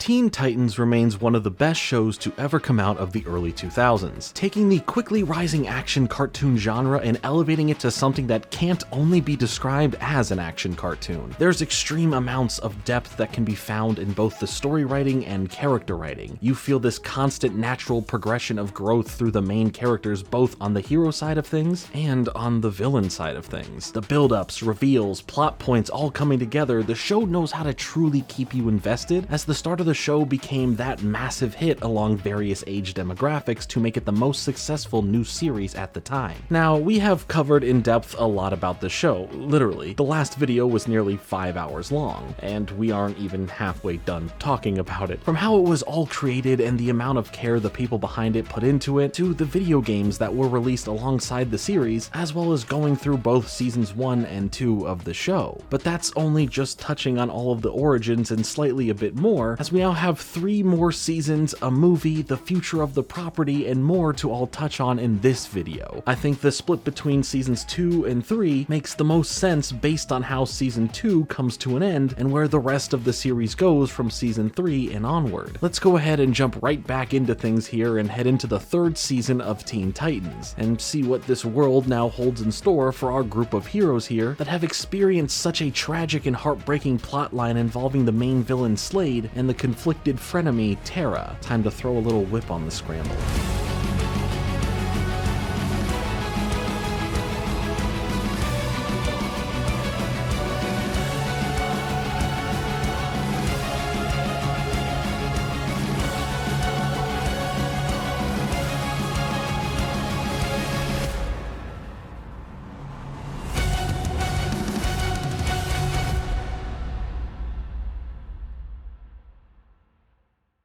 Teen Titans remains one of the best shows to ever come out of the early 2000s, taking the quickly rising action cartoon genre and elevating it to something that can't only be described as an action cartoon. There's extreme amounts of depth that can be found in both the story writing and character writing. You feel this constant natural progression of growth through the main characters, both on the hero side of things and on the villain side of things. The build-ups, reveals, plot points all coming together, the show knows how to truly keep you invested, as the start of the show became that massive hit along various age demographics to make it the most successful new series at the time. Now, we have covered in depth a lot about the show, literally. The last video was nearly 5 hours long, and we aren't even halfway done talking about it. From how it was all created and the amount of care the people behind it put into it, to the video games that were released alongside the series, as well as going through both seasons 1 and 2 of the show. But that's only just touching on all of the origins and slightly a bit more, as we now have 3 more seasons, a movie, the future of the property, and more to all touch on in this video. I think the split between seasons 2 and 3 makes the most sense based on how season 2 comes to an end and where the rest of the series goes from season 3 and onward. Let's go ahead and jump right back into things here and head into the 3rd season of Teen Titans and see what this world now holds in store for our group of heroes here that have experienced such a tragic and heartbreaking plotline involving the main villain Slade and the conflicted frenemy Terra. Time to throw a little whip on the scramble.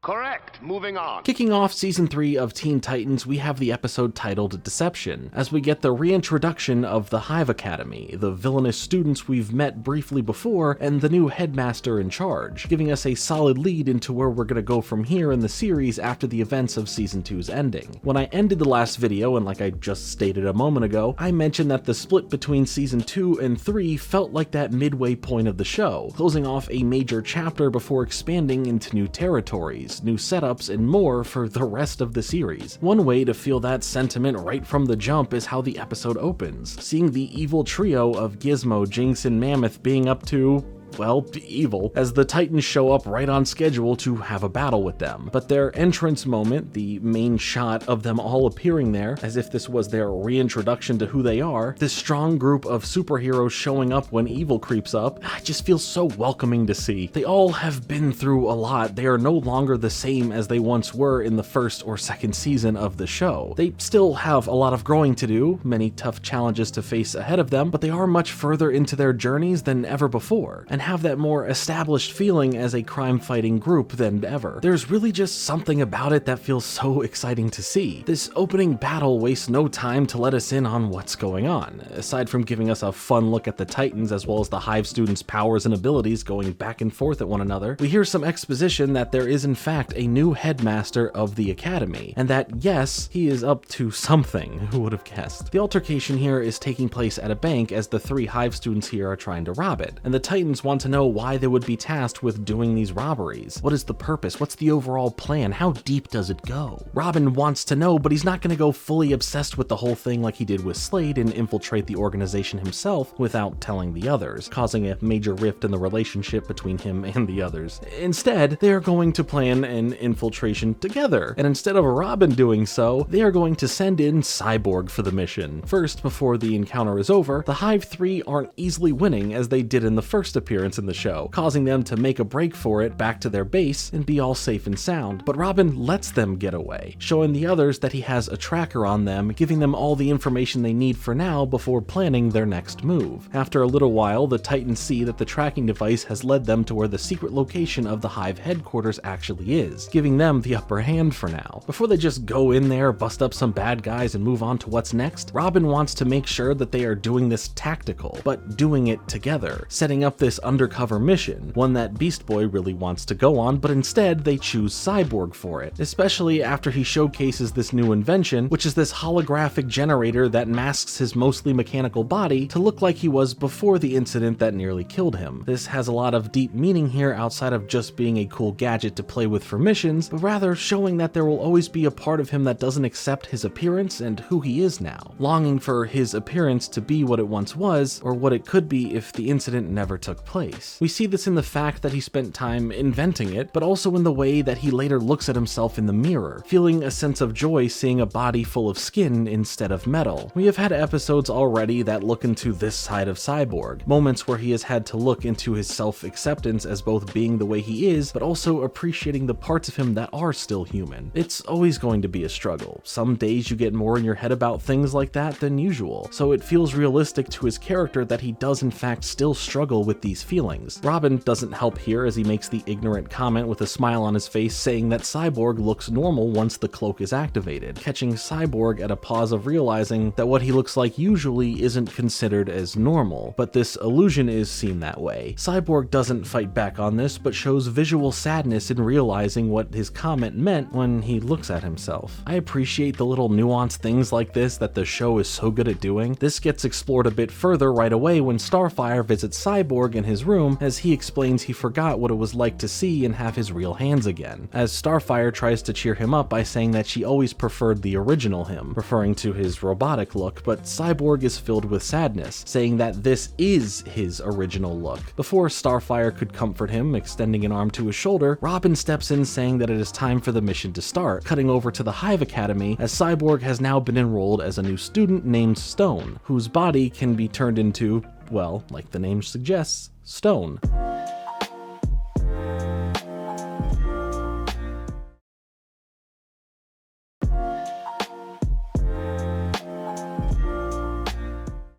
Correct. Moving on. Kicking off season 3 of Teen Titans, we have the episode titled Deception, as we get the reintroduction of the Hive Academy, the villainous students we've met briefly before, and the new headmaster in charge, giving us a solid lead into where we're gonna go from here in the series after the events of season 2's ending. When I ended the last video, and like I just stated a moment ago, I mentioned that the split between season 2 and 3 felt like that midway point of the show, closing off a major chapter before expanding into new territories, new setups, and more for the rest of the series. One way to feel that sentiment right from the jump is how the episode opens, seeing the evil trio of Gizmo, Jinx, and Mammoth being up to, well, evil, as the Titans show up right on schedule to have a battle with them. But their entrance moment, the main shot of them all appearing there, as if this was their reintroduction to who they are, this strong group of superheroes showing up when evil creeps up, just feels so welcoming to see. They all have been through a lot. They are no longer the same as they once were in the 1st or 2nd season of the show. They still have a lot of growing to do, many tough challenges to face ahead of them, but they are much further into their journeys than ever before, and have that more established feeling as a crime-fighting group than ever. There's really just something about it that feels so exciting to see. This opening battle wastes no time to let us in on what's going on. Aside from giving us a fun look at the Titans as well as the Hive students' powers and abilities going back and forth at one another, we hear some exposition that there is in fact a new headmaster of the academy, and that yes, he is up to something. Who would have guessed? The altercation here is taking place at a bank as the 3 Hive students here are trying to rob it, and the Titans want to know why they would be tasked with doing these robberies. What is the purpose? What's the overall plan? How deep does it go? Robin wants to know, but he's not going to go fully obsessed with the whole thing like he did with Slade and infiltrate the organization himself without telling the others, causing a major rift in the relationship between him and the others. Instead, they are going to plan an infiltration together, and instead of Robin doing so, they are going to send in Cyborg for the mission. First, before the encounter is over, the Hive 3 aren't easily winning as they did in the first appearance in the show, causing them to make a break for it back to their base and be all safe and sound. But Robin lets them get away, showing the others that he has a tracker on them, giving them all the information they need for now before planning their next move. After a little while, the Titans see that the tracking device has led them to where the secret location of the Hive headquarters actually is, giving them the upper hand for now. Before they just go in there, bust up some bad guys, and move on to what's next, Robin wants to make sure that they are doing this tactical, but doing it together, setting up this undercover mission, one that Beast Boy really wants to go on, but instead they choose Cyborg for it, especially after he showcases this new invention, which is this holographic generator that masks his mostly mechanical body to look like he was before the incident that nearly killed him. This has a lot of deep meaning here outside of just being a cool gadget to play with for missions, but rather showing that there will always be a part of him that doesn't accept his appearance and who he is now, longing for his appearance to be what it once was, or what it could be if the incident never took place. We see this in the fact that he spent time inventing it, but also in the way that he later looks at himself in the mirror, feeling a sense of joy seeing a body full of skin instead of metal. We have had episodes already that look into this side of Cyborg, moments where he has had to look into his self-acceptance as both being the way he is, but also appreciating the parts of him that are still human. It's always going to be a struggle. Some days you get more in your head about things like that than usual, so it feels realistic to his character that he does in fact still struggle with these feelings. Robin doesn't help here as he makes the ignorant comment with a smile on his face saying that Cyborg looks normal once the cloak is activated, catching Cyborg at a pause of realizing that what he looks like usually isn't considered as normal, but this illusion is seen that way. Cyborg doesn't fight back on this, but shows visual sadness in realizing what his comment meant when he looks at himself. I appreciate the little nuanced things like this that the show is so good at doing. This gets explored a bit further right away when Starfire visits Cyborg in his room as he explains he forgot what it was like to see and have his real hands again, as Starfire tries to cheer him up by saying that she always preferred the original him, referring to his robotic look, but Cyborg is filled with sadness, saying that this is his original look. Before Starfire could comfort him, extending an arm to his shoulder, Robin steps in saying that it is time for the mission to start, cutting over to the Hive Academy as Cyborg has now been enrolled as a new student named Stone, whose body can be turned into, well, like the name suggests, stone.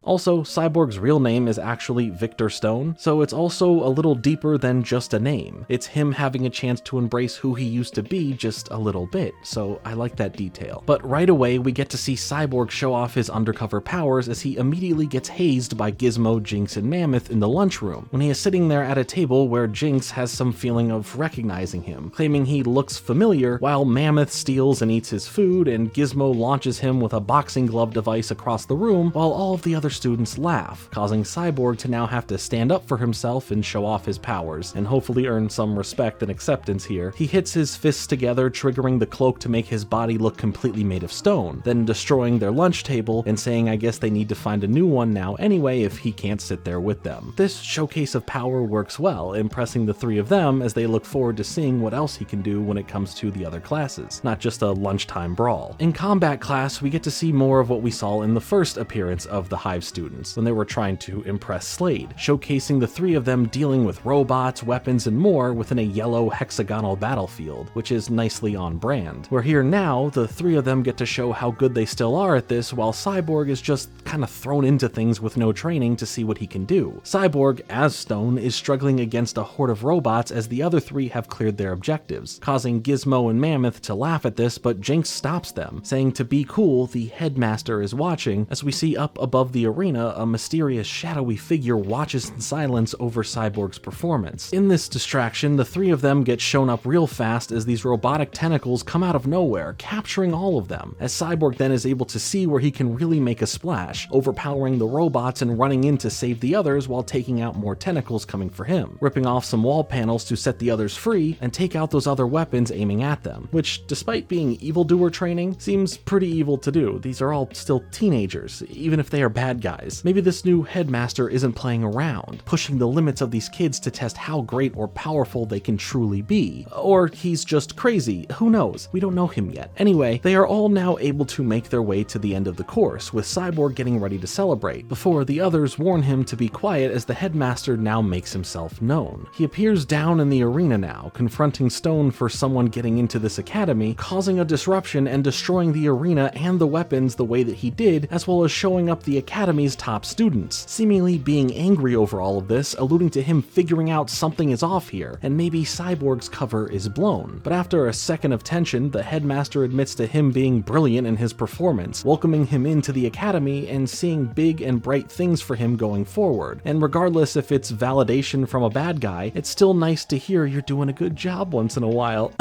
Also, Cyborg's real name is actually Victor Stone, so it's also a little deeper than just a name. It's him having a chance to embrace who he used to be just a little bit, so I like that detail. But right away, we get to see Cyborg show off his undercover powers as he immediately gets hazed by Gizmo, Jinx, and Mammoth in the lunchroom, when he is sitting there at a table where Jinx has some feeling of recognizing him, claiming he looks familiar, while Mammoth steals and eats his food, and Gizmo launches him with a boxing glove device across the room, while all of the other students laugh, causing Cyborg to now have to stand up for himself and show off his powers, and hopefully earn some respect and acceptance here. He hits his fists together, triggering the cloak to make his body look completely made of stone, then destroying their lunch table and saying I guess they need to find a new one now anyway if he can't sit there with them. This showcase of power works well, impressing the three of them as they look forward to seeing what else he can do when it comes to the other classes, not just a lunchtime brawl. In combat class, we get to see more of what we saw in the first appearance of the Hive students when they were trying to impress Slade, showcasing the three of them dealing with robots, weapons, and more within a yellow hexagonal battlefield, which is nicely on brand. Where here now, the three of them get to show how good they still are at this, while Cyborg is just kind of thrown into things with no training to see what he can do. Cyborg, as Stone, is struggling against a horde of robots as the other three have cleared their objectives, causing Gizmo and Mammoth to laugh at this, but Jinx stops them, saying to be cool, the headmaster is watching, as we see up above the arena a mysterious shadowy figure watches in silence over Cyborg's performance. In this distraction, the three of them get shown up real fast as these robotic tentacles come out of nowhere, capturing all of them, as Cyborg then is able to see where he can really make a splash, overpowering the robots and running in to save the others while taking out more tentacles coming for him, ripping off some wall panels to set the others free and take out those other weapons aiming at them, which, despite being evildoer training, seems pretty evil to do. These are all still teenagers, even if they are bad guys. Maybe this new headmaster isn't playing around, pushing the limits of these kids to test how great or powerful they can truly be. Or he's just crazy, who knows? We don't know him yet. Anyway, they are all now able to make their way to the end of the course, with Cyborg getting ready to celebrate, before the others warn him to be quiet as the headmaster now makes himself known. He appears down in the arena now, confronting Stone for someone getting into this academy, causing a disruption and destroying the arena and the weapons the way that he did, as well as showing up the academy academy's top students, seemingly being angry over all of this, alluding to him figuring out something is off here, and maybe Cyborg's cover is blown. But after a second of tension, the headmaster admits to him being brilliant in his performance, welcoming him into the academy and seeing big and bright things for him going forward. And regardless if it's validation from a bad guy, it's still nice to hear you're doing a good job once in a while.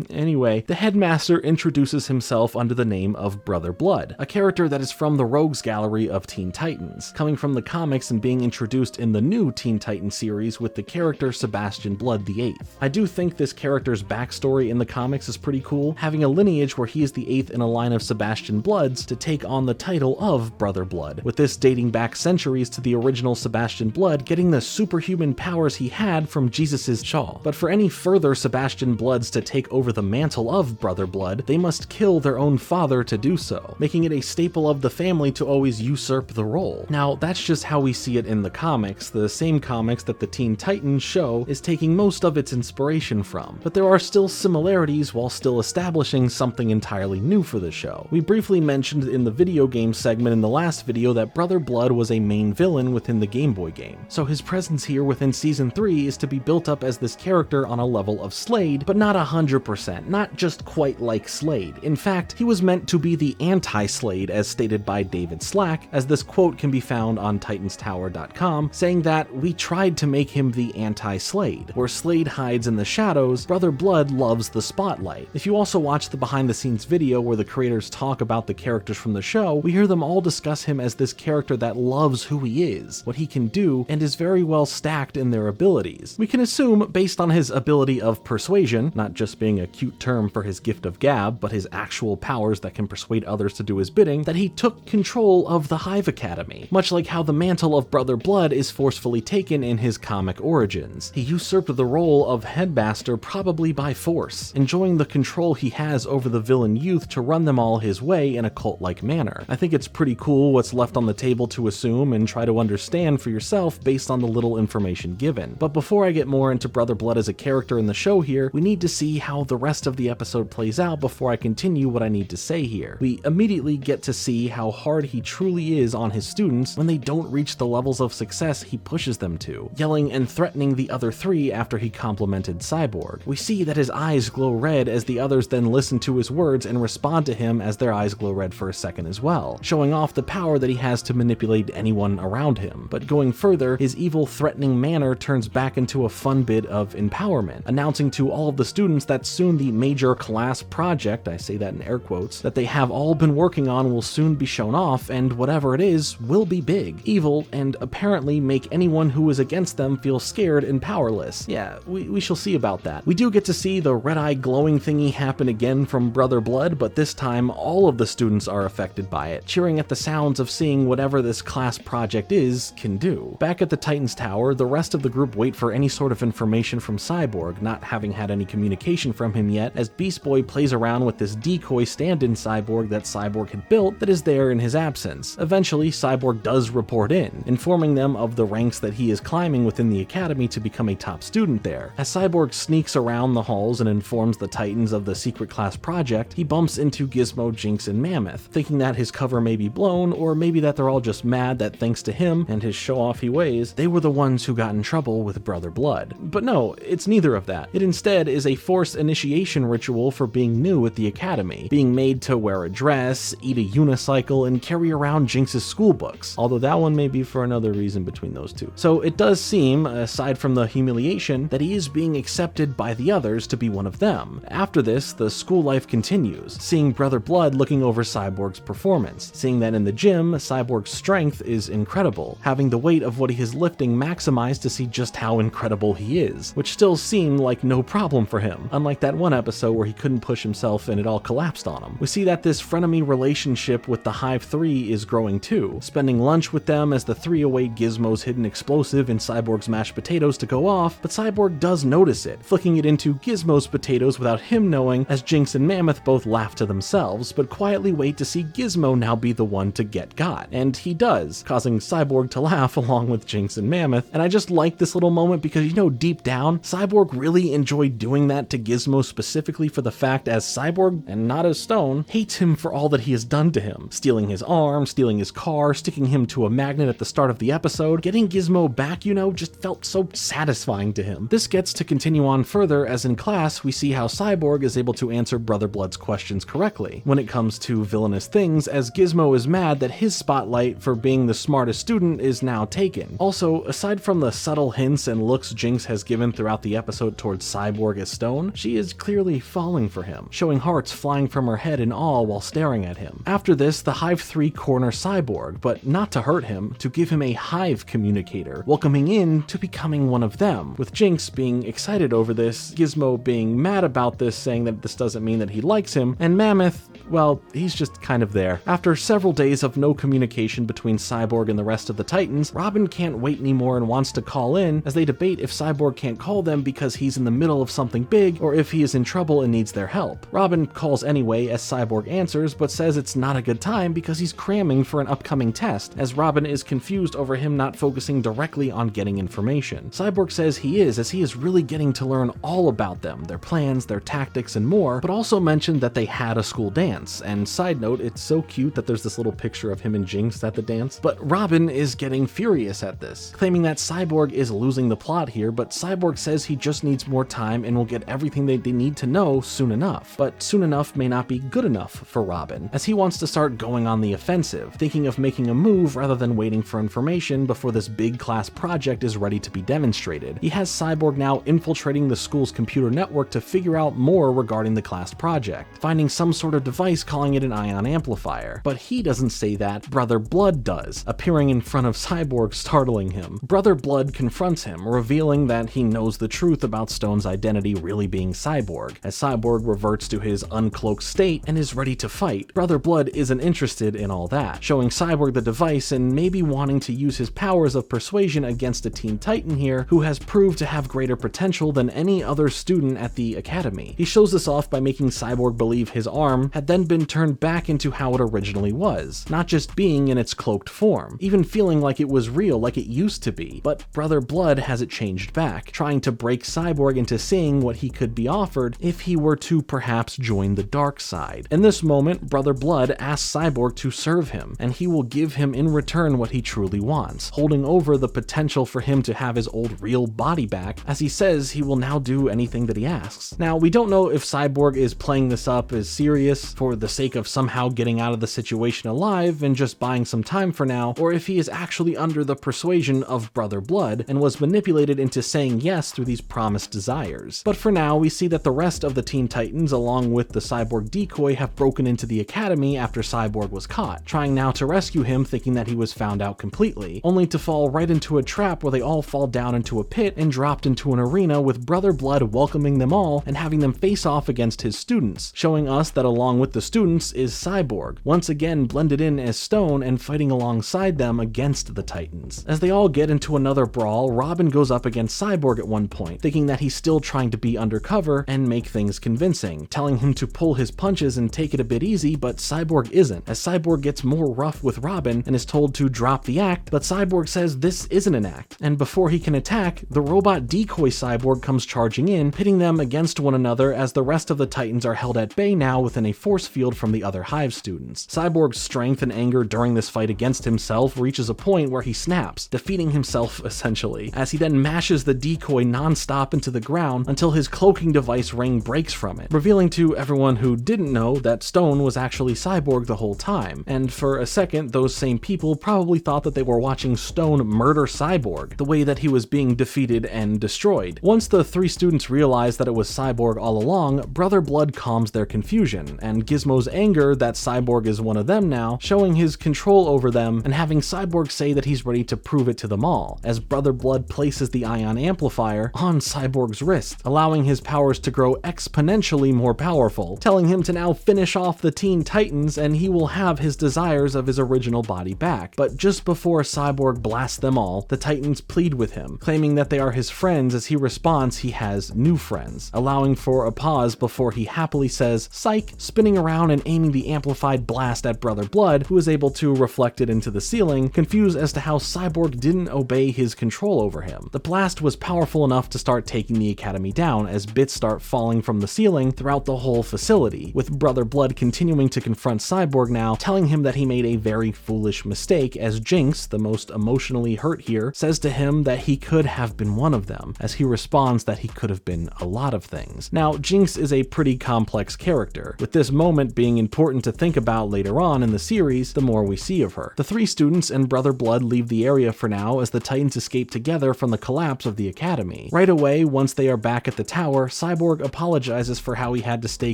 Anyway, the headmaster introduces himself under the name of Brother Blood, a character that is from the Rogues Gallery of Teen Titans, coming from the comics and being introduced in the new Teen Titans series with the character Sebastian Blood VIII. I do think this character's backstory in the comics is pretty cool, having a lineage where he is the eighth in a line of Sebastian Bloods to take on the title of Brother Blood, with this dating back centuries to the original Sebastian Blood getting the superhuman powers he had from Jesus' Shaw. But for any further Sebastian Bloods to take over the mantle of Brother Blood, they must kill their own father to do so, making it a staple of the family to always usurp the role. Now, that's just how we see it in the comics, the same comics that the Teen Titans show is taking most of its inspiration from, but there are still similarities while still establishing something entirely new for the show. We briefly mentioned in the video game segment in the last video that Brother Blood was a main villain within the Game Boy game, so his presence here within Season 3 is to be built up as this character on a level of Slade, but not 100%, not just quite like Slade. In fact, he was meant to be the anti-Slade as stated by David Slack, as this quote can be found on titanstower.com, saying that we tried to make him the anti-Slade. Where Slade hides in the shadows, Brother Blood loves the spotlight. If you also watch the behind the scenes video where the creators talk about the characters from the show, we hear them all discuss him as this character that loves who he is, what he can do, and is very well stacked in their abilities. We can assume, based on his ability of persuasion, not just being a cute term for his gift of gab, but his actual powers that can persuade others to do his bidding, that he took control of the Hive Academy, much like how the mantle of Brother Blood is forcefully taken in his comic origins. He usurped the role of headmaster probably by force, enjoying the control he has over the villain youth to run them all his way in a cult-like manner. I think it's pretty cool what's left on the table to assume and try to understand for yourself based on the little information given. But before I get more into Brother Blood as a character in the show here, we need to see how the rest of the episode plays out before I continue what I need to say here. We immediately get to see how hard he truly is on his students when they don't reach the levels of success he pushes them to, yelling and threatening the other three after he complimented Cyborg. We see that his eyes glow red as the others then listen to his words and respond to him as their eyes glow red for a second as well, showing off the power that he has to manipulate anyone around him. But going further, his evil, threatening manner turns back into a fun bit of empowerment, announcing to all of the students that soon the major class project, I say that in air quotes, that they have all been working on will soon be shown off, and whatever it is will be big, evil, and apparently make anyone who is against them feel scared and powerless. Yeah, we shall see about that. We do get to see the red-eye glowing thingy happen again from Brother Blood, but this time all of the students are affected by it, cheering at the sounds of seeing whatever this class project is can do. Back at the Titans Tower, the rest of the group wait for any sort of information from Cyborg, not having had any communication from him yet, as Beast Boy plays around with this decoy stand-in cyborg that Cyborg had built that is there in his absence. Eventually, Cyborg does report in, informing them of the ranks that he is climbing within the academy to become a top student there. As Cyborg sneaks around the halls and informs the Titans of the secret class project, he bumps into Gizmo, Jinx, and Mammoth, thinking that his cover may be blown, or maybe that they're all just mad that thanks to him and his show-offy ways, they were the ones who got in trouble with Brother Blood. But no, it's neither of that. It instead is a forced initiation ritual for being new at the academy, being made to wear a dress, eat a unicycle, and carry around Jinx's school books, although that one may be for another reason between those two. So it does seem, aside from the humiliation, that he is being accepted by the others to be one of them. After this, the school life continues, seeing Brother Blood looking over Cyborg's performance, seeing that in the gym, Cyborg's strength is incredible, having the weight of what he is lifting maximized to see just how incredible he is, which still seemed like no problem for him, unlike that one episode where he couldn't push himself and it all collapsed on him. We see that this frenemy relationship with the Hive 3 is growing too, spending lunch with them as the three await Gizmo's hidden explosive in Cyborg's mashed potatoes to go off, but Cyborg does notice it, flicking it into Gizmo's potatoes without him knowing, as Jinx and Mammoth both laugh to themselves, but quietly wait to see Gizmo now be the one to get got. And he does, causing Cyborg to laugh along with Jinx and Mammoth, and I just like this little moment because, you know, deep down, Cyborg really enjoy doing that to Gizmo specifically for the fact as Cyborg, and not as Stone, hates him for all that he has done to him. Stealing his arm, stealing his car, sticking him to a magnet at the start of the episode. Getting Gizmo back, just felt so satisfying to him. This gets to continue on further as in class we see how Cyborg is able to answer Brother Blood's questions correctly when it comes to villainous things, as Gizmo is mad that his spotlight for being the smartest student is now taken. Also, aside from the subtle hints and looks Jinx has given throughout the episode towards Cyborg as Stone, she is clearly falling for him, showing hearts flying from her head in awe while staring at him. After this, the Hive 3 corner Cyborg, but not to hurt him, to give him a Hive communicator, welcoming in to becoming one of them, with Jinx being excited over this, Gizmo being mad about this, saying that this doesn't mean that he likes him, and Mammoth, well, he's just kind of there. After several days of no communication between Cyborg and the rest of the Titans, Robin can't wait anymore and wants to call in, as they debate if Cyborg can't call them because he's in the middle of something big, or if he is in trouble and needs their help. Robin calls anyway as Cyborg answers, but says it's not a good time because he's cramming for an upcoming test, as Robin is confused over him not focusing directly on getting information. Cyborg says he is, as he is really getting to learn all about them, their plans, their tactics, and more, but also mentioned that they had a school dance, and side note, it's so cute that there's this little picture of him and Jinx at the dance. But Robin is getting furious at this, claiming that Cyborg is losing the plot here, but Cyborg says he just needs more time and will get everything they need to know soon enough. But soon enough may not be good enough for Robin, as he wants to start going on the offensive, thinking of making a move rather than waiting for information before this big class project is ready to be demonstrated. He has Cyborg now infiltrating the school's computer network to figure out more regarding the class project, finding some sort of device calling it an ion amplifier. But he doesn't say that, Brother Blood does, appearing in front of Cyborg, startling him. Brother Blood confronts him, revealing that he knows the truth about Stone's identity really being Cyborg, as Cyborg reverts to his uncloaked state and is ready to fight. Brother Blood isn't interested in all that, showing Cyborg the device and maybe wanting to use his powers of persuasion against a Teen Titan here who has proved to have greater potential than any other student at the academy. He shows this off by making Cyborg believe his arm had then been turned back into how it originally was, not just being in its cloaked form, even feeling like it was real like it used to be. But Brother Blood has it changed back, trying to break Cyborg into seeing what he could be offered if he were to perhaps join the dark side. In this moment, Brother Blood asks Cyborg to serve him, and he will give him in return what he truly wants, holding over the potential for him to have his old real body back, as he says he will now do anything that he asks. Now, we don't know if Cyborg is playing this up as serious for the sake of somehow getting out of the situation alive and just buying some time for now, or if he is actually under the persuasion of Brother Blood and was manipulated into saying yes through these promised desires. But for now, we see that the rest of the Teen Titans, along with the Cyborg decoy, have broken into the academy after Cyborg was caught, trying now to rescue him, thinking that he was found out completely, only to fall right into a trap where they all fall down into a pit and dropped into an arena with Brother Blood welcoming them all and having them face off against his students, showing us that along with the students is Cyborg, once again blended in as Stone and fighting alongside them against the Titans. As they all get into another brawl, Robin goes up against Cyborg at one point, thinking that he's still trying to be undercover and make things convincing, telling him to pull his punches and take it a bit easy, but Cyborg isn't, as Cyborg gets more rough with Robin and is told to drop the act, but Cyborg says this isn't an act, and before he can attack, the robot decoy Cyborg comes charging in, pitting them against one another as the rest of the Titans are held at bay now within a force field from the other Hive students. Cyborg's strength and anger during this fight against himself reaches a point where he snaps, defeating himself essentially, as he then mashes the decoy non-stop into the ground until his cloaking device ring breaks from it, revealing to everyone who didn't know that Stone was actually Cyborg the whole time, and for a second those same people probably thought that they were watching Stone murder Cyborg, the way that he was being defeated and destroyed. Once the three students realize that it was Cyborg all along, Brother Blood calms their confusion, and Gizmo's anger that Cyborg is one of them now, showing his control over them and having Cyborg say that he's ready to prove it to them all, as Brother Blood places the ion amplifier on Cyborg's wrist, allowing his powers to grow exponentially more powerful, telling him to now finish off the Teen Titans and he will have his desires of his original body back. But just before Cyborg blasts them all, the Titans plead with him, claiming that they are his friends, as he responds he has new friends, allowing for a pause before he happily says psych, spinning around and aiming the amplified blast at Brother Blood, who is able to reflect it into the ceiling, confused as to how Cyborg didn't obey his control over him. The blast was powerful enough to start taking the Academy down as bits start falling from the ceiling throughout the whole facility, with Brother Blood continuing to confront Cyborg now, telling him that he made a very foolish mistake, as Jinx, the most emotionally hurt here, says to him that he could have been one of them, as he responds that he could have been a lot of things. Now, Jinx is a pretty complex character, with this moment being important to think about later on in the series the more we see of her. The three students and Brother Blood leave the area for now as the Titans escape together from the collapse of the Academy. Right away, once they are back at the tower, Cyborg apologizes for how he had to stay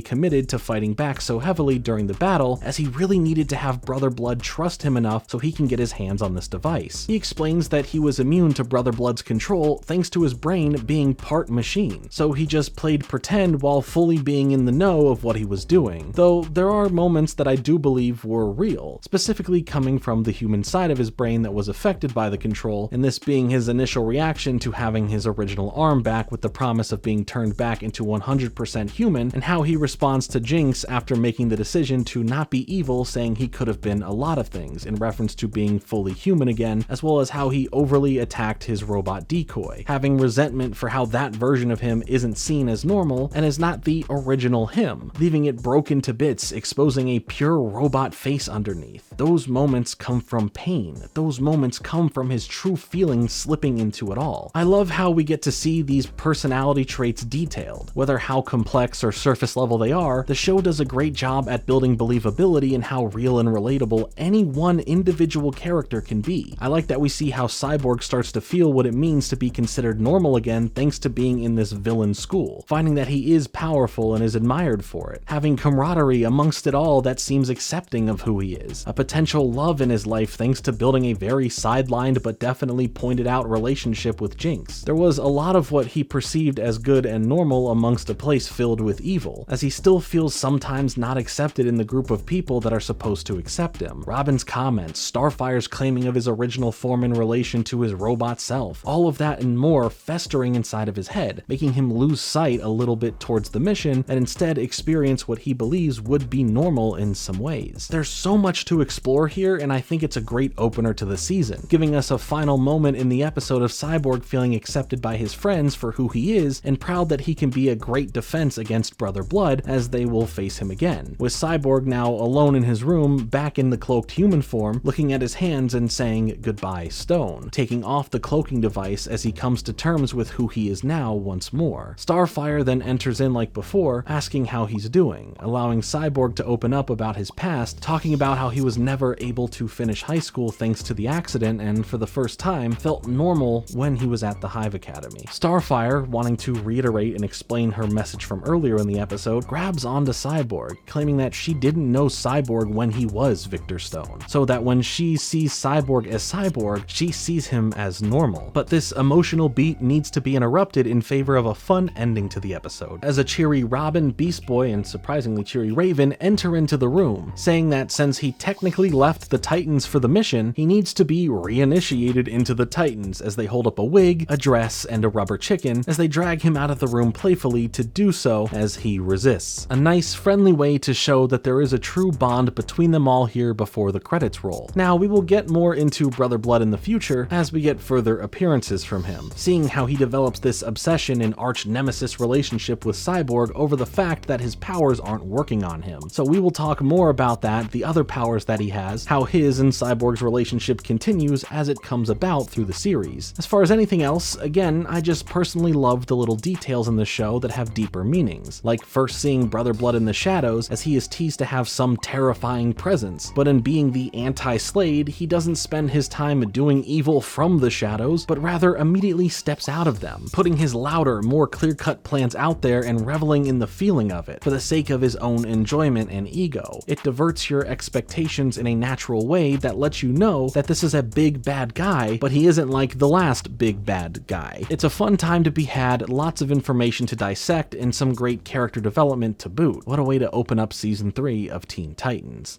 committed to fighting back so heavily during the battle, as he really needed to have Brother Blood trust him enough so he can get his hands on this device. He explains that he was immune to Brother Blood's control thanks to his brain being part machine, so he just played pretend while fully being in the know of what he was doing, though there are moments that I do believe were real, specifically coming from the human side of his brain that was affected by the control, and this being his initial reaction to having his original arm back with the promise of being turned back into 100% human, and how he responds to Jinx after making the decision to not be evil, saying he could have been a lot of things in reference to being fully human again, as well as how he overly attacked his robot decoy, having resentment for how that version of him isn't seen as normal and is not the original him, leaving it broken to bits, exposing a pure robot face underneath. Those moments come from pain. Those moments come from his true feelings slipping into it all. I love how we get to see these personality traits detailed. Whether how complex or surface level they are, the show does a great job at building believability in how real and relatable any one individual character can be. I like that we see how Cyborg starts to feel what it means to be considered normal again thanks to being in this villain school, finding that he is powerful and is admired for it, having camaraderie amongst it all that seems accepting of who he is, a potential love in his life thanks to building a very sidelined but definitely pointed out relationship with Jinx. There was a lot of what he perceived as good and normal amongst a place filled with evil, as he still feels sometimes not accepted in the group of people that are supposed to accept him. Robin's comments, Starfire's claiming of his original form in relation to his robot self, all of that and more festering inside of his head, making him lose sight a little bit towards the mission and instead experience what he believes would be normal in some ways. There's so much to explore here, and I think it's a great opener to the season, giving us a final moment in the episode of Cyborg feeling accepted by his friends for who he is and proud that he can be a great defense against Brother Blood as they will face him again, with Cyborg now alone in his room, back in the cloaked human form, looking at his hands and saying goodbye Stone, taking off the cloaking device as he comes to terms with who he is now once more. Starfire then enters in like before, asking how he's doing, allowing Cyborg to open up about his past, talking about how he was never able to finish high school thanks to the accident and for the first time felt normal when he was at the Hive Academy. Starfire, wanting to reiterate and explain her message from earlier in the episode, grabs onto Cyborg, claiming that she didn't know Cyborg when he was Victor Stone, so that when she sees Cyborg as Cyborg, she sees him as normal. But this emotional beat needs to be interrupted in favor of a fun ending to the episode, as a cheery Robin, Beast Boy, and surprisingly cheery Raven enter into the room, saying that since he technically left the Titans for the mission, he needs to be reinitiated into the Titans, as they hold up a wig, a dress, and a rubber chicken as they drag him out of the room playfully to do so as he resists. A nice, friendly way to show that there is a true bond between them all here before the credits roll. Now, we will get more into Brother Blood in the future as we get further appearances from him, seeing how he develops this obsession and arch-nemesis relationship with Cyborg over the fact that his powers aren't working on him. So we will talk more about that, the other powers that he has, how his and Cyborg's relationship continues as it comes about through the series. As far as anything else, again, I just personally love the little details in the show that have deeper meanings, like first seeing Brother Blood in the shadows as he is teased to have some terrifying presence, but in being the anti-Slade, he doesn't spend his time doing evil from the shadows, but rather immediately steps out of them, putting his louder, more clear-cut plans out there and reveling in the feeling of it, for the sake of his own enjoyment and ego. It diverts your expectations in a natural way that lets you know that this is a big bad guy, but he isn't like the last big bad guy. It's a fun time to be had, lots of information to dissect, and some great character development to boot. What a way to open up Season 3 of Teen Titans.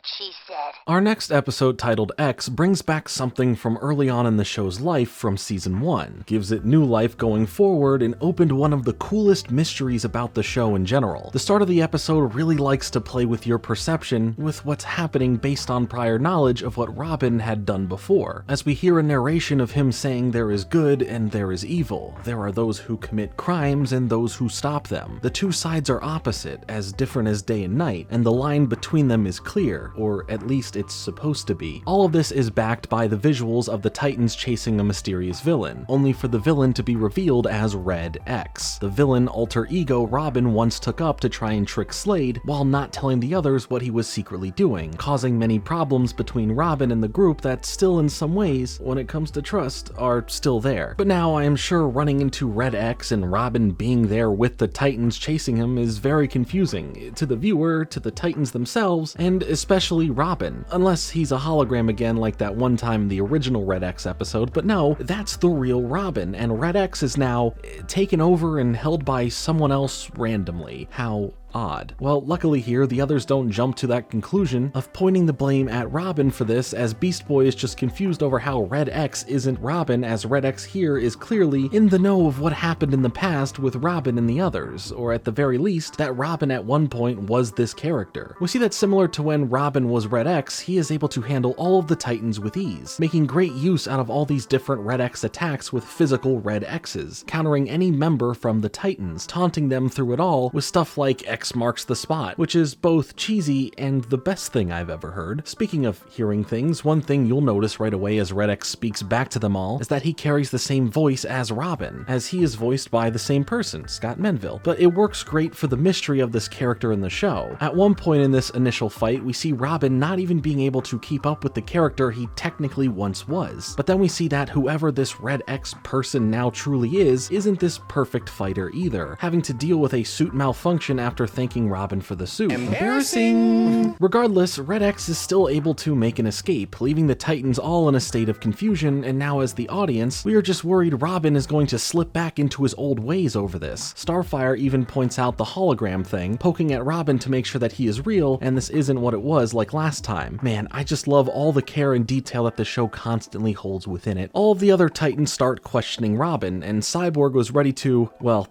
she said. Our next episode, titled X, brings back something from early on in the show's life from season 1, gives it new life going forward, and opened one of the coolest mysteries about the show in general. The start of the episode really likes to play with your perception with what's happening based on prior knowledge of what Robin had done before, as we hear a narration of him saying there is good and there is evil, there are those who commit crimes and those who stop them. The two sides are opposite, as different as day and night, and the line between them is clear, or at least it's supposed to be. All of this is backed by the visuals of the Titans chasing a mysterious villain, only for the villain to be revealed as Red X, the villain alter ego Robin once took up to try and trick Slade while not telling the others what he was secretly doing, causing many problems between Robin and the group that still in some ways, when it comes to trust, are still there. But now I am sure running into Red X and Robin being there with the Titans chasing him is very confusing, to the viewer, to the Titans themselves, and especially Robin, unless he's a hologram again like that one time in the original Red X episode. But no, that's the real Robin, and Red X is now taken over and held by someone else randomly. How odd. Well, luckily here, the others don't jump to that conclusion of pointing the blame at Robin for this, as Beast Boy is just confused over how Red X isn't Robin, as Red X here is clearly in the know of what happened in the past with Robin and the others, or at the very least, that Robin at one point was this character. We see that similar to when Robin was Red X, he is able to handle all of the Titans with ease, making great use out of all these different Red X attacks with physical Red X's, countering any member from the Titans, taunting them through it all with stuff like X marks the spot, which is both cheesy and the best thing I've ever heard. Speaking of hearing things, one thing you'll notice right away as Red X speaks back to them all is that he carries the same voice as Robin, as he is voiced by the same person, Scott Menville. But it works great for the mystery of this character in the show. At one point in this initial fight, we see Robin not even being able to keep up with the character he technically once was. But then we see that whoever this Red X person now truly is, isn't this perfect fighter either, having to deal with a suit malfunction after thanking Robin for the suit. Embarrassing! Regardless, Red X is still able to make an escape, leaving the Titans all in a state of confusion, and now as the audience, we are just worried Robin is going to slip back into his old ways over this. Starfire even points out the hologram thing, poking at Robin to make sure that he is real, and this isn't what it was like last time. Man, I just love all the care and detail that the show constantly holds within it. All of the other Titans start questioning Robin, and Cyborg was ready to, well,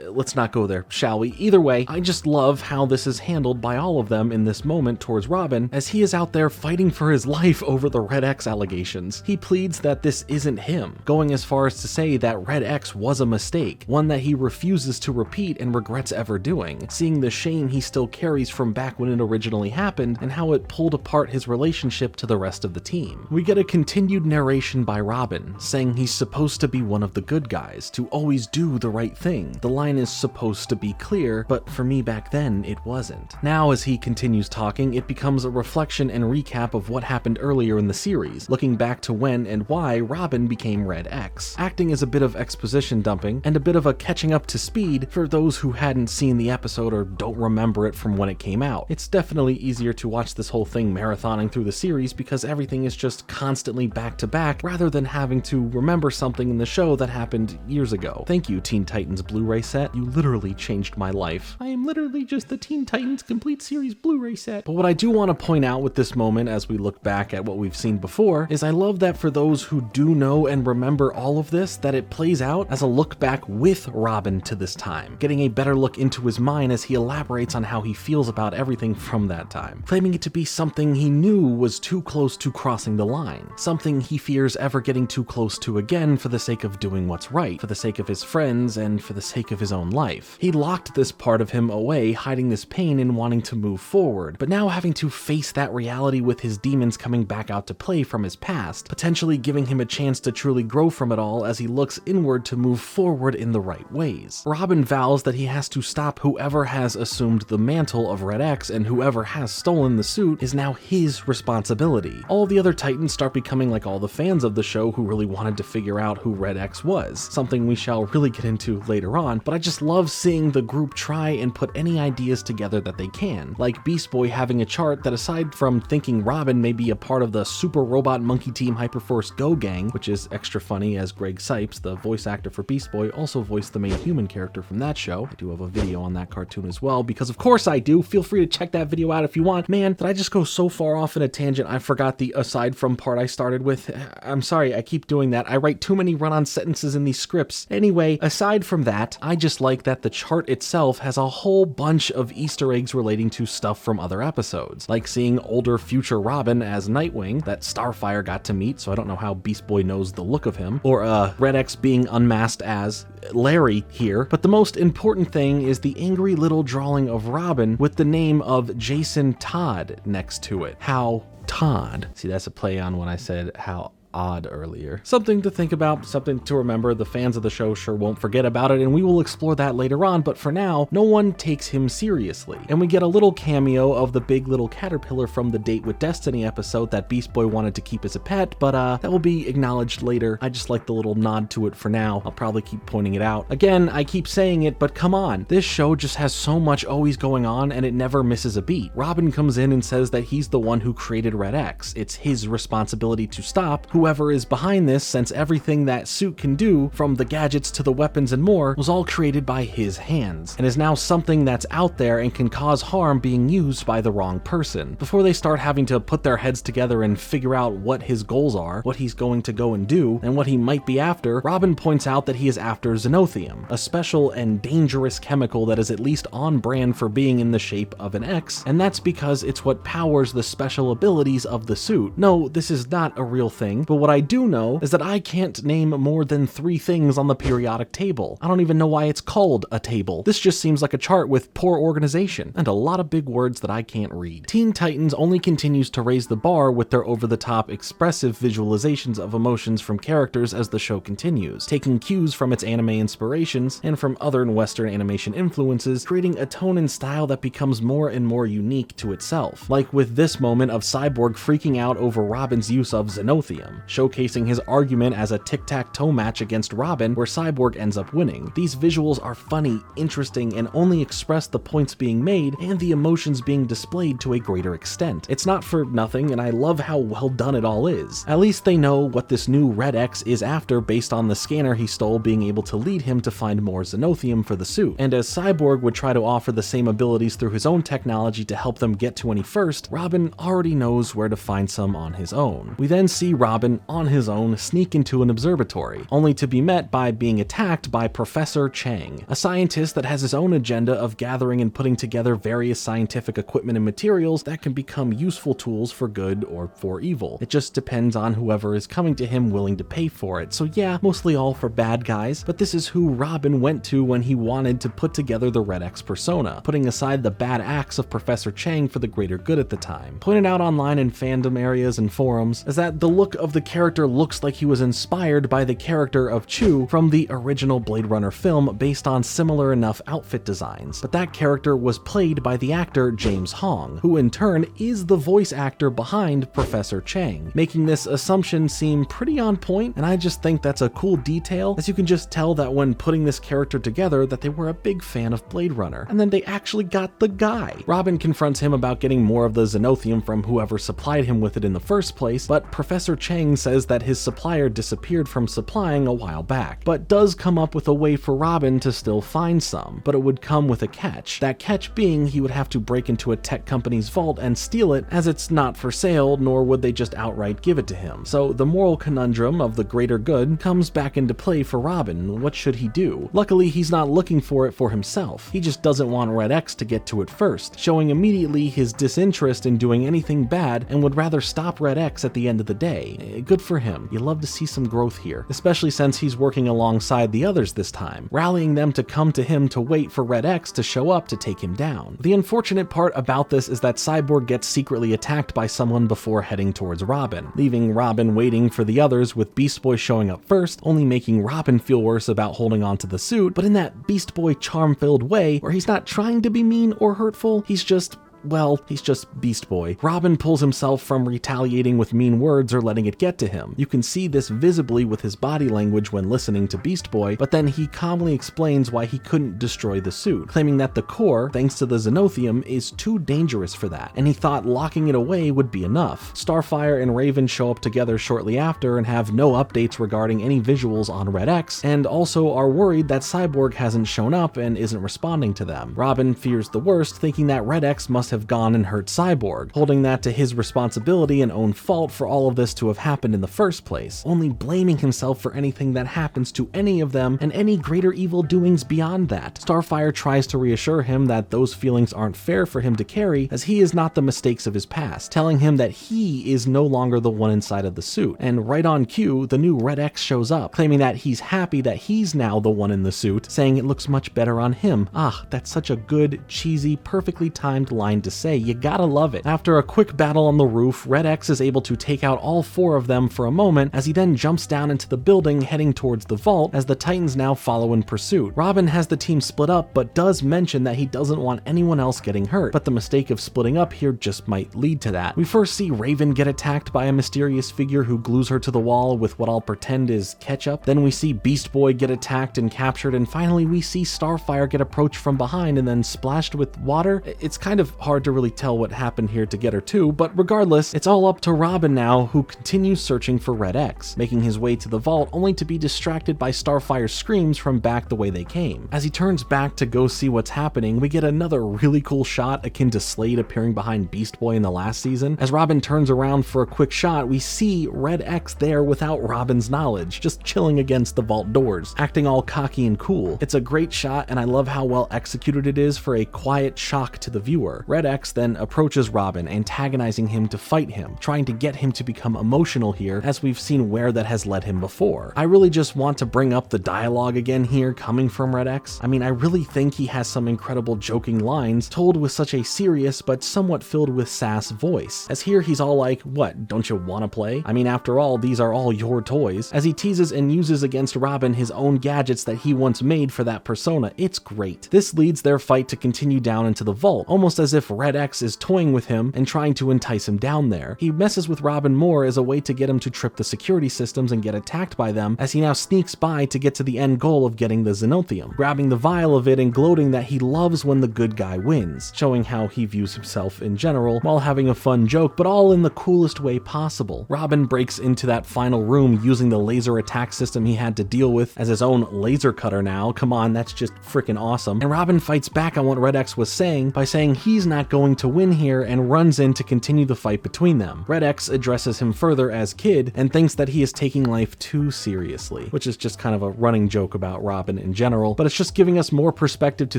let's not go there, shall we? Either way, I just love how this is handled by all of them in this moment towards Robin, as he is out there fighting for his life over the Red X allegations. He pleads that this isn't him, going as far as to say that Red X was a mistake, one that he refuses to repeat and regrets ever doing, seeing the shame he still carries from back when it originally happened and how it pulled apart his relationship to the rest of the team. We get a continued narration by Robin, saying he's supposed to be one of the good guys, to always do the right thing. The line is supposed to be clear, but for me back then, it wasn't. Now, as he continues talking, it becomes a reflection and recap of what happened earlier in the series, looking back to when and why Robin became Red X, acting as a bit of exposition dumping and a bit of a catching up to speed for those who hadn't seen the episode or don't remember it from when it came out. It's definitely easier to watch this whole thing marathoning through the series because everything is just constantly back to back rather than having to remember something in the show that happened years ago. Thank you, Teen Titans Blu-ray set. You literally changed my life. I am literally just the Teen Titans Complete Series Blu-ray set. But what I do want to point out with this moment as we look back at what we've seen before is I love that for those who do know and remember all of this, that it plays out as a look back with Robin to this time, getting a better look into his mind as he elaborates on how he feels about everything from that time, claiming it to be something he knew was too close to crossing the line, something he fears ever getting too close to again for the sake of doing what's right, for the sake of his friends, and for the sake of his own life. He locked this part of him away, hiding this pain and wanting to move forward, but now having to face that reality with his demons coming back out to play from his past, potentially giving him a chance to truly grow from it all as he looks inward to move forward in the right ways. Robin vows that he has to stop whoever has assumed the mantle of Red X, and whoever has stolen the suit is now his responsibility. All the other Titans start becoming like all the fans of the show who really wanted to figure out who Red X was, something we shall really get into later on, but I just love seeing the group try and put any any ideas together that they can, like Beast Boy having a chart that, aside from thinking Robin may be a part of the Super Robot Monkey Team Hyperforce Go gang, which is extra funny as Greg Sipes, the voice actor for Beast Boy, also voiced the main human character from that show. I do have a video on that cartoon as well, because of course I do. Feel free to check that video out if you want. Man, did I just go so far off in a tangent I forgot the aside from part I started with? I'm sorry, I keep doing that. I write too many run-on sentences in these scripts. Anyway, aside from that, I just like that the chart itself has a whole bunch of Easter eggs relating to stuff from other episodes, like seeing older future Robin as Nightwing that Starfire got to meet, so I don't know how Beast Boy knows the look of him, or Red X being unmasked as Larry here. But the most important thing is the angry little drawing of Robin with the name of Jason Todd next to it. How Todd. See, that's a play on when I said how odd earlier. Something to think about, something to remember. The fans of the show sure won't forget about it, and we will explore that later on, but for now, no one takes him seriously. And we get a little cameo of the big little caterpillar from the Date with Destiny episode that Beast Boy wanted to keep as a pet, but that will be acknowledged later. I just like the little nod to it for now. I'll probably keep pointing it out. Again, I keep saying it, but come on. This show just has so much always going on, and it never misses a beat. Robin comes in and says that he's the one who created Red X. It's his responsibility to stop whoever is behind this, since everything that suit can do, from the gadgets to the weapons and more, was all created by his hands, and is now something that's out there and can cause harm being used by the wrong person. Before they start having to put their heads together and figure out what his goals are, what he's going to go and do, and what he might be after, Robin points out that he is after xenothium, a special and dangerous chemical that is at least on brand for being in the shape of an X, and that's because it's what powers the special abilities of the suit. No, this is not a real thing, but what I do know is that I can't name more than 3 things on the periodic table. I don't even know why it's called a table. This just seems like a chart with poor organization and a lot of big words that I can't read. Teen Titans only continues to raise the bar with their over-the-top expressive visualizations of emotions from characters as the show continues, taking cues from its anime inspirations and from other Western animation influences, creating a tone and style that becomes more and more unique to itself. Like with this moment of Cyborg freaking out over Robin's use of xenothium, showcasing his argument as a tic-tac-toe match against Robin where Cyborg ends up winning. These visuals are funny, interesting, and only express the points being made and the emotions being displayed to a greater extent. It's not for nothing, and I love how well done it all is. At least they know what this new Red X is after based on the scanner he stole being able to lead him to find more xenothium for the suit. And as Cyborg would try to offer the same abilities through his own technology to help them get to any first, Robin already knows where to find some on his own. We then see Robin on his own sneak into an observatory, only to be met by being attacked by Professor Chang, a scientist that has his own agenda of gathering and putting together various scientific equipment and materials that can become useful tools for good or for evil. It just depends on whoever is coming to him willing to pay for it. So yeah, mostly all for bad guys, but this is who Robin went to when he wanted to put together the Red X persona, putting aside the bad acts of Professor Chang for the greater good at the time. Pointed out online in fandom areas and forums is that the look of the character looks like he was inspired by the character of Chu from the original Blade Runner film based on similar enough outfit designs, but that character was played by the actor James Hong, who in turn is the voice actor behind Professor Chang, making this assumption seem pretty on point, and I just think that's a cool detail, as you can just tell that when putting this character together that they were a big fan of Blade Runner, and then they actually got the guy. Robin confronts him about getting more of the xenothium from whoever supplied him with it in the first place, but Professor Chang says that his supplier disappeared from supplying a while back, but does come up with a way for Robin to still find some, but it would come with a catch. That catch being he would have to break into a tech company's vault and steal it, as it's not for sale, nor would they just outright give it to him. So the moral conundrum of the greater good comes back into play for Robin. What should he do? Luckily, he's not looking for it for himself. He just doesn't want Red X to get to it first, showing immediately his disinterest in doing anything bad and would rather stop Red X at the end of the day. Good for him. You love to see some growth here, especially since he's working alongside the others this time, rallying them to come to him to wait for Red X to show up to take him down. The unfortunate part about this is that Cyborg gets secretly attacked by someone before heading towards Robin, leaving Robin waiting for the others, with Beast Boy showing up first, only making Robin feel worse about holding on to the suit, but in that Beast Boy charm-filled way where he's not trying to be mean or hurtful, he's just well, he's just Beast Boy. Robin pulls himself from retaliating with mean words or letting it get to him. You can see this visibly with his body language when listening to Beast Boy, but then he calmly explains why he couldn't destroy the suit, claiming that the core, thanks to the Xenothium, is too dangerous for that, and he thought locking it away would be enough. Starfire and Raven show up together shortly after and have no updates regarding any visuals on Red X, and also are worried that Cyborg hasn't shown up and isn't responding to them. Robin fears the worst, thinking that Red X must have gone and hurt Cyborg, holding that to his responsibility and own fault for all of this to have happened in the first place, only blaming himself for anything that happens to any of them and any greater evil doings beyond that. Starfire tries to reassure him that those feelings aren't fair for him to carry, as he is not the mistakes of his past, telling him that he is no longer the one inside of the suit. And right on cue, the new Red X shows up, claiming that he's happy that he's now the one in the suit, saying it looks much better on him. Ah, that's such a good, cheesy, perfectly timed line to say. You gotta love it. After a quick battle on the roof, Red X is able to take out all four of them for a moment, as he then jumps down into the building heading towards the vault, as the Titans now follow in pursuit. Robin has the team split up, but does mention that he doesn't want anyone else getting hurt, but the mistake of splitting up here just might lead to that. We first see Raven get attacked by a mysterious figure who glues her to the wall with what I'll pretend is ketchup. Then we see Beast Boy get attacked and captured, and finally we see Starfire get approached from behind and then splashed with water. It's kind of hard to really tell what happened here to get her too, but regardless, it's all up to Robin now, who continues searching for Red X, making his way to the vault only to be distracted by Starfire's screams from back the way they came. As he turns back to go see what's happening, we get another really cool shot akin to Slade appearing behind Beast Boy in the last season. As Robin turns around for a quick shot, we see Red X there without Robin's knowledge, just chilling against the vault doors, acting all cocky and cool. It's a great shot, and I love how well executed it is for a quiet shock to the viewer. Red X then approaches Robin, antagonizing him to fight him, trying to get him to become emotional here, as we've seen where that has led him before. I really just want to bring up the dialogue again here coming from Red X. I mean, I really think he has some incredible joking lines told with such a serious but somewhat filled with sass voice, as here he's all like, what, don't you want to play? I mean, after all, these are all your toys, as he teases and uses against Robin his own gadgets that he once made for that persona. It's great. This leads their fight to continue down into the vault, almost as if Red X is toying with him and trying to entice him down there. He messes with Robin more as a way to get him to trip the security systems and get attacked by them, as he now sneaks by to get to the end goal of getting the Xenothium, grabbing the vial of it and gloating that he loves when the good guy wins, showing how he views himself in general, while having a fun joke, but all in the coolest way possible. Robin breaks into that final room using the laser attack system he had to deal with as his own laser cutter now. Come on, that's just freaking awesome. And Robin fights back on what Red X was saying by saying he's not going to win here and runs in to continue the fight between them. Red X addresses him further as Kid and thinks that he is taking life too seriously, which is just kind of a running joke about Robin in general, but it's just giving us more perspective to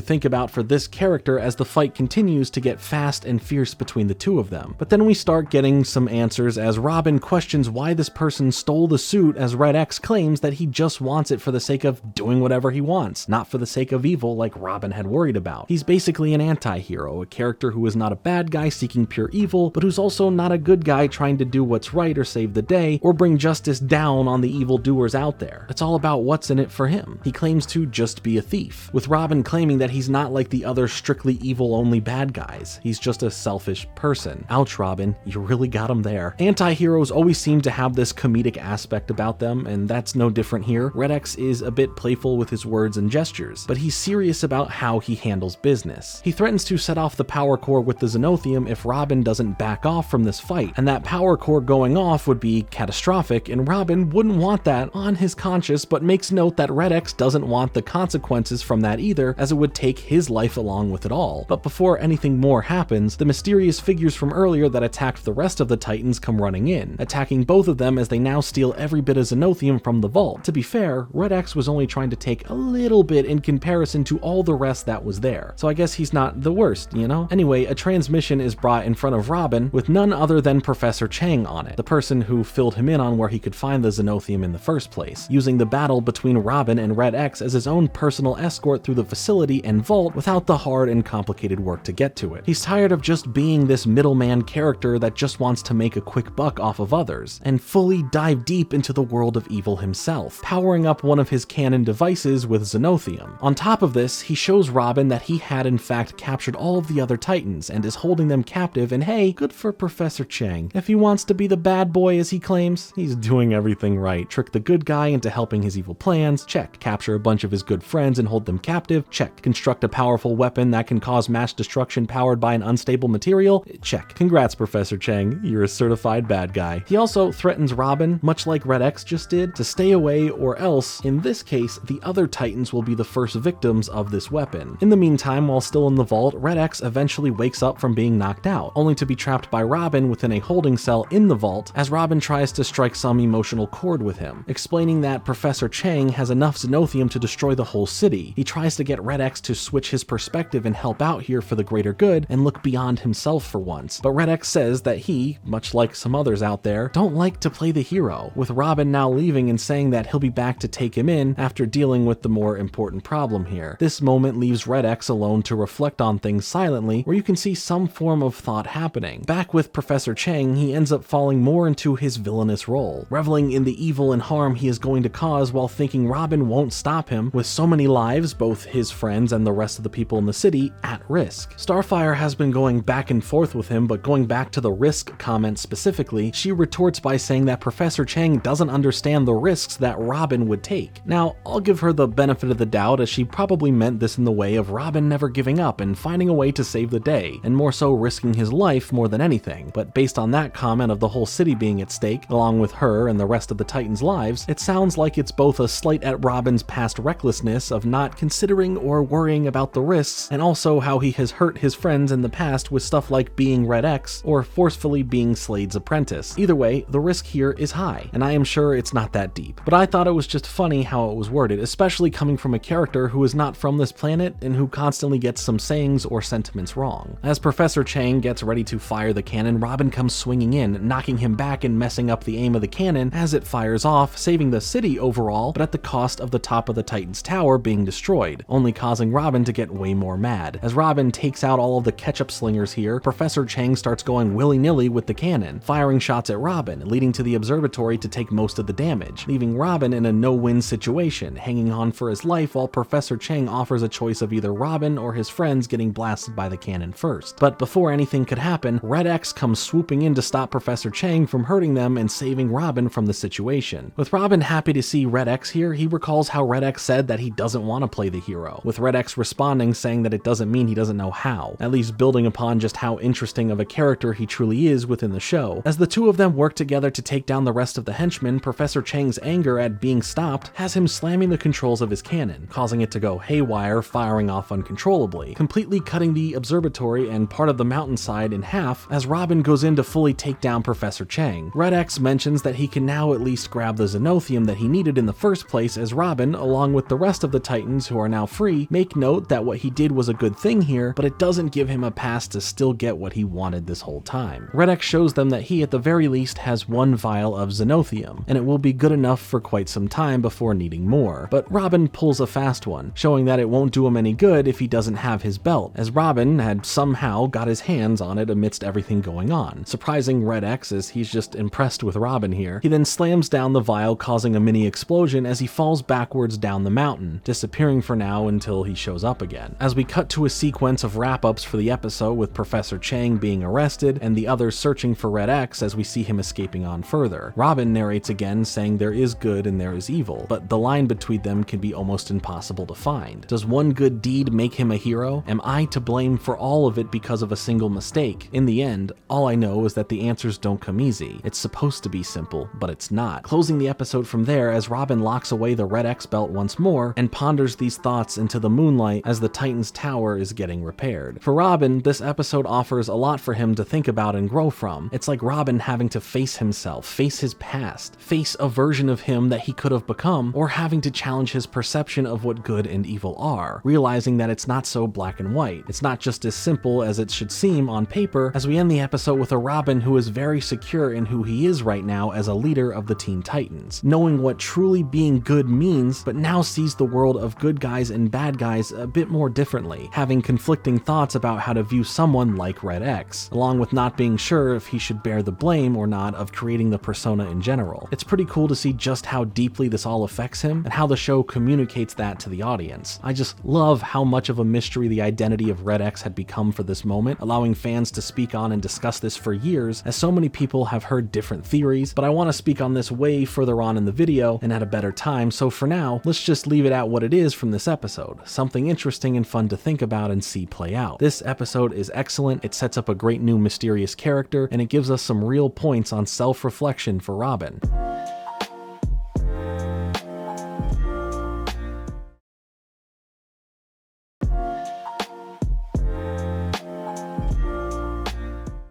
think about for this character as the fight continues to get fast and fierce between the two of them. But then we start getting some answers as Robin questions why this person stole the suit, as Red X claims that he just wants it for the sake of doing whatever he wants, not for the sake of evil like Robin had worried about. He's basically an anti-hero, a character who is not a bad guy seeking pure evil, but who's also not a good guy trying to do what's right or save the day or bring justice down on the evildoers out there. It's all about what's in it for him. He claims to just be a thief, with Robin claiming that he's not like the other strictly evil-only bad guys. He's just a selfish person. Ouch, Robin, you really got him there. Anti-heroes always seem to have this comedic aspect about them, and that's no different here. Red X is a bit playful with his words and gestures, but he's serious about how he handles business. He threatens to set off the power core with the Xenothium if Robin doesn't back off from this fight, and that power core going off would be catastrophic, and Robin wouldn't want that on his conscience, but makes note that Red X doesn't want the consequences from that either, as it would take his life along with it all. But before anything more happens, the mysterious figures from earlier that attacked the rest of the Titans come running in, attacking both of them as they now steal every bit of Xenothium from the vault. To be fair, Red X was only trying to take a little bit in comparison to all the rest that was there, so I guess he's not the worst, you know? Anyway, a transmission is brought in front of Robin with none other than Professor Chang on it, the person who filled him in on where he could find the Xenothium in the first place, using the battle between Robin and Red X as his own personal escort through the facility and vault without the hard and complicated work to get to it. He's tired of just being this middleman character that just wants to make a quick buck off of others, and fully dive deep into the world of evil himself, powering up one of his canon devices with Xenothium. On top of this, he shows Robin that he had in fact captured all of the other Titans Titans and is holding them captive, and hey, good for Professor Chang. If he wants to be the bad boy as he claims, he's doing everything right. Trick the good guy into helping his evil plans, check. Capture a bunch of his good friends and hold them captive, check. Construct a powerful weapon that can cause mass destruction powered by an unstable material, check. Congrats, Professor Chang, you're a certified bad guy. He also threatens Robin, much like Red X just did, to stay away or else, in this case, the other Titans will be the first victims of this weapon. In the meantime, while still in the vault, Red X eventually wakes up from being knocked out, only to be trapped by Robin within a holding cell in the vault as Robin tries to strike some emotional chord with him, explaining that Professor Chang has enough xenothium to destroy the whole city. He tries to get Red X to switch his perspective and help out here for the greater good and look beyond himself for once. But Red X says that he, much like some others out there, don't like to play the hero, with Robin now leaving and saying that he'll be back to take him in after dealing with the more important problem here. This moment leaves Red X alone to reflect on things silently, where you can see some form of thought happening. Back with Professor Chang, he ends up falling more into his villainous role, reveling in the evil and harm he is going to cause while thinking Robin won't stop him, with so many lives, both his friends and the rest of the people in the city, at risk. Starfire has been going back and forth with him, but going back to the risk comment specifically, she retorts by saying that Professor Chang doesn't understand the risks that Robin would take. Now, I'll give her the benefit of the doubt, as she probably meant this in the way of Robin never giving up and finding a way to save the day, and more so risking his life more than anything. But based on that comment of the whole city being at stake, along with her and the rest of the Titans' lives, it sounds like it's both a slight at Robin's past recklessness of not considering or worrying about the risks, and also how he has hurt his friends in the past with stuff like being Red X or forcefully being Slade's apprentice. Either way, the risk here is high, and I am sure it's not that deep. But I thought it was just funny how it was worded, especially coming from a character who is not from this planet and who constantly gets some sayings or sentiments wrong. As Professor Chang gets ready to fire the cannon, Robin comes swinging in, knocking him back and messing up the aim of the cannon as it fires off, saving the city overall, but at the cost of the top of the Titan's tower being destroyed, only causing Robin to get way more mad. As Robin takes out all of the ketchup slingers here, Professor Chang starts going willy-nilly with the cannon, firing shots at Robin, leading to the observatory to take most of the damage, leaving Robin in a no-win situation, hanging on for his life while Professor Chang offers a choice of either Robin or his friends getting blasted by the cannon first. But before anything could happen, Red X comes swooping in to stop Professor Chang from hurting them and saving Robin from the situation. With Robin happy to see Red X here, he recalls how Red X said that he doesn't want to play the hero, with Red X responding saying that it doesn't mean he doesn't know how, at least building upon just how interesting of a character he truly is within the show. As the two of them work together to take down the rest of the henchmen, Professor Chang's anger at being stopped has him slamming the controls of his cannon, causing it to go haywire, firing off uncontrollably, completely cutting the observatory and part of the mountainside in half as Robin goes in to fully take down Professor Chang. Red X mentions that he can now at least grab the xenothium that he needed in the first place, as Robin, along with the rest of the Titans who are now free, make note that what he did was a good thing here, but it doesn't give him a pass to still get what he wanted this whole time. Red X shows them that he at the very least has one vial of xenothium, and it will be good enough for quite some time before needing more. But Robin pulls a fast one, showing that it won't do him any good if he doesn't have his belt, as Robin had somehow got his hands on it amidst everything going on, surprising Red X as he's just impressed with Robin here. He then slams down the vial, causing a mini explosion as he falls backwards down the mountain, disappearing for now until he shows up again. As we cut to a sequence of wrap-ups for the episode with Professor Chang being arrested and the others searching for Red X as we see him escaping on further. Robin narrates again, saying there is good and there is evil, but the line between them can be almost impossible to find. Does one good deed make him a hero? Am I to blame for all of it because of a single mistake? In the end, all I know is that the answers don't come easy. It's supposed to be simple, but it's not. Closing the episode from there as Robin locks away the Red X belt once more and ponders these thoughts into the moonlight as the Titan's tower is getting repaired. For Robin, this episode offers a lot for him to think about and grow from. It's like Robin having to face himself, face his past, face a version of him that he could have become, or having to challenge his perception of what good and evil are, realizing that it's not so black and white. It's not just as simple as it should seem on paper, as we end the episode with a Robin who is very secure in who he is right now as a leader of the Teen Titans, knowing what truly being good means, but now sees the world of good guys and bad guys a bit more differently, having conflicting thoughts about how to view someone like Red X, along with not being sure if he should bear the blame or not of creating the persona in general. It's pretty cool to see just how deeply this all affects him and how the show communicates that to the audience. I just love how much of a mystery the identity of Red X had become come for this moment, allowing fans to speak on and discuss this for years, as so many people have heard different theories, but I want to speak on this way further on in the video and at a better time, so for now, let's just leave it at what it is from this episode, something interesting and fun to think about and see play out. This episode is excellent, it sets up a great new mysterious character, and it gives us some real points on self-reflection for Robin.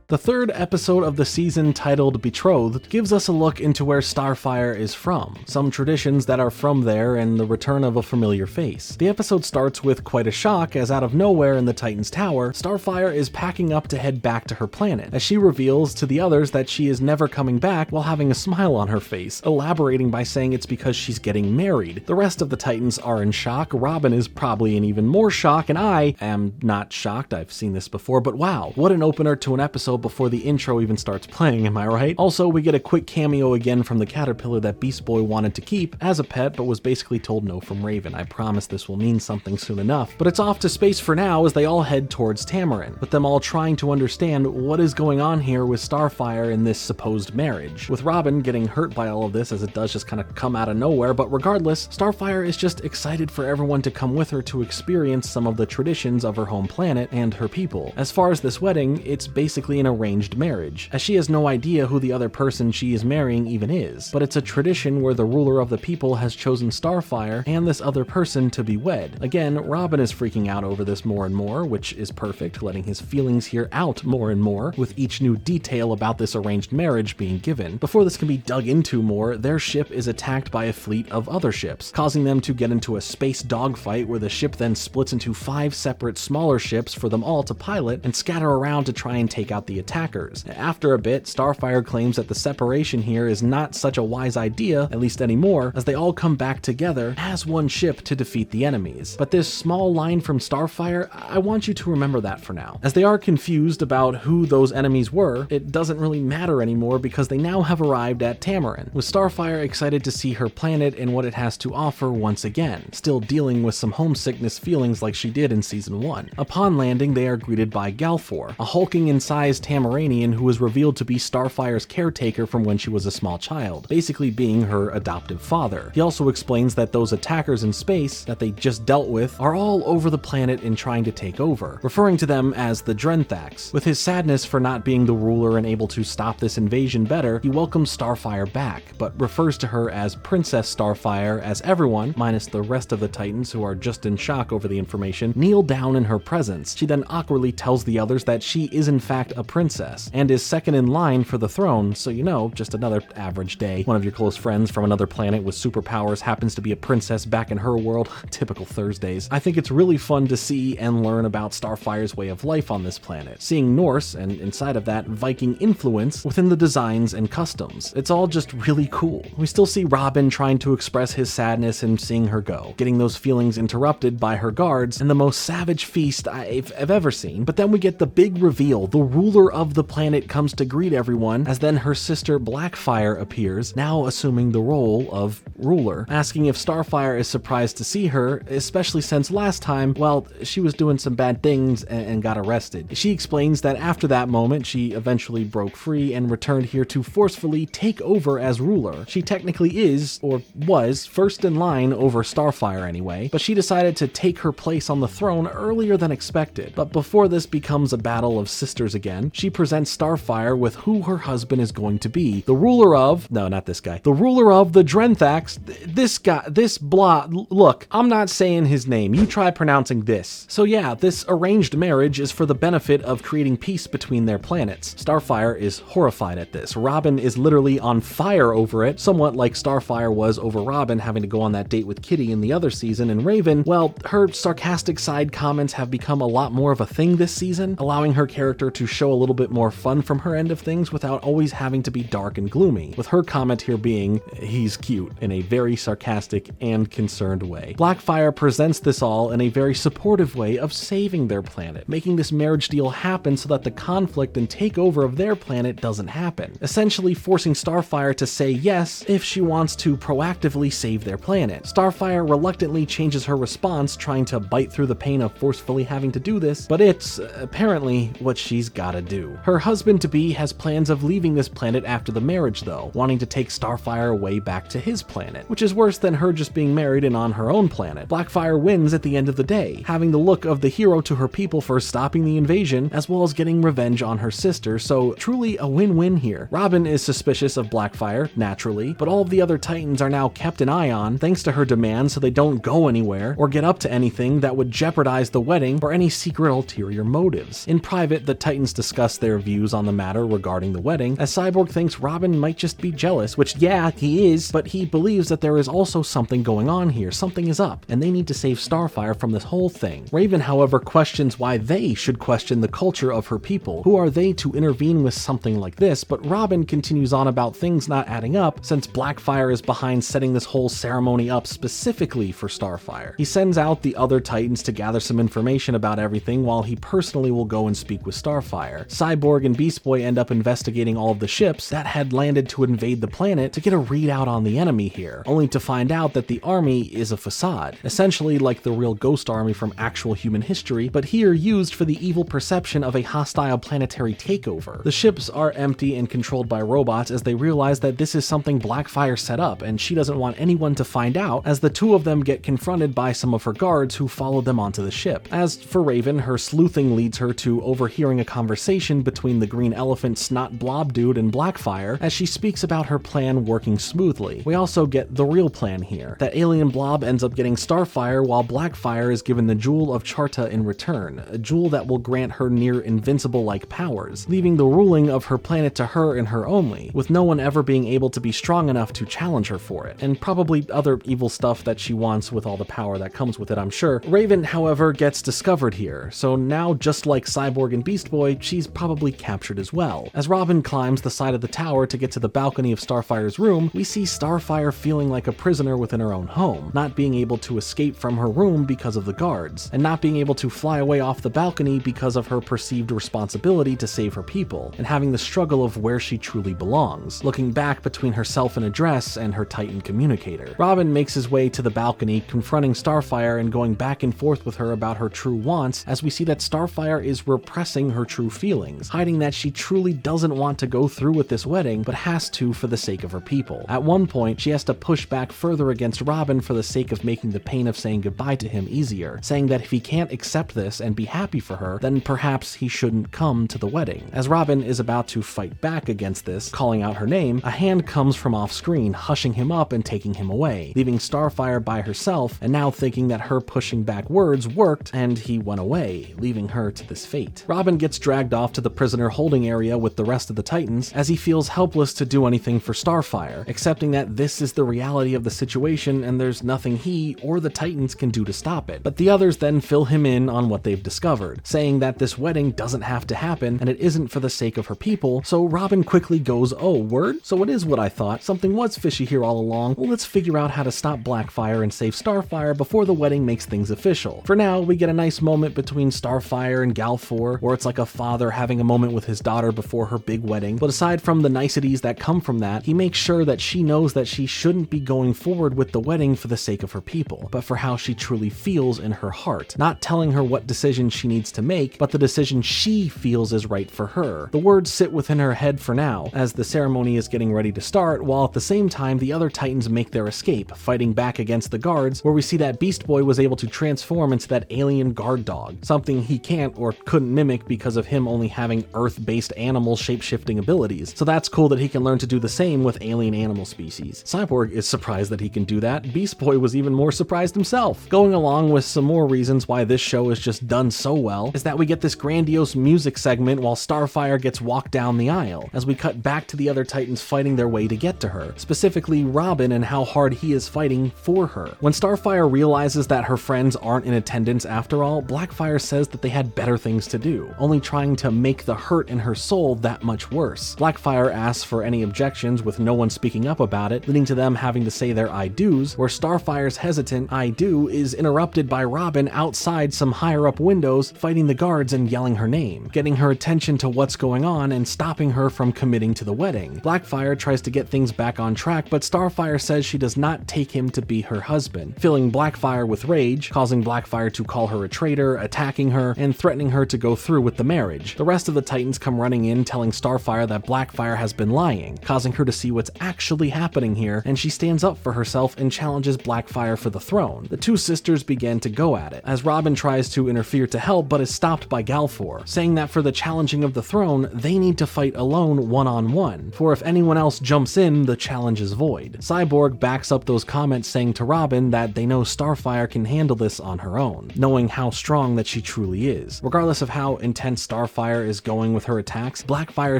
The third episode of the season, titled Betrothed, gives us a look into where Starfire is from, some traditions that are from there, and the return of a familiar face. The episode starts with quite a shock, as out of nowhere in the Titan's tower, Starfire is packing up to head back to her planet, as she reveals to the others that she is never coming back while having a smile on her face, elaborating by saying it's because she's getting married. The rest of the Titans are in shock, Robin is probably in even more shock, and I am not shocked, I've seen this before, but wow, what an opener to an episode before the intro even starts playing, am I right? Also, we get a quick cameo again from the caterpillar that Beast Boy wanted to keep as a pet, but was basically told no from Raven. I promise this will mean something soon enough. But it's off to space for now as they all head towards Tamarin, with them all trying to understand what is going on here with Starfire in this supposed marriage, with Robin getting hurt by all of this as it does just kind of come out of nowhere, but regardless, Starfire is just excited for everyone to come with her to experience some of the traditions of her home planet and her people. As far as this wedding, it's basically an arranged marriage, as she has no idea who the other person she is marrying even is, but it's a tradition where the ruler of the people has chosen Starfire and this other person to be wed. Again, Robin is freaking out over this more and more, which is perfect, letting his feelings here out more and more, with each new detail about this arranged marriage being given. Before this can be dug into more, their ship is attacked by a fleet of other ships, causing them to get into a space dogfight where the ship then splits into 5 separate smaller ships for them all to pilot and scatter around to try and take out the attackers. After a bit, Starfire claims that the separation here is not such a wise idea, at least anymore, as they all come back together as one ship to defeat the enemies. But this small line from Starfire, I want you to remember that for now. As they are confused about who those enemies were, it doesn't really matter anymore because they now have arrived at Tamarin, with Starfire excited to see her planet and what it has to offer once again, still dealing with some homesickness feelings like she did in Season 1. Upon landing, they are greeted by Galfor, a hulking in size Tamaranian who was revealed to be Starfire's caretaker from when she was a small child, basically being her adoptive father. He also explains that those attackers in space that they just dealt with are all over the planet and trying to take over, referring to them as the Drenthax. With his sadness for not being the ruler and able to stop this invasion better, he welcomes Starfire back, but refers to her as Princess Starfire as everyone, minus the rest of the Titans who are just in shock over the information, kneel down in her presence. She then awkwardly tells the others that she is in fact a princess, and is second in line for the throne, so you know, just another average day. One of your close friends from another planet with superpowers happens to be a princess back in her world. Typical Thursdays. I think it's really fun to see and learn about Starfire's way of life on this planet, seeing Norse, and inside of that, Viking influence within the designs and customs. It's all just really cool. We still see Robin trying to express his sadness and seeing her go, getting those feelings interrupted by her guards and the most savage feast I've ever seen. But then we get the big reveal. The ruler of the planet comes to greet everyone, as then her sister Blackfire appears, now assuming the role of ruler, asking if Starfire is surprised to see her, especially since last time, well, she was doing some bad things and got arrested. She explains that after that moment, she eventually broke free and returned here to forcefully take over as ruler. She technically is, or was, first in line over Starfire anyway, but she decided to take her place on the throne earlier than expected. But before this becomes a battle of sisters again, she presents Starfire with who her husband is going to be. The ruler of, no, not this guy, the ruler of the Drenthax, this guy, this blah, look, I'm not saying his name, you try pronouncing this. So yeah, this arranged marriage is for the benefit of creating peace between their planets. Starfire is horrified at this. Robin is literally on fire over it, somewhat like Starfire was over Robin having to go on that date with Kitty in the other season, and Raven, well, her sarcastic side comments have become a lot more of a thing this season, allowing her character to show a little bit more fun from her end of things without always having to be dark and gloomy, with her comment here being, "He's cute," in a very sarcastic and concerned way. Blackfire presents this all in a very supportive way of saving their planet, making this marriage deal happen so that the conflict and takeover of their planet doesn't happen, essentially forcing Starfire to say yes if she wants to proactively save their planet. Starfire reluctantly changes her response, trying to bite through the pain of forcefully having to do this, but it's apparently what she's gotta do. Her husband-to-be has plans of leaving this planet after the marriage though, wanting to take Starfire away back to his planet, which is worse than her just being married and on her own planet. Blackfire wins at the end of the day, having the look of the hero to her people for stopping the invasion, as well as getting revenge on her sister, so truly a win-win here. Robin is suspicious of Blackfire, naturally, but all of the other Titans are now kept an eye on thanks to her demands so they don't go anywhere or get up to anything that would jeopardize the wedding or any secret ulterior motives. In private, the Titans discuss their views on the matter regarding the wedding, as Cyborg thinks Robin might just be jealous, which yeah, he is, but he believes that there is also something going on here, something is up, and they need to save Starfire from this whole thing. Raven, however, questions why they should question the culture of her people. Who are they to intervene with something like this? But Robin continues on about things not adding up, since Blackfire is behind setting this whole ceremony up specifically for Starfire. He sends out the other Titans to gather some information about everything while he personally will go and speak with Starfire. Cyborg and Beast Boy end up investigating all of the ships that had landed to invade the planet to get a readout on the enemy here, only to find out that the army is a facade, essentially like the real Ghost Army from actual human history, but here used for the evil perception of a hostile planetary takeover. The ships are empty and controlled by robots as they realize that this is something Blackfire set up, and she doesn't want anyone to find out, as the two of them get confronted by some of her guards who follow them onto the ship. As for Raven, her sleuthing leads her to overhearing a conversation between the green elephant snot blob dude and Blackfire as she speaks about her plan working smoothly. We also get the real plan here, that alien blob ends up getting Starfire while Blackfire is given the Jewel of Charta in return, a jewel that will grant her near invincible-like powers, leaving the ruling of her planet to her and her only, with no one ever being able to be strong enough to challenge her for it, and probably other evil stuff that she wants with all the power that comes with it, I'm sure. Raven, however, gets discovered here, so now just like Cyborg and Beast Boy, she's probably captured as well. As Robin climbs the side of the tower to get to the balcony of Starfire's room, we see Starfire feeling like a prisoner within her own home, not being able to escape from her room because of the guards, and not being able to fly away off the balcony because of her perceived responsibility to save her people, and having the struggle of where she truly belongs, looking back between herself in a dress and her Titan communicator. Robin makes his way to the balcony, confronting Starfire and going back and forth with her about her true wants, as we see that Starfire is repressing her true feelings, hiding that she truly doesn't want to go through with this wedding, but has to for the sake of her people. At one point, she has to push back further against Robin for the sake of making the pain of saying goodbye to him easier, saying that if he can't accept this and be happy for her, then perhaps he shouldn't come to the wedding. As Robin is about to fight back against this, calling out her name, a hand comes from off screen, hushing him up and taking him away, leaving Starfire by herself, and now thinking that her pushing back words worked and he went away, leaving her to this fate. Robin gets dragged off to the prisoner holding area with the rest of the Titans, as he feels helpless to do anything for Starfire, accepting that this is the reality of the situation and there's nothing he or the Titans can do to stop it. But the others then fill him in on what they've discovered, saying that this wedding doesn't have to happen and it isn't for the sake of her people, so Robin quickly goes, "Oh, word? So it is what I thought. Something was fishy here all along. Well, let's figure out how to stop Blackfire and save Starfire before the wedding makes things official." For now, we get a nice moment between Starfire and Gal-4, where it's like a father having a moment with his daughter before her big wedding, but aside from the niceties that come from that, he makes sure that she knows that she shouldn't be going forward with the wedding for the sake of her people, but for how she truly feels in her heart, not telling her what decision she needs to make, but the decision she feels is right for her. The words sit within her head for now, as the ceremony is getting ready to start, while at the same time the other Titans make their escape, fighting back against the guards, where we see that Beast Boy was able to transform into that alien guard dog, something he can't or couldn't mimic because of him only having Earth-based animal shape-shifting abilities, so that's cool that he can learn to do the same with alien animal species. Cyborg is surprised that he can do that. Beast Boy was even more surprised himself. Going along with some more reasons why this show is just done so well is that we get this grandiose music segment while Starfire gets walked down the aisle, as we cut back to the other Titans fighting their way to get to her, specifically Robin and how hard he is fighting for her. When Starfire realizes that her friends aren't in attendance after all, Blackfire says that they had better things to do, only trying to to make the hurt in her soul that much worse. Blackfire asks for any objections with no one speaking up about it, leading to them having to say their I do's, where Starfire's hesitant I do is interrupted by Robin outside some higher up windows fighting the guards and yelling her name, getting her attention to what's going on and stopping her from committing to the wedding. Blackfire tries to get things back on track, but Starfire says she does not take him to be her husband, filling Blackfire with rage, causing Blackfire to call her a traitor, attacking her, and threatening her to go through with the marriage. The rest of the Titans come running in, telling Starfire that Blackfire has been lying, causing her to see what's actually happening here, and she stands up for herself and challenges Blackfire for the throne. The two sisters begin to go at it, as Robin tries to interfere to help but is stopped by Galfor, saying that for the challenging of the throne, they need to fight alone one-on-one, for if anyone else jumps in, the challenge is void. Cyborg backs up those comments, saying to Robin that they know Starfire can handle this on her own, knowing how strong that she truly is. Regardless of how intense Starfire is going with her attacks, Blackfire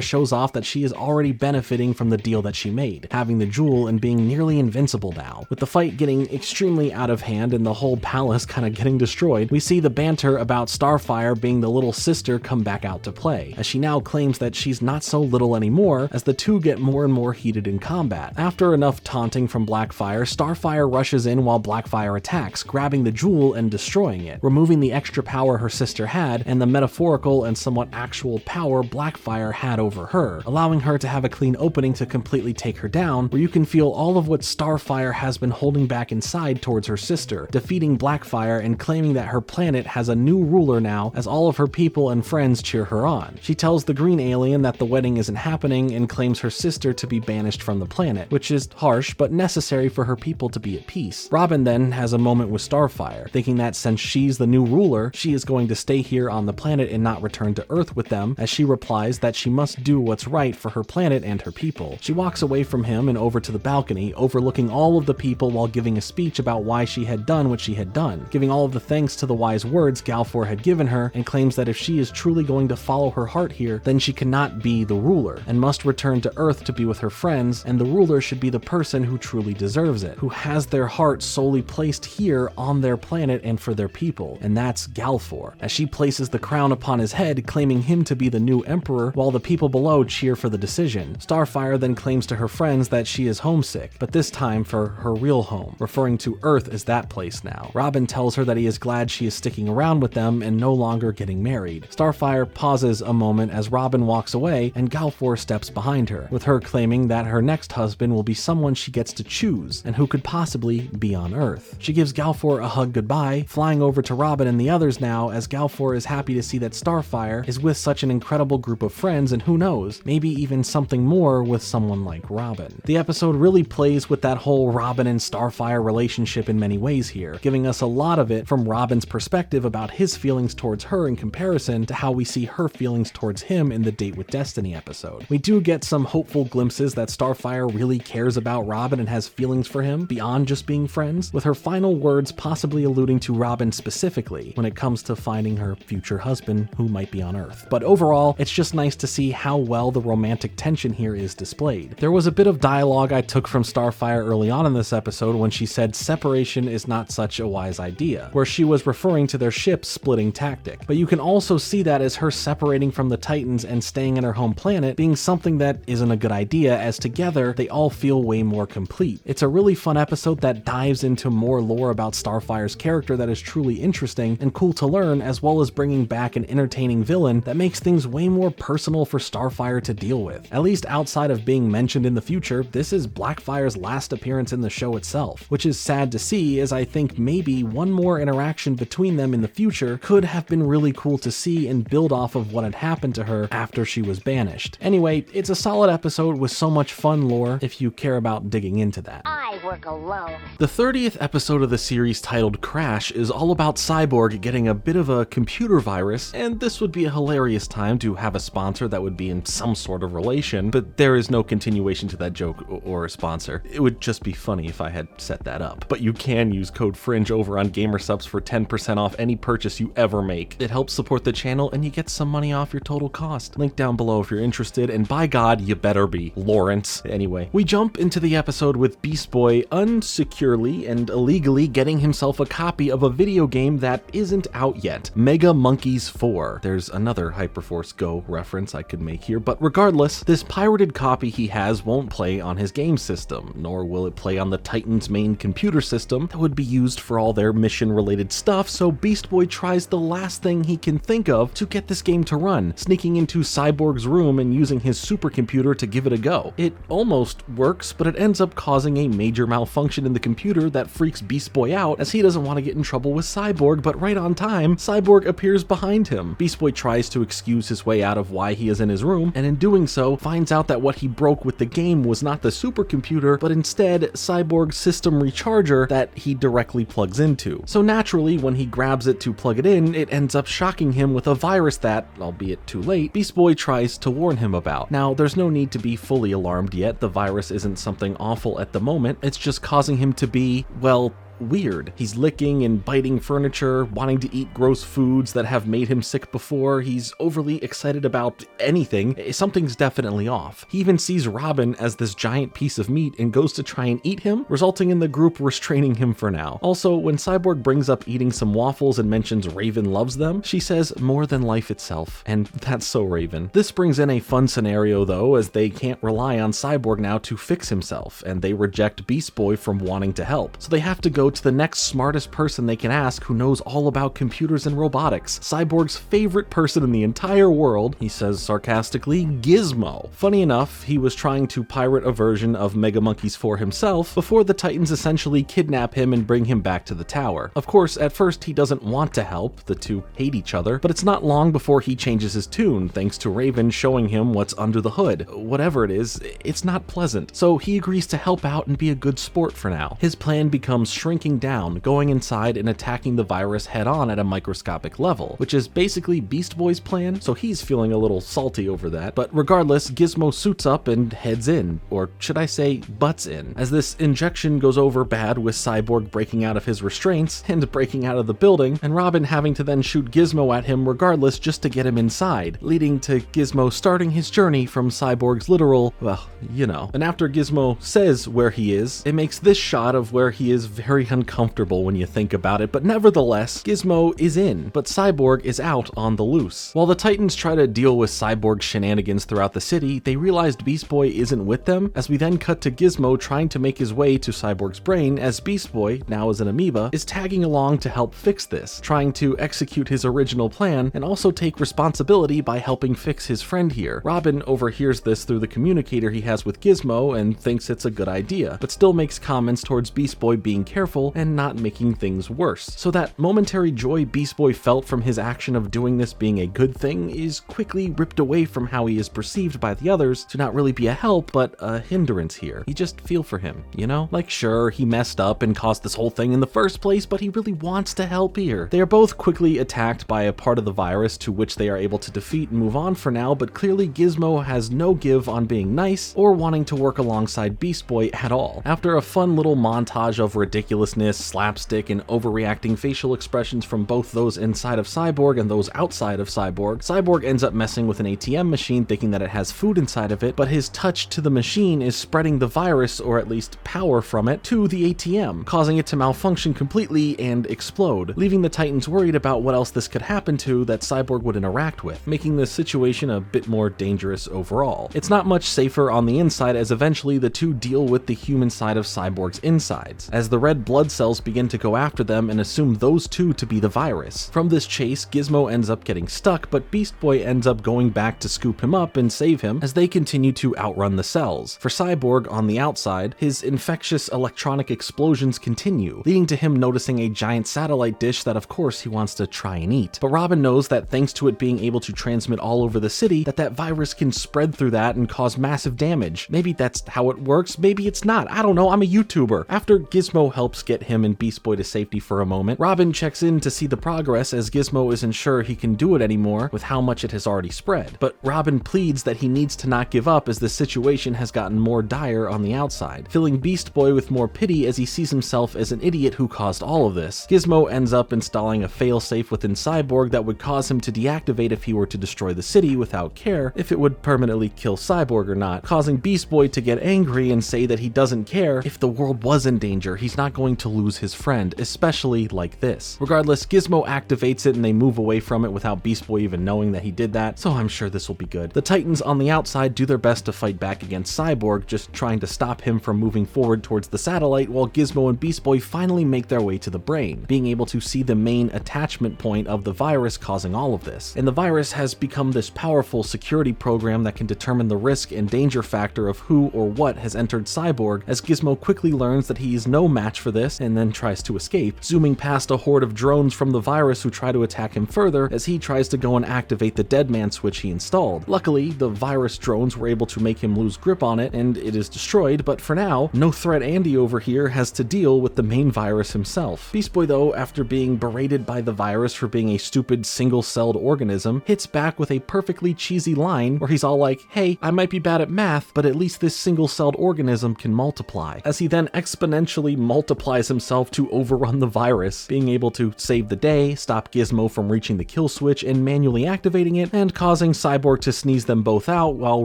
shows off that she is already benefiting from the deal that she made, having the jewel and being nearly invincible now. With the fight getting extremely out of hand and the whole palace kind of getting destroyed, we see the banter about Starfire being the little sister come back out to play, as she now claims that she's not so little anymore as the two get more and more heated in combat. After enough taunting from Blackfire, Starfire rushes in while Blackfire attacks, grabbing the jewel and destroying it, removing the extra power her sister had and the metaphorical and somewhat actual power Blackfire had over her, allowing her to have a clean opening to completely take her down, where you can feel all of what Starfire has been holding back inside towards her sister, defeating Blackfire and claiming that her planet has a new ruler now as all of her people and friends cheer her on. She tells the green alien that the wedding isn't happening and claims her sister to be banished from the planet, which is harsh but necessary for her people to be at peace. Robin then has a moment with Starfire, thinking that since she's the new ruler, she is going to stay here on the planet and not return to Earth with them, as she replies that she must do what's right for her planet and her people. She walks away from him and over to the balcony, overlooking all of the people while giving a speech about why she had done what she had done, giving all of the thanks to the wise words Galfor had given her, and claims that if she is truly going to follow her heart here, then she cannot be the ruler, and must return to Earth to be with her friends, and the ruler should be the person who truly deserves it, who has their heart solely placed here on their planet and for their people, and that's Galfor, as she places the crown upon his head, claiming him to be the new emperor, while the people below cheer for the decision. Starfire then claims to her friends that she is homesick, but this time for her real home, referring to Earth as that place now. Robin tells her that he is glad she is sticking around with them and no longer getting married. Starfire pauses a moment as Robin walks away, and Galfor steps behind her, with her claiming that her next husband will be someone she gets to choose, and who could possibly be on Earth. She gives Galfor a hug goodbye, flying over to Robin and the others now, as Galfor is happy to see that Starfire is with such an incredible group of friends, and who knows, maybe even something more with someone like Robin. The episode really plays with that whole Robin and Starfire relationship in many ways here, giving us a lot of it from Robin's perspective about his feelings towards her in comparison to how we see her feelings towards him in the Date with Destiny episode. We do get some hopeful glimpses that Starfire really cares about Robin and has feelings for him beyond just being friends, with her final words possibly alluding to Robin specifically when it comes to finding her future husband who might be on Earth. But overall, it's just nice to see how well the romantic tension here is displayed. There was a bit of dialogue I took from Starfire early on in this episode when she said separation is not such a wise idea, where she was referring to their ship's splitting tactic. But you can also see that as her separating from the Titans and staying in her home planet being something that isn't a good idea, as together they all feel way more complete. It's a really fun episode that dives into more lore about Starfire's character that is truly interesting and cool to learn, as well as bringing back an entertaining villain that makes things way more personal for Starfire to deal with. At least outside of being mentioned in the future, this is Blackfire's last appearance in the show itself, which is sad to see, as I think maybe one more interaction between them in the future could have been really cool to see and build off of what had happened to her after she was banished. Anyway, it's a solid episode with so much fun lore if you care about digging into that. I work alone. The 30th episode of the series, titled Crash, is all about Cyborg getting a bit of a computer virus, and this would be a hilarious time to have a sponsor that would be in some sort of relation, but there is no continuation to that joke or a sponsor. It would just be funny if I had set that up. But you can use code FRINGE over on GamerSupps for 10% off any purchase you ever make. It helps support the channel and you get some money off your total cost. Link down below if you're interested, and by God, you better be, Lawrence. Anyway, we jump into the episode with Beast Boy Boy unsecurely and illegally getting himself a copy of a video game that isn't out yet, Mega Monkeys 4. There's another Hyperforce Go reference I could make here, but regardless, this pirated copy he has won't play on his game system, nor will it play on the Titans' main computer system that would be used for all their mission-related stuff, so Beast Boy tries the last thing he can think of to get this game to run, sneaking into Cyborg's room and using his supercomputer to give it a go. It almost works, but it ends up causing a major malfunction in the computer that freaks Beast Boy out, as he doesn't want to get in trouble with Cyborg, but right on time, Cyborg appears behind him. Beast Boy tries to excuse his way out of why he is in his room, and in doing so, finds out that what he broke with the game was not the supercomputer, but instead Cyborg's system recharger that he directly plugs into. So naturally, when he grabs it to plug it in, it ends up shocking him with a virus that, albeit too late, Beast Boy tries to warn him about. Now, there's no need to be fully alarmed yet. The virus isn't something awful at the moment. It's just causing him to be, well, weird. He's licking and biting furniture, wanting to eat gross foods that have made him sick before. He's overly excited about anything. Something's definitely off. He even sees Robin as this giant piece of meat and goes to try and eat him, resulting in the group restraining him for now. Also, when Cyborg brings up eating some waffles and mentions Raven loves them, she says more than life itself, and that's so Raven. This brings in a fun scenario though, as they can't rely on Cyborg now to fix himself, and they reject Beast Boy from wanting to help. So they have to go to the next smartest person they can ask who knows all about computers and robotics, Cyborg's favorite person in the entire world, he says sarcastically, Gizmo. Funny enough, he was trying to pirate a version of Mega Monkeys 4 himself before the Titans essentially kidnap him and bring him back to the tower. Of course, at first he doesn't want to help, the two hate each other, but it's not long before he changes his tune thanks to Raven showing him what's under the hood. Whatever it is, it's not pleasant, so he agrees to help out and be a good sport for now. His plan becomes shrinking down, going inside and attacking the virus head-on at a microscopic level, which is basically Beast Boy's plan, so he's feeling a little salty over that. But regardless, Gizmo suits up and heads in, or should I say butts in, as this injection goes over bad with Cyborg breaking out of his restraints and breaking out of the building, and Robin having to then shoot Gizmo at him regardless just to get him inside, leading to Gizmo starting his journey from Cyborg's literal, well, you know. And after Gizmo says where he is, it makes this shot of where he is very uncomfortable when you think about it, but nevertheless, Gizmo is in, but Cyborg is out on the loose. While the Titans try to deal with Cyborg's shenanigans throughout the city, they realized Beast Boy isn't with them, as we then cut to Gizmo trying to make his way to Cyborg's brain, as Beast Boy, now as an amoeba, is tagging along to help fix this, trying to execute his original plan and also take responsibility by helping fix his friend here. Robin overhears this through the communicator he has with Gizmo and thinks it's a good idea, but still makes comments towards Beast Boy being careful and not making things worse. So that momentary joy Beast Boy felt from his action of doing this being a good thing is quickly ripped away from how he is perceived by the others to not really be a help, but a hindrance here. You just feel for him, you know? Like, sure, he messed up and caused this whole thing in the first place, but he really wants to help here. They are both quickly attacked by a part of the virus to which they are able to defeat and move on for now, but clearly Gizmo has no give on being nice or wanting to work alongside Beast Boy at all. After a fun little montage of ridiculousness, slapstick, and overreacting facial expressions from both those inside of Cyborg and those outside of Cyborg, Cyborg ends up messing with an ATM machine thinking that it has food inside of it, but his touch to the machine is spreading the virus, or at least power from it, to the ATM, causing it to malfunction completely and explode, leaving the Titans worried about what else this could happen to that Cyborg would interact with, making the situation a bit more dangerous overall. It's not much safer on the inside, as eventually the two deal with the human side of Cyborg's insides, as the red blood cells begin to go after them and assume those two to be the virus. From this chase, Gizmo ends up getting stuck, but Beast Boy ends up going back to scoop him up and save him as they continue to outrun the cells. For Cyborg, on the outside, his infectious electronic explosions continue, leading to him noticing a giant satellite dish that of course he wants to try and eat. But Robin knows that thanks to it being able to transmit all over the city, that virus can spread through that and cause massive damage. Maybe that's how it works, maybe it's not, I don't know, I'm a YouTuber. After Gizmo helps helps get him and Beast Boy to safety for a moment. Robin checks in to see the progress as Gizmo isn't sure he can do it anymore with how much it has already spread. But Robin pleads that he needs to not give up as the situation has gotten more dire on the outside, filling Beast Boy with more pity as he sees himself as an idiot who caused all of this. Gizmo ends up installing a failsafe within Cyborg that would cause him to deactivate if he were to destroy the city without care if it would permanently kill Cyborg or not, causing Beast Boy to get angry and say that he doesn't care if the world was in danger, he's not going to lose his friend, especially like this. Regardless, Gizmo activates it and they move away from it without Beast Boy even knowing that he did that, so I'm sure this will be good. The Titans on the outside do their best to fight back against Cyborg, just trying to stop him from moving forward towards the satellite, while Gizmo and Beast Boy finally make their way to the brain, being able to see the main attachment point of the virus causing all of this. And the virus has become this powerful security program that can determine the risk and danger factor of who or what has entered Cyborg, as Gizmo quickly learns that he is no match for this and then tries to escape, zooming past a horde of drones from the virus who try to attack him further as he tries to go and activate the dead man switch he installed. Luckily, the virus drones were able to make him lose grip on it and it is destroyed, but for now, No Threat Andy over here has to deal with the main virus himself. Beast Boy though, after being berated by the virus for being a stupid single-celled organism, hits back with a perfectly cheesy line where he's all like, hey, I might be bad at math, but at least this single-celled organism can multiply, as he then exponentially multiplies himself to overrun the virus, being able to save the day, stop Gizmo from reaching the kill switch and manually activating it, and causing Cyborg to sneeze them both out while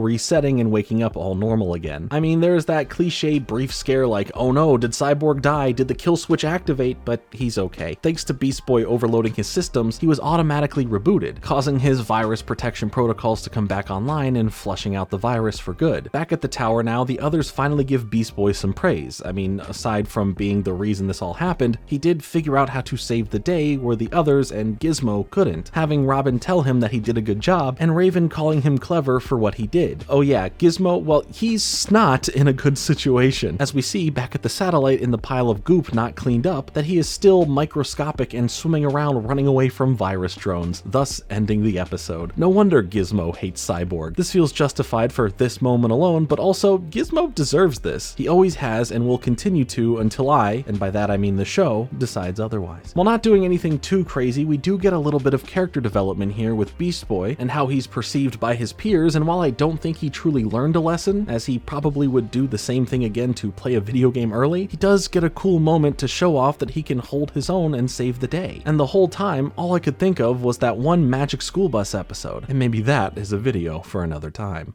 resetting and waking up all normal again. I mean, there's that cliche brief scare like, oh no, did Cyborg die? Did the kill switch activate? But he's okay. Thanks to Beast Boy overloading his systems, he was automatically rebooted, causing his virus protection protocols to come back online and flushing out the virus for good. Back at the tower now, the others finally give Beast Boy some praise. I mean, aside from being the reason this all happened, he did figure out how to save the day where the others and Gizmo couldn't, having Robin tell him that he did a good job, and Raven calling him clever for what he did. Oh yeah, Gizmo, well, he's not in a good situation, as we see back at the satellite in the pile of goop not cleaned up that he is still microscopic and swimming around running away from virus drones, thus ending the episode. No wonder Gizmo hates Cyborg. This feels justified for this moment alone, but also Gizmo deserves this. He always has and will continue to until I, and by that I mean the show, decides otherwise. While not doing anything too crazy, we do get a little bit of character development here with Beast Boy and how he's perceived by his peers, and while I don't think he truly learned a lesson, as he probably would do the same thing again to play a video game early, he does get a cool moment to show off that he can hold his own and save the day. And the whole time, all I could think of was that one Magic School Bus episode, and maybe that is a video for another time.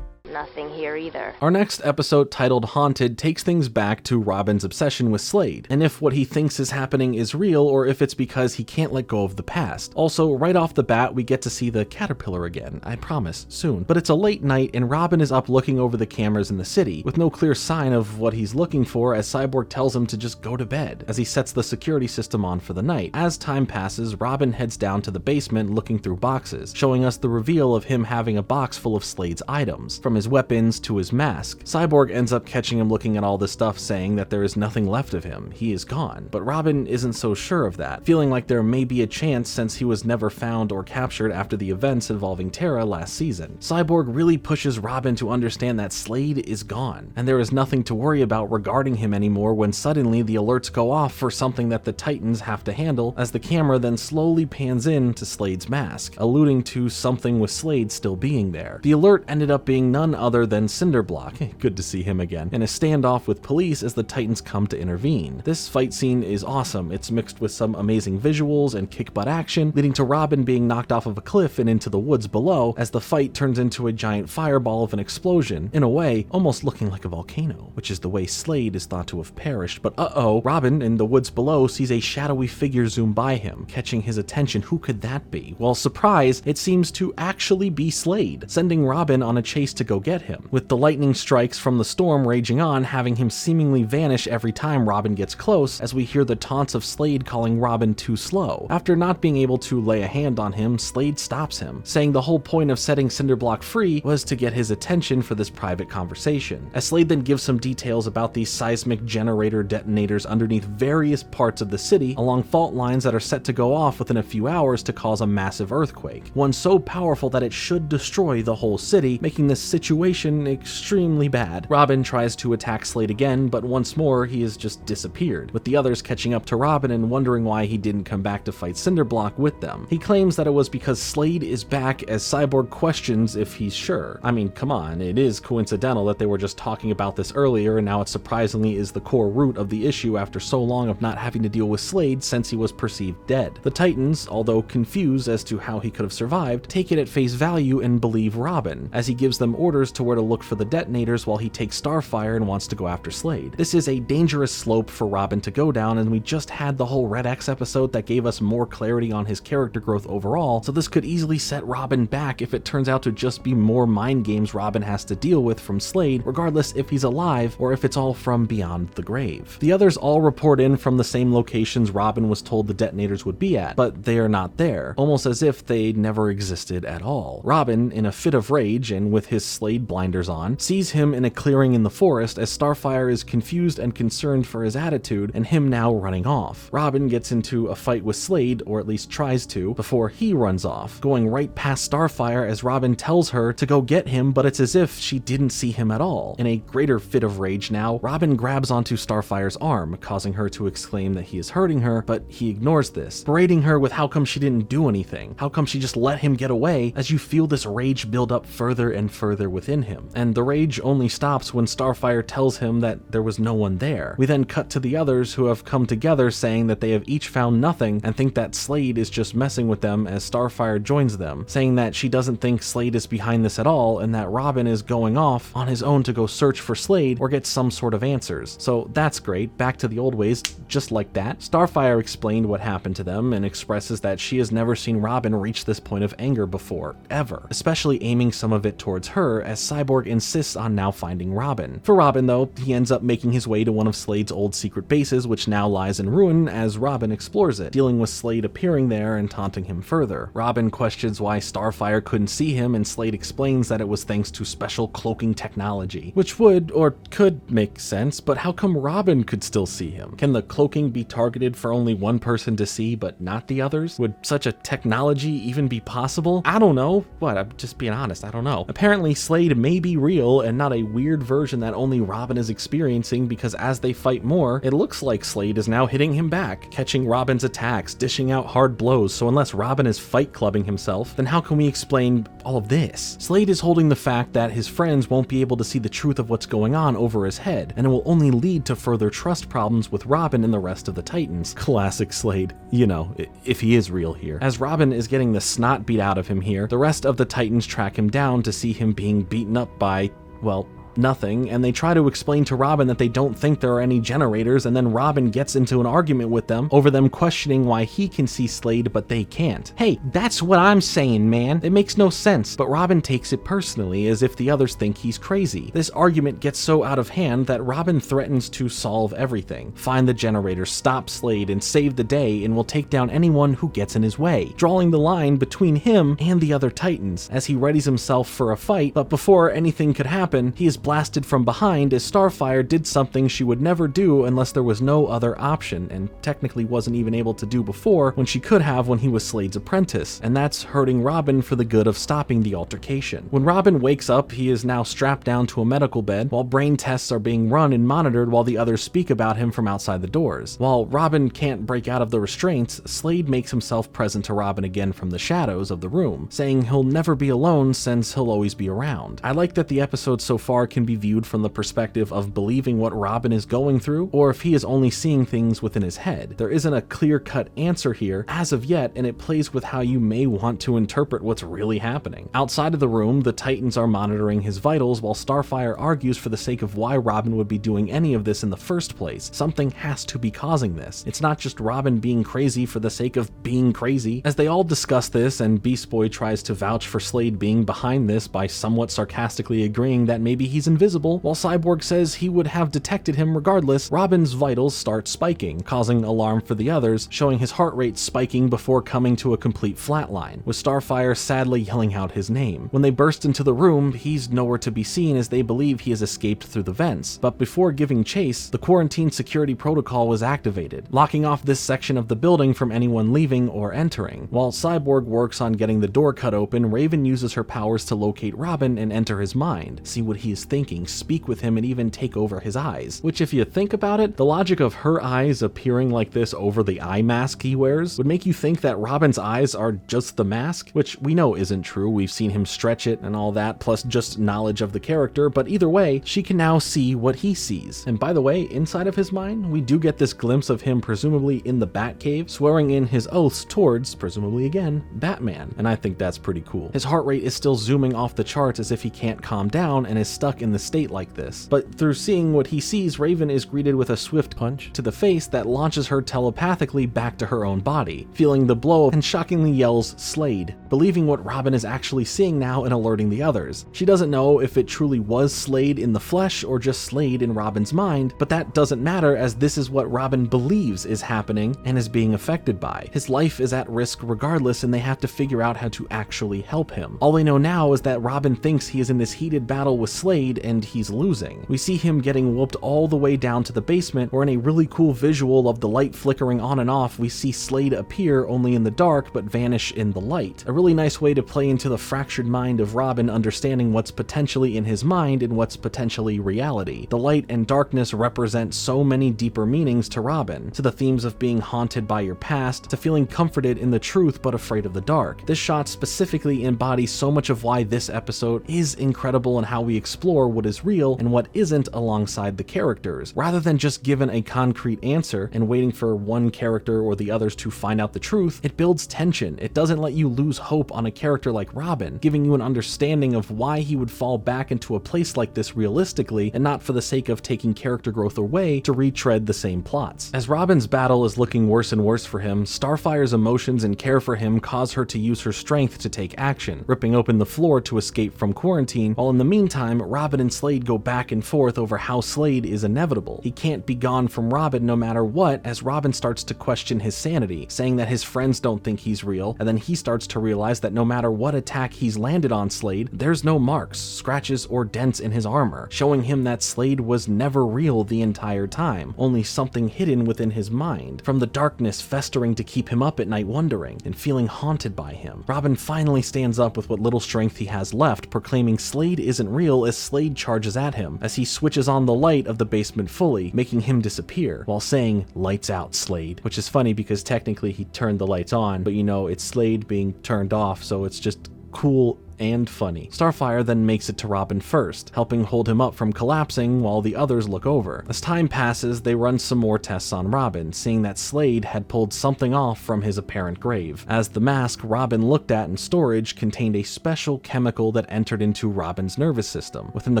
Nothing here either. Our next episode, titled Haunted, takes things back to Robin's obsession with Slade, and if what he thinks is happening is real or if it's because he can't let go of the past. Also, right off the bat, we get to see the caterpillar again, I promise, soon. But it's a late night and Robin is up looking over the cameras in the city, with no clear sign of what he's looking for as Cyborg tells him to just go to bed, as he sets the security system on for the night. As time passes, Robin heads down to the basement looking through boxes, showing us the reveal of him having a box full of Slade's items, from his weapons to his mask. Cyborg ends up catching him looking at all this stuff, saying that there is nothing left of him, he is gone. But Robin isn't so sure of that, feeling like there may be a chance since he was never found or captured after the events involving Terra last season. Cyborg really pushes Robin to understand that Slade is gone, and there is nothing to worry about regarding him anymore when suddenly the alerts go off for something that the Titans have to handle, as the camera then slowly pans in to Slade's mask, alluding to something with Slade still being there. The alert ended up being none other than Cinderblock, good to see him again, in a standoff with police as the Titans come to intervene. This fight scene is awesome. It's mixed with some amazing visuals and kick-butt action, leading to Robin being knocked off of a cliff and into the woods below as the fight turns into a giant fireball of an explosion, in a way almost looking like a volcano, which is the way Slade is thought to have perished. But uh-oh, Robin in the woods below sees a shadowy figure zoom by him, catching his attention. Who could that be? Well, surprise, it seems to actually be Slade, sending Robin on a chase to go get him, with the lightning strikes from the storm raging on, having him seemingly vanish every time Robin gets close, as we hear the taunts of Slade calling Robin too slow. After not being able to lay a hand on him, Slade stops him, saying the whole point of setting Cinderblock free was to get his attention for this private conversation. As Slade then gives some details about these seismic generator detonators underneath various parts of the city along fault lines that are set to go off within a few hours to cause a massive earthquake, one so powerful that it should destroy the whole city, making this situation extremely bad. Robin tries to attack Slade again, but once more he has just disappeared, with the others catching up to Robin and wondering why he didn't come back to fight Cinderblock with them. He claims that it was because Slade is back, as Cyborg questions if he's sure. I mean, come on, it is coincidental that they were just talking about this earlier and now it surprisingly is the core root of the issue after so long of not having to deal with Slade since he was perceived dead. The Titans, although confused as to how he could have survived, take it at face value and believe Robin, as he gives them orders to where to look for the detonators while he takes Starfire and wants to go after Slade. This is a dangerous slope for Robin to go down, and we just had the whole Red X episode that gave us more clarity on his character growth overall, so this could easily set Robin back if it turns out to just be more mind games Robin has to deal with from Slade, regardless if he's alive or if it's all from beyond the grave. The others all report in from the same locations Robin was told the detonators would be at, but they are not there, almost as if they never existed at all. Robin, in a fit of rage and with his Slade blinders on, sees him in a clearing in the forest as Starfire is confused and concerned for his attitude and him now running off. Robin gets into a fight with Slade, or at least tries to, before he runs off, going right past Starfire as Robin tells her to go get him, but it's as if she didn't see him at all. In a greater fit of rage now, Robin grabs onto Starfire's arm, causing her to exclaim that he is hurting her, but he ignores this, berating her with how come she didn't do anything, how come she just let him get away, as you feel this rage build up further and further within him. And the rage only stops when Starfire tells him that there was no one there. We then cut to the others who have come together saying that they have each found nothing and think that Slade is just messing with them, as Starfire joins them, saying that she doesn't think Slade is behind this at all and that Robin is going off on his own to go search for Slade or get some sort of answers. So that's great, back to the old ways, just like that. Starfire explained what happened to them and expresses that she has never seen Robin reach this point of anger before, ever, especially aiming some of it towards her, as Cyborg insists on now finding Robin. For Robin though, he ends up making his way to one of Slade's old secret bases, which now lies in ruin, as Robin explores it, dealing with Slade appearing there and taunting him further. Robin questions why Starfire couldn't see him, and Slade explains that it was thanks to special cloaking technology, which would or could make sense, but how come Robin could still see him? Can the cloaking be targeted for only one person to see but not the others? Would such a technology even be possible? I don't know. What, I'm just being honest, I don't know. Apparently Slade may be real and not a weird version that only Robin is experiencing, because as they fight more, it looks like Slade is now hitting him back, catching Robin's attacks, dishing out hard blows, so unless Robin is fight clubbing himself, then how can we explain all of this? Slade is holding the fact that his friends won't be able to see the truth of what's going on over his head, and it will only lead to further trust problems with Robin and the rest of the Titans. Classic Slade, you know, if he is real here. As Robin is getting the snot beat out of him here, the rest of the Titans track him down to see him being beaten up by, well, nothing, and they try to explain to Robin that they don't think there are any generators, and then Robin gets into an argument with them over them questioning why he can see Slade but they can't. Hey, that's what I'm saying, man. It makes no sense, but Robin takes it personally, as if the others think he's crazy. This argument gets so out of hand that Robin threatens to solve everything, find the generator, stop Slade, and save the day, and will take down anyone who gets in his way, drawing the line between him and the other Titans as he readies himself for a fight. But before anything could happen, he is blasted from behind, as Starfire did something she would never do unless there was no other option, and technically wasn't even able to do before when she could have when he was Slade's apprentice, and that's hurting Robin for the good of stopping the altercation. When Robin wakes up, he is now strapped down to a medical bed while brain tests are being run and monitored while the others speak about him from outside the doors. While Robin can't break out of the restraints, Slade makes himself present to Robin again from the shadows of the room, saying he'll never be alone since he'll always be around. I like that the episode so far can be viewed from the perspective of believing what Robin is going through, or if he is only seeing things within his head. There isn't a clear-cut answer here as of yet, and it plays with how you may want to interpret what's really happening. Outside of the room, the Titans are monitoring his vitals while Starfire argues for the sake of why Robin would be doing any of this in the first place. Something has to be causing this. It's not just Robin being crazy for the sake of being crazy. As they all discuss this, and Beast Boy tries to vouch for Slade being behind this by somewhat sarcastically agreeing that maybe he's he's invisible. While Cyborg says he would have detected him regardless, Robin's vitals start spiking, causing alarm for the others, showing his heart rate spiking before coming to a complete flatline, with Starfire sadly yelling out his name. When they burst into the room, he's nowhere to be seen as they believe he has escaped through the vents. But before giving chase, the quarantine security protocol was activated, locking off this section of the building from anyone leaving or entering. While Cyborg works on getting the door cut open, Raven uses her powers to locate Robin and enter his mind, see what he is thinking, speak with him, and even take over his eyes. Which, if you think about it, the logic of her eyes appearing like this over the eye mask he wears would make you think that Robin's eyes are just the mask, which we know isn't true. We've seen him stretch it and all that, plus just knowledge of the character, but either way, she can now see what he sees. And by the way, inside of his mind, we do get this glimpse of him presumably in the Batcave, swearing in his oaths towards, presumably again, Batman, and I think that's pretty cool. His heart rate is still zooming off the charts as if he can't calm down and is stuck in the state like this. But through seeing what he sees, Raven is greeted with a swift punch to the face that launches her telepathically back to her own body, feeling the blow and shockingly yells, "Slade," believing what Robin is actually seeing now and alerting the others. She doesn't know if it truly was Slade in the flesh or just Slade in Robin's mind, but that doesn't matter as this is what Robin believes is happening and is being affected by. His life is at risk regardless, and they have to figure out how to actually help him. All they know now is that Robin thinks he is in this heated battle with Slade and he's losing. We see him getting whooped all the way down to the basement, where in a really cool visual of the light flickering on and off, we see Slade appear only in the dark but vanish in the light. A really nice way to play into the fractured mind of Robin understanding what's potentially in his mind and what's potentially reality. The light and darkness represent so many deeper meanings to Robin, to the themes of being haunted by your past, to feeling comforted in the truth but afraid of the dark. This shot specifically embodies so much of why this episode is incredible and how we explore what is real and what isn't alongside the characters. Rather than just given a concrete answer and waiting for one character or the others to find out the truth, it builds tension. It doesn't let you lose hope on a character like Robin, giving you an understanding of why he would fall back into a place like this realistically and not for the sake of taking character growth away to retread the same plots. As Robin's battle is looking worse and worse for him, Starfire's emotions and care for him cause her to use her strength to take action, ripping open the floor to escape from quarantine, while in the meantime, Robin and Slade go back and forth over how Slade is inevitable. He can't be gone from Robin no matter what, as Robin starts to question his sanity, saying that his friends don't think he's real, and then he starts to realize that no matter what attack he's landed on Slade, there's no marks, scratches, or dents in his armor, showing him that Slade was never real the entire time, only something hidden within his mind, from the darkness festering to keep him up at night wondering and feeling haunted by him. Robin finally stands up with what little strength he has left, proclaiming Slade isn't real as Slade charges at him, as he switches on the light of the basement fully, making him disappear, while saying, "Lights out, Slade," which is funny because technically he turned the lights on, but you know, it's Slade being turned off, so it's just cool and funny. Starfire then makes it to Robin first, helping hold him up from collapsing while the others look over. As time passes, they run some more tests on Robin, seeing that Slade had pulled something off from his apparent grave, as the mask Robin looked at in storage contained a special chemical that entered into Robin's nervous system within the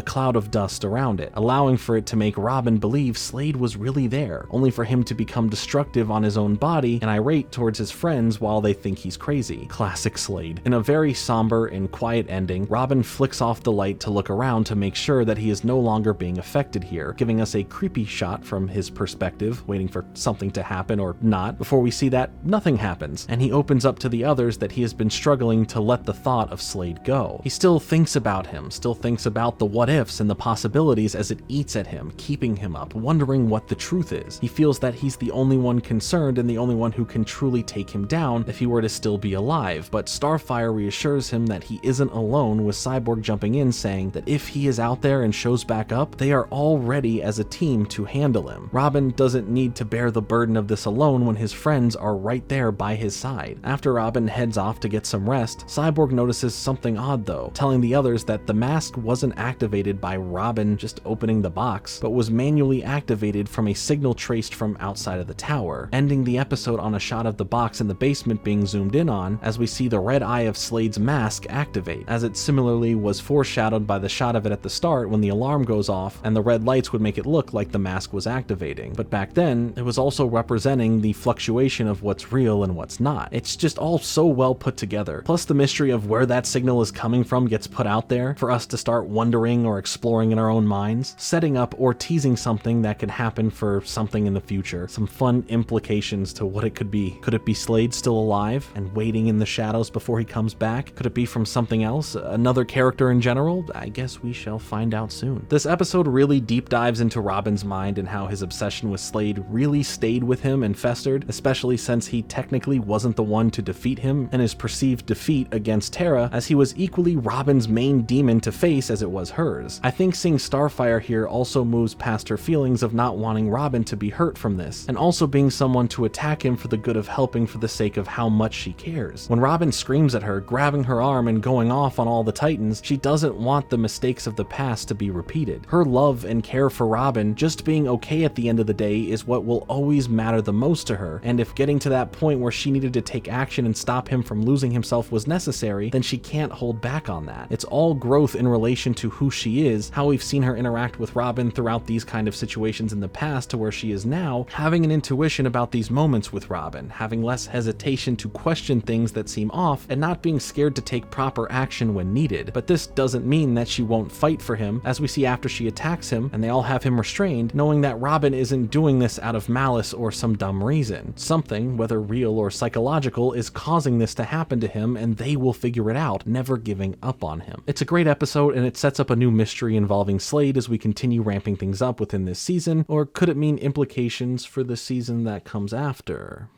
cloud of dust around it, allowing for it to make Robin believe Slade was really there, only for him to become destructive on his own body and irate towards his friends while they think he's crazy. Classic Slade. In a very somber and quiet ending, Robin flicks off the light to look around to make sure that he is no longer being affected here, giving us a creepy shot from his perspective, waiting for something to happen or not, before we see that nothing happens, and he opens up to the others that he has been struggling to let the thought of Slade go. He still thinks about him, still thinks about the what ifs and the possibilities as it eats at him, keeping him up, wondering what the truth is. He feels that he's the only one concerned and the only one who can truly take him down if he were to still be alive, but Starfire reassures him that he isn't alone, with Cyborg jumping in saying that if he is out there and shows back up, they are all ready as a team to handle him. Robin doesn't need to bear the burden of this alone when his friends are right there by his side. After Robin heads off to get some rest, Cyborg notices something odd though, telling the others that the mask wasn't activated by Robin just opening the box, but was manually activated from a signal traced from outside of the tower, ending the episode on a shot of the box in the basement being zoomed in on as we see the red eye of Slade's mask activated. activate, as it similarly was foreshadowed by the shot of it at the start when the alarm goes off and the red lights would make it look like the mask was activating. But back then, it was also representing the fluctuation of what's real and what's not. It's just all so well put together. Plus the mystery of where that signal is coming from gets put out there for us to start wondering or exploring in our own minds, setting up or teasing something that could happen for something in the future. Some fun implications to what it could be. Could it be Slade still alive and waiting in the shadows before he comes back? Could it be from something else? Another character in general? I guess we shall find out soon. This episode really deep dives into Robin's mind and how his obsession with Slade really stayed with him and festered, especially since he technically wasn't the one to defeat him, and his perceived defeat against Terra, as he was equally Robin's main demon to face as it was hers. I think seeing Starfire here also moves past her feelings of not wanting Robin to be hurt from this, and also being someone to attack him for the good of helping for the sake of how much she cares. When Robin screams at her, grabbing her arm and going off on all the Titans, she doesn't want the mistakes of the past to be repeated. Her love and care for Robin just being okay at the end of the day is what will always matter the most to her, and if getting to that point where she needed to take action and stop him from losing himself was necessary, then she can't hold back on that. It's all growth in relation to who she is, how we've seen her interact with Robin throughout these kind of situations in the past to where she is now, having an intuition about these moments with Robin, having less hesitation to question things that seem off, and not being scared to take proper action when needed. But this doesn't mean that she won't fight for him, as we see after she attacks him and they all have him restrained, knowing that Robin isn't doing this out of malice or some dumb reason. Something, whether real or psychological, is causing this to happen to him, and they will figure it out, never giving up on him. It's a great episode, and it sets up a new mystery involving Slade as we continue ramping things up within this season, or could it mean implications for the season that comes after?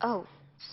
Oh,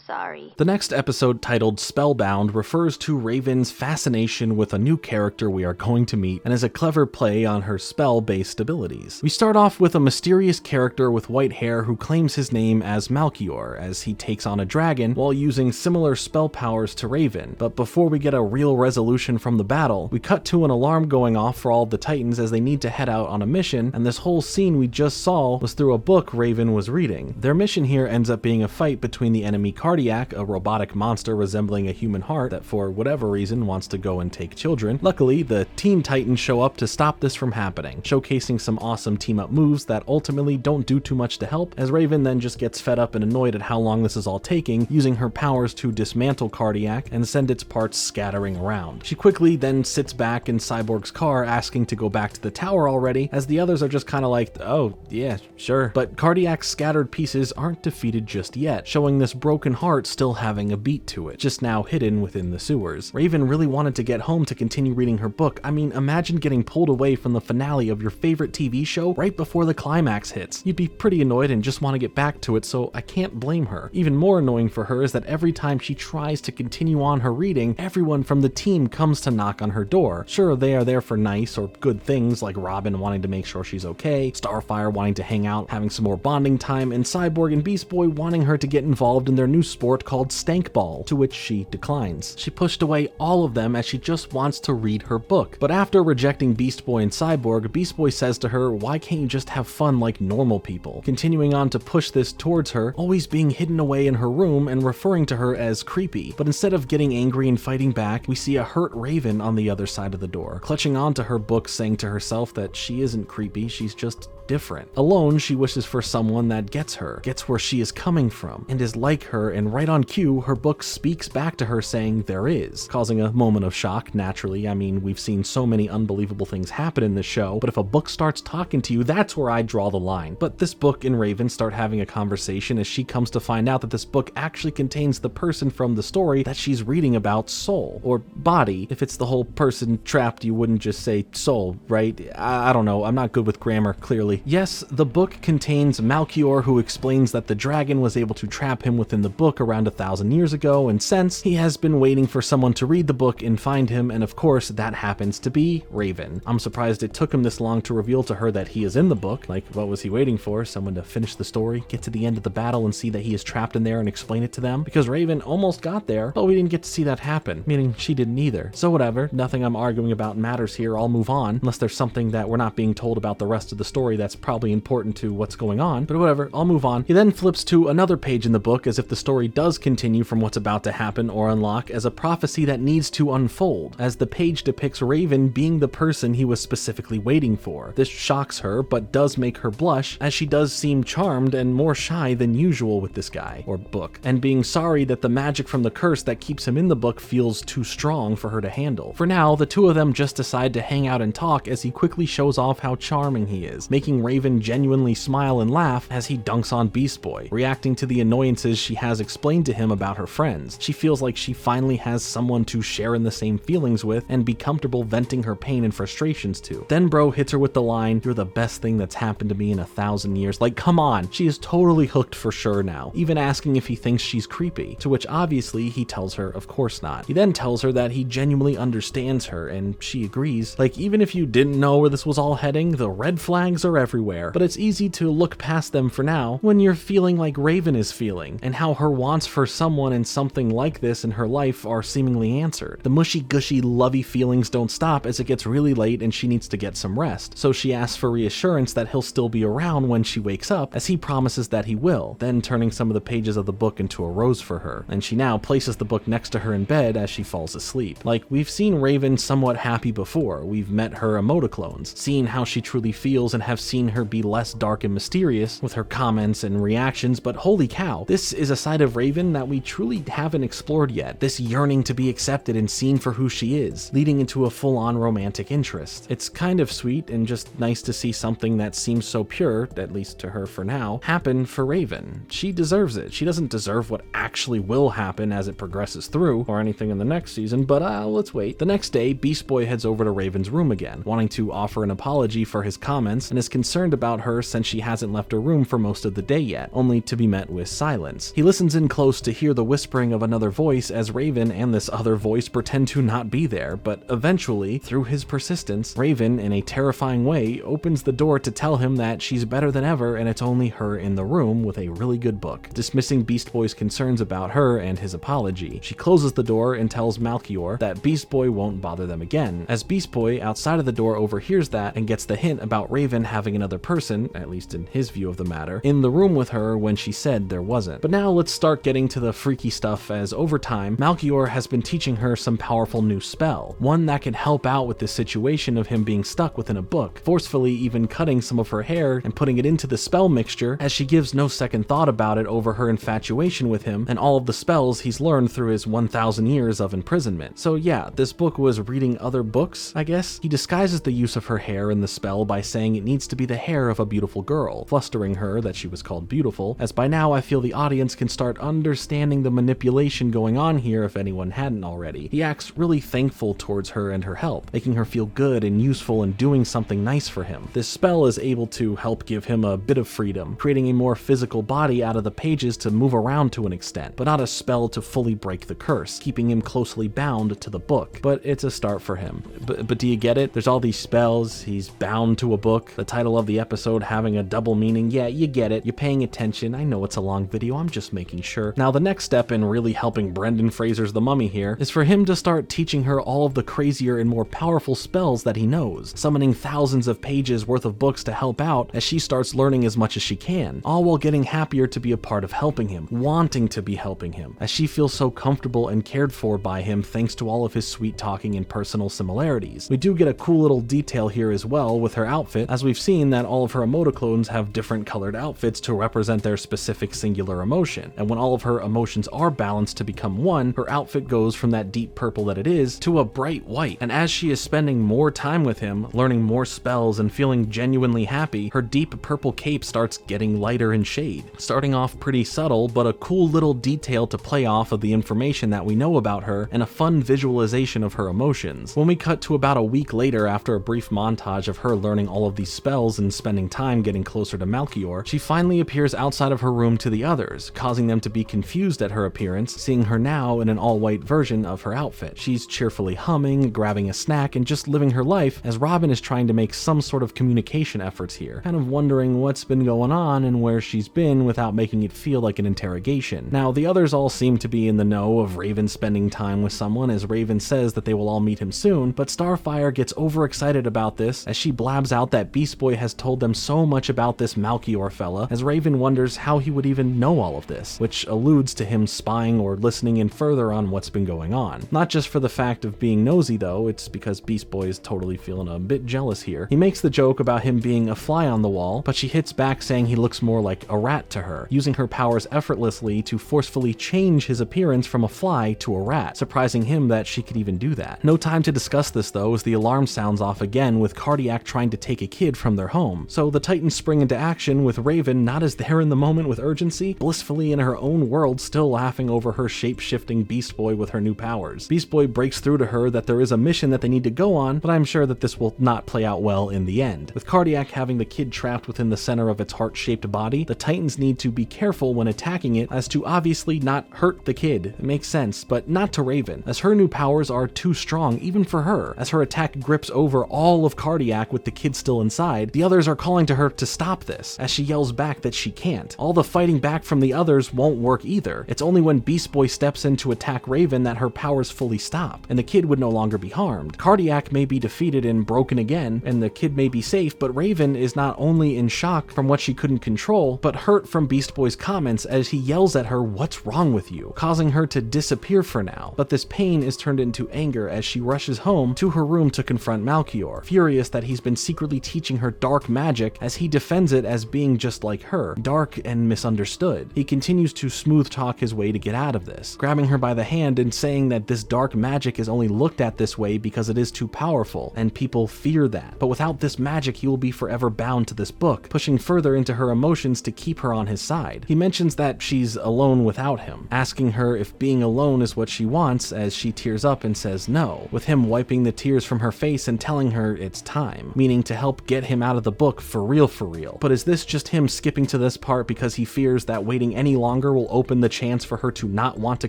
sorry. The next episode, titled Spellbound, refers to Raven's fascination with a new character we are going to meet and is a clever play on her spell-based abilities. We start off with a mysterious character with white hair who claims his name as Malchior as he takes on a dragon while using similar spell powers to Raven. But before we get a real resolution from the battle, we cut to an alarm going off for all the Titans as they need to head out on a mission, and this whole scene we just saw was through a book Raven was reading. Their mission here ends up being a fight between the enemy Cardiac, a robotic monster resembling a human heart that for whatever reason wants to go and take children. Luckily, the Teen Titans show up to stop this from happening, showcasing some awesome team-up moves that ultimately don't do too much to help, as Raven then just gets fed up and annoyed at how long this is all taking, using her powers to dismantle Cardiac and send its parts scattering around. She quickly then sits back in Cyborg's car asking to go back to the tower already, as the others are just kind of like, oh yeah, sure. But Cardiac's scattered pieces aren't defeated just yet, showing this broken heart still having a beat to it, just now hidden within the sewers. Raven really wanted to get home to continue reading her book. I mean, imagine getting pulled away from the finale of your favorite TV show right before the climax hits. You'd be pretty annoyed and just want to get back to it, so I can't blame her. Even more annoying for her is that every time she tries to continue on her reading, everyone from the team comes to knock on her door. Sure, they are there for nice or good things like Robin wanting to make sure she's okay, Starfire wanting to hang out, having some more bonding time, and Cyborg and Beast Boy wanting her to get involved in their new sport called Stank Ball, to which she declines. She pushed away all of them as she just wants to read her book. But after rejecting Beast Boy and Cyborg, Beast Boy says to her, why can't you just have fun like normal people? Continuing on to push this towards her, always being hidden away in her room and referring to her as creepy. But instead of getting angry and fighting back, we see a hurt Raven on the other side of the door, clutching onto her book, saying to herself that she isn't creepy, she's just different. Alone, she wishes for someone that gets her, gets where she is coming from, and is like her, and right on cue, her book speaks back to her saying there is, causing a moment of shock, naturally. I mean, we've seen so many unbelievable things happen in this show, but if a book starts talking to you, that's where I draw the line. But this book and Raven start having a conversation as she comes to find out that this book actually contains the person from the story that she's reading about, soul, or body. If it's the whole person trapped, you wouldn't just say soul, right? I don't know, I'm not good with grammar, clearly. Yes, the book contains Malchior, who explains that the dragon was able to trap him within the book around 1,000 years ago, and since he has been waiting for someone to read the book and find him, and of course that happens to be Raven. I'm surprised it took him this long to reveal to her that he is in the book. Like, what was he waiting for? Someone to finish the story, get to the end of the battle and see that he is trapped in there and explain it to them? Because Raven almost got there, but we didn't get to see that happen, meaning she didn't either. So whatever, nothing I'm arguing about matters here, I'll move on, unless there's something that we're not being told about the rest of the story that that's probably important to what's going on, but whatever, I'll move on. He then flips to another page in the book as if the story does continue from what's about to happen or unlock as a prophecy that needs to unfold, as the page depicts Raven being the person he was specifically waiting for. This shocks her, but does make her blush, as she does seem charmed and more shy than usual with this guy, or book, and being sorry that the magic from the curse that keeps him in the book feels too strong for her to handle. For now, the two of them just decide to hang out and talk as he quickly shows off how charming he is, making Raven genuinely smile and laugh as he dunks on Beast Boy, reacting to the annoyances she has explained to him about her friends. She feels like she finally has someone to share in the same feelings with and be comfortable venting her pain and frustrations to. Then bro hits her with the line, "You're the best thing that's happened to me in 1,000 years. Like, come on, she is totally hooked for sure now, even asking if he thinks she's creepy, to which obviously he tells her of course not. He then tells her that he genuinely understands her, and she agrees. Like, even if you didn't know where this was all heading, the red flags are everywhere, but it's easy to look past them for now when you're feeling like Raven is feeling, and how her wants for someone and something like this in her life are seemingly answered. The mushy gushy lovey feelings don't stop as it gets really late and she needs to get some rest, so she asks for reassurance that he'll still be around when she wakes up, as he promises that he will, then turning some of the pages of the book into a rose for her, and she now places the book next to her in bed as she falls asleep. Like, we've seen Raven somewhat happy before. We've met her emotoclones, seen how she truly feels, and have seen her be less dark and mysterious with her comments and reactions, but holy cow, this is a side of Raven that we truly haven't explored yet. This yearning to be accepted and seen for who she is, leading into a full-on romantic interest. It's kind of sweet and just nice to see something that seems so pure, at least to her for now, happen for Raven. She deserves it. She doesn't deserve what actually will happen as it progresses through, or anything in the next season, but let's wait. The next day, Beast Boy heads over to Raven's room again, wanting to offer an apology for his comments, and is concerned about her since she hasn't left her room for most of the day yet, only to be met with silence. He listens in close to hear the whispering of another voice as Raven and this other voice pretend to not be there, but eventually, through his persistence, Raven, in a terrifying way, opens the door to tell him that she's better than ever and it's only her in the room with a really good book, dismissing Beast Boy's concerns about her and his apology. She closes the door and tells Malchior that Beast Boy won't bother them again, as Beast Boy outside of the door overhears that and gets the hint about Raven having another person, at least in his view of the matter, in the room with her when she said there wasn't. But now let's start getting to the freaky stuff, as over time, Malchior has been teaching her some powerful new spell, one that can help out with the situation of him being stuck within a book, forcefully even cutting some of her hair and putting it into the spell mixture, as she gives no second thought about it over her infatuation with him and all of the spells he's learned through his 1,000 years of imprisonment. So yeah, this book was reading other books, I guess. He disguises the use of her hair in the spell by saying it needs to be the hair of a beautiful girl, flustering her that she was called beautiful, as by now I feel the audience can start understanding the manipulation going on here if anyone hadn't already. He acts really thankful towards her and her help, making her feel good and useful and doing something nice for him. This spell is able to help give him a bit of freedom, creating a more physical body out of the pages to move around to an extent, but not a spell to fully break the curse, keeping him closely bound to the book. But it's a start for him. But do you get it? There's all these spells, he's bound to a book, the title of the episode having a double meaning. Yeah, you get it. You're paying attention. I know it's a long video, I'm just making sure. Now the next step in really helping Brendan Fraser's The Mummy here is for him to start teaching her all of the crazier and more powerful spells that he knows, summoning thousands of pages worth of books to help out as she starts learning as much as she can, all while getting happier to be a part of helping him, wanting to be helping him, as she feels so comfortable and cared for by him thanks to all of his sweet talking and personal similarities. We do get a cool little detail here as well with her outfit, as we've seen that all of her emotoclones have different colored outfits to represent their specific singular emotion, and when all of her emotions are balanced to become one, her outfit goes from that deep purple that it is to a bright white, and as she is spending more time with him, learning more spells and feeling genuinely happy, her deep purple cape starts getting lighter in shade, starting off pretty subtle, but a cool little detail to play off of the information that we know about her and a fun visualization of her emotions. When we cut to about a week later, after a brief montage of her learning all of these spells and spending time getting closer to Malchior, she finally appears outside of her room to the others, causing them to be confused at her appearance, seeing her now in an all-white version of her outfit. She's cheerfully humming, grabbing a snack, and just living her life as Robin is trying to make some sort of communication efforts here, kind of wondering what's been going on and where she's been without making it feel like an interrogation. Now, the others all seem to be in the know of Raven spending time with someone, as Raven says that they will all meet him soon, but Starfire gets overexcited about this as she blabs out that Beast Boy Boy has told them so much about this Malchior fella, as Raven wonders how he would even know all of this, which alludes to him spying or listening in further on what's been going on. Not just for the fact of being nosy though, it's because Beast Boy is totally feeling a bit jealous here. He makes the joke about him being a fly on the wall, but she hits back saying he looks more like a rat to her, using her powers effortlessly to forcefully change his appearance from a fly to a rat, surprising him that she could even do that. No time to discuss this though, as the alarm sounds off again with Cardiac trying to take a kid from their home. So the Titans spring into action with Raven not as there in the moment with urgency, blissfully in her own world, still laughing over her shape-shifting Beast Boy with her new powers. Beast Boy breaks through to her that there is a mission that they need to go on, but I'm sure that this will not play out well in the end. With Cardiac having the kid trapped within the center of its heart-shaped body, the Titans need to be careful when attacking it as to obviously not hurt the kid. It makes sense, but not to Raven, as her new powers are too strong even for her. As her attack grips over all of Cardiac with the kid still inside, the others are calling to her to stop this, as she yells back that she can't. All the fighting back from the others won't work either. It's only when Beast Boy steps in to attack Raven that her powers fully stop, and the kid would no longer be harmed. Cardiac may be defeated and broken again, and the kid may be safe, but Raven is not only in shock from what she couldn't control, but hurt from Beast Boy's comments as he yells at her, "What's wrong with you?" causing her to disappear for now. But this pain is turned into anger as she rushes home to her room to confront Malchior, furious that he's been secretly teaching her dark magic as he defends it as being just like her, dark and misunderstood. He continues to smooth talk his way to get out of this, grabbing her by the hand and saying that this dark magic is only looked at this way because it is too powerful, and people fear that. But without this magic, he will be forever bound to this book, pushing further into her emotions to keep her on his side. He mentions that she's alone without him, asking her if being alone is what she wants, as she tears up and says no, with him wiping the tears from her face and telling her it's time, meaning to help get him out of the book for real for real. But is this just him skipping to this part because he fears that waiting any longer will open the chance for her to not want to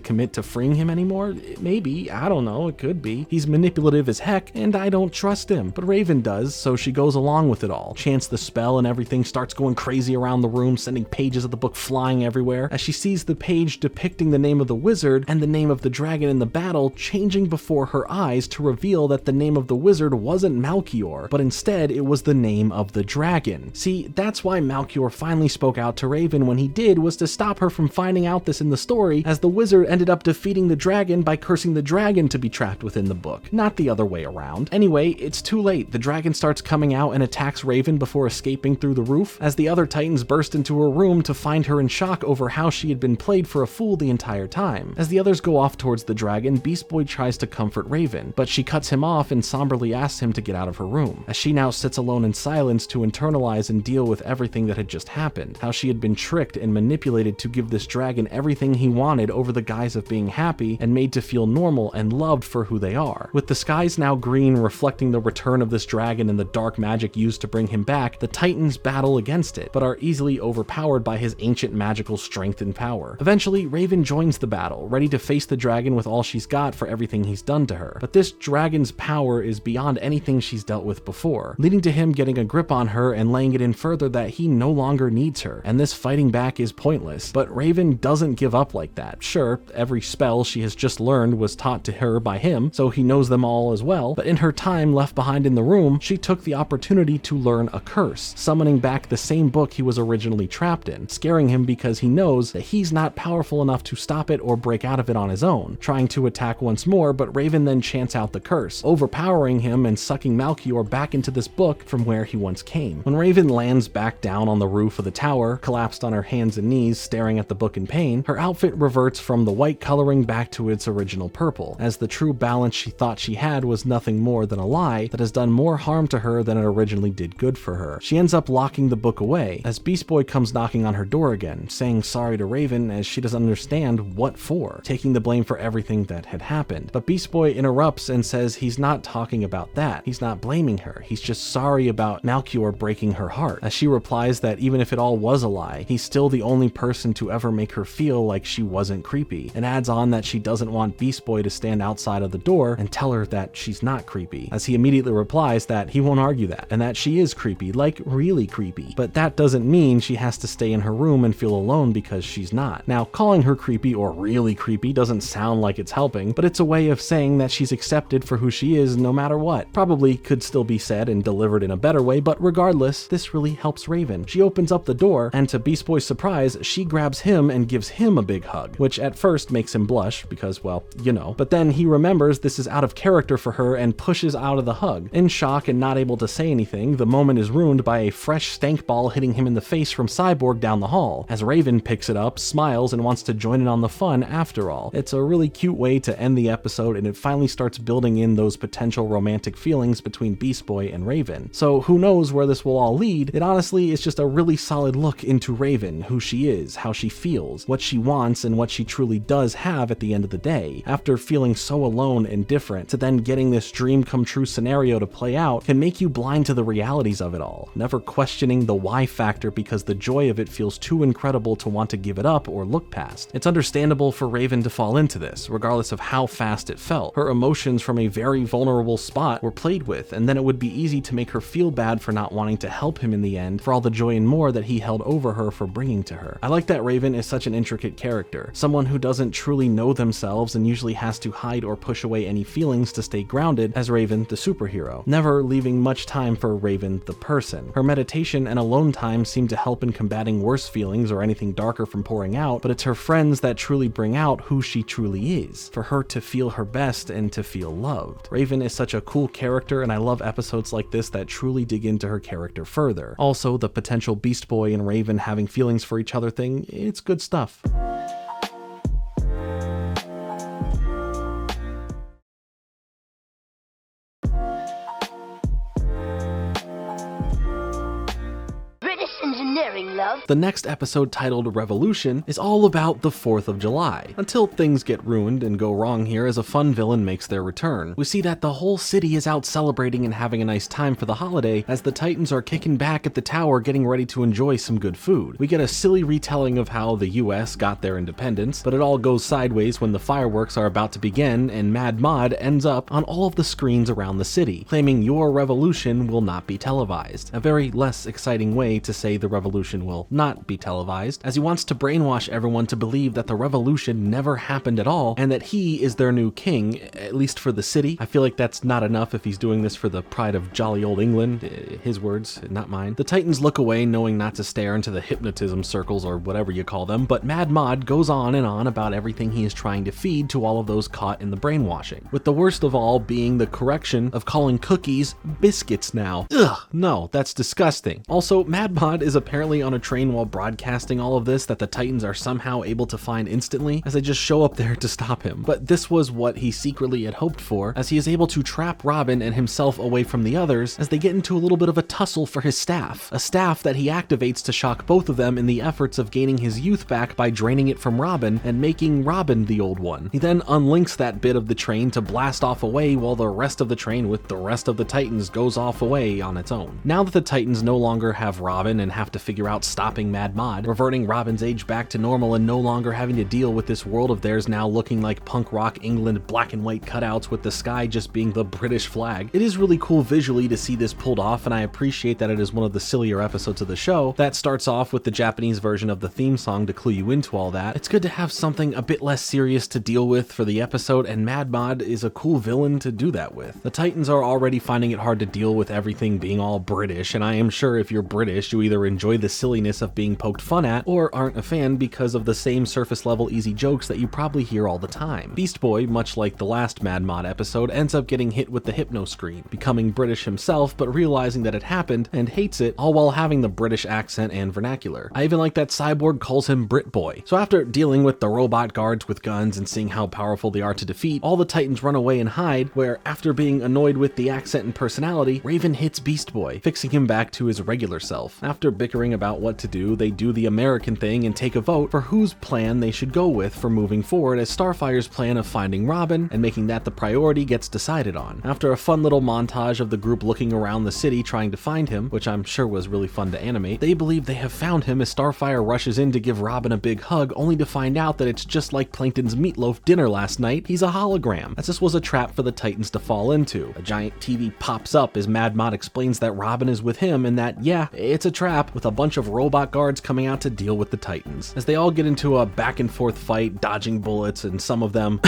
commit to freeing him anymore? Maybe, I don't know, it could be. He's manipulative as heck, and I don't trust him, but Raven does, so she goes along with it all, chants the spell and everything starts going crazy around the room, sending pages of the book flying everywhere, as she sees the page depicting the name of the wizard and the name of the dragon in the battle changing before her eyes to reveal that the name of the wizard wasn't Malchior, but instead it was the name of the dragon. See, that's why Malchior finally spoke out to Raven when he did, was to stop her from finding out this in the story, as the wizard ended up defeating the dragon by cursing the dragon to be trapped within the book, not the other way around. Anyway, it's too late. The dragon starts coming out and attacks Raven before escaping through the roof, as the other Titans burst into her room to find her in shock over how she had been played for a fool the entire time. As the others go off towards the dragon, Beast Boy tries to comfort Raven, but she cuts him off and somberly asks him to get out of her room, as she now sits alone in silence to internalize and deal with everything that had just happened, how she had been tricked and manipulated to give this dragon everything he wanted over the guise of being happy and made to feel normal and loved for who they are. With the skies now green, reflecting the return of this dragon and the dark magic used to bring him back, the Titans battle against it, but are easily overpowered by his ancient magical strength and power. Eventually, Raven joins the battle, ready to face the dragon with all she's got for everything he's done to her. But this dragon's power is beyond anything she's dealt with before, leading to him getting a grip on her and laying it in further that he no longer needs her, and this fighting back is pointless. But Raven doesn't give up like that. Sure, every spell she has just learned was taught to her by him, so he knows them all as well, but in her time left behind in the room, she took the opportunity to learn a curse, summoning back the same book he was originally trapped in, scaring him because he knows that he's not powerful enough to stop it or break out of it on his own, trying to attack once more, but Raven then chants out the curse, overpowering him and sucking Malchior back into this book from where he once came. When Raven lands back down on the roof of the tower, collapsed on her hands and knees, staring at the book in pain, her outfit reverts from the white coloring back to its original purple, as the true balance she thought she had was nothing more than a lie that has done more harm to her than it originally did good for her. She ends up locking the book away, as Beast Boy comes knocking on her door again, saying sorry to Raven as she doesn't understand what for, taking the blame for everything that had happened. But Beast Boy interrupts and says he's not talking about that, he's not blaming her, he's just sorry about Malchior breaking her heart, as she replies that even if it all was a lie, he's still the only person to ever make her feel like she wasn't creepy, and adds on that she doesn't want Beast Boy to stand outside of the door and tell her that she's not creepy, as he immediately replies that he won't argue that, and that she is creepy, like really creepy, but that doesn't mean she has to stay in her room and feel alone because she's not. Now, calling her creepy or really creepy doesn't sound like it's helping, but it's a way of saying that she's accepted for who she is no matter what. Probably could still be said and delivered in a better way, Boy, but regardless, this really helps Raven. She opens up the door, and to Beast Boy's surprise, she grabs him and gives him a big hug, which at first makes him blush because, well, you know. But then he remembers this is out of character for her and pushes out of the hug. In shock and not able to say anything, the moment is ruined by a fresh stank ball hitting him in the face from Cyborg down the hall, as Raven picks it up, smiles, and wants to join in on the fun after all. It's a really cute way to end the episode, and it finally starts building in those potential romantic feelings between Beast Boy and Raven. So who knows where this will all lead? It honestly is just a really solid look into Raven, who she is, how she feels, what she wants, and what she truly does have at the end of the day. After feeling so alone and different, to then getting this dream come true scenario to play out can make you blind to the realities of it all, never questioning the why factor because the joy of it feels too incredible to want to give it up or look past. It's understandable for Raven to fall into this, regardless of how fast it felt. Her emotions from a very vulnerable spot were played with, and then it would be easy to make her feel bad for not wanting to help him in the end for all the joy and more that he held over her for bringing to her. I like that Raven is such an intricate character, someone who doesn't truly know themselves and usually has to hide or push away any feelings to stay grounded as Raven the superhero, never leaving much time for Raven the person. Her meditation and alone time seem to help in combating worse feelings or anything darker from pouring out, but it's her friends that truly bring out who she truly is, for her to feel her best and to feel loved. Raven is such a cool character, and I love episodes like this that truly dig into her character further. Also, the potential Beast Boy and Raven having feelings for each other thing, it's good stuff. Love. The next episode, titled Revolution, is all about the 4th of July, until things get ruined and go wrong here as a fun villain makes their return. We see that the whole city is out celebrating and having a nice time for the holiday as the Titans are kicking back at the tower getting ready to enjoy some good food. We get a silly retelling of how the US got their independence, but it all goes sideways when the fireworks are about to begin and Mad Mod ends up on all of the screens around the city, claiming your revolution will not be televised. A very less exciting way to say the revolution will not be televised, as he wants to brainwash everyone to believe that the revolution never happened at all and that he is their new king, at least for the city. I feel like that's not enough if he's doing this for the pride of jolly old England. His words, not mine. The Titans look away, knowing not to stare into the hypnotism circles or whatever you call them, but Mad Mod goes on and on about everything he is trying to feed to all of those caught in the brainwashing, with the worst of all being the correction of calling cookies biscuits now. Ugh, no, that's disgusting. Also, Mad Mod is apparently on a train while broadcasting all of this that the Titans are somehow able to find instantly, as they just show up there to stop him. But this was what he secretly had hoped for, as he is able to trap Robin and himself away from the others as they get into a little bit of a tussle for his staff, a staff that he activates to shock both of them in the efforts of gaining his youth back by draining it from Robin and making Robin the old one. He then unlinks that bit of the train to blast off away while the rest of the train with the rest of the Titans goes off away on its own. Now that the Titans no longer have Robin and have to figure out stopping Mad Mod, reverting Robin's age back to normal and no longer having to deal with this world of theirs now looking like punk rock England black and white cutouts with the sky just being the British flag. It is really cool visually to see this pulled off, and I appreciate that it is one of the sillier episodes of the show that starts off with the Japanese version of the theme song to clue you into all that. It's good to have something a bit less serious to deal with for the episode, and Mad Mod is a cool villain to do that with. The Titans are already finding it hard to deal with everything being all British, and I am sure if you're British, you either enjoy the silliness of being poked fun at or aren't a fan because of the same surface level easy jokes that you probably hear all the time. Beast Boy, much like the last Mad Mod episode, ends up getting hit with the hypno screen, becoming British himself but realizing that it happened and hates it, all while having the British accent and vernacular. I even like that Cyborg calls him Brit Boy. So after dealing with the robot guards with guns and seeing how powerful they are to defeat, all the Titans run away and hide, where after being annoyed with the accent and personality, Raven hits Beast Boy, fixing him back to his regular self. After bickering about what to do, they do the American thing and take a vote for whose plan they should go with for moving forward, as Starfire's plan of finding Robin and making that the priority gets decided on. After a fun little montage of the group looking around the city trying to find him, which I'm sure was really fun to animate, they believe they have found him as Starfire rushes in to give Robin a big hug, only to find out that it's just like Plankton's meatloaf dinner last night. He's a hologram, as this was a trap for the Titans to fall into. A giant TV pops up as Mad Mod explains that Robin is with him and that, yeah, it's a trap, with a bunch of robot guards coming out to deal with the Titans. As they all get into a back and forth fight, dodging bullets, and some of them,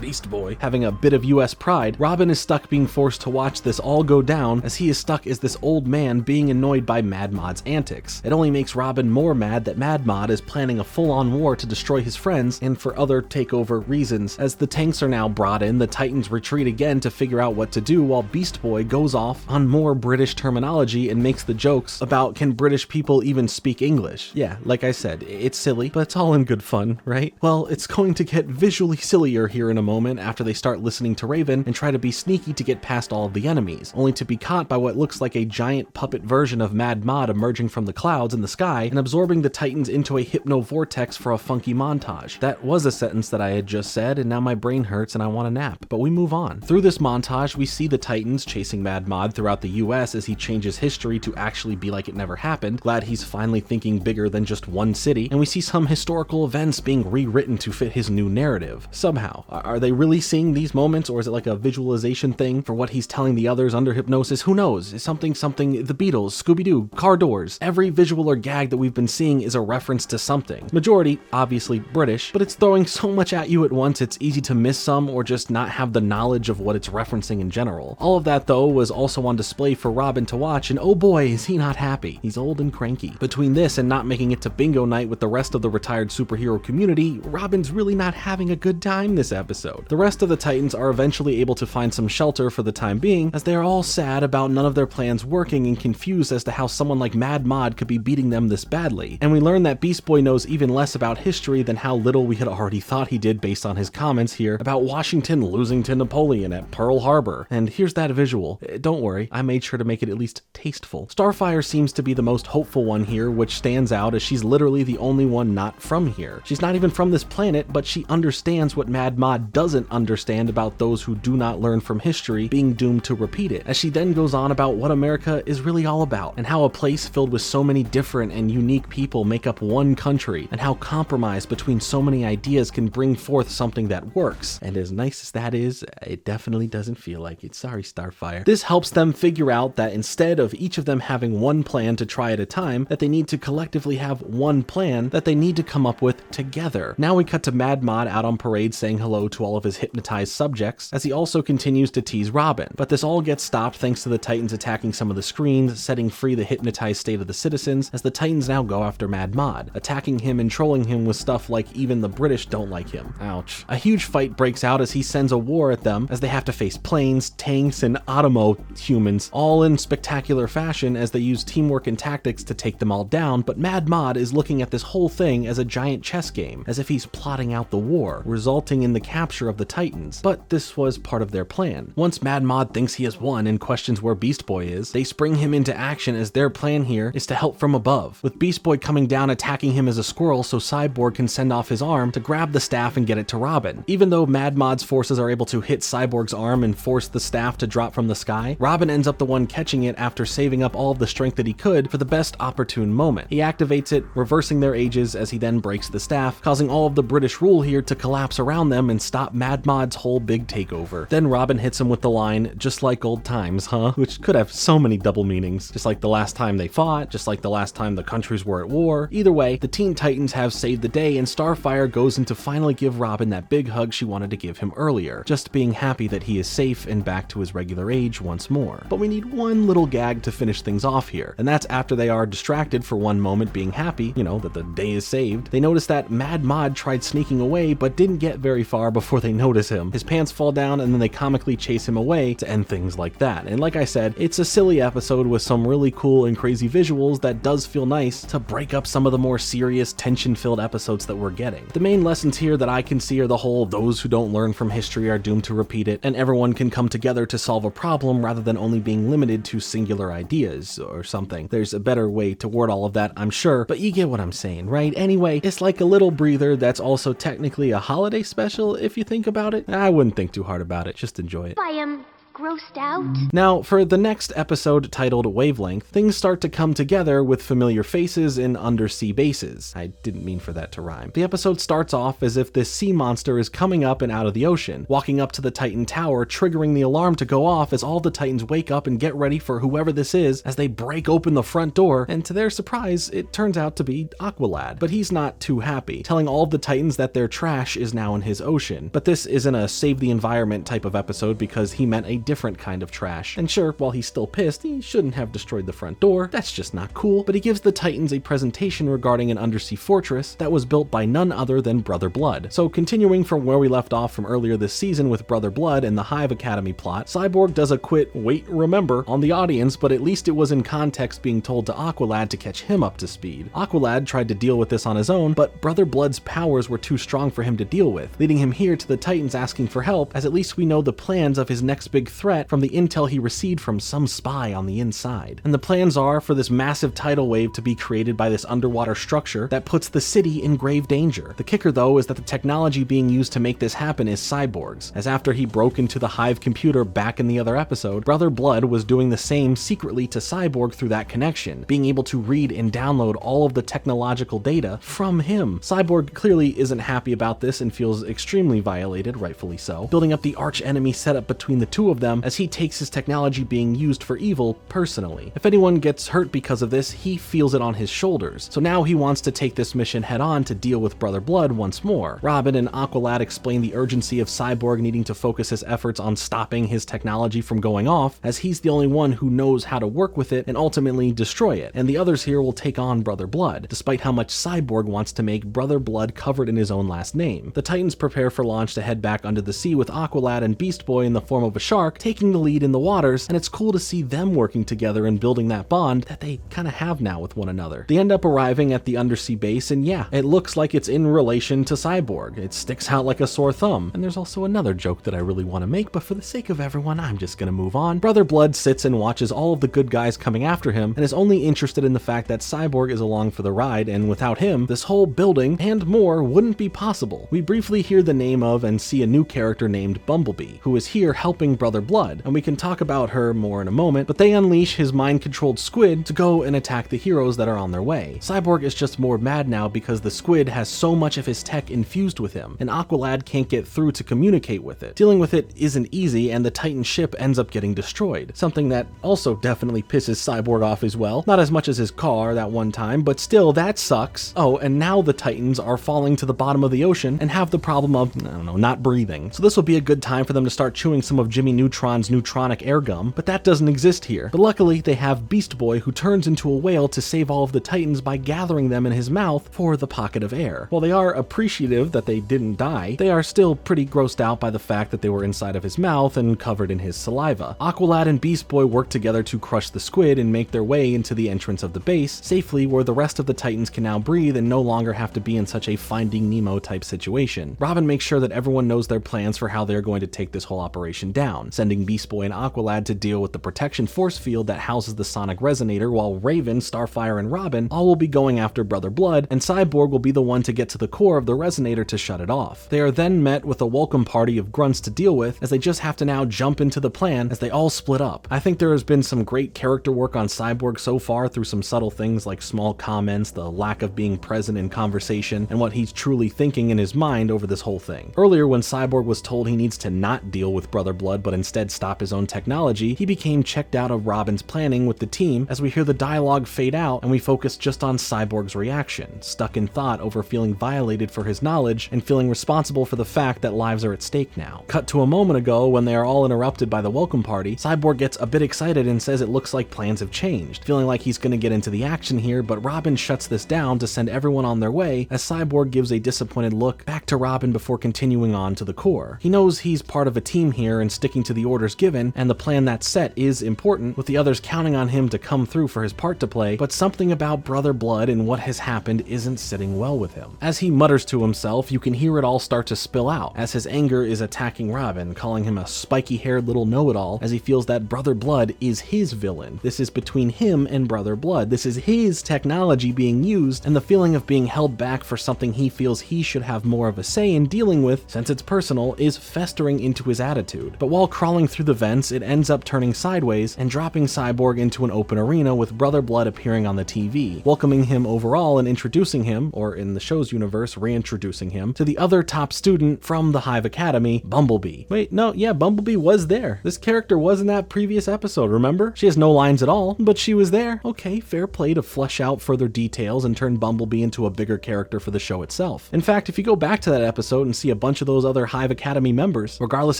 Beast Boy, having a bit of US pride, Robin is stuck being forced to watch this all go down as he is stuck as this old man being annoyed by Mad Mod's antics. It only makes Robin more mad that Mad Mod is planning a full-on war to destroy his friends and for other takeover reasons. As the tanks are now brought in, the Titans retreat again to figure out what to do while Beast Boy goes off on more British terminology and makes the jokes about can British people even speak English. Yeah, like I said, it's silly, but it's all in good fun, right? Well, it's going to get visually sillier here in a moment after they start listening to Raven and try to be sneaky to get past all of the enemies, only to be caught by what looks like a giant puppet version of Mad Mod emerging from the clouds in the sky and absorbing the Titans into a hypno vortex for a funky montage. That was a sentence that I had just said, and now my brain hurts and I want a nap. But we move on. Through this montage, we see the Titans chasing Mad Mod throughout the US as he changes history to actually be like it never happened. Glad he's finally thinking bigger than just one city, and we see some historical events being rewritten to fit his new narrative. Somehow. Are they really seeing these moments, or is it like a visualization thing for what he's telling the others under hypnosis? Who knows? Is something the Beatles, Scooby-Doo, car doors. Every visual or gag that we've been seeing is a reference to something. Majority, obviously British, but it's throwing so much at you at once it's easy to miss some or just not have the knowledge of what it's referencing in general. All of that though was also on display for Robin to watch, and oh boy is he not happy. He's old and cranky. Between this and not making it to bingo night with the rest of the retired superhero community, Robin's really not having a good time this episode. The rest of the Titans are eventually able to find some shelter for the time being, as they are all sad about none of their plans working and confused as to how someone like Mad Mod could be beating them this badly. And we learn that Beast Boy knows even less about history than how little we had already thought he did based on his comments here about Washington losing to Napoleon at Pearl Harbor. And here's that visual. Don't worry, I made sure to make it at least tasteful. Starfire seems to be the most hopeful one here, which stands out as she's literally the only one not from here. She's not even from this planet, but she understands what Mad Mod doesn't understand about those who do not learn from history being doomed to repeat it, as she then goes on about what America is really all about, and how a place filled with so many different and unique people make up one country, and how compromise between so many ideas can bring forth something that works. And as nice as that is, it definitely doesn't feel like it. Sorry, Starfire. This helps them figure out that instead of each of them having one plan to try at a time, that they need to collectively have one plan that they need to come up with together. Now we cut to Mad Mod out on parade saying hello to all of his hypnotized subjects, as he also continues to tease Robin. But this all gets stopped thanks to the Titans attacking some of the screens, setting free the hypnotized state of the citizens, as the Titans now go after Mad Mod, attacking him and trolling him with stuff like even the British don't like him. Ouch. A huge fight breaks out as he sends a war at them, as they have to face planes, tanks, and Automo humans, all in spectacular fashion as they use teamwork and tactics to take them all down. But Mad Mod is looking at this whole thing as a giant chess game, as if he's plotting out the war, resulting in the capture of the Titans. But this was part of their plan. Once Mad Mod thinks he has won and questions where Beast Boy is, they spring him into action as their plan here is to help from above, with Beast Boy coming down attacking him as a squirrel so Cyborg can send off his arm to grab the staff and get it to Robin. Even though Mad Mod's forces are able to hit Cyborg's arm and force the staff to drop from the sky, Robin ends up the one catching it after saving up all of the strength that he could for the best opportune moment. He activates it, reversing their ages as he then breaks the staff, causing all of the British rule here to collapse around them and stop Mad Mod's whole big takeover. Then Robin hits him with the line, "Just like old times, huh?" Which could have so many double meanings. Just like the last time they fought, just like the last time the countries were at war. Either way, the Teen Titans have saved the day, and Starfire goes in to finally give Robin that big hug she wanted to give him earlier, just being happy that he is safe and back to his regular age once more. But we need one little gag to finish things off here, and that's after they are distracted for one moment being happy, that the day is saved. They notice that Mad Mod tried sneaking away but didn't get very far before they notice him. His pants fall down and then they comically chase him away to end things like that. And like I said, it's a silly episode with some really cool and crazy visuals that does feel nice to break up some of the more serious, tension-filled episodes that we're getting. The main lessons here that I can see are the whole those who don't learn from history are doomed to repeat it, and everyone can come together to solve a problem rather than only being limited to singular ideas or something. There's a better way to word all of that, I'm sure, but you get what I'm saying, right? Anyway, it's like a little breather that's also technically a holiday special if you think about it. I wouldn't think too hard about it, just enjoy it. I am grossed out? Now, for the next episode titled Wavelength, things start to come together with familiar faces in undersea bases. I didn't mean for that to rhyme. The episode starts off as if this sea monster is coming up and out of the ocean, walking up to the Titan tower, triggering the alarm to go off as all the Titans wake up and get ready for whoever this is as they break open the front door, and to their surprise, it turns out to be Aqualad. But he's not too happy, telling all of the Titans that their trash is now in his ocean. But this isn't a save the environment type of episode because he meant a different kind of trash. And sure, while he's still pissed, he shouldn't have destroyed the front door. That's just not cool. But he gives the Titans a presentation regarding an undersea fortress that was built by none other than Brother Blood. So continuing from where we left off from earlier this season with Brother Blood and the Hive Academy plot, Cyborg does a quick wait remember on the audience, but at least it was in context being told to Aqualad to catch him up to speed. Aqualad tried to deal with this on his own, but Brother Blood's powers were too strong for him to deal with, leading him here to the Titans asking for help, as at least we know the plans of his next big threat from the intel he received from some spy on the inside. And the plans are for this massive tidal wave to be created by this underwater structure that puts the city in grave danger. The kicker though is that the technology being used to make this happen is Cyborg's, as after he broke into the Hive computer back in the other episode, Brother Blood was doing the same secretly to Cyborg through that connection, being able to read and download all of the technological data from him. Cyborg clearly isn't happy about this and feels extremely violated, rightfully so, building up the arch enemy setup between the two of them as he takes his technology being used for evil personally. If anyone gets hurt because of this, he feels it on his shoulders. So now he wants to take this mission head on to deal with Brother Blood once more. Robin and Aqualad explain the urgency of Cyborg needing to focus his efforts on stopping his technology from going off, as he's the only one who knows how to work with it and ultimately destroy it, and the others here will take on Brother Blood, despite how much Cyborg wants to make Brother Blood covered in his own last name. The Titans prepare for launch to head back under the sea with Aqualad and Beast Boy in the form of a shark taking the lead in the waters, and it's cool to see them working together and building that bond that they kind of have now with one another. They end up arriving at the undersea base, and yeah, it looks like it's in relation to Cyborg. It sticks out like a sore thumb. And there's also another joke that I really want to make, but for the sake of everyone, I'm just gonna move on. Brother Blood sits and watches all of the good guys coming after him, and is only interested in the fact that Cyborg is along for the ride, and without him, this whole building and more wouldn't be possible. We briefly hear the name of and see a new character named Bumblebee, who is here helping Brother Blood, and we can talk about her more in a moment, but they unleash his mind-controlled squid to go and attack the heroes that are on their way. Cyborg is just more mad now because the squid has so much of his tech infused with him, and Aqualad can't get through to communicate with it. Dealing with it isn't easy, and the Titan ship ends up getting destroyed, something that also definitely pisses Cyborg off as well. Not as much as his car that one time, but still, that sucks. Oh, and now the Titans are falling to the bottom of the ocean and have the problem of, I don't know, not breathing. So this will be a good time for them to start chewing some of Jimmy Neutron's neutronic air gum, but that doesn't exist here. But luckily, they have Beast Boy, who turns into a whale to save all of the Titans by gathering them in his mouth for the pocket of air. While they are appreciative that they didn't die, they are still pretty grossed out by the fact that they were inside of his mouth and covered in his saliva. Aqualad and Beast Boy work together to crush the squid and make their way into the entrance of the base safely, where the rest of the Titans can now breathe and no longer have to be in such a Finding Nemo type situation. Robin makes sure that everyone knows their plans for how they're going to take this whole operation down, sending Beast Boy and Aqualad to deal with the protection force field that houses the sonic resonator, while Raven, Starfire, and Robin all will be going after Brother Blood, and Cyborg will be the one to get to the core of the resonator to shut it off. They are then met with a welcome party of grunts to deal with, as they just have to now jump into the plan as they all split up. I think there has been some great character work on Cyborg so far through some subtle things like small comments, the lack of being present in conversation, and what he's truly thinking in his mind over this whole thing. Earlier, when Cyborg was told he needs to not deal with Brother Blood but instead stop his own technology, he became checked out of Robin's planning with the team as we hear the dialogue fade out and we focus just on Cyborg's reaction, stuck in thought over feeling violated for his knowledge and feeling responsible for the fact that lives are at stake now. Cut to a moment ago when they are all interrupted by the welcome party, Cyborg gets a bit excited and says it looks like plans have changed, feeling like he's gonna get into the action here, but Robin shuts this down to send everyone on their way as Cyborg gives a disappointed look back to Robin before continuing on to the core. He knows he's part of a team here and sticking to the orders given, and the plan that's set is important, with the others counting on him to come through for his part to play, but something about Brother Blood and what has happened isn't sitting well with him. As he mutters to himself, you can hear it all start to spill out, as his anger is attacking Robin, calling him a spiky-haired little know-it-all, as he feels that Brother Blood is his villain. This is between him and Brother Blood. This is his technology being used, and the feeling of being held back for something he feels he should have more of a say in dealing with, since it's personal, is festering into his attitude. But while crawling through the vents, it ends up turning sideways and dropping Cyborg into an open arena with Brother Blood appearing on the TV, welcoming him overall and introducing him, or in the show's universe, reintroducing him, to the other top student from the Hive Academy, Bumblebee. Wait, no, yeah, Bumblebee was there. This character was in that previous episode, remember? She has no lines at all, but she was there. Okay, fair play to flesh out further details and turn Bumblebee into a bigger character for the show itself. In fact, if you go back to that episode and see a bunch of those other Hive Academy members, regardless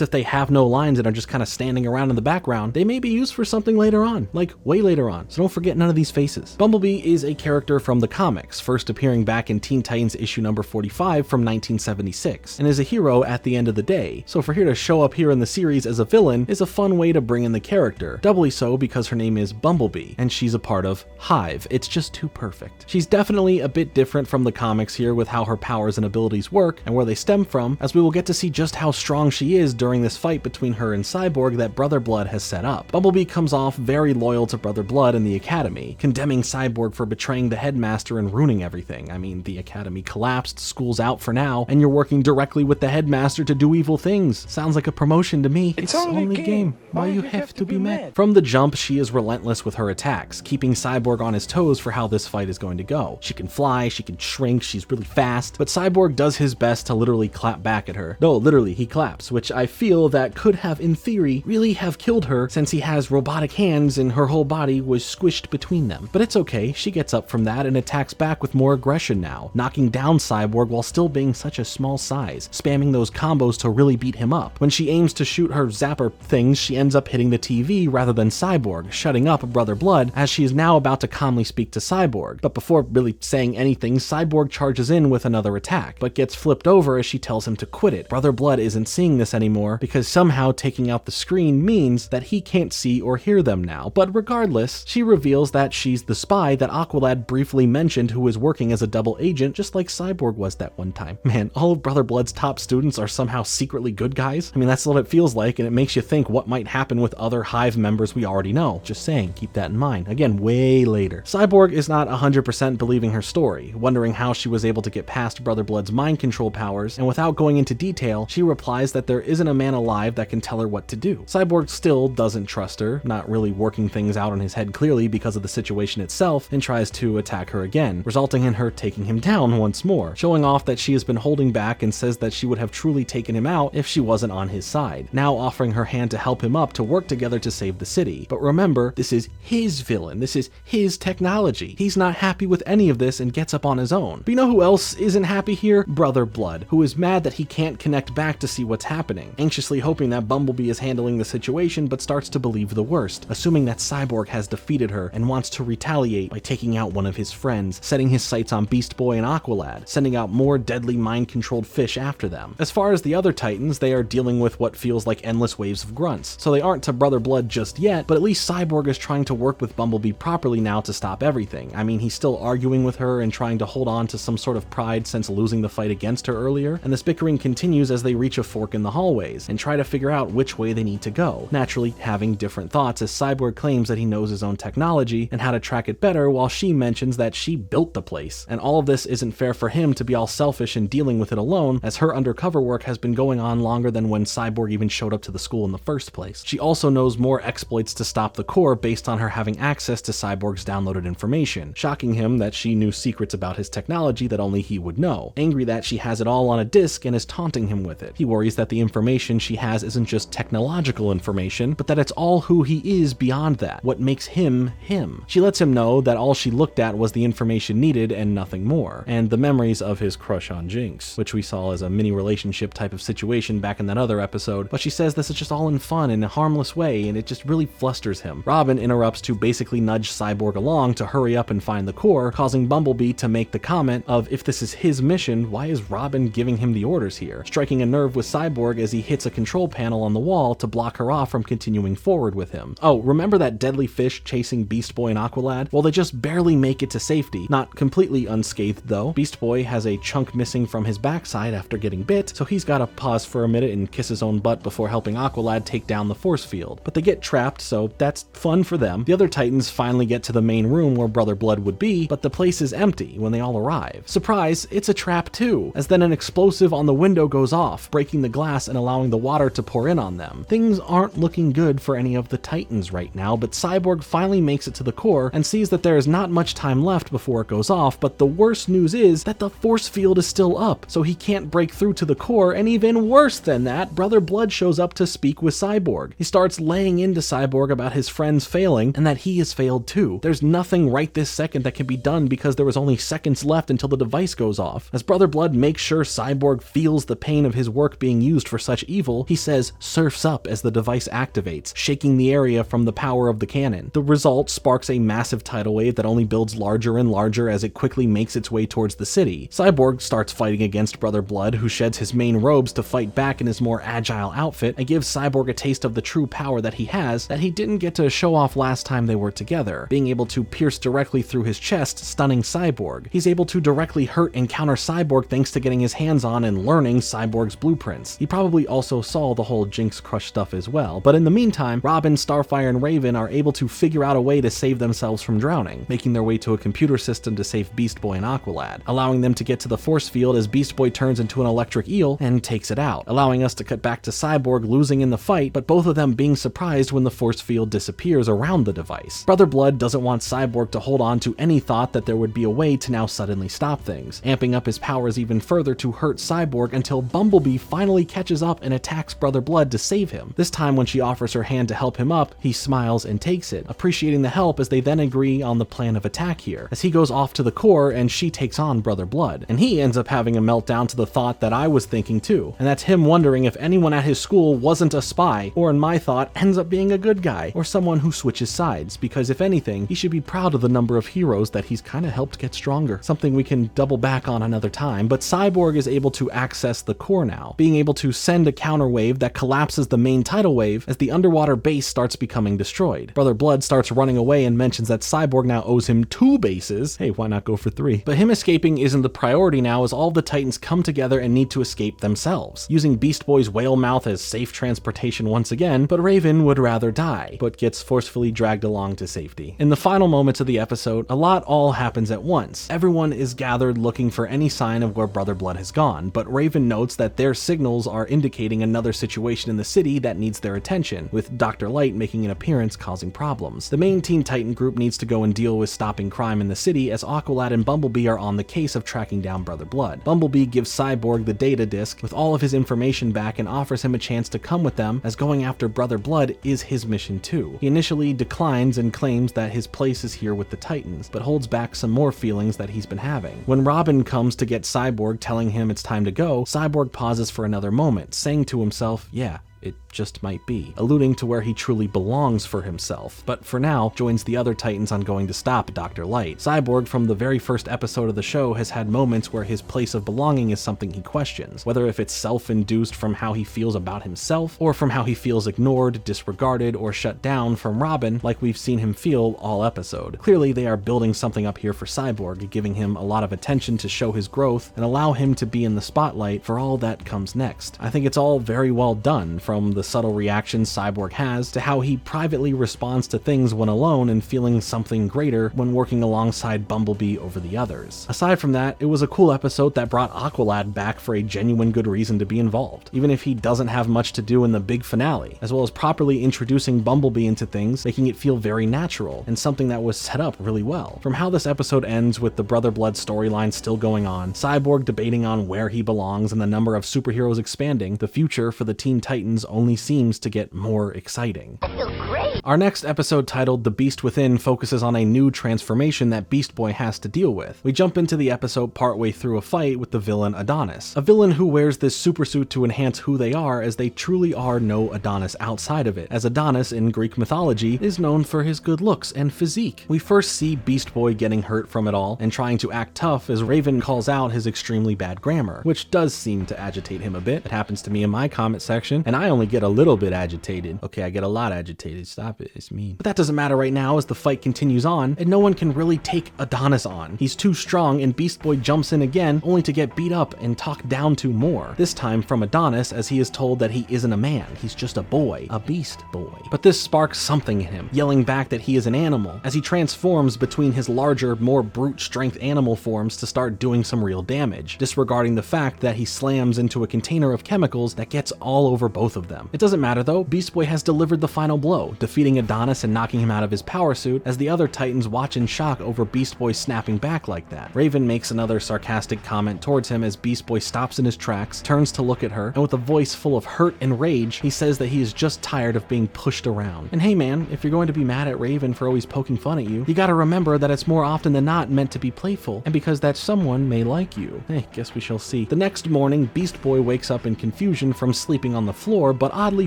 if they have no lines and are just kind of standing around in the background, they may be used for something later on, like way later on, so don't forget none of these faces. Bumblebee is a character from the comics, first appearing back in Teen Titans issue number 45 from 1976, and is a hero at the end of the day, so for her to show up here in the series as a villain is a fun way to bring in the character, doubly so because her name is Bumblebee, and she's a part of Hive. It's just too perfect. She's definitely a bit different from the comics here with how her powers and abilities work and where they stem from, as we will get to see just how strong she is during this fight between her and Cyborg that Brother Blood has set up. Bumblebee comes off very loyal to Brother Blood in the Academy, condemning Cyborg for betraying the headmaster and ruining everything. I mean, the Academy collapsed, school's out for now, and you're working directly with the headmaster to do evil things. Sounds like a promotion to me. It's only a game. Why you have to be mad? From the jump, she is relentless with her attacks, keeping Cyborg on his toes for how this fight is going to go. She can fly, she can shrink, she's really fast, but Cyborg does his best to literally clap back at her. No, literally, he claps, which I feel that could have, in theory, really have killed her since he has robotic hands and her whole body was squished between them. But it's okay, she gets up from that and attacks back with more aggression now, knocking down Cyborg while still being such a small size, spamming those combos to really beat him up. When she aims to shoot her zapper things, she ends up hitting the TV rather than Cyborg, shutting up Brother Blood as she is now about to calmly speak to Cyborg. But before really saying anything, Cyborg charges in with another attack, but gets flipped over as she tells him to quit it. Brother Blood isn't seeing this anymore because somehow taking out the screen means that he can't see or hear them now. But regardless, she reveals that she's the spy that Aqualad briefly mentioned who is working as a double agent just like Cyborg was that one time. Man, all of Brother Blood's top students are somehow secretly good guys? I mean, that's what it feels like, and it makes you think what might happen with other Hive members we already know. Just saying, keep that in mind. Again, way later. Cyborg is not 100% believing her story, wondering how she was able to get past Brother Blood's mind control powers, and without going into detail, she replies that there isn't a man alive that can tell her what to do. Cyborg still doesn't trust her, not really working things out in his head clearly because of the situation itself, and tries to attack her again, resulting in her taking him down once more, showing off that she has been holding back and says that she would have truly taken him out if she wasn't on his side, now offering her hand to help him up to work together to save the city. But remember, this is his villain, this is his technology. He's not happy with any of this and gets up on his own. But you know who else isn't happy here? Brother Blood, who is mad that he can't connect back to see what's happening, anxiously hoping that Bumblebee is handling the situation but starts to believe the worst, assuming that Cyborg has defeated her and wants to retaliate by taking out one of his friends, setting his sights on Beast Boy and Aqualad, sending out more deadly mind-controlled fish after them. As far as the other Titans, they are dealing with what feels like endless waves of grunts, so they aren't to Brother Blood just yet, but at least Cyborg is trying to work with Bumblebee properly now to stop everything. I mean, he's still arguing with her and trying to hold on to some sort of pride since losing the fight against her earlier, and this bickering continues as they reach a fork in the hallways and try to figure out which way they need to go, naturally having different thoughts as Cyborg claims that he knows his own technology and how to track it better, while she mentions that she built the place. And all of this isn't fair for him to be all selfish and dealing with it alone, as her undercover work has been going on longer than when Cyborg even showed up to the school in the first place. She also knows more exploits to stop the core based on her having access to Cyborg's downloaded information, shocking him that she knew secrets about his technology that only he would know, angry that she has it all on a disk and is taunting him with it. He worries that the information she has isn't just technological information, but that it's all who he is beyond that, what makes him him. She lets him know that all she looked at was the information needed and nothing more, and the memories of his crush on Jinx, which we saw as a mini relationship type of situation back in that other episode, but she says this is just all in fun in a harmless way, and it just really flusters him. Robin interrupts to basically nudge Cyborg along to hurry up and find the core, causing Bumblebee to make the comment of, if this is his mission, why is Robin giving him the orders here? Striking a nerve with Cyborg as he hits a control panel on the wall to block her off from continuing forward with him. Oh, remember that deadly fish chasing Beast Boy and Aqualad? Well, they just barely make it to safety. Not completely unscathed though. Beast Boy has a chunk missing from his backside after getting bit, so he's gotta pause for a minute and kiss his own butt before helping Aqualad take down the force field. But they get trapped, so that's fun for them. The other Titans finally get to the main room where Brother Blood would be, but the place is empty when they all arrive. Surprise, it's a trap too, as then an explosive on the window goes off, breaking the glass and allowing the water to pour in on them. Things aren't looking good for any of the Titans right now, but Cyborg finally makes it to the core and sees that there is not much time left before it goes off, but the worst news is that the force field is still up, so he can't break through to the core, and even worse than that, Brother Blood shows up to speak with Cyborg. He starts laying into Cyborg about his friends failing and that he has failed too. There's nothing right this second that can be done because there was only seconds left until the device goes off. As Brother Blood makes sure Cyborg feels the pain of his work being used for such evil, he says "surfs up" as the device activates, shaking the area from the power of the cannon. The result sparks a massive tidal wave that only builds larger and larger as it quickly makes its way towards the city. Cyborg starts fighting against Brother Blood, who sheds his main robes to fight back in his more agile outfit and gives Cyborg a taste of the true power that he has that he didn't get to show off last time they were together, being able to pierce directly through his chest, stunning Cyborg. He's able to directly hurt and counter Cyborg thanks to getting his hands on and learning Cyborg's blueprints. He probably also saw the whole Jinx Crush stuff as well, but in the meantime, Robin, Starfire, and Raven are able to figure out a way to save themselves from drowning, making their way to a computer system to save Beast Boy and Aqualad, allowing them to get to the force field as Beast Boy turns into an electric eel and takes it out, allowing us to cut back to Cyborg losing in the fight, but both of them being surprised when the force field disappears around the device. Brother Blood doesn't want Cyborg to hold on to any thought that there would be a way to now suddenly stop things, amping up his powers even further to hurt Cyborg until Bumblebee finally catches up and attacks Brother Blood to save him. This time when she offers her hand to help him up, he smiles and takes it, appreciating the help as they then agree on the plan of attack here, as he goes off to the core and she takes on Brother Blood. And he ends up having a meltdown to the thought that I was thinking too, and that's him wondering if anyone at his school wasn't a spy, or in my thought, ends up being a good guy, or someone who switches sides, because if anything, he should be proud of the number of heroes that he's kinda helped get stronger, something we can double back on another time. But Cyborg is able to access the core now, being able to send a counter wave that collapses the main tidal wave as the underwater base starts becoming destroyed. Brother Blood starts running away and mentions that Cyborg now owes him 2 bases. Hey, why not go for 3? But him escaping isn't the priority now, as all the Titans come together and need to escape themselves, using Beast Boy's whale mouth as safe transportation once again, but Raven would rather die, but gets forcefully dragged along to safety. In the final moments of the episode, a lot all happens at once. Everyone is gathered looking for any sign of where Brother Blood has gone, but Raven notes that their signals are indicating another situation in the city that needs their attention, with Dr. Light making an appearance causing problems. The main Teen Titan group needs to go and deal with stopping crime in the city, as Aqualad and Bumblebee are on the case of tracking down Brother Blood. Bumblebee gives Cyborg the data disk with all of his information back and offers him a chance to come with them, as going after Brother Blood is his mission too. He initially declines and claims that his place is here with the Titans, but holds back some more feelings that he's been having. When Robin comes to get Cyborg, telling him it's time to go, Cyborg pauses for another moment, saying to himself, yeah, it just might be, alluding to where he truly belongs for himself, but for now joins the other Titans on going to stop Dr. Light. Cyborg from the very first episode of the show has had moments where his place of belonging is something he questions, whether if it's self-induced from how he feels about himself, or from how he feels ignored, disregarded, or shut down from Robin, like we've seen him feel all episode. Clearly they are building something up here for Cyborg, giving him a lot of attention to show his growth and allow him to be in the spotlight for all that comes next. I think it's all very well done, from the subtle reactions Cyborg has to how he privately responds to things when alone and feeling something greater when working alongside Bumblebee over the others. Aside from that, it was a cool episode that brought Aqualad back for a genuine good reason to be involved, even if he doesn't have much to do in the big finale, as well as properly introducing Bumblebee into things, making it feel very natural and something that was set up really well. From how this episode ends with the Brother Blood storyline still going on, Cyborg debating on where he belongs, and the number of superheroes expanding, the future for the Teen Titans only seems to get more exciting. I feel great. Our next episode, titled The Beast Within, focuses on a new transformation that Beast Boy has to deal with. We jump into the episode partway through a fight with the villain Adonis, a villain who wears this supersuit to enhance who they are, as they truly are no Adonis outside of it, as Adonis in Greek mythology is known for his good looks and physique. We first see Beast Boy getting hurt from it all and trying to act tough as Raven calls out his extremely bad grammar, which does seem to agitate him a bit. It happens to me in my comment section, and I only get a little bit agitated. Okay, I get a lot agitated. Stop it, it's mean. But that doesn't matter right now as the fight continues on, and no one can really take Adonis on. He's too strong, and Beast Boy jumps in again, only to get beat up and talked down to more. This time from Adonis, as he is told that he isn't a man, he's just a boy, a beast boy. But this sparks something in him, yelling back that he is an animal, as he transforms between his larger, more brute strength animal forms to start doing some real damage, disregarding the fact that he slams into a container of chemicals that gets all over both of them. It doesn't matter though, Beast Boy has delivered the final blow, defeating Adonis and knocking him out of his power suit as the other Titans watch in shock over Beast Boy snapping back like that. Raven makes another sarcastic comment towards him as Beast Boy stops in his tracks, turns to look at her, and with a voice full of hurt and rage, he says that he is just tired of being pushed around. And hey man, if you're going to be mad at Raven for always poking fun at you, you gotta remember that it's more often than not meant to be playful, and because that someone may like you. Hey, guess we shall see. The next morning, Beast Boy wakes up in confusion from sleeping on the floor, but oddly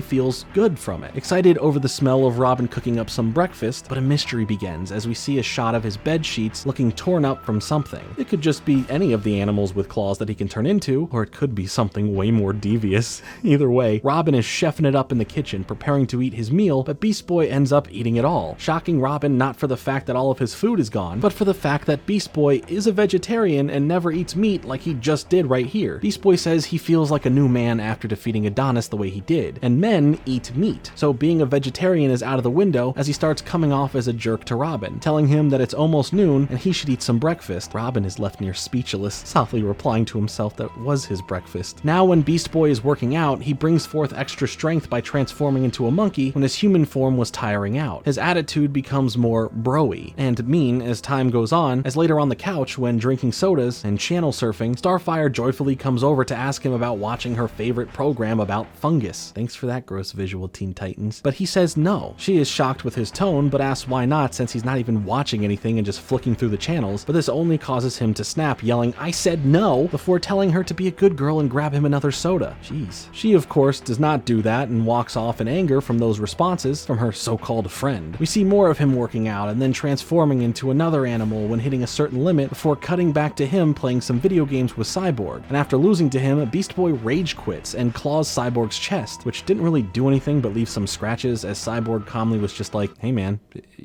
feels good from it. Excited over the smell of Robin cooking up some breakfast, but a mystery begins as we see a shot of his bed sheets looking torn up from something. It could just be any of the animals with claws that he can turn into, or it could be something way more devious. Either way, Robin is chefing it up in the kitchen, preparing to eat his meal, but Beast Boy ends up eating it all, shocking Robin not for the fact that all of his food is gone, but for the fact that Beast Boy is a vegetarian and never eats meat like he just did right here. Beast Boy says he feels like a new man after defeating Adonis the way he did, and men eat meat, so being a vegetarian is out of the window as he starts coming off as a jerk to Robin, telling him that it's almost noon and he should eat some breakfast. Robin is left near speechless, softly replying to himself that was his breakfast. Now when Beast Boy is working out, he brings forth extra strength by transforming into a monkey when his human form was tiring out. His attitude becomes more bro-y and mean as time goes on, as later on the couch when drinking sodas and channel surfing, Starfire joyfully comes over to ask him about watching her favorite program about fungus. Thanks for that gross visual, Teen Titans. But he says no. She is shocked with his tone, but asks why not since he's not even watching anything and just flicking through the channels, but this only causes him to snap, yelling, "I said no," before telling her to be a good girl and grab him another soda. Jeez. She, of course, does not do that and walks off in anger from those responses from her so-called friend. We see more of him working out and then transforming into another animal when hitting a certain limit before cutting back to him playing some video games with Cyborg. And after losing to him, Beast Boy rage quits and claws Cyborg's chest, which didn't really do anything but leave some scratches as Cyborg calmly was just like, "Hey man,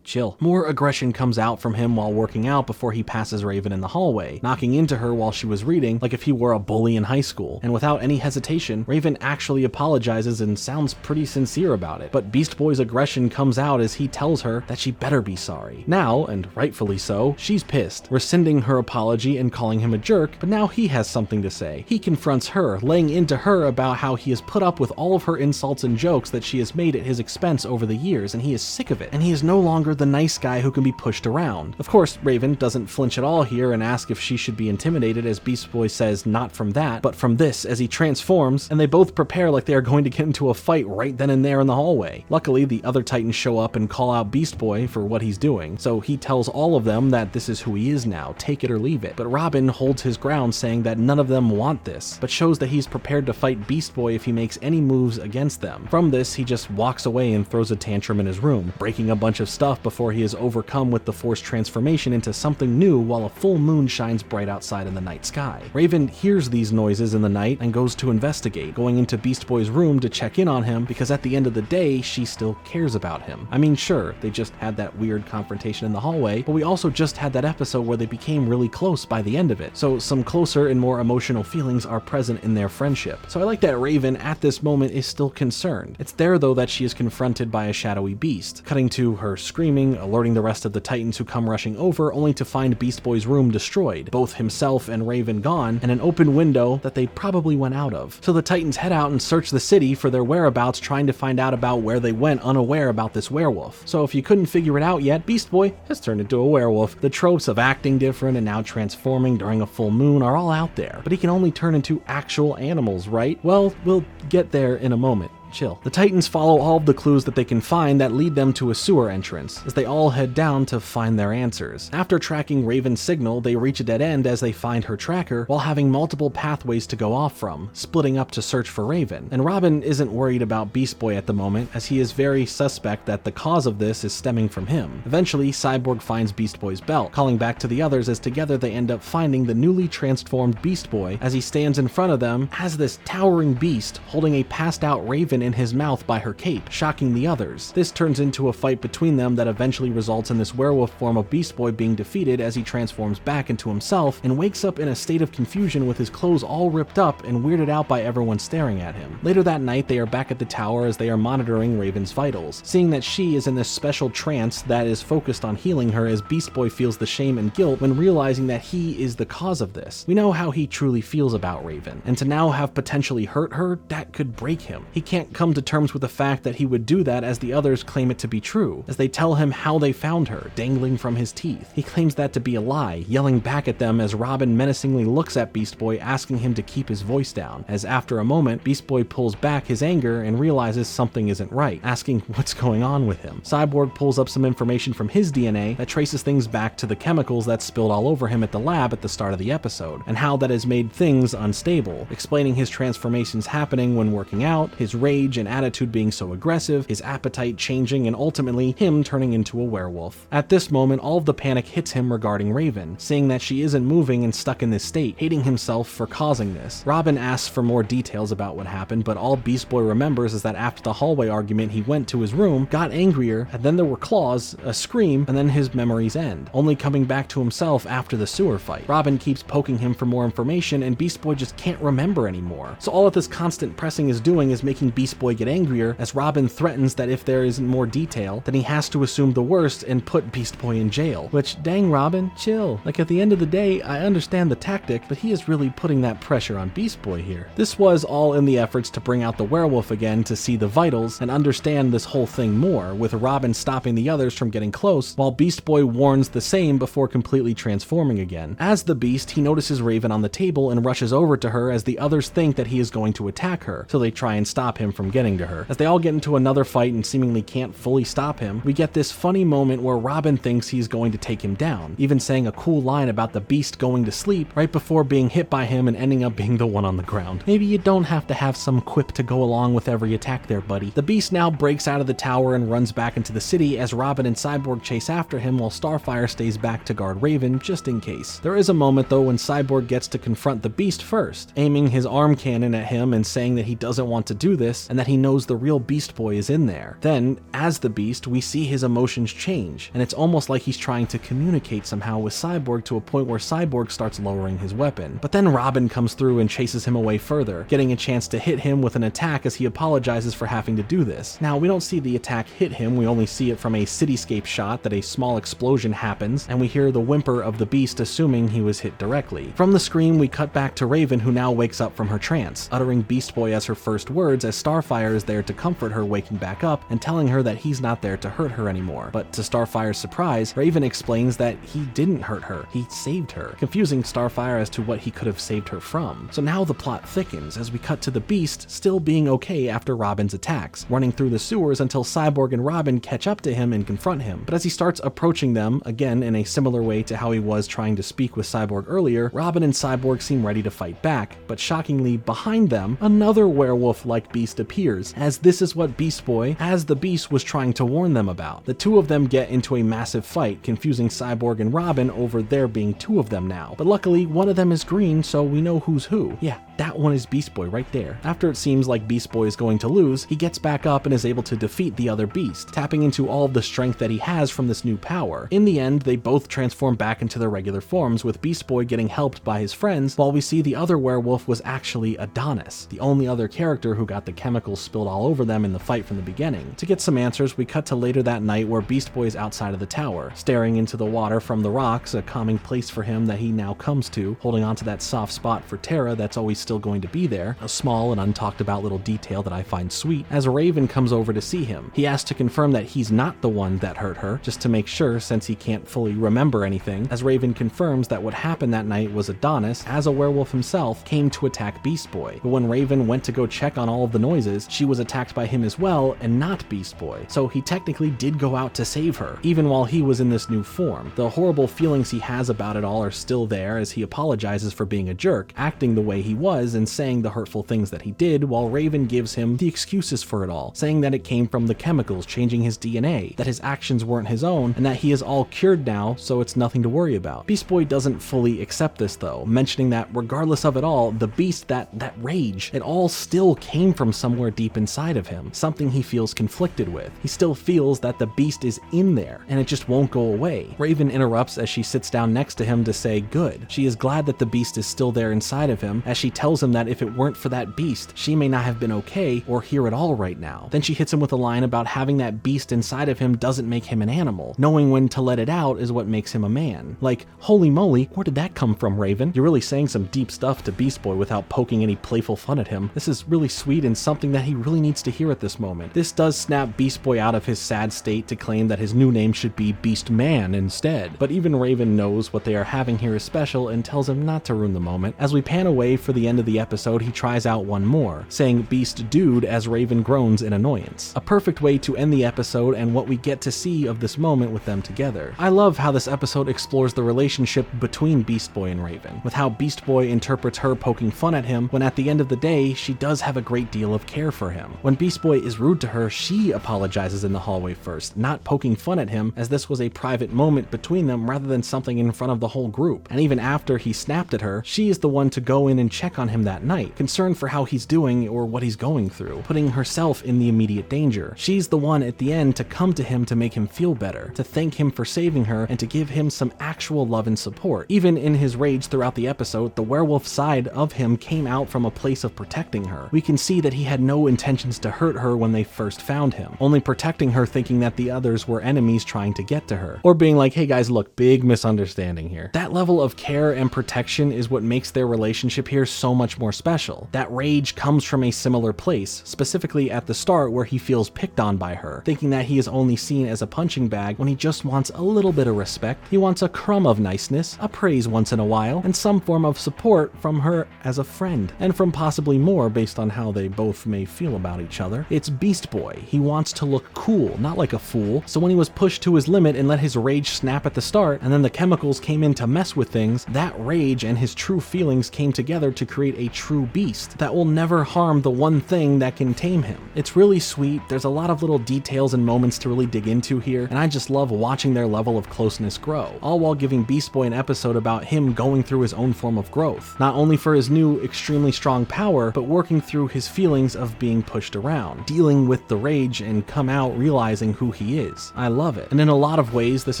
chill." More aggression comes out from him while working out before he passes Raven in the hallway, knocking into her while she was reading like if he were a bully in high school. And without any hesitation, Raven actually apologizes and sounds pretty sincere about it. But Beast Boy's aggression comes out as he tells her that she better be sorry. Now, and rightfully so, she's pissed, rescinding her apology and calling him a jerk, but now he has something to say. He confronts her, laying into her about how he has put up with all of her insults and jokes that she has made at his expense over the years, and he is sick of it, and he is no longer the nice guy who can be pushed around. Of course, Raven doesn't flinch at all here and ask if she should be intimidated, as Beast Boy says not from that, but from this, as he transforms, and they both prepare like they are going to get into a fight right then and there in the hallway. Luckily, the other Titans show up and call out Beast Boy for what he's doing, so he tells all of them that this is who he is now, take it or leave it. But Robin holds his ground, saying that none of them want this, but shows that he's prepared to fight Beast Boy if he makes any moves against them. From this, he just walks away and throws a tantrum in his room, breaking a bunch of stuff before he is overcome with the forced transformation into something new while a full moon shines bright outside in the night sky. Raven hears these noises in the night and goes to investigate, going into Beast Boy's room to check in on him because at the end of the day, she still cares about him. I mean, sure, they just had that weird confrontation in the hallway, but we also just had that episode where they became really close by the end of it, so some closer and more emotional feelings are present in their friendship. So I like that Raven at this moment is still concerned. It's there though that she is confronted by a shadowy beast, cutting to her screaming, alerting the rest of the Titans who come rushing over, only to find Beast Boy's room destroyed, both himself and Raven gone, and an open window that they probably went out of. So the Titans head out and search the city for their whereabouts, trying to find out about where they went unaware about this werewolf. So if you couldn't figure it out yet, Beast Boy has turned into a werewolf. The tropes of acting different and now transforming during a full moon are all out there, but he can only turn into actual animals, right? Well, we'll get there in a moment. Chill. The Titans follow all of the clues that they can find that lead them to a sewer entrance, as they all head down to find their answers. After tracking Raven's signal, they reach a dead end as they find her tracker, while having multiple pathways to go off from, splitting up to search for Raven. And Robin isn't worried about Beast Boy at the moment, as he is very suspect that the cause of this is stemming from him. Eventually, Cyborg finds Beast Boy's belt, calling back to the others as together they end up finding the newly transformed Beast Boy as he stands in front of them as this towering beast holding a passed out Raven in his mouth by her cape, shocking the others. This turns into a fight between them that eventually results in this werewolf form of Beast Boy being defeated as he transforms back into himself and wakes up in a state of confusion with his clothes all ripped up and weirded out by everyone staring at him. Later that night, they are back at the tower as they are monitoring Raven's vitals, seeing that she is in this special trance that is focused on healing her as Beast Boy feels the shame and guilt when realizing that he is the cause of this. We know how he truly feels about Raven, and to now have potentially hurt her, that could break him. He can't can't come to terms with the fact that he would do that as the others claim it to be true, as they tell him how they found her, dangling from his teeth. He claims that to be a lie, yelling back at them as Robin menacingly looks at Beast Boy, asking him to keep his voice down, as after a moment, Beast Boy pulls back his anger and realizes something isn't right, asking what's going on with him. Cyborg pulls up some information from his DNA that traces things back to the chemicals that spilled all over him at the lab at the start of the episode, and how that has made things unstable, explaining his transformations happening when working out, his rage and attitude being so aggressive, his appetite changing, and ultimately him turning into a werewolf. At this moment, all of the panic hits him regarding Raven, seeing that she isn't moving and stuck in this state, hating himself for causing this. Robin asks for more details about what happened, but all Beast Boy remembers is that after the hallway argument, he went to his room, got angrier, and then there were claws, a scream, and then his memories end, only coming back to himself after the sewer fight. Robin keeps poking him for more information, and Beast Boy just can't remember anymore. So all that this constant pressing is doing is making Beast Boy get angrier, as Robin threatens that if there isn't more detail, then he has to assume the worst and put Beast Boy in jail. Which, dang Robin, chill. Like, at the end of the day, I understand the tactic, but he is really putting that pressure on Beast Boy here. This was all in the efforts to bring out the werewolf again to see the vitals and understand this whole thing more, with Robin stopping the others from getting close, while Beast Boy warns the same before completely transforming again. As the Beast, he notices Raven on the table and rushes over to her as the others think that he is going to attack her, so they try and stop him from getting to her. As they all get into another fight and seemingly can't fully stop him, we get this funny moment where Robin thinks he's going to take him down, even saying a cool line about the Beast going to sleep right before being hit by him and ending up being the one on the ground. Maybe you don't have to have some quip to go along with every attack there, buddy. The Beast now breaks out of the tower and runs back into the city as Robin and Cyborg chase after him while Starfire stays back to guard Raven just in case. There is a moment though when Cyborg gets to confront the Beast first, aiming his arm cannon at him and saying that he doesn't want to do this and that he knows the real Beast Boy is in there. Then, as the Beast, we see his emotions change, and it's almost like he's trying to communicate somehow with Cyborg to a point where Cyborg starts lowering his weapon. But then Robin comes through and chases him away further, getting a chance to hit him with an attack as he apologizes for having to do this. Now, we don't see the attack hit him, we only see it from a cityscape shot that a small explosion happens, and we hear the whimper of the Beast assuming he was hit directly. From the screen, we cut back to Raven, who now wakes up from her trance, uttering Beast Boy as her first words as Starfire is there to comfort her waking back up and telling her that he's not there to hurt her anymore. But to Starfire's surprise, Raven explains that he didn't hurt her, he saved her, confusing Starfire as to what he could have saved her from. So now the plot thickens as we cut to the Beast still being okay after Robin's attacks, running through the sewers until Cyborg and Robin catch up to him and confront him. But as he starts approaching them, again in a similar way to how he was trying to speak with Cyborg earlier, Robin and Cyborg seem ready to fight back, but shockingly behind them, another werewolf-like beast appears, as this is what Beast Boy, as the Beast, was trying to warn them about. The two of them get into a massive fight, confusing Cyborg and Robin over there being two of them now. But luckily, one of them is green, so we know who's who. Yeah, that one is Beast Boy right there. After it seems like Beast Boy is going to lose, he gets back up and is able to defeat the other Beast, tapping into all of the strength that he has from this new power. In the end, they both transform back into their regular forms, with Beast Boy getting helped by his friends, while we see the other werewolf was actually Adonis, the only other character who got the chemicals spilled all over them in the fight from the beginning. To get some answers, we cut to later that night where Beast Boy is outside of the tower, staring into the water from the rocks, a calming place for him that he now comes to, holding onto that soft spot for Terra that's always still going to be there, a small and untalked about little detail that I find sweet. As Raven comes over to see him, he asks to confirm that he's not the one that hurt her, just to make sure since he can't fully remember anything, as Raven confirms that what happened that night was Adonis, as a werewolf himself, came to attack Beast Boy. But when Raven went to go check on all of the noises, she was attacked by him as well, and not Beast Boy. So he technically did go out to save her, even while he was in this new form. The horrible feelings he has about it all are still there as he apologizes for being a jerk, acting the way he was and saying the hurtful things that he did, while Raven gives him the excuses for it all, saying that it came from the chemicals changing his DNA, that his actions weren't his own, and that he is all cured now, so it's nothing to worry about. Beast Boy doesn't fully accept this though, mentioning that regardless of it all, the Beast, that rage, it all still came from somewhere deep inside of him, something he feels conflicted with. He still feels that the Beast is in there, and it just won't go away. Raven interrupts as she sits down next to him to say good. She is glad that the Beast is still there inside of him, as she tells tells him that if it weren't for that beast, she may not have been okay or here at all right now. Then she hits him with a line about having that beast inside of him doesn't make him an animal. Knowing when to let it out is what makes him a man. Like, holy moly, where did that come from, Raven? You're really saying some deep stuff to Beast Boy without poking any playful fun at him. This is really sweet and something that he really needs to hear at this moment. This does snap Beast Boy out of his sad state to claim that his new name should be Beast Man instead. But even Raven knows what they are having here is special and tells him not to ruin the moment. As we pan away for the end of the episode, he tries out one more, saying Beast Dude as Raven groans in annoyance. A perfect way to end the episode and what we get to see of this moment with them together. I love how this episode explores the relationship between Beast Boy and Raven, with how Beast Boy interprets her poking fun at him when at the end of the day, she does have a great deal of care for him. When Beast Boy is rude to her, she apologizes in the hallway first, not poking fun at him, as this was a private moment between them rather than something in front of the whole group. And even after he snapped at her, she is the one to go in and check on him that night, concerned for how he's doing or what he's going through, putting herself in the immediate danger. She's the one at the end to come to him to make him feel better, to thank him for saving her, and to give him some actual love and support. Even in his rage throughout the episode, the werewolf side of him came out from a place of protecting her. We can see that he had no intentions to hurt her when they first found him, only protecting her, thinking that the others were enemies trying to get to her, or being like, hey guys, look, big misunderstanding here. That level of care and protection is what makes their relationship here so much more special. That rage comes from a similar place, specifically at the start where he feels picked on by her, thinking that he is only seen as a punching bag when he just wants a little bit of respect. He wants a crumb of niceness, a praise once in a while, and some form of support from her as a friend, and from possibly more based on how they both may feel about each other. It's Beast Boy. He wants to look cool, not like a fool, so when he was pushed to his limit and let his rage snap at the start, and then the chemicals came in to mess with things, that rage and his true feelings came together to create a true beast that will never harm the one thing that can tame him. It's really sweet. There's a lot of little details and moments to really dig into here, and I just love watching their level of closeness grow, all while giving Beast Boy an episode about him going through his own form of growth, not only for his new extremely strong power, but working through his feelings of being pushed around, dealing with the rage and come out realizing who he is. I love it. And in a lot of ways, this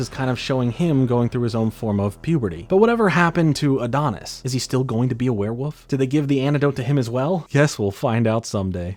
is kind of showing him going through his own form of puberty. But whatever happened to Adonis? Is he still going to be a werewolf? Did they give the antidote to him as well? Guess we'll find out someday.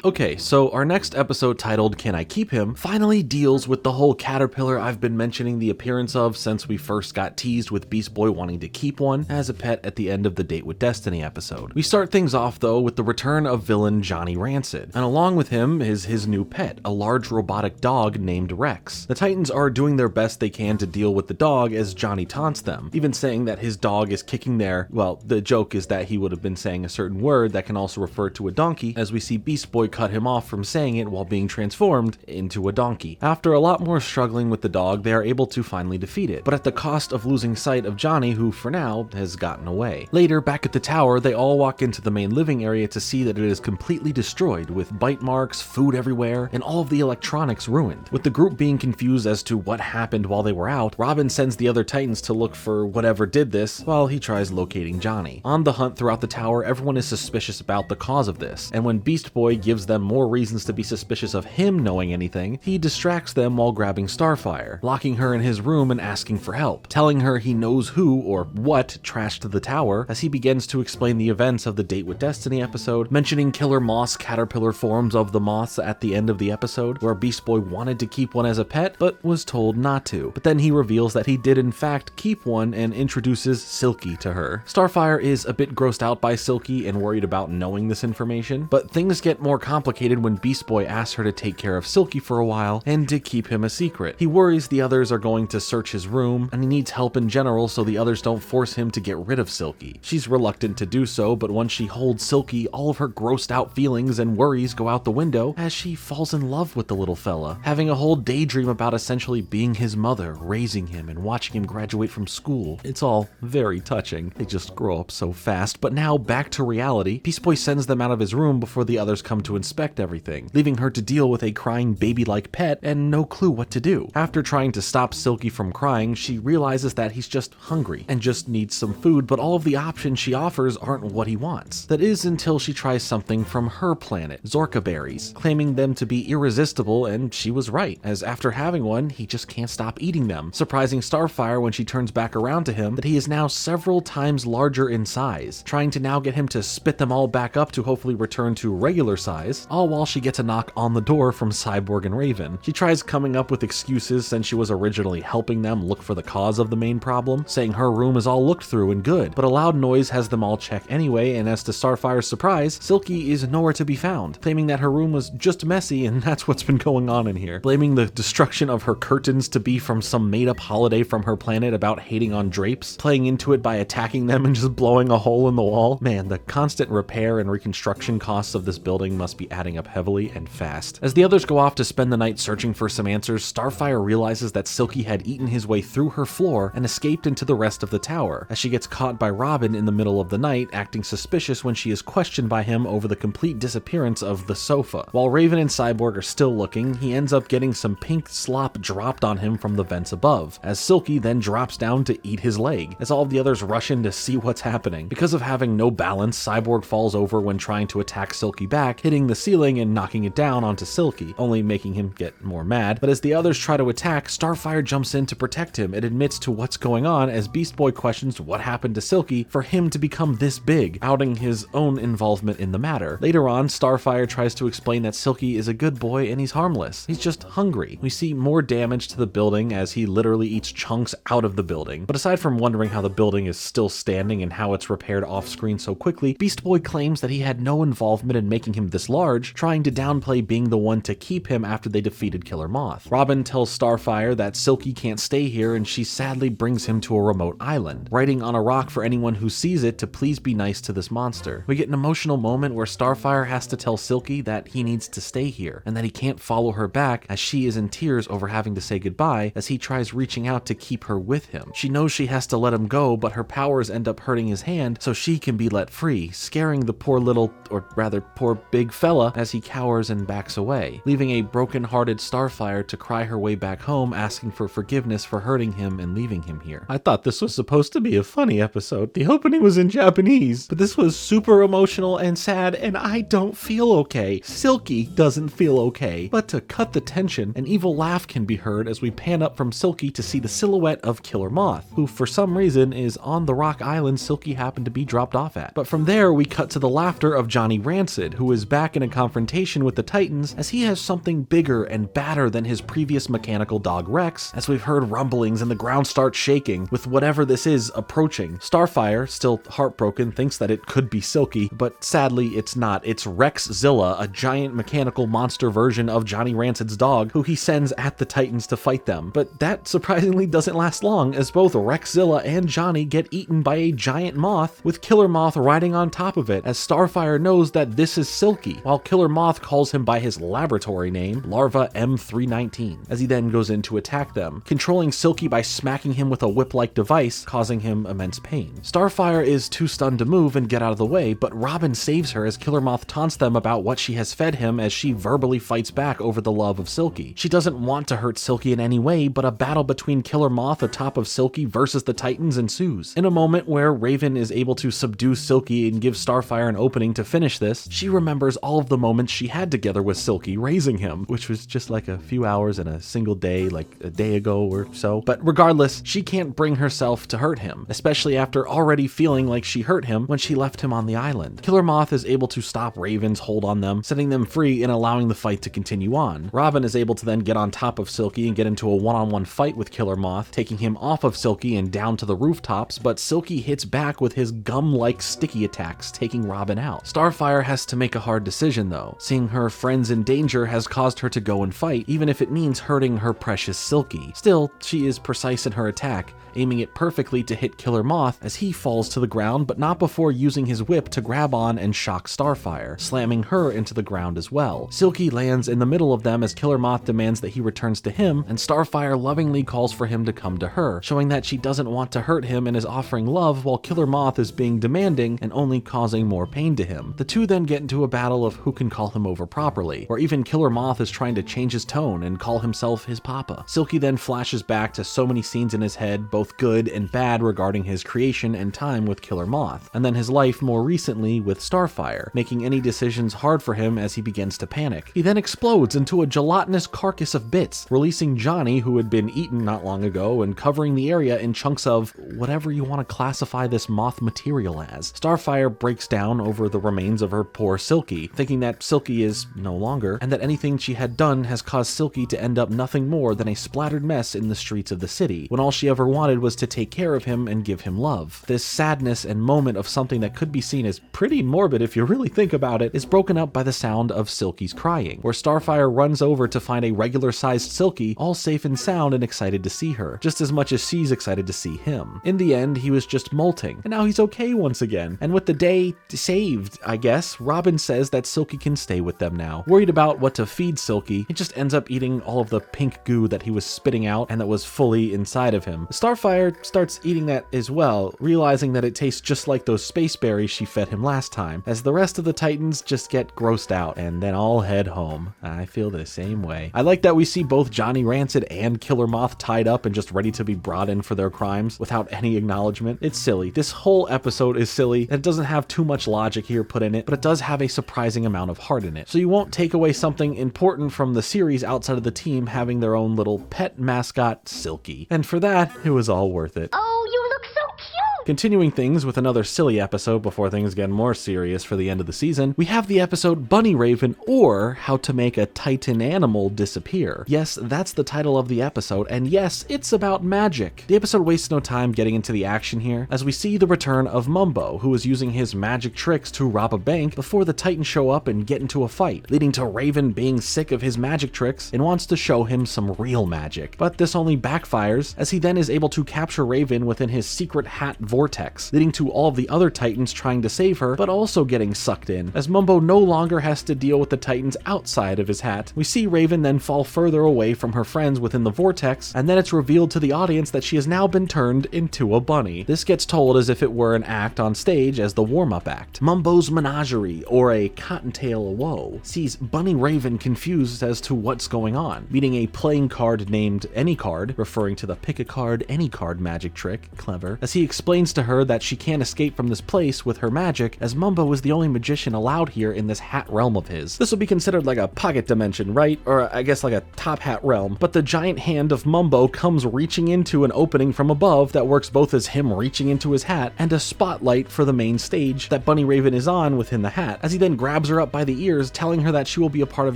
Okay, so our next episode, titled Can I Keep Him, finally deals with the whole caterpillar I've been mentioning the appearance of since we first got teased with Beast Boy wanting to keep one as a pet at the end of the Date with Destiny episode. We start things off though with the return of villain Johnny Rancid, and along with him is his new pet, a large robotic dog named Rex. The Titans are doing their best they can to deal with the dog as Johnny taunts them, even saying that his dog is kicking their, well, the joke is that he would have been saying a certain word that can also refer to a donkey, as we see Beast Boy cut him off from saying it while being transformed into a donkey. After a lot more struggling with the dog, they are able to finally defeat it, but at the cost of losing sight of Johnny, who for now has gotten away. Later, back at the tower, they all walk into the main living area to see that it is completely destroyed, with bite marks, food everywhere, and all of the electronics ruined. With the group being confused as to what happened while they were out, Robin sends the other Titans to look for whatever did this while he tries locating Johnny. On the hunt throughout the tower, everyone is suspicious about the cause of this, and when Beast Boy gives them more reasons to be suspicious of him knowing anything, he distracts them while grabbing Starfire, locking her in his room and asking for help, telling her he knows who or what trashed the tower, as he begins to explain the events of the Date with Destiny episode, mentioning killer moss caterpillar forms of the moths at the end of the episode, where Beast Boy wanted to keep one as a pet, but was told not to. But then he reveals that he did in fact keep one and introduces Silky to her. Starfire is a bit grossed out by Silky and worried about knowing this information, but things get more complicated when Beast Boy asks her to take care of Silky for a while and to keep him a secret. He worries the others are going to search his room, and he needs help in general so the others don't force him to get rid of Silky. She's reluctant to do so, but once she holds Silky, all of her grossed out feelings and worries go out the window as she falls in love with the little fella, having a whole daydream about essentially being his mother, raising him, and watching him graduate from school. It's all very touching. They just grow up so fast. But now back to reality. Beast Boy sends them out of his room before the others come to inspect everything, leaving her to deal with a crying baby-like pet and no clue what to do. After trying to stop Silky from crying, she realizes that he's just hungry and just needs some food, but all of the options she offers aren't what he wants. That is until she tries something from her planet, Zorka berries, claiming them to be irresistible, and she was right, as after having one, he just can't stop eating them, surprising Starfire when she turns back around to him that he is now several times larger in size, trying to now get him to spit them all back up to hopefully return to regular size, all while she gets a knock on the door from Cyborg and Raven. She tries coming up with excuses since she was originally helping them look for the cause of the main problem, saying her room is all looked through and good, but a loud noise has them all check anyway, and as to Starfire's surprise, Silky is nowhere to be found, claiming that her room was just messy and that's what's been going on in here, blaming the destruction of her curtains to be from some made-up holiday from her planet about hating on drapes, playing into it by attacking them and just blowing a hole in the wall. Man, the constant repair and reconstruction costs of this building must be adding up heavily and fast. As the others go off to spend the night searching for some answers, Starfire realizes that Silky had eaten his way through her floor and escaped into the rest of the tower, as she gets caught by Robin in the middle of the night, acting suspicious when she is questioned by him over the complete disappearance of the sofa. While Raven and Cyborg are still looking, he ends up getting some pink slop dropped on him from the vents above, as Silky then drops down to eat his leg, as all of the others rush in to see what's happening. Because of having no balance, Cyborg falls over when trying to attack Silky back, hitting the ceiling and knocking it down onto Silky, only making him get more mad. But as the others try to attack, Starfire jumps in to protect him and admits to what's going on as Beast Boy questions what happened to Silky for him to become this big, outing his own involvement in the matter. Later on, Starfire tries to explain that Silky is a good boy and he's harmless. He's just hungry. We see more damage to the building as he literally eats chunks out of the building. But aside from wondering how the building is still standing and how it's repaired off screen so quickly, Beast Boy claims that he had no involvement in making him this large, trying to downplay being the one to keep him after they defeated Killer Moth. Robin tells Starfire that Silky can't stay here and she sadly brings him to a remote island, writing on a rock for anyone who sees it to please be nice to this monster. We get an emotional moment where Starfire has to tell Silky that he needs to stay here and that he can't follow her back, as she is in tears over having to say goodbye as he tries reaching out to keep her with him. She knows she has to let him go, but her powers end up hurting his hand so she can be let free, scaring the poor little, or rather poor big fella as he cowers and backs away, leaving a broken-hearted Starfire to cry her way back home asking for forgiveness for hurting him and leaving him here. I thought this was supposed to be a funny episode. The opening was in Japanese, but this was super emotional and sad, and I don't feel okay. Silky doesn't feel okay. But to cut the tension, an evil laugh can be heard as we pan up from Silky to see the silhouette of Killer Moth, who for some reason is on the rock island Silky happened to be dropped off at. But from there, we cut to the laughter of Johnny Rancid, who is back in a confrontation with the Titans as he has something bigger and badder than his previous mechanical dog Rex, as we've heard rumblings and the ground starts shaking with whatever this is approaching. Starfire, still heartbroken, thinks that it could be Silky, but sadly it's not. It's Rexzilla, a giant mechanical monster version of Johnny Rancid's dog, who he sends at the Titans to fight them. But that surprisingly doesn't last long, as both Rexzilla and Johnny get eaten by a giant moth, with Killer Moth riding on top of it, as Starfire knows that this is Silky, while Killer Moth calls him by his laboratory name, Larva M319, as he then goes in to attack them, controlling Silky by smacking him with a whip-like device, causing him immense pain. Starfire is too stunned to move and get out of the way, but Robin saves her as Killer Moth taunts them about what she has fed him as she verbally fights back over the love of Silky. She doesn't want to hurt Silky in any way, but a battle between Killer Moth atop of Silky versus the Titans ensues. In a moment where Raven is able to subdue Silky and give Starfire an opening to finish this, she remembers all of the moments she had together with Silky raising him, which was just like a few hours in a single day, like a day ago or so. But regardless, she can't bring herself to hurt him, especially after already feeling like she hurt him when she left him on the island. Killer Moth is able to stop Raven's hold on them, setting them free and allowing the fight to continue on. Robin is able to then get on top of Silky and get into a one-on-one fight with Killer Moth, taking him off of Silky and down to the rooftops, but Silky hits back with his gum-like sticky attacks, taking Robin out. Starfire has to make a hard decision though. Seeing her friends in danger has caused her to go and fight, even if it means hurting her precious Silky. Still, she is precise in her attack, aiming it perfectly to hit Killer Moth as he falls to the ground, but not before using his whip to grab on and shock Starfire, slamming her into the ground as well. Silky lands in the middle of them as Killer Moth demands that he returns to him, and Starfire lovingly calls for him to come to her, showing that she doesn't want to hurt him and is offering love while Killer Moth is being demanding and only causing more pain to him. The two then get into a battle of who can call him over properly, or even Killer Moth is trying to change his tone and call himself his papa. Silky then flashes back to so many scenes in his head, both good and bad, regarding his creation and time with Killer Moth, and then his life more recently with Starfire, making any decisions hard for him as he begins to panic. He then explodes into a gelatinous carcass of bits, releasing Johnny, who had been eaten not long ago, and covering the area in chunks of whatever you want to classify this moth material as. Starfire breaks down over the remains of her poor Silky, thinking that Silky is no longer, and that anything she had done has caused Silky to end up nothing more than a splattered mess in the streets of the city, when all she ever wanted was to take care of him and give him love. This sadness and moment of something that could be seen as pretty morbid if you really think about it is broken up by the sound of Silky's crying, where Starfire runs over to find a regular-sized Silky, all safe and sound and excited to see her, just as much as she's excited to see him. In the end, he was just molting, and now he's okay once again. And with the day saved, I guess, Robin says that Silky can stay with them now. Worried about what to feed Silky, he just ends up eating all of the pink goo that he was spitting out and that was fully inside of him. Starfire starts eating that as well, realizing that it tastes just like those space berries she fed him last time, as the rest of the Titans just get grossed out and then all head home. I feel the same way. I like that we see both Johnny Rancid and Killer Moth tied up and just ready to be brought in for their crimes without any acknowledgement. It's silly. This whole episode is silly, and it doesn't have too much logic here put in it, but it does have a surprising amount of heart in it. So you won't take away something important from the series outside of the team having their own little pet mascot, Silky. And for that, it was all worth it. Oh, you look so cute! Continuing things with another silly episode before things get more serious for the end of the season, we have the episode Bunny Raven, or How to Make a Titan Animal Disappear. Yes, that's the title of the episode, and yes, it's about magic. The episode wastes no time getting into the action here, as we see the return of Mumbo, who is using his magic tricks to rob a bank before the Titans show up and get into a fight, leading to Raven being sick of his magic tricks and wants to show him some real magic. But this only backfires, as he then is able to capture Raven within his secret hat vortex, leading to all of the other Titans trying to save her, but also getting sucked in, as Mumbo no longer has to deal with the Titans outside of his hat. We see Raven then fall further away from her friends within the vortex, and then it's revealed to the audience that she has now been turned into a bunny. This gets told as if it were an act on stage as the warm-up act. Mumbo's Menagerie, or a Cottontail Woe, sees Bunny Raven confused as to what's going on, meeting a playing card named Any Card, referring to the pick a card, any card magic trick, clever, as he explains to her that she can't escape from this place with her magic, as Mumbo is the only magician allowed here in this hat realm of his. This would be considered like a pocket dimension, right? Or I guess like a top hat realm, but the giant hand of Mumbo comes reaching into an opening from above that works both as him reaching into his hat and a spotlight for the main stage that Bunny Raven is on within the hat, as he then grabs her up by the ears, telling her that she will be a part of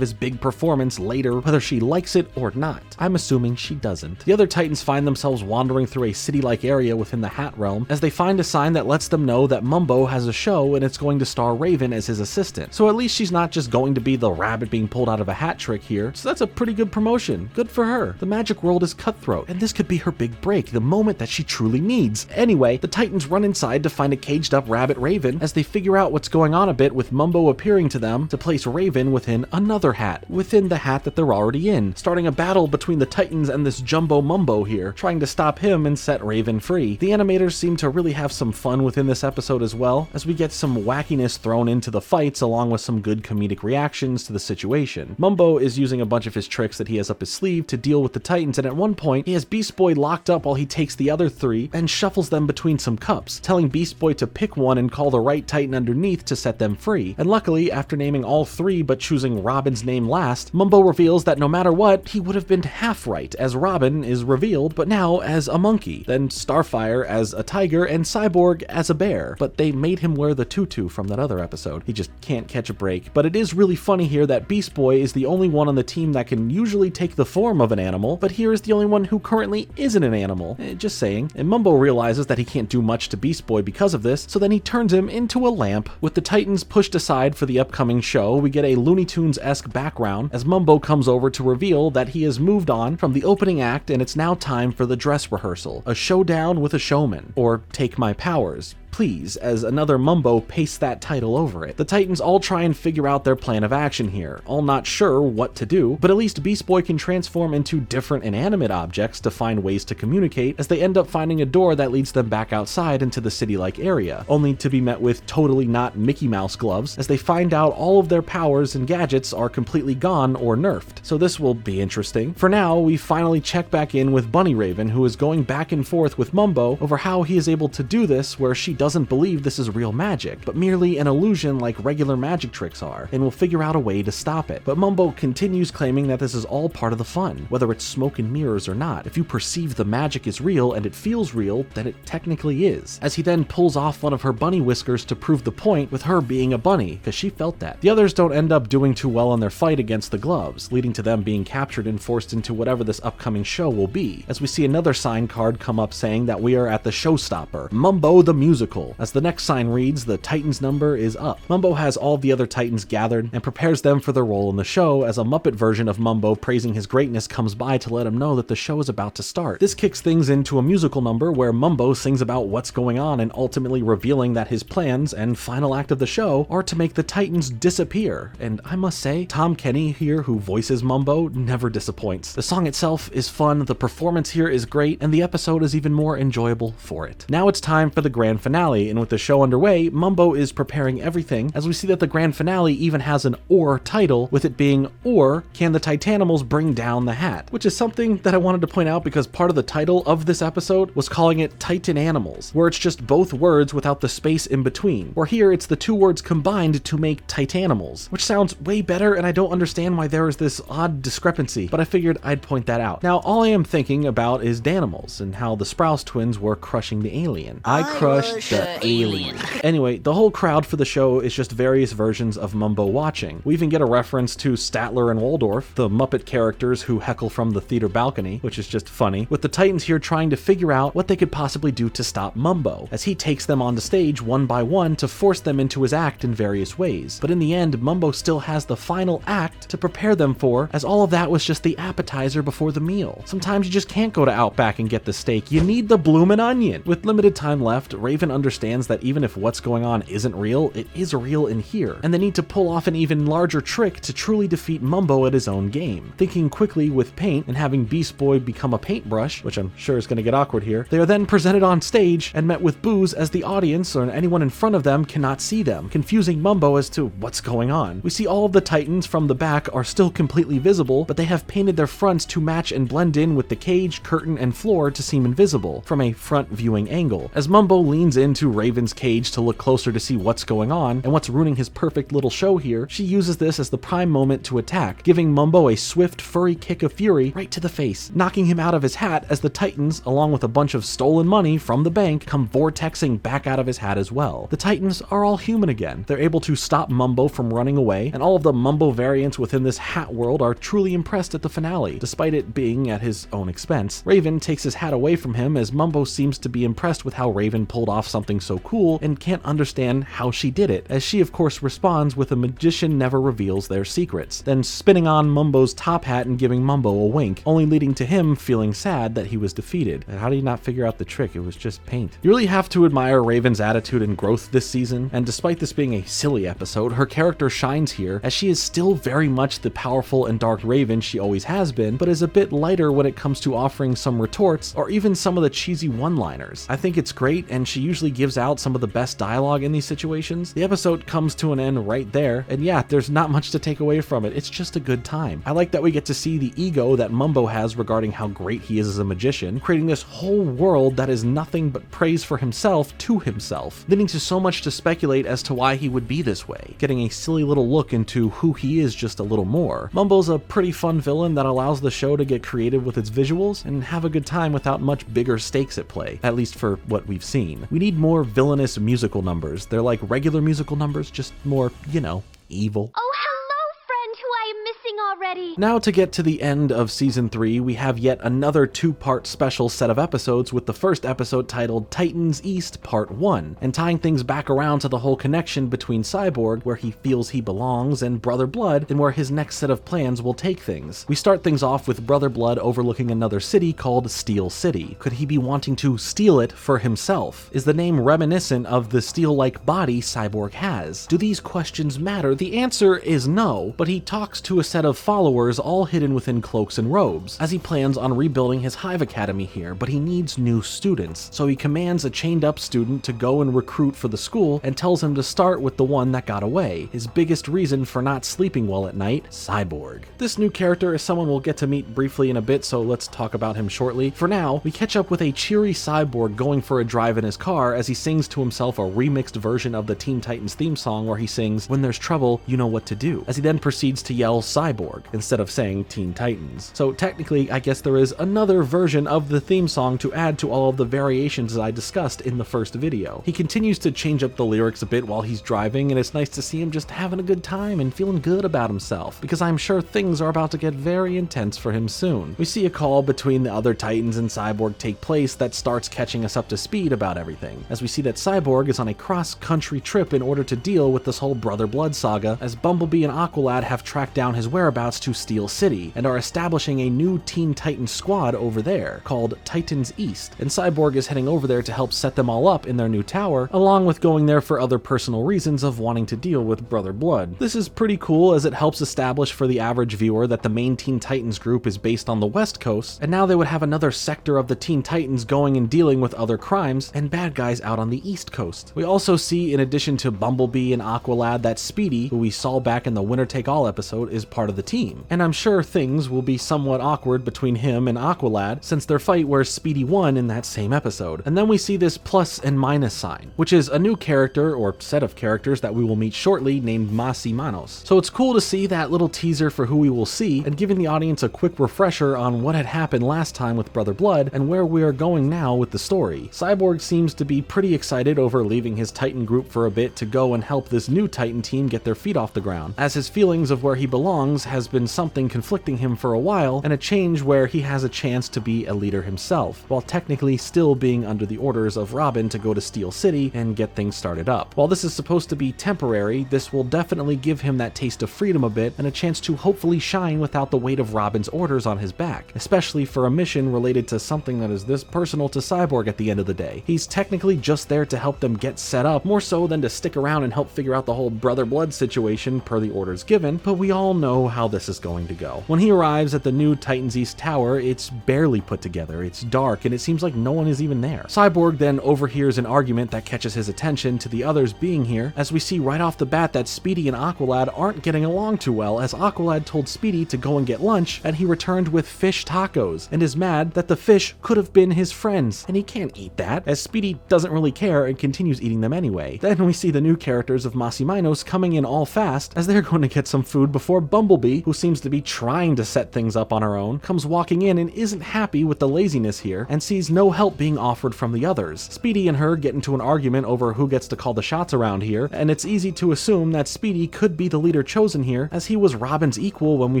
his big performance later, whether she likes it or not. I'm assuming she doesn't. The other Titans find themselves wandering through a city-like area within the hat realm, as they find a sign that lets them know that Mumbo has a show and it's going to star Raven as his assistant. So at least she's not just going to be the rabbit being pulled out of a hat trick here, so that's a pretty good promotion. Good for her. The magic world is cutthroat, and this could be her big break, the moment that she truly needs. Anyway, the Titans run inside to find a caged up rabbit Raven, as they figure out what's going on a bit, with Mumbo appearing to them to place Raven within another hat, within the hat that they're already in, starting a battle between the Titans and this Jumbo Mumbo here, trying to stop him and set Raven free. The animators seem to really have some fun within this episode as well, as we get some wackiness thrown into the fights along with some good comedic reactions to the situation. Mumbo is using a bunch of his tricks that he has up his sleeve to deal with the Titans, and at one point he has Beast Boy locked up while he takes the other three and shuffles them between some cups, telling Beast Boy to pick one and call the right Titan underneath to set them free. And luckily, after naming all three but choosing Robin's name last, Mumbo reveals that no matter what, he would have been half right, as Robin is revealed, but now as a monkey, then Starfire as a tiger, and Cyborg as a bear. But they made him wear the tutu from that other episode. He just can't catch a break. But it is really funny here that Beast Boy is the only one on the team that can usually take the form of an animal, but here is the only one who currently isn't an animal. Just saying. And Mumbo realizes that he can't do much to Beast Boy because of this, so then he turns him into a lamp. With the Titans pushed aside for the upcoming show, we get a Looney Tunes-esque background as Mumbo comes over to reveal that he has moved on from the opening act and it's now time for the dress rehearsal, a showdown with a showman, or Take My Powers. please, as another Mumbo pastes that title over it. The Titans all try and figure out their plan of action here, all not sure what to do, but at least Beast Boy can transform into different inanimate objects to find ways to communicate, as they end up finding a door that leads them back outside into the city-like area, only to be met with totally not Mickey Mouse gloves, as they find out all of their powers and gadgets are completely gone or nerfed. So this will be interesting. For now, we finally check back in with Bunny Raven, who is going back and forth with Mumbo over how he is able to do this, where she doesn't believe this is real magic, but merely an illusion like regular magic tricks are, and will figure out a way to stop it. But Mumbo continues claiming that this is all part of the fun, whether it's smoke and mirrors or not. If you perceive the magic is real and it feels real, then it technically is, as he then pulls off one of her bunny whiskers to prove the point with her being a bunny, because she felt that. The others don't end up doing too well in their fight against the gloves, leading to them being captured and forced into whatever this upcoming show will be, as we see another sign card come up saying that we are at the showstopper, Mumbo the Musical. As the next sign reads, the Titans number is up. Mumbo has all the other Titans gathered and prepares them for their role in the show, as a Muppet version of Mumbo praising his greatness comes by to let him know that the show is about to start. This kicks things into a musical number where Mumbo sings about what's going on and ultimately revealing that his plans and final act of the show are to make the Titans disappear. And I must say, Tom Kenny here, who voices Mumbo, never disappoints. The song itself is fun, the performance here is great, and the episode is even more enjoyable for it. Now it's time for the grand finale, and with the show underway, Mumbo is preparing everything, as we see that the grand finale even has an "or" title, with it being "or can the Titanimals bring down the hat?" which is something that I wanted to point out because part of the title of this episode was calling it Titan Animals, where it's just both words without the space in between, where here it's the two words combined to make Titanimals, which sounds way better, and I don't understand why there is this odd discrepancy, but I figured I'd point that out. Now, all I am thinking about is Danimals and how the Sprouse twins were crushing the alien. I crushed the alien. Anyway, the whole crowd for the show is just various versions of Mumbo watching. We even get a reference to Statler and Waldorf, the Muppet characters who heckle from the theater balcony, which is just funny, with the Titans here trying to figure out what they could possibly do to stop Mumbo, as he takes them on the stage one by one to force them into his act in various ways. But in the end, Mumbo still has the final act to prepare them for, as all of that was just the appetizer before the meal. Sometimes you just can't go to Outback and get the steak, you need the bloomin' onion. With limited time left, Raven understands that even if what's going on isn't real, it is real in here, and they need to pull off an even larger trick to truly defeat Mumbo at his own game. Thinking quickly with paint and having Beast Boy become a paintbrush, which I'm sure is going to get awkward here, they are then presented on stage and met with boos as the audience or anyone in front of them cannot see them, confusing Mumbo as to what's going on. We see all of the Titans from the back are still completely visible, but they have painted their fronts to match and blend in with the cage, curtain, and floor to seem invisible from a front viewing angle. As Mumbo leans into Raven's cage to look closer to see what's going on and what's ruining his perfect little show here, she uses this as the prime moment to attack, giving Mumbo a swift, furry kick of fury right to the face, knocking him out of his hat as the Titans, along with a bunch of stolen money from the bank, come vortexing back out of his hat as well. The Titans are all human again. They're able to stop Mumbo from running away, and all of the Mumbo variants within this hat world are truly impressed at the finale, despite it being at his own expense. Raven takes his hat away from him as Mumbo seems to be impressed with how Raven pulled off something so cool and can't understand how she did it, as she of course responds with a magician never reveals their secrets, then spinning on Mumbo's top hat and giving Mumbo a wink, only leading to him feeling sad that he was defeated. And how do you not figure out the trick? It was just paint. You really have to admire Raven's attitude and growth this season, and despite this being a silly episode, her character shines here as she is still very much the powerful and dark Raven she always has been, but is a bit lighter when it comes to offering some retorts or even some of the cheesy one-liners. I think it's great, and she usually gives out some of the best dialogue in these situations. The episode comes to an end right there, and yeah, there's not much to take away from it. It's just a good time. I like that we get to see the ego that Mumbo has regarding how great he is as a magician, creating this whole world that is nothing but praise for himself to himself, leading to so much to speculate as to why he would be this way, getting a silly little look into who he is just a little more. Mumbo's a pretty fun villain that allows the show to get creative with its visuals and have a good time without much bigger stakes at play, at least for what we've seen. We need more villainous musical numbers. They're like regular musical numbers, just more, you know, evil. Oh, hello, friend who I am missing ending already! Now to get to the end of Season 3, we have yet another two-part special set of episodes, with the first episode titled Titans East Part 1, and tying things back around to the whole connection between Cyborg, where he feels he belongs, and Brother Blood, and where his next set of plans will take things. We start things off with Brother Blood overlooking another city called Steel City. Could he be wanting to steal it for himself? Is the name reminiscent of the steel-like body Cyborg has? Do these questions matter? The answer is no, but he talks to a set of followers all hidden within cloaks and robes, as he plans on rebuilding his Hive Academy here, but he needs new students. So he commands a chained-up student to go and recruit for the school, and tells him to start with the one that got away, his biggest reason for not sleeping well at night, Cyborg. This new character is someone we'll get to meet briefly in a bit, so let's talk about him shortly. For now, we catch up with a cheery Cyborg going for a drive in his car as he sings to himself a remixed version of the Teen Titans theme song, where he sings, "When there's trouble, you know what to do," as he then proceeds to yell Cyborg instead of saying Teen Titans. So technically, I guess there is another version of the theme song to add to all of the variations that I discussed in the first video. He continues to change up the lyrics a bit while he's driving, and it's nice to see him just having a good time and feeling good about himself, because I'm sure things are about to get very intense for him soon. We see a call between the other Titans and Cyborg take place that starts catching us up to speed about everything, as we see that Cyborg is on a cross-country trip in order to deal with this whole Brother Blood saga, as Bumblebee and Aqualad have tracked down his whereabouts to Steel City and are establishing a new Teen Titans squad over there called Titans East, and Cyborg is heading over there to help set them all up in their new tower, along with going there for other personal reasons of wanting to deal with Brother Blood. This is pretty cool, as it helps establish for the average viewer that the main Teen Titans group is based on the West Coast, and now they would have another sector of the Teen Titans going and dealing with other crimes and bad guys out on the East Coast. We also see, in addition to Bumblebee and Aqualad, that Speedy, who we saw back in the Winner Take All episode, is part of the team. And I'm sure things will be somewhat awkward between him and Aqualad, since their fight where Speedy won in that same episode. And then we see this plus and minus sign, which is a new character, or set of characters, that we will meet shortly, named Masi Manos. So it's cool to see that little teaser for who we will see, and giving the audience a quick refresher on what had happened last time with Brother Blood, and where we are going now with the story. Cyborg seems to be pretty excited over leaving his Titan group for a bit to go and help this new Titan team get their feet off the ground, as his feelings of where he belongs has been something conflicting him for a while, and a change where he has a chance to be a leader himself, while technically still being under the orders of Robin to go to Steel City and get things started up. While this is supposed to be temporary, this will definitely give him that taste of freedom a bit, and a chance to hopefully shine without the weight of Robin's orders on his back, especially for a mission related to something that is this personal to Cyborg at the end of the day. He's technically just there to help them get set up, more so than to stick around and help figure out the whole Brother Blood situation per the orders given, but we all know how this is going to go. When he arrives at the new Titans East Tower, it's barely put together, it's dark, and it seems like no one is even there. Cyborg then overhears an argument that catches his attention to the others being here, as we see right off the bat that Speedy and Aqualad aren't getting along too well, as Aqualad told Speedy to go and get lunch, and he returned with fish tacos, and is mad that the fish could have been his friends, and he can't eat that, as Speedy doesn't really care and continues eating them anyway. Then we see the new characters of Masi Manos coming in all fast, as they're going to get some food before Bumblebee, who seems to be trying to set things up on her own, comes walking in and isn't happy with the laziness here, and sees no help being offered from the others. Speedy and her get into an argument over who gets to call the shots around here, and it's easy to assume that Speedy could be the leader chosen here, as he was Robin's equal when we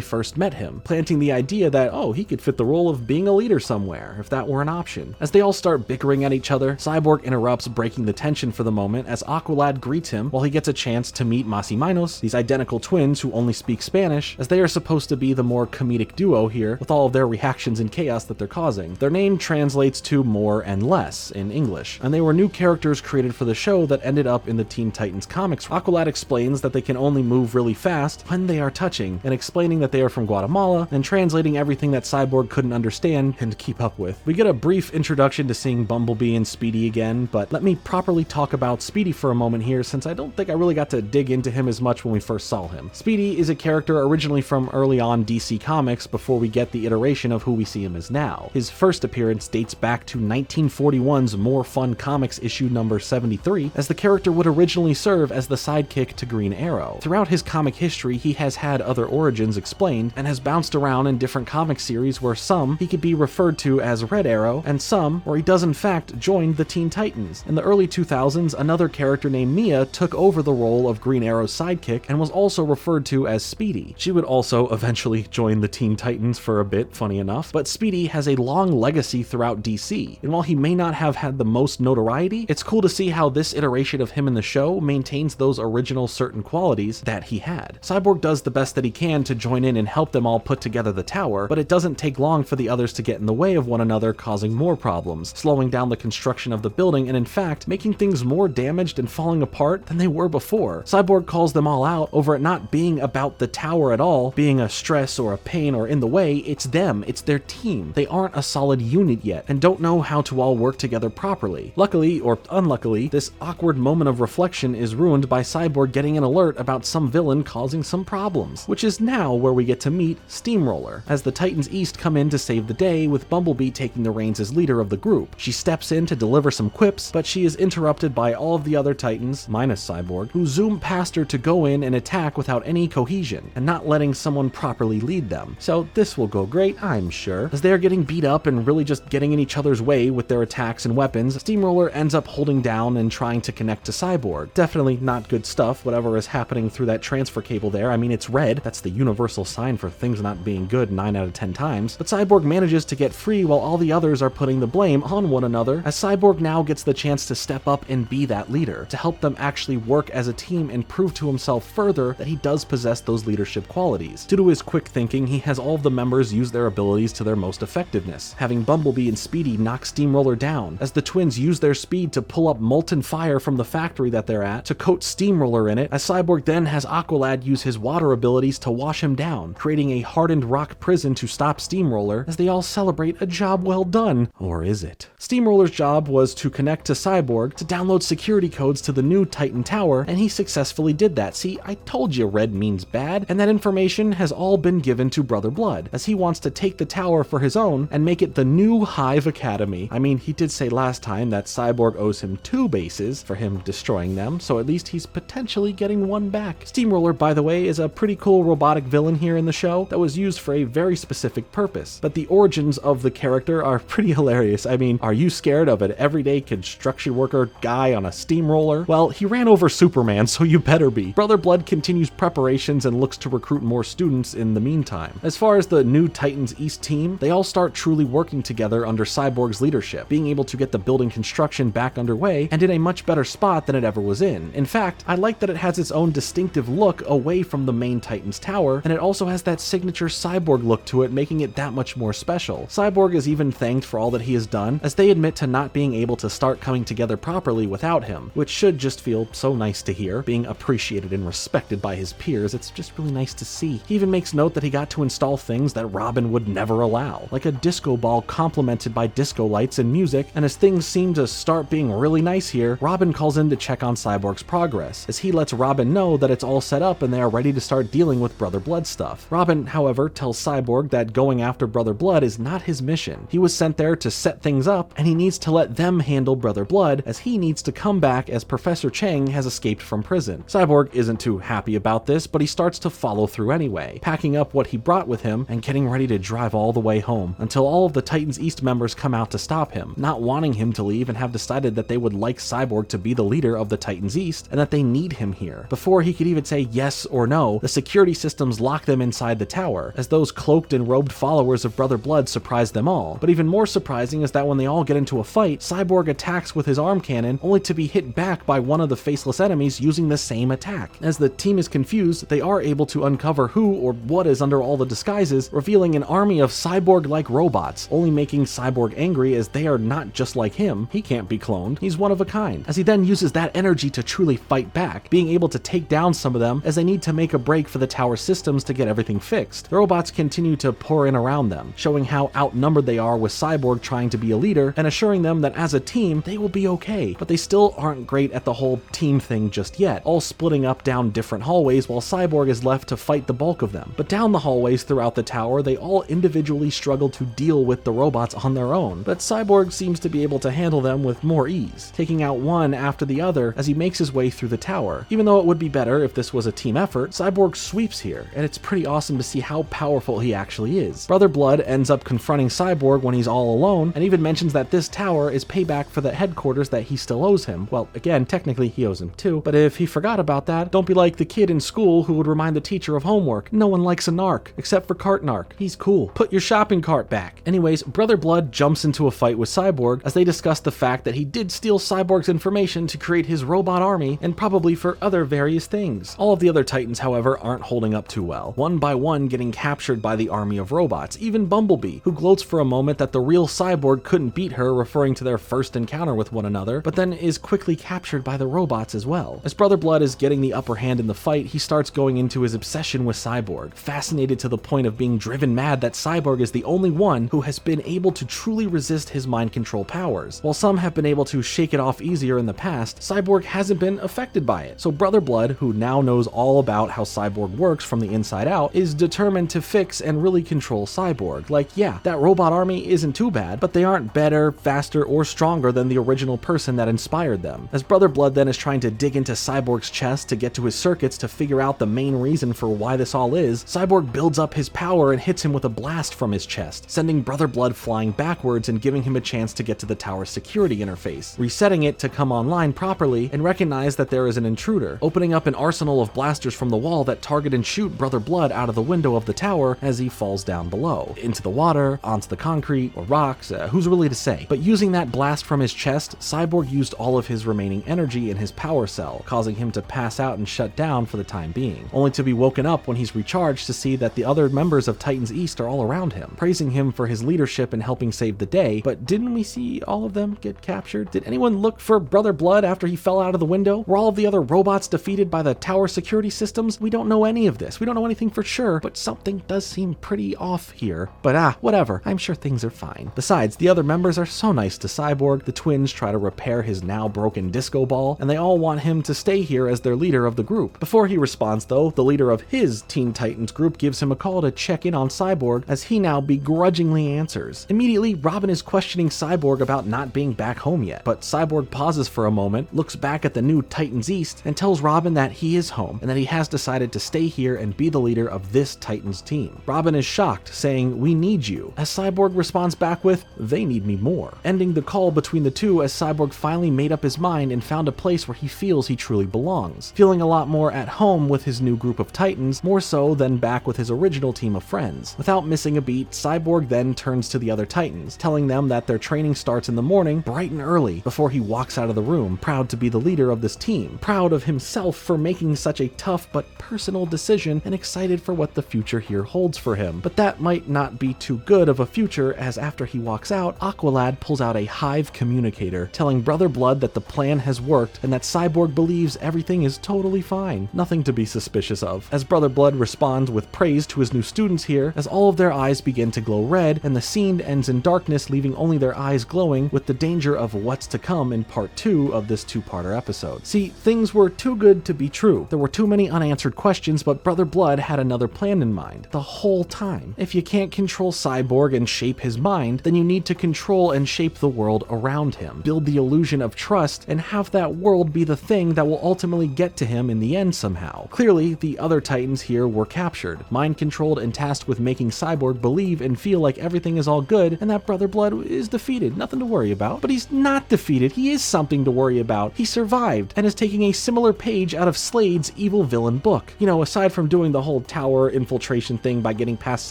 first met him, planting the idea that, oh, he could fit the role of being a leader somewhere, if that were an option. As they all start bickering at each other, Cyborg interrupts, breaking the tension for the moment, as Aqualad greets him while he gets a chance to meet Masi Manos, these identical twins who only speak Spanish, as they are supposed to be the more comedic duo here, with all of their reactions and chaos that they're causing. Their name translates to more and less in English, and they were new characters created for the show that ended up in the Teen Titans comics. Aqualad explains that they can only move really fast when they are touching, and explaining that they are from Guatemala, and translating everything that Cyborg couldn't understand and keep up with. We get a brief introduction to seeing Bumblebee and Speedy again, but let me properly talk about Speedy for a moment here, since I don't think I really got to dig into him as much when we first saw him. Speedy is a character originally from early on DC Comics, before we get the iteration of who we see him as now. His first appearance dates back to 1941's More Fun Comics issue number 73, as the character would originally serve as the sidekick to Green Arrow. Throughout his comic history, he has had other origins explained, and has bounced around in different comic series where some he could be referred to as Red Arrow, and some where he does in fact join the Teen Titans. In the early 2000s, another character named Mia took over the role of Green Arrow's sidekick and was also referred to as Speedy. She would also eventually join the Teen Titans for a bit, funny enough, but Speedy has a long legacy throughout DC, and while he may not have had the most notoriety, it's cool to see how this iteration of him in the show maintains those original certain qualities that he had. Cyborg does the best that he can to join in and help them all put together the tower, but it doesn't take long for the others to get in the way of one another, causing more problems, slowing down the construction of the building, and in fact, making things more damaged and falling apart than they were before. Cyborg calls them all out over it not being about the tower at all, being a stress or a pain or in the way. It's them, it's their team. They aren't a solid unit yet, and don't know how to all work together properly. Luckily, or unluckily, this awkward moment of reflection is ruined by Cyborg getting an alert about some villain causing some problems, which is now where we get to meet Steamroller, as the Titans East come in to save the day, with Bumblebee taking the reins as leader of the group. She steps in to deliver some quips, but she is interrupted by all of the other Titans, minus Cyborg, who zoom past her to go in and attack without any cohesion, and not letting someone properly lead them. So this will go great, I'm sure. As they are getting beat up and really just getting in each other's way with their attacks and weapons, Steamroller ends up holding down and trying to connect to Cyborg. Definitely not good stuff, whatever is happening through that transfer cable there. I mean, it's red. That's the universal sign for things not being good 9 out of 10 times. But Cyborg manages to get free while all the others are putting the blame on one another, as Cyborg now gets the chance to step up and be that leader, to help them actually work as a team and prove to himself further that he does possess those leadership qualities. Due to his quick thinking, he has all of the members use their abilities to their most effectiveness, having Bumblebee and Speedy knock Steamroller down, as the twins use their speed to pull up molten fire from the factory that they're at to coat Steamroller in it, as Cyborg then has Aqualad use his water abilities to wash him down, creating a hardened rock prison to stop Steamroller, as they all celebrate a job well done. Or is it? Steamroller's job was to connect to Cyborg to download security codes to the new Titan Tower, and he successfully did that. See, I told you red means bad, and that information has all been given to Brother Blood, as he wants to take the tower for his own and make it the new Hive Academy. I mean, he did say last time that Cyborg owes him 2 bases for him destroying them, so at least he's potentially getting one back. Steamroller, by the way, is a pretty cool robotic villain here in the show that was used for a very specific purpose, but the origins of the character are pretty hilarious. I mean, are you scared of an everyday construction worker guy on a steamroller? Well, he ran over Superman, so you better be. Brother Blood continues preparations and looks to recruit more students in the meantime. As far as the new Titans East team, they all start truly working together under Cyborg's leadership, being able to get the building construction back underway and in a much better spot than it ever was in. In fact, I like that it has its own distinctive look away from the main Titans tower, and it also has that signature Cyborg look to it, making it that much more special. Cyborg is even thanked for all that he has done, as they admit to not being able to start coming together properly without him, which should just feel so nice to hear, being appreciated and respected by his peers. It's just really nice to see. He even makes note that he got to install things that Robin would never allow, like a disco ball complemented by disco lights and music, and as things seem to start being really nice here, Robin calls in to check on Cyborg's progress, as he lets Robin know that it's all set up and they are ready to start dealing with Brother Blood stuff. Robin, however, tells Cyborg that going after Brother Blood is not his mission. He was sent there to set things up, and he needs to let them handle Brother Blood, as he needs to come back as Professor Chang has escaped from prison. Cyborg isn't too happy about this, but he starts to follow through anyway, packing up what he brought with him and getting ready to drive all the way home, until all of the Titans East members come out to stop him, not wanting him to leave and have decided that they would like Cyborg to be the leader of the Titans East and that they need him here. Before he could even say yes or no, the security systems lock them inside the tower, as those cloaked and robed followers of Brother Blood surprise them all. But even more surprising is that when they all get into a fight, Cyborg attacks with his arm cannon, only to be hit back by one of the faceless enemies using the same attack. As the team is confused, they are able to uncover who or what is under all the disguises, revealing an army of cyborg-like robots, only making Cyborg angry as they are not just like him. He can't be cloned. He's one of a kind. As he then uses that energy to truly fight back, being able to take down some of them as they need to make a break for the tower systems to get everything fixed. The robots continue to pour in around them, showing how outnumbered they are, with Cyborg trying to be a leader and assuring them that as a team, they will be okay, but they still aren't great at the whole team thing just yet, all splitting up down different hallways while Cyborg is left to fight the bulk of them. But down the hallways throughout the tower, they all individually struggle to deal with the robots on their own, but Cyborg seems to be able to handle them with more ease, taking out one after the other as he makes his way through the tower. Even though it would be better if this was a team effort, Cyborg sweeps here, and it's pretty awesome to see how powerful he actually is. Brother Blood ends up confronting Cyborg when he's all alone, and even mentions that this tower is payback for the headquarters that he still owes him. Well, again, technically he owes him too, but if he forgot about that, don't be like the kid in school who would remind the teacher pressure of homework. No one likes a narc, except for Cart Narc. He's cool. Put your shopping cart back. Anyways, Brother Blood jumps into a fight with Cyborg as they discuss the fact that he did steal Cyborg's information to create his robot army and probably for other various things. All of the other Titans, however, aren't holding up too well, one by one getting captured by the army of robots, even Bumblebee, who gloats for a moment that the real Cyborg couldn't beat her, referring to their first encounter with one another, but then is quickly captured by the robots as well. As Brother Blood is getting the upper hand in the fight, he starts going into his obsession with Cyborg, fascinated to the point of being driven mad that Cyborg is the only one who has been able to truly resist his mind control powers. While some have been able to shake it off easier in the past, Cyborg hasn't been affected by it. So Brother Blood, who now knows all about how Cyborg works from the inside out, is determined to fix and really control Cyborg. Like, yeah, that robot army isn't too bad, but they aren't better, faster, or stronger than the original person that inspired them. As Brother Blood then is trying to dig into Cyborg's chest to get to his circuits to figure out the main reason for why this all is, Cyborg builds up his power and hits him with a blast from his chest, sending Brother Blood flying backwards and giving him a chance to get to the tower's security interface, resetting it to come online properly and recognize that there is an intruder, opening up an arsenal of blasters from the wall that target and shoot Brother Blood out of the window of the tower as he falls down below, into the water, onto the concrete, or rocks, who's really to say. But using that blast from his chest, Cyborg used all of his remaining energy in his power cell, causing him to pass out and shut down for the time being, only to be woken up when he's recharged to see that the other members of Titans East are all around him, praising him for his leadership in helping save the day. But didn't we see all of them get captured? Did anyone look for Brother Blood after he fell out of the window? Were all of the other robots defeated by the tower security systems? We don't know any of this. We don't know anything for sure, but something does seem pretty off here. But whatever. I'm sure things are fine. Besides, the other members are so nice to Cyborg. The twins try to repair his now broken disco ball, and they all want him to stay here as their leader of the group. Before he responds though, the leader of his Teen Titans group gives him a call to check in on Cyborg as he now begrudgingly answers. Immediately, Robin is questioning Cyborg about not being back home yet, but Cyborg pauses for a moment, looks back at the new Titans East, and tells Robin that he is home and that he has decided to stay here and be the leader of this Titans team. Robin is shocked, saying, "We need you," as Cyborg responds back with, "They need me more," ending the call between the two as Cyborg finally made up his mind and found a place where he feels he truly belongs, feeling a lot more at home with his new group of Titans, more so than back with his original team of friends. Without missing a beat, Cyborg then turns to the other Titans, telling them that their training starts in the morning, bright and early, before he walks out of the room, proud to be the leader of this team, proud of himself for making such a tough but personal decision, and excited for what the future here holds for him. But that might not be too good of a future, as after he walks out, Aqualad pulls out a Hive communicator, telling Brother Blood that the plan has worked and that Cyborg believes everything is totally fine, nothing to be suspicious of. As Brother Blood responds with praise to his new students here, as all of their eyes begin to glow red, and the scene ends in darkness, leaving only their eyes glowing, with the danger of what's to come in part 2 of this two-parter episode. See, things were too good to be true. There were too many unanswered questions, but Brother Blood had another plan in mind, the whole time. If you can't control Cyborg and shape his mind, then you need to control and shape the world around him, build the illusion of trust, and have that world be the thing that will ultimately get to him in the end somehow. Clearly, the other Titans here were captured, mind-controlled, and tasked with making Cyborg believe and feel like everything is all good and that Brother Blood is defeated, nothing to worry about. But he's not defeated, he is something to worry about. He survived, and is taking a similar page out of Slade's evil villain book. You know, aside from doing the whole tower infiltration thing by getting past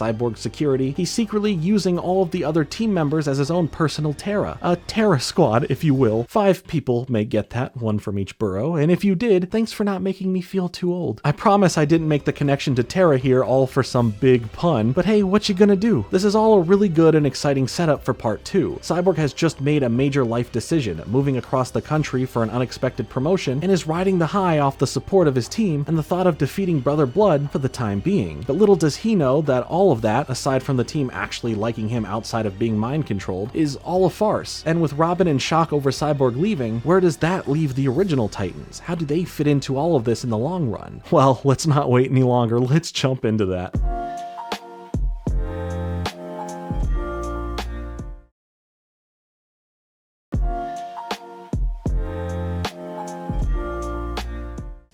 Cyborg's security, he's secretly using all of the other team members as his own personal Terra. A Terra squad, if you will. 5 people may get that, 1 from each borough, and if you did, thanks for not making me feel too old. I promise I didn't make the connection to Terra here all for some big pun, but hey, what you gonna do? This is all a really good and exciting setup for part 2. Cyborg has just made a major life decision, moving across the country for an unexpected promotion, and is riding the high off the support of his team and the thought of defeating Brother Blood for the time being. But little does he know that all of that, aside from the team actually liking him outside of being mind-controlled, is all a farce. And with Robin in shock over Cyborg leaving, where does that leave the original Titans? How do they fit into all of this in the long run? Well, let's not wait any longer, let's jump into that.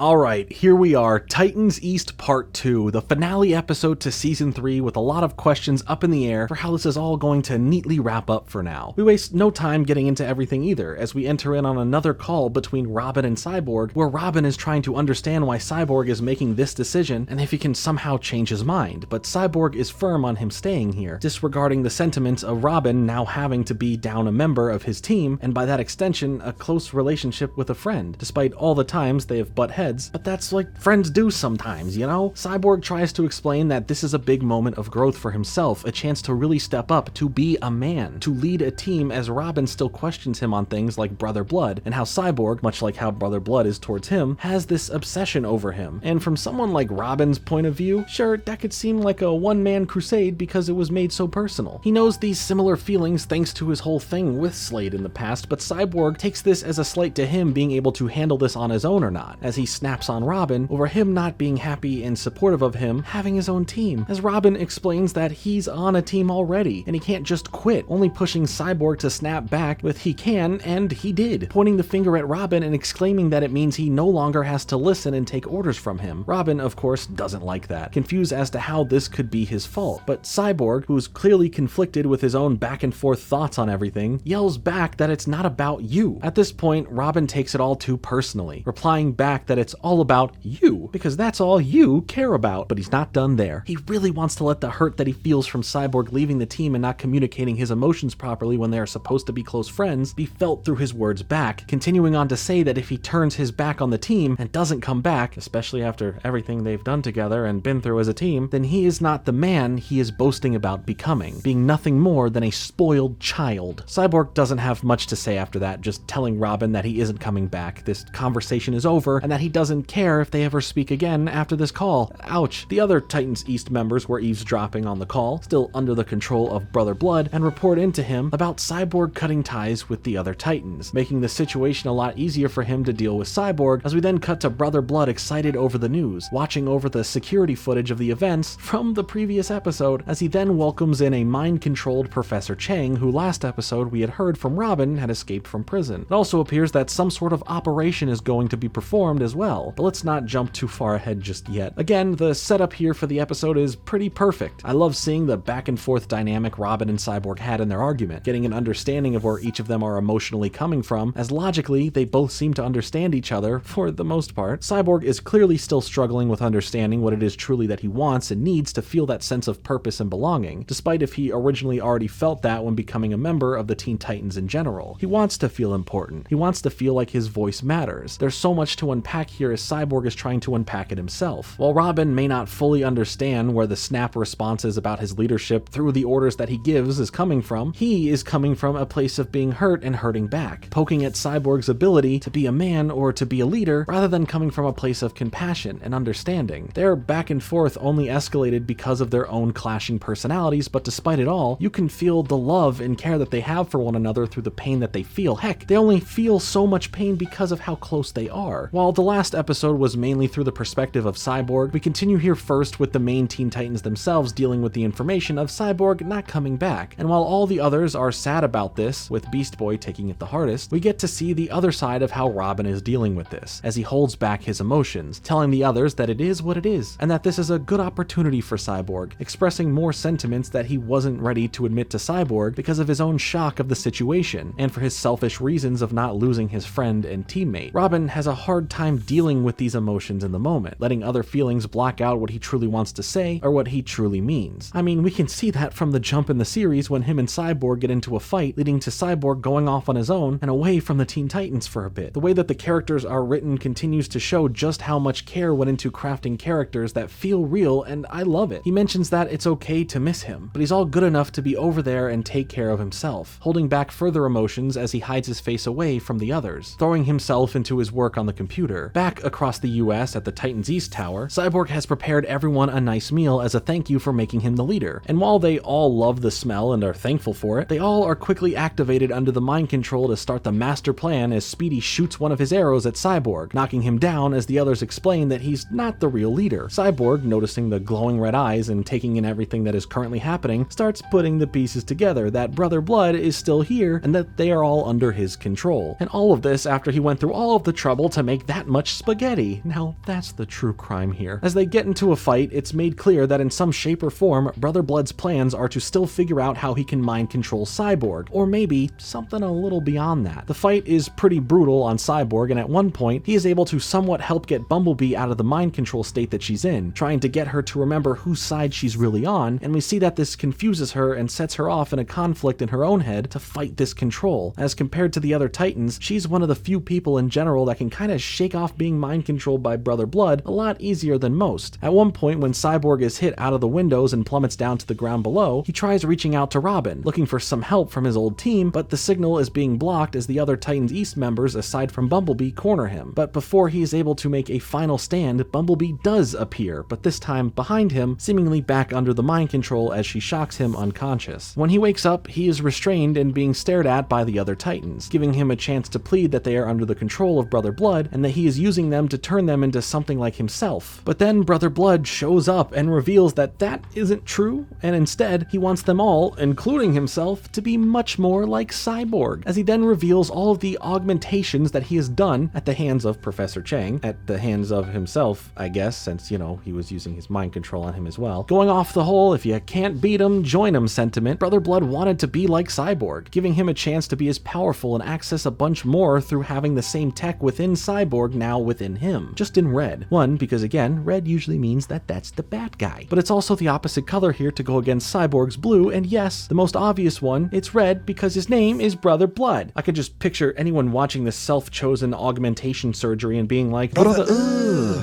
Alright, here we are, Titans East Part 2, the finale episode to Season 3 with a lot of questions up in the air for how this is all going to neatly wrap up for now. We waste no time getting into everything either, as we enter in on another call between Robin and Cyborg, where Robin is trying to understand why Cyborg is making this decision and if he can somehow change his mind, but Cyborg is firm on him staying here, disregarding the sentiments of Robin now having to be down a member of his team, and by that extension, a close relationship with a friend, despite all the times they have butt heads. But that's like friends do sometimes, you know? Cyborg tries to explain that this is a big moment of growth for himself, a chance to really step up, to be a man, to lead a team, as Robin still questions him on things like Brother Blood, and how Cyborg, much like how Brother Blood is towards him, has this obsession over him. And from someone like Robin's point of view, sure, that could seem like a one-man crusade because it was made so personal. He knows these similar feelings thanks to his whole thing with Slade in the past, but Cyborg takes this as a slight to him being able to handle this on his own or not, as he snaps on Robin over him not being happy and supportive of him having his own team, as Robin explains that he's on a team already and he can't just quit, only pushing Cyborg to snap back with he can, and he did, pointing the finger at Robin and exclaiming that it means he no longer has to listen and take orders from him. Robin, of course, doesn't like that, confused as to how this could be his fault, but Cyborg, who's clearly conflicted with his own back and forth thoughts on everything, yells back that it's not about you. At this point, Robin takes it all too personally, replying back that it's all about you, because that's all you care about. But he's not done there. He really wants to let the hurt that he feels from Cyborg leaving the team and not communicating his emotions properly when they are supposed to be close friends be felt through his words back, continuing on to say that if he turns his back on the team and doesn't come back, especially after everything they've done together and been through as a team, then he is not the man he is boasting about becoming, being nothing more than a spoiled child. Cyborg doesn't have much to say after that, just telling Robin that he isn't coming back, this conversation is over, and that he doesn't care if they ever speak again after this call. Ouch. The other Titans East members were eavesdropping on the call, still under the control of Brother Blood, and report into him about Cyborg cutting ties with the other Titans, making the situation a lot easier for him to deal with Cyborg, as we then cut to Brother Blood excited over the news, watching over the security footage of the events from the previous episode, as he then welcomes in a mind-controlled Professor Chang, who last episode we had heard from Robin had escaped from prison. It also appears that some sort of operation is going to be performed as well, but let's not jump too far ahead just yet. Again, the setup here for the episode is pretty perfect. I love seeing the back and forth dynamic Robin and Cyborg had in their argument, getting an understanding of where each of them are emotionally coming from, as logically they both seem to understand each other for the most part. Cyborg is clearly still struggling with understanding what it is truly that he wants and needs to feel that sense of purpose and belonging, despite if he originally already felt that when becoming a member of the Teen Titans in general. He wants to feel important. He wants to feel like his voice matters. There's so much to unpack here as Cyborg is trying to unpack it himself. While Robin may not fully understand where the snap responses about his leadership through the orders that he gives is coming from, he is coming from a place of being hurt and hurting back, poking at Cyborg's ability to be a man or to be a leader rather than coming from a place of compassion and understanding. Their back and forth only escalated because of their own clashing personalities, but despite it all, you can feel the love and care that they have for one another through the pain that they feel. Heck, they only feel so much pain because of how close they are. While the last episode was mainly through the perspective of Cyborg, we continue here first with the main Teen Titans themselves dealing with the information of Cyborg not coming back. And while all the others are sad about this, with Beast Boy taking it the hardest, we get to see the other side of how Robin is dealing with this, as he holds back his emotions, telling the others that it is what it is, and that this is a good opportunity for Cyborg, expressing more sentiments that he wasn't ready to admit to Cyborg because of his own shock of the situation, and for his selfish reasons of not losing his friend and teammate. Robin has a hard time dealing with these emotions in the moment, letting other feelings block out what he truly wants to say or what he truly means. I mean, we can see that from the jump in the series when him and Cyborg get into a fight, leading to Cyborg going off on his own and away from the Teen Titans for a bit. The way that the characters are written continues to show just how much care went into crafting characters that feel real, and I love it. He mentions that it's okay to miss him, but he's all good enough to be over there and take care of himself, holding back further emotions as he hides his face away from the others, throwing himself into his work on the computer. Back across the US at the Titans East Tower, Cyborg has prepared everyone a nice meal as a thank you for making him the leader, and while they all love the smell and are thankful for it, they all are quickly activated under the mind control to start the master plan as Speedy shoots one of his arrows at Cyborg, knocking him down as the others explain that he's not the real leader. Cyborg, noticing the glowing red eyes and taking in everything that is currently happening, starts putting the pieces together that Brother Blood is still here and that they are all under his control. And all of this after he went through all of the trouble to make that much much spaghetti. Now that's the true crime here. As they get into a fight, it's made clear that in some shape or form, Brother Blood's plans are to still figure out how he can mind control Cyborg, or maybe something a little beyond that. The fight is pretty brutal on Cyborg, and at one point, he is able to somewhat help get Bumblebee out of the mind control state that she's in, trying to get her to remember whose side she's really on, and we see that this confuses her and sets her off in a conflict in her own head to fight this control. As compared to the other Titans, she's one of the few people in general that can kind of shake off being mind controlled by Brother Blood a lot easier than most. At one point, when Cyborg is hit out of the windows and plummets down to the ground below, he tries reaching out to Robin, looking for some help from his old team, but the signal is being blocked as the other Titans East members, aside from Bumblebee, corner him. But before he is able to make a final stand, Bumblebee does appear, but this time behind him, seemingly back under the mind control as she shocks him unconscious. When he wakes up, he is restrained and being stared at by the other Titans, giving him a chance to plead that they are under the control of Brother Blood and that he is using them to turn them into something like himself. But then Brother Blood shows up and reveals that that isn't true, and instead he wants them all, including himself, to be much more like Cyborg, as he then reveals all of the augmentations that he has done at the hands of Professor Chang, at the hands of himself, I guess, since, you know, he was using his mind control on him as well. Going off the whole if you can't beat him, join him sentiment, Brother Blood wanted to be like Cyborg, giving him a chance to be as powerful and access a bunch more through having the same tech within Cyborg now within him, just in red. One, because again, red usually means that that's the bad guy, but it's also the opposite color here to go against Cyborg's blue, and yes, the most obvious one, it's red because his name is Brother Blood. I could just picture anyone watching this self-chosen augmentation surgery and being like, brother,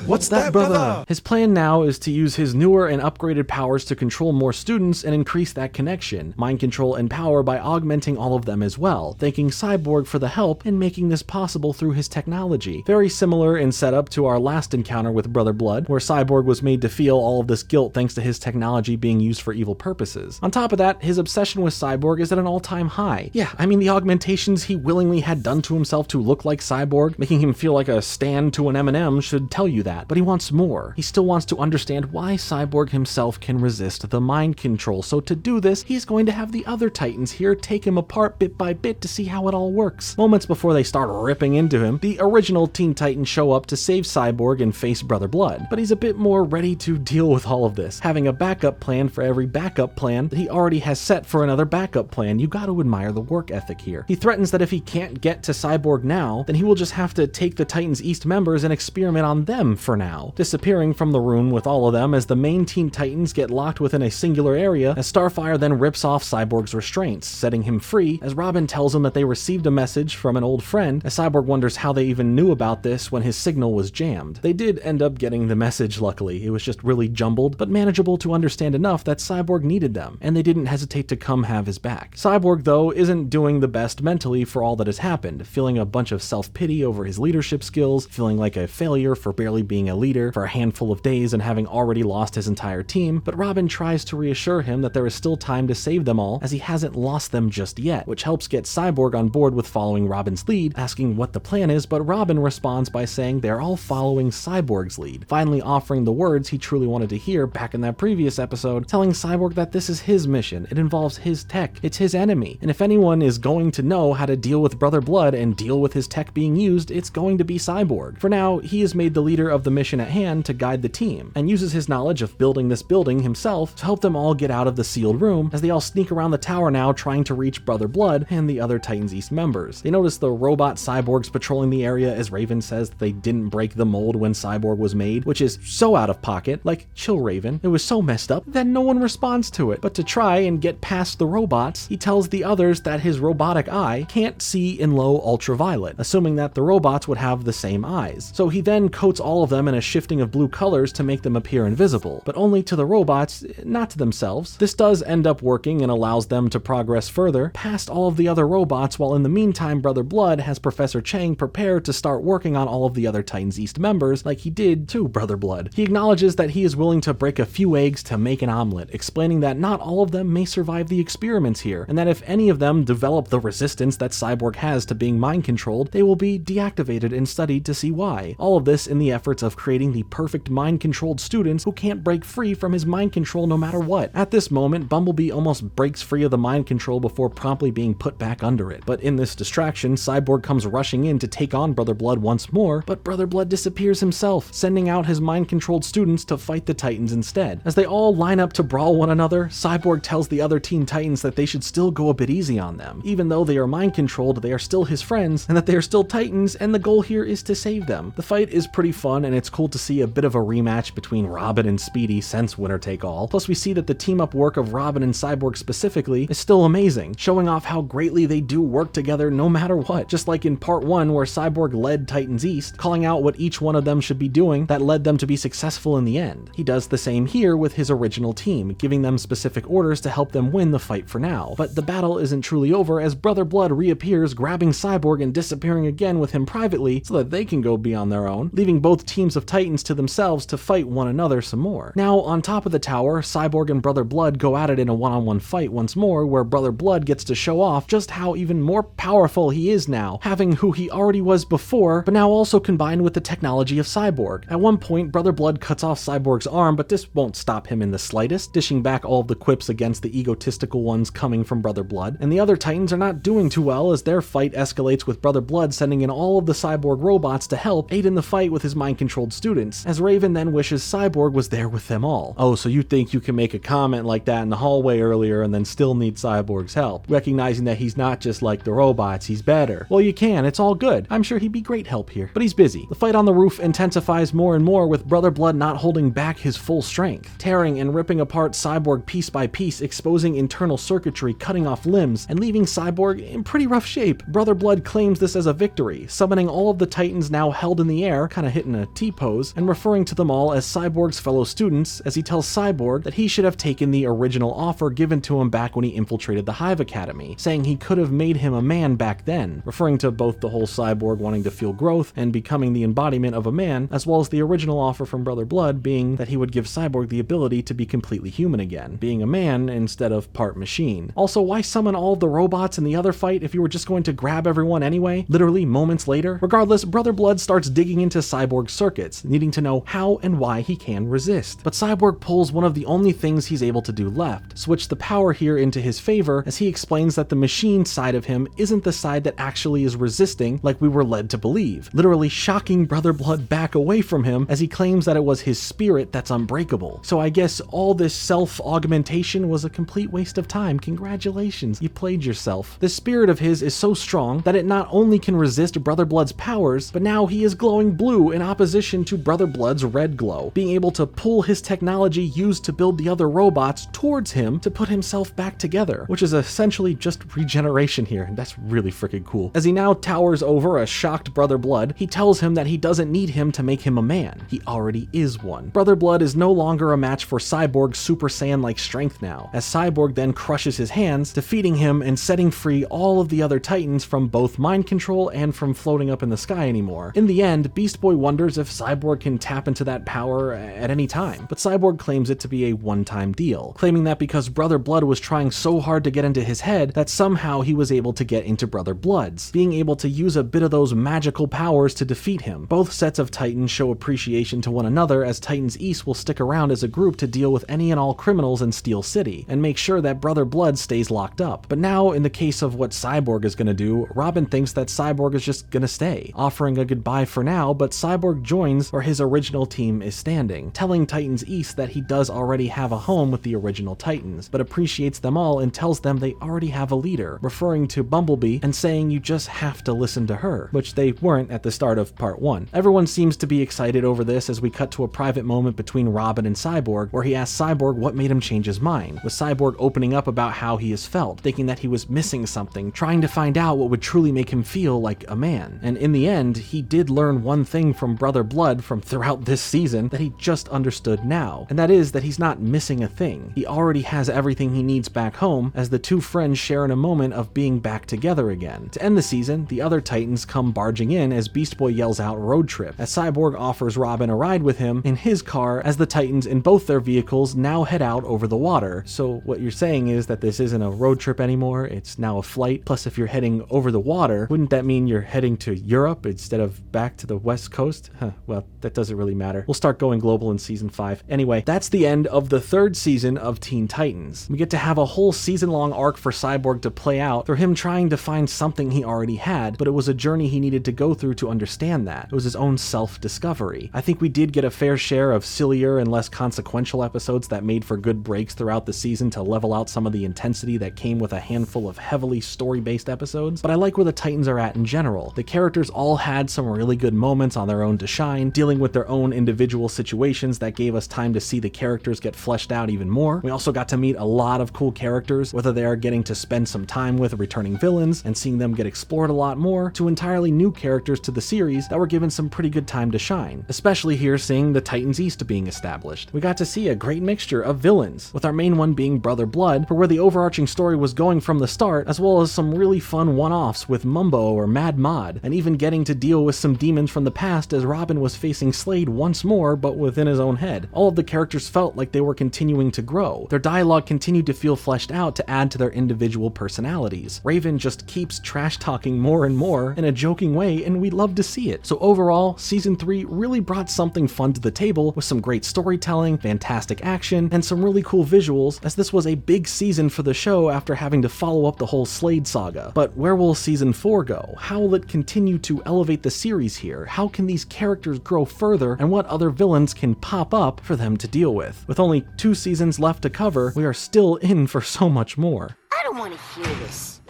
what's that, brother? His plan now is to use his newer and upgraded powers to control more students and increase that connection, mind control and power by augmenting all of them as well, thanking Cyborg for the help and making this possible through his technology. Very similar in setup to our last encounter with Brother Blood, where Cyborg was made to feel all of this guilt thanks to his technology being used for evil purposes. On top of that, his obsession with Cyborg is at an all-time high. Yeah, I mean, the augmentations he willingly had done to himself to look like Cyborg, making him feel like a stand to an M&M, should tell you that, but he wants more. He still wants to understand why Cyborg himself can resist the mind control, so to do this, he's going to have the other Titans here take him apart bit by bit to see how it all works. Moments before they start ripping into him, the original Teen Titans show up to save Cyborg and face Brother Blood, but he's a bit more ready to deal with all of this, having a backup plan for every backup plan that he already has set for another backup plan. You gotta admire the work ethic here. He threatens that if he can't get to Cyborg now, then he will just have to take the Titans East members and experiment on them for now, disappearing from the room with all of them as the main Teen Titans get locked within a singular area, as Starfire then rips off Cyborg's restraints, setting him free, as Robin tells him that they received a message from an old friend, as Cyborg wonders how they even knew about this when his signal was jammed. They did end up getting the message, luckily. It was just really jumbled, but manageable to understand enough that Cyborg needed them, and they didn't hesitate to come have his back. Cyborg, though, isn't doing the best mentally for all that has happened, feeling a bunch of self-pity over his leadership skills, feeling like a failure for barely being a leader for a handful of days and having already lost his entire team, but Robin tries to reassure him that there is still time to save them all, as he hasn't lost them just yet, which helps get Cyborg on board with following Robin's lead, asking what the plan is, but Robin responds by saying they're all following Cyborg's lead, finally offering the words he truly wanted to hear back in that previous episode, telling Cyborg that this is his mission, it involves his tech, it's his enemy, and if anyone is going to know how to deal with Brother Blood and deal with his tech being used, it's going to be Cyborg. For now, he is made the leader of the mission at hand to guide the team, and uses his knowledge of building this building himself to help them all get out of the sealed room, as they all sneak around the tower now trying to reach Brother Blood and the other Titans East members. They notice the robot cyborgs patrolling the area, as Raven says that they didn't break the mold when Cyborg was made, which is so out of pocket, like, chill Raven, it was so messed up that no one responds to it. But to try and get past the robots, he tells the others that his robotic eye can't see in low ultraviolet, assuming that the robots would have the same eyes. So he then coats all of them in a shifting of blue colors to make them appear invisible, but only to the robots, not to themselves. This does end up working and allows them to progress further past all of the other robots, while in the meantime Brother Blood has Professor Chang prepared to start working on all of the other Titans East members like he did to Brother Blood. He acknowledges that he is willing to break a few eggs to make an omelet, explaining that not all of them may survive the experiments here, and that if any of them develop the resistance that Cyborg has to being mind controlled, they will be deactivated and studied to see why. All of this in the efforts of creating the perfect mind controlled students who can't break free from his mind control no matter what. At this moment, Bumblebee almost breaks free of the mind control before promptly being put back under it, but in this distraction, Cyborg comes rushing in to take on Brother Blood once more, more, but Brother Blood disappears himself, sending out his mind-controlled students to fight the Titans instead. As they all line up to brawl one another, Cyborg tells the other Teen Titans that they should still go a bit easy on them. Even though they are mind-controlled, they are still his friends, and that they are still Titans, and the goal here is to save them. The fight is pretty fun, and it's cool to see a bit of a rematch between Robin and Speedy since Winner Take All. Plus we see that the team-up work of Robin and Cyborg specifically is still amazing, showing off how greatly they do work together no matter what. Just like in part 1 where Cyborg led Titans East, calling out what each one of them should be doing that led them to be successful in the end. He does the same here with his original team, giving them specific orders to help them win the fight for now. But the battle isn't truly over as Brother Blood reappears, grabbing Cyborg and disappearing again with him privately so that they can go be on their own, leaving both teams of Titans to themselves to fight one another some more. Now, on top of the tower, Cyborg and Brother Blood go at it in a one-on-one fight once more, where Brother Blood gets to show off just how even more powerful he is now, having who he already was before, but now also combined with the technology of Cyborg. At one point, Brother Blood cuts off Cyborg's arm, but this won't stop him in the slightest, dishing back all of the quips against the egotistical ones coming from Brother Blood. And the other Titans are not doing too well as their fight escalates with Brother Blood sending in all of the Cyborg robots to help aid in the fight with his mind-controlled students, as Raven then wishes Cyborg was there with them all. Oh, so you think you can make a comment like that in the hallway earlier and then still need Cyborg's help, recognizing that he's not just like the robots, he's better. Well, you can, it's all good. I'm sure he'd be great help here, but he's busy. The fight on the roof intensifies more and more with Brother Blood not holding back his full strength, tearing and ripping apart Cyborg piece by piece, exposing internal circuitry, cutting off limbs, and leaving Cyborg in pretty rough shape. Brother Blood claims this as a victory, summoning all of the Titans now held in the air, kinda hitting a T-pose, and referring to them all as Cyborg's fellow students, as he tells Cyborg that he should have taken the original offer given to him back when he infiltrated the Hive Academy, saying he could have made him a man back then, referring to both the whole Cyborg wanting to feel growth and becoming the embodiment of a man, as well as the original offer from Brother Blood being that he would give Cyborg the ability to be completely human again, being a man instead of part machine. Also, why summon all of the robots in the other fight if you were just going to grab everyone anyway, literally moments later? Regardless, Brother Blood starts digging into Cyborg's circuits, needing to know how and why he can resist. But Cyborg pulls one of the only things he's able to do left, switch the power here into his favor, as he explains that the machine side of him isn't the side that actually is resisting like we were led to believe, literally shocking Brother Blood back away from him as he claims that it was his spirit that's unbreakable. So I guess all this self-augmentation was a complete waste of time. Congratulations, you played yourself. This spirit of his is so strong that it not only can resist Brother Blood's powers, but now he is glowing blue in opposition to Brother Blood's red glow, being able to pull his technology used to build the other robots towards him to put himself back together, which is essentially just regeneration here, and that's really freaking cool. As he now towers over a shocked Brother Blood, he tells him that he doesn't need him to make him a man. He already is one. Brother Blood is no longer a match for Cyborg's Super Saiyan-like strength now, as Cyborg then crushes his hands, defeating him and setting free all of the other Titans from both mind control and from floating up in the sky anymore. In the end, Beast Boy wonders if Cyborg can tap into that power at any time, but Cyborg claims it to be a one-time deal, claiming that because Brother Blood was trying so hard to get into his head that somehow he was able to get into Brother Blood's, being able to use a bit of those magical powers to defeat him. Both sets of Titans show appreciation to one another, as Titans East will stick around as a group to deal with any and all criminals in Steel City, and make sure that Brother Blood stays locked up. But now, in the case of what Cyborg is gonna do, Robin thinks that Cyborg is just gonna stay, offering a goodbye for now, but Cyborg joins where his original team is standing, telling Titans East that he does already have a home with the original Titans, but appreciates them all and tells them they already have a leader, referring to Bumblebee and saying you just have to listen to her, which they weren't at the start of part 1. Everyone seems to be excited over this as we cut to a private moment between Robin and Cyborg, where he asks Cyborg what made him change his mind, with Cyborg opening up about how he has felt, thinking that he was missing something, trying to find out what would truly make him feel like a man. And in the end, he did learn one thing from Brother Blood from throughout this season that he just understood now, and that is that he's not missing a thing. He already has everything he needs back home, as the two friends share in a moment of being back together again. To end the season, the other Titans come barging in as Beast Boy yells out road trip, as Cyborg offers Robin a ride with him in his car, as the Titans in both their vehicles now head out over the water. So what you're saying is that this isn't a road trip anymore, it's now a flight. Plus, if you're heading over the water, wouldn't that mean you're heading to Europe instead of back to the West Coast? Well, that doesn't really matter. We'll start going global in season 5. Anyway, that's the end of the 3rd season of Teen Titans. We get to have a whole season-long arc for Cyborg to play out, for him trying to find something he already had, but it was a journey he needed to go through to understand understand that. It was his own self-discovery. I think we did get a fair share of sillier and less consequential episodes that made for good breaks throughout the season to level out some of the intensity that came with a handful of heavily story-based episodes, but I like where the Titans are at in general. The characters all had some really good moments on their own to shine, dealing with their own individual situations that gave us time to see the characters get fleshed out even more. We also got to meet a lot of cool characters, whether they are getting to spend some time with returning villains and seeing them get explored a lot more, to entirely new characters to the series that were given some pretty good time to shine, especially here seeing the Titans East being established. We got to see a great mixture of villains, with our main one being Brother Blood, for where the overarching story was going from the start, as well as some really fun one-offs with Mumbo or Mad Mod, and even getting to deal with some demons from the past as Robin was facing Slade once more, but within his own head. All of the characters felt like they were continuing to grow. Their dialogue continued to feel fleshed out to add to their individual personalities. Raven just keeps trash-talking more and more in a joking way, and we love to see it. So overall, Season 3 really brought something fun to the table with some great storytelling, fantastic action, and some really cool visuals, as this was a big season for the show after having to follow up the whole Slade saga. But where will Season 4 go? How will it continue to elevate the series here? How can these characters grow further, and what other villains can pop up for them to deal with? With only 2 seasons left to cover, we are still in for so much more. I don't want to hear this.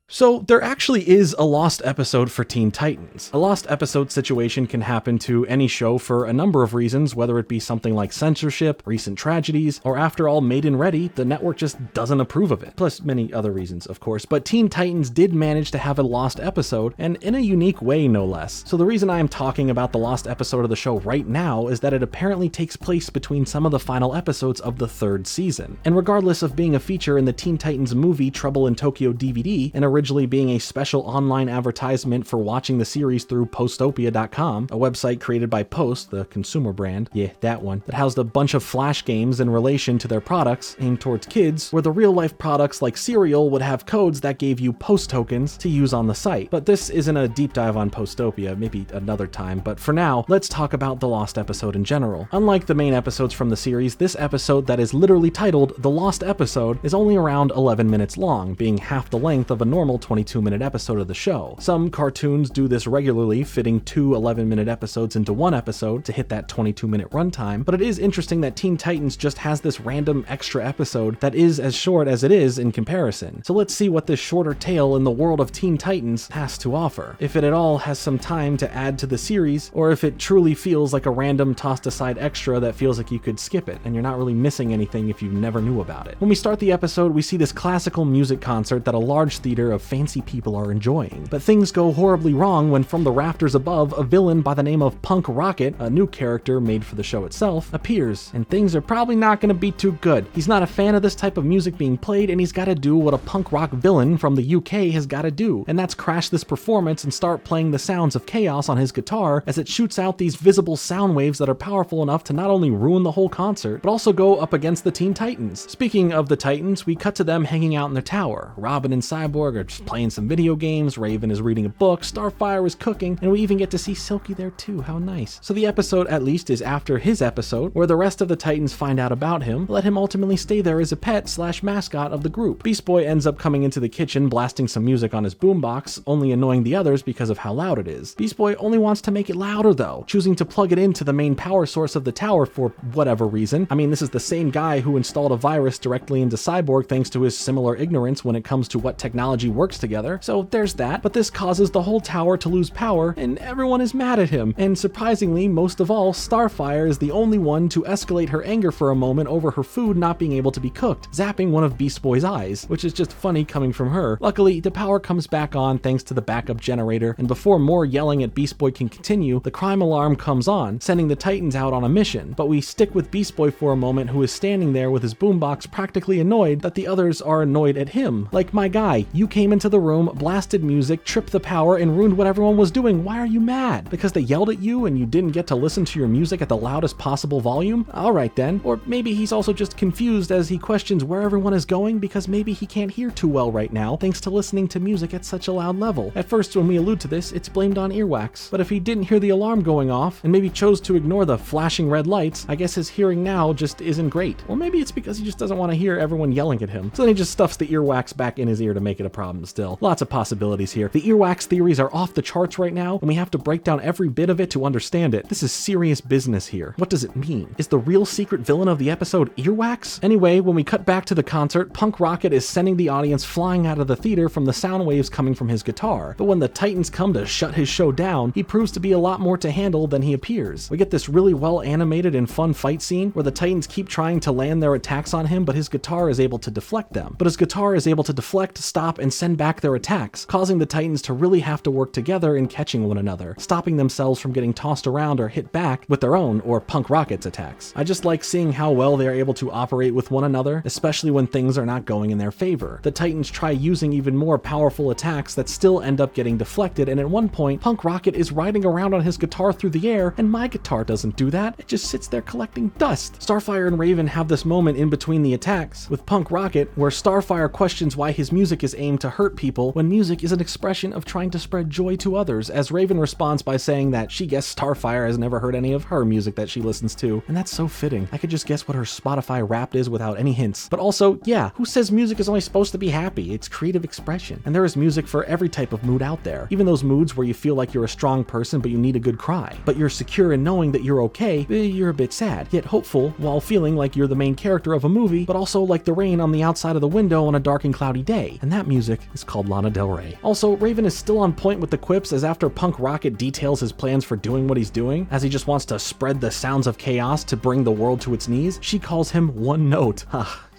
So there actually is a lost episode for Teen Titans. A lost episode situation can happen to any show for a number of reasons, whether it be something like censorship, recent tragedies, or after all, Made and Ready, the network just doesn't approve of it. Plus many other reasons, of course, but Teen Titans did manage to have a lost episode, and in a unique way, no less. So the reason I am talking about the lost episode of the show right now is that it apparently takes place between some of the final episodes of the 3rd season. And regardless of being a feature in the Teen Titans movie Trouble in Tokyo DVD, and originally being a special online advertisement for watching the series through Postopia.com, a website created by Post, the consumer brand, yeah, that one, that housed a bunch of flash games in relation to their products aimed towards kids, where the real-life products like cereal would have codes that gave you Post tokens to use on the site. But this isn't a deep dive on Postopia, maybe another time, but for now, let's talk about the lost episode in general. Unlike the main episodes from the series, this episode that is literally titled The Lost Episode is only around 11 minutes long, being half the length of a normal 22-minute episode of the show. Some cartoons do this regularly, fitting 2 11-minute episodes into one episode to hit that 22-minute runtime, but it is interesting that Teen Titans just has this random extra episode that is as short as it is in comparison. So let's see what this shorter tale in the world of Teen Titans has to offer. If it at all has some time to add to the series, or if it truly feels like a random tossed aside extra that feels like you could skip it, and you're not really missing anything if you never knew about it. When we start the episode, we see this classical music concert that a large theater of fancy people are enjoying. But things go horribly wrong when from the rafters above, a villain by the name of Punk Rocket, a new character made for the show itself, appears, and things are probably not going to be too good. He's not a fan of this type of music being played, and he's got to do what a punk rock villain from the UK has got to do, and that's crash this performance and start playing the sounds of chaos on his guitar as it shoots out these visible sound waves that are powerful enough to not only ruin the whole concert, but also go up against the Teen Titans. Speaking of the Titans, we cut to them hanging out in their tower. Robin and Cyborg are just playing some video games, Raven is reading a book, Starfire is cooking, and we even get to see Silky there too, how nice. So the episode at least is after his episode, where the rest of the Titans find out about him, let him ultimately stay there as a pet / mascot of the group. Beast Boy ends up coming into the kitchen blasting some music on his boombox, only annoying the others because of how loud it is. Beast Boy only wants to make it louder though, choosing to plug it into the main power source of the tower for whatever reason. I mean, this is the same guy who installed a virus directly into Cyborg thanks to his similar ignorance when it comes to what technology works together, so there's that, but this causes the whole tower to lose power, and everyone is mad at him. And surprisingly, most of all, Starfire is the only one to escalate her anger for a moment over her food not being able to be cooked, zapping one of Beast Boy's eyes, which is just funny coming from her. Luckily, the power comes back on thanks to the backup generator, and before more yelling at Beast Boy can continue, the crime alarm comes on, sending the Titans out on a mission. But we stick with Beast Boy for a moment, who is standing there with his boombox practically annoyed that the others are annoyed at him. Like, my guy, you came into the room, blasted music, tripped the power, and ruined what everyone was doing. Why are you mad? Because they yelled at you and you didn't get to listen to your music at the loudest possible volume? Alright then. Or maybe he's also just confused as he questions where everyone is going, because maybe he can't hear too well right now thanks to listening to music at such a loud level. At first, when we allude to this, it's blamed on earwax. But if he didn't hear the alarm going off and maybe chose to ignore the flashing red lights, I guess his hearing now just isn't great. Or maybe it's because he just doesn't want to hear everyone yelling at him. So then he just stuffs the earwax back in his ear to make it a problem still. Lots of possibilities here. The earwax theories are off the charts right now, and we have to break down every bit of it to understand it. This is serious business here. What does it mean? Is the real secret villain of the episode earwax? Anyway, when we cut back to the concert, Punk Rocket is sending the audience flying out of the theater from the sound waves coming from his guitar. But when the Titans come to shut his show down, he proves to be a lot more to handle than he appears. We get this really well animated and fun fight scene where the Titans keep trying to land their attacks on him, but his guitar is able to deflect them. But his guitar is able to deflect, stop, and send back their attacks, causing the Titans to really have to work together in catching one another, stopping themselves from getting tossed around or hit back with their own or Punk Rocket's attacks. I just like seeing how well they are able to operate with one another, especially when things are not going in their favor. The Titans try using even more powerful attacks that still end up getting deflected, and at one point, Punk Rocket is riding around on his guitar through the air, and my guitar doesn't do that. It just sits there collecting dust. Starfire and Raven have this moment in between the attacks with Punk Rocket where Starfire questions why his music is aimed to hurt people when music is an expression of trying to spread joy to others, as Raven responds by saying that she guessed Starfire has never heard any of her music that she listens to, and that's so fitting. I could just guess what her Spotify Wrapped is without any hints. But also, yeah, who says music is only supposed to be happy? It's creative expression, and there is music for every type of mood out there. Even those moods where you feel like you're a strong person but you need a good cry, but you're secure in knowing that you're okay, but you're a bit sad, yet hopeful while feeling like you're the main character of a movie, but also like the rain on the outside of the window on a dark and cloudy day. And that music is called Lana Del Rey. Also, Raven is still on point with the quips, as after Punk Rocket details his plans for doing what he's doing, as he just wants to spread the sounds of chaos to bring the world to its knees, she calls him One Note.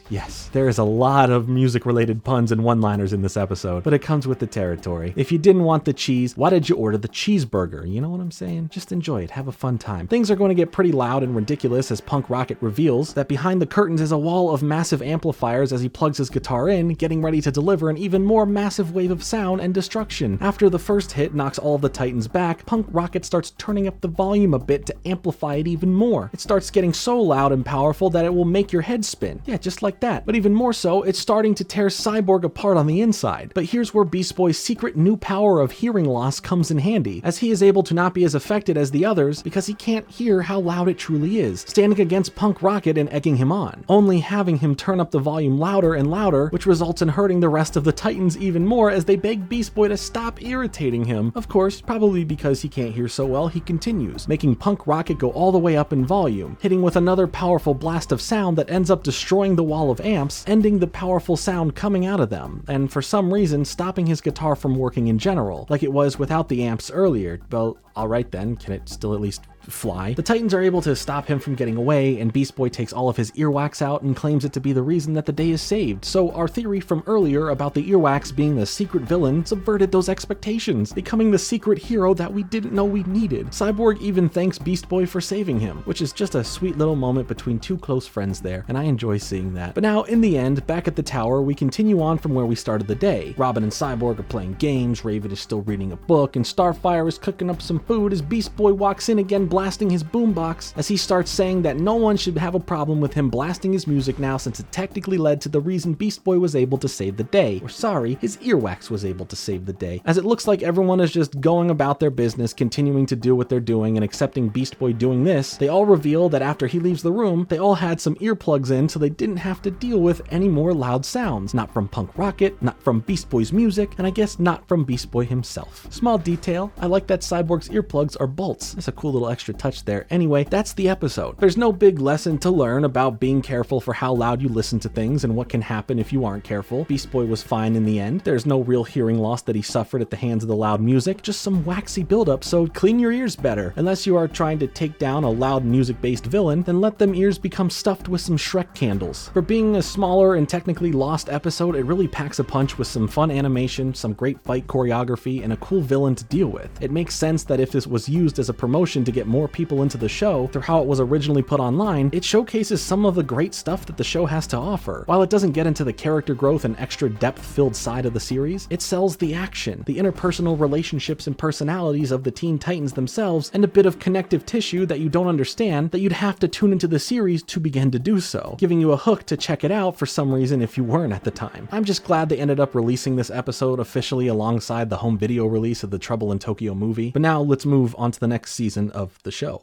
Yes, there is a lot of music-related puns and one-liners in this episode, but it comes with the territory. If you didn't want the cheese, why did you order the cheeseburger? You know what I'm saying? Just enjoy it. Have a fun time. Things are going to get pretty loud and ridiculous as Punk Rocket reveals that behind the curtains is a wall of massive amplifiers as he plugs his guitar in, getting ready to deliver an even more massive wave of sound and destruction. After the first hit knocks all of the Titans back, Punk Rocket starts turning up the volume a bit to amplify it even more. It starts getting so loud and powerful that it will make your head spin. Yeah, just like that. But even more so, it's starting to tear Cyborg apart on the inside. But here's where Beast Boy's secret new power of hearing loss comes in handy, as he is able to not be as affected as the others because he can't hear how loud it truly is, standing against Punk Rocket and egging him on, only having him turn up the volume louder and louder, which results in hurting the rest of the Titans even more as they beg Beast Boy to stop irritating him. Of course, probably because he can't hear so well, he continues, making Punk Rocket go all the way up in volume, hitting with another powerful blast of sound that ends up destroying the wall of amps, ending the powerful sound coming out of them, and for some reason stopping his guitar from working in general, like it was without the amps earlier. Well, alright then, can it still at least fly? The Titans are able to stop him from getting away, and Beast Boy takes all of his earwax out and claims it to be the reason that the day is saved. So our theory from earlier about the earwax being the secret villain subverted those expectations, becoming the secret hero that we didn't know we needed. Cyborg even thanks Beast Boy for saving him, which is just a sweet little moment between two close friends there, and I enjoy seeing that. But now, in the end, back at the tower, we continue on from where we started the day. Robin and Cyborg are playing games, Raven is still reading a book, and Starfire is cooking up some food as Beast Boy walks in again blasting his boombox, as he starts saying that no one should have a problem with him blasting his music now since it technically led to the reason Beast Boy was able to save the day. Or sorry, his earwax was able to save the day. As it looks like everyone is just going about their business, continuing to do what they're doing and accepting Beast Boy doing this, they all reveal that after he leaves the room, they all had some earplugs in so they didn't have to deal with any more loud sounds. Not from Punk Rocket, not from Beast Boy's music, and I guess not from Beast Boy himself. Small detail, I like that Cyborg's earplugs are bolts. That's a cool little extra touch there. Anyway, that's the episode. There's no big lesson to learn about being careful for how loud you listen to things and what can happen if you aren't careful. Beast Boy was fine in the end. There's no real hearing loss that he suffered at the hands of the loud music, just some waxy buildup, so clean your ears better. Unless you are trying to take down a loud music-based villain, then let them ears become stuffed with some Shrek candles. For being a smaller and technically lost episode, it really packs a punch with some fun animation, some great fight choreography, and a cool villain to deal with. It makes sense that if this was used as a promotion to get more people into the show through how it was originally put online, it showcases some of the great stuff that the show has to offer. While it doesn't get into the character growth and extra depth-filled side of the series, it sells the action, the interpersonal relationships and personalities of the Teen Titans themselves, and a bit of connective tissue that you don't understand that you'd have to tune into the series to begin to do so, giving you a hook to check it out for some reason if you weren't at the time. I'm just glad they ended up releasing this episode officially alongside the home video release of the Trouble in Tokyo movie. But now let's move on to the next season of the show.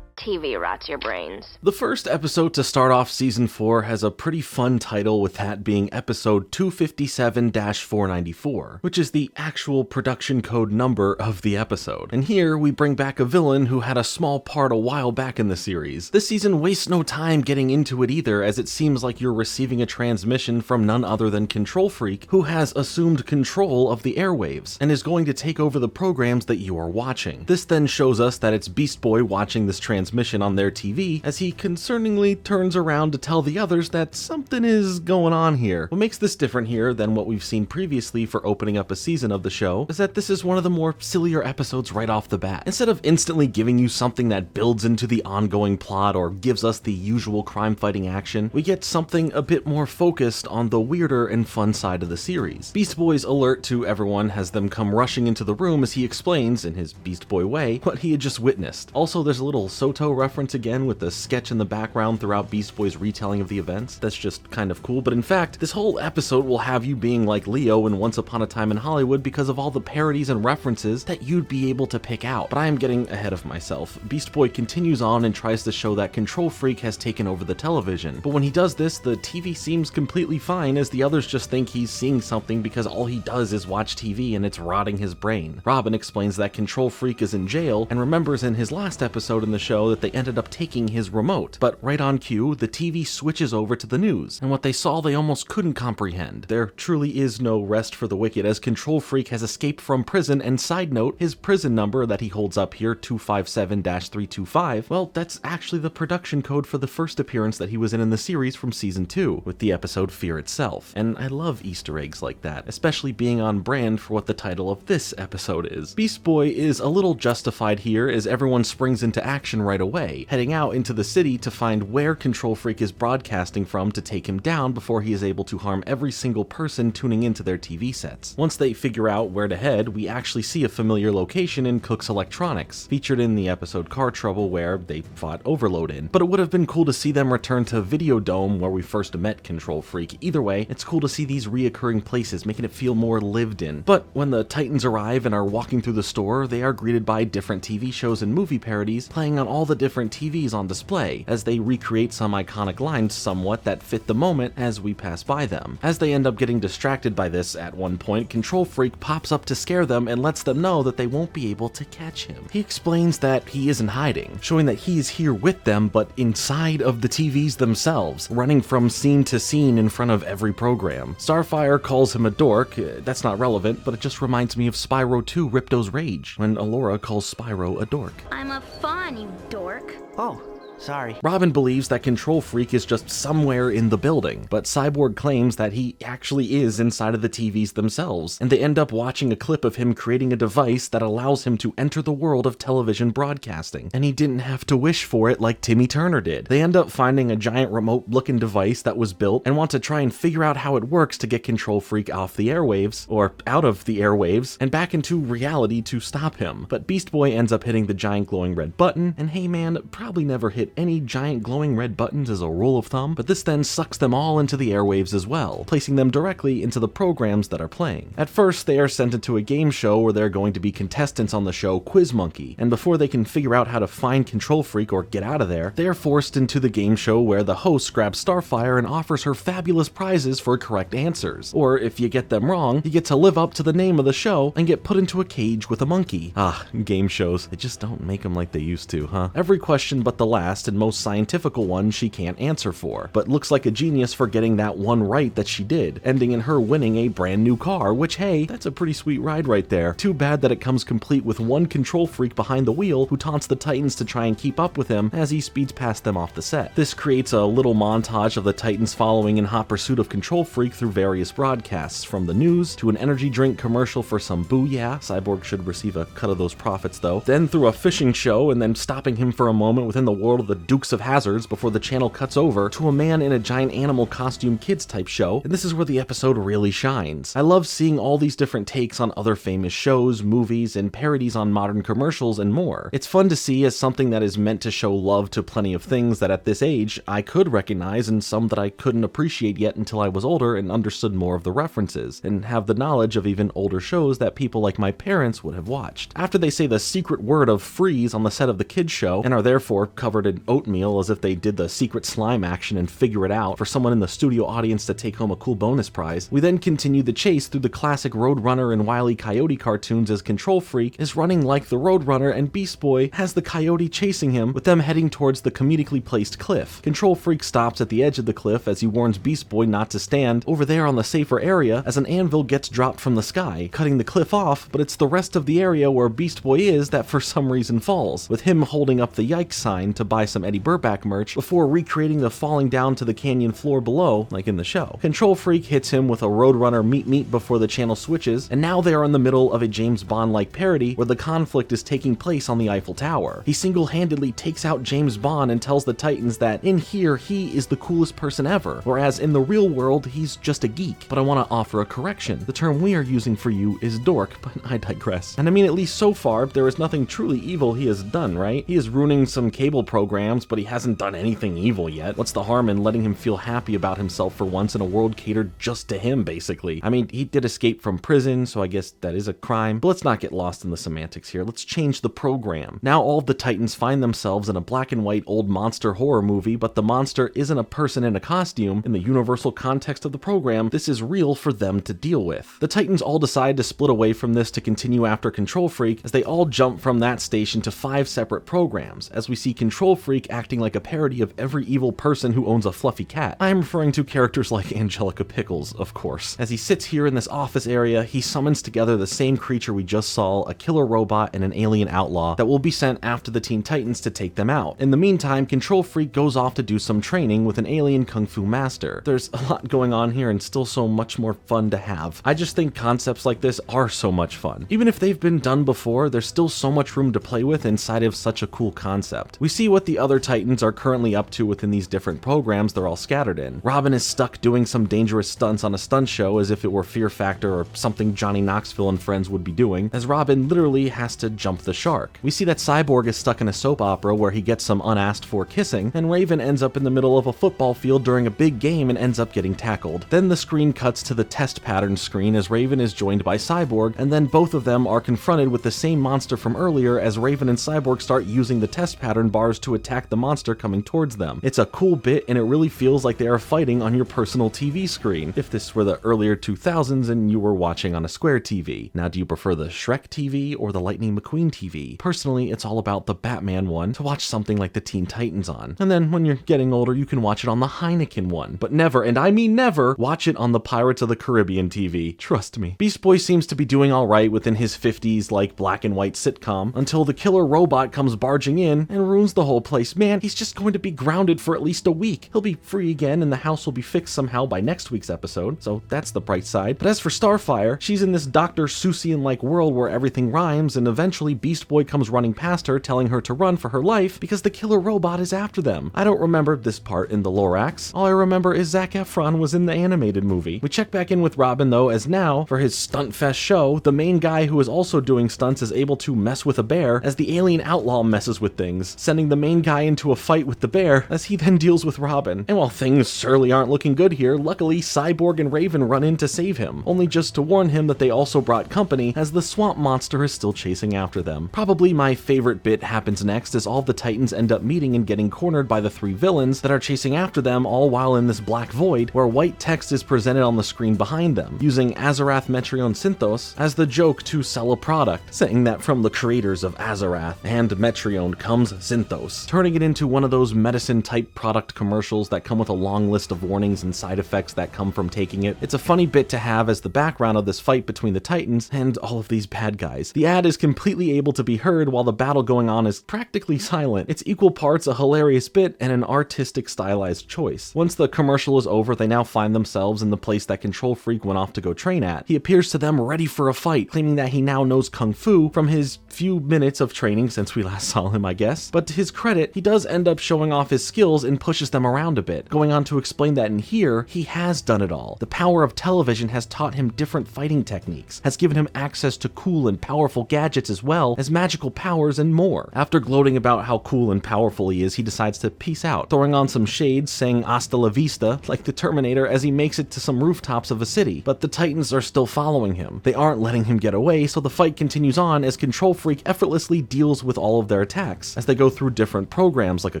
TV rots your brains. The first episode to start off Season 4 has a pretty fun title, with that being episode 257-494, which is the actual production code number of the episode. And here we bring back a villain who had a small part a while back in the series. This season wastes no time getting into it either, as it seems like you're receiving a transmission from none other than Control Freak, who has assumed control of the airwaves and is going to take over the programs that you are watching. This then shows us that it's Beast Boy watching this transmission on their TV, as he concerningly turns around to tell the others that something is going on here. What makes this different here than what we've seen previously for opening up a season of the show is that this is one of the more sillier episodes right off the bat. Instead of instantly giving you something that builds into the ongoing plot or gives us the usual crime-fighting action, we get something a bit more focused on the weirder and fun side of the series. Beast Boy's alert to everyone has them come rushing into the room as he explains, in his Beast Boy way, what he had just witnessed. Also, there's a little Soto reference again with the sketch in the background throughout Beast Boy's retelling of the events. That's just kind of cool, but in fact, this whole episode will have you being like Leo in Once Upon a Time in Hollywood because of all the parodies and references that you'd be able to pick out. But I am getting ahead of myself. Beast Boy continues on and tries to show that Control Freak has taken over the television, but when he does this, the TV seems completely fine, as the others just think he's seeing something because all he does is watch TV and it's rotting his brain. Robin explains that Control Freak is in jail and remembers in his last episode in the show that they ended up taking his remote. But right on cue, the TV switches over to the news, and what they saw they almost couldn't comprehend. There truly is no rest for the wicked, as Control Freak has escaped from prison, and side note, his prison number that he holds up here, 257-325, well, that's actually the production code for the first appearance that he was in the series from Season 2, with the episode Fear Itself. And I love Easter eggs like that, especially being on brand for what the title of this episode is. Beast Boy is a little justified here, as everyone springs into action right away, heading out into the city to find where Control Freak is broadcasting from to take him down before he is able to harm every single person tuning into their TV sets. Once they figure out where to head, we actually see a familiar location in Cook's Electronics, featured in the episode Car Trouble where they fought Overload in. But it would have been cool to see them return to Videodome where we first met Control Freak. Either way, it's cool to see these reoccurring places, making it feel more lived in. But when the Titans arrive and are walking through the store, they are greeted by different TV shows and movie parodies playing on all the different TVs on display, as they recreate some iconic lines somewhat that fit the moment as we pass by them. As they end up getting distracted by this, at one point, Control Freak pops up to scare them and lets them know that they won't be able to catch him. He explains that he isn't hiding, showing that he is here with them but inside of the TVs themselves, running from scene to scene in front of every program. Starfire calls him a dork. That's not relevant, but it just reminds me of Spyro 2 Ripto's Rage, when Allura calls Spyro a dork. I'm a fawn, you dork. Oh, sorry. Robin believes that Control Freak is just somewhere in the building, but Cyborg claims that he actually is inside of the TVs themselves, and they end up watching a clip of him creating a device that allows him to enter the world of television broadcasting, and he didn't have to wish for it like Timmy Turner did. They end up finding a giant remote-looking device that was built and want to try and figure out how it works to get Control Freak off the airwaves, or out of the airwaves, and back into reality to stop him. But Beast Boy ends up hitting the giant glowing red button, and hey man, probably never hit any giant glowing red buttons as a rule of thumb, but this then sucks them all into the airwaves as well, placing them directly into the programs that are playing. At first, they are sent into a game show where they're going to be contestants on the show Quiz Monkey, and before they can figure out how to find Control Freak or get out of there, they are forced into the game show where the host grabs Starfire and offers her fabulous prizes for correct answers. Or if you get them wrong, you get to live up to the name of the show and get put into a cage with a monkey. Ah, game shows, they just don't make them like they used to, huh? Every question but the last and most scientifical one she can't answer for, but looks like a genius for getting that one right that she did, ending in her winning a brand new car, which hey, that's a pretty sweet ride right there. Too bad that it comes complete with one Control Freak behind the wheel who taunts the Titans to try and keep up with him as he speeds past them off the set. This creates a little montage of the Titans following in hot pursuit of Control Freak through various broadcasts, from the news to an energy drink commercial for some booyah. Cyborg should receive a cut of those profits though. Then through a fishing show, and then stopping him for a moment within the world of of the Dukes of Hazzards before the channel cuts over to a man in a giant animal costume kids type show, and this is where the episode really shines. I love seeing all these different takes on other famous shows, movies, and parodies on modern commercials and more. It's fun to see as something that is meant to show love to plenty of things that at this age I could recognize and some that I couldn't appreciate yet until I was older and understood more of the references, and have the knowledge of even older shows that people like my parents would have watched. After they say the secret word of freeze on the set of the kids show, and are therefore covered in oatmeal as if they did the secret slime action and figure it out for someone in the studio audience to take home a cool bonus prize, we then continue the chase through the classic Roadrunner and Wile E. Coyote cartoons as Control Freak is running like the Roadrunner and Beast Boy has the coyote chasing him, with them heading towards the comedically placed cliff. Control Freak stops at the edge of the cliff as he warns Beast Boy not to stand over there on the safer area as an anvil gets dropped from the sky, cutting the cliff off, but it's the rest of the area where Beast Boy is that for some reason falls, with him holding up the yikes sign to buy some Eddie Burback merch before recreating the falling down to the canyon floor below like in the show. Control Freak hits him with a Roadrunner meet meet before the channel switches, and now they are in the middle of a James Bond-like parody where the conflict is taking place on the Eiffel Tower. He single-handedly takes out James Bond and tells the Titans that in here he is the coolest person ever, whereas in the real world he's just a geek. But I want to offer a correction. The term we are using for you is dork, but I digress. And I mean, at least so far, there is nothing truly evil he has done, right? He is ruining some cable programs, but he hasn't done anything evil yet. What's the harm in letting him feel happy about himself for once in a world catered just to him, basically? I mean, he did escape from prison, so I guess that is a crime, but let's not get lost in the semantics here. Let's change the program. Now all of the Titans find themselves in a black and white old monster horror movie, but the monster isn't a person in a costume. In the universal context of the program, this is real for them to deal with. The Titans all decide to split away from this to continue after Control Freak, as they all jump from that station to 5 separate programs, as we see Control Freak acting like a parody of every evil person who owns a fluffy cat. I am referring to characters like Angelica Pickles, of course. As he sits here in this office area, he summons together the same creature we just saw, a killer robot and an alien outlaw, that will be sent after the Teen Titans to take them out. In the meantime, Control Freak goes off to do some training with an alien kung fu master. There's a lot going on here and still so much more fun to have. I just think concepts like this are so much fun. Even if they've been done before, there's still so much room to play with inside of such a cool concept. We see what the other Titans are currently up to within these different programs they're all scattered in. Robin is stuck doing some dangerous stunts on a stunt show as if it were Fear Factor or something Johnny Knoxville and friends would be doing, as Robin literally has to jump the shark. We see that Cyborg is stuck in a soap opera where he gets some unasked for kissing, and Raven ends up in the middle of a football field during a big game and ends up getting tackled. Then the screen cuts to the test pattern screen as Raven is joined by Cyborg, and then both of them are confronted with the same monster from earlier as Raven and Cyborg start using the test pattern bars to attack the monster coming towards them. It's a cool bit and it really feels like they are fighting on your personal TV screen, if this were the earlier 2000s and you were watching on a square TV. Now, do you prefer the Shrek TV or the Lightning McQueen TV? Personally, it's all about the Batman one to watch something like the Teen Titans on. And then when you're getting older, you can watch it on the Heineken one. But never, and I mean never, watch it on the Pirates of the Caribbean TV. Trust me. Beast Boy seems to be doing alright within his 50s like black and white sitcom until the killer robot comes barging in and ruins the whole place. Man, he's just going to be grounded for at least a week. He'll be free again and the house will be fixed somehow by next week's episode, so that's the bright side. But as for Starfire, she's in this Dr. Seussian-like world where everything rhymes, and eventually Beast Boy comes running past her telling her to run for her life because the killer robot is after them. I don't remember this part in the Lorax. All I remember is Zac Efron was in the animated movie. We check back in with Robin though, as now, for his stunt fest show, the main guy who is also doing stunts is able to mess with a bear as the alien outlaw messes with things, sending the main guy into a fight with the bear as he then deals with Robin. And while things surely aren't looking good here, luckily Cyborg and Raven run in to save him, only just to warn him that they also brought company as the swamp monster is still chasing after them. Probably my favorite bit happens next as all the Titans end up meeting and getting cornered by the 3 villains that are chasing after them, all while in this black void where white text is presented on the screen behind them, using Azarath Metrion Synthos as the joke to sell a product, saying that from the creators of Azarath and Metrion comes Synthos, turning it into one of those medicine type product commercials that come with a long list of warnings and side effects that come from taking it. It's a funny bit to have as the background of this fight between the Titans and all of these bad guys. The ad is completely able to be heard while the battle going on is practically silent. It's equal parts a hilarious bit and an artistic stylized choice. Once the commercial is over, they now find themselves in the place that Control Freak went off to go train at. He appears to them ready for a fight, claiming that he now knows Kung Fu from his few minutes of training since we last saw him, I guess. But to his credit, credit, he does end up showing off his skills and pushes them around a bit, going on to explain that in here, he has done it all. The power of television has taught him different fighting techniques, has given him access to cool and powerful gadgets as well as magical powers and more. After gloating about how cool and powerful he is, he decides to peace out, throwing on some shades, saying hasta la vista, like the Terminator, as he makes it to some rooftops of a city. But the Titans are still following him. They aren't letting him get away, so the fight continues on as Control Freak effortlessly deals with all of their attacks, as they go through different programs like a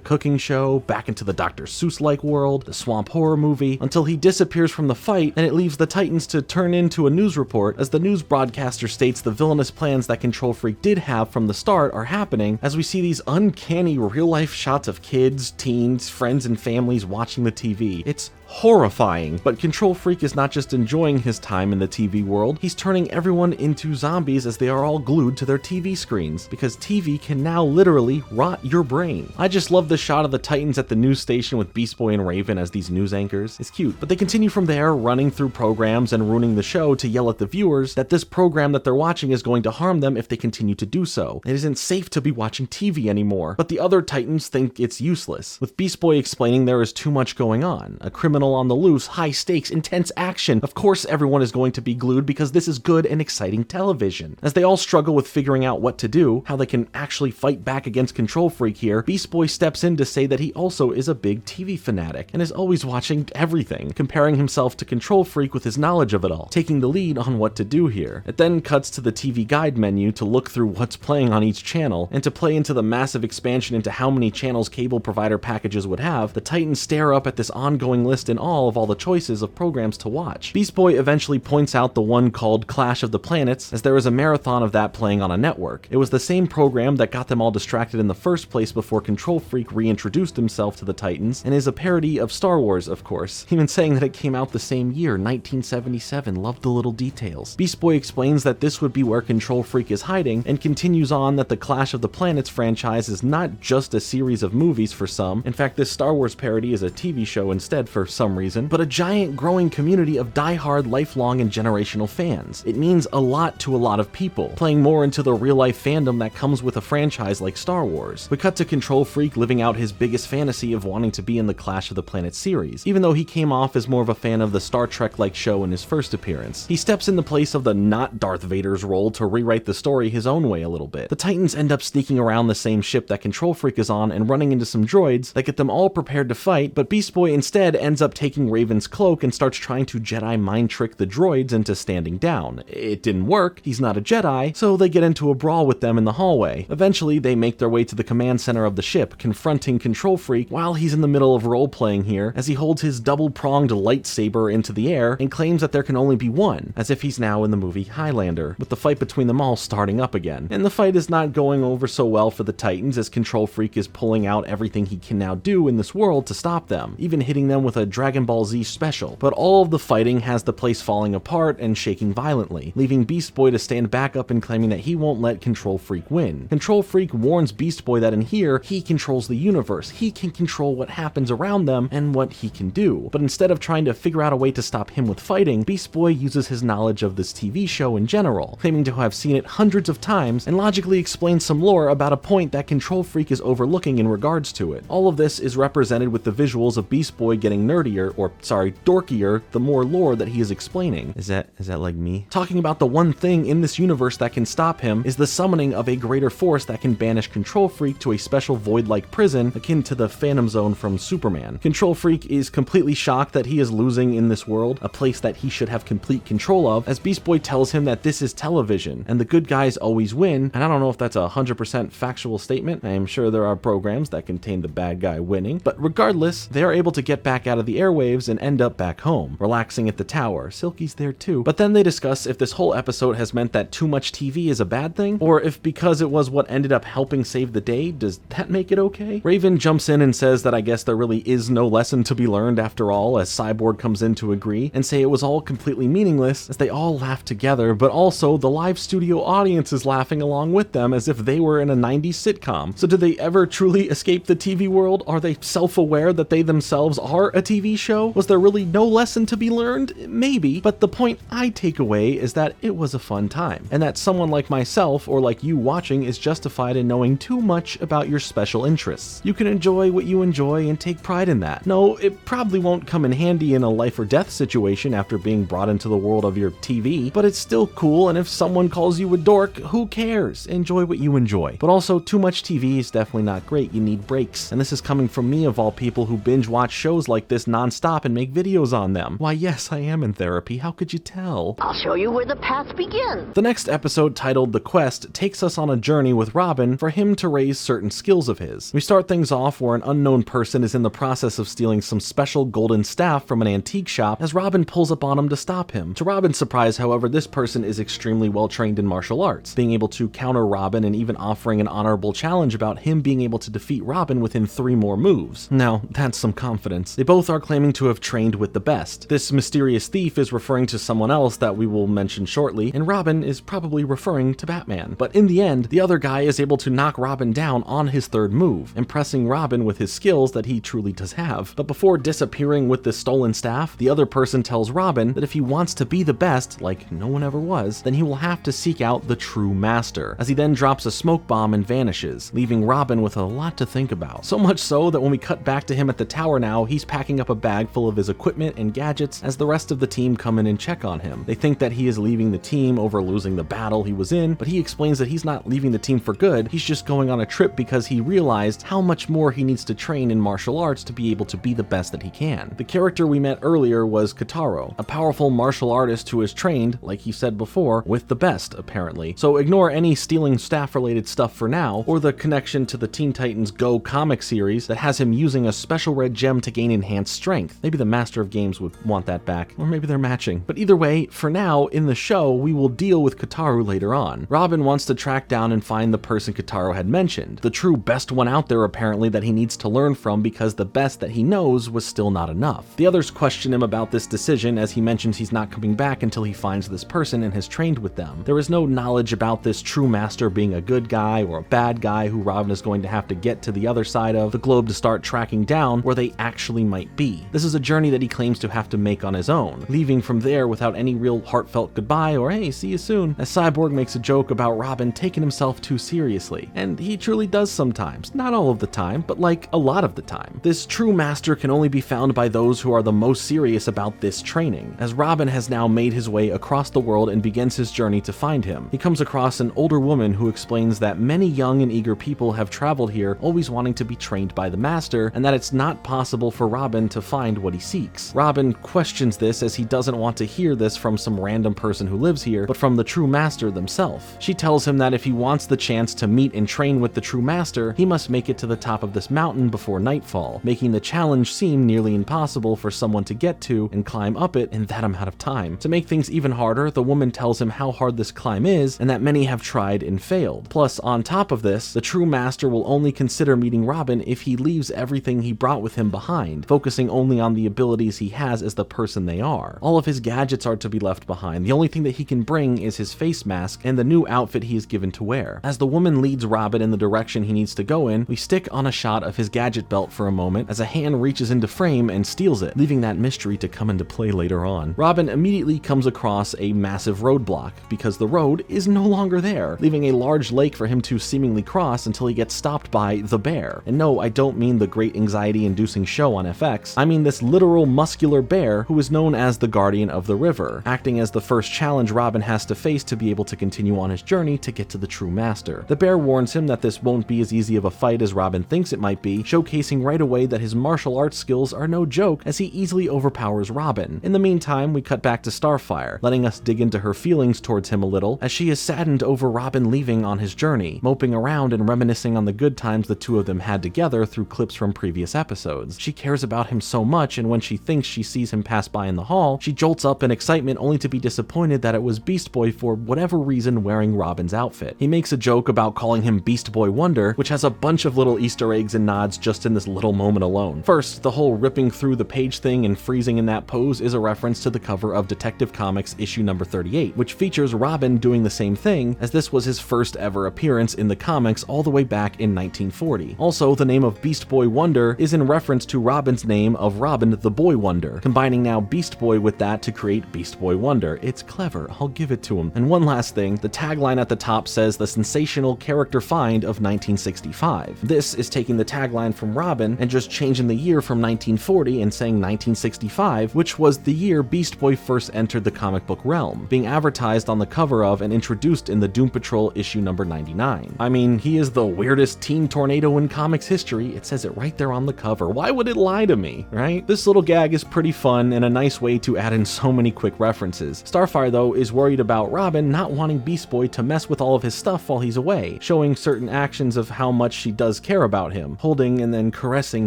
cooking show, back into the Dr. Seuss-like world, the swamp horror movie, until he disappears from the fight, and it leaves the Titans to turn into a news report as the news broadcaster states the villainous plans that Control Freak did have from the start are happening, as we see these uncanny real-life shots of kids, teens, friends, and families watching the TV. It's horrifying, but Control Freak is not just enjoying his time in the TV world, he's turning everyone into zombies as they are all glued to their TV screens, because TV can now literally rot your brain. I just love the shot of the Titans at the news station with Beast Boy and Raven as these news anchors. It's cute, but they continue from there, running through programs and ruining the show to yell at the viewers that this program that they're watching is going to harm them if they continue to do so. It isn't safe to be watching TV anymore, but the other Titans think it's useless, with Beast Boy explaining there is too much going on, a criminal on the loose, high stakes, intense action. Of course everyone is going to be glued because this is good and exciting television. As they all struggle with figuring out what to do, how they can actually fight back against Control Freak here, Beast Boy steps in to say that he also is a big TV fanatic and is always watching everything, comparing himself to Control Freak with his knowledge of it all, taking the lead on what to do here. It then cuts to the TV guide menu to look through what's playing on each channel, and to play into the massive expansion into how many channels cable provider packages would have, the Titans stare up at this ongoing list in all of all the choices of programs to watch. Beast Boy eventually points out the one called Clash of the Planets, as there is a marathon of that playing on a network. It was the same program that got them all distracted in the first place before Control Freak reintroduced himself to the Titans, and is a parody of Star Wars, of course, even saying that it came out the same year, 1977. Love the little details. Beast Boy explains that this would be where Control Freak is hiding, and continues on that the Clash of the Planets franchise is not just a series of movies for some. In fact, this Star Wars parody is a TV show instead for some reason, but a giant growing community of die-hard, lifelong, and generational fans. It means a lot to a lot of people, playing more into the real-life fandom that comes with a franchise like Star Wars. We cut to Control Freak living out his biggest fantasy of wanting to be in the Clash of the Planets series, even though he came off as more of a fan of the Star Trek-like show in his first appearance. He steps in the place of the not Darth Vader's role to rewrite the story his own way a little bit. The Titans end up sneaking around the same ship that Control Freak is on and running into some droids that get them all prepared to fight, but Beast Boy instead ends up taking Raven's cloak and starts trying to Jedi mind trick the droids into standing down. It didn't work, he's not a Jedi, so they get into a brawl with them in the hallway. Eventually, they make their way to the command center of the ship, confronting Control Freak while he's in the middle of role-playing here, as he holds his double-pronged lightsaber into the air and claims that there can only be one, as if he's now in the movie Highlander, with the fight between them all starting up again. And the fight is not going over so well for the Titans, as Control Freak is pulling out everything he can now do in this world to stop them, even hitting them with a Dragon Ball Z special. But all of the fighting has the place falling apart and shaking violently, leaving Beast Boy to stand back up and claiming that he won't let Control Freak win. Control Freak warns Beast Boy that in here, he controls the universe, he can control what happens around them and what he can do. But instead of trying to figure out a way to stop him with fighting, Beast Boy uses his knowledge of this TV show in general, claiming to have seen it hundreds of times, and logically explains some lore about a point that Control Freak is overlooking in regards to it. All of this is represented with the visuals of Beast Boy getting nerdier, or sorry, dorkier, the more lore that he is explaining. Is that like me? Talking about the one thing in this universe that can stop him is the summoning of a greater force that can banish Control Freak to a special void-like prison akin to the Phantom Zone from Superman. Control Freak is completely shocked that he is losing in this world, a place that he should have complete control of, as Beast Boy tells him that this is television, and the good guys always win, and I don't know if that's a 100% factual statement. I am sure there are programs that contain the bad guy winning, but regardless, they are able to get back out of the airwaves and end up back home, relaxing at the tower. Silky's there too. But then they discuss if this whole episode has meant that too much TV is a bad thing, or if because it was what ended up helping save the day, does that make it okay? Raven jumps in and says that I guess there really is no lesson to be learned after all, as Cyborg comes in to agree, and say it was all completely meaningless, as they all laugh together, but also the live studio audience is laughing along with them as if they were in a 90s sitcom. So did they ever truly escape the TV world? Are they self-aware that they themselves are a TV TV show? Was there really no lesson to be learned? Maybe, but the point I take away is that it was a fun time, and that someone like myself or like you watching is justified in knowing too much about your special interests. You can enjoy what you enjoy and take pride in that. No, it probably won't come in handy in a life or death situation after being brought into the world of your TV, but it's still cool, and if someone calls you a dork, who cares? Enjoy what you enjoy. But also, too much TV is definitely not great. You need breaks. And this is coming from me, of all people, who binge watch shows like this non-stop and make videos on them. Why, yes, I am in therapy. How could you tell? I'll show you where the path begins. The next episode, titled The Quest, takes us on a journey with Robin for him to raise certain skills of his. We start things off where an unknown person is in the process of stealing some special golden staff from an antique shop as Robin pulls up on him to stop him. To Robin's surprise, however, this person is extremely well trained in martial arts, being able to counter Robin and even offering an honorable challenge about him being able to defeat Robin within 3 more moves. Now, that's some confidence. They both are claiming to have trained with the best. This mysterious thief is referring to someone else that we will mention shortly, and Robin is probably referring to Batman. But in the end, the other guy is able to knock Robin down on his 3rd move, impressing Robin with his skills that he truly does have. But before disappearing with the stolen staff, the other person tells Robin that if he wants to be the best, like no one ever was, then he will have to seek out the true master, as he then drops a smoke bomb and vanishes, leaving Robin with a lot to think about. So much so that when we cut back to him at the tower now, he's packing up a bag full of his equipment and gadgets as the rest of the team come in and check on him. They think that he is leaving the team over losing the battle he was in, but he explains that he's not leaving the team for good, he's just going on a trip because he realized how much more he needs to train in martial arts to be able to be the best that he can. The character we met earlier was Kitaro, a powerful martial artist who is trained, like he said before, with the best, apparently. So ignore any stealing staff-related stuff for now, or the connection to the Teen Titans Go comic series that has him using a special red gem to gain enhanced strength. Maybe the Master of Games would want that back, or maybe they're matching. But either way, for now, in the show, we will deal with Kitaro later on. Robin wants to track down and find the person Kitaro had mentioned, the true best one out there apparently that he needs to learn from because the best that he knows was still not enough. The others question him about this decision as he mentions he's not coming back until he finds this person and has trained with them. There is no knowledge about this true master being a good guy or a bad guy who Robin is going to have to get to the other side of the globe to start tracking down where they actually might be. This is a journey that he claims to have to make on his own, leaving from there without any real heartfelt goodbye or hey, see you soon, as Cyborg makes a joke about Robin taking himself too seriously. And he truly does sometimes. Not all of the time, but like a lot of the time. This true master can only be found by those who are the most serious about this training, as Robin has now made his way across the world and begins his journey to find him. He comes across an older woman who explains that many young and eager people have traveled here always wanting to be trained by the master, and that it's not possible for Robin to find what he seeks. Robin questions this as he doesn't want to hear this from some random person who lives here, but from the true master themselves. She tells him that if he wants the chance to meet and train with the true master, he must make it to the top of this mountain before nightfall, making the challenge seem nearly impossible for someone to get to and climb up it in that amount of time. To make things even harder, the woman tells him how hard this climb is and that many have tried and failed. Plus, on top of this, the true master will only consider meeting Robin if he leaves everything he brought with him behind, focusing only on the abilities he has as the person they are. All of his gadgets are to be left behind. The only thing that he can bring is his face mask and the new outfit he is given to wear. As the woman leads Robin in the direction he needs to go in, we stick on a shot of his gadget belt for a moment as a hand reaches into frame and steals it, leaving that mystery to come into play later on. Robin immediately comes across a massive roadblock because the road is no longer there, leaving a large lake for him to seemingly cross until he gets stopped by the bear. And no, I don't mean the great anxiety-inducing show on FX. I mean this literal muscular bear who is known as the Guardian of the River, acting as the first challenge Robin has to face to be able to continue on his journey to get to the true master. The bear warns him that this won't be as easy of a fight as Robin thinks it might be, showcasing right away that his martial arts skills are no joke as he easily overpowers Robin. In the meantime, we cut back to Starfire, letting us dig into her feelings towards him a little, as she is saddened over Robin leaving on his journey, moping around and reminiscing on the good times the two of them had together through clips from previous episodes. She cares about him so much, and when she thinks she sees him pass by in the hall, she jolts up in excitement only to be disappointed that it was Beast Boy for whatever reason wearing Robin's outfit. He makes a joke about calling him Beast Boy Wonder, which has a bunch of little Easter eggs and nods just in this little moment alone. First, the whole ripping through the page thing and freezing in that pose is a reference to the cover of Detective Comics issue number 38, which features Robin doing the same thing, as this was his first ever appearance in the comics all the way back in 1940. Also, the name of Beast Boy Wonder is in reference to Robin's name name of Robin the Boy Wonder, combining now Beast Boy with that to create Beast Boy Wonder. It's clever, I'll give it to him. And one last thing, the tagline at the top says the sensational character find of 1965. This is taking the tagline from Robin and just changing the year from 1940 and saying 1965, which was the year Beast Boy first entered the comic book realm, being advertised on the cover of and introduced in the Doom Patrol issue number 99. I mean, he is the weirdest teen tornado in comics history. It says it right there on the cover. Why would it lie to me, right? This little gag is pretty fun and a nice way to add in so many quick references. Starfire, though, is worried about Robin not wanting Beast Boy to mess with all of his stuff while he's away, showing certain actions of how much she does care about him, holding and then caressing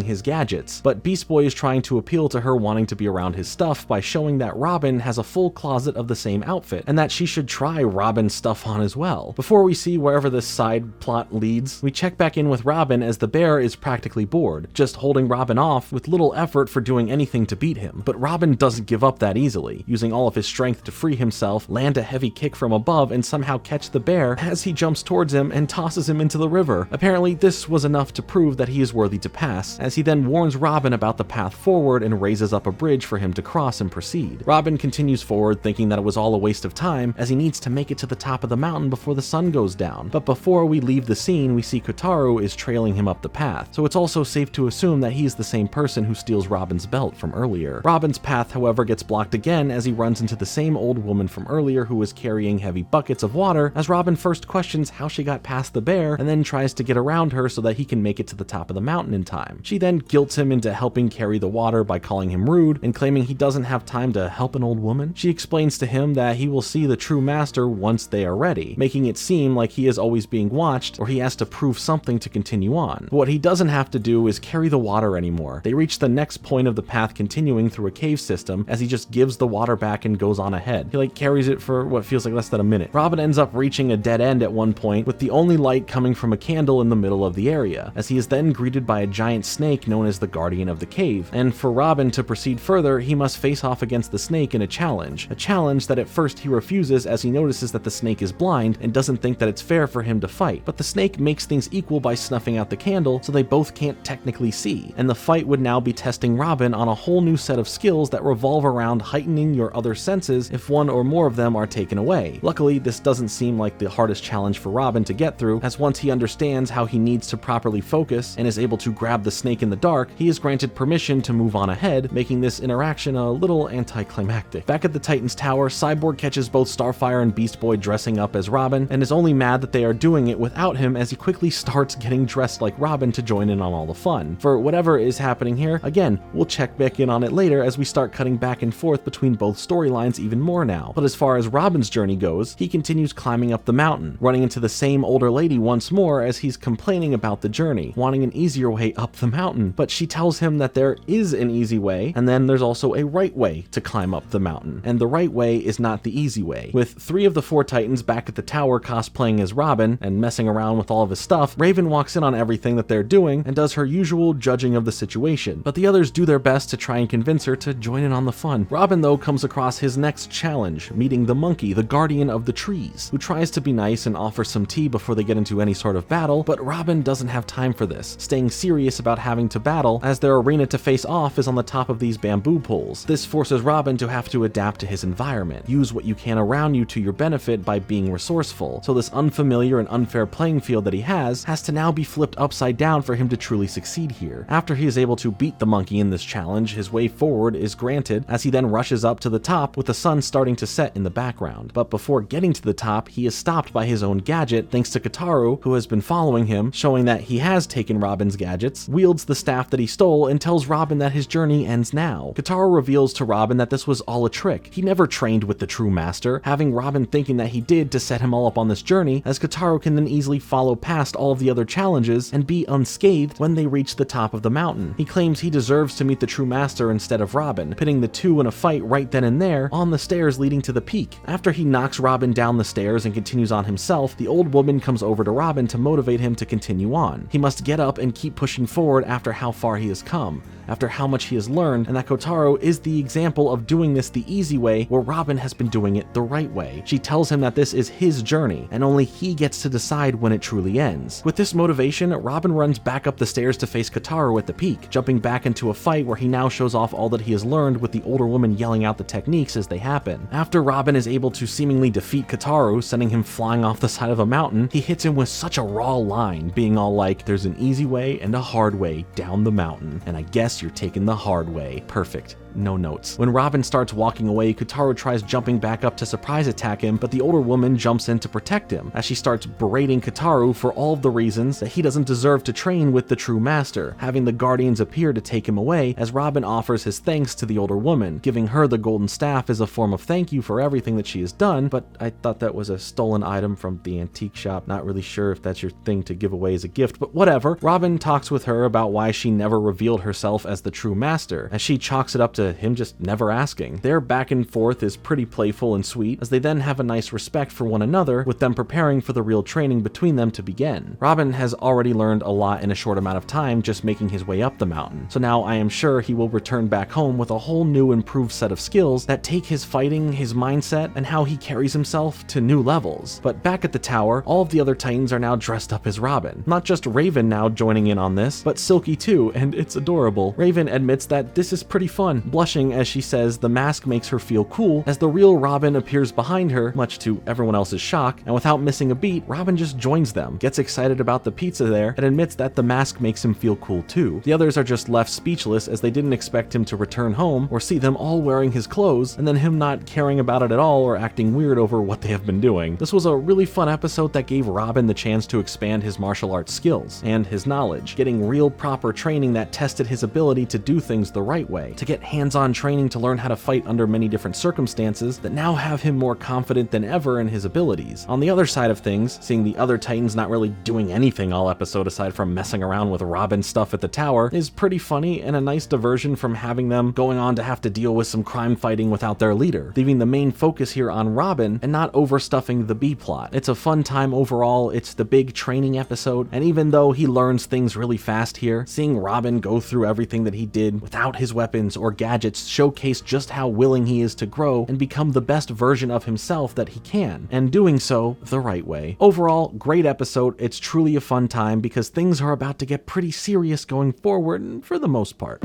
his gadgets. But Beast Boy is trying to appeal to her wanting to be around his stuff by showing that Robin has a full closet of the same outfit, and that she should try Robin's stuff on as well. Before we see wherever this side plot leads, we check back in with Robin as the bear is practically bored, just holding Robin off with little effort for doing anything to beat him. But Robin doesn't give up that easily, using all of his strength to free himself, land a heavy kick from above, and somehow catch the bear as he jumps towards him and tosses him into the river. Apparently, this was enough to prove that he is worthy to pass, as he then warns Robin about the path forward and raises up a bridge for him to cross and proceed. Robin continues forward, thinking that it was all a waste of time, as he needs to make it to the top of the mountain before the sun goes down. But before we leave the scene, we see Kotaro is trailing him up the path, so it's also safe to assume that he's the same person who steals Robin's belt from earlier. Robin's path, however, gets blocked again as he runs into the same old woman from earlier who was carrying heavy buckets of water, as Robin first questions how she got past the bear and then tries to get around her so that he can make it to the top of the mountain in time. She then guilts him into helping carry the water by calling him rude and claiming he doesn't have time to help an old woman. She explains to him that he will see the true master once they are ready, making it seem like he is always being watched or he has to prove something to continue on. But what he doesn't have to do is carry the water anymore. They reach the next point of the path continuing through a cave system as he just gives the water back and goes on ahead. He carries it for what feels like less than a minute. Robin ends up reaching a dead end at one point with the only light coming from a candle in the middle of the area, as he is then greeted by a giant snake known as the Guardian of the Cave. And for Robin to proceed further, he must face off against the snake in a challenge that at first he refuses as he notices that the snake is blind and doesn't think that it's fair for him to fight. But the snake makes things equal by snuffing out the candle so they both can't technically see, and the fight would now be testing Robin on a whole new set of skills that revolve around heightening your other senses if one or more of them are taken away. Luckily, this doesn't seem like the hardest challenge for Robin to get through, as once he understands how he needs to properly focus and is able to grab the snake in the dark, he is granted permission to move on ahead, making this interaction a little anticlimactic. Back at the Titan's tower, Cyborg catches both Starfire and Beast Boy dressing up as Robin, and is only mad that they are doing it without him as he quickly starts getting dressed like Robin to join in on all the fun. For whatever is happening here, again, we'll check back in on it later as we start cutting back and forth between both storylines even more now. But as far as Robin's journey goes, he continues climbing up the mountain, running into the same older lady once more as he's complaining about the journey, wanting an easier way up the mountain. But she tells him that there is an easy way, and then there's also a right way to climb up the mountain, and the right way is not the easy way. With 3 of the 4 Titans back at the tower cosplaying as Robin and messing around with all of his stuff, Raven walks in on everything that they're doing and does her usual judging of the situation, but the others do their best to try and convince her to join in on the fun. Robin, though, comes across his next challenge, meeting the monkey, the guardian of the trees, who tries to be nice and offer some tea before they get into any sort of battle, but Robin doesn't have time for this, staying serious about having to battle as their arena to face off is on the top of these bamboo poles. This forces Robin to have to adapt to his environment, use what you can around you to your benefit by being resourceful, so this unfamiliar and unfair playing field that he has to now be flipped upside down for him to truly succeed here. After he is able to beat the monkey in this challenge, his way forward is granted as he then rushes up to the top with the sun starting to set in the background. But before getting to the top, he is stopped by his own gadget thanks to Kotaro, who has been following him, showing that he has taken Robin's gadgets, wields the staff that he stole, and tells Robin that his journey ends now. Kotaro reveals to Robin that this was all a trick. He never trained with the true master, having Robin thinking that he did to set him all up on this journey, as Kotaro can then easily follow past all of the other challenges and be unscathed when they reach the top of the mountain. He claims he deserves to meet the true master instead of Robin, pitting the two in a fight right then and there on the stairs leading to the peak. After he knocks Robin down the stairs and continues on himself, the old woman comes over to Robin to motivate him to continue on. He must get up and keep pushing forward after how far he has come, after how much he has learned, and that Kotaro is the example of doing this the easy way where Robin has been doing it the right way. She tells him that this is his journey, and only he gets to decide when it truly ends. With this motivation, Robin runs back up the stairs to face Kotaro at the peak, jumping back into a fight where he now shows off all that he has learned, with the older woman yelling out the techniques as they happen. After Robin is able to seemingly defeat Kataru, sending him flying off the side of a mountain, he hits him with such a raw line, being all like, "There's an easy way and a hard way down the mountain, and I guess you're taking the hard way." Perfect. No notes. When Robin starts walking away, Kataru tries jumping back up to surprise attack him, but the older woman jumps in to protect him, as she starts berating Kataru for all of the reasons that he doesn't deserve to train with the true master, having the guardians appear to take him away, as Robin offers his thanks to the older woman, giving her the golden staff as a form of thank you for everything that she has done. But I thought that was a stolen item from the antique shop. Not really sure if that's your thing to give away as a gift, but whatever. Robin talks with her about why she never revealed herself as the true master, as she chalks it up to him just never asking. Their back and forth is pretty playful and sweet, as they then have a nice respect for one another, with them preparing for the real training between them to begin. Robin has already learned a lot in a short amount of time just making his way up the mountain, so now I am sure he will return back home with a whole new improved set of skills that take his fighting, his mindset, and how he carries himself to new levels. But back at the tower, all of the other Titans are now dressed up as Robin. Not just Raven now joining in on this, but Silky too, and it's adorable. Raven admits that this is pretty fun, blushing as she says the mask makes her feel cool, as the real Robin appears behind her, much to everyone else's shock, and without missing a beat, Robin just joins them, gets excited about the pizza there, and admits that the mask makes him feel cool too. The others are just left speechless, as they didn't expect him to return home or see them all wearing his clothes, and then him not caring about it at all or acting weird over what they have been doing. This was a really fun episode that gave Robin the chance to expand his martial arts skills and his knowledge, getting real proper training that tested his ability to do things the right way, to get hands-on training to learn how to fight under many different circumstances that now have him more confident than ever in his abilities. On the other side of things, seeing the other Titans not really doing anything all episode aside from messing around with Robin stuff at the tower is pretty funny and a nice diversion from having them going on to have to deal with some crime fighting without their leader, leaving the main focus here on Robin and not overstuffing the B-plot. It's a fun time overall, it's the big training episode, and even though he learns things really fast here, seeing Robin go through everything that he did without his weapons or gadgets showcase just how willing he is to grow and become the best version of himself that he can, and doing so the right way. Overall, great episode. It's truly a fun time because things are about to get pretty serious going forward for the most part.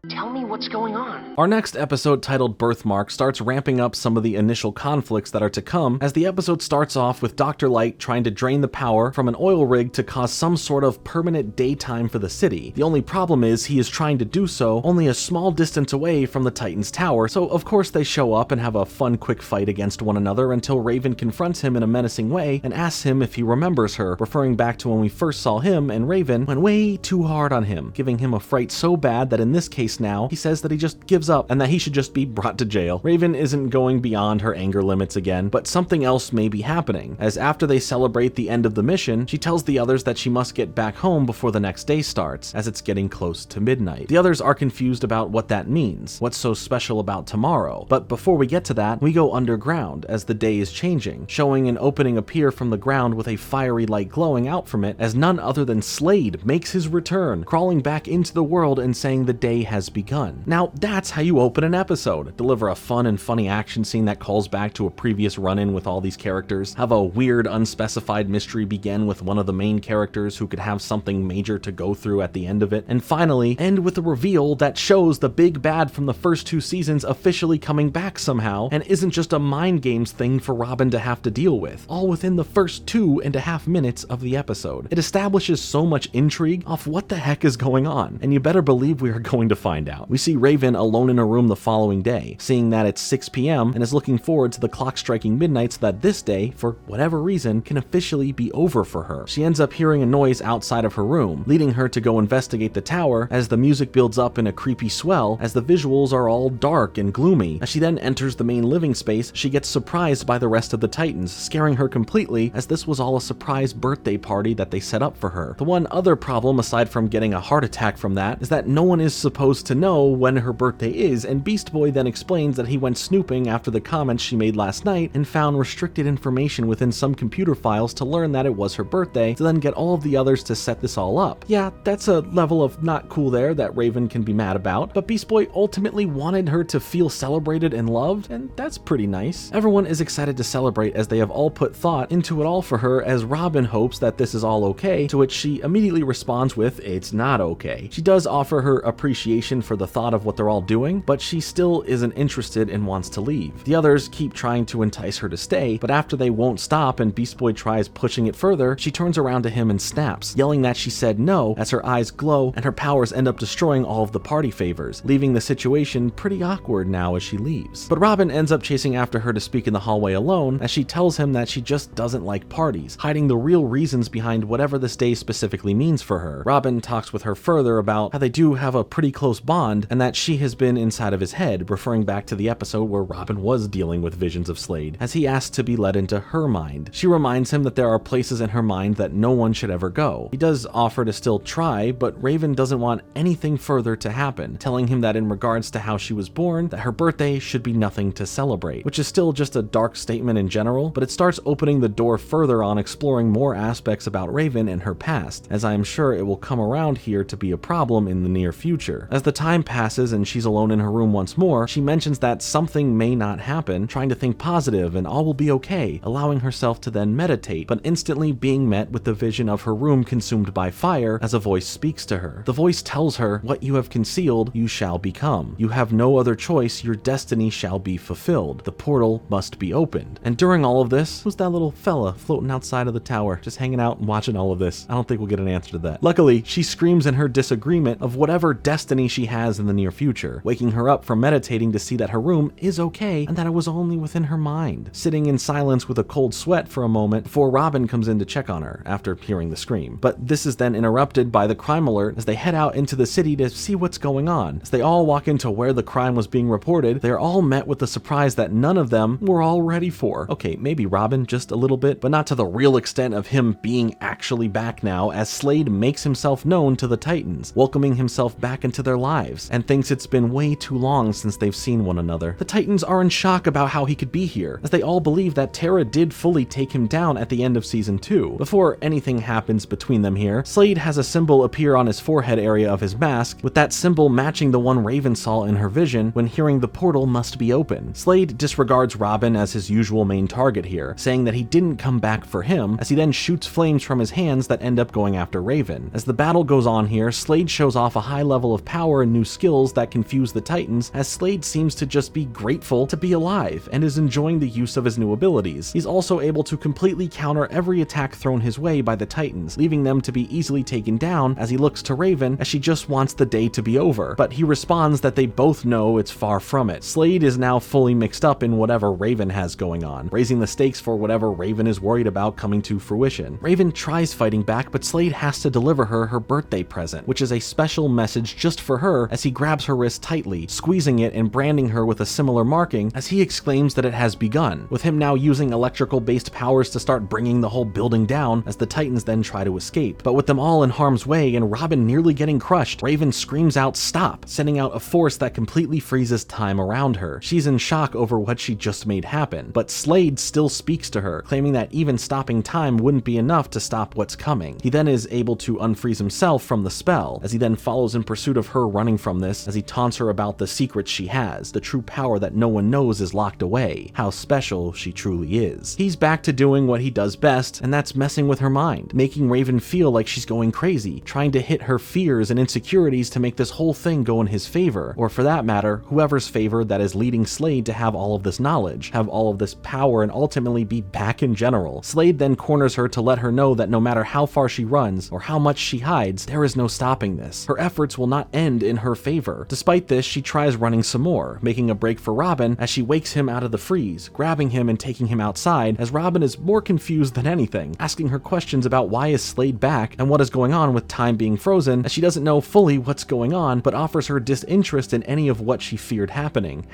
Tell me what's going on. Our next episode, titled Birthmark, starts ramping up some of the initial conflicts that are to come, as the episode starts off with Dr. Light trying to drain the power from an oil rig to cause some sort of permanent daytime for the city. The only problem is he is trying to do so only a small distance away from the Titan's tower, so of course they show up and have a fun quick fight against one another until Raven confronts him in a menacing way and asks him if he remembers her, referring back to when we first saw him and Raven went way too hard on him, giving him a fright so bad that in this case now, he says that he just gives up and that he should just be brought to jail. Raven isn't going beyond her anger limits again, but something else may be happening, as after they celebrate the end of the mission, she tells the others that she must get back home before the next day starts, as it's getting close to midnight. The others are confused about what that means, what's so special about tomorrow, but before we get to that, we go underground as the day is changing, showing an opening appear from the ground with a fiery light glowing out from it, as none other than Slade makes his return, crawling back into the world and saying the day has begun. Now, that's how you open an episode. Deliver a fun and funny action scene that calls back to a previous run-in with all these characters, have a weird unspecified mystery begin with one of the main characters who could have something major to go through at the end of it, and finally end with a reveal that shows the big bad from the first two seasons officially coming back somehow, and isn't just a mind games thing for Robin to have to deal with, all within the first 2.5 minutes of the episode. It establishes so much intrigue off what the heck is going on, and you better believe we are going to find out. We see Raven alone in a room the following day, seeing that it's 6 p.m. and is looking forward to the clock striking midnight so that this day, for whatever reason, can officially be over for her. She ends up hearing a noise outside of her room, leading her to go investigate the tower as the music builds up in a creepy swell as the visuals are all dark and gloomy. As she then enters the main living space, she gets surprised by the rest of the Titans, scaring her completely as this was all a surprise birthday party that they set up for her. The one other problem, aside from getting a heart attack from that, is that no one is supposed to know when her birthday is, and Beast Boy then explains that he went snooping after the comments she made last night and found restricted information within some computer files to learn that it was her birthday, to then get all of the others to set this all up. Yeah, that's a level of not cool there that Raven can be mad about, but Beast Boy ultimately wanted her to feel celebrated and loved, and that's pretty nice. Everyone is excited to celebrate as they have all put thought into it all for her, as Robin hopes that this is all okay, to which she immediately responds with, "It's not okay." She does offer her appreciation for the thought of what they're all doing, but she still isn't interested and wants to leave. The others keep trying to entice her to stay, but after they won't stop and Beast Boy tries pushing it further, she turns around to him and snaps, yelling that she said no as her eyes glow and her powers end up destroying all of the party favors, leaving the situation pretty awkward now as she leaves. But Robin ends up chasing after her to speak in the hallway alone, as she tells him that she just doesn't like parties, hiding the real reasons behind whatever this day specifically means for her. Robin talks with her further about how they do have a pretty close bond and that she has been inside of his head, referring back to the episode where Robin was dealing with visions of Slade, as he asks to be let into her mind. She reminds him that there are places in her mind that no one should ever go. He does offer to still try, but Raven doesn't want anything further to happen, telling him that in regards to how she was born, that her birthday should be nothing to celebrate, which is still just a dark statement in general, but it starts opening the door further on exploring more aspects about Raven and her past, as I am sure it will come around here to be a problem in the near future. As the time passes and she's alone in her room once more, she mentions that something may not happen, trying to think positive and all will be okay, allowing herself to then meditate, but instantly being met with the vision of her room consumed by fire as a voice speaks to her. The voice tells her, "What you have concealed, you shall become. You have no other choice, your destiny shall be fulfilled. The portal must be opened." And during all of this, who's that little fella floating outside of the tower, just hanging out and watching all of this? I don't think we'll get an answer to that. Luckily, she screams in her disagreement of whatever destiny she has in the near future, waking her up from meditating to see that her room is okay and that it was only within her mind. Sitting in silence with a cold sweat for a moment before Robin comes in to check on her after hearing the scream. But this is then interrupted by the crime alert as they head out into the city to see what's going on. As they all walk into where the crime was being reported, they are all met with the surprise that none of them were all ready for. Okay, maybe Robin just a little bit, but not to the real extent of him being actually back now, as Slade makes himself known to the Titans, welcoming himself back into their lives, and thinks it's been way too long since they've seen one another. The Titans are in shock about how he could be here, as they all believe that Terra did fully take him down at the end of season 2. Before anything happens between them here, Slade has a symbol appear on his forehead area of his mask, with that symbol matching the one Raven saw in her vision when hearing the portal must be open. Slade disregards Robin as his usual main target here, saying that he didn't come back for him, as he then shoots flames from his hands that end up going after Raven. As the battle goes on here, Slade shows off a high level of power and new skills that confuse the Titans, as Slade seems to just be grateful to be alive and is enjoying the use of his new abilities. He's also able to completely counter every attack thrown his way by the Titans, leaving them to be easily taken down, as he looks to Raven as she just wants the day to be over, but he responds that they both know it's far from it. Slade is now fully mixed up in whatever Raven has going on, raising the stakes for whatever Raven is worried about coming to fruition. Raven tries fighting back, but Slade has to deliver her birthday present, which is a special message just for her, as he grabs her wrist tightly, squeezing it and branding her with a similar marking, as he exclaims that it has begun, with him now using electrical-based powers to start bringing the whole building down as the Titans then try to escape. But with them all in harm's way and Robin nearly getting crushed, Raven screams out "stop," sending out a force that completely freezes time around her. She's in shock over what she just made happen, but Slade still speaks to her, claiming that even stopping time wouldn't be enough to stop what's coming. He then is able to unfreeze himself from the spell, as he then follows in pursuit of her running from this, as he taunts her about the secrets she has, the true power that no one knows is locked away, how special she truly is. He's back to doing what he does best, and that's messing with her mind, making Raven feel like she's going crazy, trying to hit her fears and insecurities to make this whole thing go in his favor, or for that matter, whoever's favor that is leading Slade to have all of this knowledge, have all of this power, and ultimately be back in general. Slade then corners her to let her know that no matter how far she runs, or how much she hides, there is no stopping this. Her efforts will not end in her favor. Despite this, she tries running some more, making a break for Robin as she wakes him out of the freeze, grabbing him and taking him outside, as Robin is more confused than anything, asking her questions about why is Slade back and what is going on with time being frozen, as she doesn't know fully what's going on, but offers her disinterest in any of what she feared happening.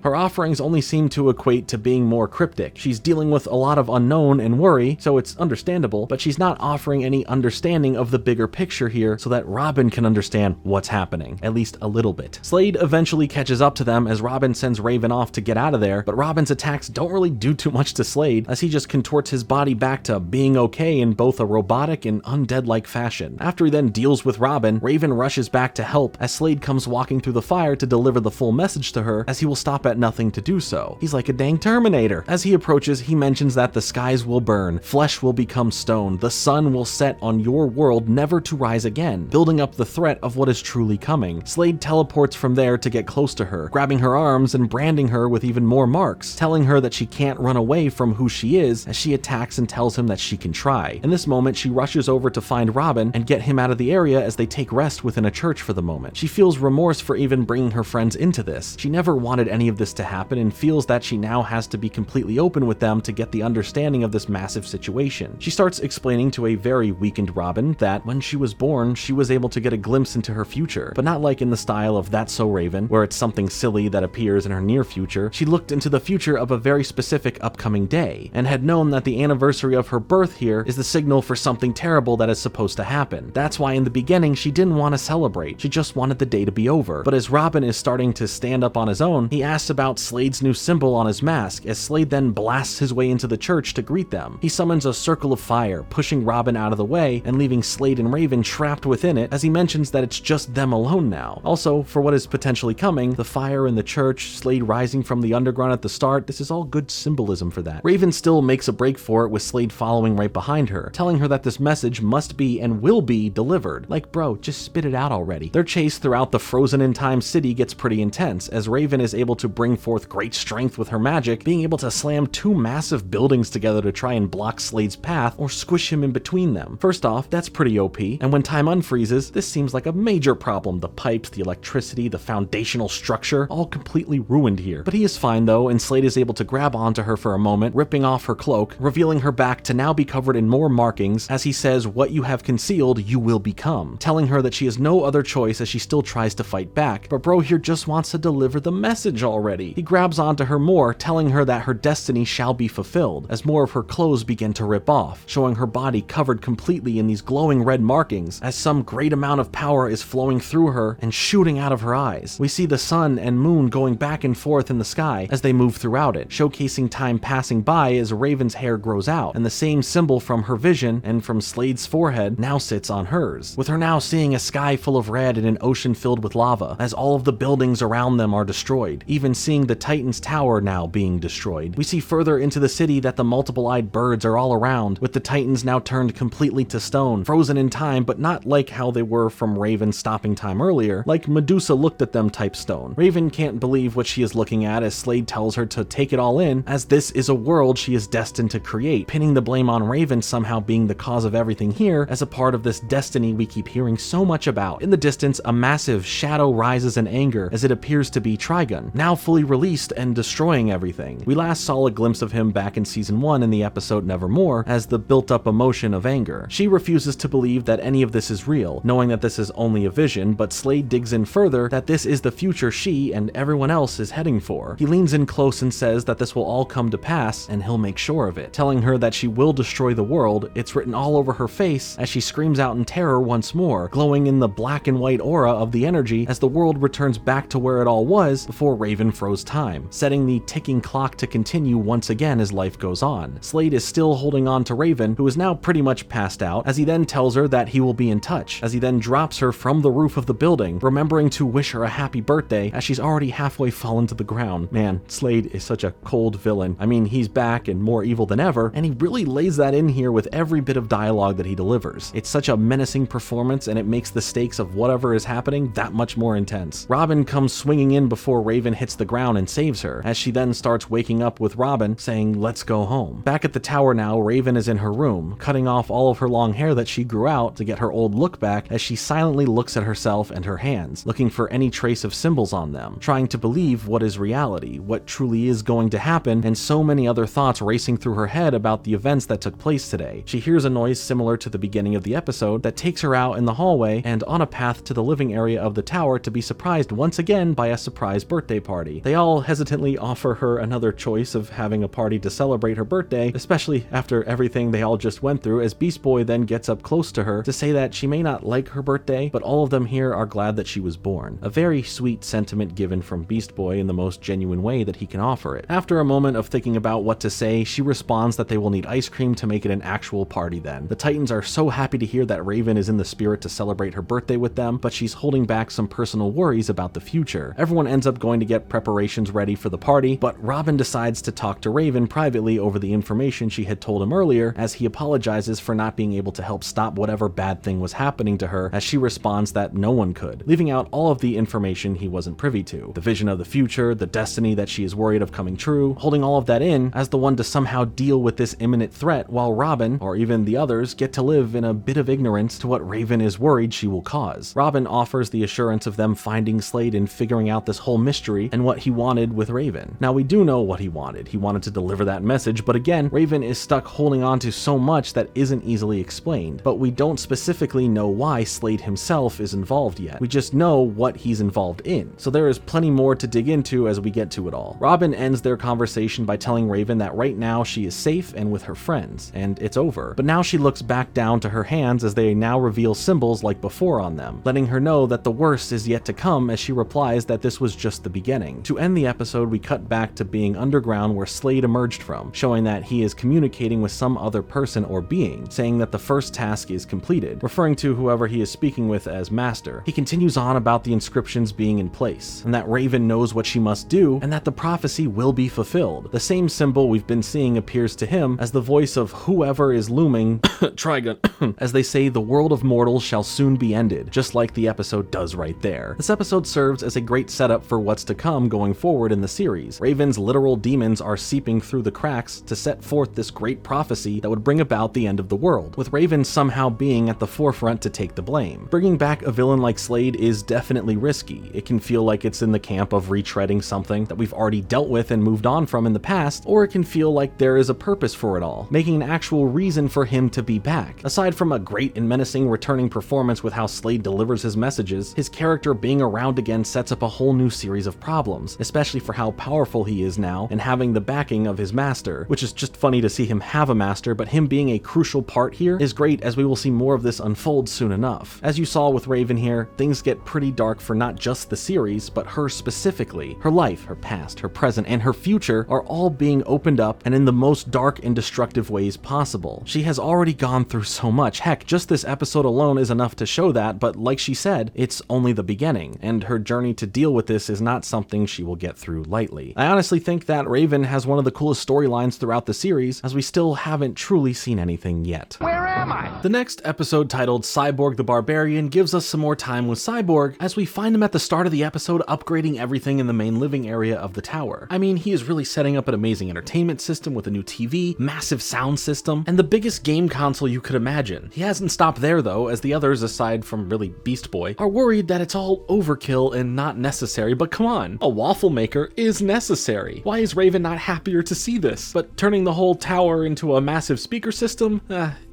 Her offerings only seem to equate to being more cryptic. She's dealing with a lot of unknown and worry, so it's understandable, but she's not offering any understanding of the bigger picture here so that Robin can understand what's happening, at least a little bit. Slade eventually catches up to them as Robin sends Raven off to get out of there, but Robin's attacks don't really do too much to Slade as he just contorts his body back to being okay in both a robotic and undead-like fashion. After he then deals with Robin, Raven rushes back to help as Slade comes walking through the fire to deliver the full message to her, as he will stop at nothing to do so. He's like a dang Terminator. As he approaches, he mentions that the skies will burn, flesh will become stone, the sun will set on your world never to rise again, building up the threat of what is truly coming. Slade teleports from there to get close to her, grabbing her arms and branding her with even more marks, telling her that she can't run away from who she is as she attacks and tells him that she can try. In this moment, she rushes over to find Robin and get him out of the area as they take rest within a church for the moment. She feels remorse for even bringing her friends into this. She never wanted any of this to happen and feels that she now has to be completely open with them to get the understanding of this massive situation. She starts explaining to a very weakened Robin that when she was born, she was able to get a glimpse into her future, but not like in the style of That's So Raven, where it's something silly that appears in her near future. She looked into the future of a very specific upcoming day, and had known that the anniversary of her birth here is the signal for something terrible that is supposed to happen. That's why in the beginning she didn't want to celebrate, she just wanted the day to be over. But as Robin is starting to stand up on his own, he asks about Slade's new symbol on his mask, as Slade then blasts his way into the church to greet them. He summons a circle of fire, pushing Robin out of the way and leaving Slade and Raven trapped within it, as he mentions that it's just them alone now. Also, for what is potentially coming, the fire in the church, Slade rising from the underground at the start, this is all good symbolism for that. Raven still makes a break for it with Slade following right behind her, telling her that this message must be and will be delivered. Like, bro, just spit it out already. Their chase throughout the frozen in time city gets pretty intense, as Raven is able to bring forth great strength with her magic, being able to slam two massive buildings together to try and block Slade's path or squish him in between them. First off, that's pretty OP, and when time unfreezes, this seems like a major problem. The pipes, the electricity, the foundational structure, all completely ruined here. But he is fine though, and Slade is able to grab onto her for a moment, ripping off her cloak, revealing her back to now be covered in more markings, as he says, "What you have concealed, you will become," telling her that she has no other choice as she still tries to fight back. But bro here just wants to deliver the message already. He grabs onto her more, telling her that her destiny shall be fulfilled, as more of her clothes begin to rip off, showing her body covered completely in these glowing red markings, as some great amount of power is flowing through her and shooting out of her eyes. We see the sun and moon going back and forth in the sky as they move throughout it, showcasing time passing by as Raven's hair grows out, and the same symbol from her vision and from Slade's forehead now sits on hers, with her now seeing a sky full of red and an ocean filled with lava, as all of the buildings around them are destroyed, even seeing the Titan's tower now being destroyed. We see further into the city that the multiple-eyed birds are all around, with the Titans now turned completely to stone, frozen in time, but not like how they were from Raven stopping time earlier, like Medusa looked at them type stone. Raven can't believe what she is looking at as Slade tells her to take it all in, as this is a world she is destined to create, pinning the blame on Raven somehow being the cause of everything here as a part of this destiny we keep hearing so much about. In the distance, a massive shadow rises in anger as it appears to be Trigun, now fully released and destroying everything. We last saw a glimpse of him back in season 1 in the episode Nevermore as the built-up emotion of anger. She refuses to believe that any of this is real, knowing that this is only a vision, but Slade digs in further that this is the future she and everyone else is heading for. He leans in close and says that this will all come to pass and he'll make sure of it, telling her that she will destroy the world. It's written all over her face as she screams out in terror once more, glowing in the black and white aura of the energy as the world returns back to where it all was before Raven froze time, setting the ticking clock to continue once again as life goes on. Slade is still holding on to Raven, who is now pretty much passed out, as he then tells her that he will be in touch, as he then drops her from the roof of the building, remembering to wish her a happy birthday as she's already halfway fallen to the ground. Man, Slade is such a cold villain. I mean, he's back and more evil than ever, and he really lays that in here with every bit of dialogue that he delivers. It's such a menacing performance, and it makes the stakes of whatever is happening that much more intense. Robin comes swinging in before Raven hits the ground and saves her, as she then starts waking up with Robin saying, "Let's go home." Back at the tower now, Raven is in her room, cutting off all of her long hair that she grew out to get her old look back, as she silently looks at herself and her hands, looking for any trace of symbols on them, trying to believe what is reality, what truly is going to happen, and so many other thoughts racing through her head about the events that took place today. She hears a noise similar to the beginning of the episode that takes her out in the hallway and on a path to the living area of the tower to be surprised once again by a surprise birthday party. They all hesitantly offer her another choice of having a party to celebrate her birthday, especially after everything they all just went through, as Beast Boy then gets up close to her to say that she may not like her birthday, but all of them here are glad that she was born. A very sweet sentiment given from Beast Boy in the most genuine way that he can offer it. After a moment of thinking about what to say, she responds that they will need ice cream to make it an actual party then. The Titans are so happy to hear that Raven is in the spirit to celebrate her birthday with them, but she's holding back some personal worries about the future. Everyone ends up going to get preparations ready for the party, but Robin decides to talk to Raven privately over the information she had told him earlier, as he apologizes for not being able to help stop whatever bad thing was happening to her, as she responds that no one could, leaving out all of the information he wasn't privy to. The vision of the future, the destiny that she is worried of coming true, holding all of that in as the one to somehow deal with this imminent threat, while Robin, or even the others, get to live in a bit of ignorance to what Raven is worried she will cause. Robin offers the assurance of them finding Slade and figuring out this whole mystery and what he wanted with Raven. Now we do know what he wanted. He wanted to deliver that message, but again, Raven is stuck holding on to so much that isn't easily explained. But we don't specifically know why Slade himself is involved yet. We just know what he's involved in. So there is plenty more to dig into as we get to it all. Robin ends their conversation by telling Raven that right now she is safe and with her friends, and it's over. But now she looks back down to her hands as they now reveal symbols like before on them, letting her know that the worst is yet to come, as she replies that this was just the beginning. To end the episode, we cut back to being underground where Slade emerged from, showing that he is communicating with some other person or being, saying that the first task is completed, referring to whoever he is speaking with as Master. He continues on about the inscriptions being in place, and that Raven knows what she must do, and that the prophecy will be fulfilled. The same symbol we've been seeing appears to him as the voice of whoever is looming Trigun as they say the world of mortals shall soon be ended, just like the episode does right there. This episode serves as a great setup for what's to come going forward in the series. Raven's literal demons are seeping through the cracks to set forth this great prophecy that would bring about the end of the world, with Raven somehow being at the forefront to take the blame. Bringing back a villain like Slade is definitely risky. It can feel like it's in the camp of retreading something that we've already dealt with and moved on from in the past, or it can feel like there is a purpose for it all, making an actual reason for him to be back. Aside from a great and menacing returning performance with how Slade delivers his messages, his character being around again sets up a whole new series of problems, especially for how powerful he is now and having the backing of his master, which is just funny to see him have a master, but him being a crucial part here is great, as we will see more of this unfold soon enough. As you saw with Raven here, things get pretty dark for not just the series, but her specifically. Her life, her past, her present, and her future are all being opened up, and in the most dark and destructive ways possible. She has already gone through so much. Heck, just this episode alone is enough to show that, but like she said, it's only the beginning, and her journey to deal with this is not something she will get through lightly. I honestly think that Raven has one of the coolest storylines throughout the series, as we still haven't truly seen anything yet. Where am I? The next episode, titled Cyborg the Barbarian, gives us some more time with Cyborg, as we find him at the start of the episode upgrading everything in the main living area of the tower. I mean, he is really setting up an amazing entertainment system with a new TV, massive sound system, and the biggest game console you could imagine. He hasn't stopped there though, as the others, aside from really Beast Boy, are worried that it's all overkill and not necessary. But come on, a waffle maker is necessary. Why is Raven not happier to see this? But turning the whole tower into a massive speaker system?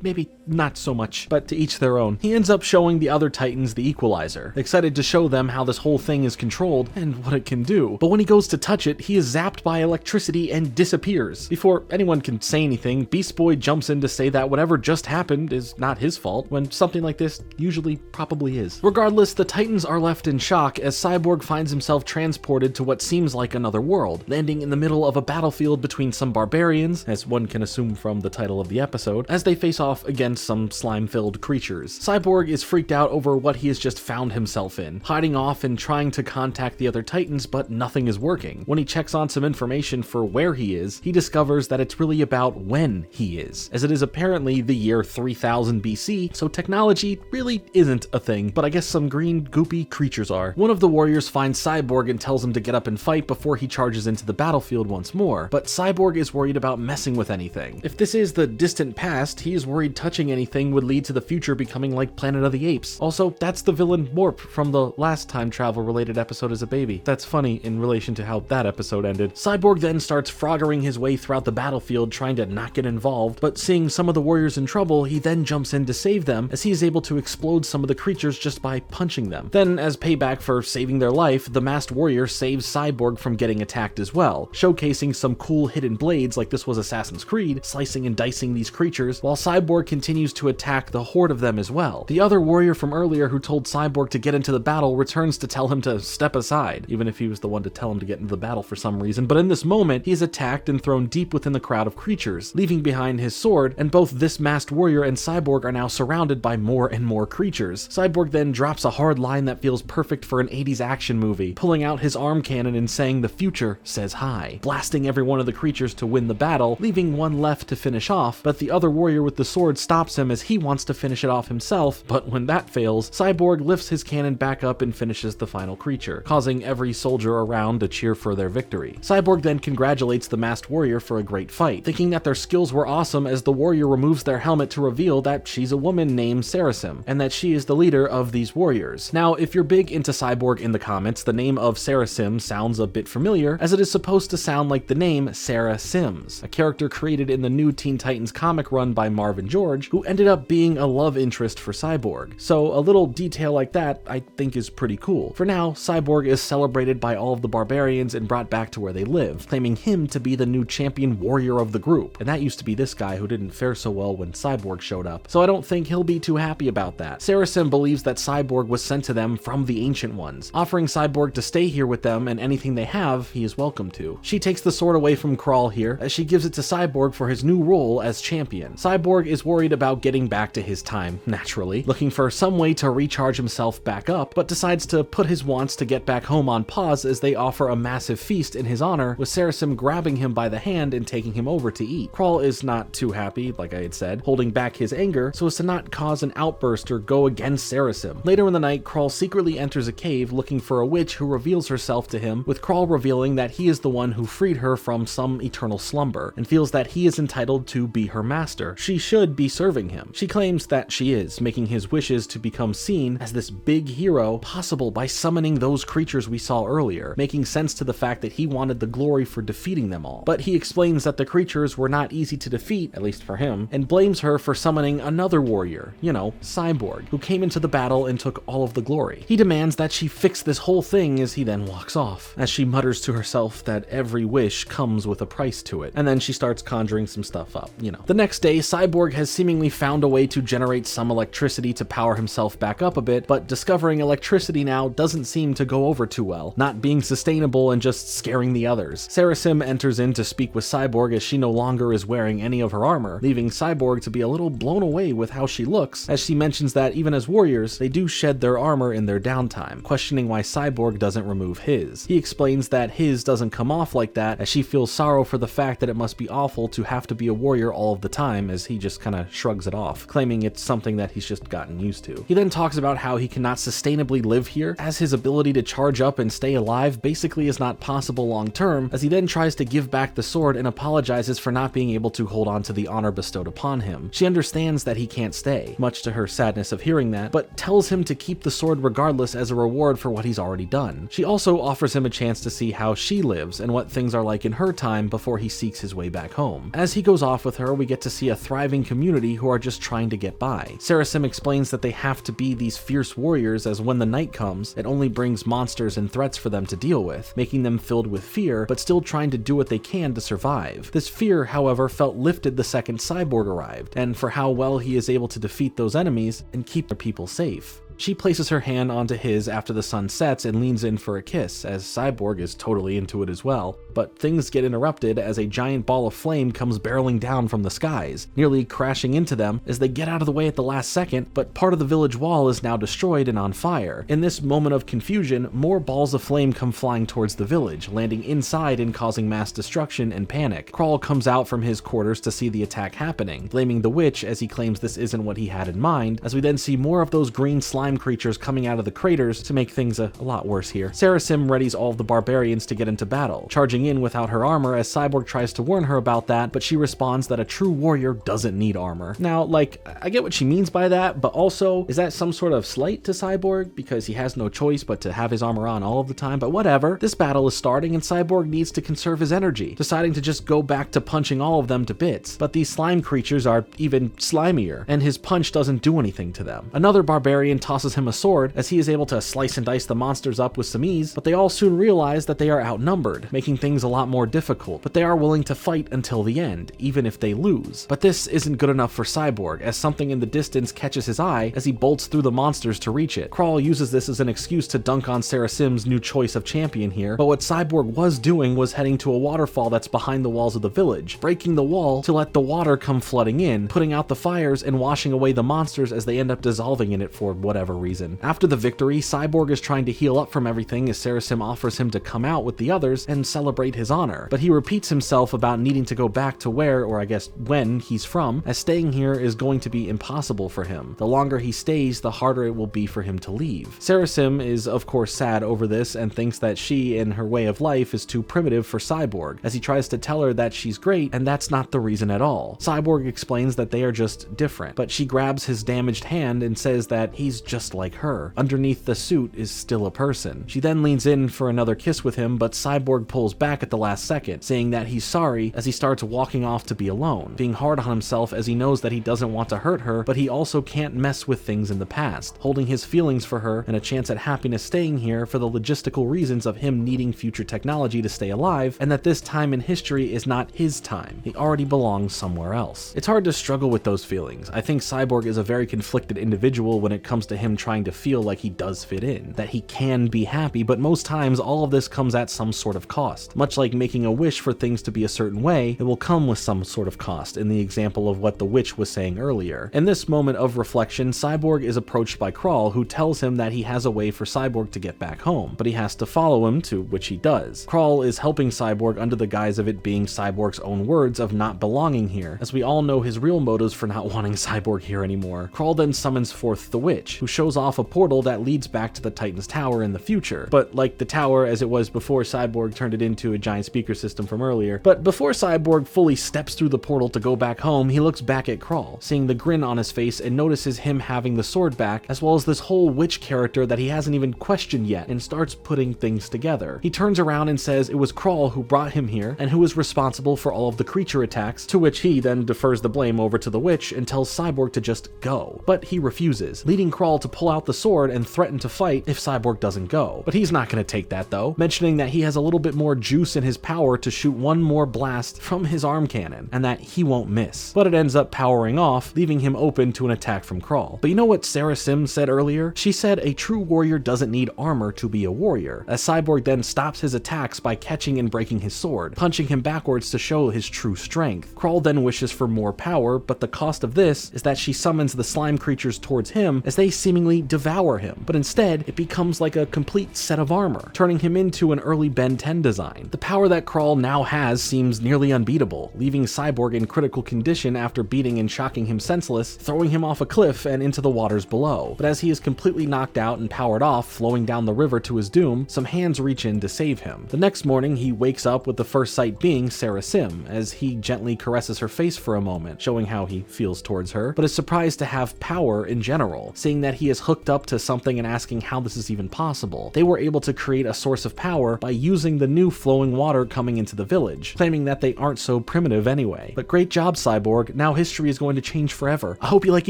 Maybe not so much, but to each their own. He ends up showing the other Titans the equalizer, excited to show them how this whole thing is controlled and what it can do. But when he goes to touch it, he is zapped by electricity and disappears. Before anyone can say anything, Beast Boy jumps in to say that whatever just happened is not his fault, when something like this usually probably is. Regardless, the Titans are left in shock as Cyborg finds himself transported to what seems like another world, landing in the middle of a battlefield between some barbarians, as one can assume from the title of the episode, as they face off against some slime-filled creatures. Cyborg is freaked out over what he has just found himself in, hiding off and trying to contact the other Titans, but nothing is working. When he checks on some information for where he is, he discovers that it's really about when he is, as it is apparently the year 3000 BC, so technology really isn't a thing, but I guess some green goopy creatures are. One of the warriors finds Cyborg and tells him to get up and fight before he charges into the battlefield once more, but Cyborg is worried about messing with anything. If this is the distant past, he is worried touching anything would lead to the future becoming like Planet of the Apes. Also, that's the villain Morp from the last time travel related episode as a baby. That's funny in relation to how that episode ended. Cyborg then starts froggering his way throughout the battlefield trying to not get involved, but seeing some of the warriors in trouble, he then jumps in to save them, as he is able to explode some of the creatures just by punching them. Then, as payback for saving their life, the masked warrior saves Cyborg from getting attacked as well, showcasing some cool hidden blades like this was Assassin's Creed, slicing and dicing these creatures, while Cyborg continues continues to attack the horde of them as well. The other warrior from earlier who told Cyborg to get into the battle returns to tell him to step aside, even if he was the one to tell him to get into the battle for some reason, but in this moment, he is attacked and thrown deep within the crowd of creatures, leaving behind his sword, and both this masked warrior and Cyborg are now surrounded by more and more creatures. Cyborg then drops a hard line that feels perfect for an 80s action movie, pulling out his arm cannon and saying the future says hi, blasting every one of the creatures to win the battle, leaving one left to finish off, but the other warrior with the sword stops him as he wants to finish it off himself, but when that fails, Cyborg lifts his cannon back up and finishes the final creature, causing every soldier around to cheer for their victory. Cyborg then congratulates the masked warrior for a great fight, thinking that their skills were awesome as the warrior removes their helmet to reveal that she's a woman named Sarasim, and that she is the leader of these warriors. Now, if you're big into Cyborg in the comments, the name of Sarasim sounds a bit familiar, as it is supposed to sound like the name Sarah Sims, a character created in the new Teen Titans comic run by Marvin George, who ended up being a love interest for Cyborg. So a little detail like that I think is pretty cool. For now, Cyborg is celebrated by all of the barbarians and brought back to where they live, claiming him to be the new champion warrior of the group, and that used to be this guy who didn't fare so well when Cyborg showed up, so I don't think he'll be too happy about that. Sarasim believes that Cyborg was sent to them from the Ancient Ones, offering Cyborg to stay here with them, and anything they have, he is welcome to. She takes the sword away from Crawl here, as she gives it to Cyborg for his new role as champion. Cyborg is worried about getting back to his time, naturally, looking for some way to recharge himself back up, but decides to put his wants to get back home on pause as they offer a massive feast in his honor, with Sarasim grabbing him by the hand and taking him over to eat. Crawl is not too happy, like I had said, holding back his anger so as to not cause an outburst or go against Sarasim. Later in the night, Crawl secretly enters a cave looking for a witch who reveals herself to him, with Crawl revealing that he is the one who freed her from some eternal slumber, and feels that he is entitled to be her master. She should be serving him. She claims that she is, making his wishes to become seen as this big hero possible by summoning those creatures we saw earlier, making sense to the fact that he wanted the glory for defeating them all. But he explains that the creatures were not easy to defeat, at least for him, and blames her for summoning another warrior, you know, Cyborg, who came into the battle and took all of the glory. He demands that she fix this whole thing as he then walks off, as she mutters to herself that every wish comes with a price to it, and then she starts conjuring some stuff up, you know. The next day, Cyborg has seemingly found a way to generate some electricity to power himself back up a bit, but discovering electricity now doesn't seem to go over too well, not being sustainable and just scaring the others. Sarasim enters in to speak with Cyborg as she no longer is wearing any of her armor, leaving Cyborg to be a little blown away with how she looks, as she mentions that even as warriors, they do shed their armor in their downtime, questioning why Cyborg doesn't remove his. He explains that his doesn't come off like that, as she feels sorrow for the fact that it must be awful to have to be a warrior all of the time, as he just kinda shrugs it off, claiming it's something that he's just gotten used to. He then talks about how he cannot sustainably live here, as his ability to charge up and stay alive basically is not possible long term, as he then tries to give back the sword and apologizes for not being able to hold on to the honor bestowed upon him. She understands that he can't stay, much to her sadness of hearing that, but tells him to keep the sword regardless as a reward for what he's already done. She also offers him a chance to see how she lives and what things are like in her time before he seeks his way back home. As he goes off with her, we get to see a thriving community who are just trying to get by. Sarasim explains that they have to be these fierce warriors, as when the night comes, it only brings monsters and threats for them to deal with, making them filled with fear, but still trying to do what they can to survive. This fear, however, felt lifted the second Cyborg arrived, and for how well he is able to defeat those enemies and keep their people safe. She places her hand onto his after the sun sets and leans in for a kiss, as Cyborg is totally into it as well. But things get interrupted as a giant ball of flame comes barreling down from the skies, nearly crashing into them as they get out of the way at the last second, but part of the village wall is now destroyed and on fire. In this moment of confusion, more balls of flame come flying towards the village, landing inside and causing mass destruction and panic. Crawl comes out from his quarters to see the attack happening, blaming the witch as he claims this isn't what he had in mind, as we then see more of those green slime creatures coming out of the craters to make things a lot worse here. Sarasim readies all of the barbarians to get into battle, charging in without her armor as Cyborg tries to warn her about that, but she responds that a true warrior doesn't need armor. Now, like, I get what she means by that, but also, is that some sort of slight to Cyborg because he has no choice but to have his armor on all of the time? But whatever, this battle is starting and Cyborg needs to conserve his energy, deciding to just go back to punching all of them to bits. But these slime creatures are even slimier, and his punch doesn't do anything to them. Another barbarian tosses tosses him a sword as he is able to slice and dice the monsters up with some ease, but they all soon realize that they are outnumbered, making things a lot more difficult, but they are willing to fight until the end, even if they lose. But this isn't good enough for Cyborg, as something in the distance catches his eye as he bolts through the monsters to reach it. Crawl uses this as an excuse to dunk on Sarah Sim's new choice of champion here, but what Cyborg was doing was heading to a waterfall that's behind the walls of the village, breaking the wall to let the water come flooding in, putting out the fires and washing away the monsters as they end up dissolving in it for whatever reason. After the victory, Cyborg is trying to heal up from everything as Sarah Sim offers him to come out with the others and celebrate his honor, but he repeats himself about needing to go back to where, or I guess when, he's from, as staying here is going to be impossible for him. The longer he stays, the harder it will be for him to leave. Sarah Sim is of course sad over this and thinks that she and her way of life is too primitive for Cyborg, as he tries to tell her that she's great and that's not the reason at all. Cyborg explains that they are just different, but she grabs his damaged hand and says that he's just like her. Underneath the suit is still a person. She then leans in for another kiss with him, but Cyborg pulls back at the last second, saying that he's sorry as he starts walking off to be alone, being hard on himself as he knows that he doesn't want to hurt her, but he also can't mess with things in the past, holding his feelings for her and a chance at happiness staying here for the logistical reasons of him needing future technology to stay alive, and that this time in history is not his time. He already belongs somewhere else. It's hard to struggle with those feelings. I think Cyborg is a very conflicted individual when it comes to him trying to feel like he does fit in, that he can be happy, but most times all of this comes at some sort of cost. Much like making a wish for things to be a certain way, it will come with some sort of cost, in the example of what the witch was saying earlier. In this moment of reflection, Cyborg is approached by Crawl, who tells him that he has a way for Cyborg to get back home, but he has to follow him, to which he does. Crawl is helping Cyborg under the guise of it being Cyborg's own words of not belonging here, as we all know his real motives for not wanting Cyborg here anymore. Crawl then summons forth the witch, who shows off a portal that leads back to the Titan's tower in the future, but like the tower as it was before Cyborg turned it into a giant speaker system from earlier. But before Cyborg fully steps through the portal to go back home, he looks back at Crawl, seeing the grin on his face, and notices him having the sword back, as well as this whole witch character that he hasn't even questioned yet, and starts putting things together. He turns around and says it was Crawl who brought him here, and who is responsible for all of the creature attacks, to which he then defers the blame over to the witch and tells Cyborg to just go. But he refuses, leading Crawl to pull out the sword and threaten to fight if Cyborg doesn't go. But he's not going to take that though, mentioning that he has a little bit more juice in his power to shoot one more blast from his arm cannon, and that he won't miss. But it ends up powering off, leaving him open to an attack from Crawl. But you know what Sarah Sim said earlier? She said a true warrior doesn't need armor to be a warrior, as Cyborg then stops his attacks by catching and breaking his sword, punching him backwards to show his true strength. Crawl then wishes for more power, but the cost of this is that she summons the slime creatures towards him as they seemingly devour him, but instead it becomes like a complete set of armor, turning him into an early Ben 10 design. The power that Crawl now has seems nearly unbeatable, leaving Cyborg in critical condition after beating and shocking him senseless, throwing him off a cliff and into the waters below. But as he is completely knocked out and powered off, flowing down the river to his doom, some hands reach in to save him. The next morning, he wakes up with the first sight being Sarah Sim, as he gently caresses her face for a moment, showing how he feels towards her, but is surprised to have power in general, seeing that he is hooked up to something and asking how this is even possible. They were able to create a source of power by using the new flowing water coming into the village, claiming that they aren't so primitive anyway. But great job, Cyborg. Now history is going to change forever. I hope you like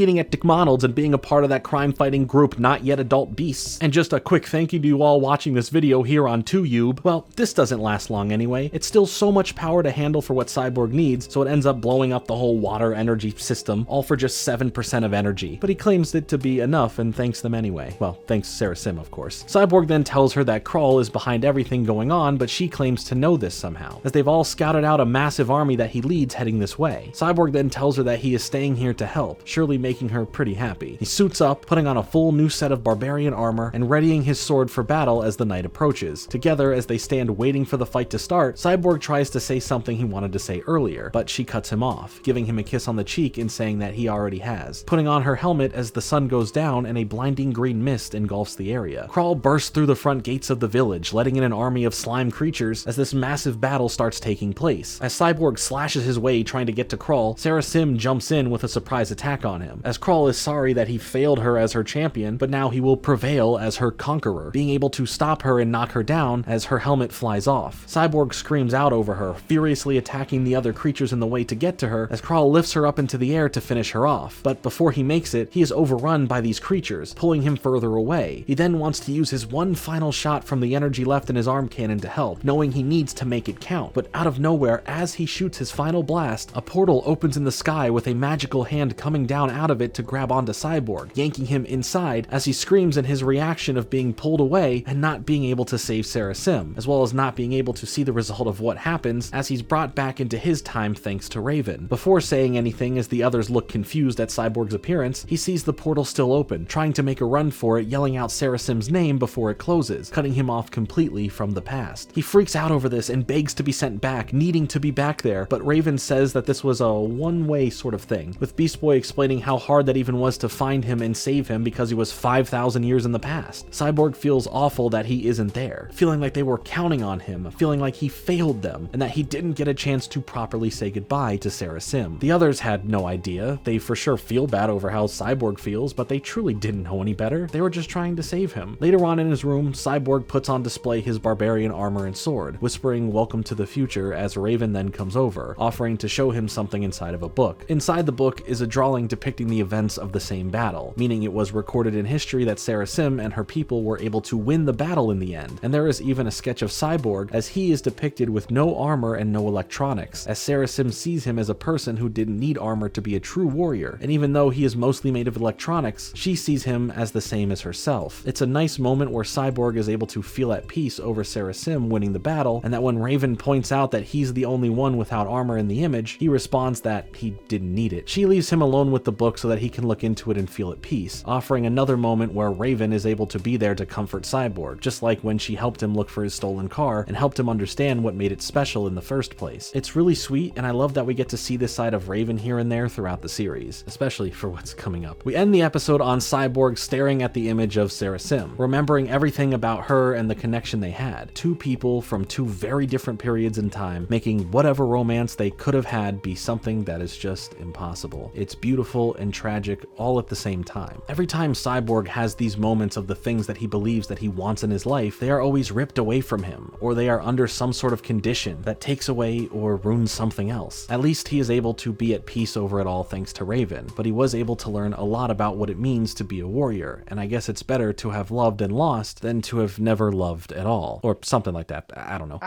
eating at McDonald's and being a part of that crime-fighting group Not Yet Adult Beasts. And just a quick thank you to you all watching this video here on TubeYube. Well, this doesn't last long anyway. It's still so much power to handle for what Cyborg needs, so it ends up blowing up the whole water energy system, all for just 7% of energy. But he claims it to be enough and thanks them anyway. Well, thanks Sarah Sim, of course. Cyborg then tells her that Crawl is behind everything going on, but she claims to know this somehow, as they've all scouted out a massive army that he leads heading this way. Cyborg then tells her that he is staying here to help, surely making her pretty happy. He suits up, putting on a full new set of barbarian armor and readying his sword for battle as the night approaches. Together, as they stand waiting for the fight to start, Cyborg tries to say something he wanted to say earlier, but she cuts him off, giving him a kiss on the cheek and saying that he already has, putting on her helmet as the sun goes down and a blinding green mist engulfs the area. Crawl bursts through the front gates of the village, letting in an army of slime creatures as this massive battle starts taking place. As Cyborg slashes his way trying to get to Crawl, Sarah Sim jumps in with a surprise attack on him, as Crawl is sorry that he failed her as her champion, but now he will prevail as her conqueror, being able to stop her and knock her down as her helmet flies off. Cyborg screams out over her, furiously attacking the other creatures in the way to get to her, as Crawl lifts her up into the air to finish her off. But before he makes it, he is overrun by these creatures creatures, pulling him further away. He then wants to use his one final shot from the energy left in his arm cannon to help, knowing he needs to make it count. But out of nowhere, as he shoots his final blast, a portal opens in the sky with a magical hand coming down out of it to grab onto Cyborg, yanking him inside as he screams in his reaction of being pulled away and not being able to save Sarah Sim, as well as not being able to see the result of what happens as he's brought back into his time thanks to Raven. Before saying anything, as the others look confused at Cyborg's appearance, he sees the portal still open, trying to make a run for it, yelling out Sarah Sim's name before it closes, cutting him off completely from the past. He freaks out over this and begs to be sent back, needing to be back there, but Raven says that this was a one-way sort of thing, with Beast Boy explaining how hard that even was to find him and save him because he was 5,000 years in the past. Cyborg feels awful that he isn't there, feeling like they were counting on him, feeling like he failed them, and that he didn't get a chance to properly say goodbye to Sarah Sim. The others had no idea. They for sure feel bad over how Cyborg feels, but they truly didn't know any better. They were just trying to save him. Later on in his room, Cyborg puts on display his barbarian armor and sword, whispering "Welcome to the future" as Raven then comes over, offering to show him something inside of a book. Inside the book is a drawing depicting the events of the same battle, meaning it was recorded in history that Sarah Sim and her people were able to win the battle in the end, and there is even a sketch of Cyborg as he is depicted with no armor and no electronics, as Sarah Sim sees him as a person who didn't need armor to be a true warrior, and even though he is mostly made of electronics, she sees him as the same as herself. It's a nice moment where Cyborg is able to feel at peace over Sarah Sim winning the battle, and that when Raven points out that he's the only one without armor in the image, he responds that he didn't need it. She leaves him alone with the book so that he can look into it and feel at peace, offering another moment where Raven is able to be there to comfort Cyborg, just like when she helped him look for his stolen car and helped him understand what made it special in the first place. It's really sweet, and I love that we get to see this side of Raven here and there throughout the series, especially for what's coming up. We end the episode on Cyborg staring at the image of Sarah Sim, remembering everything about her and the connection they had. Two people from two very different periods in time, making whatever romance they could have had be something that is just impossible. It's beautiful and tragic all at the same time. Every time Cyborg has these moments of the things that he believes that he wants in his life, they are always ripped away from him, or they are under some sort of condition that takes away or ruins something else. At least he is able to be at peace over it all thanks to Raven, but he was able to learn a lot about what it means to be a warrior, and I guess it's better to have loved and lost than to have never loved at all, or something like that. I don't know.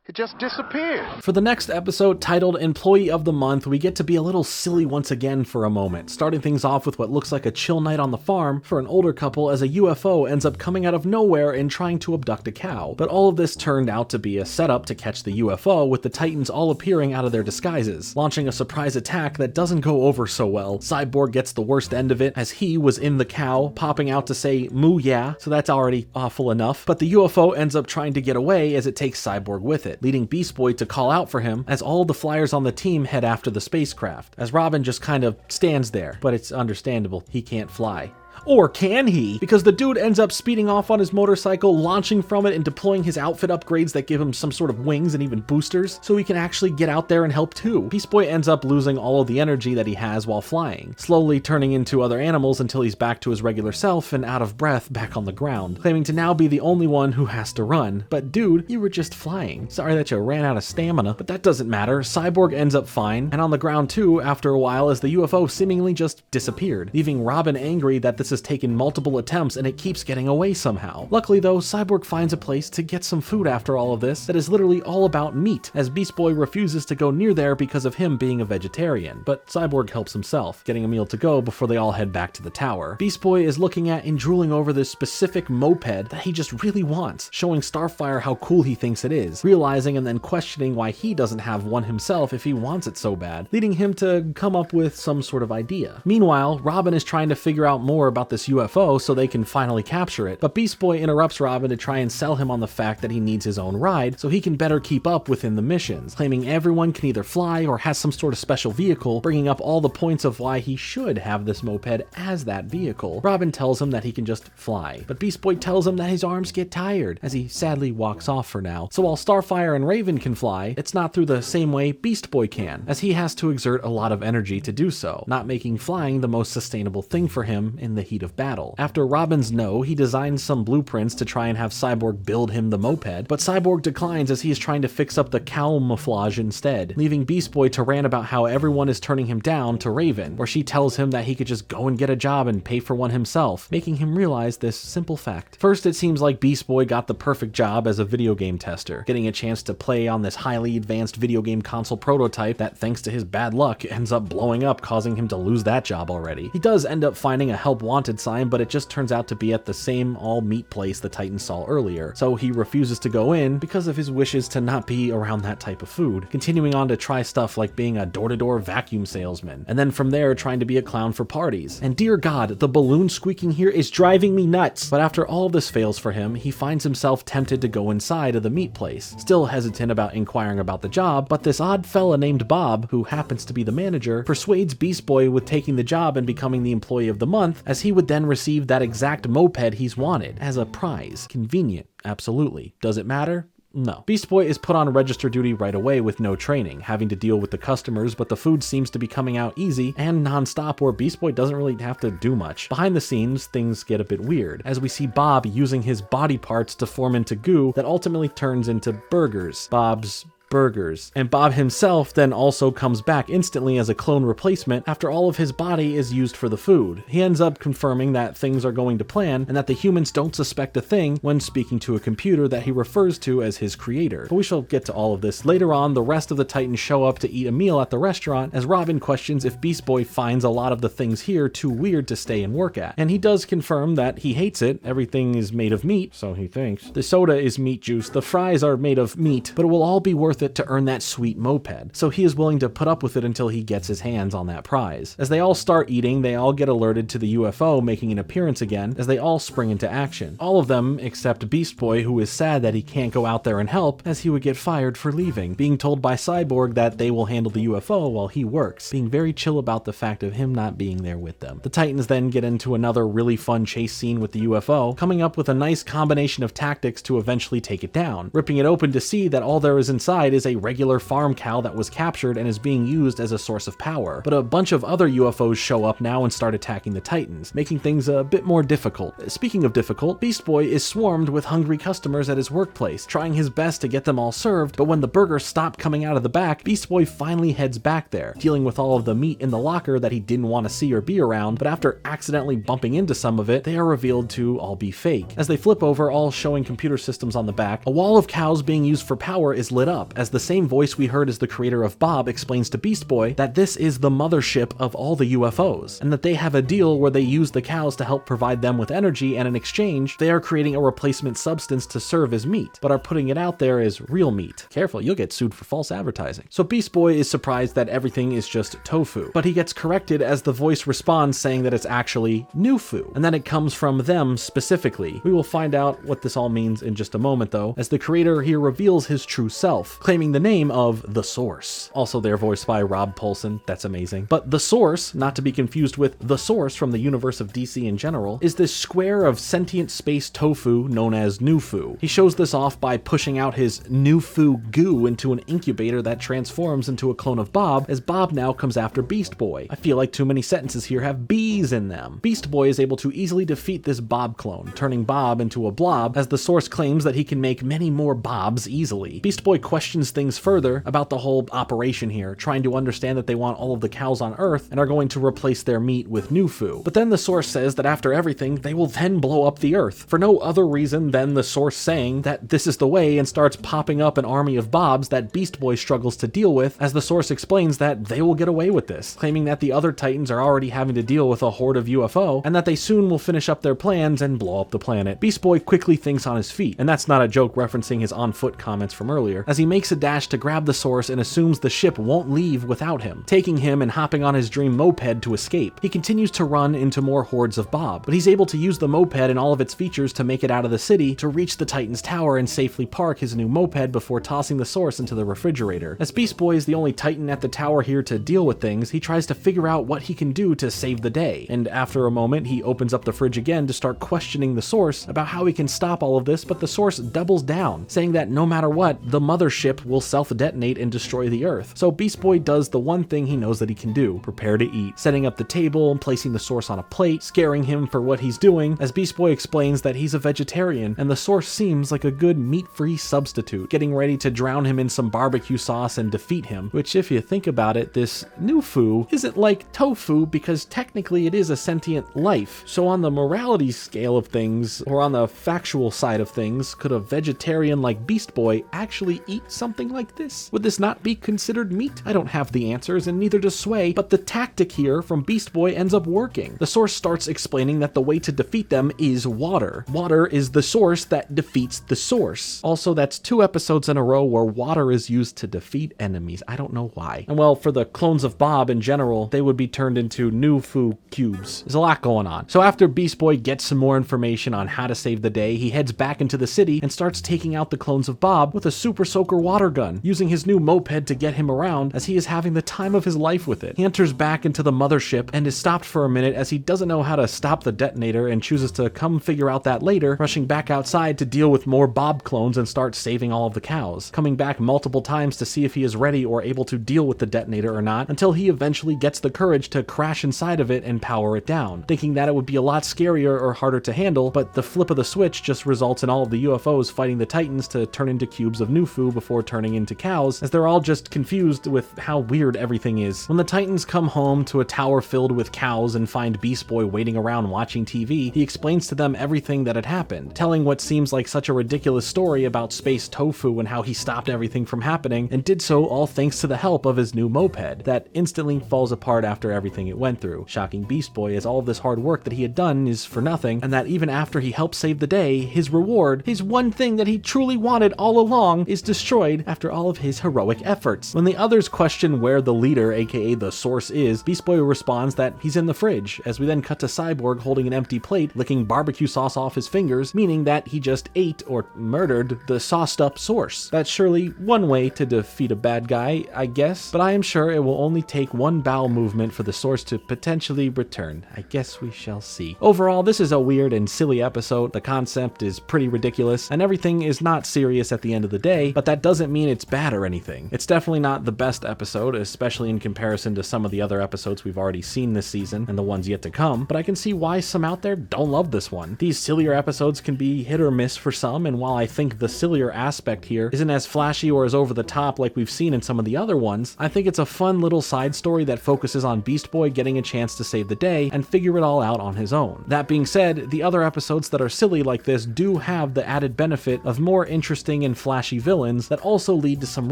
It just disappeared. For the next episode, titled Employee of the Month, we get to be a little silly once again for a moment, starting things off with what looks like a chill night on the farm for an older couple as a UFO ends up coming out of nowhere and trying to abduct a cow. But all of this turned out to be a setup to catch the UFO, with the Titans all appearing out of their disguises, launching a surprise attack that doesn't go over so well. Cyborg gets the worst end of it as he was in the cow, popping out to say "moo yeah," so that's already awful enough. But the UFO ends up trying to get away as it takes Cyborg with it, leading Beast Boy to call out for him as all the flyers on the team head after the spacecraft, as Robin just kind of stands there, but it's understandable, he can't fly. Or can he? Because the dude ends up speeding off on his motorcycle, launching from it and deploying his outfit upgrades that give him some sort of wings and even boosters, so he can actually get out there and help too. Beast Boy ends up losing all of the energy that he has while flying, slowly turning into other animals until he's back to his regular self and out of breath back on the ground, claiming to now be the only one who has to run. But dude, you were just flying. Sorry that you ran out of stamina, but that doesn't matter. Cyborg ends up fine, and on the ground too after a while as the UFO seemingly just disappeared, leaving Robin angry that this has taken multiple attempts and it keeps getting away somehow. Luckily though, Cyborg finds a place to get some food after all of this that is literally all about meat, as Beast Boy refuses to go near there because of him being a vegetarian, but Cyborg helps himself, getting a meal to go before they all head back to the tower. Beast Boy is looking at and drooling over this specific moped that he just really wants, showing Starfire how cool he thinks it is, realizing and then questioning why he doesn't have one himself if he wants it so bad, leading him to come up with some sort of idea. Meanwhile, Robin is trying to figure out more about this UFO so they can finally capture it, but Beast Boy interrupts Robin to try and sell him on the fact that he needs his own ride so he can better keep up within the missions, claiming everyone can either fly or has some sort of special vehicle, bringing up all the points of why he should have this moped as that vehicle. Robin tells him that he can just fly, but Beast Boy tells him that his arms get tired, as he sadly walks off for now. So while Starfire and Raven can fly, it's not through the same way Beast Boy can, as he has to exert a lot of energy to do so, not making flying the most sustainable thing for him in the heat of battle. After Robin's no, he designs some blueprints to try and have Cyborg build him the moped, but Cyborg declines as he is trying to fix up the camouflage instead, leaving Beast Boy to rant about how everyone is turning him down to Raven, where she tells him that he could just go and get a job and pay for one himself, making him realize this simple fact. First, it seems like Beast Boy got the perfect job as a video game tester, getting a chance to play on this highly advanced video game console prototype that, thanks to his bad luck, ends up blowing up, causing him to lose that job already. He does end up finding a help wanted sign, but it just turns out to be at the same all-meat place the Titans saw earlier, so he refuses to go in because of his wishes to not be around that type of food, continuing on to try stuff like being a door-to-door vacuum salesman, and then from there trying to be a clown for parties. And dear God, the balloon squeaking here is driving me nuts! But after all of this fails for him, he finds himself tempted to go inside of the meat place, still hesitant about inquiring about the job, but this odd fella named Bob, who happens to be the manager, persuades Beast Boy with taking the job and becoming the employee of the month, as he would then receive that exact moped he's wanted, as a prize. Convenient, absolutely. Does it matter? No. Beast Boy is put on register duty right away with no training, having to deal with the customers, but the food seems to be coming out easy and non-stop, where Beast Boy doesn't really have to do much. Behind the scenes, things get a bit weird, as we see Bob using his body parts to form into goo that ultimately turns into burgers. Bob's burgers. And Bob himself then also comes back instantly as a clone replacement after all of his body is used for the food. He ends up confirming that things are going to plan and that the humans don't suspect a thing when speaking to a computer that he refers to as his creator. But we shall get to all of this later on. The rest of the Titans show up to eat a meal at the restaurant as Robin questions if Beast Boy finds a lot of the things here too weird to stay and work at. And he does confirm that he hates it. Everything is made of meat, so he thinks. The soda is meat juice, the fries are made of meat, but it will all be worth it to earn that sweet moped, so he is willing to put up with it until he gets his hands on that prize. As they all start eating, they all get alerted to the UFO making an appearance again as they all spring into action. All of them except Beast Boy, who is sad that he can't go out there and help as he would get fired for leaving, being told by Cyborg that they will handle the UFO while he works, being very chill about the fact of him not being there with them. The Titans then get into another really fun chase scene with the UFO, coming up with a nice combination of tactics to eventually take it down, ripping it open to see that all there is inside is a regular farm cow that was captured and is being used as a source of power. But a bunch of other UFOs show up now and start attacking the Titans, making things a bit more difficult. Speaking of difficult, Beast Boy is swarmed with hungry customers at his workplace, trying his best to get them all served, but when the burgers stop coming out of the back, Beast Boy finally heads back there, dealing with all of the meat in the locker that he didn't want to see or be around, but after accidentally bumping into some of it, they are revealed to all be fake. As they flip over, all showing computer systems on the back, a wall of cows being used for power is lit up, as the same voice we heard as the creator of Bob explains to Beast Boy that this is the mothership of all the UFOs, and that they have a deal where they use the cows to help provide them with energy, and in exchange, they are creating a replacement substance to serve as meat, but are putting it out there as real meat. Careful, you'll get sued for false advertising. So Beast Boy is surprised that everything is just tofu, but he gets corrected as the voice responds saying that it's actually Nufu, and that it comes from them specifically. We will find out what this all means in just a moment though, as the creator here reveals his true self, claiming the name of The Source. Also there voiced by Rob Paulsen, that's amazing. But The Source, not to be confused with The Source from the universe of DC in general, is this square of sentient space tofu known as Nufu. He shows this off by pushing out his Nufu goo into an incubator that transforms into a clone of Bob, as Bob now comes after Beast Boy. I feel like too many sentences here have bees in them. Beast Boy is able to easily defeat this Bob clone, turning Bob into a blob, as the Source claims that he can make many more Bobs easily. Beast Boy questions things further about the whole operation here, trying to understand that they want all of the cows on Earth and are going to replace their meat with Nufu. But then the Source says that after everything, they will then blow up the Earth, for no other reason than the Source saying that this is the way, and starts popping up an army of Bobs that Beast Boy struggles to deal with, as the Source explains that they will get away with this, claiming that the other Titans are already having to deal with a horde of UFO, and that they soon will finish up their plans and blow up the planet. Beast Boy quickly thinks on his feet, and that's not a joke referencing his on-foot comments from earlier, as he makes a dash to grab the Source and assumes the ship won't leave without him, taking him and hopping on his dream moped to escape. He continues to run into more hordes of Bob, but he's able to use the moped and all of its features to make it out of the city to reach the Titan's tower and safely park his new moped before tossing the Source into the refrigerator. As Beast Boy is the only Titan at the tower here to deal with things, he tries to figure out what he can do to save the day, and after a moment he opens up the fridge again to start questioning the Source about how he can stop all of this, but the Source doubles down, saying that no matter what, the mothership ship will self-detonate and destroy the Earth. So Beast Boy does the one thing he knows that he can do: prepare to eat, setting up the table and placing the source on a plate, scaring him for what he's doing, as Beast Boy explains that he's a vegetarian and the source seems like a good meat-free substitute, getting ready to drown him in some barbecue sauce and defeat him, which if you think about it, this new foo isn't like tofu because technically it is a sentient life. So on the morality scale of things, or on the factual side of things, could a vegetarian like Beast Boy actually eat something like this? Would this not be considered meat? I don't have the answers and neither does Sway, but the tactic here from Beast Boy ends up working. The source starts explaining that the way to defeat them is water. Water is the source that defeats the source. Also, that's 2 episodes in a row where water is used to defeat enemies. I don't know why. And well, for the clones of Bob in general, they would be turned into new foo cubes. There's a lot going on. So after Beast Boy gets some more information on how to save the day, he heads back into the city and starts taking out the clones of Bob with a super soaker water gun, using his new moped to get him around as he is having the time of his life with it. He enters back into the mothership and is stopped for a minute as he doesn't know how to stop the detonator and chooses to come figure out that later, rushing back outside to deal with more Bob clones and start saving all of the cows, coming back multiple times to see if he is ready or able to deal with the detonator or not, until he eventually gets the courage to crash inside of it and power it down, thinking that it would be a lot scarier or harder to handle, but the flip of the switch just results in all of the UFOs fighting the Titans to turn into cubes of new foo before turning into cows, as they're all just confused with how weird everything is. When the Titans come home to a tower filled with cows and find Beast Boy waiting around watching TV, he explains to them everything that had happened, telling what seems like such a ridiculous story about space tofu and how he stopped everything from happening, and did so all thanks to the help of his new moped, that instantly falls apart after everything it went through, shocking Beast Boy as all of this hard work that he had done is for nothing, and that even after he helps save the day, his reward, his one thing that he truly wanted all along, is destroyed after all of his heroic efforts. When the others question where the leader, aka the source, is, Beast Boy responds that he's in the fridge, as we then cut to Cyborg holding an empty plate, licking barbecue sauce off his fingers, meaning that he just ate or murdered the sauced up source. That's surely one way to defeat a bad guy, I guess, but I am sure it will only take one bowel movement for the source to potentially return. I guess we shall see. Overall, this is a weird and silly episode. The concept is pretty ridiculous, and everything is not serious at the end of the day, but that doesn't mean it's bad or anything. It's definitely not the best episode, especially in comparison to some of the other episodes we've already seen this season and the ones yet to come, but I can see why some out there don't love this one. These sillier episodes can be hit or miss for some, and while I think the sillier aspect here isn't as flashy or as over the top like we've seen in some of the other ones, I think it's a fun little side story that focuses on Beast Boy getting a chance to save the day and figure it all out on his own. That being said, the other episodes that are silly like this do have the added benefit of more interesting and flashy villains that also lead to some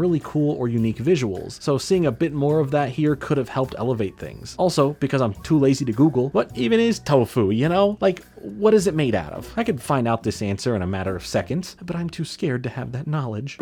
really cool or unique visuals, so seeing a bit more of that here could have helped elevate things. Also, because I'm too lazy to Google, what even is tofu, you know? Like, what is it made out of? I could find out this answer in a matter of seconds, but I'm too scared to have that knowledge.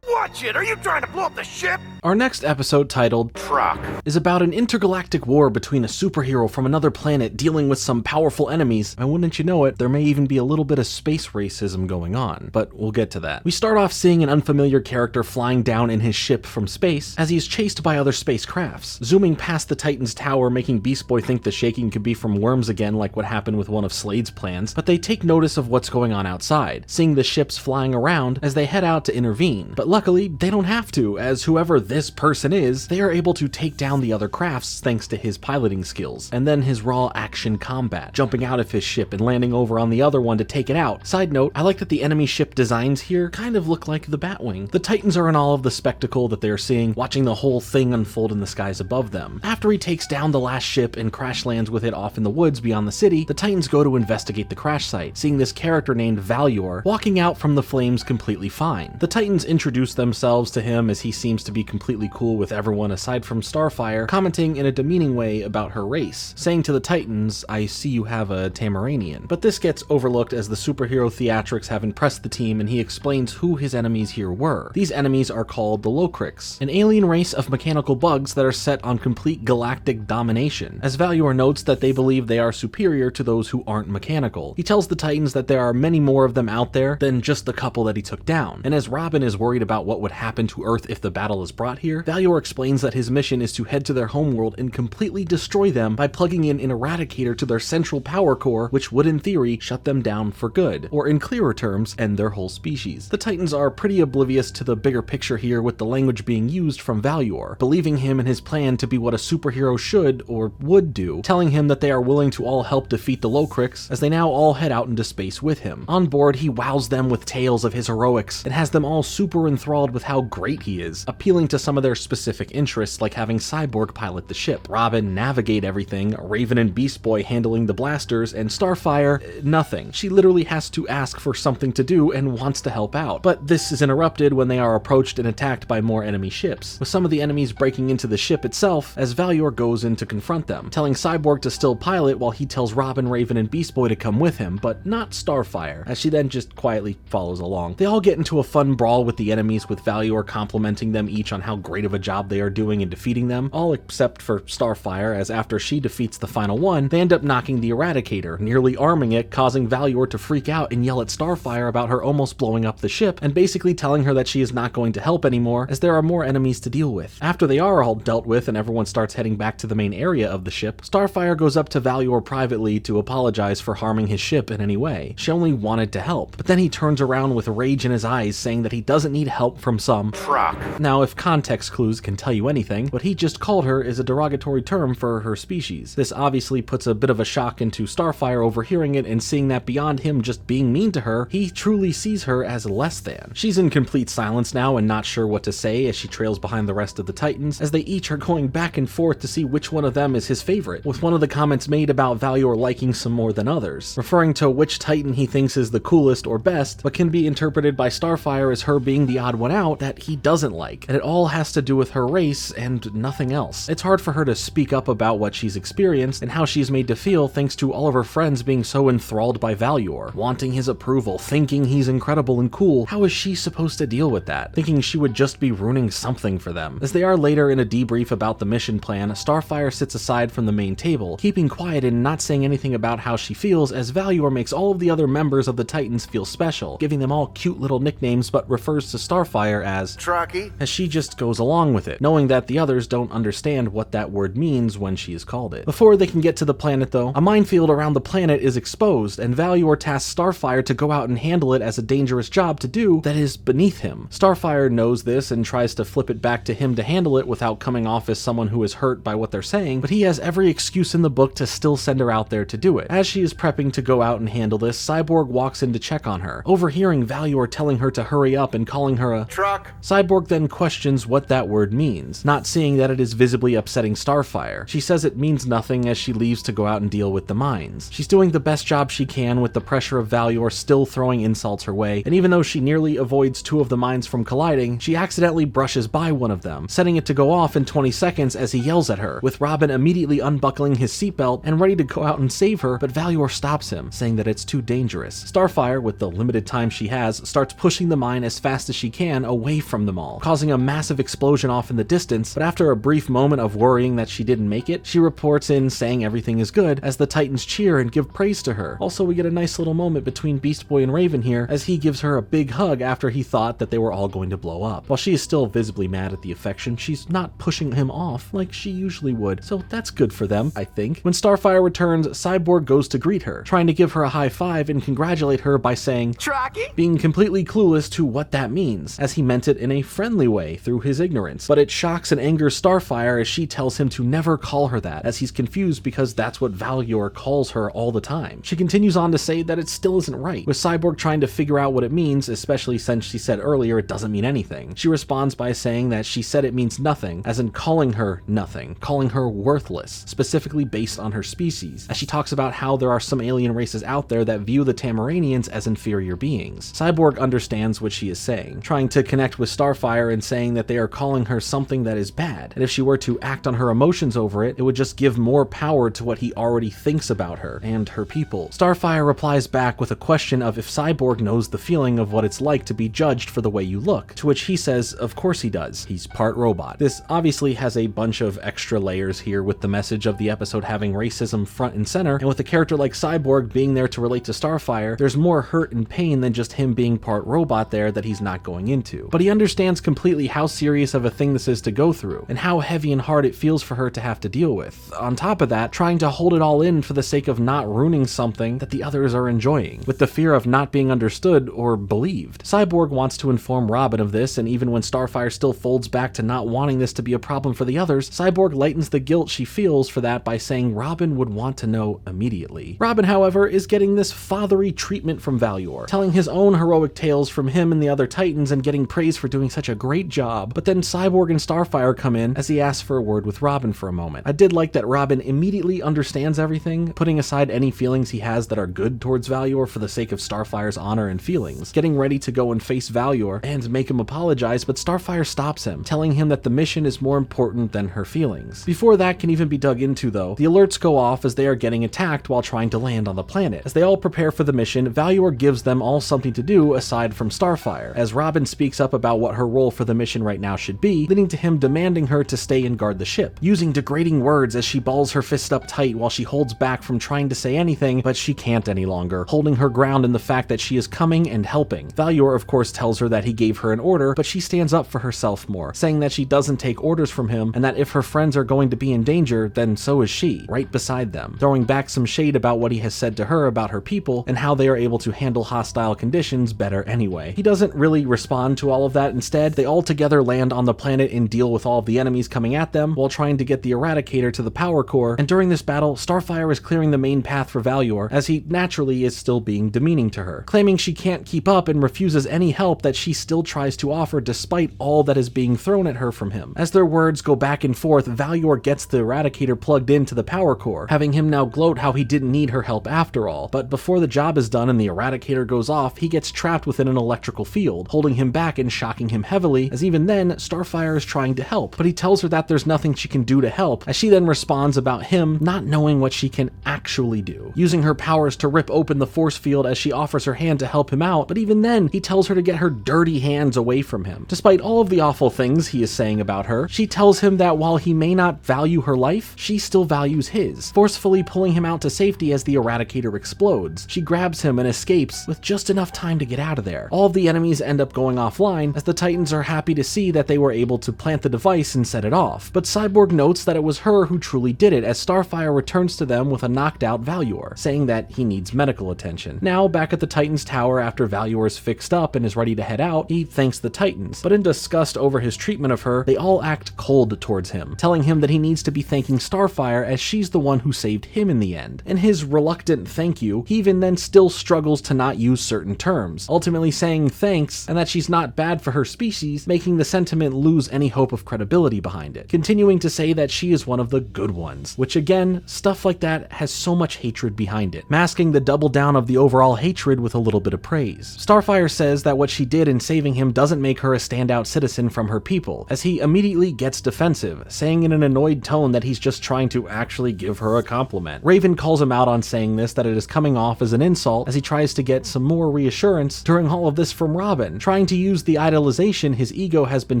Watch it! Are you trying to blow up the ship? Our next episode, titled Truck, is about an intergalactic war between a superhero from another planet dealing with some powerful enemies, and wouldn't you know it, there may even be a little bit of space racism going on, but we'll get to that. We start off seeing an unfamiliar character flying down in his ship from space as he is chased by other spacecrafts, zooming past the Titan's tower, making Beast Boy think the shaking could be from worms again like what happened with one of Slade's plans, but they take notice of what's going on outside, seeing the ships flying around as they head out to intervene, but luckily they don't have to, as whoever this person is, they are able to take down the other crafts thanks to his piloting skills, and then his raw action combat, jumping out of his ship and landing over on the other one to take it out. Side note, I like that the enemy ship designs here kind of look like the Batwing. The Titans are in all of the spectacle that they are seeing, watching the whole thing unfold in the skies above them. After he takes down the last ship and crash lands with it off in the woods beyond the city, the Titans go to investigate the crash site, seeing this character named Valyor walking out from the flames completely fine. The Titans introduce themselves to him as he seems to be completely cool with everyone aside from Starfire, commenting in a demeaning way about her race, saying to the Titans, "I see you have a Tamaranian." But this gets overlooked as the superhero theatrics have impressed the team and he explains who his enemies here were. These enemies are called the Locrics, an alien race of mechanical bugs that are set on complete galactic domination, as Valyor notes that they believe they are superior to those who aren't mechanical. He tells the Titans that there are many more of them out there than just the couple that he took down, and as Robin is worried about what would happen to Earth if the battle is brought shot here, Valior explains that his mission is to head to their homeworld and completely destroy them by plugging in an eradicator to their central power core, which would in theory shut them down for good, or in clearer terms, end their whole species. The Titans are pretty oblivious to the bigger picture here, with the language being used from Valior, believing him and his plan to be what a superhero should or would do, telling him that they are willing to all help defeat the Locrics as they now all head out into space with him. On board, he wows them with tales of his heroics and has them all super enthralled with how great he is, appealing to some of their specific interests like having Cyborg pilot the ship, Robin navigate everything, Raven and Beast Boy handling the blasters, and Starfire, nothing. She literally has to ask for something to do and wants to help out. But this is interrupted when they are approached and attacked by more enemy ships, with some of the enemies breaking into the ship itself as Valior goes in to confront them, telling Cyborg to still pilot while he tells Robin, Raven, and Beast Boy to come with him, but not Starfire, as she then just quietly follows along. They all get into a fun brawl with the enemies, with Valior complimenting them each on how great of a job they are doing in defeating them, all except for Starfire, as after she defeats the final one, they end up knocking the Eradicator, nearly arming it, causing Valior to freak out and yell at Starfire about her almost blowing up the ship, and basically telling her that she is not going to help anymore as there are more enemies to deal with. After they are all dealt with and everyone starts heading back to the main area of the ship, Starfire goes up to Valior privately to apologize for harming his ship in any way. She only wanted to help, but then he turns around with rage in his eyes, saying that he doesn't need help from some truck. Now, if context clues can tell you anything, what he just called her is a derogatory term for her species. This obviously puts a bit of a shock into Starfire overhearing it and seeing that beyond him just being mean to her, he truly sees her as less than. She's in complete silence now and not sure what to say as she trails behind the rest of the Titans, as they each are going back and forth to see which one of them is his favorite, with one of the comments made about Valior liking some more than others, referring to which Titan he thinks is the coolest or best, but can be interpreted by Starfire as her being the odd one out that he doesn't like, and it all has to do with her race and nothing else. It's hard for her to speak up about what she's experienced and how she's made to feel thanks to all of her friends being so enthralled by Valior, wanting his approval, thinking he's incredible and cool. How is she supposed to deal with that? Thinking she would just be ruining something for them. As they are later in a debrief about the mission plan, Starfire sits aside from the main table, keeping quiet and not saying anything about how she feels, as Valior makes all of the other members of the Titans feel special, giving them all cute little nicknames but refers to Starfire as Trucky, as she just goes along with it, knowing that the others don't understand what that word means when she is called it. Before they can get to the planet though, a minefield around the planet is exposed, and Valior tasks Starfire to go out and handle it as a dangerous job to do that is beneath him. Starfire knows this and tries to flip it back to him to handle it without coming off as someone who is hurt by what they're saying, but he has every excuse in the book to still send her out there to do it. As she is prepping to go out and handle this, Cyborg walks in to check on her, overhearing Valior telling her to hurry up and calling her a truck. Cyborg then questions what that word means, not seeing that it is visibly upsetting Starfire. She says it means nothing as she leaves to go out and deal with the mines. She's doing the best job she can with the pressure of Valior still throwing insults her way, and even though she nearly avoids two of the mines from colliding, she accidentally brushes by one of them, setting it to go off in 20 seconds as he yells at her, with Robin immediately unbuckling his seatbelt and ready to go out and save her, but Valior stops him, saying that it's too dangerous. Starfire, with the limited time she has, starts pushing the mine as fast as she can away from them all, causing a massive explosion off in the distance, but after a brief moment of worrying that she didn't make it, she reports in saying everything is good as the Titans cheer and give praise to her. Also, we get a nice little moment between Beast Boy and Raven here as he gives her a big hug after he thought that they were all going to blow up. While she is still visibly mad at the affection, she's not pushing him off like she usually would, so that's good for them, I think. When Starfire returns, Cyborg goes to greet her, trying to give her a high five and congratulate her by saying Trucky, being completely clueless to what that means, as he meant it in a friendly way through his ignorance. But it shocks and angers Starfire as she tells him to never call her that, as he's confused because that's what Valior calls her all the time. She continues on to say that it still isn't right, with Cyborg trying to figure out what it means, especially since she said earlier it doesn't mean anything. She responds by saying that she said it means nothing, as in calling her nothing, calling her worthless, specifically based on her species, as she talks about how there are some alien races out there that view the Tamaranians as inferior beings. Cyborg understands what she is saying, trying to connect with Starfire and saying that they are calling her something that is bad, and if she were to act on her emotions over it, it would just give more power to what he already thinks about her and her people. Starfire replies back with a question of if Cyborg knows the feeling of what it's like to be judged for the way you look, to which he says of course he does, he's part robot. This obviously has a bunch of extra layers here, with the message of the episode having racism front and center, and with a character like Cyborg being there to relate to Starfire, there's more hurt and pain than just him being part robot there that he's not going into. But he understands completely how serious of a thing this is to go through, and how heavy and hard it feels for her to have to deal with. On top of that, trying to hold it all in for the sake of not ruining something that the others are enjoying, with the fear of not being understood or believed. Cyborg wants to inform Robin of this, and even when Starfire still folds back to not wanting this to be a problem for the others, Cyborg lightens the guilt she feels for that by saying Robin would want to know immediately. Robin, however, is getting this fatherly treatment from Valuor, telling his own heroic tales from him and the other Titans and getting praise for doing such a great job. But then Cyborg and Starfire come in as he asks for a word with Robin for a moment. I did like that Robin immediately understands everything, putting aside any feelings he has that are good towards Valuor for the sake of Starfire's honor and feelings, getting ready to go and face Valuor and make him apologize, but Starfire stops him, telling him that the mission is more important than her feelings. Before that can even be dug into though, the alerts go off as they are getting attacked while trying to land on the planet. As they all prepare for the mission, Valuor gives them all something to do aside from Starfire, as Robin speaks up about what her role for the mission right now should be, leading to him demanding her to stay and guard the ship, using degrading words as she balls her fist up tight while she holds back from trying to say anything, but she can't any longer, holding her ground in the fact that she is coming and helping. Valuor of course tells her that he gave her an order, but she stands up for herself more, saying that she doesn't take orders from him and that if her friends are going to be in danger, then so is she, right beside them, throwing back some shade about what he has said to her about her people and how they are able to handle hostile conditions better anyway. He doesn't really respond to all of that. Instead, they all together land on the planet and deal with all of the enemies coming at them while trying to get the Eradicator to the power core, and during this battle, Starfire is clearing the main path for Valuor as he naturally is still being demeaning to her, claiming she can't keep up and refuses any help that she still tries to offer despite all that is being thrown at her from him. As their words go back and forth, Valuor gets the Eradicator plugged into the power core, having him now gloat how he didn't need her help after all, but before the job is done and the Eradicator goes off, he gets trapped within an electrical field, holding him back and shocking him heavily, as even then, Starfire is trying to help, but he tells her that there's nothing she can do to help, as she then responds about him not knowing what she can actually do, using her powers to rip open the force field as she offers her hand to help him out, but even then, he tells her to get her dirty hands away from him. Despite all of the awful things he is saying about her, she tells him that while he may not value her life, she still values his, forcefully pulling him out to safety as the Eradicator explodes. She grabs him and escapes with just enough time to get out of there. All of the enemies end up going offline as the Titans are happy to see that they were able to plant the device and set it off, but Cyborg notes that it was her who truly did it as Starfire returns to them with a knocked out Valuor, saying that he needs medical attention. Now, back at the Titans tower after Valuor is fixed up and is ready to head out, he thanks the Titans, but in disgust over his treatment of her, they all act cold towards him, telling him that he needs to be thanking Starfire as she's the one who saved him in the end. In his reluctant thank you, he even then still struggles to not use certain terms, ultimately saying thanks and that she's not bad for her species, making the sentiment lose any hope of credibility behind it, continuing to say that she is one of the good ones, which again, stuff like that has so much hatred behind it, masking the double down of the overall hatred with a little bit of praise. Starfire says that what she did in saving him doesn't make her a standout citizen from her people, as he immediately gets defensive, saying in an annoyed tone that he's just trying to actually give her a compliment. Raven calls him out on saying this, that it is coming off as an insult, as he tries to get some more reassurance during all of this from Robin, trying to use the idolization his ego has been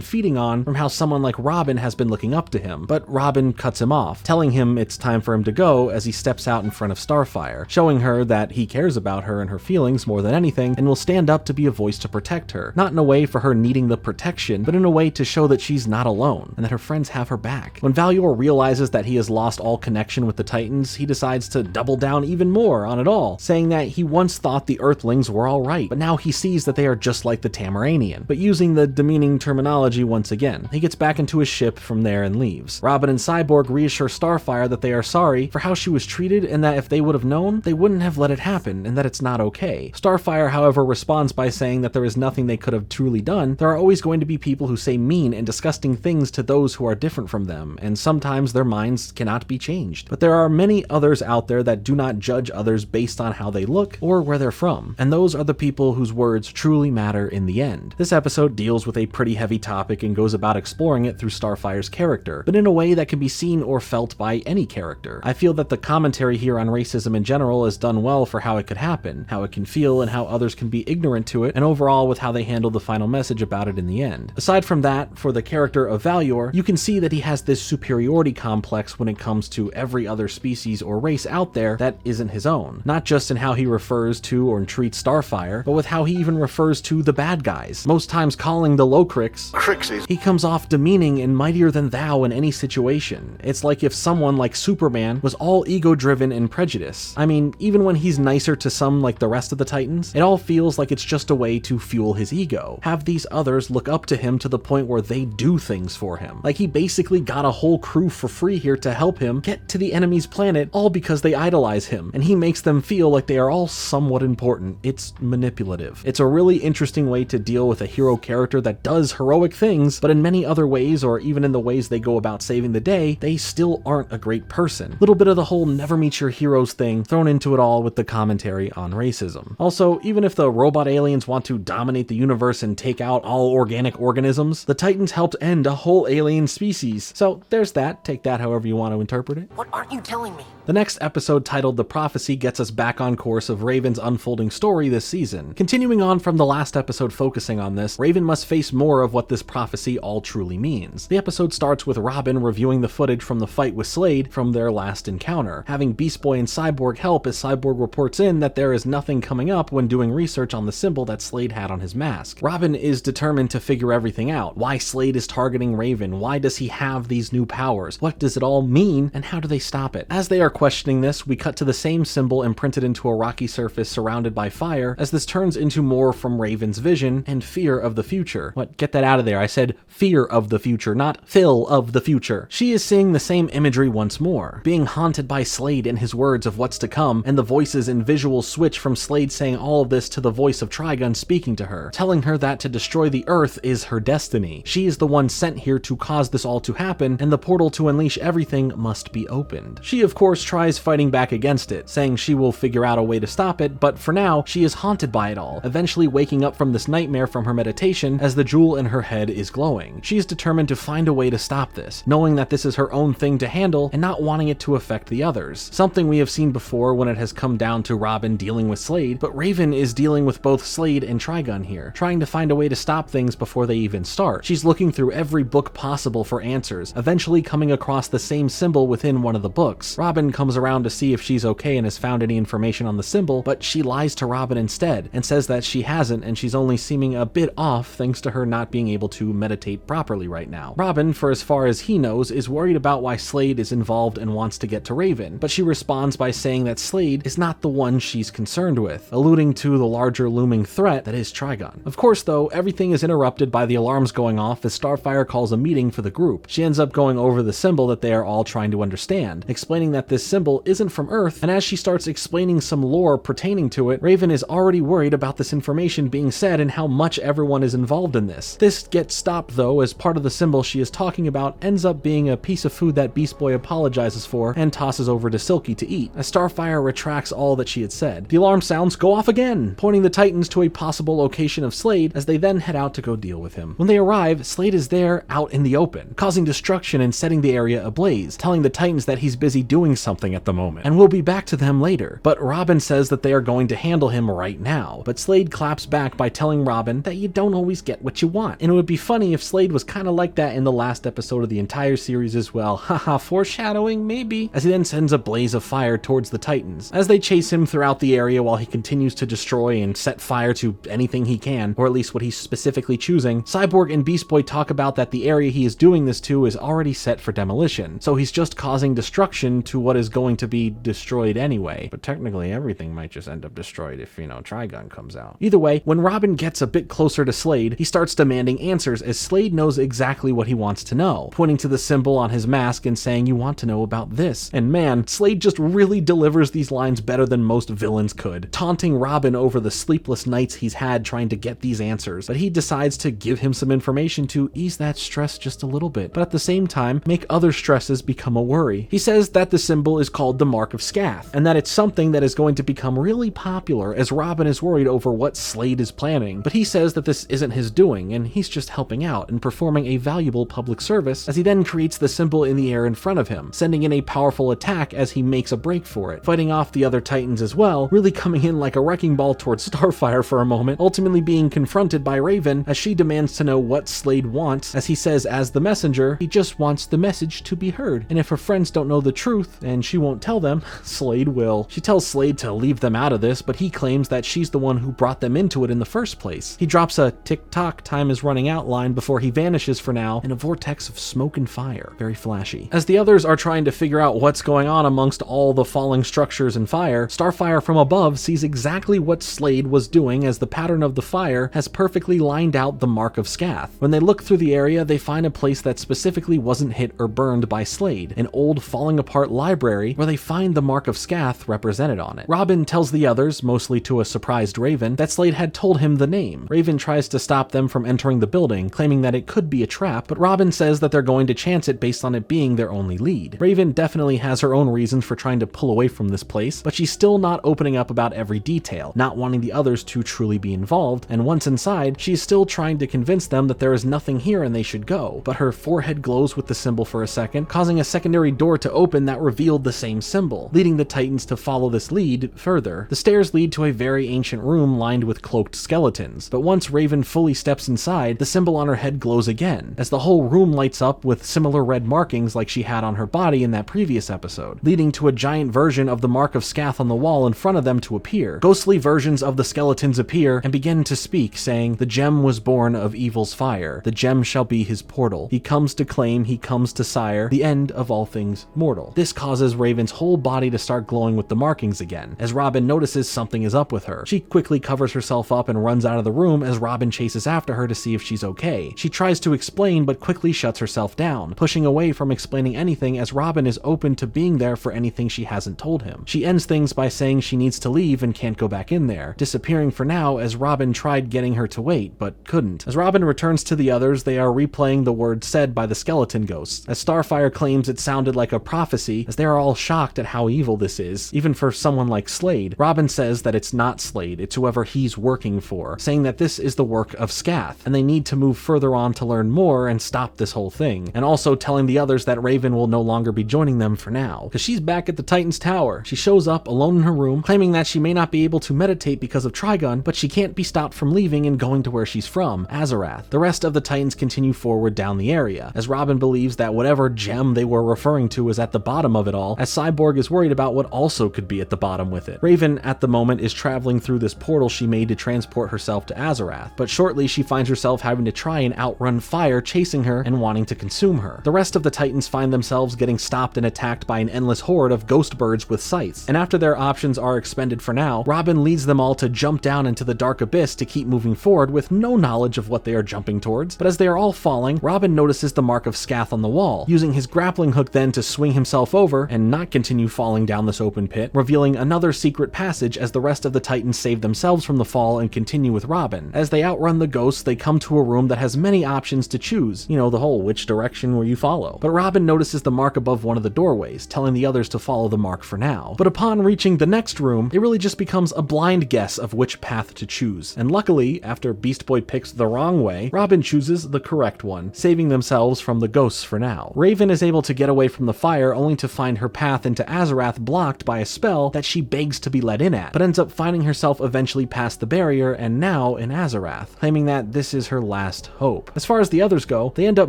feeding on from how someone like Robin has been looking up to him, but Robin cuts him off, telling him it's time for him to go as he steps out in front of Starfire, showing her that he cares about her and her feelings more than anything and will stand up to be a voice to protect her, not in a way for her needing the protection, but in a way to show that she's not alone and that her friends have her back. When Valuor realizes that he has lost all connection with the Titans, he decides to double down even more on it all, saying that he once thought the Earthlings were alright, but now he sees that they are just like the Tamaranian, but using the demeaning terminology once again. He gets back into his ship from there and leaves. Robin and Cyborg reassure Starfire that they are sorry for how she was treated and that if they would have known, they wouldn't have let it happen and that it's not okay. Starfire, however, responds by saying that there is nothing they could have truly done. There are always going to be people who say mean and disgusting things to those who are different from them, and sometimes their minds cannot be changed. But there are many others out there that do not judge others based on how they look or where they're from, and those are the people whose words truly matter in the end. This episode deals with a pretty heavy topic and goes about exploring it through Starfire's character, but in a way that can be seen or felt by any character. I feel that the commentary here on racism in general is done well for how it could happen, how it can feel, and how others can be ignorant to it, and overall with how they handle the final message about it in the end. Aside from that, for the character of Valuor, you can see that he has this superiority complex when it comes to every other species or race out there that isn't his own, not just in how he refers to or treats Starfire, but with how he even refers to the bad guys, most times calling the Locrics works. Crixies. He comes off demeaning and mightier than thou in any situation. It's like if someone like Superman was all ego-driven and prejudice. I mean, even when he's nicer to some like the rest of the Titans, it all feels like it's just a way to fuel his ego. Have these others look up to him to the point where they do things for him. Like he basically got a whole crew for free here to help him get to the enemy's planet, all because they idolize him, and he makes them feel like they are all somewhat important. It's manipulative. It's a really interesting way to deal with a hero character that does heroic things, but in many other ways, or even in the ways they go about saving the day, they still aren't a great person. Little bit of the whole never meet your heroes thing thrown into it all with the commentary on racism. Also, even if the robot aliens want to dominate the universe and take out all organic organisms, the Titans helped end a whole alien species. So there's that. Take that however you want to interpret it. What aren't you telling me? The next episode, titled The Prophecy, gets us back on course of Raven's unfolding story this season. Continuing on from the last episode focusing on this, Raven must face more of what this prophecy all truly means. The episode starts with Robin reviewing the footage from the fight with Slade from their last encounter, having Beast Boy and Cyborg help as Cyborg reports in that there is nothing coming up when doing research on the symbol that Slade had on his mask. Robin is determined to figure everything out. Why Slade is targeting Raven, why does he have these new powers, what does it all mean, and how do they stop it? As they are questioning this, we cut to the same symbol imprinted into a rocky surface surrounded by fire, as this turns into more from Raven's vision and fear of the future. What? Get that out of there. I said fear of the future, not Phil of the future. She is seeing the same imagery once more, being haunted by Slade and his words of what's to come, and the voices and visuals switch from Slade saying all of this to the voice of Trigun speaking to her, telling her that to destroy the Earth is her destiny. She is the one sent here to cause this all to happen, and the portal to unleash everything must be opened. She of course tries fighting back against it, saying she will figure out a way to stop it, but for now, she is haunted by it all, eventually waking up from this nightmare from her meditation as the jewel in her head is glowing. She is determined to find a way to stop this, knowing that this is her own thing to handle and not wanting it to affect the others. Something we have seen before when it has come down to Robin dealing with Slade, but Raven is dealing with both Slade and Trigun here, trying to find a way to stop things before they even start. She's looking through every book possible for answers, eventually coming across the same symbol within one of the books. Robin comes around to see if she's okay and has found any information on the symbol, but she lies to Robin instead and says that she hasn't and she's only seeming a bit off thanks to her not being able to meditate properly right now. Robin, for as far as he knows, is worried about why Slade is involved and wants to get to Raven, but she responds by saying that Slade is not the one she's concerned with, alluding to the larger looming threat that is Trigun. Of course though, everything is interrupted by the alarms going off as Starfire calls a meeting for the group. She ends up going over the symbol that they are all trying to understand, explaining that this symbol isn't from Earth, and as she starts explaining some lore pertaining to it, Raven is already worried about this information being said and how much everyone is involved in this. This gets stopped though, as part of the symbol she is talking about ends up being a piece of food that Beast Boy apologizes for and tosses over to Silky to eat, as Starfire retracts all that she had said. The alarm sounds go off again, pointing the Titans to a possible location of Slade, as they then head out to go deal with him. When they arrive, Slade is there out in the open, causing destruction and setting the area ablaze, telling the Titans that he's busy doing something at the moment, and we'll be back to them later. But Robin says that they are going to handle him right now, but Slade claps back by telling Robin that you don't always get what you want, and it would be funny if Slade was kinda like that in the last episode of the entire series as well. Haha, foreshadowing maybe, as he then sends a blaze of fire towards the Titans, as they chase him throughout the area while he continues to destroy and set fire to anything he can, or at least what he's specifically choosing. Cyborg and Beast Boy talk about that the area he is doing this to is already set for demolition, so he's just causing destruction to what is going to be destroyed anyway, but technically everything might just end up destroyed if, Trigun comes out. Either way, when Robin gets a bit closer to Slade, he starts demanding answers as Slade knows exactly what he wants to know, pointing to the symbol on his mask and saying, "You want to know about this." And man, Slade just really delivers these lines better than most villains could, taunting Robin over the sleepless nights he's had trying to get these answers, but he decides to give him some information to ease that stress just a little bit, but at the same time, make other stresses become a worry. He says that the symbol is called the Mark of Scath, and that it's something that is going to become really popular as Robin is worried over what Slade is planning, but he says that this isn't his doing, and he's just helping out and performing a valuable public service, as he then creates the symbol in the air in front of him, sending in a powerful attack as he makes a break for it, fighting off the other Titans as well, really coming in like a wrecking ball towards Starfire for a moment, ultimately being confronted by Raven as she demands to know what Slade wants, as he says as the messenger, he just wants the message to be heard, and if her friends don't know the truth, and she won't tell them, Slade will. She tells Slade to leave them out of this, but he claims that she's the one who brought them into it in the first place. He drops a tick-tock, time is running running out line before he vanishes for now in a vortex of smoke and fire. Very flashy. As the others are trying to figure out what's going on amongst all the falling structures and fire, Starfire from above sees exactly what Slade was doing, as the pattern of the fire has perfectly lined out the mark of Scath. When they look through the area, they find a place that specifically wasn't hit or burned by Slade, an old falling apart library where they find the mark of Scath represented on it. Robin tells the others, mostly to a surprised Raven, that Slade had told him the name. Raven tries to stop them from entering the building, claiming that it could be a trap, but Robin says that they're going to chance it based on it being their only lead. Raven definitely has her own reasons for trying to pull away from this place, but she's still not opening up about every detail, not wanting the others to truly be involved, and once inside, she's still trying to convince them that there is nothing here and they should go, but her forehead glows with the symbol for a second, causing a secondary door to open that revealed the same symbol, leading the Titans to follow this lead further. The stairs lead to a very ancient room lined with cloaked skeletons, but once Raven fully steps inside, the symbol on her head glows again, as the whole room lights up with similar red markings like she had on her body in that previous episode, leading to a giant version of the mark of Scath on the wall in front of them to appear. Ghostly versions of the skeletons appear and begin to speak, saying, "The gem was born of evil's fire. The gem shall be his portal. He comes to claim, he comes to sire, the end of all things mortal." This causes Raven's whole body to start glowing with the markings again, as Robin notices something is up with her. She quickly covers herself up and runs out of the room as Robin chases after her to see if she's okay. She tries to explain but quickly shuts herself down, pushing away from explaining anything as Robin is open to being there for anything she hasn't told him. She ends things by saying she needs to leave and can't go back in there, disappearing for now as Robin tried getting her to wait but couldn't. As Robin returns to the others, they are replaying the words said by the skeleton ghosts, as Starfire claims it sounded like a prophecy, as they are all shocked at how evil this is, even for someone like Slade. Robin says that it's not Slade, it's whoever he's working for, saying that this is the work of Scath, and they need to move further on to learn more and stop this whole thing, and also telling the others that Raven will no longer be joining them for now, because she's back at the Titan's tower. She shows up alone in her room, claiming that she may not be able to meditate because of Trigun, but she can't be stopped from leaving and going to where she's from, Azarath. The rest of the Titans continue forward down the area, as Robin believes that whatever gem they were referring to is at the bottom of it all, as Cyborg is worried about what also could be at the bottom with it. Raven, at the moment, is traveling through this portal she made to transport herself to Azarath, but shortly she finds herself having to try and outrun fire chasing her and wanting to consume her. The rest of the Titans find themselves getting stopped and attacked by an endless horde of ghost birds with scythes, and after their options are expended for now, Robin leads them all to jump down into the dark abyss to keep moving forward with no knowledge of what they are jumping towards. But as they are all falling, Robin notices the mark of Scath on the wall, using his grappling hook then to swing himself over and not continue falling down this open pit, revealing another secret passage as the rest of the Titans save themselves from the fall and continue with Robin. As they outrun the ghosts, they come to a room that has many options to choose, you know, the whole which direction will you follow. But Robin notices the mark above one of the doorways, telling the others to follow the mark for now. But upon reaching the next room, it really just becomes a blind guess of which path to choose. And luckily, after Beast Boy picks the wrong way, Robin chooses the correct one, saving themselves from the ghosts for now. Raven is able to get away from the fire only to find her path into Azarath blocked by a spell that she begs to be let in at, but ends up finding herself eventually past the barrier and now in Azarath, claiming that this is her last hope. As far as the others go, they end up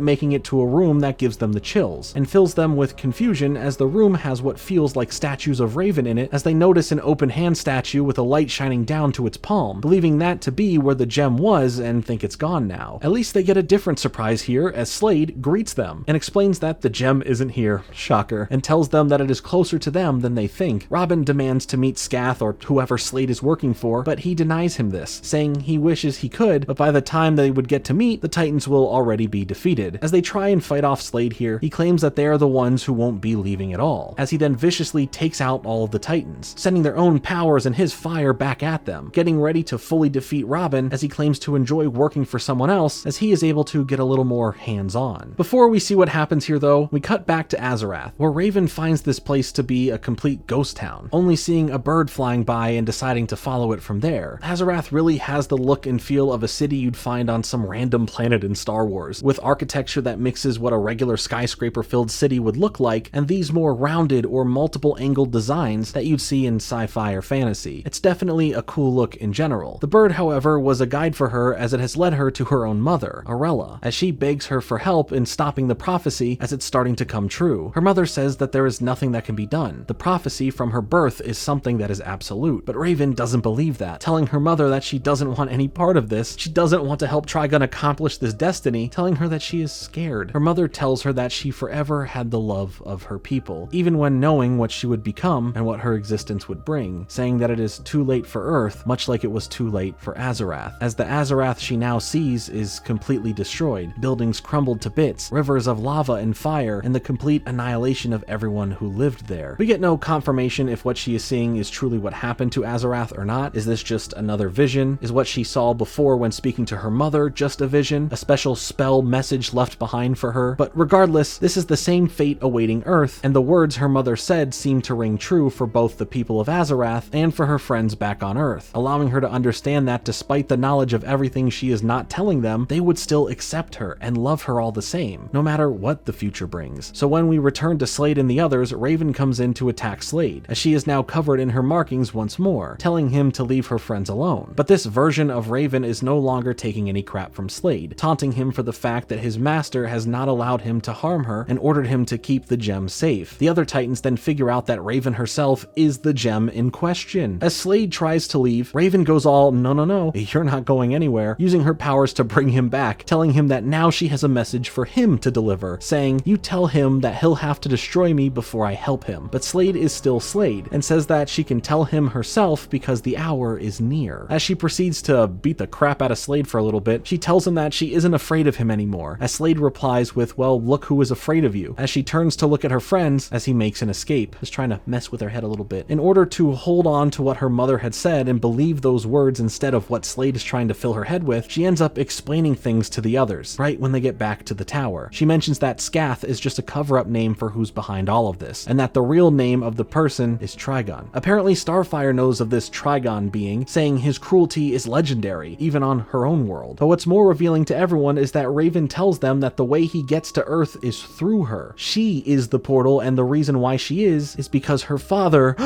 making it to a room that gives them the chills, and fills them with confusion as the room has what feels like statues of Raven in it, as they notice an open hand statue with a light shining down to its palm, believing that to be where the gem was and think it's gone now. At least they get a different surprise here as Slade greets them and explains that the gem isn't here, shocker, and tells them that it is closer to them than they think. Robin demands to meet Scath or whoever Slade is working for, but he denies him this, saying he wishes he could, but by the time they would get to meet, the Titans will already be defeated. As they try and fight off Slade here, he claims that they are the ones who won't be leaving at all, as he then viciously takes out all of the Titans, sending their own powers and his fire back at them, getting ready to fully defeat Robin as he claims to enjoy working for someone else as he is able to get a little more hands-on. Before we see what happens here though, we cut back to Azarath, where Raven finds this place to be a complete ghost town, only seeing a bird flying by and deciding to follow it from there. Azarath really has the look and feel of a city you'd find on some random planet in Star Wars, with architecture that mixes what a regular skyscraper-filled city would look like and these more rounded or multiple angled designs that you'd see in sci-fi or fantasy. It's definitely a cool look in general. The bird, however, was a guide for her as it has led her to her own mother, Arella, as she begs her for help in stopping the prophecy as it's starting to come true. Her mother says that there is nothing that can be done. The prophecy from her birth is something that is absolute, but Raven doesn't believe that, telling her mother that she doesn't want any part of this. She doesn't want to help Trigun accomplish this destiny, telling her that she is scared. Her mother tells her that she forever had the love of her people, even when knowing what she would become and what her existence would bring, saying that it is too late for Earth, much like it was too late for Azarath, as the Azarath she now sees is completely destroyed, buildings crumbled to bits, rivers of lava and fire, and the complete annihilation of everyone who lived there. We get no confirmation if what she is seeing is truly what happened to Azarath or not. Is this just another vision? Is what she saw before when speaking to her mother just a vision? A special spell message left behind for her? But regardless, this is the same fate awaiting Earth, and the words her mother said seem to ring true for both the people of Azarath and for her friends back on Earth, allowing her to understand that despite the knowledge of everything she is not telling them, they would still accept her and love her all the same, no matter what the future brings. So when we return to Slade and the others, Raven comes in to attack Slade, as she is now covered in her markings once more, telling him to leave her friends alone. But this version of Raven is no longer taking any crap from Slade, taunting him for the fact that his master has not allowed him to harm her and ordered him to keep the gem safe. The other Titans then figure out that Raven herself is the gem in question. As Slade tries to leave, Raven goes all, no, you're not going anywhere, using her powers to bring him back, telling him that now she has a message for him to deliver, saying, you tell him that he'll have to destroy me before I help him. But Slade is still Slade, and says that she can tell him herself because the hour is near. As she proceeds to beat the crap out of Slade for a little bit, she tells him that she isn't afraid of him anymore, as Slade replies with, well, look who is afraid of you, as she turns to look at her friends as he makes an escape, just trying to mess with her head a little bit. In order to hold on to what her mother had said and believe those words instead of what Slade is trying to fill her head with, she ends up explaining things to the others, right when they get back to the tower. She mentions that Scath is just a cover-up name for who's behind all of this, and that the real name of the person is Trigun. Apparently Starfire knows of this Trigon being, saying his cruelty is legendary, even on her own world. But what's more revealing to everyone is that Raven tells them that the way he gets to Earth is through her. She is the portal, and the reason why she is because her father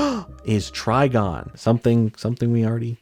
is Trigon. Something we already,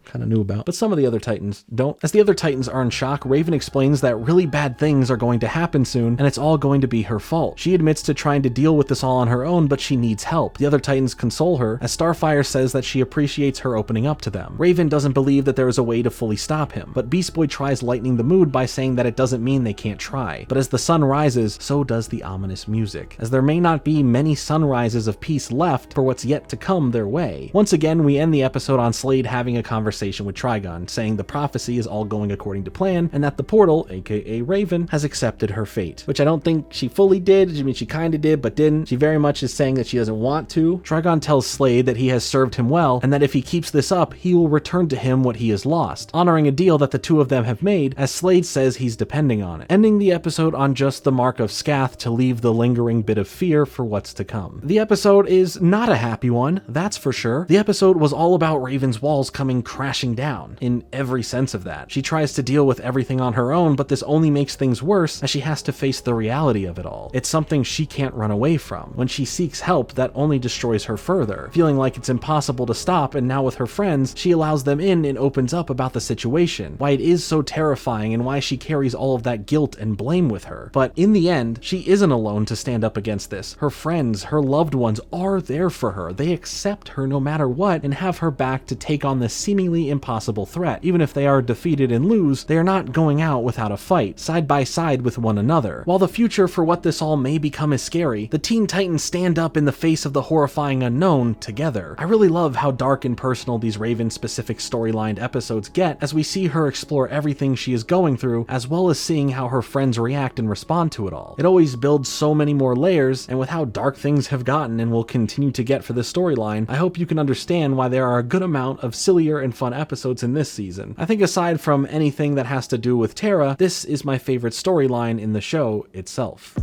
kind of knew about, but some of the other Titans don't. As the other Titans are in shock, Raven explains that really bad things are going to happen soon, and it's all going to be her fault. She admits to trying to deal with this all on her own, but she needs help. The other Titans console her, as Starfire says that she appreciates her opening up to them. Raven doesn't believe that there is a way to fully stop him, but Beast Boy tries lightening the mood by saying that it doesn't mean they can't try. But as the sun rises, so does the ominous music, as there may not be many sunrises of peace left for what's yet to come their way. Once again, we end the episode on Slade having a conversation with Trigon, saying the prophecy is all going according to plan, and that the portal, aka Raven, has accepted her fate. Which I don't think she fully did. I mean, she kinda did, but didn't. She very much is saying that she doesn't want to. Trigon tells Slade that he has served him well, and that if he keeps this up, he will return to him what he has lost, honoring a deal that the two of them have made, as Slade says he's depending on it. Ending the episode on just the mark of Scath to leave the lingering bit of fear for what's to come. The episode is not a happy one, that's for sure. The episode was all about Raven's walls coming crashing down, in every sense of that. She tries to deal with everything on her own, but this only makes things worse as she has to face the reality of it all. It's something she can't run away from. When she seeks help, that only destroys her further, feeling like it's impossible to stop, and now with her friends, she allows them in and opens up about the situation, why it is so terrifying and why she carries all of that guilt and blame with her. But in the end, she isn't alone to stand up against this. Her friends, her loved ones are there for her. They accept her no matter what and have her back to take on this seemingly impossible threat. Even if they are defeated and lose, they are not going out without a fight, side by side with one another. While the future for what this all may become is scary, the Teen Titans stand up in the face of the horrifying unknown together. I really love how dark and personal these Raven-specific storylined episodes get, as we see her explore everything she is going through, as well as seeing how her friends react and respond to it all. It always builds so many more layers, and with how dark things have gotten and will continue to get for this storyline, I hope you can understand why there are a good amount of sillier and fun episodes in this season. I think aside from anything that has to do with Terra, this is my favorite storyline in the show itself.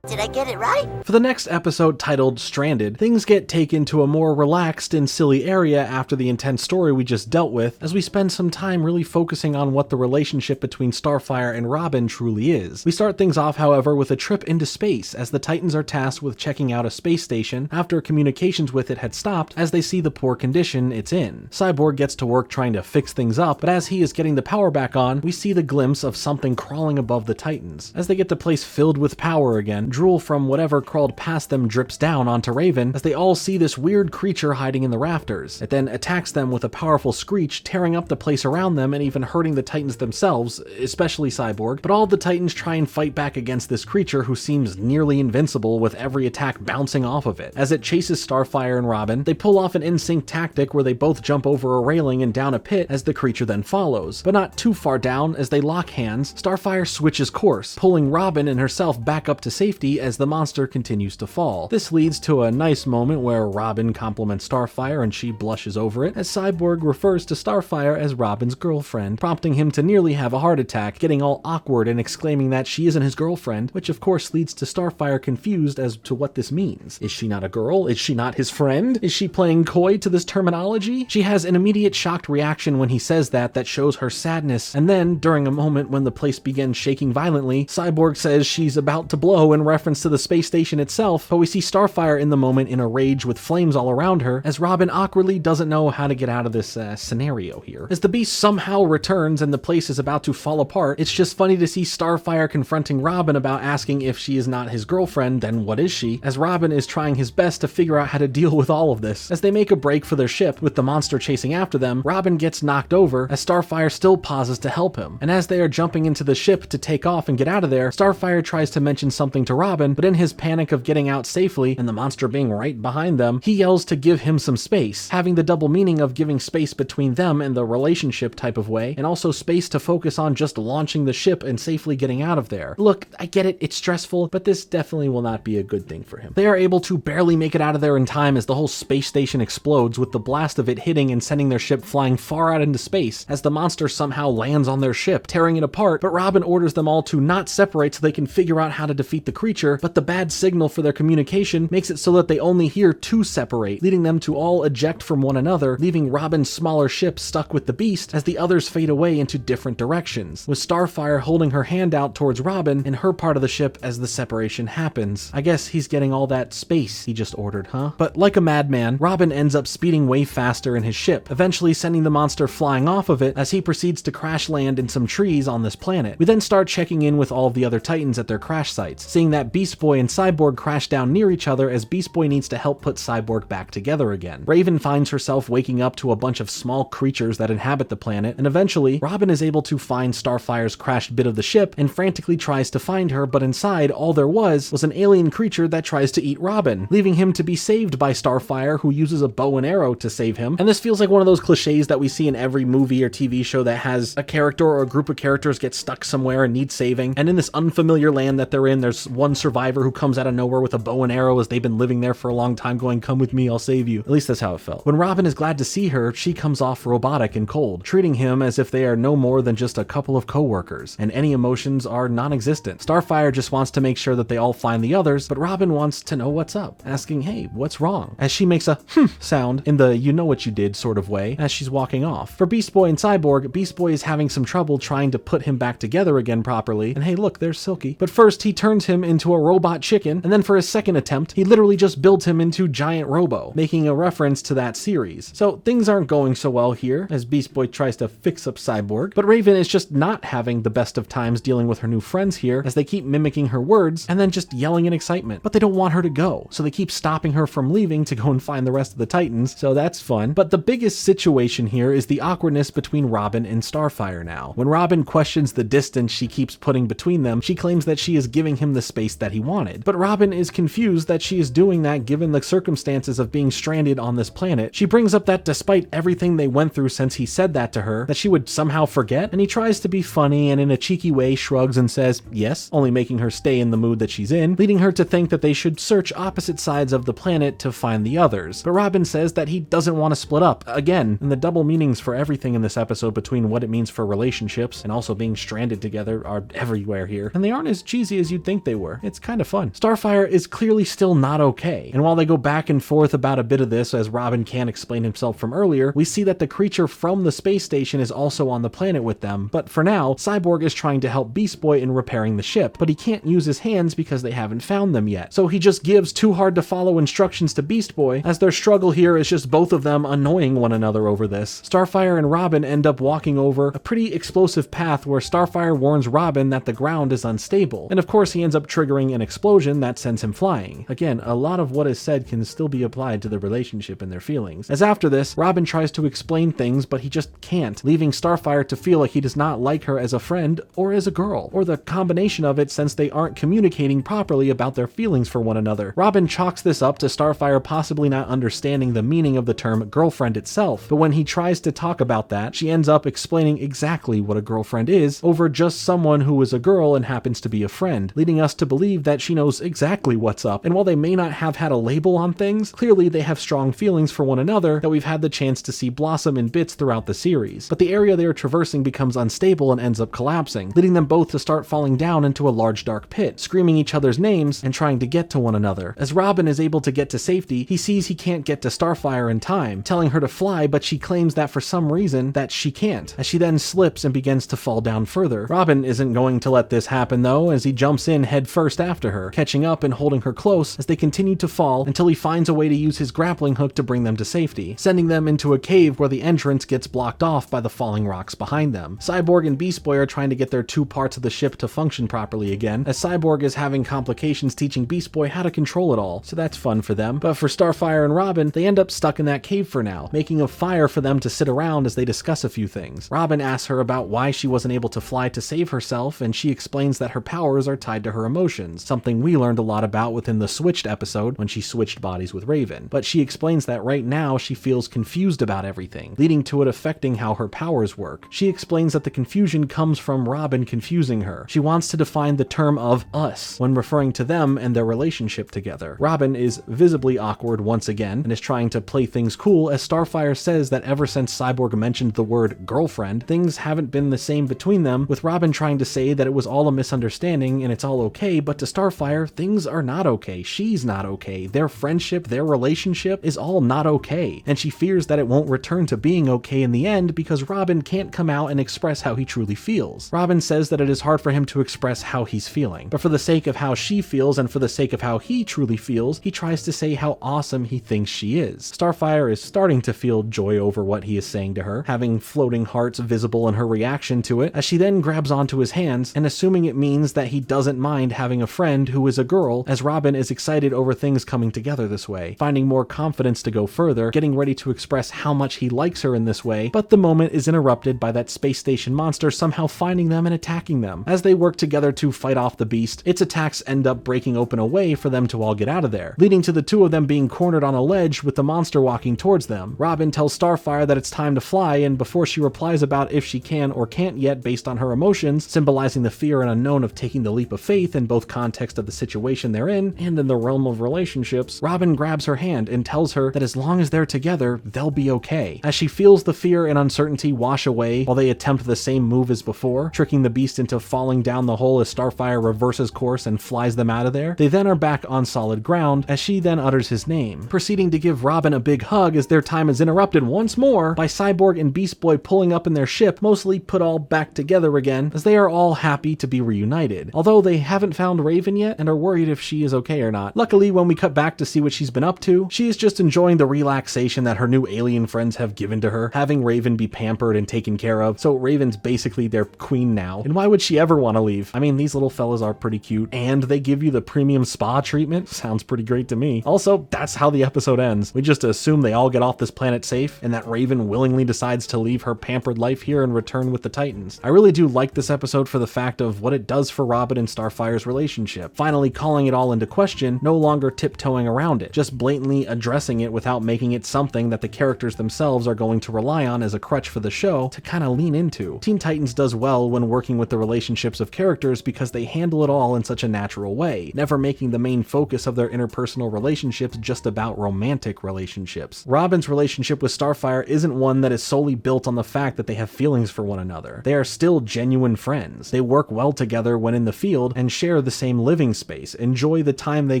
Did I get it right? For the next episode, titled Stranded, things get taken to a more relaxed and silly area after the intense story we just dealt with, as we spend some time really focusing on what the relationship between Starfire and Robin truly is. We start things off, however, with a trip into space, as the Titans are tasked with checking out a space station after communications with it had stopped, as they see the poor condition it's in. Cyborg gets to work trying to fix things up, but as he is getting the power back on, we see the glimpse of something crawling above the Titans. As they get the place filled with power again, drool from whatever crawled past them drips down onto Raven as they all see this weird creature hiding in the rafters. It then attacks them with a powerful screech, tearing up the place around them and even hurting the Titans themselves, especially Cyborg, but all of the Titans try and fight back against this creature who seems nearly invincible with every attack bouncing off of it. As it chases Starfire and Robin, they pull off an in-sync tactic where they both jump over a railing and down a pit as the creature then follows, but not too far down. As they lock hands, Starfire switches course, pulling Robin and herself back up to safety as the monster continues to fall. This leads to a nice moment where Robin compliments Starfire and she blushes over it, as Cyborg refers to Starfire as Robin's girlfriend, prompting him to nearly have a heart attack, getting all awkward and exclaiming that she isn't his girlfriend, which of course leads to Starfire confused as to what this means. Is she not a girl? Is she not his friend? Is she playing coy to this terminology? She has an immediate shocked reaction when he says that shows her sadness, and then, during a moment when the place begins shaking violently, Cyborg says she's about to blow in reference to the space station itself, but we see Starfire in the moment in a rage with flames all around her, as Robin awkwardly doesn't know how to get out of this scenario here. As the beast somehow returns and the place is about to fall apart, it's just funny to see Starfire confronting Robin about asking if she is not his girlfriend, then what is she, as Robin is trying his best to figure out how to deal with all of this. As they make a break for their ship, with the monster chasing after them, Robin gets knocked over as Starfire still pauses to help him, and as they are jumping into the ship to take off and get out of there, Starfire tries to mention something to Robin, but in his panic of getting out safely and the monster being right behind them, he yells to give him some space, having the double meaning of giving space between them and the relationship type of way, and also space to focus on just launching the ship and safely getting out of there. Look, I get it, it's stressful, but this definitely will not be a good thing for him. They are able to barely make it out of there in time as the whole space station explodes, with the blast of it hitting and sending their ship flying far out into space, as the monster somehow lands on their ship, tearing it apart, but Robin orders them all to not separate so they can figure out how to defeat the creature, but the bad signal for their communication makes it so that they only hear two separate, leading them to all eject from one another, leaving Robin's smaller ship stuck with the beast as the others fade away into different directions, with Starfire holding her hand out towards Robin in her part of the ship as the separation happens. I guess he's getting all that space he just ordered, huh? But like a madman, Robin ends up speeding way faster in his ship, eventually sending the monster flying off of it as he proceeds to crash land in some trees on this planet. We then start checking in with all of the other Titans at their crash sites, seeing that Beast Boy and Cyborg crash down near each other as Beast Boy needs to help put Cyborg back together again. Raven finds herself waking up to a bunch of small creatures that inhabit the planet, and eventually, Robin is able to find Starfire's crashed bit of the ship and frantically tries to find her, but inside, all there was an alien creature that tries to eat Robin, leaving him to be saved by Starfire, who uses a bow and arrow to save him. And this feels like one of those cliches that we see in every movie or TV show that has a character or a group of characters get stuck somewhere and need saving, and in this unfamiliar land that they're in, there's one survivor who comes out of nowhere with a bow and arrow as they've been living there for a long time going, "Come with me, I'll save you." At least that's how it felt. When Robin is glad to see her, she comes off robotic and cold, treating him as if they are no more than just a couple of co-workers, and any emotions are non-existent. Starfire just wants to make sure that they all find the others, but Robin wants to know what's up, asking, "Hey, what's wrong?" as she makes a sound in the "you know what you did" sort of way as she's walking off. For Beast Boy and Cyborg, Beast Boy is having some trouble trying to put him back together again properly, and hey look, there's Silky. But first he turns him into a robot chicken, and then for his second attempt, he literally just builds him into Giant Robo, making a reference to that series. So things aren't going so well here as Beast Boy tries to fix up Cyborg, but Raven is just not having the best of times dealing with her new friends here as they keep mimicking her words and then just yelling in excitement. But they don't want her to go, so they keep stopping her from leaving to go and find the rest of the Titans, so that's fun. But the biggest situation here is the awkwardness between Robin and Starfire now. When Robin questions the distance she keeps putting between them, she claims that she is giving him the space that he wanted. But Robin is confused that she is doing that given the circumstances of being stranded on this planet. She brings up that despite everything they went through since he said that to her, that she would somehow forget, and he tries to be funny and in a cheeky way shrugs and says yes, only making her stay in the mood that she's in, leading her to think that they should search opposite sides of the planet to find the others. But Robin says that he doesn't want to split up, again, and the double meanings for everything in this episode between what it means for relationships and also being stranded together are everywhere here, and they aren't as cheesy as you'd think they were. It's kind of fun. Starfire is clearly still not okay, and while they go back and forth about a bit of this as Robin can't explain himself from earlier, we see that the creature from the space station is also on the planet with them. But for now, Cyborg is trying to help Beast Boy in repairing the ship, but he can't use his hands because they haven't found them yet. So he just gives too hard to follow instructions to Beast Boy, as their struggle here is just both of them annoying one another over this. Starfire and Robin end up walking over a pretty explosive path where Starfire warns Robin that the ground is unstable, and of course he ends up triggering triggering an explosion that sends him flying. Again, a lot of what is said can still be applied to the relationship and their feelings. As after this, Robin tries to explain things, but he just can't, leaving Starfire to feel like he does not like her as a friend or as a girl, or the combination of it since they aren't communicating properly about their feelings for one another. Robin chalks this up to Starfire possibly not understanding the meaning of the term girlfriend itself, but when he tries to talk about that, she ends up explaining exactly what a girlfriend is over just someone who is a girl and happens to be a friend, leading us to believe that she knows exactly what's up. And while they may not have had a label on things, clearly they have strong feelings for one another that we've had the chance to see blossom in bits throughout the series. But the area they are traversing becomes unstable and ends up collapsing, leading them both to start falling down into a large dark pit, screaming each other's names and trying to get to one another. As Robin is able to get to safety, he sees he can't get to Starfire in time, telling her to fly, but she claims that for some reason that she can't, as she then slips and begins to fall down further. Robin isn't going to let this happen though, as he jumps in head first after her, catching up and holding her close as they continue to fall until he finds a way to use his grappling hook to bring them to safety, sending them into a cave where the entrance gets blocked off by the falling rocks behind them. Cyborg and Beast Boy are trying to get their two parts of the ship to function properly again, as Cyborg is having complications teaching Beast Boy how to control it all, so that's fun for them. But for Starfire and Robin, they end up stuck in that cave for now, making a fire for them to sit around as they discuss a few things. Robin asks her about why she wasn't able to fly to save herself, and she explains that her powers are tied to her emotions, something we learned a lot about within the Switched episode when she switched bodies with Raven. But she explains that right now she feels confused about everything, leading to it affecting how her powers work. She explains that the confusion comes from Robin confusing her. She wants to define the term of us when referring to them and their relationship together. Robin is visibly awkward once again and is trying to play things cool, as Starfire says that ever since Cyborg mentioned the word girlfriend, things haven't been the same between them, with Robin trying to say that it was all a misunderstanding and it's all okay, but to Starfire, things are not okay. She's not okay. Their friendship, their relationship is all not okay, and she fears that it won't return to being okay in the end because Robin can't come out and express how he truly feels. Robin says that it is hard for him to express how he's feeling, but for the sake of how she feels and for the sake of how he truly feels, he tries to say how awesome he thinks she is. Starfire is starting to feel joy over what he is saying to her, having floating hearts visible in her reaction to it, as she then grabs onto his hands and assuming it means that he doesn't mind having a friend who is a girl, as Robin is excited over things coming together this way, finding more confidence to go further, getting ready to express how much he likes her in this way, but the moment is interrupted by that space station monster somehow finding them and attacking them. As they work together to fight off the beast, its attacks end up breaking open a way for them to all get out of there, leading to the two of them being cornered on a ledge with the monster walking towards them. Robin tells Starfire that it's time to fly, and before she replies about if she can or can't yet based on her emotions, symbolizing the fear and unknown of taking the leap of faith in both context of the situation they're in and in the realm of relationships, Robin grabs her hand and tells her that as long as they're together, they'll be okay. As she feels the fear and uncertainty wash away while they attempt the same move as before, tricking the beast into falling down the hole as Starfire reverses course and flies them out of there, they then are back on solid ground as she then utters his name, proceeding to give Robin a big hug as their time is interrupted once more by Cyborg and Beast Boy pulling up in their ship, mostly put all back together again, as they are all happy to be reunited, although they haven't found Raven yet and are worried if she is okay or not. Luckily, when we cut back to see what she's been up to, she is just enjoying the relaxation that her new alien friends have given to her, having Raven be pampered and taken care of, so Raven's basically their queen now, and why would she ever want to leave? I mean, these little fellas are pretty cute, and they give you the premium spa treatment. Sounds pretty great to me. Also, that's how the episode ends. We just assume they all get off this planet safe, and that Raven willingly decides to leave her pampered life here and return with the Titans. I really do like this episode for the fact of what it does for Robin and Starfire's relationship, finally calling it all into question, no longer tiptoeing around it, just blatantly addressing it without making it something that the characters themselves are going to rely on as a crutch for the show to kind of lean into. Teen Titans does well when working with the relationships of characters because they handle it all in such a natural way, never making the main focus of their interpersonal relationships just about romantic relationships. Robin's relationship with Starfire isn't one that is solely built on the fact that they have feelings for one another. They are still genuine friends. They work well together when in the field and share the same living space, enjoy the time they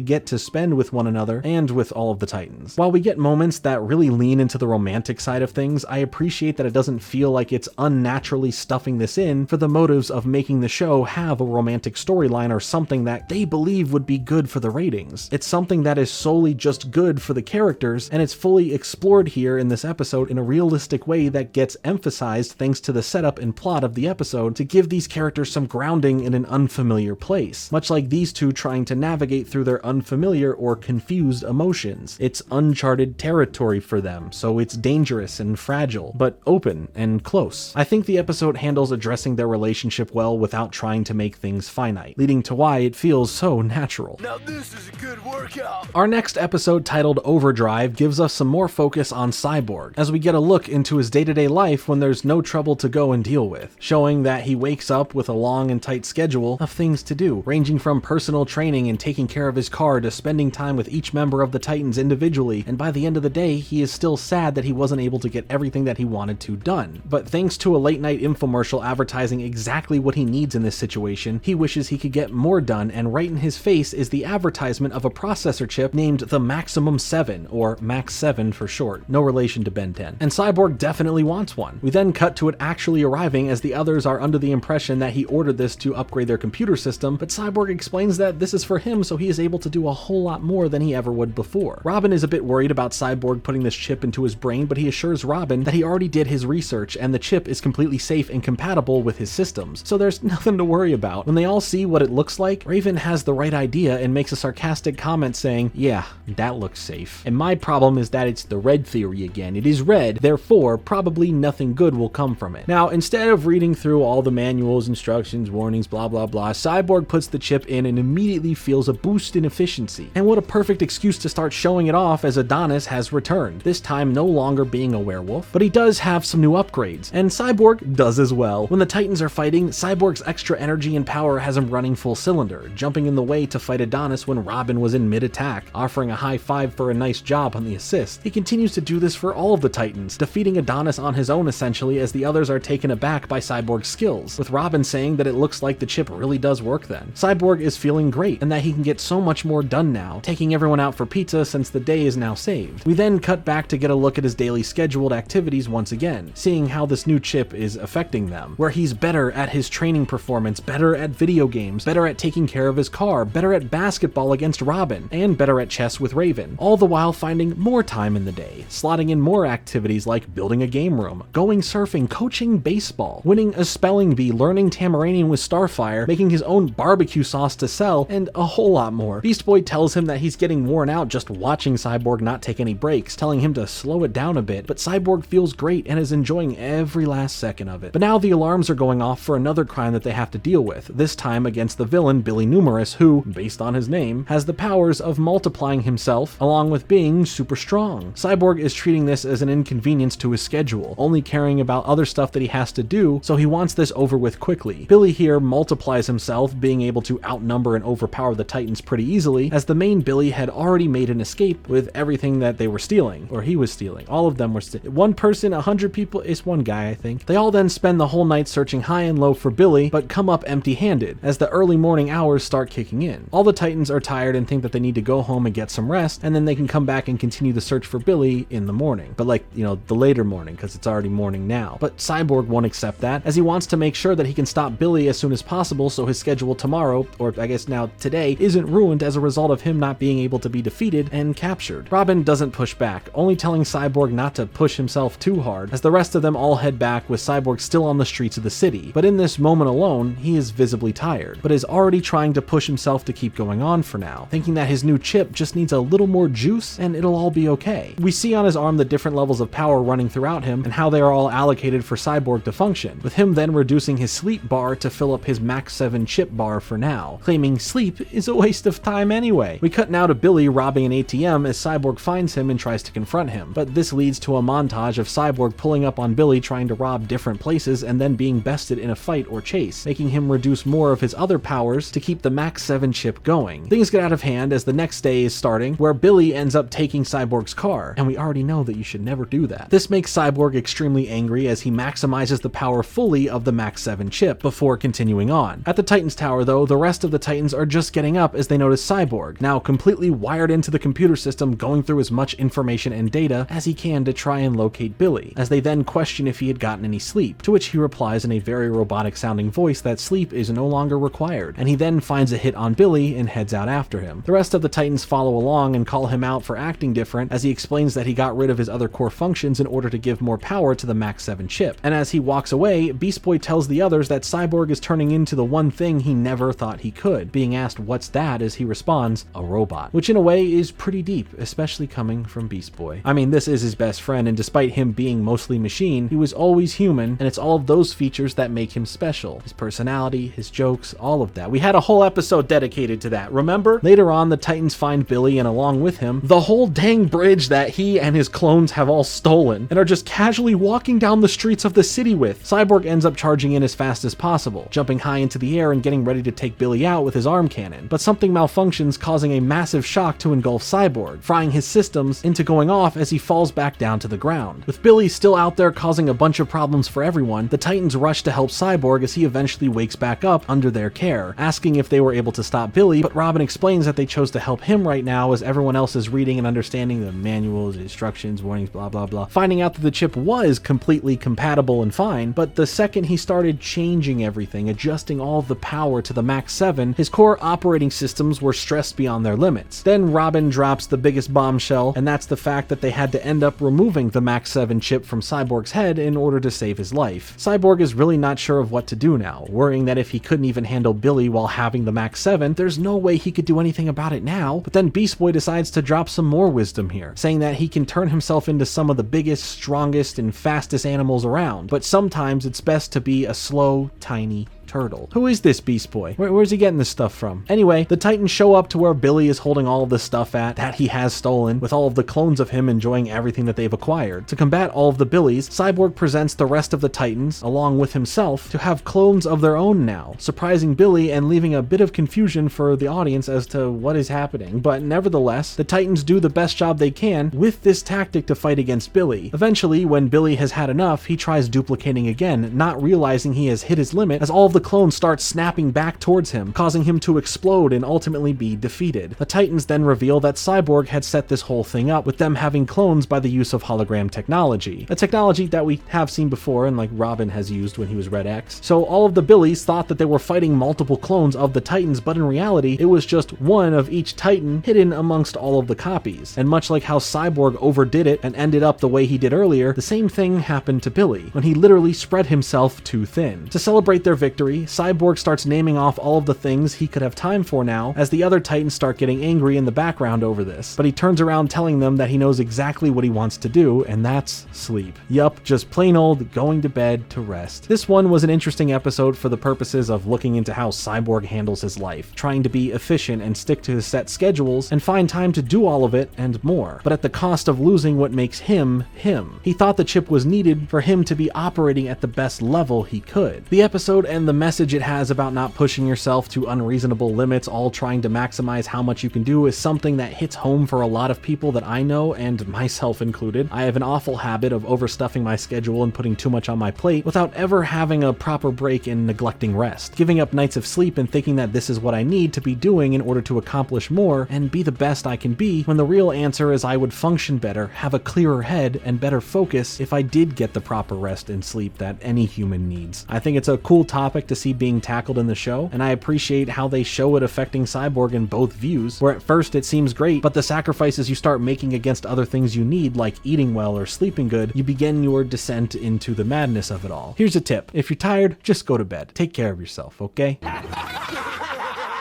get to spend with one another and with all of the Titans. While we get moments that really lean into the romantic side of things, I appreciate that it doesn't feel like it's unnaturally stuffing this in for the motives of making the show have a romantic storyline or something that they believe would be good for the ratings. It's something that is solely just good for the characters, and it's fully explored here in this episode in a realistic way that gets emphasized thanks to the setup and plot of the episode to give these characters some grounding in an unfamiliar place. Much much like these two trying to navigate through their unfamiliar or confused emotions. It's uncharted territory for them, so it's dangerous and fragile, but open and close. I think the episode handles addressing their relationship well without trying to make things finite, leading to why it feels so natural. Now this is a good workout. Our next episode, titled Overdrive, gives us some more focus on Cyborg, as we get a look into his day-to-day life when there's no trouble to go and deal with, showing that he wakes up with a long and tight schedule of things to do, ranging from personal training and taking care of his car to spending time with each member of the Titans individually, and by the end of the day, he is still sad that he wasn't able to get everything that he wanted to done. But thanks to a late-night infomercial advertising exactly what he needs in this situation, he wishes he could get more done, and right in his face is the advertisement of a processor chip named the Maximum 7, or Max 7 for short, no relation to Ben 10. And Cyborg definitely wants one. We then cut to it actually arriving, as the others are under the impression that he ordered this to upgrade their computer system, but Cyborg explains that this is for him so he is able to do a whole lot more than he ever would before. Robin is a bit worried about Cyborg putting this chip into his brain, but he assures Robin that he already did his research and the chip is completely safe and compatible with his systems, so there's nothing to worry about. When they all see what it looks like, Raven has the right idea and makes a sarcastic comment saying, "Yeah, that looks safe." And my problem is that it's the red theory again. It is red, therefore probably nothing good will come from it. Now, instead of reading through all the manuals, instructions, warnings, blah blah blah, Cyborg puts the chip in and immediately feels a boost in efficiency. And what a perfect excuse to start showing it off, as Adonis has returned, this time no longer being a werewolf, but he does have some new upgrades, and Cyborg does as well. When the Titans are fighting, Cyborg's extra energy and power has him running full cylinder, jumping in the way to fight Adonis when Robin was in mid-attack, offering a high five for a nice job on the assist. He continues to do this for all of the Titans, defeating Adonis on his own essentially, as the others are taken aback by Cyborg's skills, with Robin saying that it looks like the chip really does work then. Cyborg is feeling great, and that he can get so much more done now, taking everyone out for pizza since the day is now saved. We then cut back to get a look at his daily scheduled activities once again, seeing how this new chip is affecting them, where he's better at his training performance, better at video games, better at taking care of his car, better at basketball against Robin, and better at chess with Raven, all the while finding more time in the day, slotting in more activities like building a game room, going surfing, coaching baseball, winning a spelling bee, learning Tamaranian with Starfire, making his own barbecue sauce to sell, and a whole lot more. Beast Boy tells him that he's getting worn out just watching Cyborg not take any breaks, telling him to slow it down a bit, but Cyborg feels great and is enjoying every last second of it. But now the alarms are going off for another crime that they have to deal with, this time against the villain Billy Numerous, who, based on his name, has the powers of multiplying himself along with being super strong. Cyborg is treating this as an inconvenience to his schedule, only caring about other stuff that he has to do, so he wants this over with quickly. Billy here multiplies himself, being able to outnumber and overpower the Titans pretty easily, as the main Billy had already made an escape with everything that they were stealing, or he was stealing. All of them were one person, 100 people, it's one guy I think. They all then spend the whole night searching high and low for Billy, but come up empty-handed, as the early morning hours start kicking in. All the Titans are tired and think that they need to go home and get some rest, and then they can come back and continue the search for Billy in the morning. But like, you know, the later morning, because it's already morning now. But Cyborg won't accept that, as he wants to make sure that he can stop Billy as soon as possible so his schedule tomorrow, or I guess now today, isn't ruined as a result of him not being able to be defeated and captured. Robin doesn't push back, only telling Cyborg not to push himself too hard, as the rest of them all head back with Cyborg still on the streets of the city. But in this moment alone, he is visibly tired, but is already trying to push himself to keep going on for now, thinking that his new chip just needs a little more juice and it'll all be okay. We see on his arm the different levels of power running throughout him and how they are all allocated for Cyborg to function, with him then reducing his sleep bar to fill up his Max 7 chip bar for now, claiming sleep is a waste of time anyway. We cut now to Billy robbing an ATM as Cyborg finds him and tries to confront him, but this leads to a montage of Cyborg pulling up on Billy trying to rob different places and then being bested in a fight or chase, making him reduce more of his other powers to keep the Max 7 chip going. Things get out of hand as the next day is starting, where Billy ends up taking Cyborg's car, and we already know that you should never do that. This makes Cyborg extremely angry as he maximizes the power fully of the Max 7 chip before continuing on. At the Titans Tower though, the rest of the Titans are just getting up as they notice Cyborg, now completely wired into the computer system, going through as much information and data as he can to try and locate Billy, as they then question if he had gotten any sleep, to which he replies in a very robotic sounding voice that sleep is no longer required, and he then finds a hit on Billy and heads out after him. The rest of the Titans follow along and call him out for acting different, as he explains that he got rid of his other core functions in order to give more power to the Max 7 chip, and as he walks away, Beast Boy tells the others that Cyborg is turning into the one thing he never thought thought he could, being asked what's that as he responds, a robot, which in a way is pretty deep, especially coming from Beast Boy. I mean, this is his best friend, and despite him being mostly machine, he was always human, and it's all of those features that make him special. His personality, his jokes, all of that. We had a whole episode dedicated to that, remember? Later on, the Titans find Billy, and along with him, the whole dang bridge that he and his clones have all stolen, and are just casually walking down the streets of the city with. Cyborg ends up charging in as fast as possible, jumping high into the air and getting ready to take Billy out with his arm cannon. But something malfunctions, causing a massive shock to engulf Cyborg, frying his systems into going off as he falls back down to the ground. With Billy still out there causing a bunch of problems for everyone, the Titans rush to help Cyborg as he eventually wakes back up under their care, asking if they were able to stop Billy, but Robin explains that they chose to help him right now as everyone else is reading and understanding the manuals, instructions, warnings, blah blah blah, finding out that the chip was completely compatible and fine, but the second he started changing everything, adjusting all the power to the Max 7, his core operating systems were stressed beyond their limits. Then Robin drops the biggest bombshell, and that's the fact that they had to end up removing the Max 7 chip from Cyborg's head in order to save his life. Cyborg is really not sure of what to do now, worrying that if he couldn't even handle Billy while having the Max 7, there's no way he could do anything about it now. But then Beast Boy decides to drop some more wisdom here, saying that he can turn himself into some of the biggest, strongest, and fastest animals around, but sometimes it's best to be a slow, tiny turtle. Who is this Beast Boy? Where's he getting this stuff from? Anyway, the Titans show up to where Billy is holding all of the stuff at that he has stolen, with all of the clones of him enjoying everything that they've acquired. To combat all of the Billies, Cyborg presents the rest of the Titans, along with himself, to have clones of their own now, surprising Billy and leaving a bit of confusion for the audience as to what is happening. But nevertheless, the Titans do the best job they can with this tactic to fight against Billy. Eventually, when Billy has had enough, he tries duplicating again, not realizing he has hit his limit as all of the clones start snapping back towards him, causing him to explode and ultimately be defeated. The Titans then reveal that Cyborg had set this whole thing up, with them having clones by the use of hologram technology. A technology that we have seen before and like Robin has used when he was Red X. So all of the Billies thought that they were fighting multiple clones of the Titans, but in reality, it was just one of each Titan hidden amongst all of the copies. And much like how Cyborg overdid it and ended up the way he did earlier, the same thing happened to Billy, when he literally spread himself too thin. To celebrate their victory, Cyborg starts naming off all of the things he could have time for now, as the other Titans start getting angry in the background over this. But he turns around telling them that he knows exactly what he wants to do, and that's sleep. Yup, just plain old going to bed to rest. This one was an interesting episode for the purposes of looking into how Cyborg handles his life, trying to be efficient and stick to his set schedules and find time to do all of it and more, but at the cost of losing what makes him him. He thought the chip was needed for him to be operating at the best level he could. The episode and the message it has about not pushing yourself to unreasonable limits, all trying to maximize how much you can do, is something that hits home for a lot of people that I know, and myself included. I have an awful habit of overstuffing my schedule and putting too much on my plate without ever having a proper break and neglecting rest, giving up nights of sleep and thinking that this is what I need to be doing in order to accomplish more and be the best I can be, when the real answer is I would function better, have a clearer head, and better focus if I did get the proper rest and sleep that any human needs. I think it's a cool topic to see being tackled in the show, and I appreciate how they show it affecting Cyborg in both views, where at first it seems great, but the sacrifices you start making against other things you need, like eating well or sleeping good, you begin your descent into the madness of it all. Here's a tip: if you're tired, just go to bed. Take care of yourself, okay?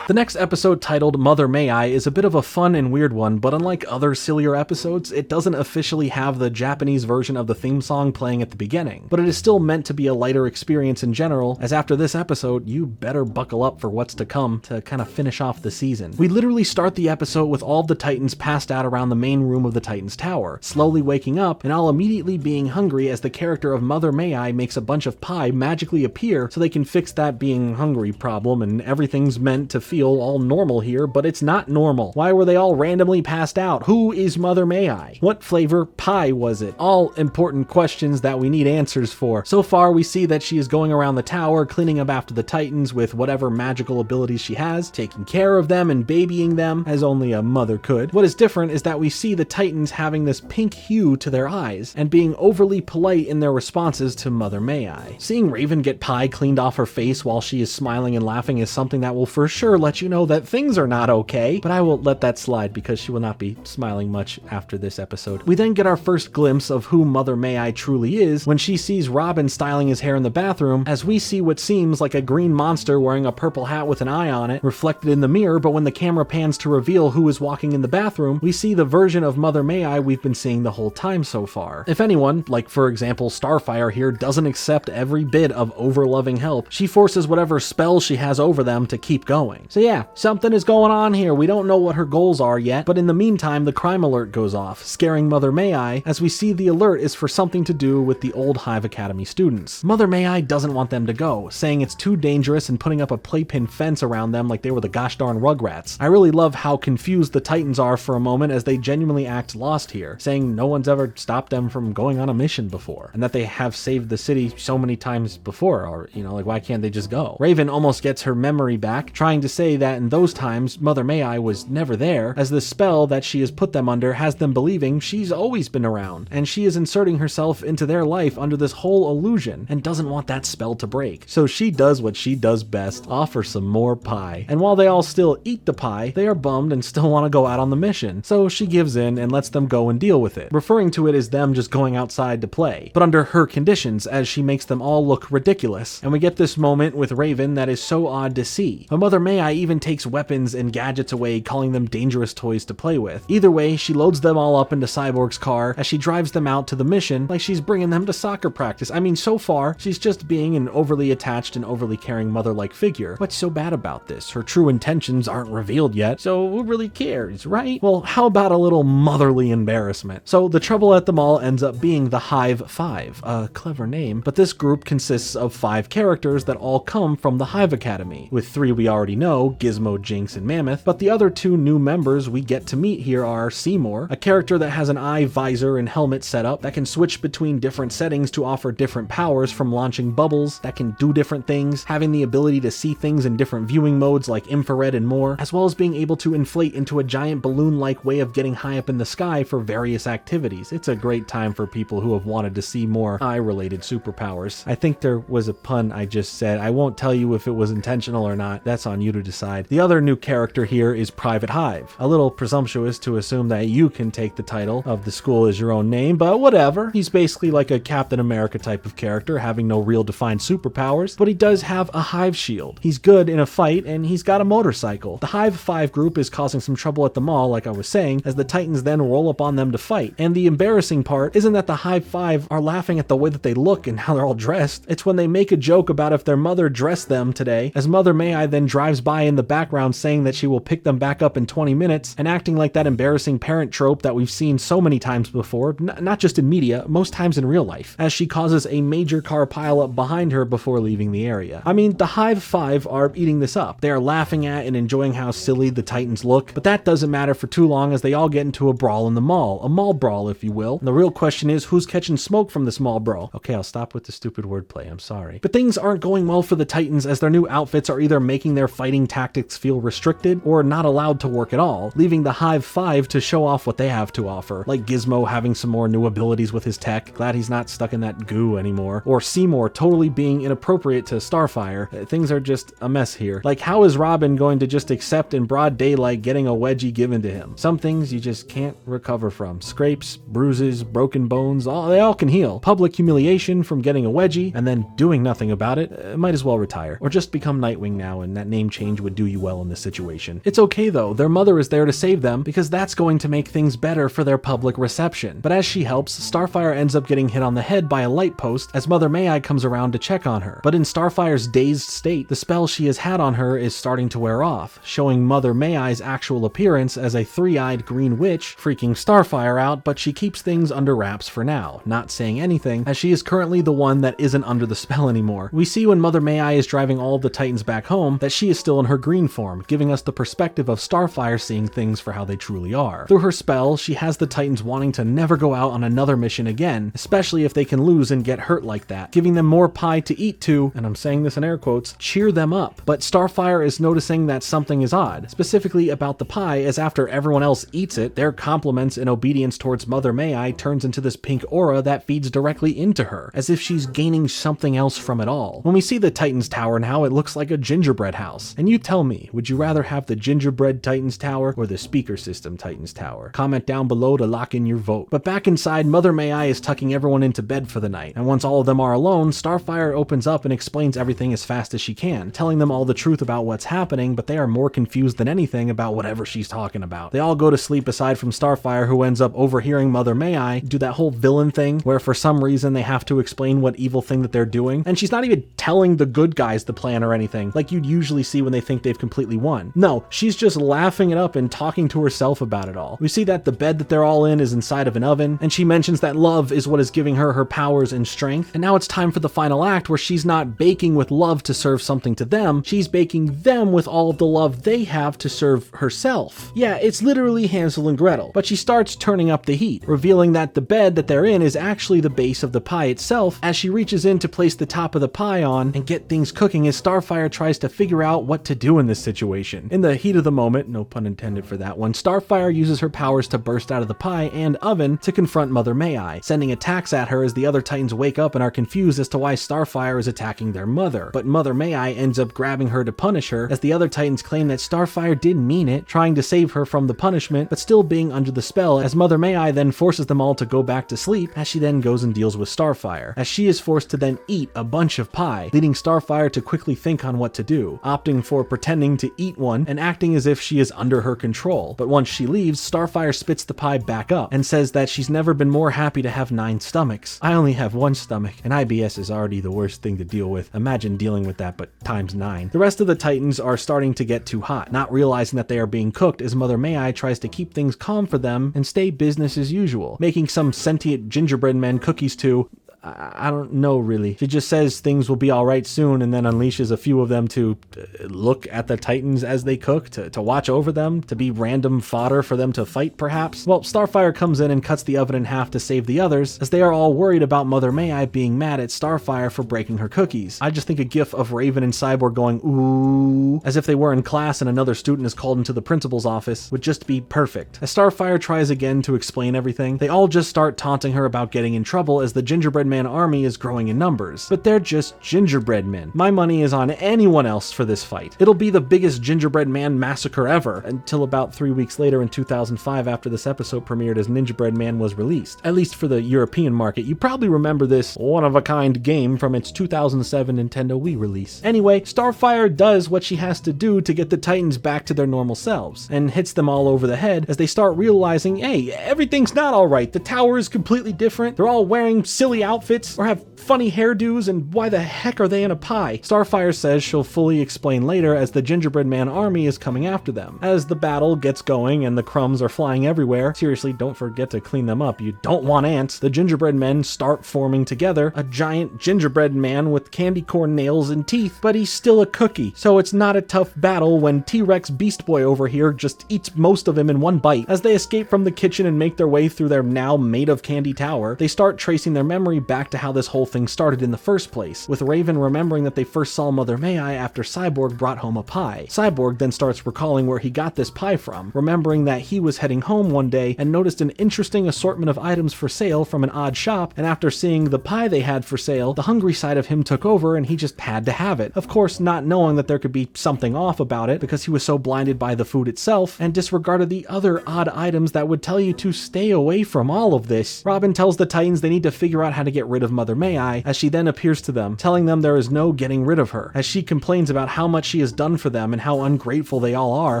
The next episode, titled Mother May I, is a bit of a fun and weird one, but unlike other sillier episodes, it doesn't officially have the Japanese version of the theme song playing at the beginning, but it is still meant to be a lighter experience in general, as after this episode, you better buckle up for what's to come to kind of finish off the season. We literally start the episode with all of the Titans passed out around the main room of the Titans Tower, slowly waking up and all immediately being hungry as the character of Mother May I makes a bunch of pie magically appear so they can fix that being hungry problem, and everything's meant to feel all normal here, but it's not normal. Why were they all randomly passed out? Who is Mother May I? What flavor pie was it? All important questions that we need answers for. So far, we see that she is going around the tower, cleaning up after the Titans with whatever magical abilities she has, taking care of them and babying them as only a mother could. What is different is that we see the Titans having this pink hue to their eyes and being overly polite in their responses to Mother May I. Seeing Raven get pie cleaned off her face while she is smiling and laughing is something that will for sure let you know that things are not okay, but I will let that slide because she will not be smiling much after this episode. We then get our first glimpse of who Mother May I truly is when she sees Robin styling his hair in the bathroom, as we see what seems like a green monster wearing a purple hat with an eye on it reflected in the mirror, but when the camera pans to reveal who is walking in the bathroom, we see the version of Mother May I we've been seeing the whole time so far. If anyone, like for example Starfire here, doesn't accept every bit of overloving help, she forces whatever spell she has over them to keep going. So yeah, something is going on here. We don't know what her goals are yet, but in the meantime the crime alert goes off, scaring Mother May I, as we see the alert is for something to do with the old Hive Academy students. Mother May I doesn't want them to go, saying it's too dangerous and putting up a playpen fence around them like they were the gosh darn Rugrats. I really love how confused the Titans are for a moment as they genuinely act lost here, saying no one's ever stopped them from going on a mission before, and that they have saved the city so many times before, or like why can't they just go? Raven almost gets her memory back, trying to say that in those times Mother May I was never there, as the spell that she has put them under has them believing she's always been around, and she is inserting herself into their life under this whole illusion and doesn't want that spell to break. So she does what she does best, offer some more pie. And while they all still eat the pie, they are bummed and still want to go out on the mission. So she gives in and lets them go and deal with it, referring to it as them just going outside to play, but under her conditions, as she makes them all look ridiculous. And we get this moment with Raven that is so odd to see. But Mother May I even takes weapons and gadgets away, calling them dangerous toys to play with. Either way, she loads them all up into Cyborg's car as she drives them out to the mission like she's bringing them to soccer practice. I mean, so far, she's just being an overly attached and overly caring mother-like figure. What's so bad about this? Her true intentions aren't revealed yet, so who really cares, right? Well, how about a little motherly embarrassment? So the trouble at the mall ends up being the Hive 5, a clever name, but this group consists of 5 characters that all come from the Hive Academy, with 3 we already know, Gizmo, Jinx, and Mammoth, but the other 2 new members we get to meet here are Seymour, a character that has an eye visor and helmet setup that can switch between different settings to offer different powers, from launching bubbles that can do different things, having the ability to see things in different viewing modes like infrared and more, as well as being able to inflate into a giant balloon-like way of getting high up in the sky for various activities. It's a great time for people who have wanted to see more eye-related superpowers. I think there was a pun I just said. I won't tell you if it was intentional or not. That's on you to decide. The other new character here is Private Hive. A little presumptuous to assume that you can take the title of the school as your own name, but whatever. He's basically like a Captain America type of character, having no real defined superpowers, but he does have a hive shield. He's good in a fight, and he's got a motorcycle. The Hive 5 group is causing some trouble at the mall, like I was saying, as the Titans then roll up on them to fight. And the embarrassing part isn't that the Hive 5 are laughing at the way that they look and how they're all dressed. It's when they make a joke about if their mother dressed them today, as Mother May I then drives by in the background saying that she will pick them back up in 20 minutes, and acting like that embarrassing parent trope that we've seen so many times before, not just in media, most times in real life, as she causes a major car pileup behind her before leaving the area. I mean, the Hive 5 are eating this up. They are laughing at and enjoying how silly the Titans look, but that doesn't matter for too long as they all get into a brawl in the mall. A mall brawl, if you will. And the real question is, who's catching smoke from this mall brawl? Okay, I'll stop with the stupid wordplay, I'm sorry. But things aren't going well for the Titans, as their new outfits are either making their fighting tactics feel restricted or not allowed to work at all, leaving the Hive 5 to show off what they have to offer, like Gizmo having some more new abilities with his tech, glad he's not stuck in that goo anymore, or Seymour totally being inappropriate to Starfire. Things are just a mess here. Like, how is Robin going to just accept in broad daylight getting a wedgie given to him? Some things you just can't recover from. Scrapes, bruises, broken bones, they all can heal. Public humiliation from getting a wedgie and then doing nothing about it, might as well retire. Or just become Nightwing now, and that name change would do you well in this situation. It's okay though, their mother is there to save them because that's going to make things better for their public reception. But as she helps, Starfire ends up getting hit on the head by a light post as Mother May I comes around to check on her. But in Starfire's dazed state, the spell she has had on her is starting to wear off, showing Mother May I's actual appearance as a 3-eyed green witch, freaking Starfire out, but she keeps things under wraps for now, not saying anything, as she is currently the one that isn't under the spell anymore. We see when Mother May I is driving all of the Titans back home that she is still in her green form, giving us the perspective of Starfire seeing things for how they truly are. Through her spell, she has the Titans wanting to never go out on another mission again, especially if they can lose and get hurt like that, giving them more pie to eat to, and I'm saying this in air quotes, cheer them up. But Starfire is noticing that something is odd, specifically about the pie, as after everyone else eats it, their compliments and obedience towards Mother May I turns into this pink aura that feeds directly into her, as if she's gaining something else from it all. When we see the Titans Tower now, it looks like a gingerbread house, and you tell me, would you rather have the gingerbread Titans Tower or the speaker system Titans Tower? Comment down below to lock in your vote. But back inside, Mother May I is tucking everyone into bed for the night, and once all of them are alone, Starfire opens up and explains everything as fast as she can, telling them all the truth about what's happening, but they are more confused than anything about whatever she's talking about. They all go to sleep aside from Starfire, who ends up overhearing Mother May I do that whole villain thing where for some reason they have to explain what evil thing that they're doing, and she's not even telling the good guys the plan or anything, like you'd usually see when they think they've completely won. No, she's just laughing it up and talking to herself about it all. We see that the bed that they're all in is inside of an oven, and she mentions that love is what is giving her her powers and strength, and now it's time for the final act where she's not baking with love to serve something to them, she's baking them with all of the love they have to serve herself. Yeah, it's literally Hansel and Gretel, but she starts turning up the heat, revealing that the bed that they're in is actually the base of the pie itself as she reaches in to place the top of the pie on and get things cooking as Starfire tries to figure out what to do in this situation. In the heat of the moment, no pun intended for that one, Starfire uses her powers to burst out of the pie and oven to confront Mother May I, sending attacks at her as the other Titans wake up and are confused as to why Starfire is attacking their mother. But Mother May I ends up grabbing her to punish her as the other Titans claim that Starfire didn't mean it, trying to save her from the punishment, but still being under the spell, as Mother May I then forces them all to go back to sleep as she then goes and deals with Starfire, as she is forced to then eat a bunch of pie, leading Starfire to quickly think on what to do, opting for pretending to eat one and acting as if she is under her control. But once she leaves, Starfire spits the pie back up and says that she's never been more happy to have 9 stomachs. I only have 1 stomach, and IBS is already the worst thing to deal with. Imagine dealing with that, but times 9. The rest of the Titans are starting to get too hot, not realizing that they are being cooked as Mother May I tries to keep things calm for them and stay business as usual, making some sentient gingerbread men cookies too. I don't know really. She just says things will be alright soon and then unleashes a few of them to look at the Titans as they cook, to watch over them, to be random fodder for them to fight perhaps. Well, Starfire comes in and cuts the oven in half to save the others, as they are all worried about Mother May I being mad at Starfire for breaking her cookies. I just think a gif of Raven and Cyborg going ooh, as if they were in class and another student is called into the principal's office, would just be perfect. As Starfire tries again to explain everything, they all just start taunting her about getting in trouble as the gingerbread man army is growing in numbers, but they're just gingerbread men. My money is on anyone else for this fight. It'll be the biggest gingerbread man massacre ever, until about 3 weeks later in 2005 after this episode premiered as Ninjabread Man was released. At least for the European market. You probably remember this one-of-a-kind game from its 2007 Nintendo Wii release. Anyway, Starfire does what she has to do to get the Titans back to their normal selves, and hits them all over the head as they start realizing, hey, everything's not alright. The tower is completely different. They're all wearing silly outfits or have funny hairdos, and why the heck are they in a pie? Starfire says she'll fully explain later as the Gingerbread Man army is coming after them. As the battle gets going and the crumbs are flying everywhere, seriously, don't forget to clean them up, you don't want ants, the gingerbread men start forming together, a giant gingerbread man with candy corn nails and teeth, but he's still a cookie, so it's not a tough battle when T-Rex Beast Boy over here just eats most of him in one bite. As they escape from the kitchen and make their way through their now made of candy tower, they start tracing their memory back to how this whole thing started in the first place, with Raven remembering that they first saw Mother May I after Cyborg brought home a pie. Cyborg then starts recalling where he got this pie from, remembering that he was heading home one day and noticed an interesting assortment of items for sale from an odd shop, and after seeing the pie they had for sale, the hungry side of him took over and he just had to have it. Of course, not knowing that there could be something off about it because he was so blinded by the food itself and disregarded the other odd items that would tell you to stay away from all of this. Robin tells the Titans they need to figure out how to get rid of Mother May I, as she then appears to them, telling them there is no getting rid of her, as she complains about how much she has done for them and how ungrateful they all are,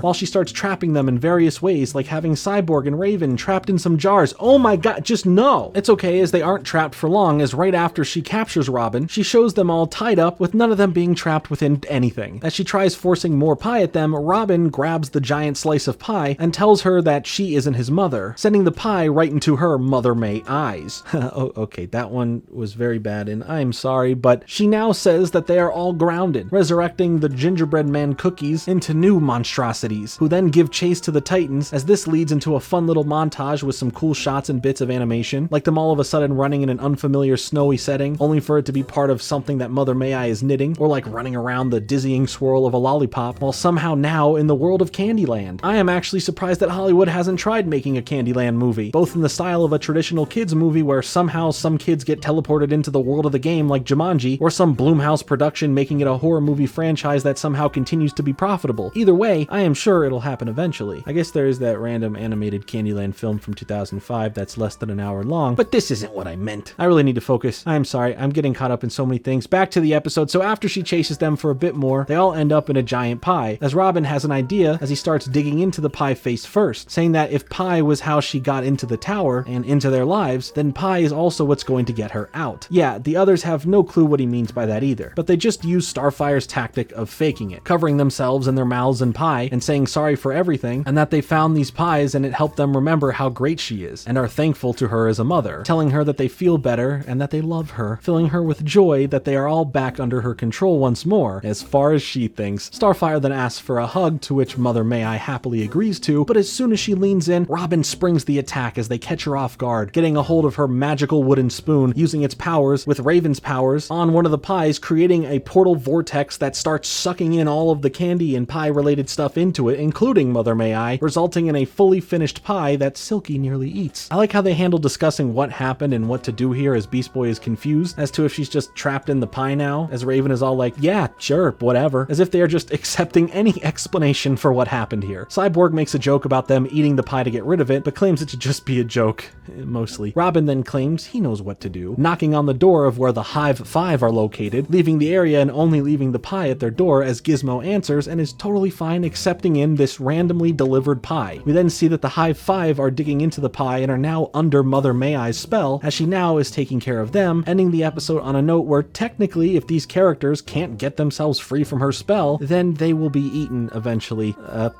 while she starts trapping them in various ways, like having Cyborg and Raven trapped in some jars. Oh my god, just no! It's okay, as they aren't trapped for long, as right after she captures Robin, she shows them all tied up with none of them being trapped within anything. As she tries forcing more pie at them, Robin grabs the giant slice of pie and tells her that she isn't his mother, sending the pie right into her Mother May eyes. Oh, okay, that one was very bad and I'm sorry, but she now says that they are all grounded, resurrecting the gingerbread man cookies into new monstrosities, who then give chase to the Titans, as this leads into a fun little montage with some cool shots and bits of animation, like them all of a sudden running in an unfamiliar snowy setting, only for it to be part of something that Mother May I is knitting, or like running around the dizzying swirl of a lollipop, while somehow now in the world of Candyland. I am actually surprised that Hollywood hasn't tried making a Candyland movie, both in the style of a traditional kids movie where somehow some kids get teleported into the world of the game like Jumanji, or some Blumhouse production making it a horror movie franchise that somehow continues to be profitable. Either way, I am sure it'll happen eventually. I guess there is that random animated Candyland film from 2005 that's less than an hour long, but this isn't what I meant. I really need to focus. I'm sorry, I'm getting caught up in so many things. Back to the episode. So after she chases them for a bit more, they all end up in a giant pie, as Robin has an idea as he starts digging into the pie face first, saying that if pie was how she got into the tower and into their lives, then pie is also what's going to get her out. Yeah, the others have no clue what he means by that either, but they just use Starfire's tactic of faking it, covering themselves and their mouths in pie and saying sorry for everything, and that they found these pies and it helped them remember how great she is and are thankful to her as a mother, telling her that they feel better and that they love her, filling her with joy that they are all back under her control once more, as far as she thinks. Starfire then asks for a hug, to which Mother May I happily agrees to, but as soon as she leans in, Robin springs the attack as they catch her off guard, getting a hold of her magical wooden spoon, using its powers with Raven's powers on one of the pies, creating a portal vortex that starts sucking in all of the candy and pie related stuff into it, including Mother May I, resulting in a fully finished pie that Silky nearly eats. I like how they handle discussing what happened and what to do here, as Beast Boy is confused as to if she's just trapped in the pie now, as Raven is all like, yeah, sure, whatever, as if they are just accepting any explanation for what happened here. Cyborg makes a joke about them eating the pie to get rid of it, but claims it to just be a joke, mostly. Robin then claims he knows what to do, knocking on the door of where the Hive 5 are located, leaving the area and only leaving the pie at their door, as Gizmo answers and is totally fine accepting in this randomly delivered pie. We then see that the Hive 5 are digging into the pie and are now under Mother May I's spell, as she now is taking care of them, ending the episode on a note where technically if these characters can't get themselves free from her spell, then they will be eaten eventually.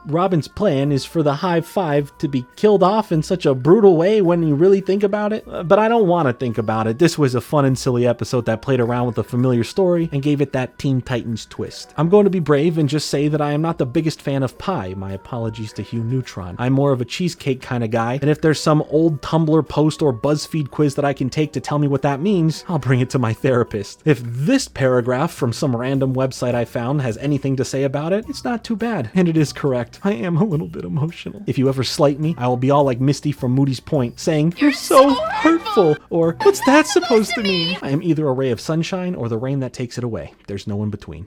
Robin's plan is for the Hive 5 to be killed off in such a brutal way when you really think about it, but I don't want to think about it. This was a fun and silly episode that played around with a familiar story and gave it that Teen Titans twist. I'm going to be brave and just say that I am not the biggest fan of pie. My apologies to Hugh Neutron. I'm more of a cheesecake kind of guy, and if there's some old Tumblr post or BuzzFeed quiz that I can take to tell me what that means, I'll bring it to my therapist. If this paragraph from some random website I found has anything to say about it, it's not too bad, and it is correct. I am a little bit emotional. If you ever slight me, I will be all like Misty from Moody's Point, saying, "You're so hurtful," or "What's that supposed to mean?" I am either a ray of sunshine or the rain that takes it away. There's no in between.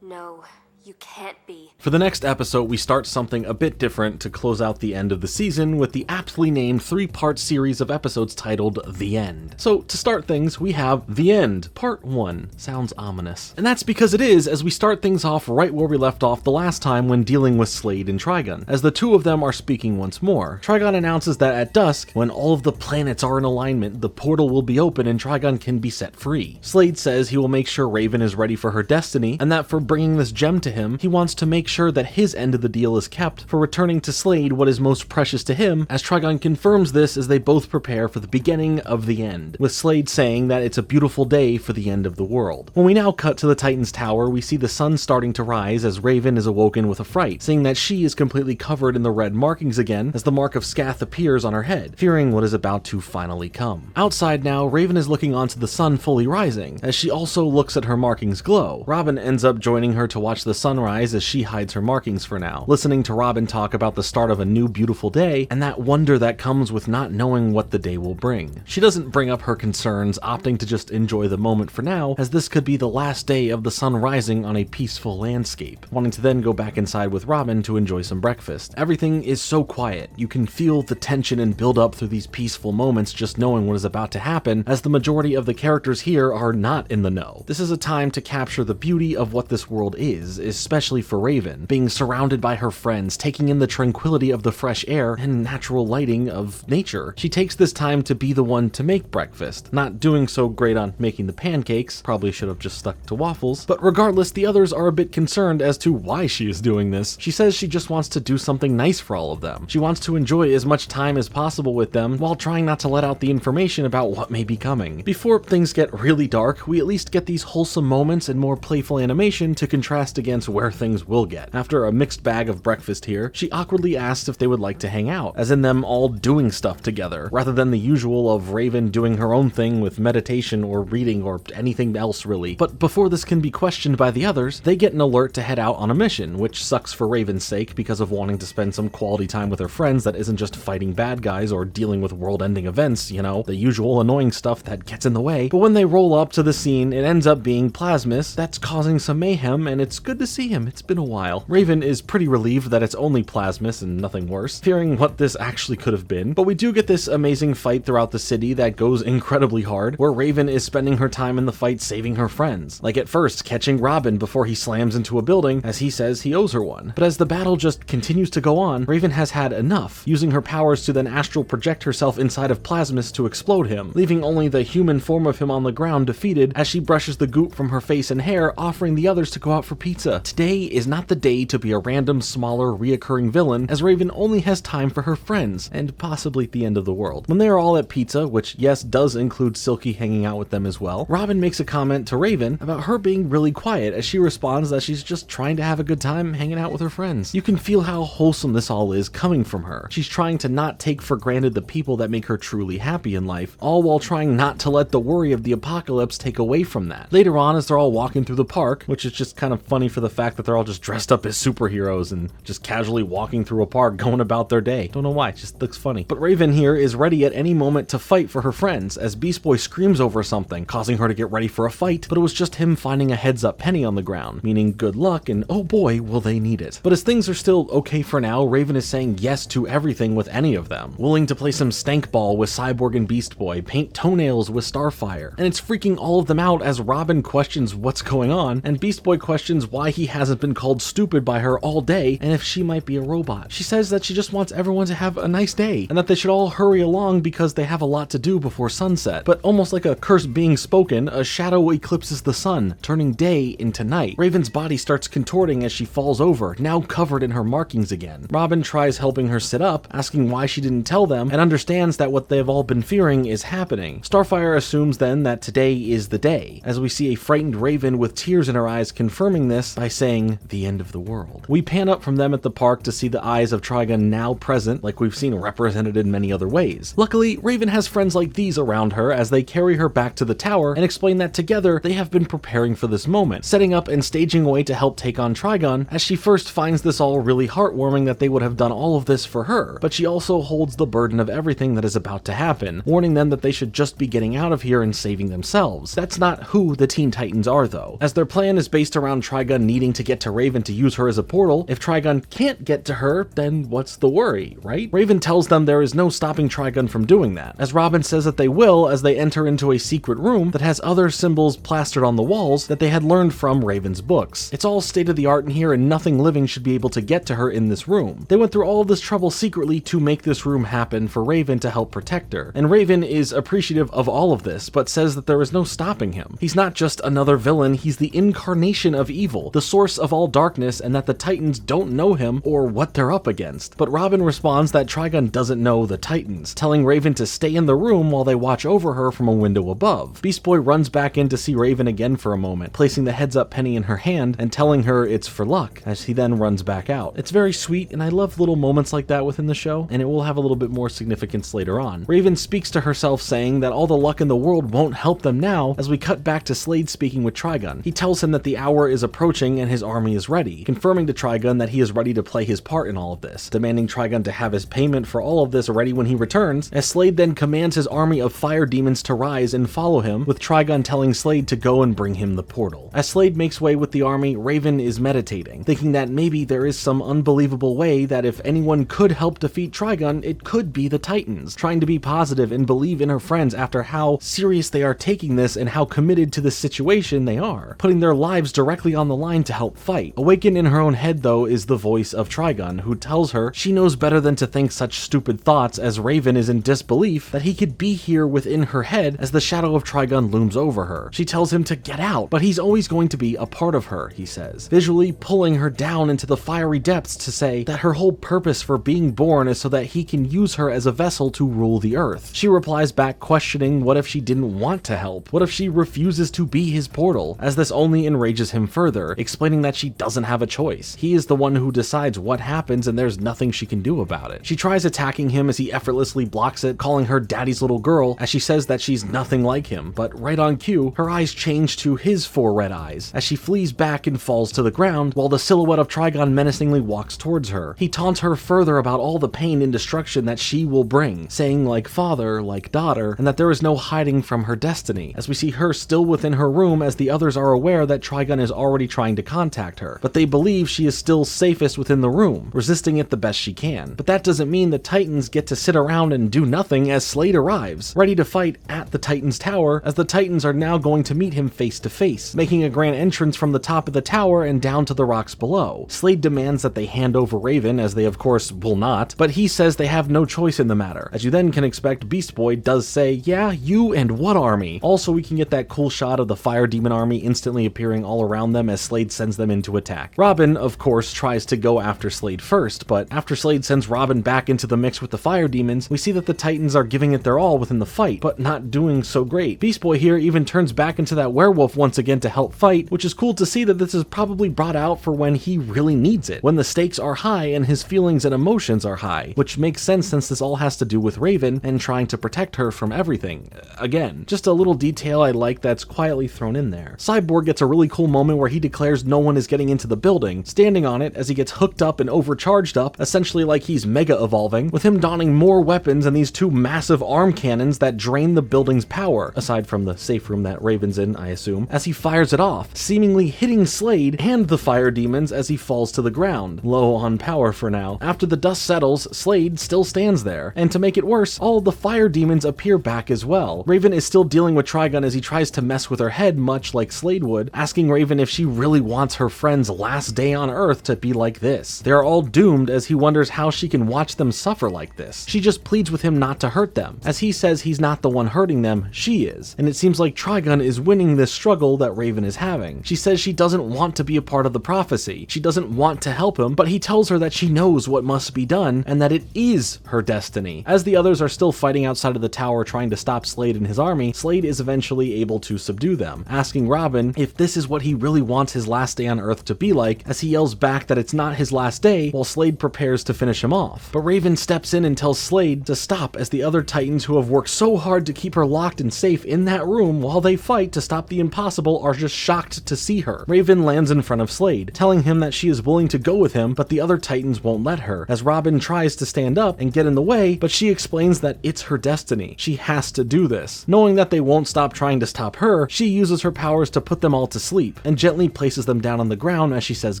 No, you can't be. For the next episode, we start something a bit different to close out the end of the season with the aptly named 3-part series of episodes titled The End. So to start things, we have The End, Part 1. Sounds ominous. And that's because it is, as we start things off right where we left off the last time when dealing with Slade and Trigun, as the two of them are speaking once more. Trigun announces that at dusk, when all of the planets are in alignment, the portal will be open and Trigun can be set free. Slade says he will make sure Raven is ready for her destiny, and that for bringing this gem to him, he wants to make sure that his end of the deal is kept for returning to Slade what is most precious to him, as Trigun confirms this as they both prepare for the beginning of the end, with Slade saying that it's a beautiful day for the end of the world. When we now cut to the Titan's tower, we see the sun starting to rise as Raven is awoken with a fright, seeing that she is completely covered in the red markings again as the mark of Scath appears on her head, fearing what is about to finally come. Outside now, Raven is looking onto the sun fully rising, as she also looks at her markings glow. Robin ends up joining her to watch the sunrise as she hides her markings for now, listening to Robin talk about the start of a new beautiful day and that wonder that comes with not knowing what the day will bring. She doesn't bring up her concerns, opting to just enjoy the moment for now, as this could be the last day of the sun rising on a peaceful landscape, wanting to then go back inside with Robin to enjoy some breakfast. Everything is so quiet. You can feel the tension and build up through these peaceful moments just knowing what is about to happen, as the majority of the characters here are not in the know. This is a time to capture the beauty of what this world is, especially for Raven, being surrounded by her friends, taking in the tranquility of the fresh air and natural lighting of nature. She takes this time to be the one to make breakfast, not doing so great on making the pancakes, probably should have just stuck to waffles, but regardless, the others are a bit concerned as to why she is doing this. She says she just wants to do something nice for all of them. She wants to enjoy as much time as possible with them while trying not to let out the information about what may be coming. Before things get really dark, we at least get these wholesome moments and more playful animation to contrast against where things will get. yet. After a mixed bag of breakfast here, she awkwardly asks if they would like to hang out, as in them all doing stuff together, rather than the usual of Raven doing her own thing with meditation or reading or anything else really. But before this can be questioned by the others, they get an alert to head out on a mission, which sucks for Raven's sake because of wanting to spend some quality time with her friends that isn't just fighting bad guys or dealing with world-ending events, you know, the usual annoying stuff that gets in the way. But when they roll up to the scene, it ends up being Plasmus that's causing some mayhem, and it's good to see him. It's been a while. Raven is pretty relieved that it's only Plasmus and nothing worse, fearing what this actually could have been. But we do get this amazing fight throughout the city that goes incredibly hard, where Raven is spending her time in the fight saving her friends. Like at first, catching Robin before he slams into a building, as he says he owes her one. But as the battle just continues to go on, Raven has had enough, using her powers to then astral project herself inside of Plasmus to explode him, leaving only the human form of him on the ground defeated as she brushes the goop from her face and hair, offering the others to go out for pizza. Today is not the day to be a random, smaller, reoccurring villain, as Raven only has time for her friends, and possibly the end of the world. When they are all at pizza, which yes does include Silky hanging out with them as well, Robin makes a comment to Raven about her being really quiet as she responds that she's just trying to have a good time hanging out with her friends. You can feel how wholesome this all is coming from her. She's trying to not take for granted the people that make her truly happy in life, all while trying not to let the worry of the apocalypse take away from that. Later on, as they're all walking through the park, which is just kind of funny for the fact that they're all just dressed up as superheroes and just casually walking through a park going about their day. Don't know why, it just looks funny. But Raven here is ready at any moment to fight for her friends as Beast Boy screams over something, causing her to get ready for a fight, but it was just him finding a heads-up penny on the ground, meaning good luck and oh boy will they need it. But as things are still okay for now, Raven is saying yes to everything with any of them, willing to play some stank ball with Cyborg and Beast Boy, paint toenails with Starfire, and it's freaking all of them out as Robin questions what's going on, and Beast Boy questions why he hasn't been called stupid by her all day and if she might be a robot. She says that she just wants everyone to have a nice day and that they should all hurry along because they have a lot to do before sunset. But almost like a curse being spoken, a shadow eclipses the sun, turning day into night. Raven's body starts contorting as she falls over, now covered in her markings again. Robin tries helping her sit up, asking why she didn't tell them, and understands that what they've all been fearing is happening. Starfire assumes then that today is the day, as we see a frightened Raven with tears in her eyes confirming this by saying, the end of the world. We pan up from them at the park to see the eyes of Trigun now present, like we've seen represented in many other ways. Luckily, Raven has friends like these around her as they carry her back to the tower and explain that together they have been preparing for this moment, setting up and staging a way to help take on Trigun, as she first finds this all really heartwarming that they would have done all of this for her, but she also holds the burden of everything that is about to happen, warning them that they should just be getting out of here and saving themselves. That's not who the Teen Titans are though, as their plan is based around Trigun needing to get to Raven to use her as a portal. If Trigun can't get to her, then what's the worry, right? Raven tells them there is no stopping Trigun from doing that, as Robin says that they will as they enter into a secret room that has other symbols plastered on the walls that they had learned from Raven's books. It's all state-of-the-art in here and nothing living should be able to get to her in this room. They went through all of this trouble secretly to make this room happen for Raven to help protect her, and Raven is appreciative of all of this, but says that there is no stopping him. He's not just another villain, he's the incarnation of evil, the source of all darkness, and that the Titans don't know him or what they're up against. But Robin responds that Trigun doesn't know the Titans, telling Raven to stay in the room while they watch over her from a window above. Beast Boy runs back in to see Raven again for a moment, placing the heads-up penny in her hand and telling her it's for luck, as he then runs back out. It's very sweet, and I love little moments like that within the show, and it will have a little bit more significance later on. Raven speaks to herself saying that all the luck in the world won't help them now, as we cut back to Slade speaking with Trigun. He tells him that the hour is approaching and his army is ready, confirming to Trigun that he is ready to play his part in all of this, demanding Trigun to have his payment for all of this ready when he returns, as Slade then commands his army of fire demons to rise and follow him, with Trigun telling Slade to go and bring him the portal. As Slade makes way with the army, Raven is meditating, thinking that maybe there is some unbelievable way that if anyone could help defeat Trigun, it could be the Titans, trying to be positive and believe in her friends after how serious they are taking this and how committed to the situation they are, putting their lives directly on the line to help fight. Awakened in her own head though is the voice of Trigun, who tells her she knows better than to think such stupid thoughts, as Raven is in disbelief that he could be here within her head as the shadow of Trigun looms over her. She tells him to get out, but he's always going to be a part of her, he says, visually pulling her down into the fiery depths to say that her whole purpose for being born is so that he can use her as a vessel to rule the earth. She replies back questioning what if she didn't want to help? What if she refuses to be his portal? As this only enrages him further, explaining that she doesn't have have a choice. He is the one who decides what happens and there's nothing she can do about it. She tries attacking him as he effortlessly blocks it, calling her daddy's little girl as she says that she's nothing like him, but right on cue, her eyes change to his 4 red eyes as she flees back and falls to the ground while the silhouette of Trigon menacingly walks towards her. He taunts her further about all the pain and destruction that she will bring, saying like father, like daughter, and that there is no hiding from her destiny, as we see her still within her room as the others are aware that Trigon is already trying to contact her, but they believe she is still safest within the room, resisting it the best she can. But that doesn't mean the Titans get to sit around and do nothing as Slade arrives, ready to fight at the Titans tower, as the Titans are now going to meet him face to face, making a grand entrance from the top of the tower and down to the rocks below. Slade demands that they hand over Raven, as they of course will not, but he says they have no choice in the matter. As you then can expect, Beast Boy does say, yeah, you and what army? Also, we can get that cool shot of the Fire Demon army instantly appearing all around them as Slade sends them into attack. Robin, of course, tries to go after Slade first, but after Slade sends Robin back into the mix with the Fire Demons, we see that the Titans are giving it their all within the fight, but not doing so great. Beast Boy here even turns back into that werewolf once again to help fight, which is cool to see that this is probably brought out for when he really needs it, when the stakes are high and his feelings and emotions are high, which makes sense since this all has to do with Raven and trying to protect her from everything. Again, just a little detail I like that's quietly thrown in there. Cyborg gets a really cool moment where he declares no one is getting into the building, standing on it as he gets hooked up and overcharged up, essentially like he's mega evolving, with him donning more weapons and these 2 massive arm cannons that drain the building's power, aside from the safe room that Raven's in, I assume, as he fires it off, seemingly hitting Slade and the Fire Demons as he falls to the ground, low on power for now. After the dust settles, Slade still stands there, and to make it worse, all the Fire Demons appear back as well. Raven is still dealing with Trigon as he tries to mess with her head much like Slade would, asking Raven if she really wants her friend's last day on Earth to be like this. They are all doomed as he wonders how she can watch them suffer like this. She just pleads with him not to hurt them, as he says he's not the one hurting them, she is, and it seems like Trigon is winning this struggle that Raven is having. She says she doesn't want to be a part of the prophecy, she doesn't want to help him, but he tells her that she knows what must be done and that it is her destiny. As the others are still fighting outside of the tower trying to stop Slade and his army, Slade is eventually able to subdue them, asking Robin if this is what he really wants his last day on Earth to be like, as he yells back that it's not his last day while Slade prepares to finish him off. But Raven steps in and tells Slade to stop, as the other Titans who have worked so hard to keep her locked and safe in that room while they fight to stop the impossible are just shocked to see her. Raven lands in front of Slade, telling him that she is willing to go with him, but the other Titans won't let her, as Robin tries to stand up and get in the way, but she explains that it's her destiny. She has to do this. Knowing that they won't stop trying to stop her, she uses her powers to put them all to sleep, and gently places them down on the ground as she says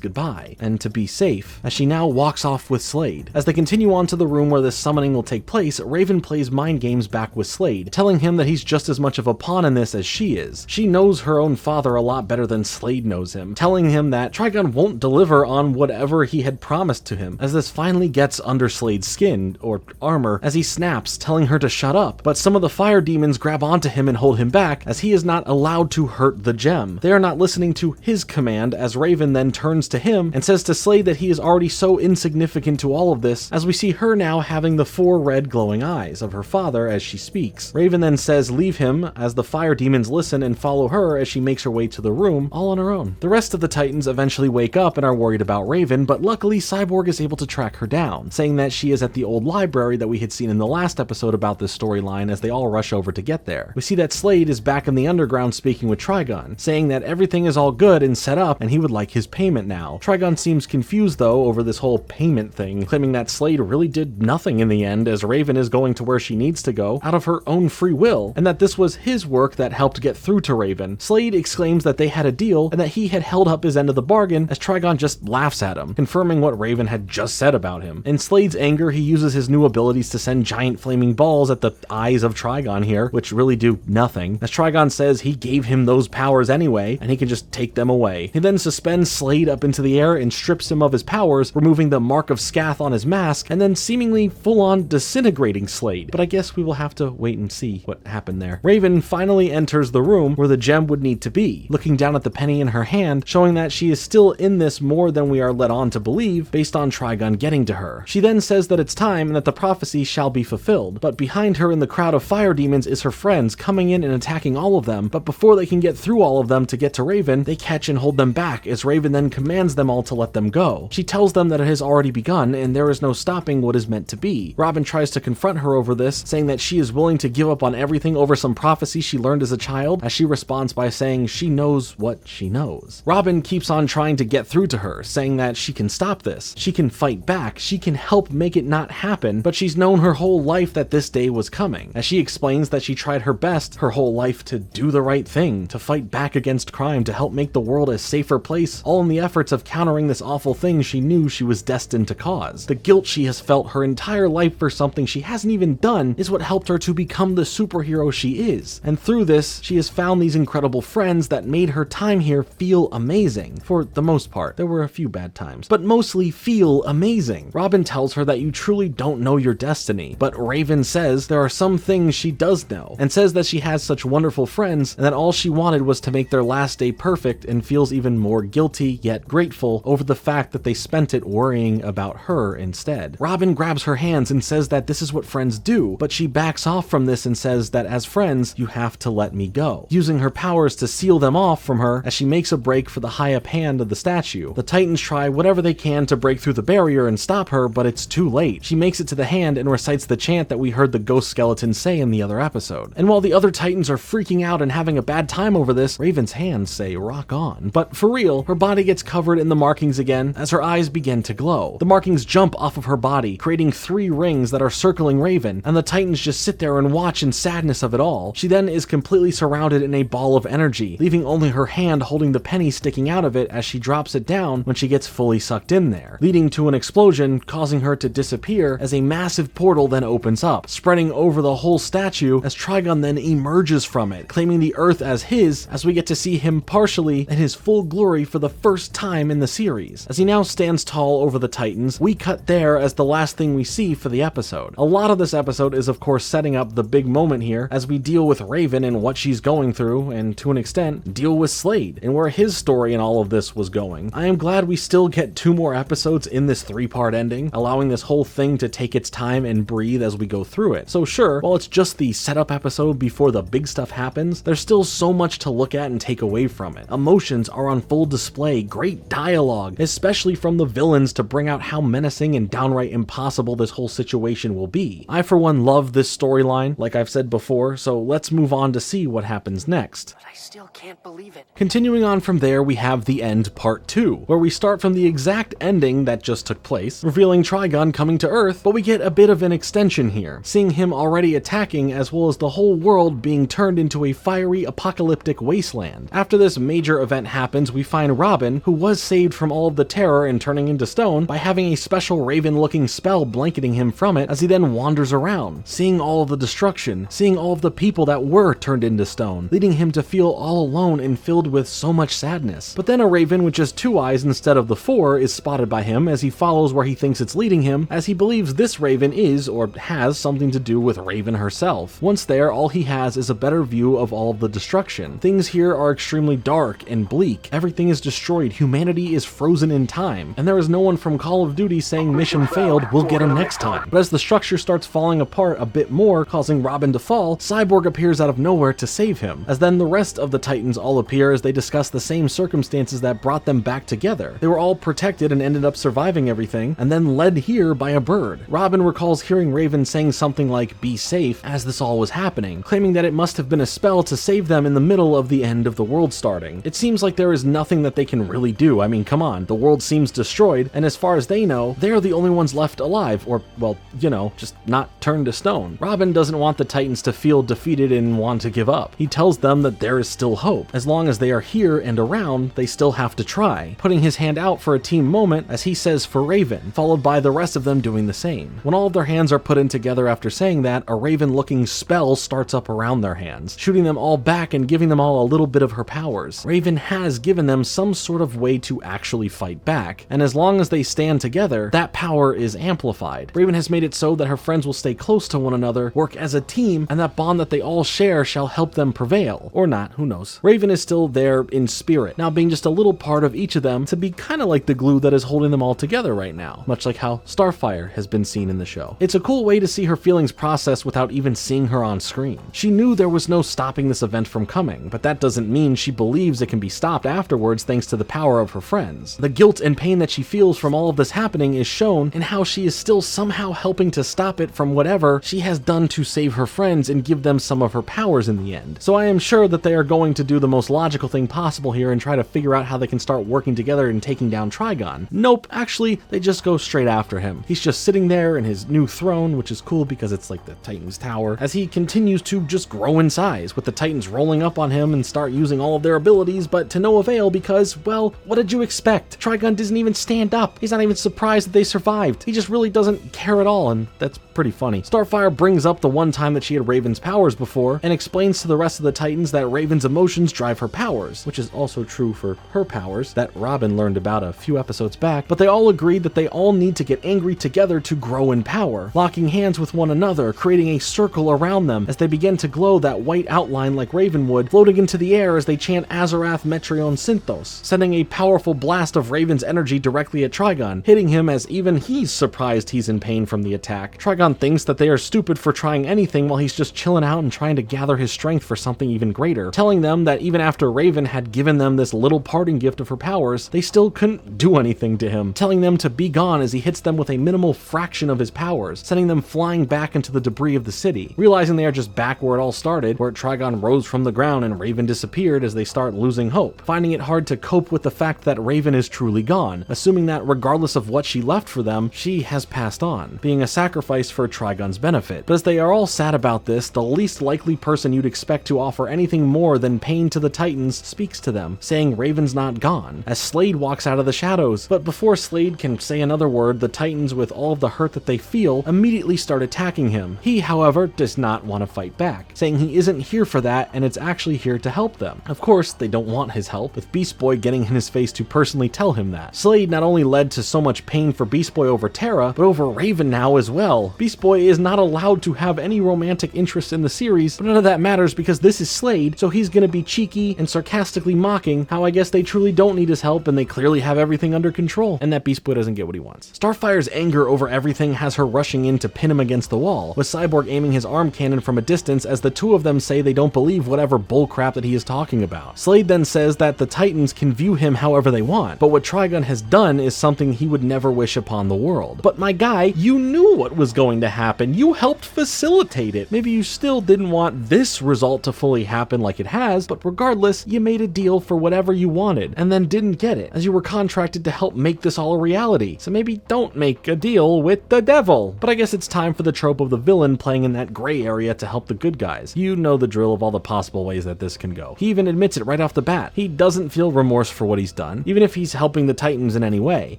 goodbye, and to be safe, as she now walks off with Slade. As they continue on to the room where this summoning will take place, Raven plays mind games back with Slade, telling him that he's just as much of a pawn in this as she is. She knows her own father a lot better than Slade knows him, telling him that Trigon won't deliver on whatever he had promised to him, as this finally gets under Slade's skin, or armor, as he snaps, telling her to shut up, but some of the Fire Demons grab onto him and hold him back, as he is not allowed to hurt the gem. They are not listening to his command, as Raven then turns to him and says to Slade that he is already so insignificant to all of this, as we see her now having the 4 red glowing eyes of her father as she speaks. Raven then says leave him, as the Fire Demons listen and follow her as she makes her way to the room, all on her own. The rest of the Titans eventually wake up and are worried about Raven, but luckily Cyborg is able to track her down, saying that she is at the old library that we had seen in the last episode about this storyline as they all rush over to get there. We see that Slade is back in the underground speaking with Trigon, saying that everything is all good and set up and he would like his payment now. Trigon seems confused though over this whole payment thing, claiming that Slade really did nothing in the end, as Raven is going to where she needs to go out of her own free will, and that this was his work that helped get through to Raven. Slade exclaims that they had a deal and that he had held up his end of the bargain, as Trigon just laughs at him, confirming what Raven had just said about him. In Slade's anger, he uses his new abilities to send giant flaming balls at the eyes of Trigon here, which really do nothing, as Trigon says he gave him those powers anyway, and he can just take them away. He then suspends Slade up into the air and strips him of his powers, removing the mark of Scath on his mask, and then seemingly full-on disintegrating Slade. But I guess we will have to wait and see what happened there. Raven finally enters the room where the gem would need to be, looking down at the penny in her hand, showing that she is still in this more than we are led on to believe, based on Trigon getting to her. She then says that it's time and that the prophecy shall be fulfilled, but behind her in the crowd of Fire Demons is her friends coming in and attacking all of them, but before they can get through all of them to get to Raven, they catch and hold them back, as Raven then then commands them all to let them go. She tells them that it has already begun and there is no stopping what is meant to be. Robin tries to confront her over this, saying that she is willing to give up on everything over some prophecy she learned as a child, as she responds by saying she knows what she knows. Robin keeps on trying to get through to her, saying that she can stop this, she can fight back, she can help make it not happen, but she's known her whole life that this day was coming, as she explains that she tried her best her whole life to do the right thing, to fight back against crime, to help make the world a safer place, all in the efforts of countering this awful thing she knew she was destined to cause. The guilt she has felt her entire life for something she hasn't even done is what helped her to become the superhero she is, and through this, she has found these incredible friends that made her time here feel amazing. For the most part, there were a few bad times, but mostly feel amazing. Robin tells her that you truly don't know your destiny, but Raven says there are some things she does know, and says that she has such wonderful friends, and that all she wanted was to make their last day perfect, and feels even more guilty yet grateful over the fact that they spent it worrying about her instead. Robin grabs her hands and says that this is what friends do, but she backs off from this and says that as friends, you have to let me go, using her powers to seal them off from her as she makes a break for the high up hand of the statue. The Titans try whatever they can to break through the barrier and stop her, but it's too late. She makes it to the hand and recites the chant that we heard the ghost skeleton say in the other episode. And while the other Titans are freaking out and having a bad time over this, Raven's hands say rock on. But for real, her body gets covered in the markings again as her eyes begin to glow. The markings jump off of her body, creating 3 rings that are circling Raven, and the Titans just sit there and watch in sadness of it all. She then is completely surrounded in a ball of energy, leaving only her hand holding the penny sticking out of it as she drops it down when she gets fully sucked in there, leading to an explosion, causing her to disappear as a massive portal then opens up, spreading over the whole statue as Trigon then emerges from it, claiming the Earth as his, as we get to see him partially in his full glory for the first time in the series. As he now stands tall over the Titans, we cut there as the last thing we see for the episode. A lot of this episode is of course setting up the big moment here as we deal with Raven and what she's going through, and to an extent, deal with Slade and where his story in all of this was going. I am glad we still get 2 more episodes in this 3-part ending, allowing this whole thing to take its time and breathe as we go through it. So sure, while it's just the setup episode before the big stuff happens, there's still so much to look at and take away from it. Emotions are on full display, great dialogue, especially from the villains to bring out how menacing and downright impossible this whole situation will be. I for one love this storyline, like I've said before, so let's move on to see what happens next. But I still can't believe it. Continuing on from there, we have the end part 2, where we start from the exact ending that just took place, revealing Trigon coming to Earth, but we get a bit of an extension here, seeing him already attacking as well as the whole world being turned into a fiery apocalyptic wasteland. After this major event happens, we find Robin, who was saved from all of the terror and turning into stone by having a special Raven-looking spell blanketing him from it, as he then wanders around, seeing all of the destruction, seeing all of the people that were turned into stone, leading him to feel all alone and filled with so much sadness. But then a Raven with just 2 eyes instead of the 4 is spotted by him as he follows where he thinks it's leading him, as he believes this Raven is or has something to do with Raven herself. Once there, all he has is a better view of all of the destruction. Things here are extremely dark and bleak. Everything is destroyed, humanity is frozen in time, and there is no one from Call of Duty saying mission failed, we'll get him next time. But as the structure starts falling apart a bit more, causing Robin to fall, Cyborg appears out of nowhere to save him, as then the rest of the Titans all appear as they discuss the same circumstances that brought them back together. They were all protected and ended up surviving everything, and then led here by a bird. Robin recalls hearing Raven saying something like, be safe, as this all was happening, claiming that it must have been a spell to save them in the middle of the end of the world starting. It seems like there is nothing that they can really do. I mean, come on, the world seems destroyed, and as far as they know, they're the only ones left alive, or, well, you know, just not turned to stone. Robin doesn't want the Titans to feel defeated and want to give up. He tells them that there is still hope. As long as they are here and around, they still have to try, putting his hand out for a team moment as he says for Raven, followed by the rest of them doing the same. When all of their hands are put in together after saying that, a Raven-looking spell starts up around their hands, shooting them all back and giving them all a little bit of her powers. Raven has given them some sort of way to actually fight back, and as long as they stand together, that power is amplified. Raven has made it so that her friends will stay close to one another, work as a team, and that bond that they all share shall help them prevail. Or not, who knows. Raven is still there in spirit, now being just a little part of each of them to be kind of like the glue that is holding them all together right now, much like how Starfire has been seen in the show. It's a cool way to see her feelings processed without even seeing her on screen. She knew there was no stopping this event from coming, but that doesn't mean she believes it can be stopped afterwards thanks to the power of her friends. The guilt and pain that she feels from all of this happening is shown in how she is still somehow helping to stop it from whatever she has done to save her friends and give them some of her powers in the end. So I am sure that they are going to do the most logical thing possible here and try to figure out how they can start working together and taking down Trigon. Nope, actually, they just go straight after him. He's just sitting there in his new throne, which is cool because it's like the Titan's tower, as he continues to just grow in size, with the Titans rolling up on him and start using all of their abilities, but to no avail because, well, what did you expect? Trigon doesn't even stand up. He's not even surprised that they survived. He just really doesn't care at all, and that's pretty funny. Starfire brings up the one time that she had Raven's powers before, and explains to the rest of the Titans that Raven's emotions drive her powers, which is also true for her powers that Robin learned about a few episodes back, but they all agreed that they all need to get angry together to grow in power, locking hands with one another, creating a circle around them as they begin to glow that white outline like Raven would, floating into the air as they chant Azarath Metrion Synthos, sending a powerful blast of Raven's energy directly at Trigon, hitting him as even he's surprised he's in pain from the attack. Trigon thinks that they are stupid for trying anything while he's just chilling out and trying to gather his strength for something even greater, telling them that even after Raven had given them this little parting gift of her powers, they still couldn't do anything to him, telling them to be gone as he hits them with a minimal fraction of his powers, sending them flying back into the debris of the city. Realizing they are just back where it all started, where Trigon rose from the ground and Raven disappeared as they start losing hope, finding it hard to cope with the fact that Raven is truly gone, assuming that regardless of what she left for them, she has passed on, being a sacrifice for Trigon's benefit. But as they are all sad about this, the least likely person you'd expect to offer anything more than pain to the Titans speaks to them, saying Raven's not gone, as Slade walks out of the shadows. But before Slade can say another word, the Titans, with all of the hurt that they feel, immediately start attacking him. He, however, does not want to fight back, saying he isn't here for that and it's actually here to help them. Of course, they don't want his help, with Beast Boy getting in his face to personally tell him that. Slade not only led to so much pain for Beast Boy over Terra, but over Raven now as well. Beast Boy is not allowed to have any romantic interest in the series, but none of that matters because this is Slade, so he's gonna be cheeky and sarcastically mocking how I guess they truly don't need his help and they clearly have everything under control, and that Beast Boy doesn't get what he wants. Starfire's anger over everything has her rushing in to pin him against the wall, with Cyborg aiming his arm cannon from a distance as the two of them say they don't believe whatever bullcrap that he is talking about. Slade then says that the Titans can view him however they want, but what Trigon has done is something he would never wish upon the world. But my guy, you knew what was going to happen. You helped facilitate it. Maybe you still didn't want this result to fully happen like it has, but regardless, you made a deal for whatever you wanted and then didn't get it, as you were contracted to help make this all a reality. So maybe don't make a deal with the devil. But I guess it's time for the trope of the villain playing in that gray area to help the good guys. You know the drill of all the possible ways that this can go. He even admits it right off the bat. He doesn't feel remorse for what he's done, even if he's helping the Titans in any way.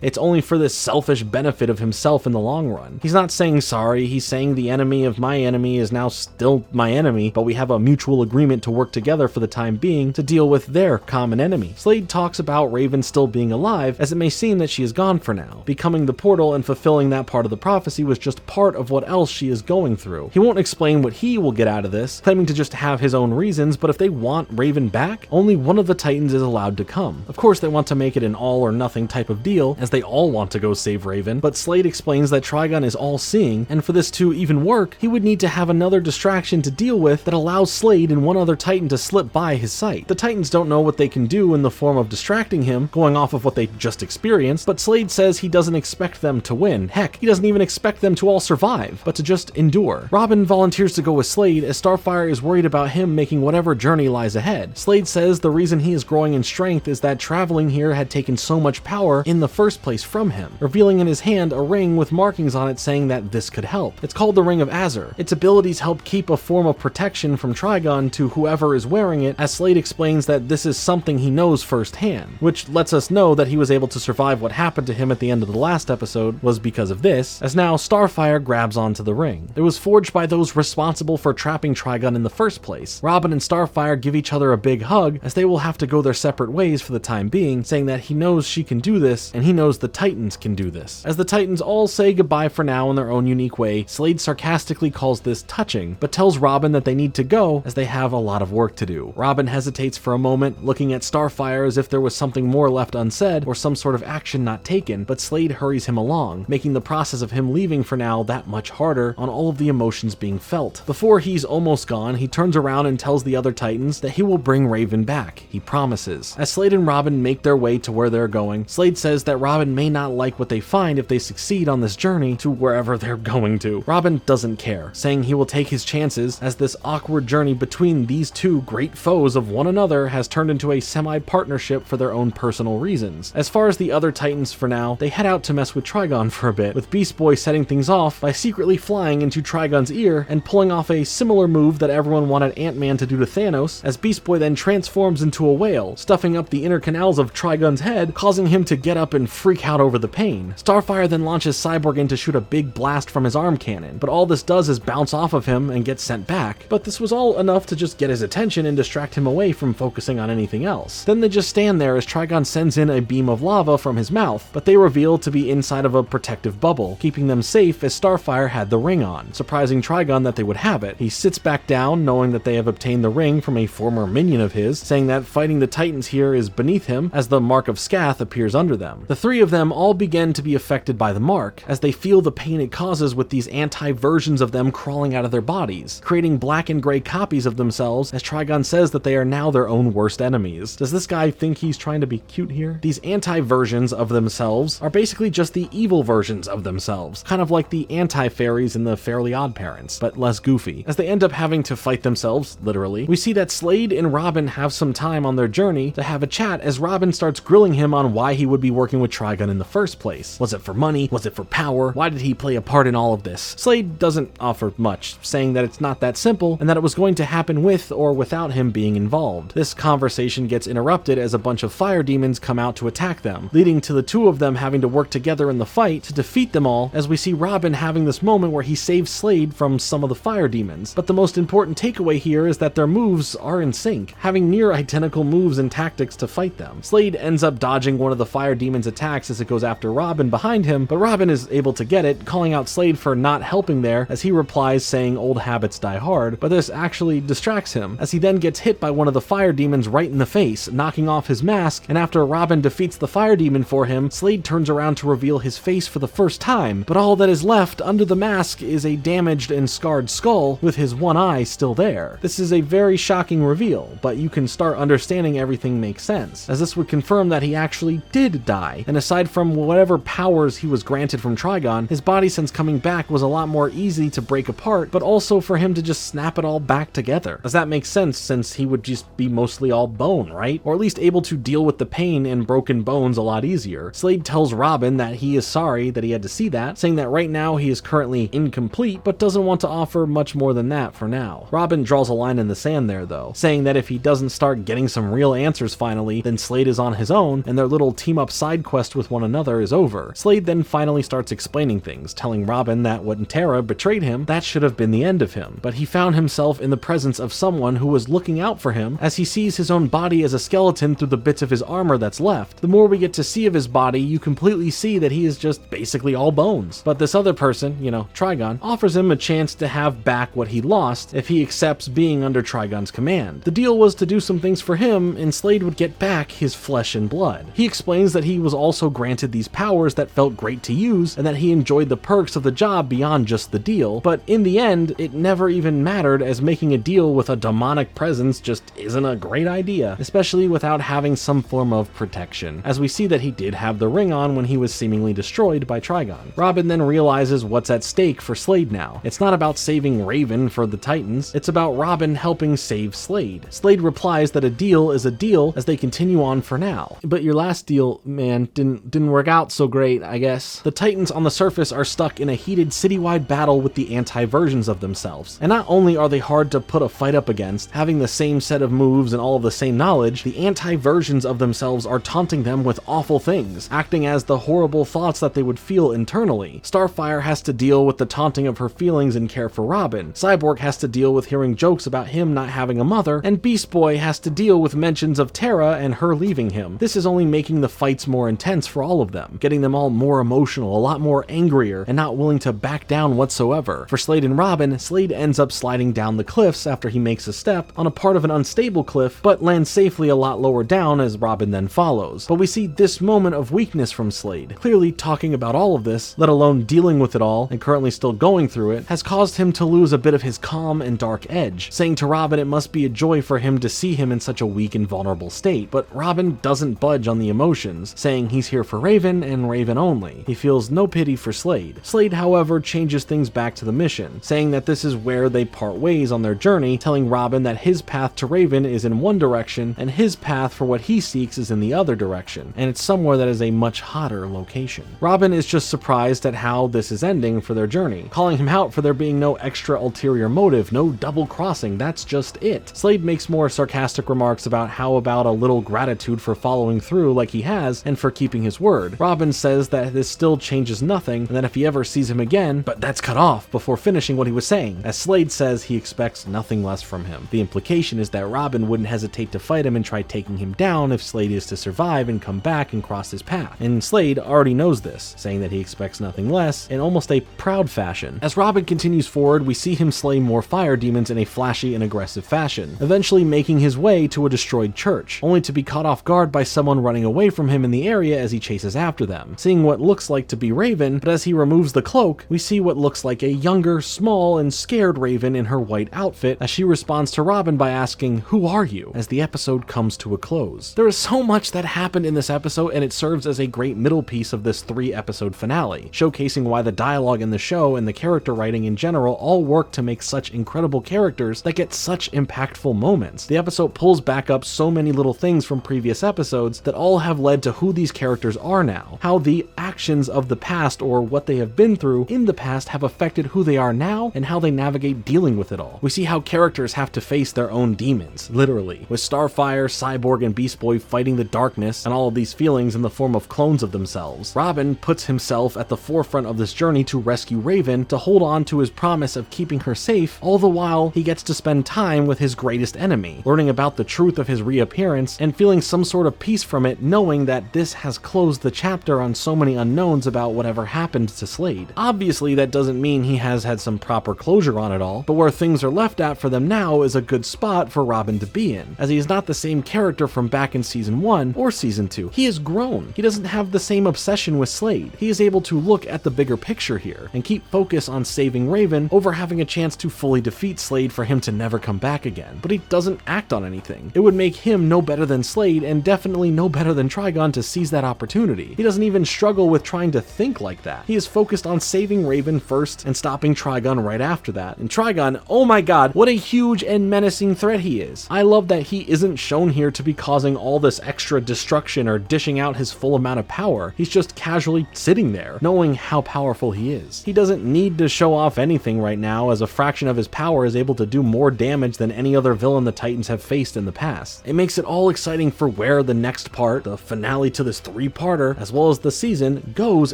It's only for the selfish benefit of himself in the long run. He's not saying sorry, he's saying the enemy of my enemy is now still my enemy, but we have a mutual agreement to work together for the time being to deal with their common enemy. Slade talks about Raven still being alive, as it may seem that she is gone for now. Becoming the portal and fulfilling that part of the prophecy was just part of what else she is going through. He won't explain what he will get out of this, claiming to just have his own reasons, but if they want Raven back, only one of the Titans is allowed to come. Of course, they want to make it an all or nothing type of deal, as they all want to go save Raven, but Slade explains that Trigon is all-seeing, and for this to even work, he would need to have another distraction to deal with that allows Slade and one other Titan to slip by his sight. The Titans don't know what they can do in the form of distracting him, going off of what they just experienced, but Slade says he doesn't expect them to win. Heck, he doesn't even expect them to all survive, but to just endure. Robin volunteers to go with Slade as Starfire is worried about him making whatever journey lies ahead. Slade says the reason he is growing in strength is that traveling here had taken so much power in the first place from him, revealing in his hand a ring with markings on it saying that this could help. It's called the Ring of Azur. Its abilities help keep a form of protection from Trigon to whoever is wearing it, as Slade explains that this is something he knows firsthand, which lets us know that he was able to survive what happened to him at the end of the last episode was because of this, as now Starfire grabs onto the ring. It was forged by those responsible for trapping Trigon in the first place. Robin and Starfire give each other a big hug, as they will have to go their separate ways for the time being, saying that he knows she can do this, and he knows the Titans can do this. As the Titans all say goodbye for now in their own unique way, Slade sarcastically calls this touching, but tells Robin that they need to go as they have a lot of work to do. Robin hesitates for a moment, looking at Starfire as if there was something more left unsaid or some sort of action not taken, but Slade hurries him along, making the process of him leaving for now that much harder on all of the emotions being felt. Before he's almost gone, he turns around and tells the other Titans that he will bring Raven back. He promises. As Slade and Robin make their way to where they're going, Slade says that Robin may not like what they find if they succeed on this journey to wherever they're going to. Robin doesn't care, saying he will take his chances as this awkward journey between these two great foes of one another has turned into a semi-partnership for their own personal reasons. As far as the other Titans for now, they head out to mess with Trigon for a bit, with Beast Boy setting things off by secretly flying into Trigon's ear and pulling off a similar move that everyone wanted Ant-Man to do to Thanos, as Beast Boy then transforms into a whale, stuffing up the inner canals of Trigon's head, causing him to get up and freak out over the pain. Starfire then launches Cyborg in to shoot a big blast from his arm cannon, but all this does is bounce off of him and get sent back. But this was all enough to just get his attention and distract him away from focusing on anything else. Then they just stand there as Trigon sends in a beam of lava from his mouth, but they reveal to be inside of a protective bubble, keeping them safe as Starfire had the ring on, surprising Trigon that they would have it. He sits back down, knowing that they have obtained the ring from a former minion of his, saying that fighting the Titans here is beneath him, as the mark of Scath appears under them. The three of them all begin to be affected by the mark, as they feel the pain it causes with these anti-versions of them crawling out of their bodies, creating black and gray copies of themselves, as Trigon says that they are now their own worst enemies. Does this guy think he's trying to be cute here? These anti-versions of themselves are basically just the evil versions of themselves, kind of like the anti-fairies in the Fairly Odd Parents, but less goofy. As they end up having to fight themselves, literally, we see that Slade and Robin have some time on their journey to have a chat as Robin starts grilling him on why he would be working with Trigon in the first place. Was it for money? Was it for power? Why did he play a part in all of this? Slade doesn't offer much, saying that it's not that simple and that it was going to happen with or without him being involved. This conversation gets interrupted as a bunch of fire demons come out to attack them, leading to the two of them having to work together in the fight to defeat them all, as we see Robin having this moment where he saves Slade from some of the fire demons. But the most important takeaway here is that their moves are in sync, having near identical moves and tactics to fight them. Slade ends up dodging one of the fire demons' attacks as it goes after Robin behind him, but Robin is able to get it, calling out Slade for not helping there, as he replies saying old habits die hard, but this actually distracts him, as he then gets hit by one of the fire demons right in the face, knocking off his mask, and after Robin defeats the fire demon for him, Slade turns around to reveal his face for the first time, but all that is left under the mask is a damaged and scarred skull with his one eye still there. This is a very shocking reveal, but you can start understanding everything makes sense, as this would confirm that he actually did die, and aside from whatever powers he was granted from Trigon, his body since coming back was a lot more easy to break apart, but also for him to just snap it all back together. Does that make sense, since he would just be mostly all bone, right? Or at least able to deal with the pain and broken bones a lot easier. Slade tells Robin that he is sorry that he had to see that, saying that right now he is currently incomplete, but doesn't want to offer much more than that for now. Robin draws a line in the sand there though, saying that if he doesn't start getting some real answers finally, then Slade is on his own, and their little team-up side quest with one another is over. Slade then finally starts explaining things, telling Robin that when Terra betrayed him, that should have been the end of him, but he found himself in the presence of someone who was looking out for him as he sees his own body as a skeleton through the bits of his armor that's left. The more we get to see of his body, you completely see that he is just basically all bones. But this other person, Trigon, offers him a chance to have back what he lost if he accepts being under Trigon's command. The deal was to do some things for him, and Slade would get back his flesh and blood. He explains that he was also granted these powers that felt great to use, and that he enjoyed the perks of the job beyond just the deal, but in the end, it never even mattered, as making a deal with a demonic presence just isn't a great idea, especially without having some form of protection, as we see that he did have the ring on when he was seemingly destroyed by Trigon. Robin then realizes what's at stake for Slade now. It's not about saving Raven for the Titans, it's about Robin helping save Slade. Slade replies that a deal is a deal as they continue on for now. But your last deal, man, didn't work out so great, I guess. The Titans on the surface are stuck in a heated citywide battle with the anti-versions of themselves. And not only are they hard to put a fight up against, having the same set of moves and all of the same knowledge, the anti-versions of themselves are taunting them with awful things, acting as the horrible thoughts that they would feel internally. Starfire has to deal with the taunting of her feelings and care for Robin. Cyborg has to deal with hearing jokes about him not having a mother, and Beast Boy has to deal with mentions of Terra and her leaving him. This is only making the fights more intense for all of them, getting them all more emotional, a lot more angrier, and not willing to back down whatsoever. For Slade and Robin, Slade ends up sliding down the cliffs after he makes a step on a part of an unstable cliff, but lands safely a lot lower down as Robin then follows. But we see this moment of weakness from Slade. Clearly talking about all of this, let alone dealing with it all, and currently still going through it, has caused him to lose a bit of his calm and dark edge, saying to Robin it must be a joy for him to see him in such a weak and vulnerable state. But but Robin doesn't budge on the emotions, saying he's here for Raven and Raven only. He feels no pity for Slade. Slade, however, changes things back to the mission, saying that this is where they part ways on their journey, telling Robin that his path to Raven is in one direction and his path for what he seeks is in the other direction, and it's somewhere that is a much hotter location. Robin is just surprised at how this is ending for their journey, calling him out for there being no extra ulterior motive, no double crossing, that's just it. Slade makes more sarcastic remarks about how about a little gratitude for following through like he has and for keeping his word. Robin says that this still changes nothing and that if he ever sees him again, but that's cut off before finishing what he was saying, as Slade says he expects nothing less from him. The implication is that Robin wouldn't hesitate to fight him and try taking him down if Slade is to survive and come back and cross his path. And Slade already knows this, saying that he expects nothing less in almost a proud fashion. As Robin continues forward, we see him slay more fire demons in a flashy and aggressive fashion, eventually making his way to a destroyed church, only to be caught off guard by someone running away from him in the area as he chases after them. Seeing what looks like to be Raven, but as he removes the cloak, we see what looks like a younger, small, and scared Raven in her white outfit as she responds to Robin by asking, "Who are you?" as the episode comes to a close. There is so much that happened in this episode, and it serves as a great middle piece of this 3-episode finale, showcasing why the dialogue in the show and the character writing in general all work to make such incredible characters that get such impactful moments. The episode pulls back up so many little things from previous episodes that all have led to who these characters are now, how the actions of the past or what they have been through in the past have affected who they are now and how they navigate dealing with it all. We see how characters have to face their own demons, literally, with Starfire, Cyborg, and Beast Boy fighting the darkness and all of these feelings in the form of clones of themselves. Robin puts himself at the forefront of this journey to rescue Raven, to hold on to his promise of keeping her safe, all the while he gets to spend time with his greatest enemy, learning about the truth of his reappearance and feeling some sort of peace from it, knowing that this has closed the chapter on so many unknowns about whatever happened to Slade. Obviously, that doesn't mean he has had some proper closure on it all, but where things are left at for them now is a good spot for Robin to be in, as he is not the same character from back in season 1 or season 2. He has grown. He doesn't have the same obsession with Slade. He is able to look at the bigger picture here and keep focus on saving Raven over having a chance to fully defeat Slade for him to never come back again. But he doesn't act on anything. It would make him no better than Slade and definitely no better than Trigon to seize that opportunity. He doesn't even struggle with trying to think like that. He is focused on saving Raven first and stopping Trigon right after that. And Trigon, oh my god, what a huge and menacing threat he is. I love that he isn't shown here to be causing all this extra destruction or dishing out his full amount of power. He's just casually sitting there, knowing how powerful he is. He doesn't need to show off anything right now, as a fraction of his power is able to do more damage than any other villain the Titans have faced in the past. It makes it all exciting for where the next part, the finale to this 3-parter, as well as the season, goes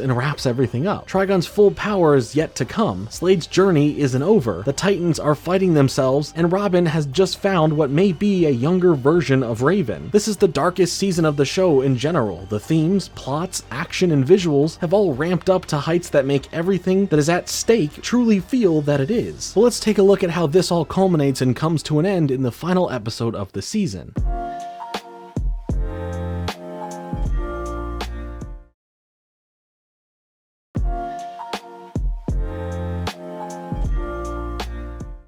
and wraps everything up. Trigon's full power is yet to come. Slade's journey isn't over. The Titans are fighting themselves, and Robin has just found what may be a younger version of Raven. This is the darkest season of the show in general. The themes, plots, action, and visuals have all ramped up to heights that make everything that is at stake truly feel that it is. Well, let's take a look at how this all culminates and comes to an end in the final episode of the season.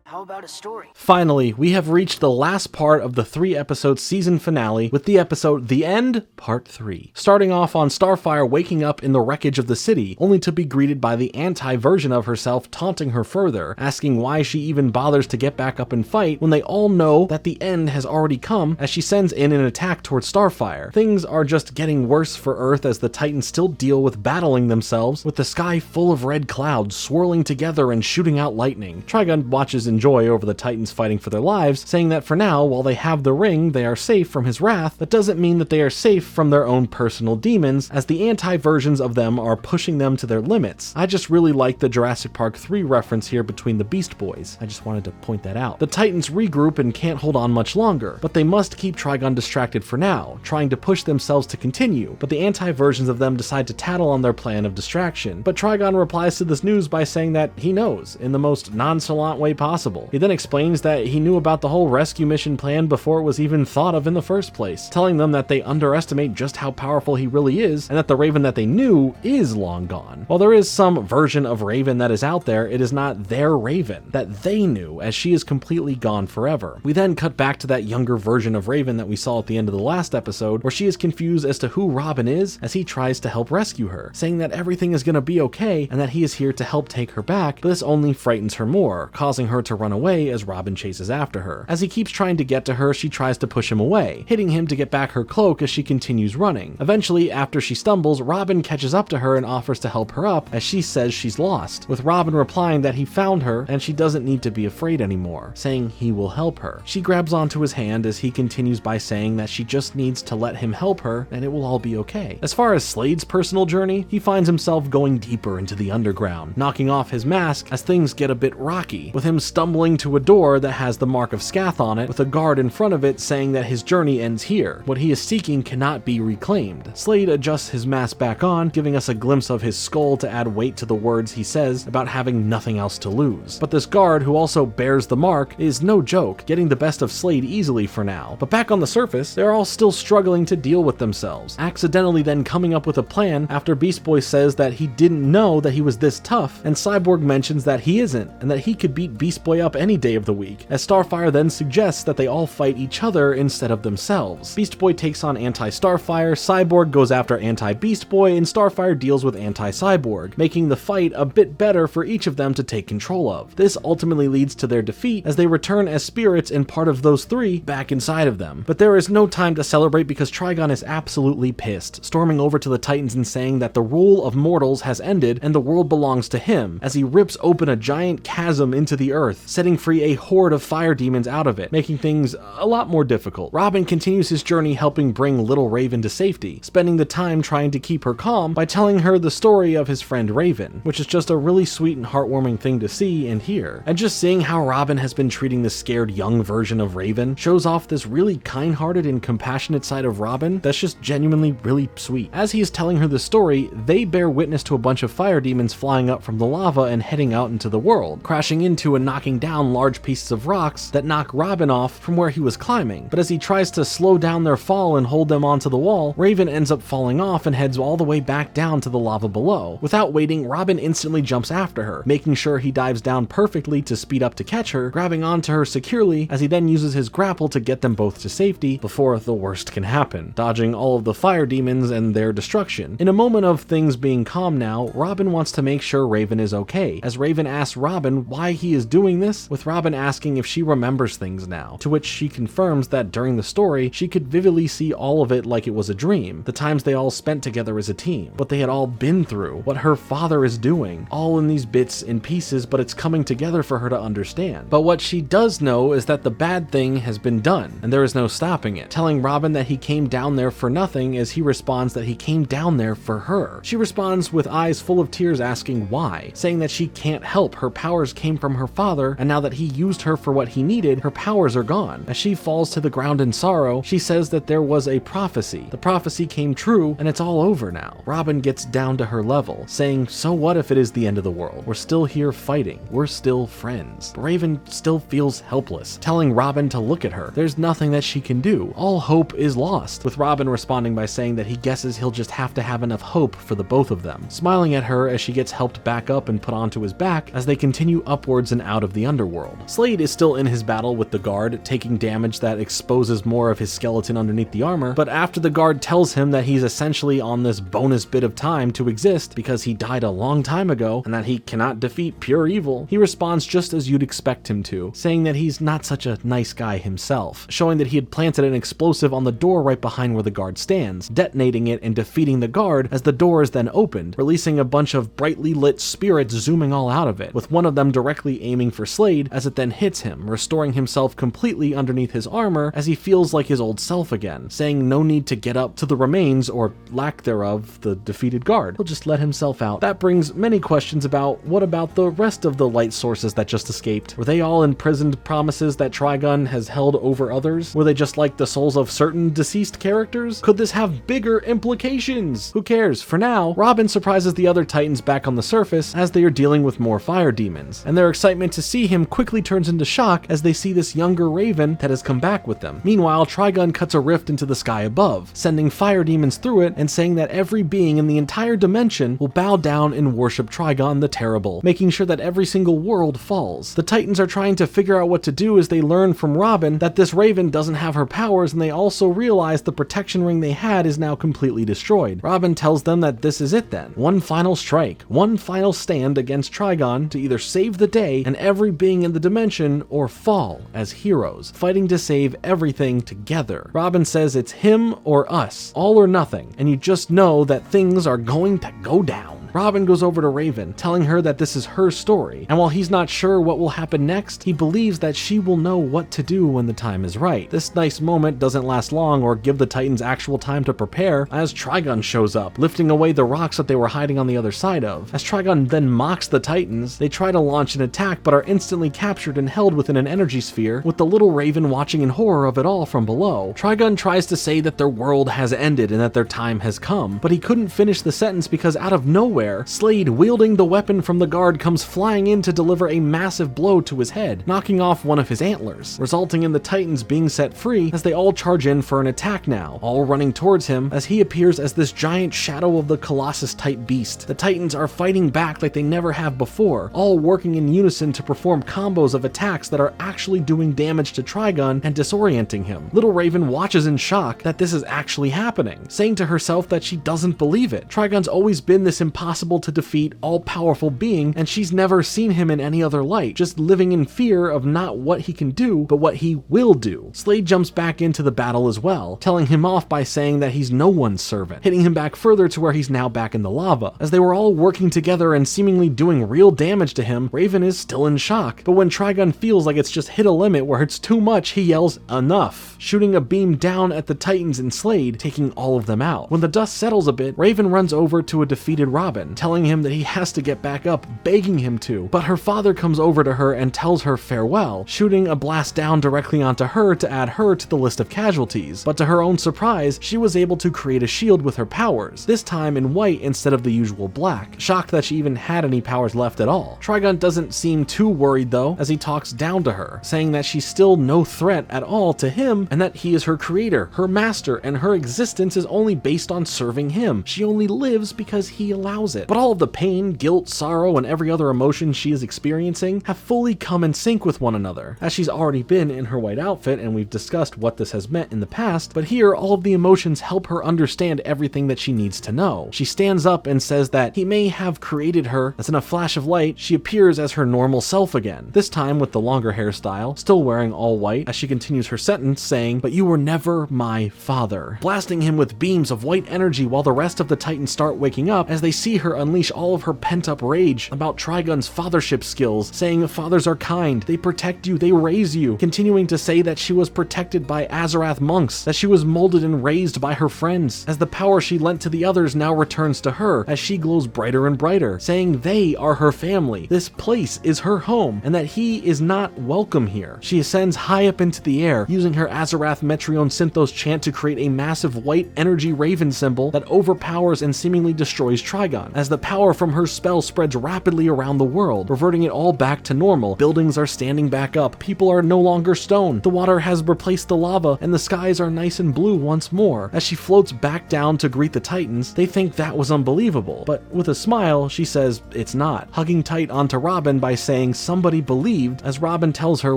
How about a story? Finally, we have reached the last part of the 3-episode season finale with the episode The End, Part 3. Starting off on Starfire waking up in the wreckage of the city, only to be greeted by the anti-version of herself taunting her further, asking why she even bothers to get back up and fight when they all know that the end has already come, as she sends in an attack towards Starfire. Things are just getting worse for Earth as the Titans still deal with battling themselves, with the sky full of red clouds swirling together and shooting out lightning. Trigon watches in joy over the Titans fighting for their lives, saying that for now, while they have the ring, they are safe from his wrath. That doesn't mean that they are safe from their own personal demons, as the anti-versions of them are pushing them to their limits. I just really like the Jurassic Park 3 reference here between the Beast Boys. I just wanted to point that out. The Titans regroup and can't hold on much longer, but they must keep Trigon distracted for now, trying to push themselves to continue, but the anti-versions of them decide to tattle on their plan of distraction. But Trigon replies to this news by saying that he knows, in the most nonchalant way possible. possible. He then explains that he knew about the whole rescue mission plan before it was even thought of in the first place, telling them that they underestimate just how powerful he really is, and that the Raven that they knew is long gone. While there is some version of Raven that is out there, it is not their Raven that they knew, as she is completely gone forever. We then cut back to that younger version of Raven that we saw at the end of the last episode, where she is confused as to who Robin is as he tries to help rescue her, saying that everything is going to be okay and that he is here to help take her back, but this only frightens her more, causing her to run away as Robin chases after her. As he keeps trying to get to her, she tries to push him away, hitting him to get back her cloak as she continues running. Eventually, after she stumbles, Robin catches up to her and offers to help her up as she says she's lost, with Robin replying that he found her and she doesn't need to be afraid anymore, saying he will help her. She grabs onto his hand as he continues by saying that she just needs to let him help her and it will all be okay. As far as Slade's personal journey, he finds himself going deeper into the underground, knocking off his mask as things get a bit rocky, with him stumbling to a door that has the mark of Scath on it, with a guard in front of it saying that his journey ends here. What he is seeking cannot be reclaimed. Slade adjusts his mask back on, giving us a glimpse of his skull to add weight to the words he says about having nothing else to lose. But this guard, who also bears the mark, is no joke, getting the best of Slade easily for now. But back on the surface, they're all still struggling to deal with themselves, accidentally then coming up with a plan after Beast Boy says that he didn't know that he was this tough, and Cyborg mentions that he isn't, and that he could beat Beast Boy up any day of the week, as Starfire then suggests that they all fight each other instead of themselves. Beast Boy takes on Anti-Starfire, Cyborg goes after Anti-Beast Boy, and Starfire deals with Anti-Cyborg, making the fight a bit better for each of them to take control of. This ultimately leads to their defeat as they return as spirits and part of those three back inside of them. But there is no time to celebrate because Trigon is absolutely pissed, storming over to the Titans and saying that the rule of mortals has ended and the world belongs to him, as he rips open a giant chasm into the earth, setting free a horde of fire demons out of it, making things a lot more difficult. Robin continues his journey helping bring Little Raven to safety, spending the time trying to keep her calm by telling her the story of his friend Raven, which is just a really sweet and heartwarming thing to see and hear. And just seeing how Robin has been treating the scared young version of Raven shows off this really kind-hearted and compassionate side of Robin that's just genuinely really sweet. As he is telling her the story, they bear witness to a bunch of fire demons flying up from the lava and heading out into the world, crashing into and knocking down large pieces of rocks that knock Robin off from where he was climbing. But as he tries to slow down their fall and hold them onto the wall, Raven ends up falling off and heads all the way back down to the lava below. Without waiting, Robin instantly jumps after her, making sure he dives down perfectly to speed up to catch her, grabbing onto her securely as he then uses his grapple to get them both to safety before the worst can happen, dodging all of the fire demons and their destruction. In a moment of things being calm now, Robin wants to make sure Raven is okay, as Raven asks Robin why he is doing this, with Robin asking if she remembers things now, to which she confirms that during the story, she could vividly see all of it like it was a dream, the times they all spent together as a team, what they had all been through, what her father is doing, all in these bits and pieces, but it's coming together for her to understand. But what she does know is that the bad thing has been done, and there is no stopping it, telling Robin that he came down there for nothing as he responds that he came down there for her. She responds with eyes full of tears asking why, saying that she can't help, her powers came from her father, and now that he used her for what he needed, her powers are gone. As she falls to the ground in sorrow, she says that there was a prophecy. The prophecy came true, and it's all over now. Robin gets down to her level, saying, so what if it is the end of the world? We're still here fighting. We're still friends. But Raven still feels helpless, telling Robin to look at her. There's nothing that she can do. All hope is lost, with Robin responding by saying that he guesses he'll just have to have enough hope for the both of them, smiling at her as she gets helped back up and put onto his back as they continue upwards and out of the underworld. Slade is still in his battle with the guard, taking damage that exposes more of his skeleton underneath the armor, but after the guard tells him that he's essentially on this bonus bit of time to exist because he died a long time ago and that he cannot defeat pure evil, he responds just as you'd expect him to, saying that he's not such a nice guy himself, showing that he had planted an explosive on the door right behind where the guard stands, detonating it and defeating the guard as the door is then opened, releasing a bunch of brightly lit spirits zooming all out of it, with one of them directly aiming for Slade as it then hits him, restoring himself completely underneath his armor as he feels like his old self again, saying no need to get up to the remains, or lack thereof, the defeated guard. He'll just let himself out. That brings many questions about what about the rest of the light sources that just escaped? Were they all imprisoned promises that Trigon has held over others? Were they just like the souls of certain deceased characters? Could this have bigger implications? Who cares? For now, Robin surprises the other Titans back on the surface as they are dealing with more fire demons, and their excitement to see see him quickly turns into shock as they see this younger Raven that has come back with them. Meanwhile, Trigun cuts a rift into the sky above, sending fire demons through it and saying that every being in the entire dimension will bow down and worship Trigun the Terrible, making sure that every single world falls. The Titans are trying to figure out what to do as they learn from Robin that this Raven doesn't have her powers, and they also realize the protection ring they had is now completely destroyed. Robin tells them that this is it then. One final strike, one final stand against Trigun to either save the day and every being in the dimension or fall as heroes, fighting to save everything together. Robin says it's him or us, all or nothing, and you just know that things are going to go down. Robin goes over to Raven, telling her that this is her story, and while he's not sure what will happen next, he believes that she will know what to do when the time is right. This nice moment doesn't last long or give the Titans actual time to prepare as Trigun shows up, lifting away the rocks that they were hiding on the other side of. As Trigun then mocks the Titans, they try to launch an attack but are instantly captured and held within an energy sphere, with the little Raven watching in horror of it all from below. Trigun tries to say that their world has ended and that their time has come, but he couldn't finish the sentence because out of nowhere, Slade, wielding the weapon from the guard, comes flying in to deliver a massive blow to his head, knocking off one of his antlers, resulting in the Titans being set free as they all charge in for an attack now, all running towards him as he appears as this giant shadow of the Colossus-type beast. The Titans are fighting back like they never have before, all working in unison to perform combos of attacks that are actually doing damage to Trigun and disorienting him. Little Raven watches in shock that this is actually happening, saying to herself that she doesn't believe it. Trigun's always been this impossible to defeat, all-powerful being, and she's never seen him in any other light, just living in fear of not what he can do, but what he will do. Slade jumps back into the battle as well, telling him off by saying that he's no one's servant, hitting him back further to where he's now back in the lava. As they were all working together and seemingly doing real damage to him, Raven is still in shock, but when Trigun feels like it's just hit a limit where it's too much, he yells, "Enough!" shooting a beam down at the Titans and Slade, taking all of them out. When the dust settles a bit, Raven runs over to a defeated Robin, telling him that he has to get back up, begging him to, but her father comes over to her and tells her farewell, shooting a blast down directly onto her to add her to the list of casualties. But to her own surprise, she was able to create a shield with her powers, this time in white instead of the usual black, shocked that she even had any powers left at all. Trigun doesn't seem too worried though, as he talks down to her, saying that she's still no threat at all to him and that he is her creator, her master, and her existence is only based on serving him. She only lives because he allows it. But all of the pain, guilt, sorrow, and every other emotion she is experiencing have fully come in sync with one another, as she's already been in her white outfit, and we've discussed what this has meant in the past, but here all of the emotions help her understand everything that she needs to know. She stands up and says that he may have created her, as in a flash of light, she appears as her normal self again, this time with the longer hairstyle, still wearing all white, as she continues her sentence saying, "But you were never my father," blasting him with beams of white energy while the rest of the Titans start waking up as they see her unleash all of her pent-up rage about Trigun's fathership skills, saying fathers are kind, they protect you, they raise you, continuing to say that she was protected by Azarath monks, that she was molded and raised by her friends, as the power she lent to the others now returns to her as she glows brighter and brighter, saying they are her family, this place is her home, and that he is not welcome here. She ascends high up into the air, using her Azarath Metrion Synthos chant to create a massive white energy raven symbol that overpowers and seemingly destroys Trigun, as the power from her spell spreads rapidly around the world, reverting it all back to normal. Buildings are standing back up, people are no longer stone, the water has replaced the lava, and the skies are nice and blue once more. As she floats back down to greet the Titans, they think that was unbelievable, but with a smile, she says it's not, hugging tight onto Robin by saying somebody believed, as Robin tells her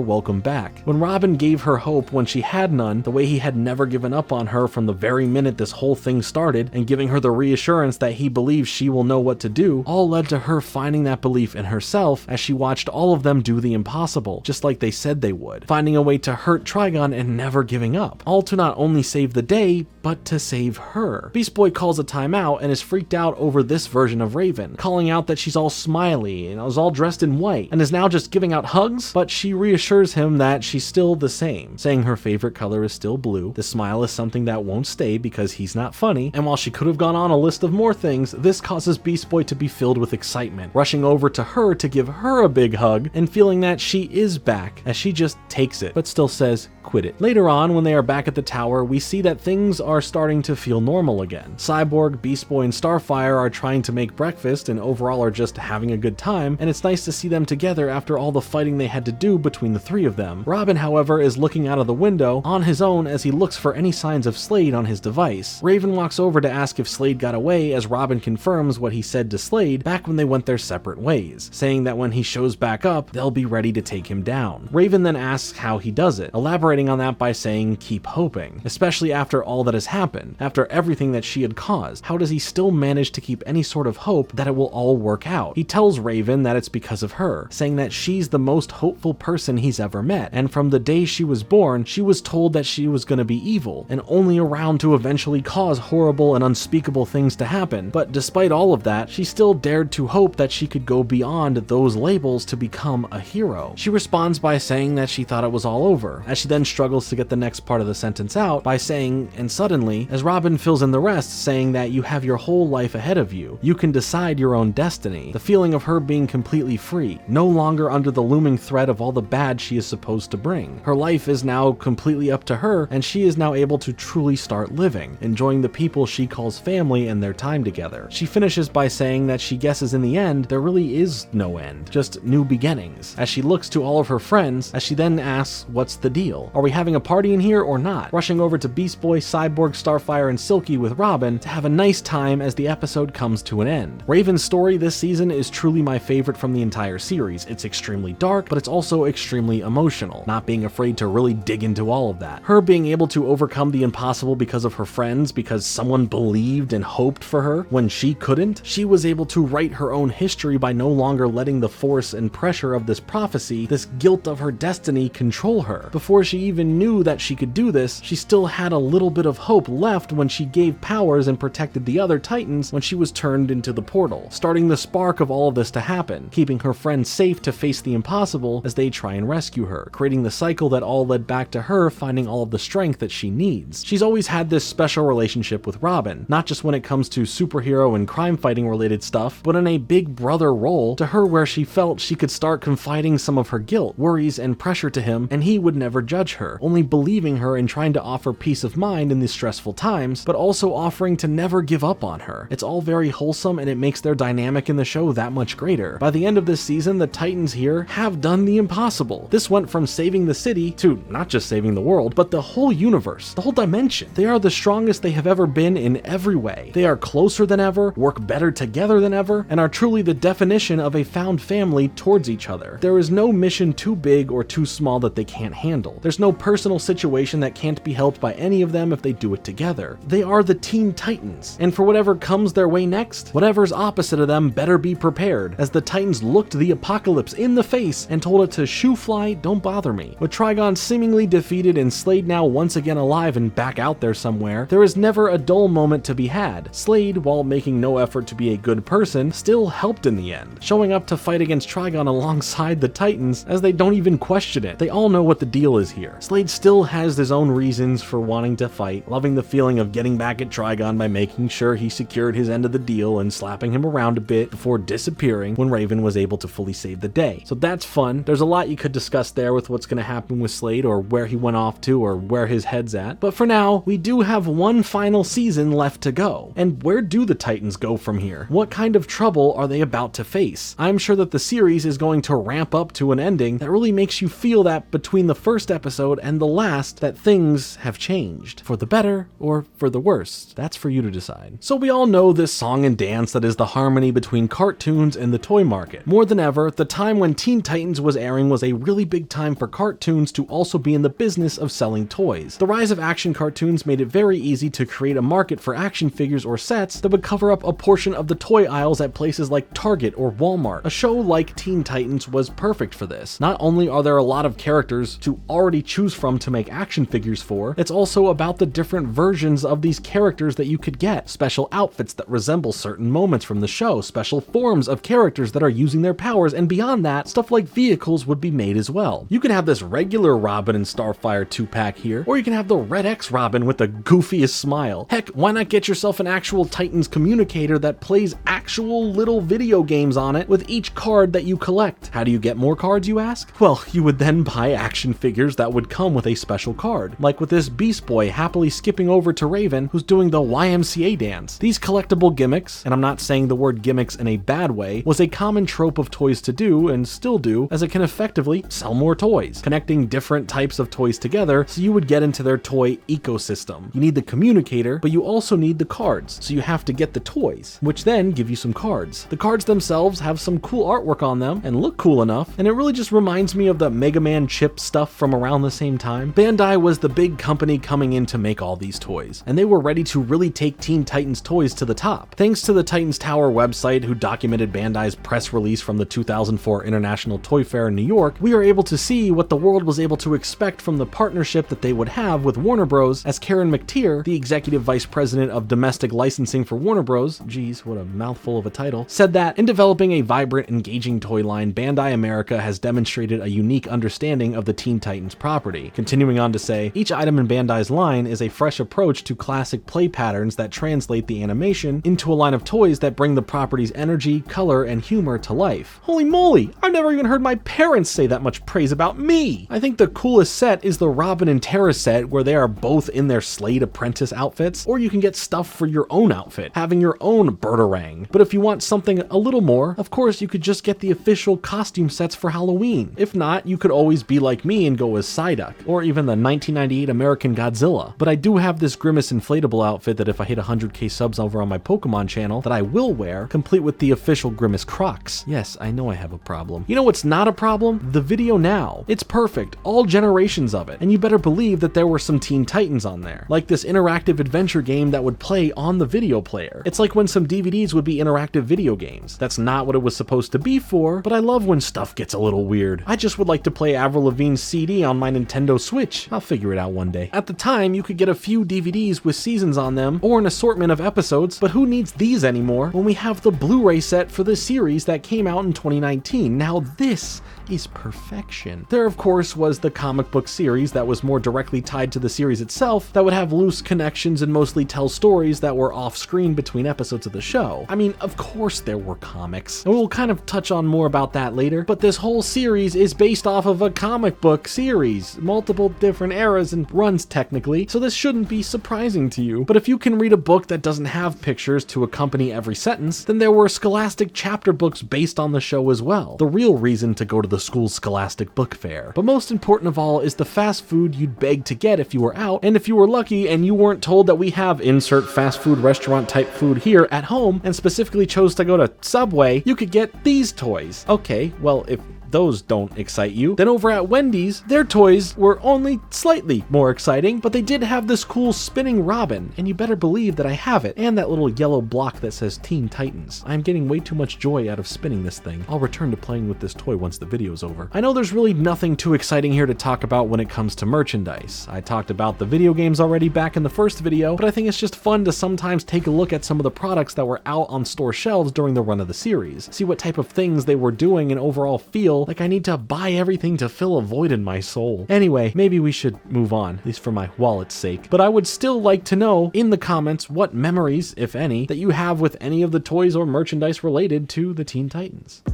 welcome back. When Robin gave her hope when she had none, the way he had never given up on her from the very minute this whole thing started, and giving her the reassurance that he believes she will know what to do, all led to her finding that belief in herself as she watched all of them do the impossible, just like they said they would, finding a way to hurt Trigun and never giving up, all to not only save the day, but to save her. Beast Boy calls a timeout and is freaked out over this version of Raven, calling out that she's all smiley and is all dressed in white, and is now just giving out hugs, but she reassures him that she's still the same, saying her favorite color is still blue, the smile is something that won't stay because he's not funny, and while she could have gone on a list of more things, this causes causes Beast Boy to be filled with excitement, rushing over to her to give her a big hug and feeling that she is back, as she just takes it, but still says, quit it. Later on, when they are back at the tower, we see that things are starting to feel normal again. Cyborg, Beast Boy, and Starfire are trying to make breakfast and overall are just having a good time, and it's nice to see them together after all the fighting they had to do between the three of them. Robin, however, is looking out of the window on his own as he looks for any signs of Slade on his device. Raven walks over to ask if Slade got away, as Robin confirms what he said to Slade back when they went their separate ways, saying that when he shows back up, they'll be ready to take him down. Raven then asks how he does it, elaborating on that by saying keep hoping, especially after all that has happened, after everything that she had caused. How does he still manage to keep any sort of hope that it will all work out? He tells Raven that it's because of her, saying that she's the most hopeful person he's ever met, and from the day she was born, she was told that she was going to be evil, and only around to eventually cause horrible and unspeakable things to happen. But despite all of that, she still dared to hope that she could go beyond those labels to become a hero. She responds by saying that she thought it was all over, as she then struggles to get the next part of the sentence out by saying, and suddenly, as Robin fills in the rest, saying that you have your whole life ahead of you. You can decide your own destiny. The feeling of her being completely free, no longer under the looming threat of all the bad she is supposed to bring. Her life is now completely up to her, and she is now able to truly start living, enjoying the people she calls family and their time together. She finishes by saying that she guesses in the end, there really is no end, just new beginnings, as she looks to all of her friends, as she then asks, what's the deal? Are we having a party in here or not? Rushing over to Beast Boy, Cyborg, Starfire, and Silky with Robin to have a nice time as the episode comes to an end. Raven's story this season is truly my favorite from the entire series. It's extremely dark, but it's also extremely emotional, not being afraid to really dig into all of that. Her being able to overcome the impossible because of her friends, because someone believed and hoped for her when she couldn't. She was able to write her own history by no longer letting the force and pressure of this prophecy, this guilt of her destiny, control her. Before she even knew that she could do this, she still had a little bit of hope left when she gave powers and protected the other Titans when she was turned into the portal, starting the spark of all of this to happen, keeping her friends safe to face the impossible as they try and rescue her, creating the cycle that all led back to her finding all of the strength that she needs. She's always had this special relationship with Robin, not just when it comes to superhero and crime fighting related stuff, but in a big brother role to her where she felt she could start confiding some of her guilt, worries, and pressure to him, and he would never judge her, only believing her and trying to offer peace of mind in these stressful times, but also offering to never give up on her. It's all very wholesome and it makes their dynamic in the show that much greater. By the end of this season, the Titans here have done the impossible. This went from saving the city to not just saving the world, but the whole universe, the whole dimension. They are the strongest they have ever been in every way. They are closer than ever, work better together than ever, and are truly the definition of a found family towards each other. There is no mission too big or too small that they can't handle. There's no personal situation that can't be helped by any of them if they do it together. They are the Teen Titans, and for whatever comes their way next, whatever's opposite of them better be prepared, as the Titans looked the apocalypse in the face and told it to shoo fly, don't bother me. With Trigon seemingly defeated and Slade now once again alive and back out there somewhere, there is never a dull moment to be had. Slade, while making no effort to be a good person, still helped in the end, showing up to fight against Trigon alongside the Titans as they don't even question it. They all know what the deal is here. Slade still has his own reasons for wanting to fight, loving the feeling of getting back at Trigon by making sure he secured his end of the deal and slapping him around a bit before disappearing when Raven was able to fully save the day. So that's fun. There's a lot you could discuss there with what's going to happen with Slade or where he went off to or where his head's at. But for now, we do have one final season left to go. And where do the Titans go from here? What kind of trouble are they about to face? I'm sure that the series is going to ramp up to an ending that really makes you feel that between the first episode and the last that things have changed. For the better or for the worse. That's for you to decide. So we all know this song and dance that is the harmony between cartoons and the toy market. More than ever, the time when Teen Titans was airing was a really big time for cartoons to also be in the business of selling toys. The rise of action cartoons made it very easy to create a market for action figures or sets that would cover up a portion of the toy aisles at places like Target or Walmart. A show like Teen Titans was perfect for this. Not only are there a lot of characters to already choose from to make action figures for, it's also about the different versions of these characters that you could get, special outfits that resemble certain moments from the show, special forms of characters that are using their powers, and beyond that, stuff like vehicles would be made as well. You can have this regular Robin and Starfire 2-pack here, or you can have the Red X Robin with the goofiest smile. Heck, why not get yourself an actual Titans communicator computer that plays actual little video games on it with each card that you collect. How do you get more cards, you ask? Well, you would then buy action figures that would come with a special card, like with this Beast Boy happily skipping over to Raven, who's doing the YMCA dance. These collectible gimmicks, and I'm not saying the word gimmicks in a bad way, was a common trope of toys to do, and still do, as it can effectively sell more toys, connecting different types of toys together so you would get into their toy ecosystem. You need the communicator, but you also need the cards, so you have to get the toys, which then give you some cards. The cards themselves have some cool artwork on them and look cool enough, and it really just reminds me of the Mega Man chip stuff from around the same time. Bandai was the big company coming in to make all these toys, and they were ready to really take Teen Titans toys to the top. Thanks to the Titans Tower website, who documented Bandai's press release from the 2004 International Toy Fair in New York, we are able to see what the world was able to expect from the partnership that they would have with Warner Bros. As Karen McTeer, the executive vice president of domestic licensing for Warner Bros., geez, what a mouthful of a title, said that in developing a vibrant, engaging toy line, Bandai America has demonstrated a unique understanding of the Teen Titans property. Continuing on to say, each item in Bandai's line is a fresh approach to classic play patterns that translate the animation into a line of toys that bring the property's energy, color, and humor to life. Holy moly, I've never even heard my parents say that much praise about me! I think the coolest set is the Robin and Terra set, where they are both in their Slade apprentice outfits, or you can get stuff for your own outfit, having your own Bertarang. But if you want something a little more, of course you could just get the official costume sets for Halloween. If not, you could always be like me and go as Psyduck, or even the 1998 American Godzilla. But I do have this Grimace inflatable outfit that if I hit 100k subs over on my Pokemon channel that I will wear, complete with the official Grimace Crocs. Yes, I know I have a problem. You know what's not a problem? The video now. It's perfect, all generations of it, and you better believe that there were some Teen Titans on there, like this interactive adventure game that would play on the video player. It's like when some DVDs would be interactive video games. That's not what it was supposed to be for, but I love when stuff gets a little weird. I just would like to play Avril Lavigne's CD on my Nintendo Switch. I'll figure it out one day. At the time, you could get a few DVDs with seasons on them, or an assortment of episodes, but who needs these anymore when we have the Blu-ray set for the series that came out in 2019? Now this is perfection. There, of course, was the comic book series that was more directly tied to the series itself, that would have loose connections and mostly tell stories that were off-screen between episodes of the show. I mean, of course there were comics, and we'll kind of touch on more about that later, but this whole series is based off of a comic book series, multiple different eras and runs technically, so this shouldn't be surprising to you. But if you can read a book that doesn't have pictures to accompany every sentence, then there were scholastic chapter books based on the show as well, the real reason to go to the school's scholastic book fair. But most important of all is the fast food you'd beg to get if you were out, and if you were lucky and you weren't told that we have insert fast food restaurant type food here at home and specifically chose to go to Subway, you could get these toys. Okay, well, if those don't excite you, then over at Wendy's, their toys were only slightly more exciting, but they did have this cool spinning Robin, and you better believe that I have it, and that little yellow block that says Teen Titans. I'm getting way too much joy out of spinning this thing. I'll return to playing with this toy once the video's over. I know there's really nothing too exciting here to talk about when it comes to merchandise. I talked about the video games already back in the first video, but I think it's just fun to sometimes take a look at some of the products that were out on store shelves during the run of the series, see what type of things they were doing and overall feel like I need to buy everything to fill a void in my soul. Anyway, maybe we should move on, at least for my wallet's sake. But I would still like to know in the comments what memories, if any, that you have with any of the toys or merchandise related to the Teen Titans.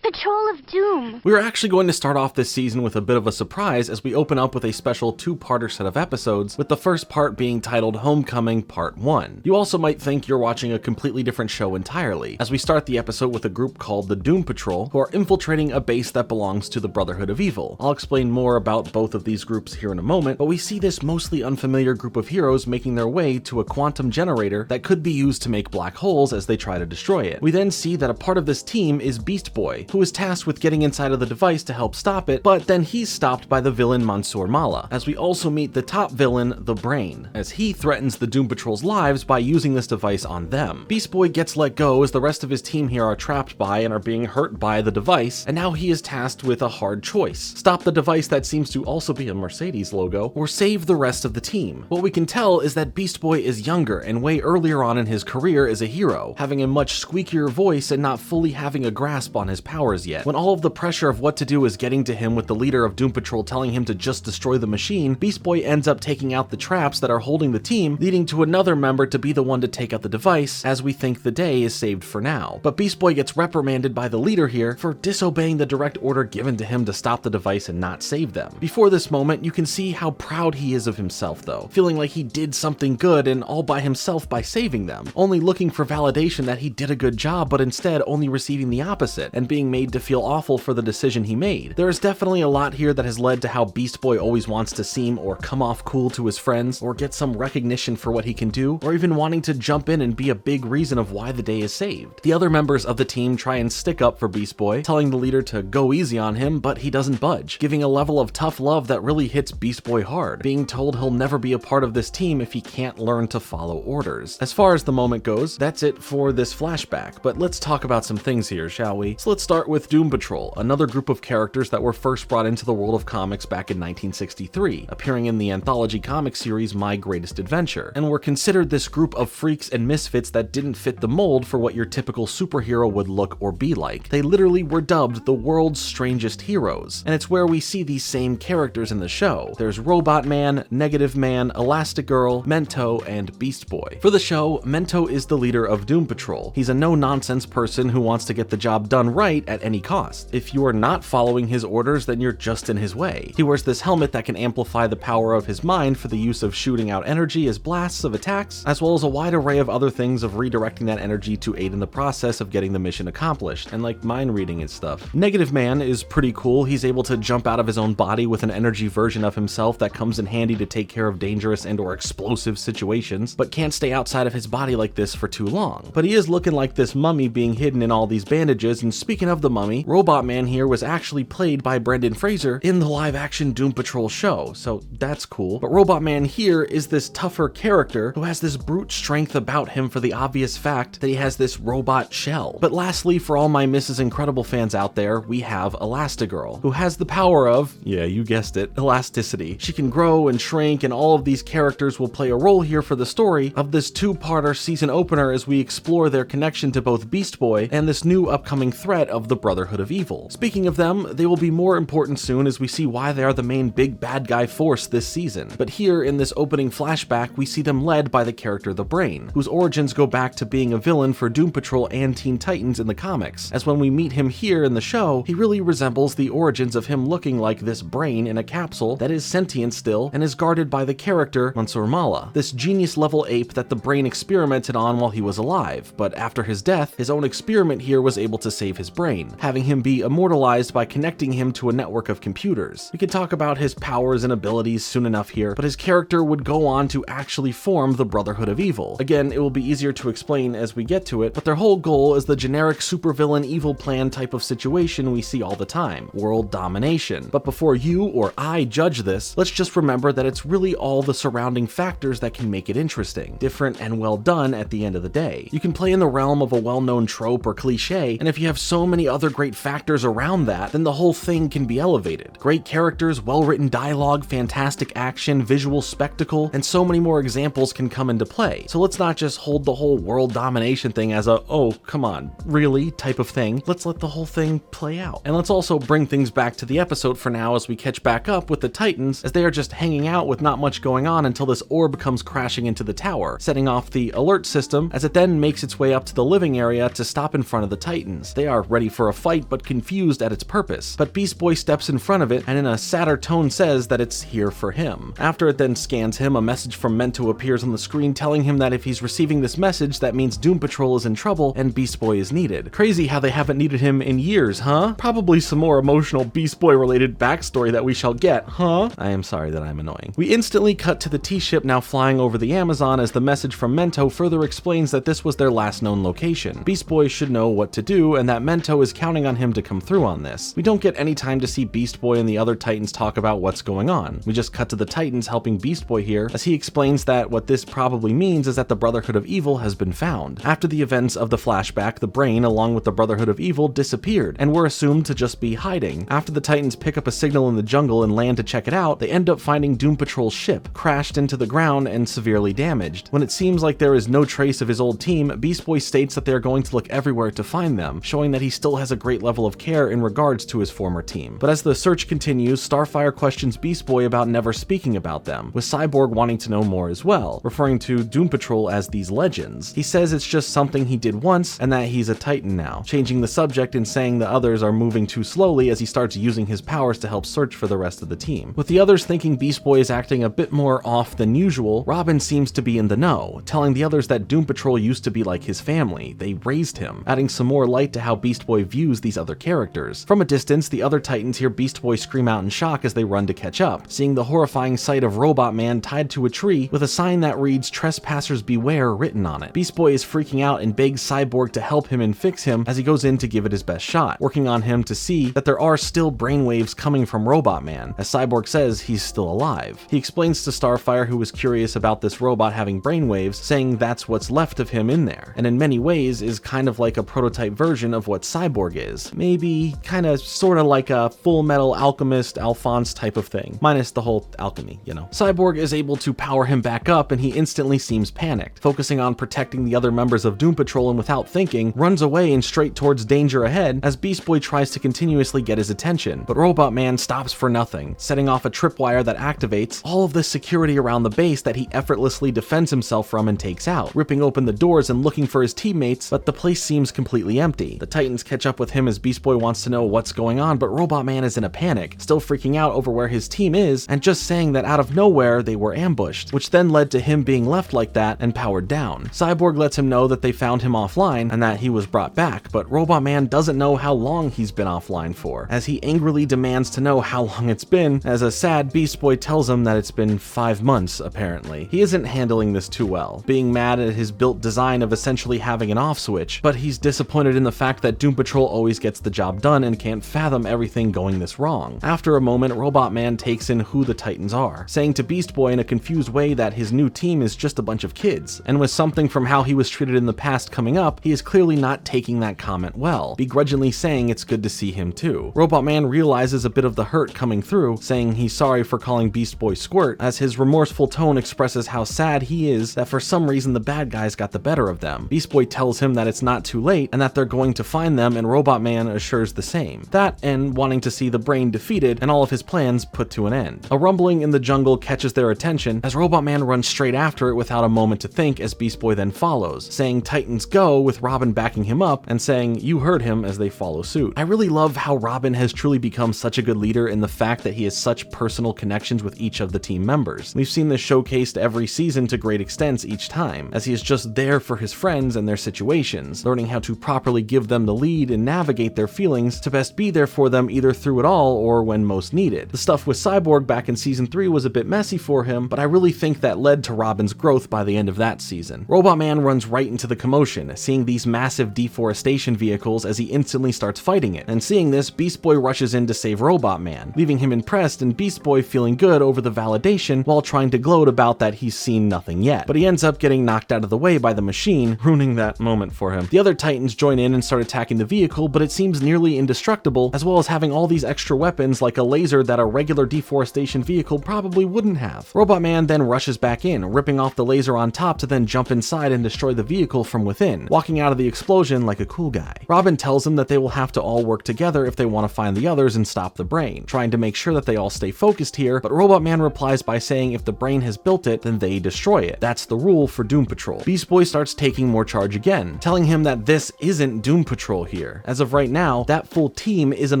Patrol of Doom. We are actually going to start off this season with a bit of a surprise as we open up with a special two-parter set of episodes, with the first part being titled Homecoming Part 1. You also might think you're watching a completely different show entirely, as we start the episode with a group called the Doom Patrol, who are infiltrating a base that belongs to the Brotherhood of Evil. I'll explain more about both of these groups here in a moment, but we see this mostly unfamiliar group of heroes making their way to a quantum generator that could be used to make black holes as they try to destroy it. We then see that a part of this team is Beast Boy, who is tasked with getting inside of the device to help stop it, but then he's stopped by the villain Mansoor Mala, as we also meet the top villain, the Brain, as he threatens the Doom Patrol's lives by using this device on them. Beast Boy gets let go as the rest of his team here are trapped by and are being hurt by the device, and now he is tasked with a hard choice: stop the device that seems to also be a Mercedes logo, or save the rest of the team. What we can tell is that Beast Boy is younger and way earlier on in his career as a hero, having a much squeakier voice and not fully having a grasp on his powers powers yet. When all of the pressure of what to do is getting to him with the leader of Doom Patrol telling him to just destroy the machine, Beast Boy ends up taking out the traps that are holding the team, leading to another member to be the one to take out the device, as we think the day is saved for now. But Beast Boy gets reprimanded by the leader here for disobeying the direct order given to him to stop the device and not save them. Before this moment, you can see how proud he is of himself though, feeling like he did something good and all by himself by saving them, only looking for validation that he did a good job, but instead only receiving the opposite and being made to feel awful for the decision he made. There is definitely a lot here that has led to how Beast Boy always wants to seem or come off cool to his friends, or get some recognition for what he can do, or even wanting to jump in and be a big reason of why the day is saved. The other members of the team try and stick up for Beast Boy, telling the leader to go easy on him, but he doesn't budge, giving a level of tough love that really hits Beast Boy hard, being told he'll never be a part of this team if he can't learn to follow orders. As far as the moment goes, that's it for this flashback, but let's talk about some things here, shall we? So let's start with Doom Patrol, another group of characters that were first brought into the world of comics back in 1963, appearing in the anthology comic series My Greatest Adventure, and were considered this group of freaks and misfits that didn't fit the mold for what your typical superhero would look or be like. They literally were dubbed the world's strangest heroes, and it's where we see these same characters in the show. There's Robot Man, Negative Man, Elastigirl, Mento, and Beast Boy. For the show, Mento is the leader of Doom Patrol. He's a no-nonsense person who wants to get the job done right at any cost. If you are not following his orders, then you're just in his way. He wears this helmet that can amplify the power of his mind for the use of shooting out energy as blasts of attacks, as well as a wide array of other things of redirecting that energy to aid in the process of getting the mission accomplished, and like mind reading and stuff. Negative Man is pretty cool. He's able to jump out of his own body with an energy version of himself that comes in handy to take care of dangerous and or explosive situations, but can't stay outside of his body like this for too long. But he is looking like this mummy being hidden in all these bandages, and speaking of the mummy, Robot Man here was actually played by Brendan Fraser in the live-action Doom Patrol show, so that's cool. But Robot Man here is this tougher character who has this brute strength about him for the obvious fact that he has this robot shell. But lastly, for all my Mrs. Incredible fans out there, we have Elastigirl, who has the power of, yeah, you guessed it, elasticity. She can grow and shrink, and all of these characters will play a role here for the story of this two-parter season opener as we explore their connection to both Beast Boy and this new upcoming threat of the Brotherhood of Evil. Speaking of them, they will be more important soon as we see why they are the main big bad guy force this season. But here in this opening flashback, we see them led by the character The Brain, whose origins go back to being a villain for Doom Patrol and Teen Titans in the comics, as when we meet him here in the show, he really resembles the origins of him looking like this brain in a capsule that is sentient still and is guarded by the character Mansoor Mala, this genius-level ape that the Brain experimented on while he was alive, but after his death, his own experiment here was able to save his brain, having him be immortalized by connecting him to a network of computers. We could talk about his powers and abilities soon enough here, but his character would go on to actually form the Brotherhood of Evil. Again, it will be easier to explain as we get to it, but their whole goal is the generic supervillain evil plan type of situation we see all the time, world domination. But before you or I judge this, let's just remember that it's really all the surrounding factors that can make it interesting, different, and well done at the end of the day. You can play in the realm of a well-known trope or cliche, and if you have so many other great factors around that, then the whole thing can be elevated. Great characters, well-written dialogue, fantastic action, visual spectacle, and so many more examples can come into play. So let's not just hold the whole world domination thing as a, oh, come on, really type of thing. Let's let the whole thing play out. And let's also bring things back to the episode for now as we catch back up with the Titans as they are just hanging out with not much going on until this orb comes crashing into the tower, setting off the alert system as it then makes its way up to the living area to stop in front of the Titans. They are ready for a fight but confused at its purpose, but Beast Boy steps in front of it and in a sadder tone says that it's here for him. After it then scans him, a message from Mento appears on the screen telling him that if he's receiving this message, that means Doom Patrol is in trouble and Beast Boy is needed. Crazy how they haven't needed him in years, huh? Probably some more emotional Beast Boy related backstory that we shall get, huh? I am sorry that I'm annoying. We instantly cut to the T-ship now flying over the Amazon as the message from Mento further explains that this was their last known location. Beast Boy should know what to do and that Mento is counting on him to come through on this. We don't get any time to see Beast Boy and the other Titans talk about what's going on. We just cut to the Titans helping Beast Boy here as he explains that what this probably means is that the Brotherhood of Evil has been found. After the events of the flashback, the Brain along with the Brotherhood of Evil disappeared and were assumed to just be hiding. After the Titans pick up a signal in the jungle and land to check it out, they end up finding Doom Patrol's ship, crashed into the ground and severely damaged. When it seems like there is no trace of his old team, Beast Boy states that they are going to look everywhere to find them, showing that he still has has a great level of care in regards to his former team. But as the search continues, Starfire questions Beast Boy about never speaking about them, with Cyborg wanting to know more as well, referring to Doom Patrol as these legends. He says it's just something he did once and that he's a Titan now, changing the subject and saying the others are moving too slowly as he starts using his powers to help search for the rest of the team. With the others thinking Beast Boy is acting a bit more off than usual, Robin seems to be in the know, telling the others that Doom Patrol used to be like his family. They raised him, adding some more light to how Beast Boy views these other characters. From a distance, the other Titans hear Beast Boy scream out in shock as they run to catch up, seeing the horrifying sight of Robot Man tied to a tree with a sign that reads "Trespassers Beware" written on it. Beast Boy is freaking out and begs Cyborg to help him and fix him as he goes in to give it his best shot, working on him to see that there are still brainwaves coming from Robot Man, as Cyborg says he's still alive. He explains to Starfire, who was curious about this robot having brainwaves, saying that's what's left of him in there, and in many ways is kind of like a prototype version of what Cyborg is. Maybe kinda sorta like a Full Metal Alchemist Alphonse type of thing, minus the whole alchemy, you know. Cyborg is able to power him back up and he instantly seems panicked, focusing on protecting the other members of Doom Patrol, and without thinking, runs away and straight towards danger ahead as Beast Boy tries to continuously get his attention, but Robot Man stops for nothing, setting off a tripwire that activates all of the security around the base that he effortlessly defends himself from and takes out, ripping open the doors and looking for his teammates, but the place seems completely empty. The Titans catch up with him as Beast Boy wants to know what's going on, but Robot Man is in a panic, still freaking out over where his team is and just saying that out of nowhere they were ambushed, which then led to him being left like that and powered down. Cyborg lets him know that they found him offline and that he was brought back, but Robot Man doesn't know how long he's been offline for, as he angrily demands to know how long it's been, as a sad Beast Boy tells him that it's been 5 months apparently. He isn't handling this too well, being mad at his built design of essentially having an off switch, but he's disappointed in the fact that Doom Patrol always gets the job done and can't fathom everything going this wrong. After a moment, Robot Man takes in who the Titans are, saying to Beast Boy in a confused way that his new team is just a bunch of kids, and with something from how he was treated in the past coming up, he is clearly not taking that comment well, begrudgingly saying it's good to see him too. Robot Man realizes a bit of the hurt coming through, saying he's sorry for calling Beast Boy Squirt, as his remorseful tone expresses how sad he is that for some reason the bad guys got the better of them. Beast Boy tells him that it's not too late and that they're going to find them, and Robot Man assures the same. That and wanting to see the brain defeated and all of his plans put to an end. A rumbling in the jungle catches their attention as Robot Man runs straight after it without a moment to think, as Beast Boy then follows, saying Titans go, with Robin backing him up and saying you heard him as they follow suit. I really love how Robin has truly become such a good leader in the fact that he has such personal connections with each of the team members. We've seen this showcased every season to great extents each time, as he is just there for his friends and their situations, learning how to properly give them the lead and navigate their feelings to best be there for them either through it all or when most needed. The stuff with Cyborg back in season 3 was a bit messy for him, but I really think that led to Robin's growth by the end of that season. Robot Man runs right into the commotion, seeing these massive deforestation vehicles as he instantly starts fighting it, and seeing this, Beast Boy rushes in to save Robot Man, leaving him impressed and Beast Boy feeling good over the validation while trying to gloat about that he's seen nothing yet, but he ends up getting knocked out of the way by the machine, ruining that moment for him. The other Titans join in and start attacking the vehicle, but it seems nearly indestructible, as well as having all these extra weapons like a laser that a regular deforestation vehicle probably wouldn't have. Robot Man then rushes back in, ripping off the laser on top to then jump inside and destroy the vehicle from within, walking out of the explosion like a cool guy. Robin tells him that they will have to all work together if they want to find the others and stop the brain, trying to make sure that they all stay focused here, but Robot Man replies by saying if the brain has built it, then they destroy it. That's the rule for Doom Patrol. Beast Boy starts taking more charge again, telling him that this isn't Doom Patrol here. As of right now, that full team isn't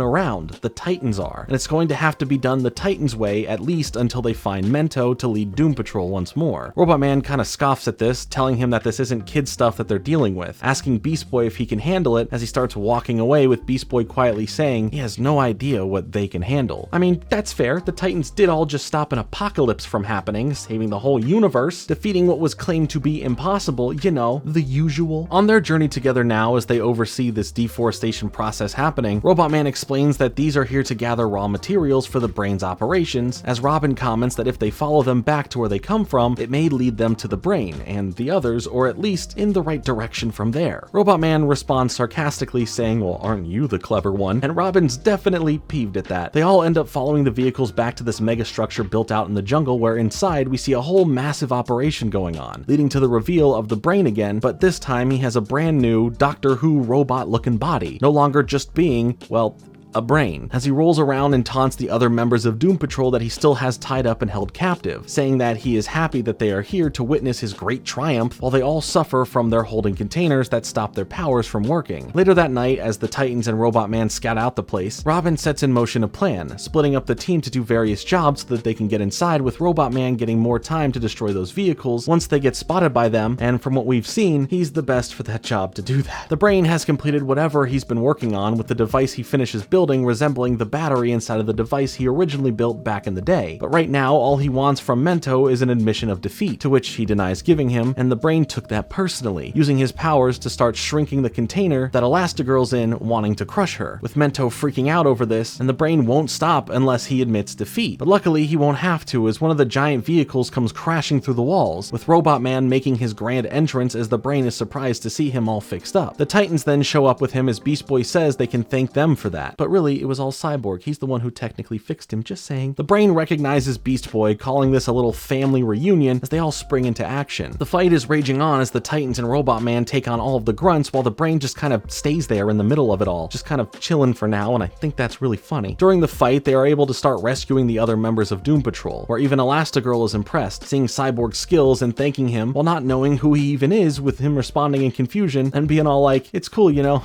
around, the Titans are, and it's going to have to be done the Titans way at least until they find Mento to lead Doom Patrol once more. Robot Man kinda scoffs at this, telling him that this isn't kid stuff that they're dealing with, asking Beast Boy if he can handle it as he starts walking away, with Beast Boy quietly saying he has no idea what they can handle. I mean, that's fair, the Titans did all just stop an apocalypse from happening, saving the whole universe, defeating what was claimed to be impossible, you know, the usual. On their journey together now as they oversee this deforestation process happening, Robot Man explains that these are here to gather raw materials for the brain's operations, as Robin comments that if they follow them back to where they come from, it may lead them to the brain and the others, or at least in the right direction from there. Robot Man responds sarcastically saying, well, aren't you the clever one? And Robin's definitely peeved at that. They all end up following the vehicles back to this mega structure built out in the jungle, where inside we see a whole massive operation going on, leading to the reveal of the brain again, but this time he has a brand new Doctor Who robot looking body body, no longer just being, well, a brain, as he rolls around and taunts the other members of Doom Patrol that he still has tied up and held captive, saying that he is happy that they are here to witness his great triumph while they all suffer from their holding containers that stop their powers from working. Later that night, as the Titans and Robot Man scout out the place, Robin sets in motion a plan, splitting up the team to do various jobs so that they can get inside, with Robot Man getting more time to destroy those vehicles once they get spotted by them, and from what we've seen, he's the best for that job to do that. The Brain has completed whatever he's been working on, with the device he finishes building resembling the battery inside of the device he originally built back in the day. But right now, all he wants from Mento is an admission of defeat, to which he denies giving him, and the Brain took that personally, using his powers to start shrinking the container that Elastigirl's in, wanting to crush her, with Mento freaking out over this, and the Brain won't stop unless he admits defeat. But luckily, he won't have to, as one of the giant vehicles comes crashing through the walls, with Robot Man making his grand entrance as the Brain is surprised to see him all fixed up. The Titans then show up with him as Beast Boy says they can thank them for that, but really, it was all Cyborg. He's the one who technically fixed him, just saying. The Brain recognizes Beast Boy, calling this a little family reunion as they all spring into action. The fight is raging on as the Titans and Robot Man take on all of the grunts, while the Brain just kind of stays there in the middle of it all, just kind of chilling for now, and I think that's really funny. During the fight, they are able to start rescuing the other members of Doom Patrol, where even Elastigirl is impressed, seeing Cyborg's skills and thanking him while not knowing who he even is, with him responding in confusion and being all like, "It's cool, you know,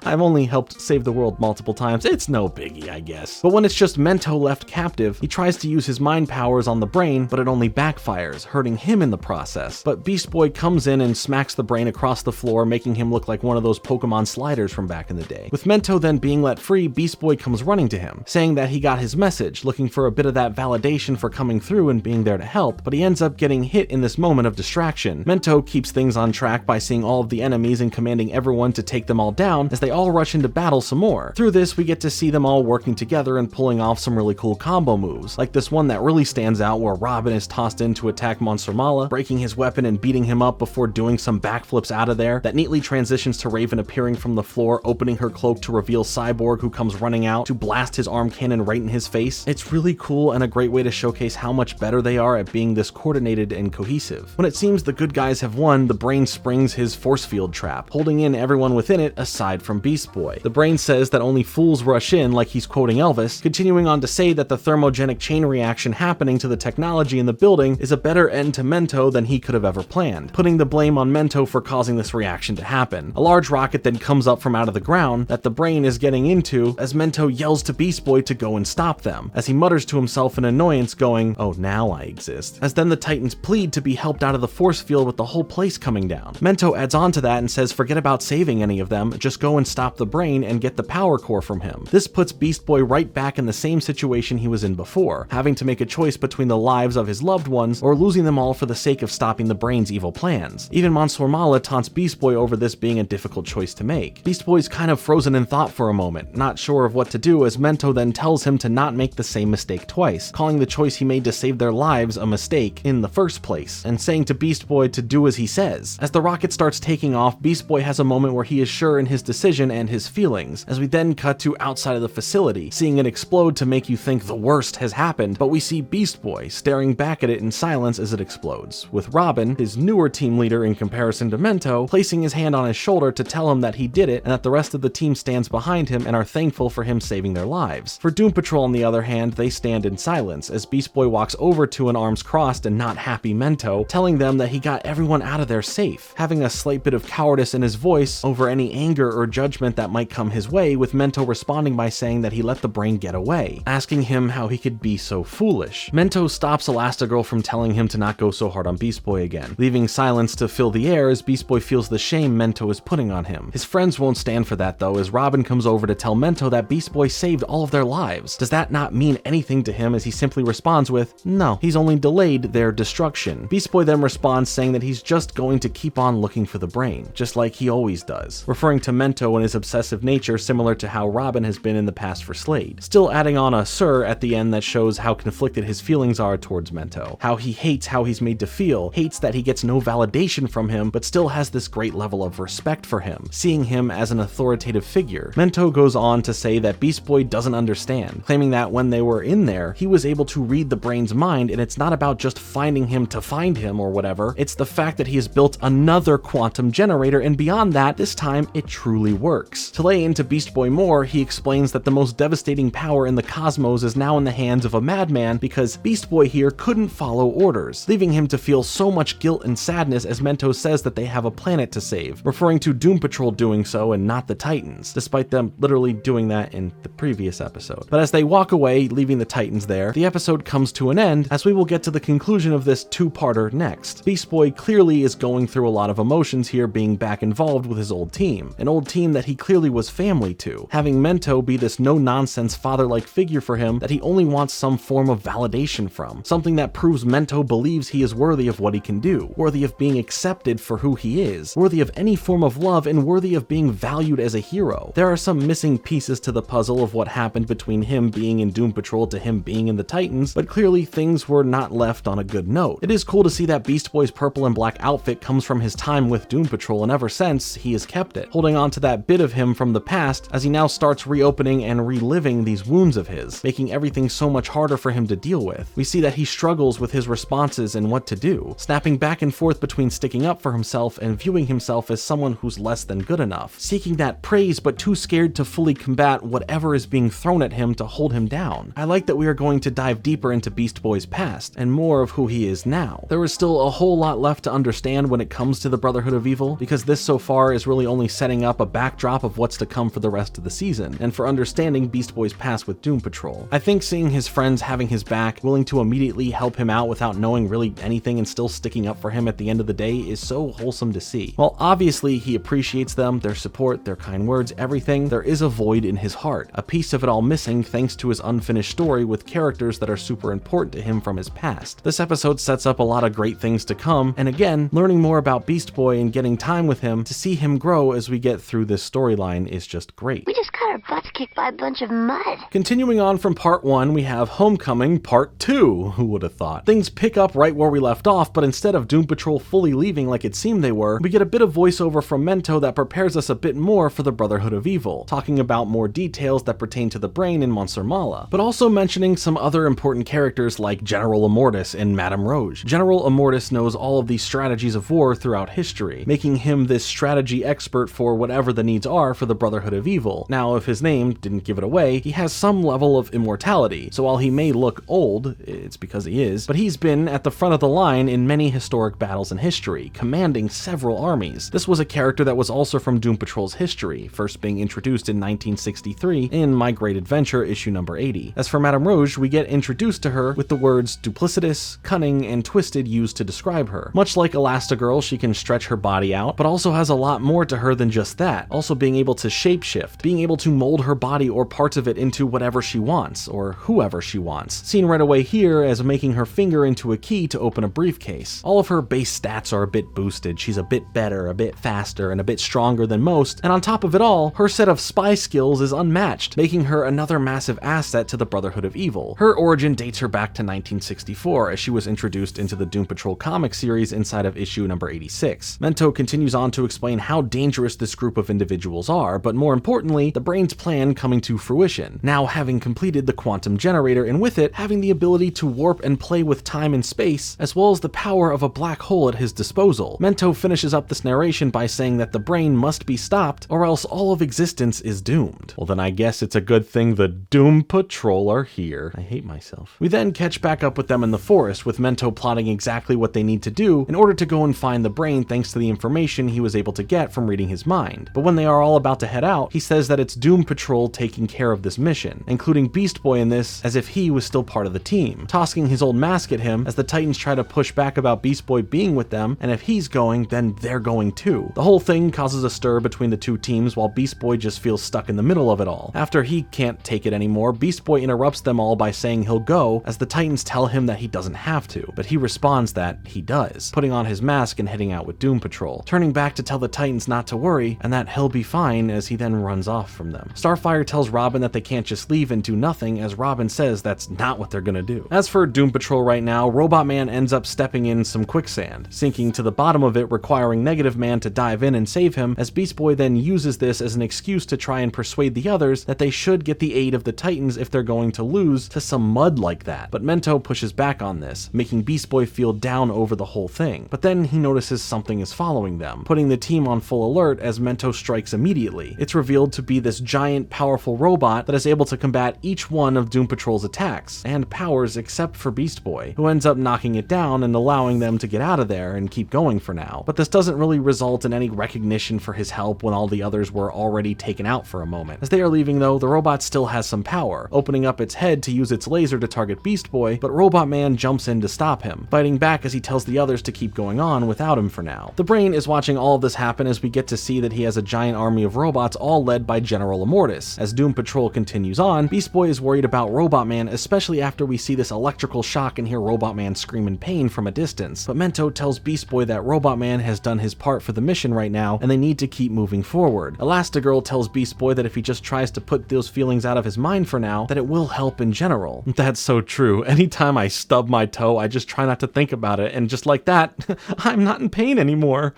I've only helped save the world multiple times, it's no biggie, I guess." But when it's just Mento left captive, he tries to use his mind powers on the Brain, but it only backfires, hurting him in the process. But Beast Boy comes in and smacks the Brain across the floor, making him look like one of those Pokemon sliders from back in the day. With Mento then being let free, Beast Boy comes running to him, saying that he got his message, looking for a bit of that validation for coming through and being there to help, but he ends up getting hit in this moment of distraction. Mento keeps things on track by seeing all of the enemies and commanding everyone to take them all down as they all rush into battle some more. Through this, we get to see them all working together and pulling off some really cool combo moves, like this one that really stands out where Robin is tossed in to attack Monster Mala, breaking his weapon and beating him up before doing some backflips out of there, that neatly transitions to Raven appearing from the floor, opening her cloak to reveal Cyborg, who comes running out to blast his arm cannon right in his face. It's really cool and a great way to showcase how much better they are at being this coordinated and cohesive. When it seems the good guys have won, the Brain springs his force field trap, holding in everyone within it aside from Beast Boy. The Brain says that only fools rush in, like he's quoting Elvis, continuing on to say that the thermogenic chain reaction happening to the technology in the building is a better end to Mento than he could have ever planned, putting the blame on Mento for causing this reaction to happen. A large rocket then comes up from out of the ground that the Brain is getting into as Mento yells to Beast Boy to go and stop them, as he mutters to himself in annoyance going, "Oh, now I exist," as then the Titans plead to be helped out of the force field with the whole place coming down. Mento adds on to that and says forget about saving any of them, just go and stop the Brain and get the power core from him. This puts Beast Boy right back in the same situation he was in before, having to make a choice between the lives of his loved ones or losing them all for the sake of stopping the Brain's evil plans. Even Monster Mala taunts Beast Boy over this being a difficult choice to make. Beast Boy's kind of frozen in thought for a moment, not sure of what to do, as Mento then tells him to not make the same mistake twice, calling the choice he made to save their lives a mistake in the first place, and saying to Beast Boy to do as he says. As the rocket starts taking off, Beast Boy has a moment where he is sure in his decision and his feelings, as we then cut to outside of the facility, seeing it explode to make you think the worst has happened, but we see Beast Boy staring back at it in silence as it explodes, with Robin, his newer team leader in comparison to Mento, placing his hand on his shoulder to tell him that he did it and that the rest of the team stands behind him and are thankful for him saving their lives. For Doom Patrol, on the other hand, they stand in silence as Beast Boy walks over to an arms crossed and not happy Mento, telling them that he got everyone out of there safe, having a slight bit of cowardice in his voice over any anger or judgment that might come his way, with Mento responding by saying that he let the Brain get away, asking him how he could be so foolish. Mento stops Elastigirl from telling him to not go so hard on Beast Boy again, leaving silence to fill the air as Beast Boy feels the shame Mento is putting on him. His friends won't stand for that though, as Robin comes over to tell Mento that Beast Boy saved all of their lives. Does that not mean anything to him, as he simply responds with, "No, he's only delayed their destruction." Beast Boy then responds saying that he's just going to keep on looking for the Brain, just like he always does, referring to Mento and his obsessive nature, similar to how Robin and has been in the past for Slade. Still adding on a sir at the end that shows how conflicted his feelings are towards Mento, how he hates how he's made to feel, hates that he gets no validation from him, but still has this great level of respect for him, seeing him as an authoritative figure. Mento goes on to say that Beast Boy doesn't understand, claiming that when they were in there, he was able to read the brain's mind, and it's not about just finding him to find him or whatever, it's the fact that he has built another quantum generator, and beyond that, this time it truly works. To lay into Beast Boy more, he explains that the most devastating power in the cosmos is now in the hands of a madman because Beast Boy here couldn't follow orders, leaving him to feel so much guilt and sadness as Mento says that they have a planet to save, referring to Doom Patrol doing so and not the Titans, despite them literally doing that in the previous episode. But as they walk away, leaving the Titans there, the episode comes to an end as we will get to the conclusion of this two-parter next. Beast Boy clearly is going through a lot of emotions here, being back involved with his old team, an old team that he clearly was family to, having Mento be this no-nonsense father-like figure for him that he only wants some form of validation from, something that proves Mento believes he is worthy of what he can do, worthy of being accepted for who he is, worthy of any form of love, and worthy of being valued as a hero. There are some missing pieces to the puzzle of what happened between him being in Doom Patrol to him being in the Titans, but clearly things were not left on a good note. It is cool to see that Beast Boy's purple and black outfit comes from his time with Doom Patrol, and ever since, he has kept it, holding on to that bit of him from the past as he now starts reopening and reliving these wounds of his, making everything so much harder for him to deal with. We see that he struggles with his responses and what to do, snapping back and forth between sticking up for himself and viewing himself as someone who's less than good enough, seeking that praise but too scared to fully combat whatever is being thrown at him to hold him down. I like that we are going to dive deeper into Beast Boy's past and more of who he is now. There is still a whole lot left to understand when it comes to the Brotherhood of Evil, because this so far is really only setting up a backdrop of what's to come for the rest of the season, and for understanding Beast Boy's past with Doom Patrol. I think seeing his friends having his back, willing to immediately help him out without knowing really anything and still sticking up for him at the end of the day is so wholesome to see. While obviously he appreciates them, their support, their kind words, everything, there is a void in his heart, a piece of it all missing thanks to his unfinished story with characters that are super important to him from his past. This episode sets up a lot of great things to come, and again, learning more about Beast Boy and getting time with him to see him grow as we get through this storyline is just great. We just got our butts kicked by a bunch of mud. Continuing on from part 1, we have Homecoming part 2. Who would have thought? Things pick up right where we left off, but instead of Doom Patrol fully leaving like it seemed they were, we get a bit of voiceover from Mento that prepares us a bit more for the Brotherhood of Evil, talking about more details that pertain to the brain in Monsieur Mala, but also mentioning some other important characters like General Immortus and Madame Rouge. General Immortus knows all of these strategies of war throughout history, making him this strategy expert for whatever the needs are for the Brotherhood of Evil. Now, if his name didn't give it away, he has some level of immortality, so while he may look old, it's because he is, but he's been at the front of the line in many historic battles in history, commanding several armies. This was a character that was also from Doom Patrol's history, first being introduced in 1963 in My Great Adventure issue number 80. As for Madame Rouge, we get introduced to her with the words duplicitous, cunning, and twisted used to describe her. Much like Elastigirl, she can stretch her body out, but also has a lot more to her than just that, also being able to shapeshift, being able to mold her body or parts of it into whatever she wants, or whoever she wants. Seen right away here as making her finger into a key to open a briefcase. All of her base stats are a bit boosted, she's a bit better, a bit faster, and a bit stronger than most, and on top of it all, her set of spy skills is unmatched, making her another massive asset to the Brotherhood of Evil. Her origin dates her back to 1964, as she was introduced into the Doom Patrol comic series inside of issue number 86. Mento continues on to explain how dangerous this group of individuals are, but more importantly, the brain's plan coming to fruition, now having completed the quantum generator, and with it, having the ability to warp and play with time and space, as well as the power of a black hole at his disposal. Mento finishes up this narration by saying that the brain must be stopped, or else all of existence is doomed. Well then I guess it's a good thing the Doom Patrol are here. I hate myself. We then catch back up with them in the forest, with Mento plotting exactly what they need to do in order to go and find the brain thanks to the information he was able to get from reading his mind. But when they are all about to head out, he says that it's Doom Patrol taking care of this mission, including Beast Boy in this as if he was still part of the team, tossing his old mask at him as the Titans try to push back about Beast Boy being with them, and if he's going, then they're going too. The whole thing causes a stir between the two teams while Beast Boy just feels stuck in the middle of it all. After he can't take it anymore, Beast Boy interrupts them all by saying he'll go, as the Titans tell him that he doesn't have to, but he responds that he does, putting on his mask and heading out with Doom Patrol, turning back to tell the Titans not to worry and that he'll be fine as he then runs off from them. Starfire tells Robin that they can't just leave and do nothing, as Robin says that's not what they're gonna do. As for Doom Patrol right now, Robot Man ends up stepping in some quicksand, sinking to the bottom of it, requiring Negative Man to dive in and save him, as Beast Boy then uses this as an excuse to try and persuade the others that they should get the aid of the Titans if they're going to lose to some mud like that. But Mento pushes back on this, making Beast Boy feel down over the whole thing. But then he notices something is following them, putting the team on full alert as Mento strikes immediately. It's revealed to be this giant, powerful robot that is able to combat each one of Doom Patrol's attacks and powers except for Beast Boy, who ends up knocking it down and allowing them to get out of there and keep going for now. But this doesn't really result in any recognition for his help when all the others were already taken out for a moment. As they are leaving though, the robot still has some power, opening up its head to use its laser to target Beast Boy, but Robot Man jumps in to stop him, fighting back as he tells the others to keep going on without him for now. The Brain is watching all of this happen as we get to see that he has a giant army of robots all led by General Immortus. As Doom Patrol continues on, Beast Boy is worried about Robot Man, especially after we see this electrical shock and hear Robot Man scream in pain from a distance. But Mento tells Beast Boy that Robot Man has done his part for the mission right now and they need to keep moving forward. Elastigirl tells Beast Boy that if he just tries to put those feelings out of his mind for now, that it will help in general. That's so true. Anytime I stub my toe, I just try not to think about it, and just like that, I'm not in pain anymore.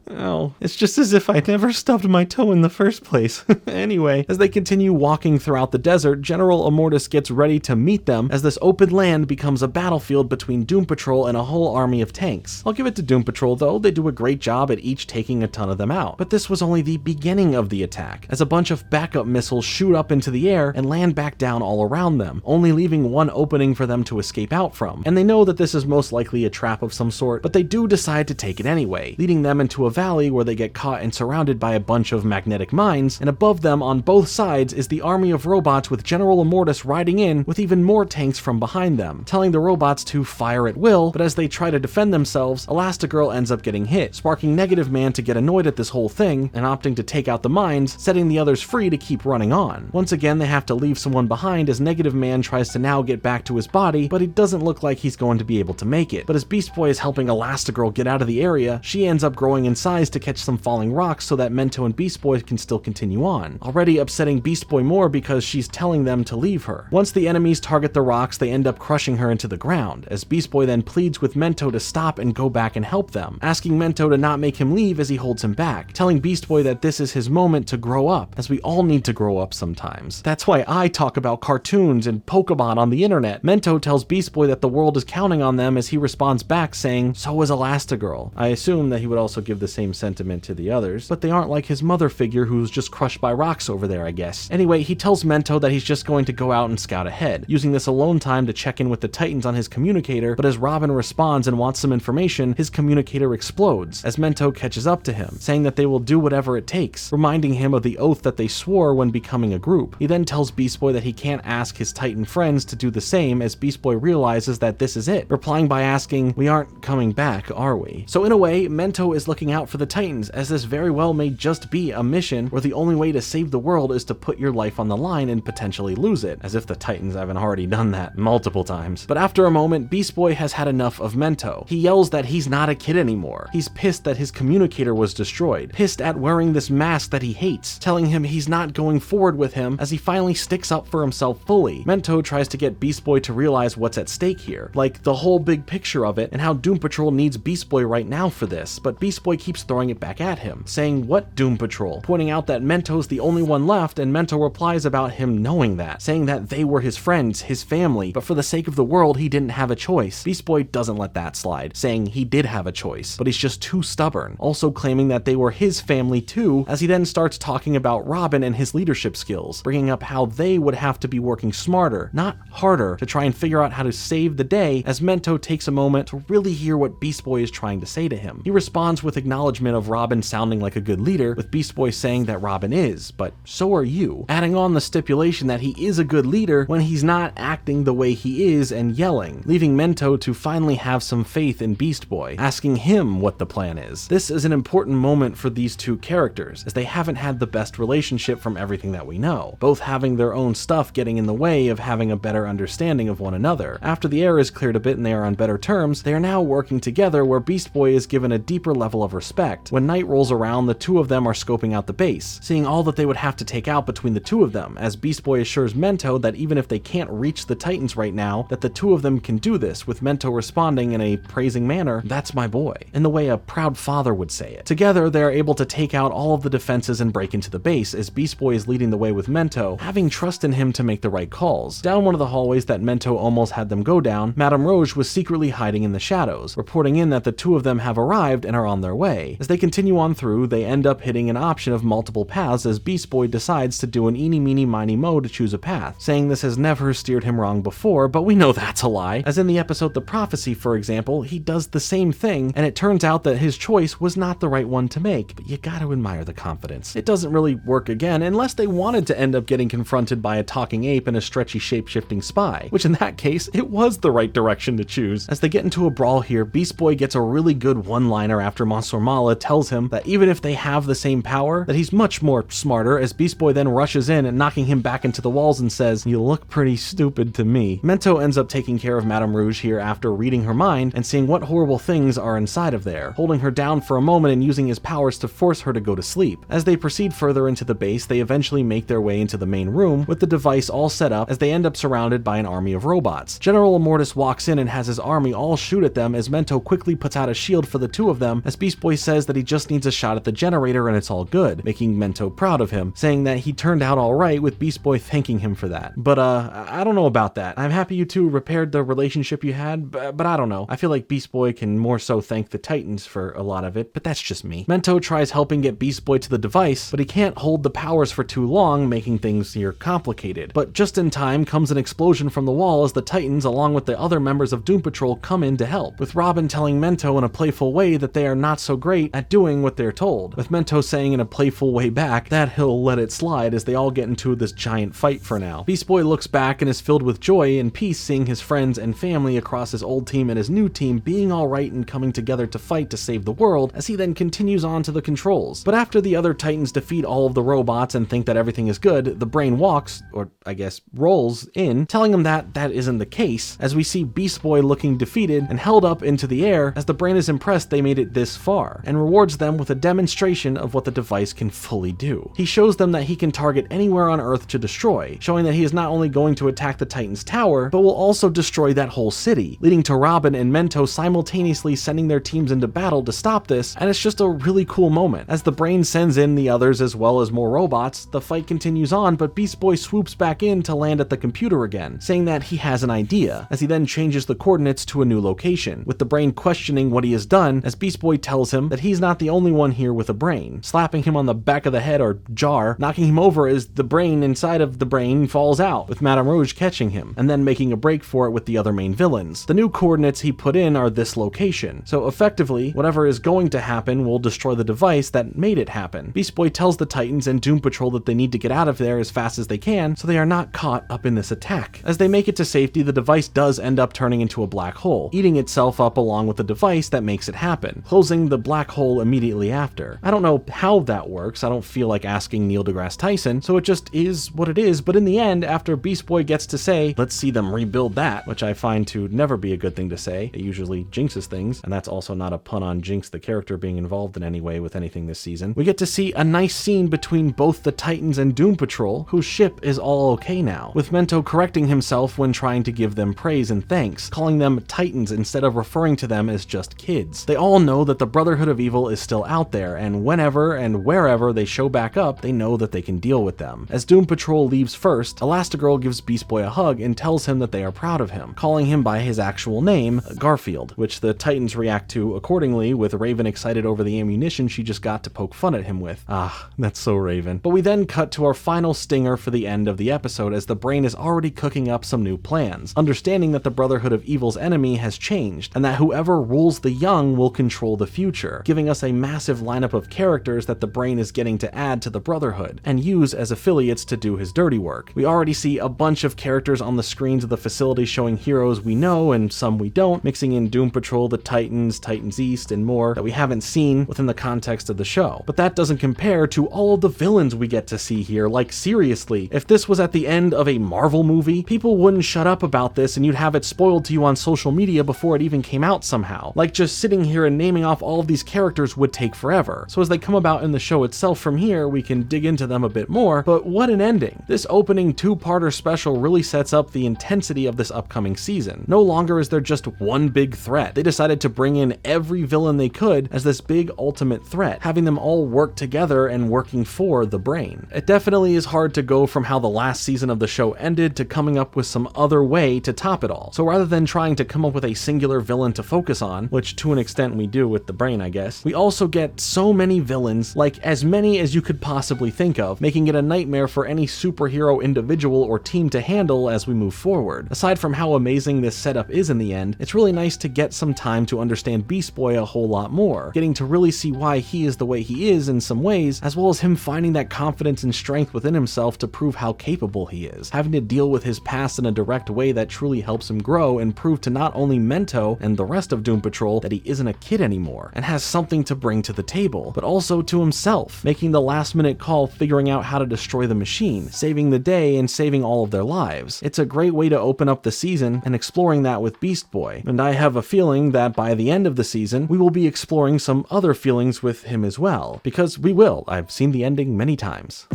Oh, it's just as if I never stubbed my toe in the first place. Anyway, as they continue walking throughout the desert, General Immortus gets ready to meet them as this open land becomes a battlefield between Doom Patrol and a whole army of tanks. I'll give it to Doom Patrol though, they do a great job at each taking a ton of them out. But this was only the beginning of the attack, as a bunch of backup missiles shoot up into the air and land back down all around them, only leaving one opening for them to escape out from. And they know that this is most likely a trap of some sort, but they do decide to take it anyway, leading them into a valley where they get caught and surrounded by a bunch of magnetic mines, and above them on both sides is the army of robots with General Immortus riding in with even more tanks from behind them, telling the robots to fire at will. But as they try to defend themselves, Elastigirl ends up getting hit, sparking Negative Man to get annoyed at this whole thing and opting to take out the mines, setting the others free to keep running on. Once again, they have to leave someone behind as Negative Man tries to now get back to his body, but it doesn't look like he's going to be able to make it. But as Beast Boy is helping Elastigirl get out of the area, she ends up growing in size to catch some falling rocks so that Mento and Beast Boy can still continue on, already upsetting Beast Boy more because she's telling them to leave her. Once the enemies target the rocks, they end up crushing her into the ground, as Beast Boy then pleads with Mento to stop and go back and help them, asking Mento to not make him leave as he holds him back, telling Beast Boy that this is his moment to grow up, as we all need to grow up sometimes. That's why I talk about cartoons and Pokemon on the internet. Mento tells Beast Boy that the world is counting on them as he responds back saying, so is Elastigirl. I assume that he would also give the same sentiment to the others, but they aren't like his mother figure who's just crushed by rocks over there, I guess. Anyway, he tells Mento that he's just going to go out and scout ahead, using this alone time to check in with the Titans on his communicator, but as Robin responds and wants some information, his communicator explodes, as Mento catches up to him, saying that they will do whatever it takes, reminding him of the oath that they swore when becoming a group. He then tells Beast Boy that he can't ask his Titan friends to do the same, as Beast Boy realizes that this is it, replying by asking, "We aren't coming back, are we?" So in a way, Mento is looking out for the Titans, as this very well may just be a mission where the only way to save the world is to put your life on the line and potentially lose it, as if the Titans haven't already done that multiple times. But after a moment, Beast Boy has had enough of Mento. He yells that he's not a kid anymore. He's pissed that his communicator was destroyed, pissed at wearing this mask that he hates, telling him he's not going forward with him as he finally sticks up for himself fully. Mento tries to get Beast Boy to realize what's at stake here, like the whole big picture of it and how Doom Patrol needs Beast Boy right now for this, but Beast Boy keeps throwing it back at him, saying, "What Doom Patrol?" pointing out that Mento's the only one left, and Mento replies about him knowing that, saying that they were his friends, his family, but for the sake of the world, he didn't have a choice. Beast Boy doesn't let that slide, saying he did have a choice, but he's just too stubborn, also claiming that they were his family too, as he then starts talking about Robin and his leadership skills, bringing up how they would have to be working smarter, not harder, to try and figure out how to save the day, as Mento takes a moment to really hear what Beast Boy is trying to say to him. He responds with acknowledgement of Robin sounding like a good leader, with Beast Boy saying that Robin is, but so are you, adding on the stipulation that he is a good leader when he's not acting the way he is and yelling, leaving Mento to finally have some faith in Beast Boy, asking him what the plan is. This is an important moment for these two characters, as they haven't had the best relationship from everything that we know, both having their own stuff getting in the way of having a better understanding of one another. After the air is cleared a bit and they are on better terms, they are now working together, where Beast Boy is given a deeper level of respect. When night rolls around, the two of them are scoping out the base, seeing all that they would have to to take out between the two of them, as Beast Boy assures Mento that even if they can't reach the Titans right now, that the two of them can do this, with Mento responding in a praising manner, "That's my boy," in the way a proud father would say it. Together, they are able to take out all of the defenses and break into the base, as Beast Boy is leading the way with Mento, having trust in him to make the right calls. Down one of the hallways that Mento almost had them go down, Madame Rouge was secretly hiding in the shadows, reporting in that the two of them have arrived and are on their way. As they continue on through, they end up hitting an option of multiple paths as Beast Boy decides to do an eeny meeny miny mo to choose a path, saying this has never steered him wrong before, but we know that's a lie. As in the episode The Prophecy, for example, he does the same thing, and it turns out that his choice was not the right one to make, but you gotta admire the confidence. It doesn't really work again, unless they wanted to end up getting confronted by a talking ape and a stretchy shape-shifting spy, which in that case, it was the right direction to choose. As they get into a brawl here, Beast Boy gets a really good one-liner after Monsieur Mala tells him that even if they have the same power, that he's much more smarter, as Beast Boy then rushes in and knocking him back into the walls and says, "You look pretty stupid to me." Mento ends up taking care of Madame Rouge here after reading her mind and seeing what horrible things are inside of there, holding her down for a moment and using his powers to force her to go to sleep. As they proceed further into the base, they eventually make their way into the main room with the device all set up as they end up surrounded by an army of robots. General Immortus walks in and has his army all shoot at them as Mento quickly puts out a shield for the two of them, as Beast Boy says that he just needs a shot at the generator and it's all good, making Mento proud of him, saying that he turned out alright, with Beast Boy thanking him for that. But I don't know about that. I'm happy you two repaired the relationship you had, but I don't know. I feel like Beast Boy can more so thank the Titans for a lot of it, but that's just me. Mento tries helping get Beast Boy to the device, but he can't hold the powers for too long, making things here complicated. But just in time comes an explosion from the wall as the Titans, along with the other members of Doom Patrol, come in to help, with Robin telling Mento in a playful way that they are not so great at doing what they're told, with Mento saying in a playful way back that he'll let it slide as they all get into this giant fight for now. Beast Boy looks back and is filled with joy and peace seeing his friends and family across his old team and his new team being alright and coming together to fight to save the world, as he then continues on to the controls. But after the other Titans defeat all of the robots and think that everything is good, the Brain walks, or I guess rolls, in, telling him that that isn't the case, as we see Beast Boy looking defeated and held up into the air as the Brain is impressed they made it this far, and rewards them with a demonstration of what the device can fully do. He shows them that he can target anywhere on Earth to destroy, showing that he is not only going to attack the Titan's tower, but will also destroy that whole city, leading to Robin and Mento simultaneously sending their teams into battle to stop this, and it's just a really cool moment. As the Brain sends in the others as well as more robots, the fight continues on, but Beast Boy swoops back in to land at the computer again, saying that he has an idea, as he then changes the coordinates to a new location, with the Brain questioning what he has done, as Beast Boy tells him that he's not the only one here with a brain, slapping him on the back of the head or jar, knocking him over as the brain inside of the Brain falls out, with Madame Rouge catching him, and then making a break for it with the other main villains. The new coordinates he put in are this location, so effectively, whatever is going to happen will destroy the device that made it happen. Beast Boy tells the Titans and Doom Patrol that they need to get out of there as fast as they can, so they are not caught up in this attack. As they make it to safety, the device does end up turning into a black hole, eating itself up along with the device that makes it happen, closing the black hole immediately after. I don't know how that works, I don't feel like asking Neil deGrasse Tyson, so it just is what it is, but in the end, after Beast Boy gets to say, "Let's see them rebuild that," which I find to never be a good thing to say, it usually jinxes things, and that's also not a pun on Jinx the character being involved in any way with anything this season, we get to see a nice scene between both the Titans and Doom Patrol, whose ship is all okay now, with Mento correcting himself when trying to give them praise and thanks, calling them Titans instead of referring to them as just kids. They all know that the Brotherhood of Evil is still out there, and whenever and wherever they show back up, they know that they can deal with them. As Doom Patrol leaves first, Elastigirl gives Beast Boy a hug and tells him that they are proud of him, calling him by his actual name, Garfield, which the Titans react to accordingly, with Raven excited over the ammunition she just got to poke fun at him with. Ah, that's so Raven. But we then cut to our final stinger for the end of the episode, as the Brain is already cooking up some new plans, understanding that the Brotherhood of Evil's enemy has changed, and that whoever rules the young will control the future, giving us a massive lineup of characters that the Brain is getting to add to the Brotherhood, and use as affiliates to do his dirty work. We already see a bunch of characters on the screens of the facility showing heroes we know and some we don't, mixing in Doom Patrol, the Titans, Titans East, and more that we haven't seen within the context of the show. But that doesn't compare to all of the villains we get to see here. Like, seriously, if this was at the end of a Marvel movie, people wouldn't shut up about this and you'd have it spoiled to you on social media before it even came out somehow. Like, just sitting here and naming off all of these characters would take forever. So as they come about in the show itself from here, we can dig into into them a bit more, but what an ending. This opening two-parter special really sets up the intensity of this upcoming season. No longer is there just one big threat. They decided to bring in every villain they could as this big ultimate threat, having them all work together and working for the Brain. It definitely is hard to go from how the last season of the show ended to coming up with some other way to top it all. So rather than trying to come up with a singular villain to focus on, which to an extent we do with the Brain, I guess, we also get so many villains, like as many as you could possibly think of, making it a nightmare for any superhero individual or team to handle as we move forward. Aside from how amazing this setup is in the end, it's really nice to get some time to understand Beast Boy a whole lot more, getting to really see why he is the way he is in some ways, as well as him finding that confidence and strength within himself to prove how capable he is, having to deal with his past in a direct way that truly helps him grow and prove to not only Mento and the rest of Doom Patrol that he isn't a kid anymore and has something to bring to the table, but also to himself, making the last minute call, figuring out how to destroy the machine, saving the day and saving all of their lives. It's a great way to open up the season and exploring that with Beast Boy, and I have a feeling that by the end of the season we will be exploring some other feelings with him as well, because we will. I've seen the ending many times.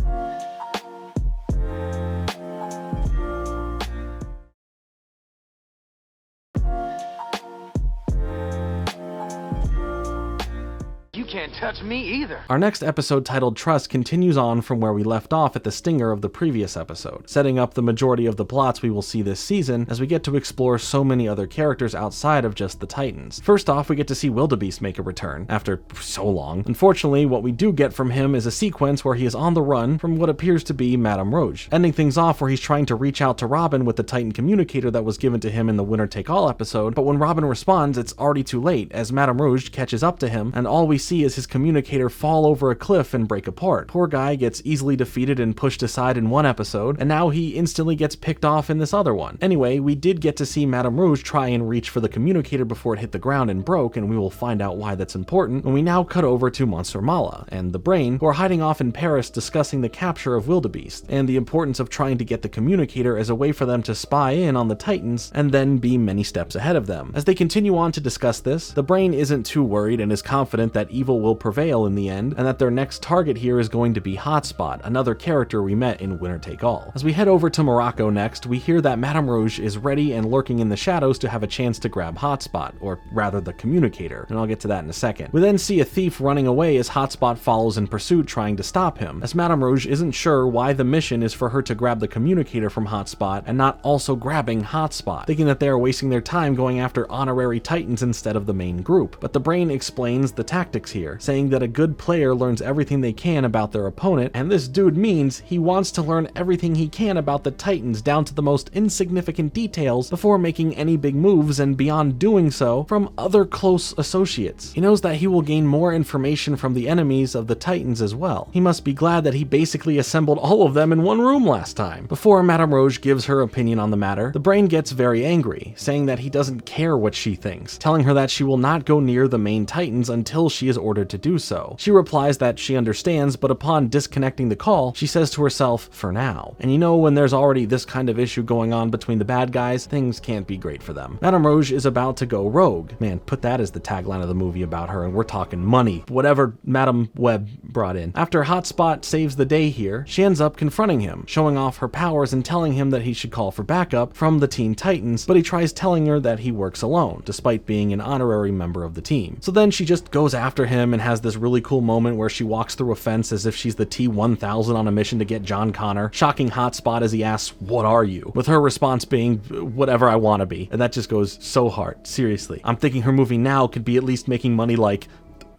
You can't touch me either. Our next episode, titled Trust, continues on from where we left off at the stinger of the previous episode, setting up the majority of the plots we will see this season as we get to explore so many other characters outside of just the Titans. First off, we get to see Wildebeest make a return after so long. Unfortunately, what we do get from him is a sequence where he is on the run from what appears to be Madame Rouge, ending things off where he's trying to reach out to Robin with the Titan communicator that was given to him in the Winner Take All episode, but when Robin responds, it's already too late as Madame Rouge catches up to him, and all we see is his communicator fall over a cliff and break apart. Poor guy gets easily defeated and pushed aside in one episode, and now he instantly gets picked off in this other one. Anyway, we did get to see Madame Rouge try and reach for the communicator before it hit the ground and broke, and we will find out why that's important when we now cut over to Monsieur Mala and the Brain, who are hiding off in Paris discussing the capture of Wildebeest and the importance of trying to get the communicator as a way for them to spy in on the Titans and then be many steps ahead of them. As they continue on to discuss this, the Brain isn't too worried and is confident that evil will prevail in the end, and that their next target here is going to be Hotspot, another character we met in Winner Take All. As we head over to Morocco next, we hear that Madame Rouge is ready and lurking in the shadows to have a chance to grab Hotspot, or rather the communicator, and I'll get to that in a second. We then see a thief running away as Hotspot follows in pursuit trying to stop him, as Madame Rouge isn't sure why the mission is for her to grab the communicator from Hotspot and not also grabbing Hotspot, thinking that they are wasting their time going after honorary Titans instead of the main group. But the Brain explains the tactics here, saying that a good player learns everything they can about their opponent, and this dude means he wants to learn everything he can about the Titans down to the most insignificant details before making any big moves, and beyond doing so, from other close associates. He knows that he will gain more information from the enemies of the Titans as well. He must be glad that he basically assembled all of them in one room last time. Before Madame Rouge gives her opinion on the matter, the Brain gets very angry, saying that he doesn't care what she thinks, telling her that she will not go near the main Titans until she is ordered to do so. She replies that she understands, but upon disconnecting the call, she says to herself, for now. And you know, when there's already this kind of issue going on between the bad guys, things can't be great for them. Madame Rouge is about to go rogue. Man, put that as the tagline of the movie about her, and we're talking money. Whatever Madame Web brought in. After Hotspot saves the day here, she ends up confronting him, showing off her powers and telling him that he should call for backup from the Teen Titans, but he tries telling her that he works alone, despite being an honorary member of the team. So then she just goes after him and has this really cool moment where she walks through a fence as if she's the T-1000 on a mission to get John Connor, shocking Hotspot as he asks, "What are you?" with her response being, "Whatever I want to be." And that just goes so hard. Seriously. I'm thinking her movie now could be at least making money like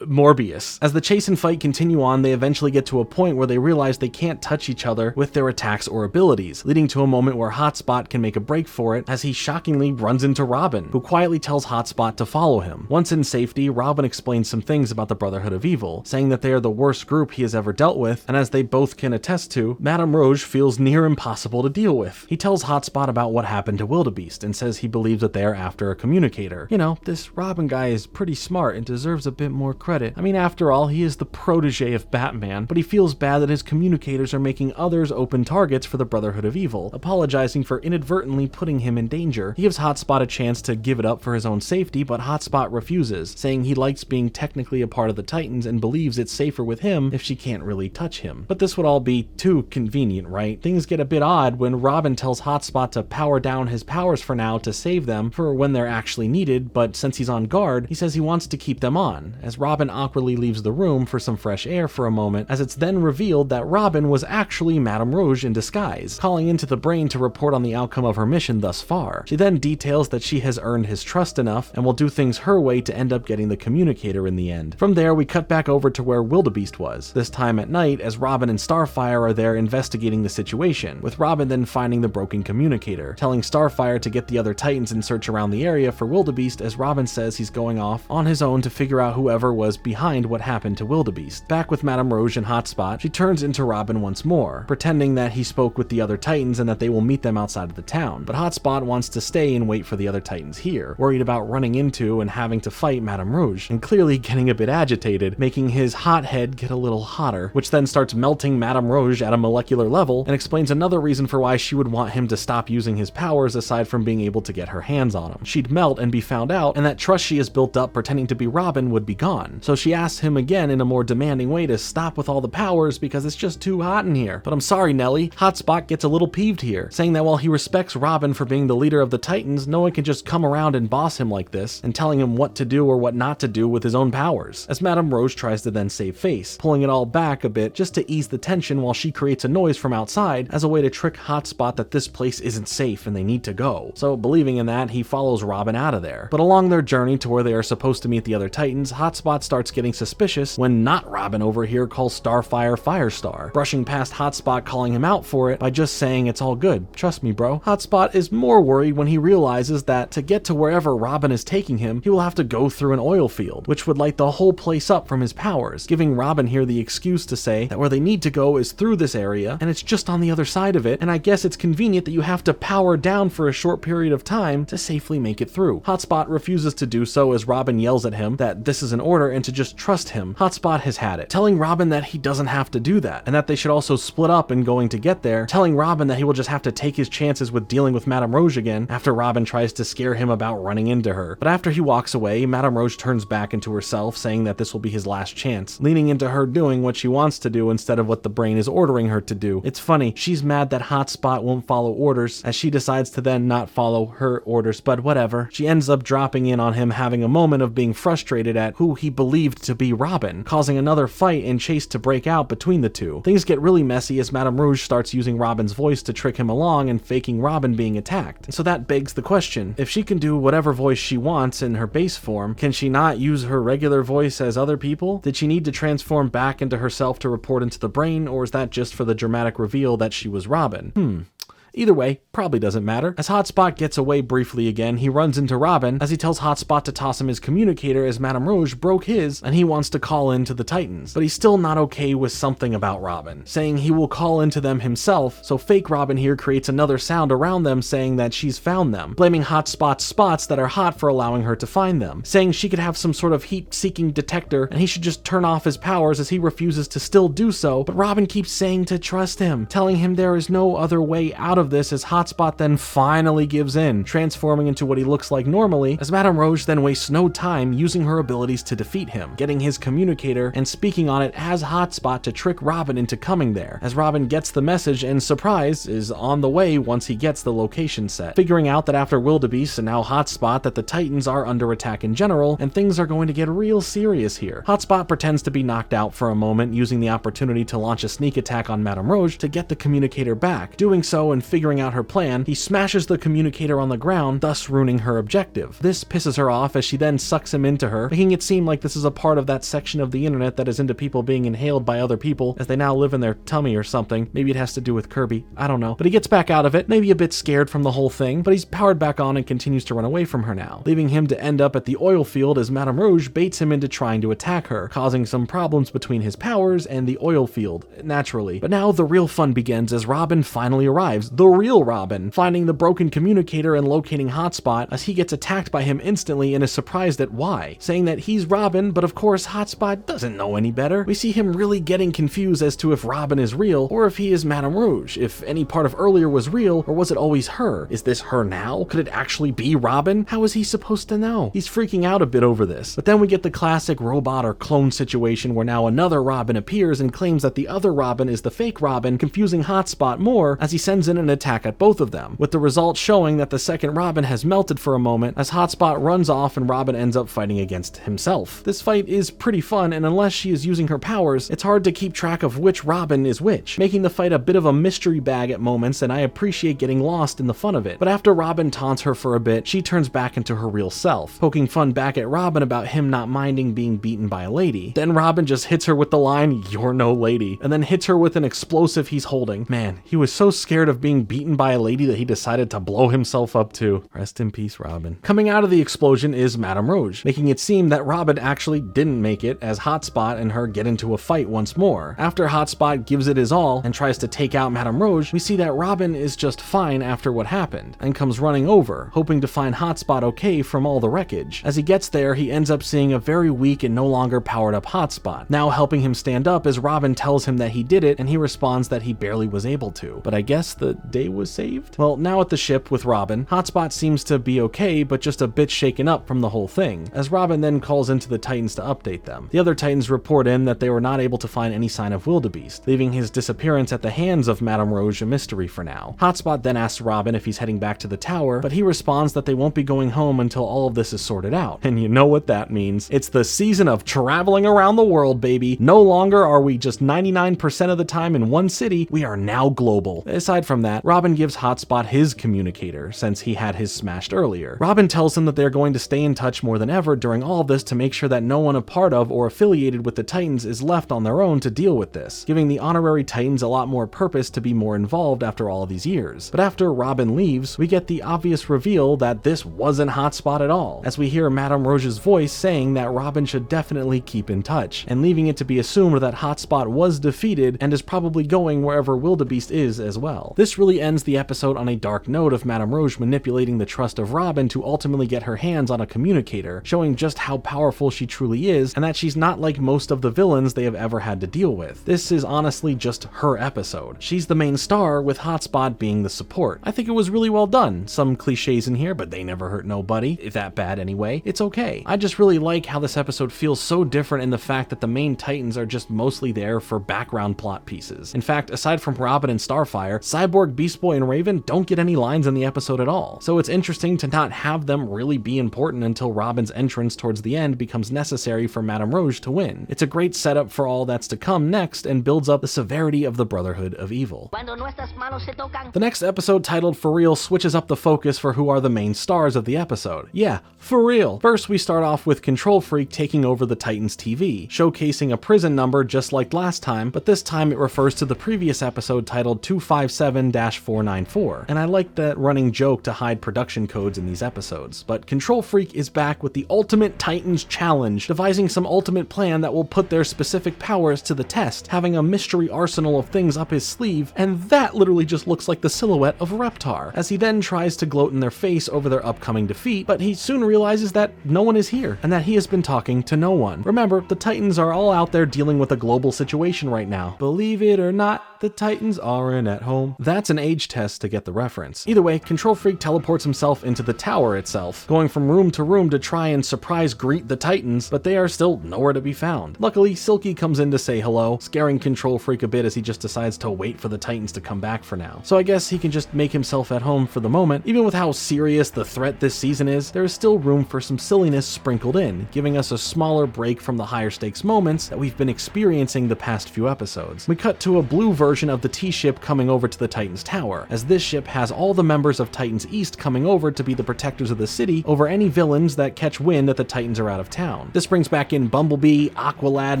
Morbius. As the chase and fight continue on, they eventually get to a point where they realize they can't touch each other with their attacks or abilities, leading to a moment where Hotspot can make a break for it as he shockingly runs into Robin, who quietly tells Hotspot to follow him. Once in safety, Robin explains some things about the Brotherhood of Evil, saying that they are the worst group he has ever dealt with, and as they both can attest to, Madame Rouge feels near impossible to deal with. He tells Hotspot about what happened to Wildebeest and says he believes that they are after a communicator. You know, this Robin guy is pretty smart and deserves a bit more credit credit. I mean, after all, he is the protege of Batman, but he feels bad that his communicators are making others open targets for the Brotherhood of Evil, apologizing for inadvertently putting him in danger. He gives Hotspot a chance to give it up for his own safety, but Hotspot refuses, saying he likes being technically a part of the Titans and believes it's safer with him if she can't really touch him. But this would all be too convenient, right? Things get a bit odd when Robin tells Hotspot to power down his powers for now to save them for when they're actually needed, but since he's on guard, he says he wants to keep them on, as Robin awkwardly leaves the room for some fresh air for a moment, as it's then revealed that Robin was actually Madame Rouge in disguise, calling into the brain to report on the outcome of her mission thus far. She then details that she has earned his trust enough and will do things her way to end up getting the communicator in the end. From there, we cut back over to where Wildebeest was, this time at night, as Robin and Starfire are there investigating the situation, with Robin then finding the broken communicator, telling Starfire to get the other Titans and search around the area for Wildebeest, as Robin says he's going off on his own to figure out whoever was behind what happened to Wildebeest. Back with Madame Rouge and Hotspot, she turns into Robin once more, pretending that he spoke with the other Titans and that they will meet them outside of the town, but Hotspot wants to stay and wait for the other Titans here, worried about running into and having to fight Madame Rouge, and clearly getting a bit agitated, making his hot head get a little hotter, which then starts melting Madame Rouge at a molecular level, and explains another reason for why she would want him to stop using his powers aside from being able to get her hands on him. She'd melt and be found out, and that trust she has built up pretending to be Robin would be gone. So she asks him again in a more demanding way to stop with all the powers because it's just too hot in here. But I'm sorry, Nelly, Hotspot gets a little peeved here, saying that while he respects Robin for being the leader of the Titans, no one can just come around and boss him like this, and telling him what to do or what not to do with his own powers, as Madame Rouge tries to then save face, pulling it all back a bit just to ease the tension while she creates a noise from outside as a way to trick Hotspot that this place isn't safe and they need to go. So believing in that, he follows Robin out of there. But along their journey to where they are supposed to meet the other Titans, Hotspot starts getting suspicious when not Robin over here calls Starfire Firestar, brushing past Hotspot calling him out for it by just saying it's all good, trust me bro. Hotspot is more worried when he realizes that to get to wherever Robin is taking him, he will have to go through an oil field, which would light the whole place up from his powers, giving Robin here the excuse to say that where they need to go is through this area, and it's just on the other side of it, and I guess it's convenient that you have to power down for a short period of time to safely make it through. Hotspot refuses to do so as Robin yells at him that this is an order and to just trust him. Hotspot has had it, telling Robin that he doesn't have to do that, and that they should also split up in going to get there, telling Robin that he will just have to take his chances with dealing with Madame Rouge again after Robin tries to scare him about running into her. But after he walks away, Madame Rouge turns back into herself, saying that this will be his last chance, leaning into her doing what she wants to do instead of what the brain is ordering her to do. It's funny, she's mad that Hotspot won't follow orders, as she decides to then not follow her orders, but whatever. She ends up dropping in on him having a moment of being frustrated at who he believed to be Robin, causing another fight and chase to break out between the two. Things get really messy as Madame Rouge starts using Robin's voice to trick him along and faking Robin being attacked. And so that begs the question, if she can do whatever voice she wants in her base form, can she not use her regular voice as other people? Did she need to transform back into herself to report into the brain, or is that just for the dramatic reveal that she was Robin? Either way, probably doesn't matter. As Hotspot gets away briefly again, he runs into Robin as he tells Hotspot to toss him his communicator as Madame Rouge broke his and he wants to call in to the Titans. But he's still not okay with something about Robin, saying he will call into them himself, so fake Robin here creates another sound around them saying that she's found them, blaming Hotspot's spots that are hot for allowing her to find them, saying she could have some sort of heat-seeking detector and he should just turn off his powers as he refuses to still do so, but Robin keeps saying to trust him, telling him there is no other way out of this as Hotspot then finally gives in, transforming into what he looks like normally, as Madame Rouge then wastes no time using her abilities to defeat him, getting his communicator and speaking on it as Hotspot to trick Robin into coming there, as Robin gets the message and, surprise, is on the way once he gets the location set, figuring out that after Wildebeest and now Hotspot that the Titans are under attack in general, and things are going to get real serious here. Hotspot pretends to be knocked out for a moment, using the opportunity to launch a sneak attack on Madame Rouge to get the communicator back. Doing so and figuring out her plan, he smashes the communicator on the ground, thus ruining her objective. This pisses her off as she then sucks him into her, making it seem like this is a part of that section of the internet that is into people being inhaled by other people as they now live in their tummy or something. Maybe it has to do with Kirby, I don't know. But he gets back out of it, maybe a bit scared from the whole thing, but he's powered back on and continues to run away from her now, leaving him to end up at the oil field as Madame Rouge baits him into trying to attack her, causing some problems between his powers and the oil field, naturally. But now the real fun begins as Robin finally arrives, the real Robin, finding the broken communicator and locating Hotspot as he gets attacked by him instantly and is surprised at why, saying that he's Robin, but of course Hotspot doesn't know any better. We see him really getting confused as to if Robin is real or if he is Madame Rouge, if any part of earlier was real or was it always her? Is this her now? Could it actually be Robin? How is he supposed to know? He's freaking out a bit over this. But then we get the classic robot or clone situation where now another Robin appears and claims that the other Robin is the fake Robin, confusing Hotspot more as he sends in an attack at both of them, with the result showing that the second Robin has melted for a moment as Hotspot runs off and Robin ends up fighting against himself. This fight is pretty fun, and unless she is using her powers, it's hard to keep track of which Robin is which, making the fight a bit of a mystery bag at moments, and I appreciate getting lost in the fun of it. But after Robin taunts her for a bit, she turns back into her real self, poking fun back at Robin about him not minding being beaten by a lady. Then Robin just hits her with the line, "You're no lady," and then hits her with an explosive he's holding. Man, he was so scared of being beaten by a lady that he decided to blow himself up too. Rest in peace, Robin. Coming out of the explosion is Madame Rouge, making it seem that Robin actually didn't make it as Hotspot and her get into a fight once more. After Hotspot gives it his all and tries to take out Madame Rouge, we see that Robin is just fine after what happened and comes running over, hoping to find Hotspot okay from all the wreckage. As he gets there, he ends up seeing a very weak and no longer powered up Hotspot, now helping him stand up as Robin tells him that he did it, and he responds that he barely was able to. But I guess the day was saved? Well, now at the ship with Robin, Hotspot seems to be okay, but just a bit shaken up from the whole thing, as Robin then calls into the Titans to update them. The other Titans report in that they were not able to find any sign of Wildebeest, leaving his disappearance at the hands of Madame Rouge a mystery for now. Hotspot then asks Robin if he's heading back to the tower, but he responds that they won't be going home until all of this is sorted out. And you know what that means. It's the season of traveling around the world, baby. No longer are we just 99% of the time in one city, we are now global. Aside from that, Robin gives Hotspot his communicator, since he had his smashed earlier. Robin tells him that they're going to stay in touch more than ever during all of this to make sure that no one a part of or affiliated with the Titans is left on their own to deal with this, giving the honorary Titans a lot more purpose to be more involved after all these years. But after Robin leaves, we get the obvious reveal that this wasn't Hotspot at all, as we hear Madame Rouge's voice saying that Robin should definitely keep in touch, and leaving it to be assumed that Hotspot was defeated and is probably going wherever Wildebeest is as well. This really ends the episode on a dark note of Madame Rouge manipulating the trust of Robin to ultimately get her hands on a communicator, showing just how powerful she truly is and that she's not like most of the villains they have ever had to deal with. This is honestly just her episode. She's the main star, with Hotspot being the support. I think it was really well done. Some cliches in here, but they never hurt nobody. If that bad anyway, it's okay. I just really like how this episode feels so different in the fact that the main Titans are just mostly there for background plot pieces. In fact, aside from Robin and Starfire, Cyborg, Beast Boy, and Raven don't get any lines in the episode at all. So it's interesting to not have them really be important until Robin's entrance towards the end becomes necessary for Madame Rouge to win. It's a great setup for all that's to come next and builds up the severity of the Brotherhood of Evil. The next episode, titled For Real, switches up the focus for who are the main stars of the episode. Yeah, for real. First, we start off with Control Freak taking over the Titans TV, showcasing a prison number just like last time, but this time it refers to the previous episode titled 257-494, and I like that running joke to hide production codes in these episodes. But Control Freak is back with the Ultimate Titans Challenge, devising some ultimate plan that will put their specific powers to the test, having a mystery arsenal of things up his sleeve, and that literally just looks like the silhouette of Reptar, as he then tries to gloat in their face over their upcoming defeat, but he soon realizes that no one is here, and that he has been talking to no one. Remember, the Titans are all out there dealing with a global situation right now. Believe it or not, the Titans aren't at home. That's an age test to get the reference. Either way, Control Freak teleports himself into the tower itself, going from room to room to try and surprise greet the Titans, but they are still nowhere to be found. Luckily, Silky comes in to say hello, scaring Control Freak a bit as he just decides to wait for the Titans to come back for now. So I guess he can just make himself at home for the moment. Even with how serious the threat this season is, there is still room for some silliness sprinkled in, giving us a smaller break from the higher stakes moments that we've been experiencing the past few episodes. We cut to a blue version of the T-ship coming over to the Titans Tower, as this ship has all the members of Titans East coming over to be the protectors of the city over any villains that catch wind that the Titans are out of town. This brings back in Bumblebee, Aqualad,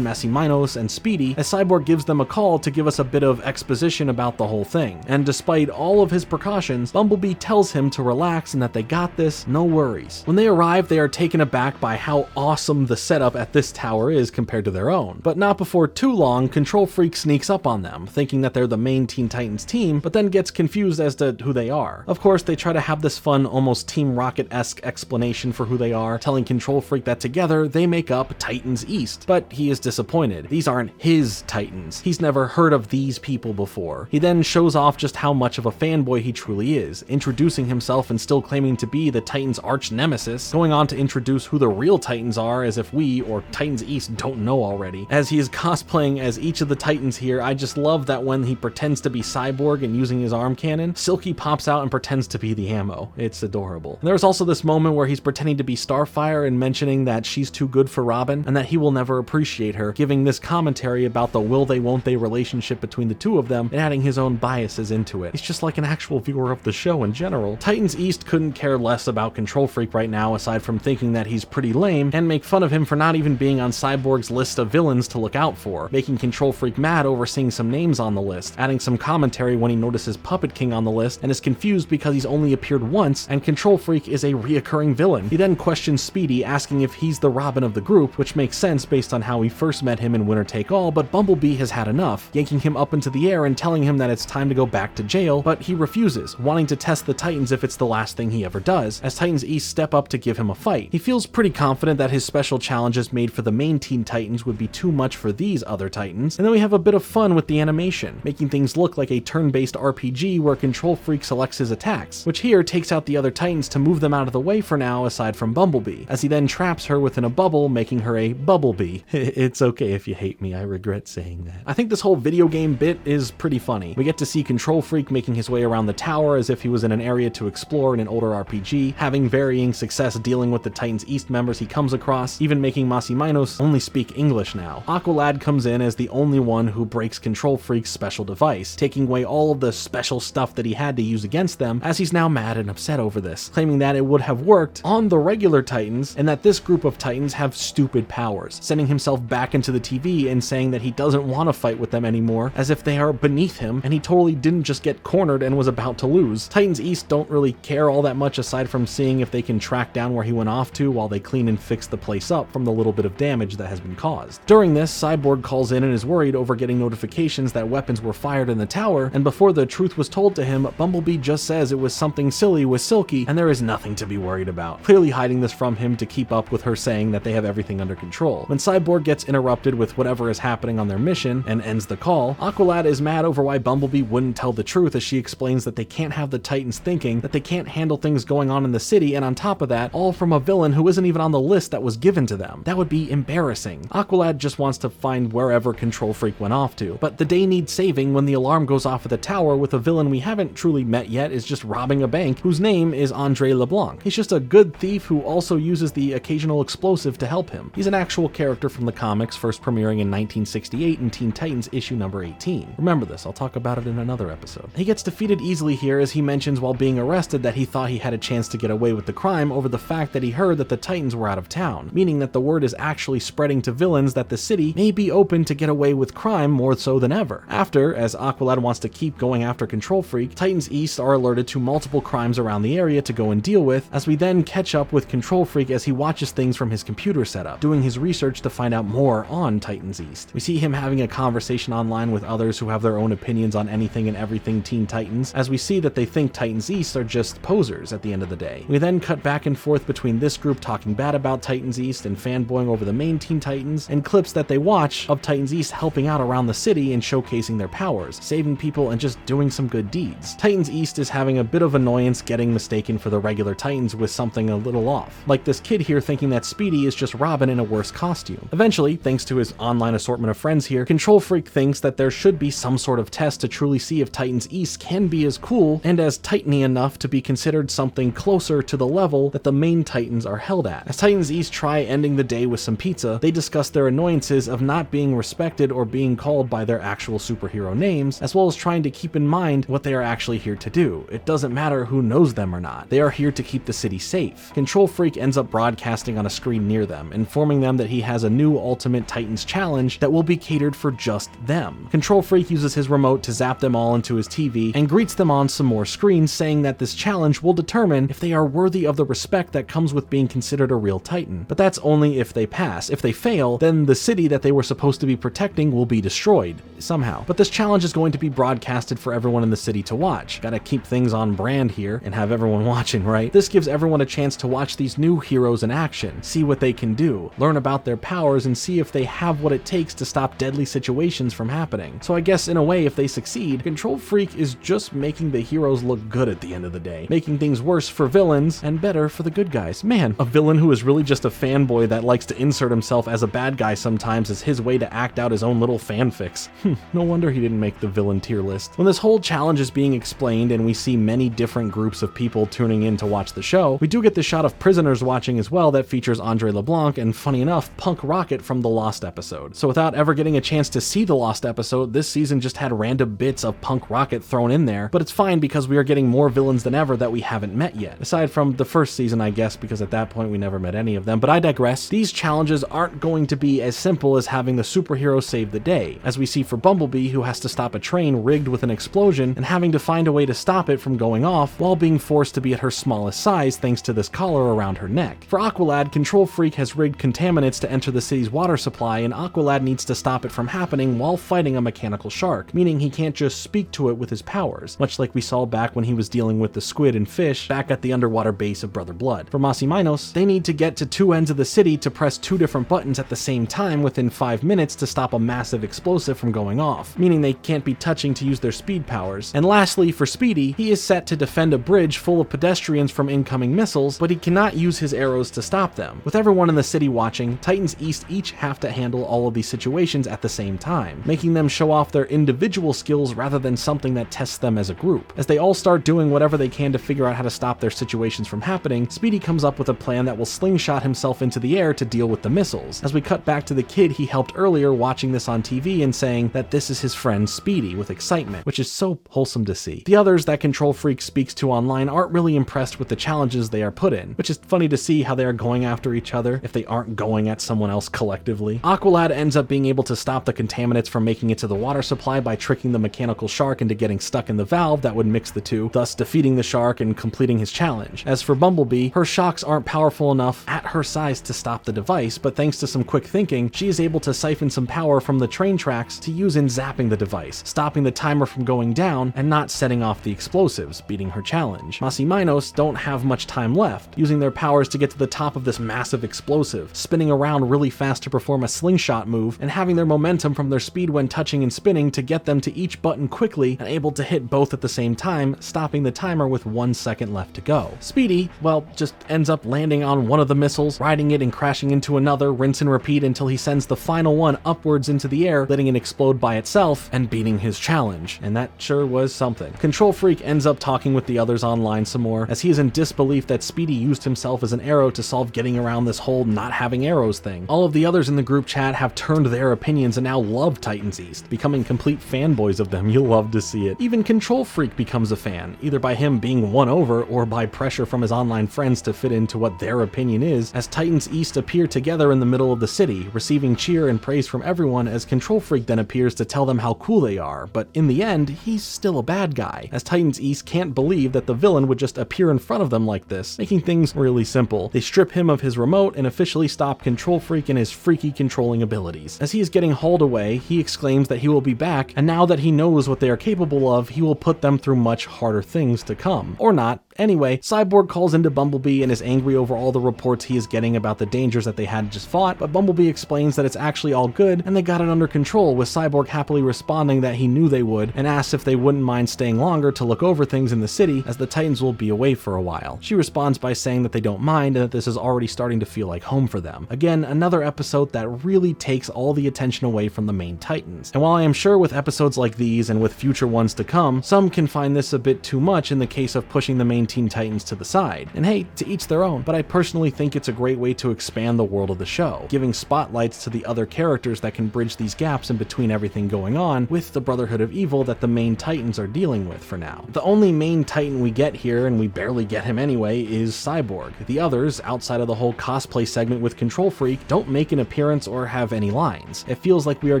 Massiminos, and Speedy, as Cyborg gives them a call to give us a bit of exposition about the whole thing. And despite all of his precautions, Bumblebee tells him to relax and that they got this, no worries. When they arrive, they are taken aback by how awesome the setup at this tower is compared to their own. But not before too long, Control Freak sneaks up on them, thinking thinking that they're the main Teen Titans team, but then gets confused as to who they are. Of course, they try to have this fun, almost Team Rocket-esque explanation for who they are, telling Control Freak that together they make up Titans East, but he is disappointed. These aren't his Titans. He's never heard of these people before. He then shows off just how much of a fanboy he truly is, introducing himself and still claiming to be the Titans' arch nemesis, going on to introduce who the real Titans are as if we, or Titans East, don't know already. As he is cosplaying as each of the Titans here, I just love that when he pretends to be Cyborg and using his arm cannon, Silky pops out and pretends to be the ammo. It's adorable. And there's also this moment where he's pretending to be Starfire and mentioning that she's too good for Robin and that he will never appreciate her, giving this commentary about the will they won't they relationship between the two of them and adding his own biases into it. He's just like an actual viewer of the show in general. Titans East couldn't care less about Control Freak right now aside from thinking that he's pretty lame and make fun of him for not even being on Cyborg's list of villains to look out for, making Control Freak mad over seeing some names on the list, adding some commentary when he notices Puppet King on the list and is confused because he's only appeared once and Control Freak is a reoccurring villain. He then questions Speedy, asking if he's the Robin of the group, which makes sense based on how we first met him in Winner Take All, but Bumblebee has had enough, yanking him up into the air and telling him that it's time to go back to jail, but he refuses, wanting to test the Titans if it's the last thing he ever does, as Titans East step up to give him a fight. He feels pretty confident that his special challenges made for the main Teen Titans would be too much for these other Titans, and then we have a bit of fun with the animation, making things look like a turn-based RPG where Control Freak selects his attacks, which here takes out the other Titans to move them out of the way for now aside from Bumblebee, as he then traps her within a bubble, making her a Bubblebee. It's okay if you hate me, I regret saying that. I think this whole video game bit is pretty funny. We get to see Control Freak making his way around the tower as if he was in an area to explore in an older RPG, having varying success dealing with the Titans East members he comes across, even making Masiminos only speak English now. Aqualad comes in as the only one who breaks Control Freak's special device, taking away all of the special stuff that he had to use against them, as he's now mad and upset over this, claiming that it would have worked on the regular Titans and that this group of Titans have stupid powers, sending himself back into the TV and saying that he doesn't want to fight with them anymore, as if they are beneath him and he totally didn't just get cornered and was about to lose. Titans East don't really care all that much aside from seeing if they can track down where he went off to while they clean and fix the place up from the little bit of damage that has been caused. During this, Cyborg calls in and is worried over getting notifications that weapons were fired in the tower, and before the truth was told to him, Bumblebee just says it was something silly with Silky and there is nothing to be worried about, clearly hiding this from him to keep up with her saying that they have everything under control. When Cyborg gets interrupted with whatever is happening on their mission and ends the call, Aqualad is mad over why Bumblebee wouldn't tell the truth, as she explains that they can't have the Titans thinking that they can't handle things going on in the city, and on top of that, all from a villain who isn't even on the list that was given to them. That would be embarrassing. Aqualad just wants to find wherever Control Freak went off to, but the day needs saving when the alarm goes off at the tower with a villain we haven't truly met yet is just robbing a bank, whose name is Andre LeBlanc. He's just a good thief who also uses the occasional explosive to help him. He's an actual character from the comics, first premiering in 1968 in Teen Titans issue number 18. Remember this, I'll talk about it in another episode. He gets defeated easily here as he mentions while being arrested that he thought he had a chance to get away with the crime over the fact that he heard that the Titans were out of town, meaning that the word is actually spreading to villains that the city may be open to get away with crime more so than ever. After, as Aqualad wants to keep going after Control Freak, Titans East are alerted to multiple crimes around the area to go and deal with, as we then catch up with Control Freak as he watches things from his computer setup, doing his research to find out more on Titans East. We see him having a conversation online with others who have their own opinions on anything and everything Teen Titans, as we see that they think Titans East are just posers at the end of the day. We then cut back and forth between this group talking bad about Titans East and fanboying over the main Teen Titans, and clips that they watch of Titans East helping out around the city and showcasing their powers, saving people and just doing some good deeds. Titans East is having a bit of annoyance getting mistaken for the regular Titans with something a little off, like this kid here thinking that Speedy is just Robin in a worse costume. Eventually, thanks to his online assortment of friends here, Control Freak thinks that there should be some sort of test to truly see if Titans East can be as cool and as titany enough to be considered something closer to the level that the main Titans are held at. As Titans East try ending the day with some pizza, they discuss their annoyances of not being respected or being called by their actual superhero names, as well as trying to keep in mind what they are actually here to do. It doesn't matter who knows them or not. They are here to keep the city safe. Control Freak ends up broadcasting on a screen near them, informing them that he has a new Ultimate Titans challenge that will be catered for just them. Control Freak uses his remote to zap them all into his TV and greets them on some more screens, saying that this challenge will determine if they are worthy of the respect that comes with being considered a real Titan. But that's only if they pass. If they fail, then the city that they were supposed to be protecting will be destroyed, somehow. But this challenge is going to be broadcasted for everyone in the city to watch. Gotta keep things on brand here and have everyone watching, right? This gives everyone a chance to watch these new heroes in action, see what they can do, learn about their powers, and see if they have what it takes to stop deadly situations from happening. So I guess in a way, if they succeed, Control Freak is just making the heroes look good at the end of the day, making things worse for villains and better for the good guys. Man, a villain who is really just a fanboy that likes to insert himself as a bad guy sometimes as his way to act out his own little fanfics. No wonder he didn't make the villain tier list. When this whole challenge is being explained and we see many different groups of people tuning in to watch the show, we do get the shot of prisoners watching as well that features Andre LeBlanc and, funny enough, Punk Rocket from the Lost episode. So without ever getting a chance to see the Lost episode, this season just had random bits of Punk Rocket thrown in there, but it's fine because we are getting more villains than ever that we haven't met yet. Aside from the first season, I guess, because at that point we never met any of them, but I digress. These challenges aren't going to be as simple as having the superhero save the day, as we see for Bumblebee, who has to stop a train rigged with an explosion and having to find a way to stop it from going off while being forced to be at her smallest size thanks to this collar around her neck. For Aqualad, Control Freak has rigged contaminants to enter the city's water supply, and Aqualad needs to stop it from happening while fighting a mechanical shark, meaning he can't just speak to it with his powers, much like we saw back when he was dealing with the squid and fish back at the underwater base of Brother Blood. For Masimanos, they need to get to two ends of the city to press two different buttons at the same time within 5 minutes to stop a massive explosive from going off, meaning they can't be touching to use their speed powers. And lastly, for Speedy, he is set to defend a bridge full of pedestrians from incoming missiles, but he cannot use his arrows to stop them. With everyone in the city watching, Titans East each have to handle all of these situations at the same time, making them show off their individual skills rather than something that tests them as a group. As they all start doing whatever they can to figure out how to stop their situations from happening, Speedy comes up with a plan that will slingshot himself into the air to deal with the missiles. As we cut back to the kid he helped earlier watching this on TV and saying that this is his friend Speedy with excitement, which is so wholesome to see. The others that Control Freak speaks to online aren't really impressed with the challenges they are put in, which is funny to see how they are going after each other if they aren't going at someone else collectively. Aqualad ends up being able to stop the contaminants from making it to the water supply by tricking the mechanical shark into getting stuck in the valve that would mix the two, thus defeating the shark and completing his challenge. As for Bumblebee, her shocks aren't powerful enough at her size to stop the device, but thanks to some quick thinking, she is able to siphon some power from the train tracks to use in zapping the device, stopping the timer from going down and not setting off the explosives, beating her challenge. Masimanos don't have much time left, using their powers to get to the top of this massive explosive, spinning around really fast to perform a slingshot move, and having their momentum from their speed when touching and spinning to get them to each button quickly and able to hit both at the same time, stopping the timer with 1 second left to go. Speedy, well, just ends up landing on one of the missiles, riding it and crashing into another, rinse and repeat until he sends the final one upwards into the air, letting it explode by itself and beating his challenge. And that sure was something. Control Freak ends up talking with the others online some more, as he is in disbelief that Speedy used himself as an arrow to solve getting around this whole not having arrows thing. All of the others in the group chat have turned their opinions and now love Titans East, becoming complete fanboys of them. You'll love to see it. Even Control Freak becomes a fan, either by him being won over or by pressure from his online friends to fit into what their opinion is, as Titans East appear together in the middle of the city, receiving cheer and praise from everyone, as Control Freak then appears to tell them how cool they are, but in the end, he's still a bad guy, as Titans East can't believe that the villain would just appear in front of them like this, making things really simple. They strip him of his remote and officially stop Control Freak and his freaky controlling abilities. As he is getting hauled away, he exclaims that he will be back, and now that he knows what they are capable of, he will put them through much harder things to come. Or not. Anyway, Cyborg calls into Bumblebee and is angry over all the reports he is getting about the dangers that they had just fought, but Bumblebee explains that it's actually all good and they got it under control, with Cyborg happily responding that he knew they would and asks if they wouldn't mind staying longer to look over things in the city, as the Titans will be away for a while. She responds by saying that they don't mind and that this is already starting to feel like home for them. Again, another episode that really takes all the attention away from the main Titans. And while I am sure with episodes like these and with future ones to come, some can find this a bit too much in the case of pushing the main Teen Titans to the side. And hey, to each their own, but I personally think it's a great way to expand the world of the show, giving spotlights to the other characters that can bridge these gaps in between everything going on with the Brotherhood of Evil that the main Titans are dealing with for now. The only main Titan we get here, and we barely get him anyway, is Cyborg. The others, outside of the whole cosplay segment with Control Freak, don't make an appearance or have any lines. It feels like we are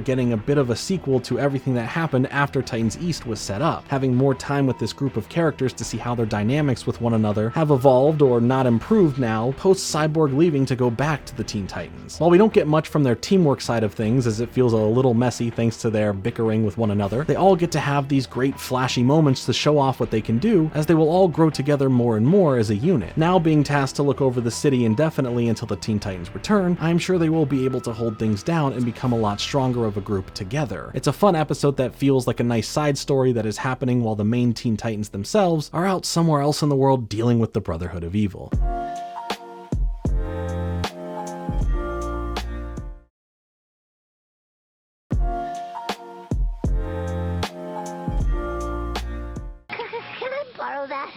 getting a bit of a sequel to everything that happened after Titans East was set up, having more time with this group of characters to see how their dynamics with one another have evolved or not improved now, post Cyborg leaving to go back to the Teen Titans. While we don't get much from their teamwork side of things, as it feels a little messy thanks to their bickering with one another. They all get to have these great flashy moments to show off what they can do, as they will all grow together more and more as a unit. Now being tasked to look over the city indefinitely until the Teen Titans return, I'm sure they will be able to hold things down and become a lot stronger of a group together. It's a fun episode that feels like a nice side story that is happening while the main Teen Titans themselves are out somewhere else in the world dealing with the Brotherhood of Evil.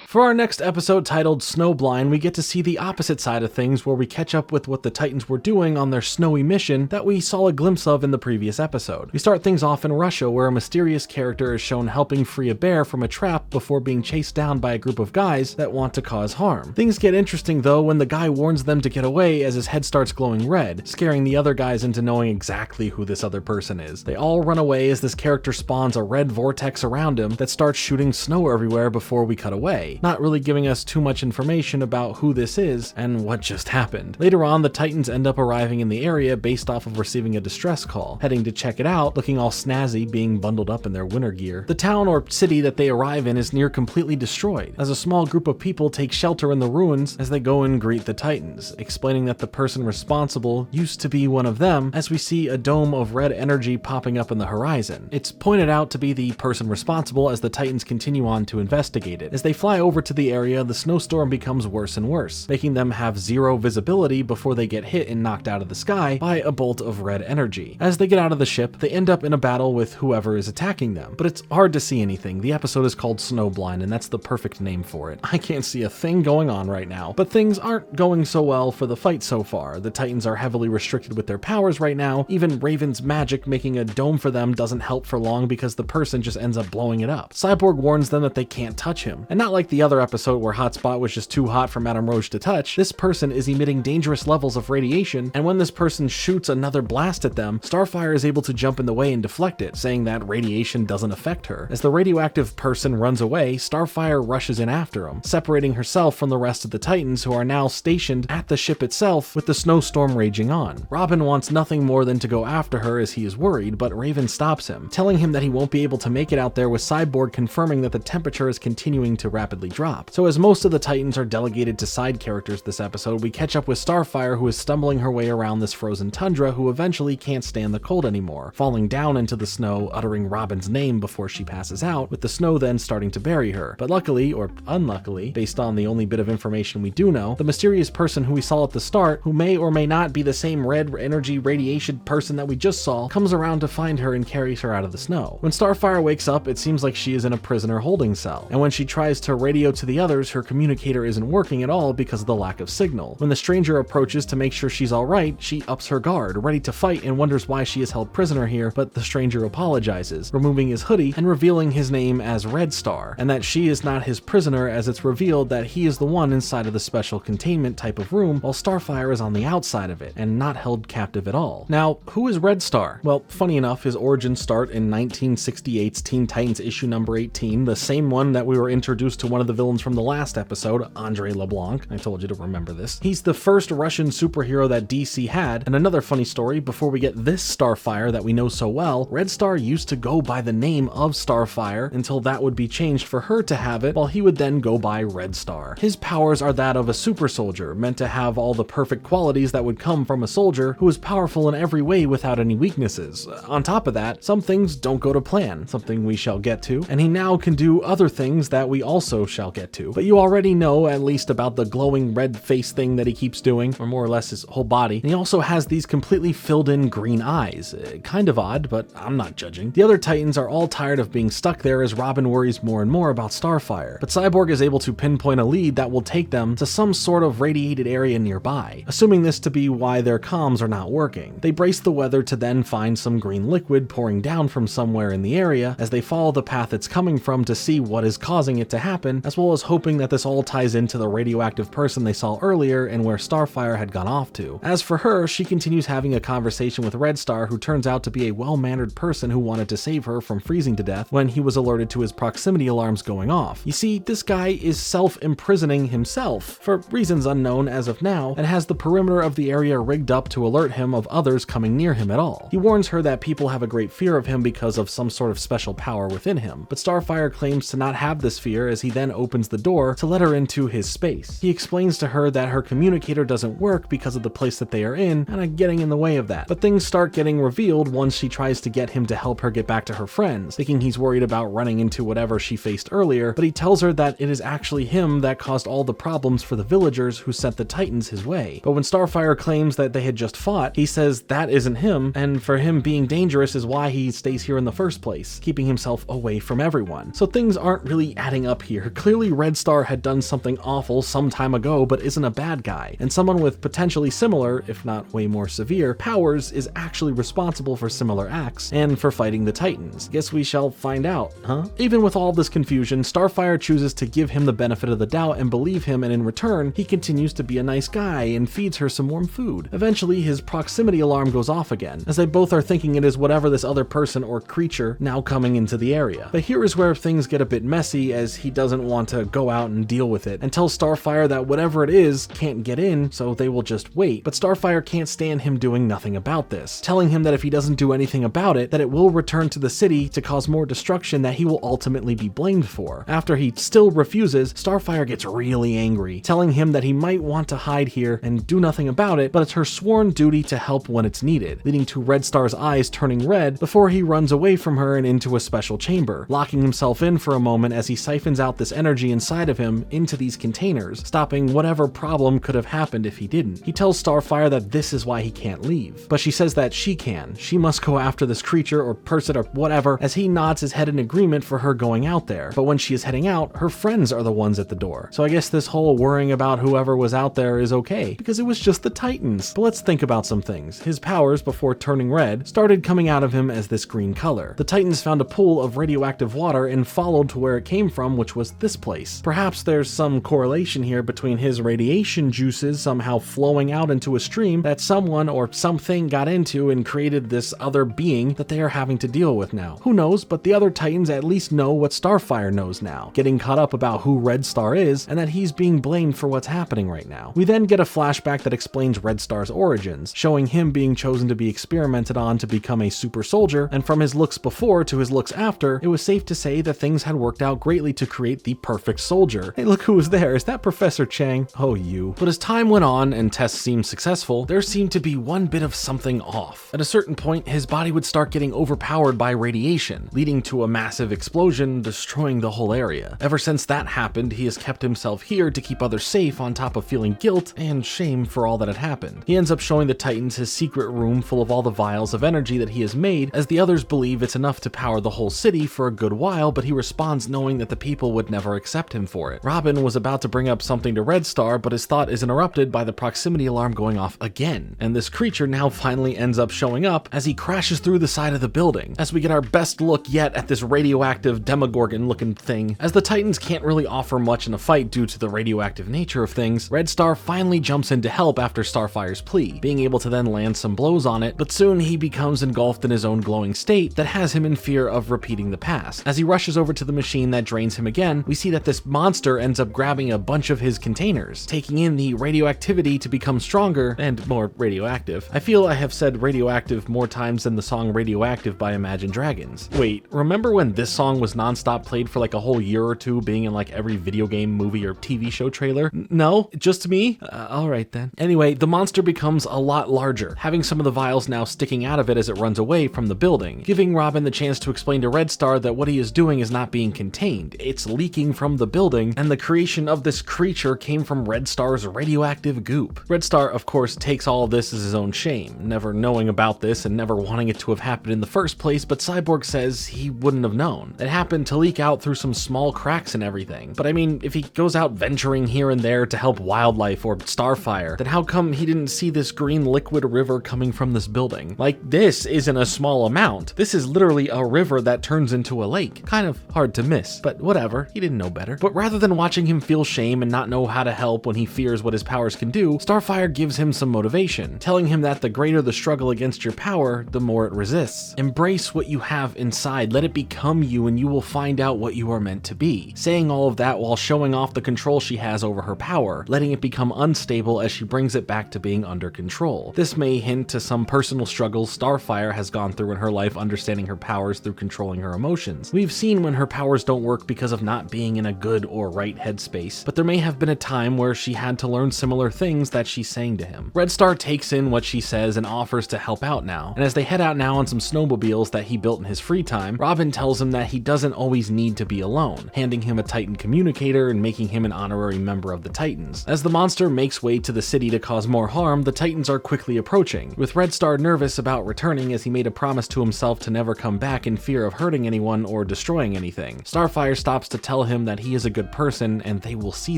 For our next episode titled Snowblind, we get to see the opposite side of things, where we catch up with what the Titans were doing on their snowy mission that we saw a glimpse of in the previous episode. We start things off in Russia, where a mysterious character is shown helping free a bear from a trap before being chased down by a group of guys that want to cause harm. Things get interesting though when the guy warns them to get away as his head starts glowing red, scaring the other guys into knowing exactly who this other person is. They all run away as this character spawns a red vortex around him that starts shooting snow everywhere before we cut away, not really giving us too much information about who this is and what just happened. Later on, the Titans end up arriving in the area based off of receiving a distress call, heading to check it out, looking all snazzy, being bundled up in their winter gear. The town or city that they arrive in is near completely destroyed, as a small group of people take shelter in the ruins as they go and greet the Titans, explaining that the person responsible used to be one of them, as we see a dome of red energy popping up in the horizon. It's pointed out to be the person responsible as the Titans continue on to investigate it. As they fly over to the area, the snowstorm becomes worse and worse, making them have zero visibility before they get hit and knocked out of the sky by a bolt of red energy. As they get out of the ship, they end up in a battle with whoever is attacking them, but it's hard to see anything. The episode is called Snowblind, and that's the perfect name for it. I can't see a thing going on right now, but things aren't going so well for the fight so far. The Titans are heavily restricted with their powers right now. Even Raven's magic making a dome for them doesn't help for long because the person just ends up blowing it up. Cyborg warns them that they can't touch him, and not like the other episode where Hotspot was just too hot for Madame Rouge to touch. This person is emitting dangerous levels of radiation, and when this person shoots another blast at them, Starfire is able to jump in the way and deflect it, saying that radiation doesn't affect her. As the radioactive person runs away, Starfire rushes in after him, separating herself from the rest of the Titans, who are now stationed at the ship itself with the snowstorm raging on. Robin wants nothing more than to go after her as he is worried, but Raven stops him, telling him that he won't be able to make it out there, with Cyborg confirming that the temperature is continuing to rapidly drop. So as most of the Titans are delegated to side characters this episode, we catch up with Starfire, who is stumbling her way around this frozen tundra, who eventually can't stand the cold anymore, falling down into the snow, uttering Robin's name before she passes out, with the snow then starting to bury her. But luckily, or unluckily, based on the only bit of information we do know, the mysterious person who we saw at the start, who may or may not be the same red energy radiation person that we just saw, comes around to find her and carries her out of the snow. When Starfire wakes up, it seems like she is in a prisoner holding cell, and when she tries to radio to the others, her communicator isn't working at all because of the lack of signal. When the stranger approaches to make sure she's alright, she ups her guard, ready to fight, and wonders why she is held prisoner here, but the stranger apologizes, removing his hoodie and revealing his name as Red Star, and that she is not his prisoner, as it's revealed that he is the one inside of the special containment type of room, while Starfire is on the outside of it, and not held captive at all. Now, who is Red Star? Well, funny enough, his origins start in 1968's Teen Titans issue number 18, the same one that we were introduced to one of the villains from the last episode, Andre LeBlanc. I told you to remember this. He's the first Russian superhero that DC had, and another funny story, before we get this Starfire that we know so well, Red Star used to go by the name of Starfire until that would be changed for her to have it, while he would then go by Red Star. His powers are that of a super soldier, meant to have all the perfect qualities that would come from a soldier who is powerful in every way without any weaknesses. On top of that, some things don't go to plan, something we shall get to, and he now can do other things that we also shall get to. But you already know at least about the glowing red face thing that he keeps doing, or more or less his whole body, and he also has these completely filled in green eyes. Kind of odd, but I'm not judging. The other Titans are all tired of being stuck there as Robin worries more and more about Starfire, but Cyborg is able to pinpoint a lead that will take them to some sort of radiated area nearby, assuming this to be why their comms are not working. They brace the weather to then find some green liquid pouring down from somewhere in the area as they follow the path it's coming from to see what is causing it to happen, happen, as well as hoping that this all ties into the radioactive person they saw earlier and where Starfire had gone off to. As for her, she continues having a conversation with Red Star, who turns out to be a well-mannered person who wanted to save her from freezing to death when he was alerted to his proximity alarms going off. You see, this guy is self-imprisoning himself, for reasons unknown as of now, and has the perimeter of the area rigged up to alert him of others coming near him at all. He warns her that people have a great fear of him because of some sort of special power within him, but Starfire claims to not have this fear as he then opens the door to let her into his space. He explains to her that her communicator doesn't work because of the place that they are in, and getting in the way of that. But things start getting revealed once she tries to get him to help her get back to her friends, thinking he's worried about running into whatever she faced earlier, but he tells her that it is actually him that caused all the problems for the villagers who sent the Titans his way. But when Starfire claims that they had just fought, he says that isn't him, and for him being dangerous is why he stays here in the first place, keeping himself away from everyone. So things aren't really adding up here. Clearly Red Star had done something awful some time ago, but isn't a bad guy, and someone with potentially similar, if not way more severe, powers is actually responsible for similar acts and for fighting the Titans. Guess we shall find out, huh? Even with all this confusion, Starfire chooses to give him the benefit of the doubt and believe him, and in return, he continues to be a nice guy and feeds her some warm food. Eventually, his proximity alarm goes off again, as they both are thinking it is whatever this other person or creature now coming into the area. But here is where things get a bit messy, as he doesn't want to go out and deal with it, and tells Starfire that whatever it is can't get in, so they will just wait. But Starfire can't stand him doing nothing about this, telling him that if he doesn't do anything about it, that it will return to the city to cause more destruction that he will ultimately be blamed for. After he still refuses, Starfire gets really angry, telling him that he might want to hide here and do nothing about it, but it's her sworn duty to help when it's needed, leading to Red Star's eyes turning red before he runs away from her and into a special chamber, locking himself in for a moment as he siphons out this energy inside of him into these containers, stopping whatever problem could have happened if he didn't. He tells Starfire that this is why he can't leave, but she says that she can. She must go after this creature or person or whatever, as he nods his head in agreement for her going out there. But when she is heading out, her friends are the ones at the door. So I guess this whole worrying about whoever was out there is okay, because it was just the Titans. But let's think about some things. His powers, before turning red, started coming out of him as this green color. The Titans found a pool of radioactive water and followed to where it came from, which was this place. Perhaps there's some correlation here between his radiation juices somehow flowing out into a stream that someone or something got into and created this other being that they are having to deal with now. Who knows, but the other Titans at least know what Starfire knows now, getting caught up about who Red Star is and that he's being blamed for what's happening right now. We then get a flashback that explains Red Star's origins, showing him being chosen to be experimented on to become a super soldier, and from his looks before to his looks after, it was safe to say that things had worked out greatly to create the perfect soldier. Hey, look who was there. Is that Professor Chang? Oh, you. But as time went on and tests seemed successful, there seemed to be one bit of something off. At a certain point, his body would start getting overpowered by radiation, leading to a massive explosion, destroying the whole area. Ever since that happened, he has kept himself here to keep others safe, on top of feeling guilt and shame for all that had happened. He ends up showing the Titans his secret room full of all the vials of energy that he has made, as the others believe it's enough to power the whole city for a good while, but he responds knowing that the people would never accept him for it. Robin was about to bring up something to Red Star, but his thought is interrupted by the proximity alarm going off again, and this creature now finally ends up showing up as he crashes through the side of the building, as we get our best look yet at this radioactive Demogorgon looking thing. As the Titans can't really offer much in a fight due to the radioactive nature of things, Red Star finally jumps in to help after Starfire's plea, being able to then land some blows on it, but soon he becomes engulfed in his own glowing state that has him in fear of repeating the past. As he rushes over to the machine that drains him again, we see that this monster ends up grabbing a bunch of his containers, taking in the radioactivity to become stronger and more radioactive. I feel I have said radioactive more times than the song Radioactive by Imagine Dragons. Wait, remember when this song was nonstop played for like a whole year or two, being in like every video game, movie, or TV show trailer? No? Just me? Alright then. Anyway, the monster becomes a lot larger, having some of the vials now sticking out of it as it runs away from the building, giving Robin the chance to explain to Red Star that what he is doing is not being contained, it's leaking from the building, and the creation of this creature came from Red Star's radioactive goop. Red Star, of course, takes all of this as his own shame, never knowing about this and never wanting it to have happened in the first place, but Cyborg says he wouldn't have known. It happened to leak out through some small cracks and everything. But I mean, if he goes out venturing here and there to help wildlife or Starfire, then how come he didn't see this green liquid river coming from this building? Like, this isn't a small amount. This is literally a river that turns into a lake. Kind of hard to miss, but whatever. He didn't know better. But rather than watching him feel shame and not know how to help when he fears what his powers can do, Starfire gives him some motivation, telling him that the greater the struggle against your power, the more it resists. Embrace what you have inside, let it become you, and you will find out what you are meant to be. Saying all of that while showing off the control she has over her power, letting it become unstable as she brings it back to being under control. This may hint to some personal struggles Starfire has gone through in her life understanding her powers through controlling her emotions. We've seen when her powers don't work because of not being in a good or right headspace, but there may have been a time where she had to learn similar things that she's saying to him. Red Star takes in what she says and offers to help out now, and as they head out now on some snowmobiles that he built in his free time, Robin tells him that he doesn't always need to be alone, handing him a Titan communicator and making him an honorary member of the Titans. As the monster makes way to the city to cause more harm, the Titans are quickly approaching, with Red Star nervous about returning as he made a promise to himself to never come back in fear of hurting anyone or destroying anything. Starfire stops to tell him that he is a good person and they will see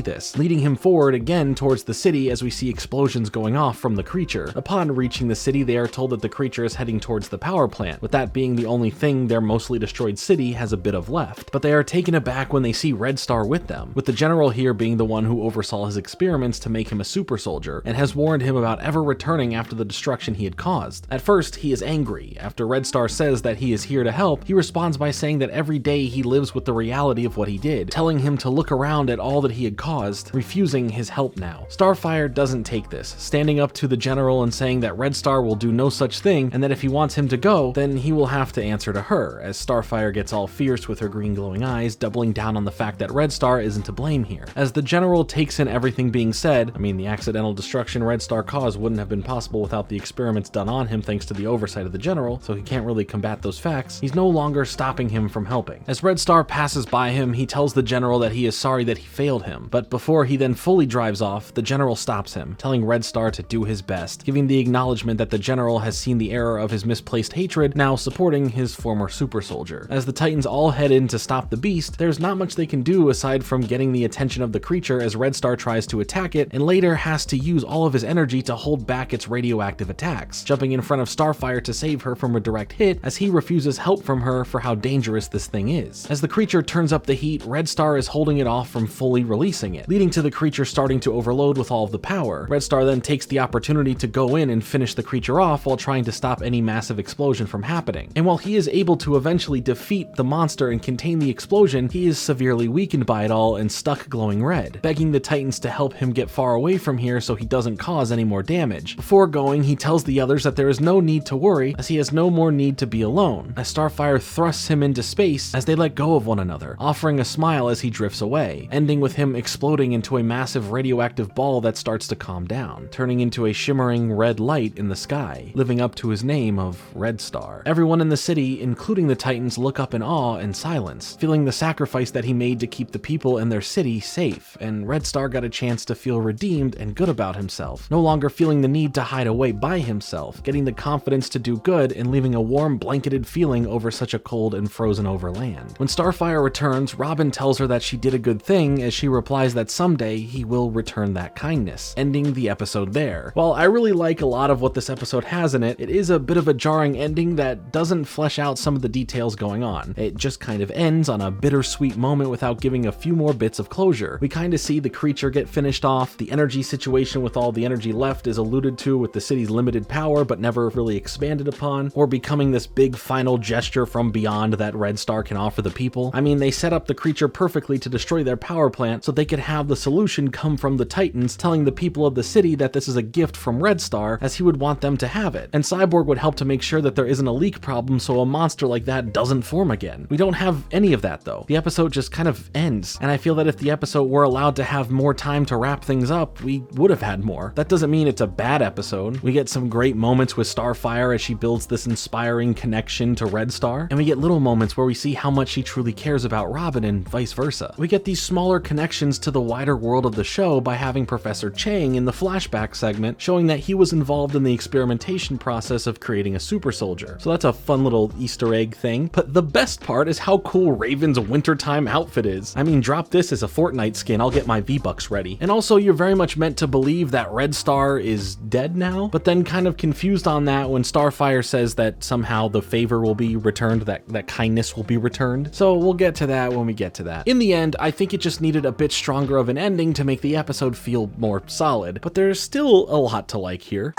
this, leading him forward again towards the city as we see explosions going off from the creature. Upon reaching the city, they are told that the creature is heading towards the power plant, with that being the only thing their mostly destroyed city has a bit of left. But they are taken aback when they see Red Star with them, with the general here being the one who oversaw his experiments to make him a super soldier, and has warned him about ever returning after the destruction he had caused. At first, he is angry. After Red Star says that he is here to help, he responds by saying that every day he lives with the reality of what he did, telling him to look around at all that he had caused, refusing his help now. Starfire doesn't take this, standing up to the general and saying that Red Star will do no such thing, and that if he wants him to go, then he will have to answer to her, as Starfire gets all fierce with her green glowing eyes, doubling down on the fact that Red Star isn't to blame here. As the general takes in everything being said, I mean, the accidental destruction Red Star caused wouldn't have been possible without the experiments done on him thanks to the oversight of the general, so he can't really combat those facts. He's no longer stopping him from helping. As Red Star passes by him, he tells the general that he is sorry that he failed him, but before he then fully drives off, the general stops him, telling Red Star to do his best, giving the acknowledgement that the general has seen the error of his misplaced hatred, now supporting his former super soldier. As the Titans all head in to stop the beast, there's not much they can do aside from getting the attention of the creature as Red Star tries to attack it, and later has to use all of his energy to hold back its radioactive attacks, jumping in front of Starfire to save her from a direct hit as he refuses help from her for how dangerous this thing is. As the creature turns up the heat, Red Star is holding it off from fully releasing it, leading to the creature starting to overload with all of the power. Red Star then takes the opportunity to go in and finish the creature off while trying to stop any massive explosion from happening. And while he is able to eventually defeat the monster and contain the explosion, he is severely weakened by it all and stuck glowing red, begging the Titans to help him get far away from here so he doesn't cause any more damage. Before going, he tells the others that there is no need to worry as he has no more need to be alone, as Starfire thrusts him into space as they let go of one another, offering a smile as he drifts away, ending with him exploding into a massive radioactive ball that starts to calm down, turning into a shimmering red light in the sky, living up to his name of Red Star. Everyone in the city, including the Titans, look up in awe and silence, feeling the sacrifice that he made to keep the people in their city safe, and Red Star got a chance to feel redeemed and good about himself, no longer feeling the need to hide away by himself, getting the confidence to do good and leaving a warm blanketed feeling over such a cold and frozen over land. When Starfire returns, Robin tells her that she did a good thing as she replies that someday he will return that kindness, ending the episode there. While I really like a lot of what this episode has in it, it is a bit of a jarring ending that doesn't flesh out some of the details going on. It just kind of ends on a bittersweet moment without giving a few more bits of closure. We kind of see the creature get finished off, the energy situation with all the energy left is alluded to with the city's limited power but never really expanded upon, or becoming this big final gesture from beyond that Red Star can offer the people. I mean, they set up the creature perfectly to destroy their power plant so they could have the solution come from the Titans, telling the people of the city that this is a gift from Red Star as he would want them to have it. And Cyborg would help to make sure that there isn't a leak problem so a monster like that doesn't form again. We don't have any of that though. The episode just kind of ends, and I feel that if the episode were allowed to have more time to wrap things up, we would have had more. That doesn't mean it's a bad episode. We get some great moments with Starfire as she builds this inspiring connection to Red Star, and we get little moments where we see how much she truly cares about Robin and vice versa. We get these smaller connections to the wider world of the show by having Professor Chang in the flashback segment showing that he was involved in the experimentation process of creating a super soldier. So that's a fun little Easter egg thing. But the best part is how cool Raven's wintertime outfit is. I mean, drop this as a Fortnite skin, I'll get my V-Bucks ready. And also, you're very much meant to believe that Red Star is dead now, but then kind of confused on that when Starfire says that somehow the favor will be returned, that kindness will be returned. So we'll get to that when we get get to that. In the end, I think it just needed a bit stronger of an ending to make the episode feel more solid, but there's still a lot to like here.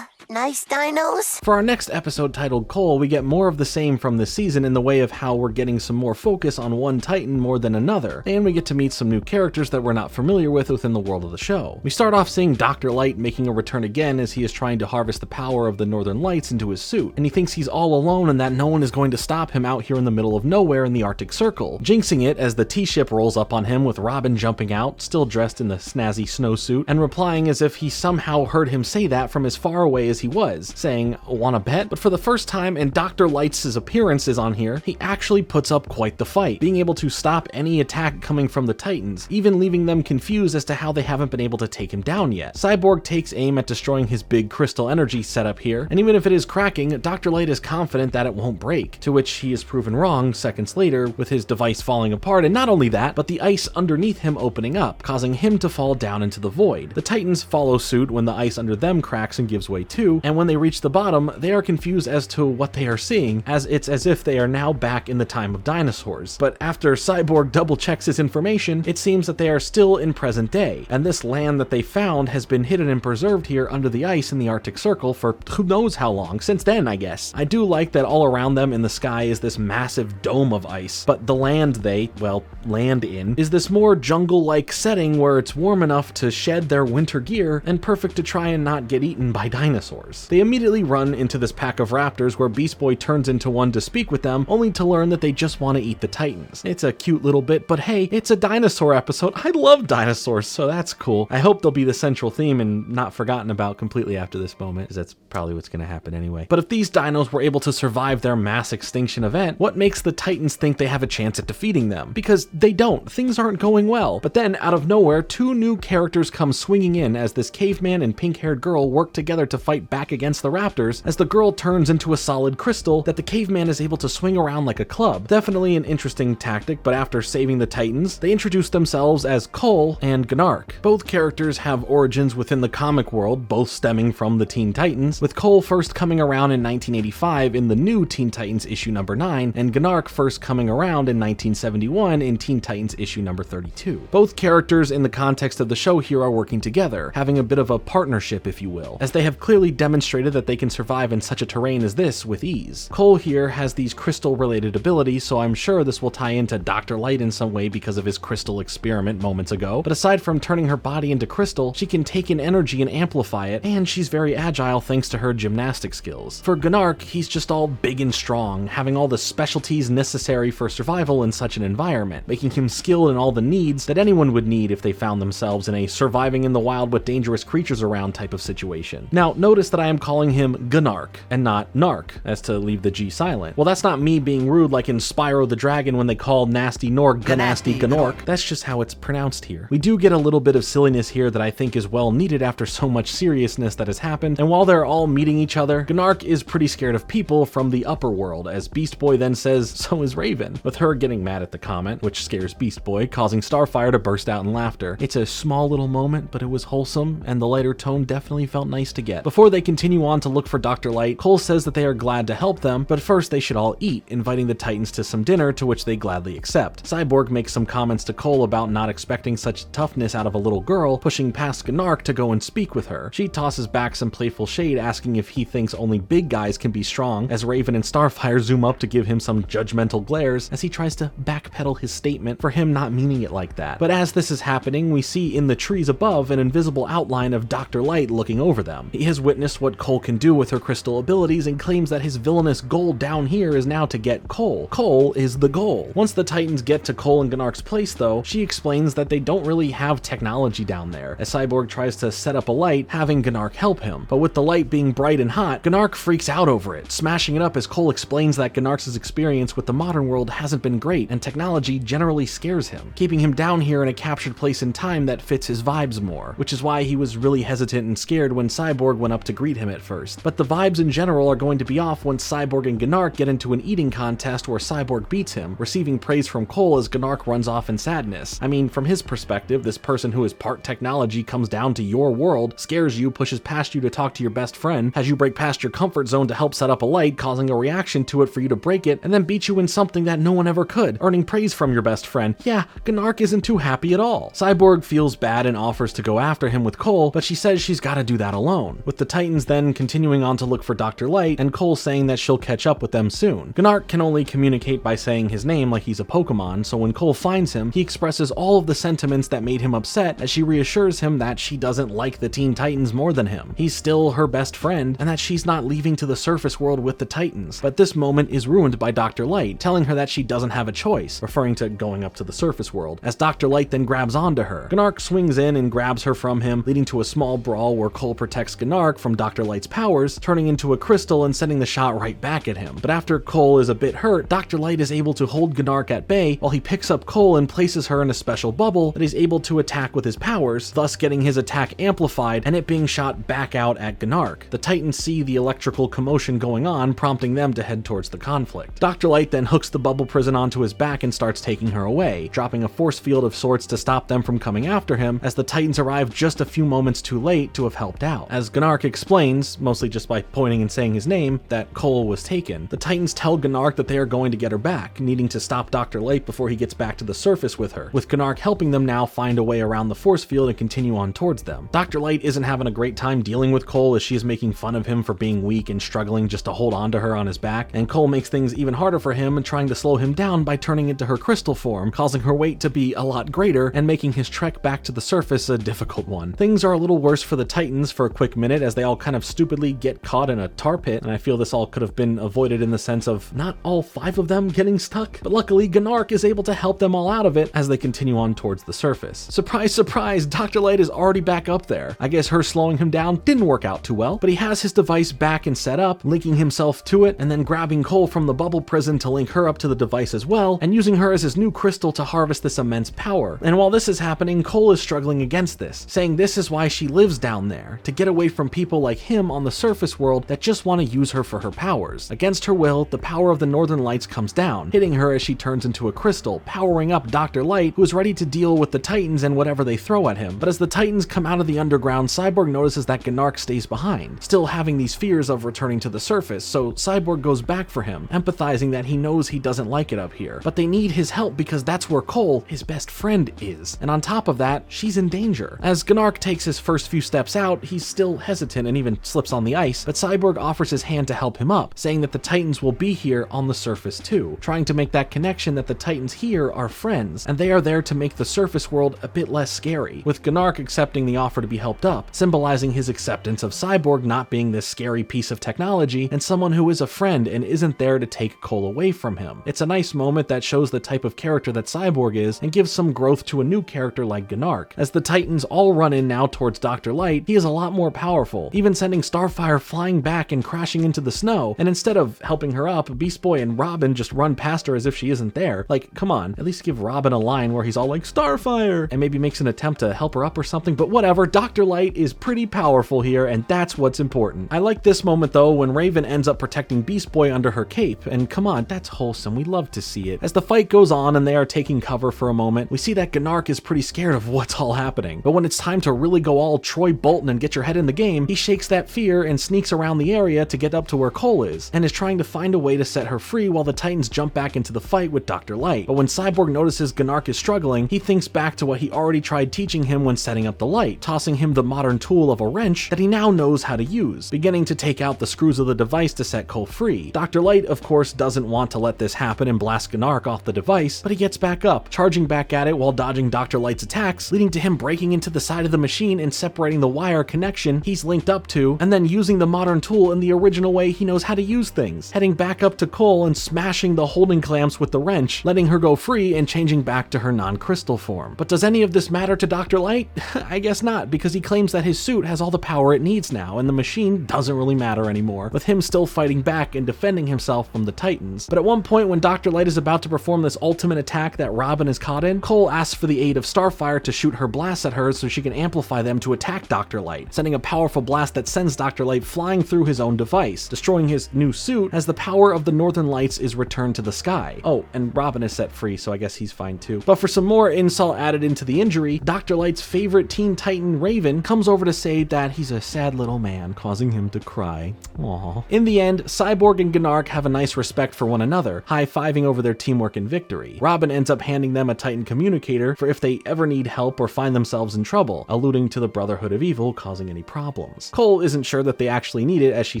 Nice dinos? For our next episode titled Cole, we get more of the same from this season in the way of how we're getting some more focus on one Titan more than another, and we get to meet some new characters that we're not familiar with within the world of the show. We start off seeing Dr. Light making a return again as he is trying to harvest the power of the Northern Lights into his suit, and he thinks he's all alone and that no one is going to stop him out here in the middle of nowhere in the Arctic Circle, jinxing it as the T-ship rolls up on him with Robin jumping out, still dressed in the snazzy snowsuit, and replying as if he somehow heard him say that from as far away as he was, saying, "Wanna bet?" But for the first time in Dr. Light's appearances on here, he actually puts up quite the fight, being able to stop any attack coming from the Titans, even leaving them confused as to how they haven't been able to take him down yet. Cyborg takes aim at destroying his big crystal energy setup here, and even if it is cracking, Dr. Light is confident that it won't break, to which he is proven wrong seconds later with his device falling apart, and not only that, but the ice underneath him opening up, causing him to fall down into the void. The Titans follow suit when the ice under them cracks and gives way too, and when they reach the bottom, they are confused as to what they are seeing, as it's as if they are now back in the time of dinosaurs. But after Cyborg double checks his information, it seems that they are still in present day, and this land that they found has been hidden and preserved here under the ice in the Arctic Circle for who knows how long, since then I guess. I do like that all around them in the sky is this massive dome of ice, but the land they, well, land in, is this more jungle-like setting where it's warm enough to shed their winter gear and perfect to try and not get eaten by dinosaurs. They immediately run into this pack of raptors where Beast Boy turns into one to speak with them, only to learn that they just want to eat the Titans. It's a cute little bit, but hey, it's a dinosaur episode. I love dinosaurs, so that's cool. I hope they'll be the central theme and not forgotten about completely after this moment, because that's probably what's going to happen anyway. But if these dinos were able to survive their mass extinction event, what makes the Titans think they have a chance at defeating them? Because they don't. Things aren't going well. But then, out of nowhere, two new characters come swinging in as this caveman and pink-haired girl work together to fight back against the raptors, as the girl turns into a solid crystal that the caveman is able to swing around like a club. Definitely an interesting tactic, but after saving the Titans, they introduce themselves as Cole and Gnark. Both characters have origins within the comic world, both stemming from the Teen Titans, with Cole first coming around in 1985 in the new Teen Titans issue number 9, and Gnark first coming around in 1971 in Teen Titans issue number 32. Both characters in the context of the show here are working together, having a bit of a partnership, if you will, as they have clearly demonstrated that they can survive in such a terrain as this with ease. Cole here has these crystal-related abilities, so I'm sure this will tie into Dr. Light in some way because of his crystal experiment moments ago, but aside from turning her body into crystal, she can take in energy and amplify it, and she's very agile thanks to her gymnastic skills. For Gnark, he's just all big and strong, having all the specialties necessary for survival in such an environment, making him skilled in all the needs that anyone would need if they found themselves in a surviving in the wild with dangerous creatures around type of situation. Now, notice that I am calling him Gnark and not Nark, as to leave the G silent. Well, that's not me being rude like in Spyro the Dragon when they call Nasty Nork Gnasty Gnork. That's just how it's pronounced here. We do get a little bit of silliness here that I think is well needed after so much seriousness that has happened, and while they're all meeting each other, Gnark is pretty scared of people from the upper world, as Beast Boy then says, "So is Raven," with her getting mad at the comment, which scares Beast Boy, causing Starfire to burst out in laughter. It's a small little moment, but it was wholesome, and the lighter tone definitely felt nice to get. Before they continue on to look for Dr. Light, Cole says that they are glad to help them, but first they should all eat, inviting the Titans to some dinner, to which they gladly accept. Cyborg makes some comments to Cole about not expecting such toughness out of a little girl, pushing past Gnark to go and speak with her. She tosses back some playful shade, asking if he thinks only big guys can be strong, as Raven and Starfire zoom up to give him some judgmental glares as he tries to backpedal his statement for him not meaning it like that. But as this is happening, we see in the trees above an invisible outline of Dr. Light looking over them. He has witnessed what Cole can do with her crystal abilities and claims that his villainous goal down here is now to get Cole. Cole is the goal. Once the Titans get to Cole and Gnark's place though, she explains that they don't really have technology down there, as Cyborg tries to set up a light, having Gnark help him. But with the light being bright and hot, Gnark freaks out over it, smashing it up as Cole explains that Gnark's experience with the modern world hasn't been great, and technology generally scares him, keeping him down here in a captured place in time that fits his vibes more, which is why he was really hesitant and scared when Cyborg went up to greet him at first. But the vibes in general are going to be off once Cyborg and Gnark get into an eating contest where Cyborg beats him, receiving praise from Cole as Gnark runs off in sadness. I mean, from his perspective, this person who is part technology comes down to your world, scares you, pushes past you to talk to your best friend, has you break past your comfort zone to help set up a light, causing a reaction to it for you to break it, and then beat you in something that no one ever could, earning praise from your best friend. Yeah, Gnark isn't too happy at all. Cyborg feels bad and offers to go after him with Cole, but she says she's gotta do that alone, with the Titans then continuing on to look for Dr. Light, and Cole saying that she'll catch up with them soon. Gnark can only communicate by saying his name like he's a Pokemon, so when Cole finds him, he expresses all of the sentiments that made him upset as she reassures him that she doesn't like the Teen Titans more than him. He's still her best friend, and that she's not leaving to the surface world with the Titans. But this moment is ruined by Dr. Light, telling her that she doesn't have a choice, referring to going up to the surface world, as Dr. Light then grabs onto her. Gnark swings in and grabs her from him, leading to a small brawl where Cole protects Gnark from Dr. Light's powers, turning into a crystal and sending the shot right back at him. But after Cole is a bit hurt, Dr. Light is able to hold Gnark at bay while he picks up Cole and places her in a special bubble that he's able to attack with his powers, thus getting his attack amplified and it being shot back out at Gnark. The Titans see the electrical commotion going on, prompting them to head towards the conflict. Dr. Light then hooks the bubble prison onto his back and starts taking her away, dropping a force field of sorts to stop them from coming after him, as the Titans arrive just a few moments too late to have helped out. As Gnark explains, mostly just by pointing and saying his name, that Cole was taken, the Titans tell Gnark that they are going to get her back, needing to stop Dr. Light before he gets back to the surface with her, with Gnark helping them now find a way around the force field and continue on towards them. Dr. Light isn't having a great time dealing with Cole as she is making fun of him for being weak and struggling just to hold on to her on his back, and Cole makes things even harder for him and trying to slow him down by turning into her crystal form, causing her weight to be a lot greater and making his trek back to the surface a difficult one. Things are a little worse for the Titans for a quick minute as they all kind of stupidly get caught in a tar pit, and I feel this all could have been avoided in the sense of not all 5 of them getting stuck, but luckily Gnark is able to help them all out of it as they continue on towards the surface. Surprise, surprise, Dr. Light is already back up there. I guess her slowing him down didn't work out too well, but he has his device back and set up, linking himself to it, and then grabbing Cole from the bubble prison to link her up to the device as well, and using her as his new crystal to harvest this immense power. And while this is happening, Cole is struggling against this, saying this is why she lives down there, to get away from people like him on the surface world that just want to use her for her powers. Against her will, the power of the Northern Lights comes down, hitting her as she turns into a crystal, powering up Dr. Light, who is ready to deal with the Titans and whatever they throw at him. But as the Titans come out of the underground, Cyborg notices that Gnark stays behind, still having these fears of returning to the surface, so Cyborg goes back for him, empathizing that he knows he doesn't like it up here. But they need his help because that's where Cole, his best friend, is. And on top of that, she's in danger. As Gnark takes his first few steps out, he's still hesitant and even slips on the ice, but Cyborg offers his hand to help him up, saying that the Titans will be here on the surface too, trying to make that connection that the Titans here are friends, and they are there to make the surface world a bit less scary, with Gnark accepting the offer to be helped up, symbolizing his acceptance of Cyborg not being this scary piece of technology and someone who is a friend and isn't there to take Cole away from him. It's a nice moment that shows the type of character that Cyborg is and gives some growth to a new character like Gnark. As the Titans all run in now towards Dr. Light, he is a lot more powerful, even sending Starfire flying back and crashing into the snow, and instead of helping her up, Beast Boy and Robin just run past her as if she isn't there. Like, come on, at least give Robin a line where he's all like, Starfire, and maybe makes an attempt to help her up or something, but whatever, Dr. Light is pretty powerful here, and that's what's important. I like this moment though, when Raven ends up protecting Beast Boy under her cape, and come on, that's wholesome, we love to see it. As the fight goes on and they are taking cover for a moment, we see that Gnark is pretty scared of what's all happening, but when it's time to really go all Troy Bolton and get your head in the game, he shakes that fear and sneaks around the area to get up to where Cole is, and is trying to find a way to set her free while the Titans jump back into the fight with Dr. Light. But when Cyborg notices Gnark is struggling, he thinks back to what he already tried teaching him when setting up the light, tossing him the modern tool of a wrench that he now knows how to use, beginning to take out the screws of the device to set Cole free. Dr. Light, of course, doesn't want to let this happen and blast Gnark off the device, but he gets back up, charging back at it while dodging Dr. Light's attacks, leading to him breaking into the side of the machine and separating the wire connection he's linked up to, and then using the modern tool in the original way he knows how to use things, heading back up to Cole and smashing the holding clamps with the wrench, letting her go free and changing back to her non-crystal form. But does any of this matter to Dr. Light? I guess not, because he claims that his suit has all the power it needs now, and the machine doesn't really matter anymore, with him still fighting back and defending himself from the Titans. But at one point when Dr. Light is about to perform this ultimate attack that Robin is caught in, Cole asks for the aid of Starfire to shoot her blasts at her so she can amplify them to attack Dr. Light, sending a powerful blast blast that sends Dr. Light flying through his own device, destroying his new suit as the power of the Northern Lights is returned to the sky. Oh, and Robin is set free, so I guess he's fine too. But for some more insult added into the injury, Dr. Light's favorite Teen Titan, Raven, comes over to say that he's a sad little man, causing him to cry. Aww. In the end, Cyborg and Gnark have a nice respect for one another, high-fiving over their teamwork and victory. Robin ends up handing them a Titan communicator for if they ever need help or find themselves in trouble, alluding to the Brotherhood of Evil causing any problems. Cole isn't sure that they actually need it, as she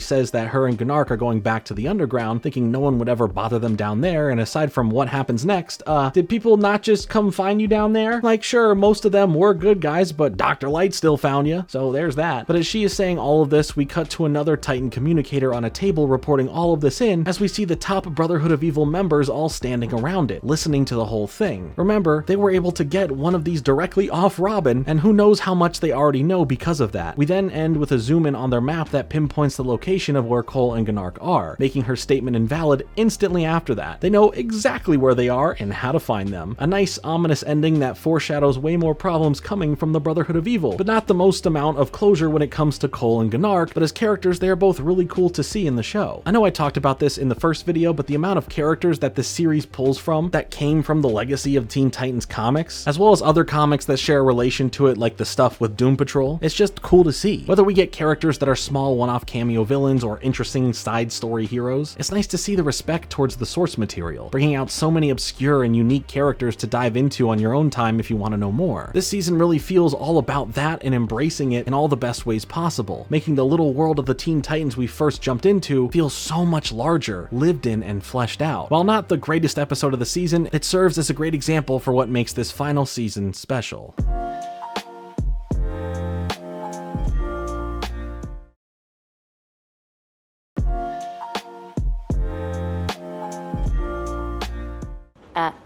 says that her and Gnark are going back to the underground, thinking no one would ever bother them down there, and aside from what happens next, did people not just come find you down there? Like, sure, most of them were good guys, but Dr. Light still found you, so there's that. But as she is saying all of this, we cut to another Titan communicator on a table reporting all of this in, as we see the top Brotherhood of Evil members all standing around it, listening to the whole thing. Remember, they were able to get one of these directly off Robin, and who knows how much they already know because of that. We then end with a zoom in on their map that pinpoints the location of where Cole and Gnark are, making her statement invalid instantly after that. They know exactly where they are and how to find them. A nice ominous ending that foreshadows way more problems coming from the Brotherhood of Evil, but not the most amount of closure when it comes to Cole and Gnark, but as characters they are both really cool to see in the show. I know I talked about this in the first video, but the amount of characters that this series pulls from that came from the legacy of Teen Titans comics, as well as other comics that share a relation to it like the stuff with Doom Patrol, it's just cool to see. Whether we get characters that are small one-off cameo villains or interesting side story heroes, it's nice to see the respect towards the source material, bringing out so many obscure and unique characters to dive into on your own time if you want to know more. This season really feels all about that and embracing it in all the best ways possible, making the little world of the Teen Titans we first jumped into feel so much larger, lived in, and fleshed out. While not the greatest episode of the season, it serves as a great example for what makes this final season special.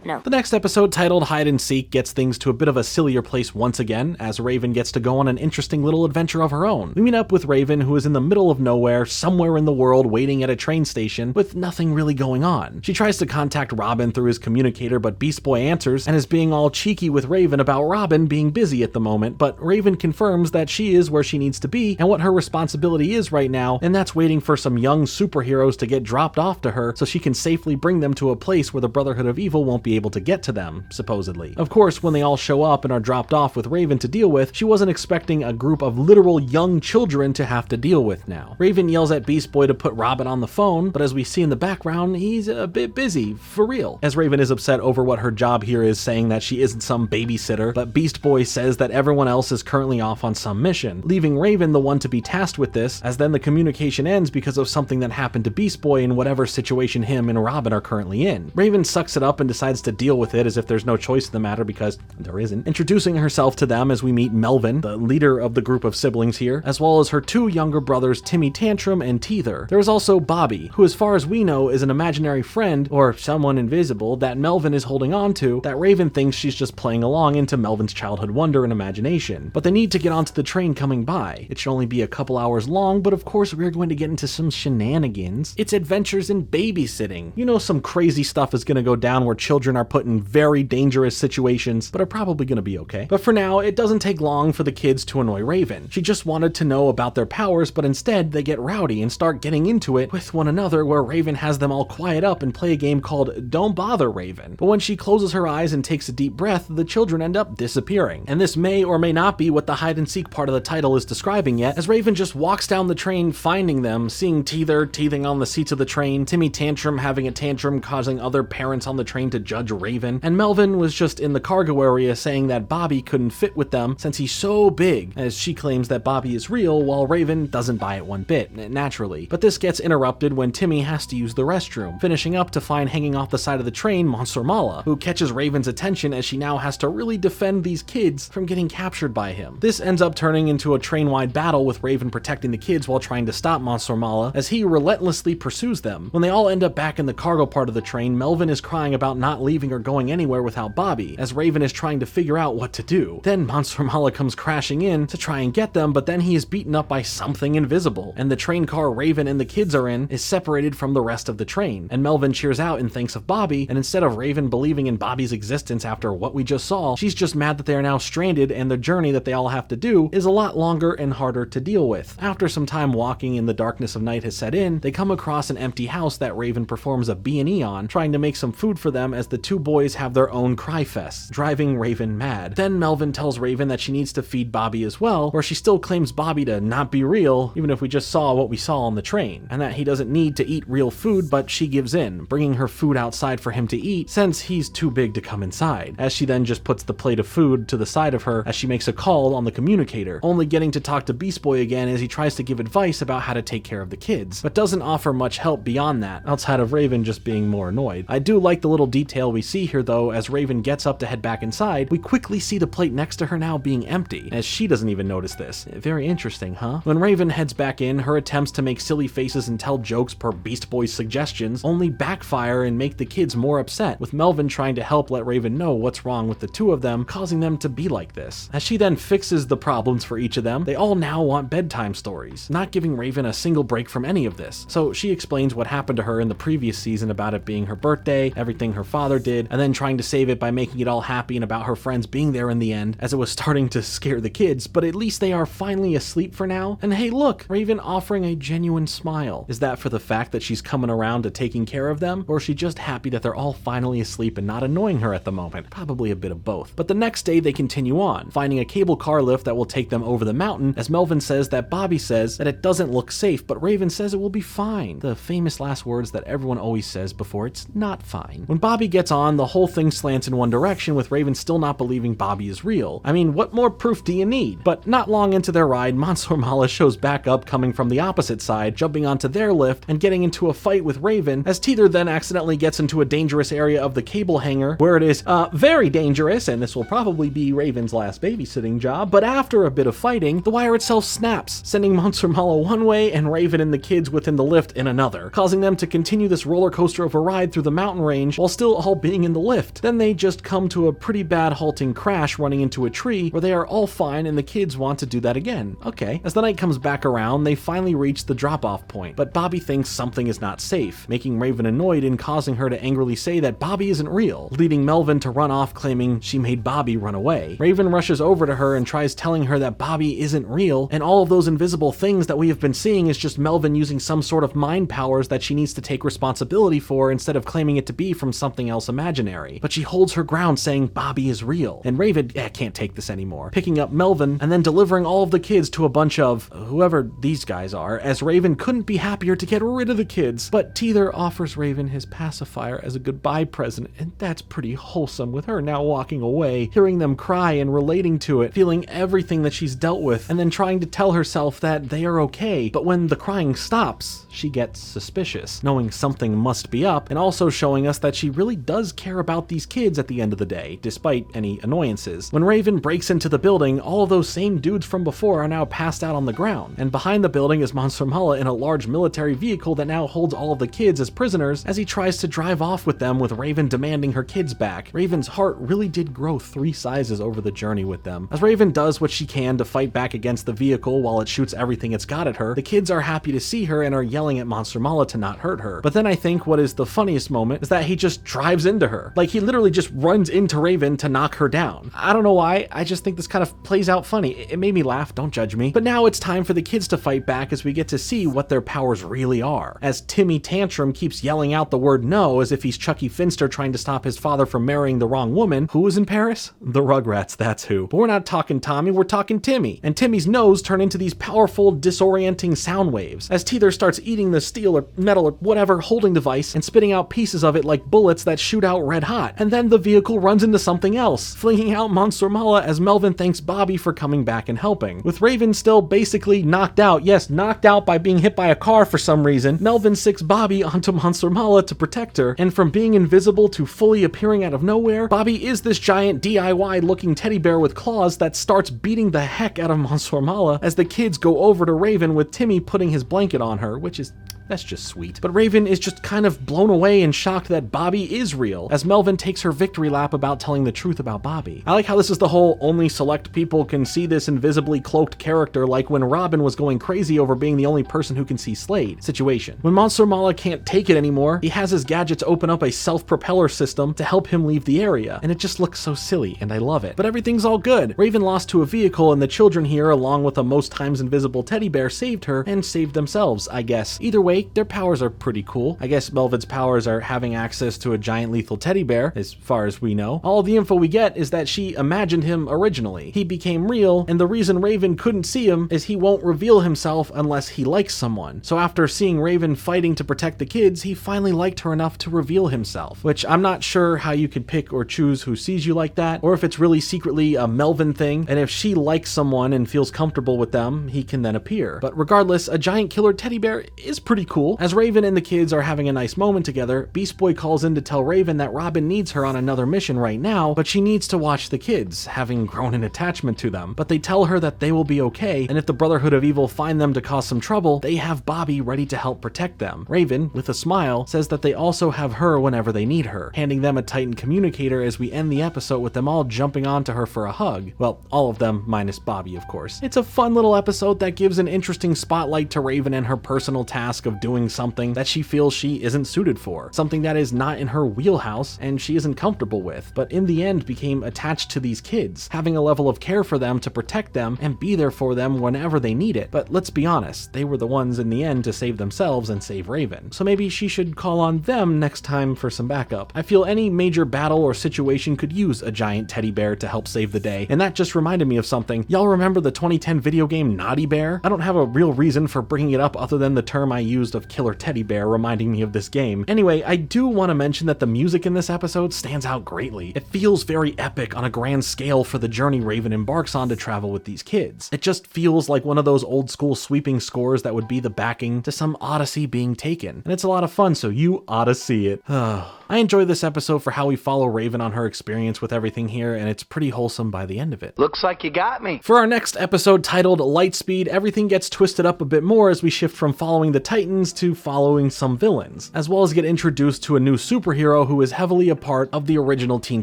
No. The next episode, titled Hide and Seek, gets things to a bit of a sillier place once again, as Raven gets to go on an interesting little adventure of her own. We meet up with Raven, who is in the middle of nowhere, somewhere in the world, waiting at a train station, with nothing really going on. She tries to contact Robin through his communicator, but Beast Boy answers, and is being all cheeky with Raven about Robin being busy at the moment, but Raven confirms that she is where she needs to be, and what her responsibility is right now, and that's waiting for some young superheroes to get dropped off to her, so she can safely bring them to a place where the Brotherhood of Evil won't be able to get to them, supposedly. Of course, when they all show up and are dropped off with Raven to deal with, she wasn't expecting a group of literal young children to have to deal with now. Raven yells at Beast Boy to put Robin on the phone, but as we see in the background, he's a bit busy, for real. As Raven is upset over what her job here is, saying that she isn't some babysitter, but Beast Boy says that everyone else is currently off on some mission, leaving Raven the one to be tasked with this, as then the communication ends because of something that happened to Beast Boy in whatever situation him and Robin are currently in. Raven sucks it up and decides to deal with it as if there's no choice in the matter, because there isn't. Introducing herself to them as we meet Melvin, the leader of the group of siblings here, as well as her two younger brothers Timmy Tantrum and Teether. There is also Bobby, who as far as we know is an imaginary friend, or someone invisible, that Melvin is holding on to, that Raven thinks she's just playing along into Melvin's childhood wonder and imagination. But they need to get onto the train coming by. It should only be a couple hours long, but of course we're going to get into some shenanigans. It's adventures in babysitting. You know, some crazy stuff is going to go down where children are put in very dangerous situations, but are probably going to be okay. But for now, it doesn't take long for the kids to annoy Raven. She just wanted to know about their powers, but instead they get rowdy and start getting into it with one another, where Raven has them all quiet up and play a game called Don't Bother Raven. But when she closes her eyes and takes a deep breath, the children end up disappearing. And this may or may not be what the hide and seek part of the title is describing yet, as Raven just walks down the train finding them, seeing Teether teething on the seats of the train, Timmy Tantrum having a tantrum causing other parents on the train to judge Raven, and Melvin was just in the cargo area saying that Bobby couldn't fit with them since he's so big, as she claims that Bobby is real while Raven doesn't buy it one bit, naturally. But this gets interrupted when Timmy has to use the restroom, finishing up to find hanging off the side of the train Monster Mala, who catches Raven's attention as she now has to really defend these kids from getting captured by him. This ends up turning into a train-wide battle with Raven protecting the kids while trying to stop Monster Mala as he relentlessly pursues them. When they all end up back in the cargo part of the train, Melvin is crying about about not leaving or going anywhere without Bobby, as Raven is trying to figure out what to do. Then Monster Mala comes crashing in to try and get them, but then he is beaten up by something invisible, and the train car Raven and the kids are in is separated from the rest of the train, and Melvin cheers out and thinks of Bobby, and instead of Raven believing in Bobby's existence after what we just saw, she's just mad that they are now stranded and the journey that they all have to do is a lot longer and harder to deal with. After some time walking and the darkness of night has set in, they come across an empty house that Raven performs a B&E on, trying to make some food for them as the two boys have their own cry fests, driving Raven mad. Then Melvin tells Raven that she needs to feed Bobby as well, where she still claims Bobby to not be real, even if we just saw what we saw on the train, and that he doesn't need to eat real food, but she gives in, bringing her food outside for him to eat since he's too big to come inside, as she then just puts the plate of food to the side of her as she makes a call on the communicator, only getting to talk to Beast Boy again as he tries to give advice about how to take care of the kids, but doesn't offer much help beyond that, outside of Raven just being more annoyed. I do like the little detail we see here though. As Raven gets up to head back inside, we quickly see the plate next to her now being empty, as she doesn't even notice this. Very interesting, huh? When Raven heads back in, her attempts to make silly faces and tell jokes per Beast Boy's suggestions only backfire and make the kids more upset, with Melvin trying to help let Raven know what's wrong with the two of them, causing them to be like this. As she then fixes the problems for each of them, they all now want bedtime stories, not giving Raven a single break from any of this. So she explains what happened to her in the previous season about it being her birthday, everything her father did, and then trying to save it by making it all happy and about her friends being there in the end, as it was starting to scare the kids, but at least they are finally asleep for now. And hey look, Raven offering a genuine smile. Is that for the fact that she's coming around to taking care of them, or is she just happy that they're all finally asleep and not annoying her at the moment? Probably a bit of both. But the next day they continue on, finding a cable car lift that will take them over the mountain, as Melvin says that Bobby says that it doesn't look safe, but Raven says it will be fine. The famous last words that everyone always says before it's not fine. When Bobby gets on, the whole thing slants in one direction, with Raven still not believing Bobby is real. I mean, what more proof do you need? But not long into their ride, Monster Mala shows back up coming from the opposite side, jumping onto their lift and getting into a fight with Raven, as Teether then accidentally gets into a dangerous area of the cable hanger where it is very dangerous, and this will probably be Raven's last babysitting job. But after a bit of fighting, the wire itself snaps, sending Monster Mala one way and Raven and the kids within the lift in another, causing them to continue this roller coaster of a ride through the mountain range while still all being in the lift. Then they just come to a pretty bad halting crash running into a tree where they are all fine and the kids want to do that again. Okay. As the night comes back around, they finally reach the drop-off point, but Bobby thinks something is not safe, making Raven annoyed and causing her to angrily say that Bobby isn't real, leading Melvin to run off claiming she made Bobby run away. Raven rushes over to her and tries telling her that Bobby isn't real, and all of those invisible things that we have been seeing is just Melvin using some sort of mind powers that she needs to take responsibility for instead of claiming it to be from something else imaginary. But she holds her ground saying Bobby is real, and Raven can't take this anymore, picking up Melvin and then delivering all of the kids to a bunch of whoever these guys are, as Raven couldn't be happier to get rid of the kids. But Teether offers Raven his pacifier as a goodbye present, and that's pretty wholesome, with her now walking away, hearing them cry and relating to it, feeling everything that she's dealt with, and then trying to tell herself that they are okay. But when the crying stops, she gets suspicious, knowing something must be up, and also showing us that she really does care about these kids at the end of the day, despite any annoyances. When Raven breaks into the building, all of those same dudes from before are now passed out on the ground, and behind the building is Monster Mala in a large military vehicle that now holds all of the kids as prisoners as he tries to drive off with them, with Raven demanding her kids back. Raven's heart really did grow 3 sizes over the journey with them. As Raven does what she can to fight back against the vehicle while it shoots everything it's got at her, the kids are happy to see her and are yelling at Monster Mala to not hurt her. But then I think what is the funniest moment is that he just drives into her. Like, he literally just runs into Raven to knock her down. I don't know why, I just think this kind of plays out funny. It made me laugh, don't judge me. But now it's time for the kids to fight back as we get to see what their powers really are. As Timmy Tantrum keeps yelling out the word no as if he's Chucky Finster trying to stop his father from marrying the wrong woman. Who was in Paris? The Rugrats, that's who. But we're not talking Tommy, we're talking Timmy. And Timmy's nose turn into these powerful, disorienting sound waves as Teether starts eating the steel or metal or whatever holding device and spitting out pieces of it like bullets that shoot out red hot. And then the vehicle runs into something else, flinging out Monster Mala as Melvin thanks Bobby for coming back and helping. With Raven still basically knocked out, yes, knocked out by being hit by a car for some reason, Melvin sicks Bobby onto Monster Mala to protect her, and from being invisible to fully appearing out of nowhere, Bobby is this giant DIY looking teddy bear with claws that starts beating the heck out of Monster Mala as the kids go over to Raven with Timmy putting his blanket on her, which is That's just sweet. But Raven is just kind of blown away and shocked that Bobby is real, as Melvin takes her victory lap about telling the truth about Bobby. I like how this is the whole only select people can see this invisibly cloaked character, like when Robin was going crazy over being the only person who can see Slade situation. When Monster Mala can't take it anymore, he has his gadgets open up a self-propeller system to help him leave the area, and it just looks so silly, and I love it. But everything's all good. Raven lost to a vehicle, and the children here, along with a most times invisible teddy bear, saved her, and saved themselves, I guess. Either way, their powers are pretty cool. I guess Melvin's powers are having access to a giant lethal teddy bear, as far as we know. All of the info we get is that she imagined him originally. He became real, and the reason Raven couldn't see him is he won't reveal himself unless he likes someone. So after seeing Raven fighting to protect the kids, he finally liked her enough to reveal himself, which I'm not sure how you could pick or choose who sees you like that, or if it's really secretly a Melvin thing, and if she likes someone and feels comfortable with them, he can then appear. But regardless, a giant killer teddy bear is pretty cool. As Raven and the kids are having a nice moment together, Beast Boy calls in to tell Raven that Robin needs her on another mission right now, but she needs to watch the kids, having grown an attachment to them. But they tell her that they will be okay, and if the Brotherhood of Evil find them to cause some trouble, they have Bobby ready to help protect them. Raven, with a smile, says that they also have her whenever they need her, handing them a Titan communicator as we end the episode with them all jumping onto her for a hug. Well, all of them minus Bobby, of course. It's a fun little episode that gives an interesting spotlight to Raven and her personal task of doing something that she feels she isn't suited for, something that is not in her wheelhouse and she isn't comfortable with, but in the end became attached to these kids, having a level of care for them to protect them and be there for them whenever they need it. But let's be honest, they were the ones in the end to save themselves and save Raven, so maybe she should call on them next time for some backup. I feel any major battle or situation could use a giant teddy bear to help save the day, and that just reminded me of something. Y'all remember the 2010 video game Naughty Bear? I don't have a real reason for bringing it up other than the term I used of killer teddy bear reminding me of this game. Anyway, I do want to mention that the music in this episode stands out greatly. It feels very epic on a grand scale for the journey Raven embarks on to travel with these kids. It just feels like one of those old school sweeping scores that would be the backing to some odyssey being taken, and it's a lot of fun, so you ought to see it. I enjoy this episode for how we follow Raven on her experience with everything here, and it's pretty wholesome by the end of it. Looks like you got me. For our next episode titled Lightspeed, everything gets twisted up a bit more as we shift from following the Titans to following some villains, as well as get introduced to a new superhero who is heavily a part of the original Teen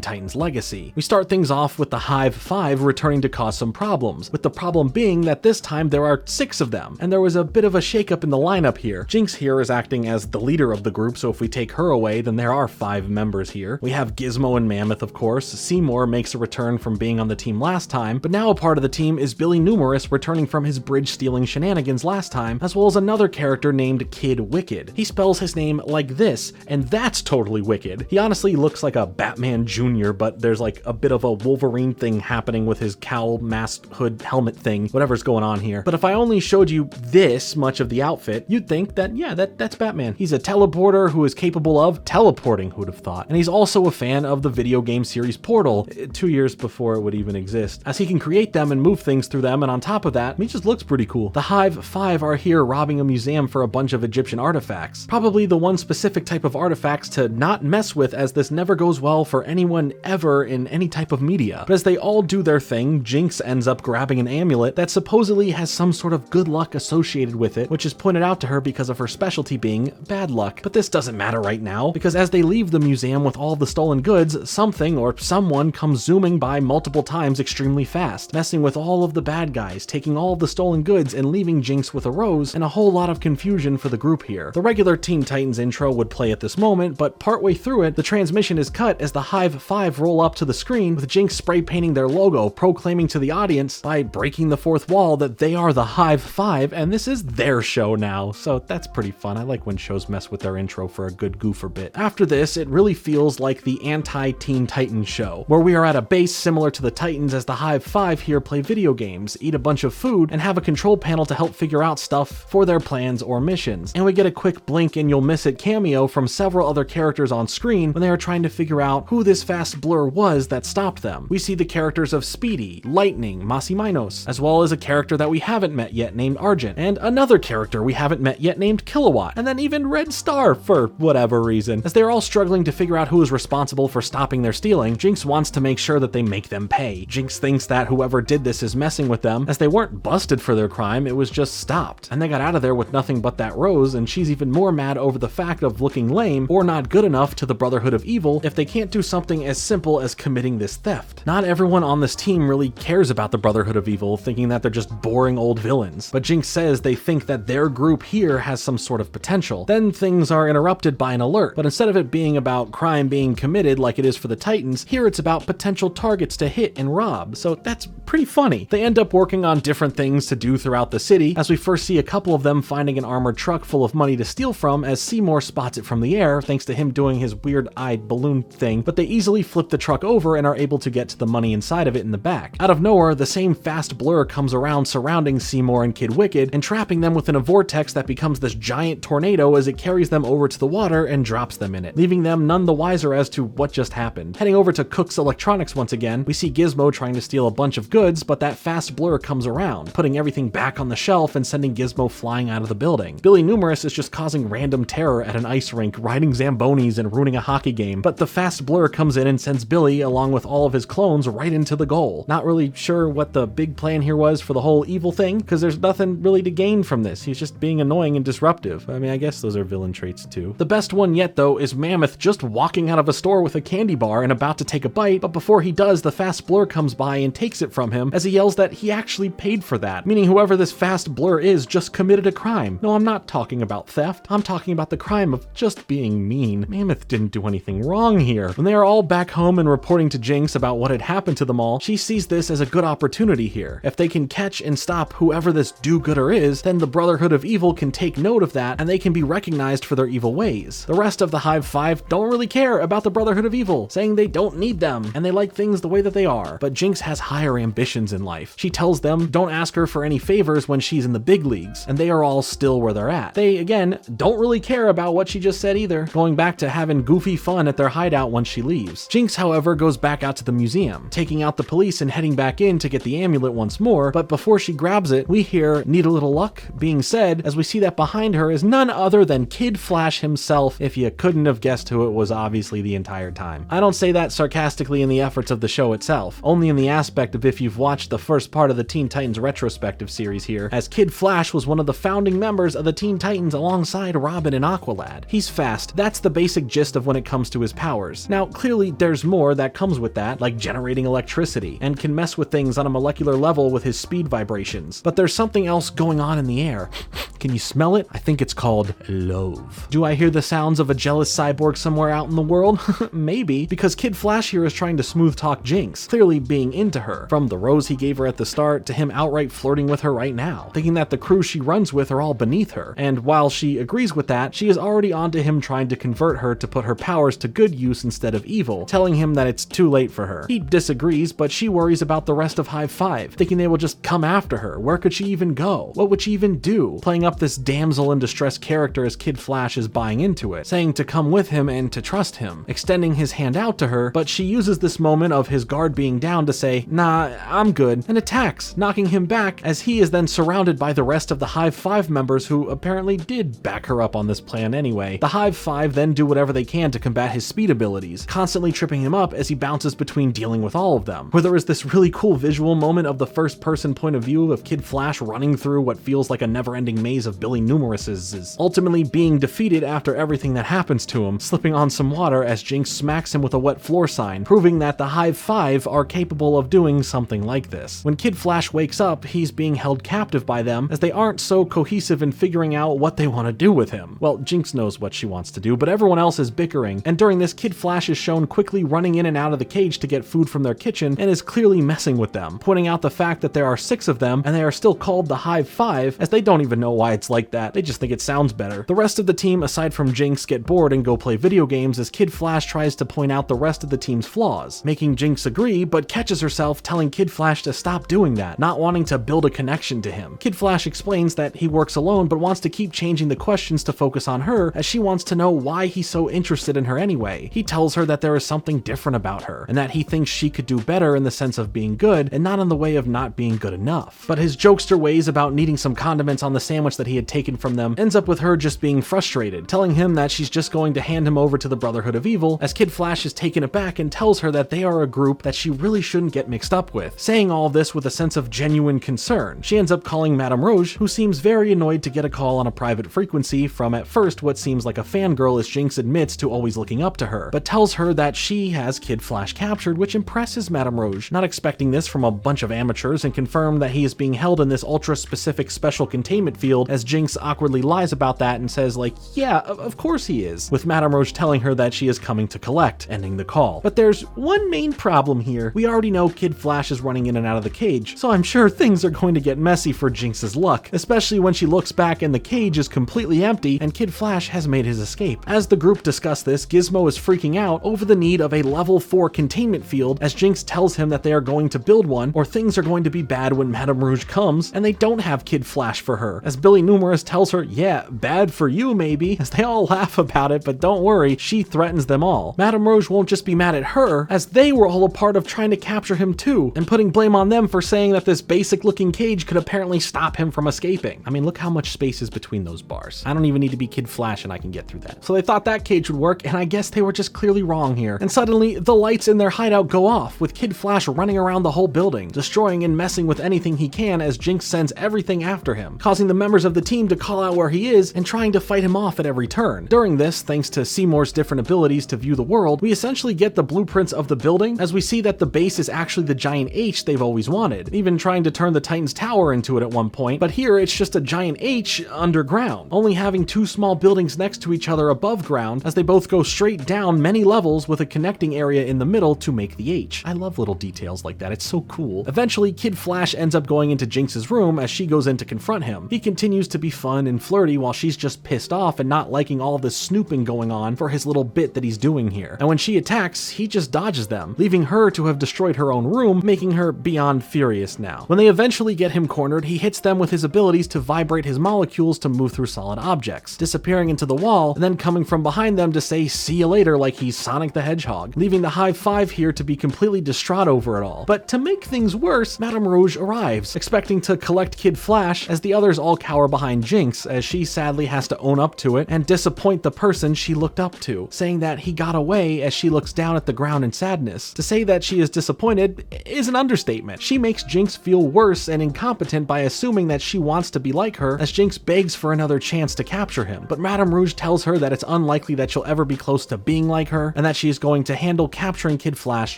Titans legacy. We start things off with the Hive 5 returning to cause some problems, with the problem being that this time there are 6 of them, and there was a bit of a shakeup in the lineup here. Jinx here is acting as the leader of the group, so if we take her away, then there are 5 members here. We have Gizmo and Mammoth, of course. Seymour makes a return from being on the team last time, but now a part of the team is Billy Numerous, returning from his bridge-stealing shenanigans last time, as well as another character named Kid Wicked. He spells his name like this, and that's totally wicked. He honestly looks like a Batman Jr., but there's like a bit of a Wolverine thing happening with his cowl, mask, hood, helmet thing, whatever's going on here. But if I only showed you this much of the outfit, you'd think that, yeah, that's Batman. He's a teleporter who is capable of teleporting, who'd have thought. And he's also a fan of the video game series Portal, 2 years before it would even exist, as he can create them and move things through them, and on top of that, he just looks pretty cool. The Hive 5 are here robbing a museum for a bunch of Egyptian artifacts. Probably the one specific type of artifacts to not mess with, as this never goes well for anyone ever in any type of media. But as they all do their thing, Jinx ends up grabbing an amulet that supposedly has some sort of good luck associated with it, which is pointed out to her because of her specialty being bad luck. But this doesn't matter right now, because as they leave the museum with all the stolen goods, something or someone comes zooming by multiple times extremely fast, messing with all of the bad guys, taking all of the stolen goods and leaving Jinx with a rose, and a whole lot of confusion for the group here. The regular Teen Titans intro would play at this moment, but partway through it, the transmission is cut as the Hive 5 roll up to the screen with Jinx spray painting their logo, proclaiming to the audience by breaking the fourth wall that they are the Hive 5 and this is their show now. So that's pretty fun. I like when shows mess with their intro for a good goofer bit. After this, it really feels like the anti-Teen Titans show, where we are at a base similar to the Titans as the Hive 5 here play video games, eat a bunch of food, and have a control panel to help figure out stuff for their plans or missions. And we get a quick blink and you'll miss it cameo from several other characters on screen when they are trying to figure out who this fast blur was that stopped them. We see the characters of Speedy, Lightning, Masiminos, as well as a character that we haven't met yet named Argent, and another character we haven't met yet named Kilowatt, and then even Red Star for whatever reason. As they're all struggling to figure out who is responsible for stopping their stealing, Jinx wants to make sure that they make them pay. Jinx thinks that whoever did this is messing with them, as they weren't busted for their crime, it was just stopped. And they got out of there with nothing but that rose, and she's even more mad over the fact of looking lame or not good enough to the Brotherhood of Evil if they can't do something as simple as committing this theft. Not everyone on this team really cares about the Brotherhood of Evil, thinking that they're just boring old villains. But Jinx says they think that their group here has some sort of potential. Then things are interrupted by an alert, but instead of it being about crime being committed like it is for the Titans, here it's about potential targets to hit and rob, so that's pretty funny. They end up working on different things to do throughout the city, as we first see a couple of them finding an armored truck full of money to steal from as Seymour spots it from the air thanks to him doing his weird-eyed balloon thing, but they easily flip the truck over and are able to get to the money inside of it in the back. Out of nowhere, the same fast blur comes around surrounding Seymour and Kid Wicked and trapping them within a vortex that becomes this giant tornado as it carries them over to the water and drops them in it, leaving them none the wiser as to what just happened. Heading over to Cook's Electronics once again, we see Gizmo trying to steal a bunch of goods, but that fast blur comes around, putting everything back on the shelf and sending Gizmo flying out of the building. Billy Numerous is just causing random terror at an ice rink, riding Zambonis and ruining a hockey game, but the fast blur comes in and sends Billy, along with all of his clones, right into the goal. Not really sure what the big plan here was for the whole evil thing, because there's nothing really to gain from this. He's just being annoying and disruptive. I mean, I guess those are villain traits too. The best one yet, though, is Mammoth just walking out of a store with a candy bar and about to take a bite, but before he does, the fast blur comes by and takes it from him as he yells that he actually paid for that, meaning whoever this fast blur is just committed a crime. No, I'm not talking about theft. I'm talking about the crime of just being mean. Mammoth didn't do anything wrong here. When they are all back home and reporting to Jinx about what had happened to them all, she sees this as a good opportunity here. If they can catch and stop whoever this do-gooder is, then the Brotherhood of Evil can take note of that and they can be recognized for their evil ways. The rest of the Hive 5 don't really care about the Brotherhood of Evil, saying they don't need them and they like things the way that they are. But Jinx has higher ambitions in life. She tells them don't ask her for any favors when she's in the big leagues, and they are all still where they're at. They, again, don't really care about what she just said either, going back to having goofy fun at their hideout once she leaves. Jinx, however, goes back out to the museum, taking out the police and heading back in to get the amulet once more, but before she grabs it, we hear "need a little luck" being said as we see that behind her is none other than Kid Flash himself. If you couldn't have guessed who it was, obviously the entire time. I don't say that sarcastically in the efforts of the show itself, only in the aspect of if you've watched the first part of the Teen Titans retrospective series here, as Kid Flash was one of the founding members of the Teen Titans alongside Robin and Aqualad. He's fast, that's the basic gist of when it comes to his powers. Now, clearly there's more that comes with that, like generating electricity, and can mess with things on a molecular level with his speed vibrations. But there's something else going on in the air. Can you smell it? I think it's called love. Do I hear the sounds of a jealous cyborg somewhere out in the world? Maybe, because Kid Flash here is trying to smooth talk Jinx, clearly being into her, from the rose he gave her at the start to him outright flirting with her right now, thinking that the crew she runs with are all beneath her. And while she agrees with that, she is already onto him trying to convert her to put her powers to good use instead of evil, telling him that it's too late for her. He disagrees, but she worries about the rest of Hive 5, thinking they will just come after her. Where could she even go? What would she even do? Playing up this damsel in distress character as Kid Flash is buying into it, saying to come with him and to trust him, extending his hand out to her, but she uses this moment of his guard being down to say, "Nah, I'm good," and attacks, knocking him back as he is then surrounded by the rest of the Hive 5 members who apparently did back her up on this plan anyway. The Hive 5 then do whatever they can to combat his speed abilities, constantly tripping him up as he bounces between dealing with all of them, where there is this really cool visual moment of the first person point of view of Kid Flash running through what feels like a never-ending maze of Billy Numerous's, ultimately being defeated after everything that happens to him, slipping on some water as Jinx smacks him with a wet floor sign, proving that the Hive 5 are capable of doing something like this. When Kid Flash wakes up, he's being held captive by them as they aren't so cohesive in figuring out what they want to do with him. Well, Jinx knows what she wants to do, but everyone else is bickering, and during this, Kid Flash is shown quickly running in and out of the cage to get food from their kitchen and is clearly messing with them, pointing out the fact that there are 6 of them and they are still called the Hive 5 as they don't even know why it's like that, they just think it sounds better. The rest of the team, aside from Jinx, get bored and go play video games as Kid Flash tries to point out the rest of the team's flaws, making Jinx agree, but catches herself telling Kid Flash to stop doing that, not wanting to build a connection to him. Kid Flash explains that he works alone but wants to keep changing the questions to focus on her as she wants to know why he's so interested in her anyway. He tells her that there is something different about her and that he thinks she could do better in the sense of being good and not in the way of not being good enough. But his jokester ways about needing some condiments on the sandwich that he had taken from them ends up with her just being frustrated, telling him that she's just going to hand hand him over to the Brotherhood of Evil, as Kid Flash is taken aback and tells her that they are a group that she really shouldn't get mixed up with, saying all this with a sense of genuine concern. She ends up calling Madame Rouge, who seems very annoyed to get a call on a private frequency from at first what seems like a fangirl, as Jinx admits to always looking up to her, but tells her that she has Kid Flash captured, which impresses Madame Rouge, not expecting this from a bunch of amateurs, and confirm that he is being held in this ultra-specific special containment field, as Jinx awkwardly lies about that and says like, yeah, of course he is, with Madame Rouge telling her that she is coming to collect, ending the call. But there's one main problem here. We already know Kid Flash is running in and out of the cage, so I'm sure things are going to get messy for Jinx's luck, especially when she looks back and the cage is completely empty and Kid Flash has made his escape. As the group discuss this, Gizmo is freaking out over the need of a level 4 containment field, as Jinx tells him that they are going to build one or things are going to be bad when Madame Rouge comes, and they don't have Kid Flash for her, as Billy Numerous tells her, yeah, bad for you maybe, as they all laugh about it, but don't worry, she threatens them all. Madame Rouge won't just be mad at her, as they were all a part of trying to capture him too, and putting blame on them for saying that this basic looking cage could apparently stop him from escaping. I mean, look how much space is between those bars. I don't even need to be Kid Flash and I can get through that. So they thought that cage would work, and I guess they were just clearly wrong here. And suddenly, the lights in their hideout go off, with Kid Flash running around the whole building, destroying and messing with anything he can, as Jinx sends everything after him, causing the members of the team to call out where he is and trying to fight him off at every turn. During this, thanks to Seymour's different abilities to view the world, we essentially get the blueprints of the building, as we see that the base is actually the giant H they've always wanted, even trying to turn the Titan's Tower into it at one point, but here it's just a giant H underground, only having two small buildings next to each other above ground, as they both go straight down many levels with a connecting area in the middle to make the H. I love little details like that, it's so cool. Eventually, Kid Flash ends up going into Jinx's room as she goes in to confront him. He continues to be fun and flirty while she's just pissed off and not liking all this snooping going on for his little bit that he's doing here. And when she attacks, he just dodges them, leaving her to have destroyed her own room, making her beyond furious now. When they eventually get him cornered, he hits them with his abilities to vibrate his molecules to move through solid objects, disappearing into the wall, and then coming from behind them to say see you later like he's Sonic the Hedgehog, leaving the High Five here to be completely distraught over it all. But to make things worse, Madame Rouge arrives, expecting to collect Kid Flash, as the others all cower behind Jinx, as she sadly has to own up to it and disappoint the person she looked up to, saying that he got away, as she looks down at the ground in sadness. To say that she is disappointed is an understatement. She makes Jinx feel worse and incompetent by assuming that she wants to be like her, as Jinx begs for another chance to capture him. But Madame Rouge tells her that it's unlikely that she'll ever be close to being like her, and that she is going to handle capturing Kid Flash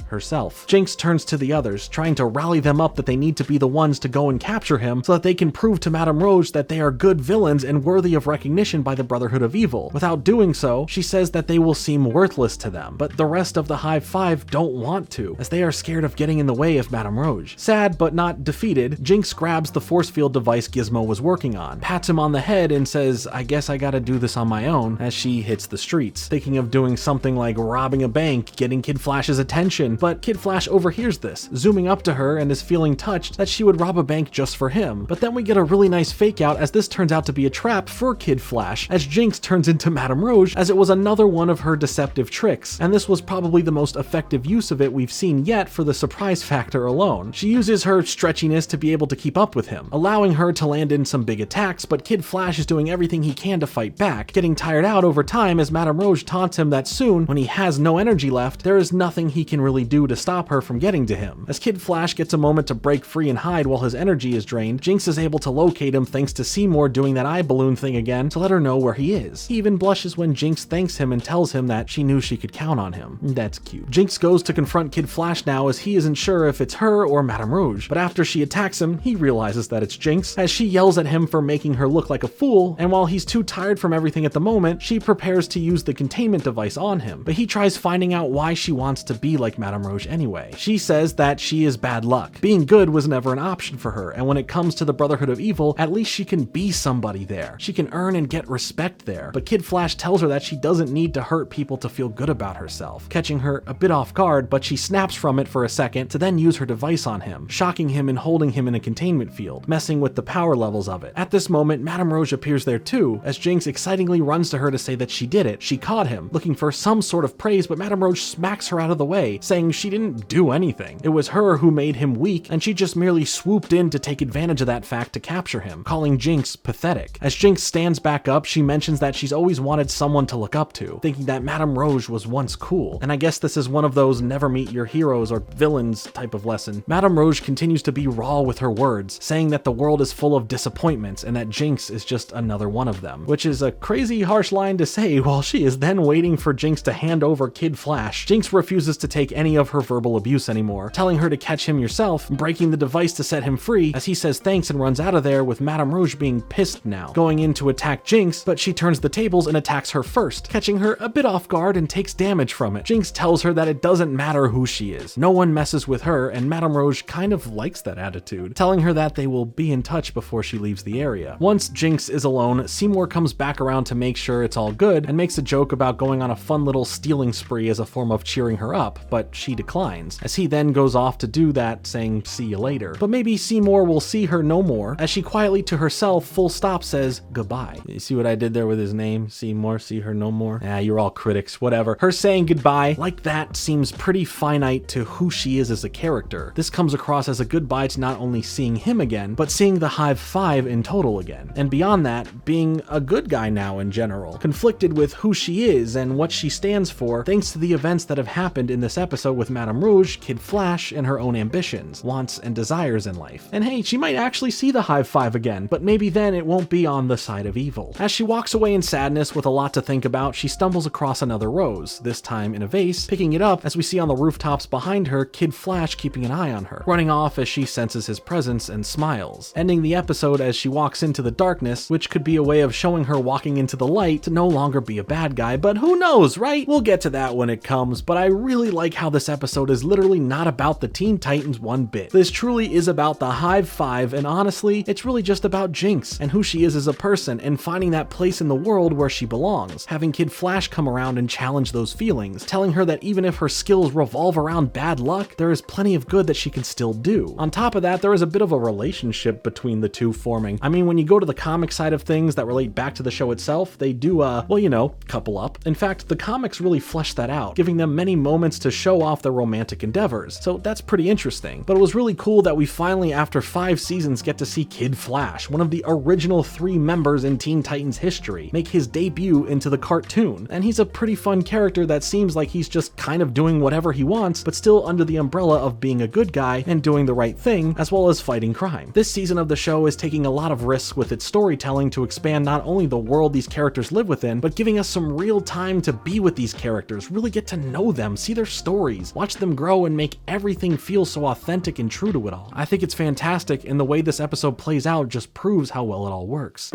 herself. Jinx turns to the others, trying to rally them up that they need to be the ones to go and capture him, so that they can prove to Madame Rouge that they are good villains and worthy of recognition by the Brotherhood of Evil. Without doing so, she says that they will seem worthless to them, but the rest of the High Five don't want to, as they are scared of getting in the way of Madame Rouge. Sad but not defeated, Jinx grabs the force field device Gizmo was working on, pats him on the head, and says, I guess I gotta do this on my own, as she hits the streets, thinking of doing something like robbing a bank, getting Kid Flash's attention. But Kid Flash overhears this, zooming up to her, and is feeling touched that she would rob a bank just for him. But then we get a really nice fake out, as this turns out to be a trap for Kid Flash, as Jinx turns into Madame Rouge, as it was another one of her deceptive tricks, and this was probably the most effective use of it we've seen yet for the surprise factor alone. She uses her stretchiness to be able to keep up with him, allowing her to land in some big attacks, but Kid Flash is doing everything he can to fight back, getting tired out over time, as Madame Rouge taunts him that soon, when he has no energy left, there is nothing he can really do to stop her from getting to him. As Kid Flash gets a moment to break free and hide while his energy is drained, Jinx is able to locate him thanks to Seymour doing that eye balloon thing again to let her know where he is. He even blushes when Jinx thanks him and tells him that she knew she could count on him. That's cute. Jinx goes to confront Kid Flash now, as he isn't sure if it's her or Madame Rouge, but after she attacks him, he realizes that it's Jinx, as she yells at him for making her look like a fool, and while he's too tired from everything at the moment, she prepares to use the containment device on him, but he tries finding out why she wants to be like Madame Rouge anyway. She says that she is bad luck. Being good was never an option for her, and when it comes to the Brotherhood of Evil, at least she can be somebody there. She can earn and get respect there. But Kid Flash tells her that she doesn't need to hurt people to feel good about herself, catching her a bit off guard, but she snaps from it for a second to then use her device on him, shocking him and holding him in a containment field, messing with the power levels of it. At this moment, Madame Rouge appears there too, as Jinx excitingly runs to her to say that she did it. She caught him, looking for some sort of praise, but Madame Rouge smacks her out of the way, saying she didn't do anything. It was her who made him weak, and she just merely swooped in to take advantage of that fact to capture him, calling Jinx pathetic. As Jinx stands back up, she mentions that she's always wanted someone to look look up to, thinking that Madame Rouge was once cool. And I guess this is one of those never meet your heroes or villains type of lesson. Madame Rouge continues to be raw with her words, saying that the world is full of disappointments and that Jinx is just another one of them, which is a crazy harsh line to say while she is then waiting for Jinx to hand over Kid Flash. Jinx refuses to take any of her verbal abuse anymore, telling her to catch him yourself, breaking the device to set him free as he says thanks and runs out of there, with Madame Rouge being pissed now, going in to attack Jinx, but she turns the tables and attacks her first, catching her a bit off guard and takes damage from it. Jinx tells her that it doesn't matter who she is, no one messes with her, and Madame Rouge kind of likes that attitude, telling her that they will be in touch before she leaves the area. Once Jinx is alone, Seymour comes back around to make sure it's all good and makes a joke about going on a fun little stealing spree as a form of cheering her up, but she declines, as he then goes off to do that, saying see you later. But maybe Seymour will see her no more, as she quietly to herself full stop says goodbye. You see what I did there with his name? Seymour, see her no more? You're all critics, whatever. Her saying goodbye like that seems pretty finite to who she is as a character. This comes across as a goodbye to not only seeing him again, but seeing the Hive 5 in total again. And beyond that, being a good guy now in general, conflicted with who she is and what she stands for, thanks to the events that have happened in this episode with Madame Rouge, Kid Flash, and her own ambitions, wants, and desires in life. And hey, she might actually see the Hive 5 again, but maybe then it won't be on the side of evil. As she walks away in sadness with a lot to think about, she stumbles across another rose, this time in a vase, picking it up as we see on the rooftops behind her Kid Flash keeping an eye on her, running off as she senses his presence and smiles, ending the episode as she walks into the darkness, which could be a way of showing her walking into the light to no longer be a bad guy, but who knows, right? We'll get to that when it comes, but I really like how this episode is literally not about the Teen Titans one bit. This truly is about the Hive 5, and honestly, it's really just about Jinx and who she is as a person and finding that place in the world where she belongs, having Kid Flash come around and challenge those feelings, telling her that even if her skills revolve around bad luck, there is plenty of good that she can still do. On top of that, there is a bit of a relationship between the two forming. I mean, when you go to the comic side of things that relate back to the show itself, they do, well, you know, couple up. In fact, the comics really flesh that out, giving them many moments to show off their romantic endeavors, so that's pretty interesting. But it was really cool that we finally, after 5 seasons, get to see Kid Flash, one of the original 3 members in Teen Titans history, make his debut into the cartoon. And he's a pretty fun character that seems like he's just kind of doing whatever he wants, but still under the umbrella of being a good guy and doing the right thing, as well as fighting crime. This season of the show is taking a lot of risks with its storytelling to expand not only the world these characters live within, but giving us some real time to be with these characters, really get to know them, see their stories, watch them grow, and make everything feel so authentic and true to it all. I think it's fantastic, and the way this episode plays out just proves how well it all works.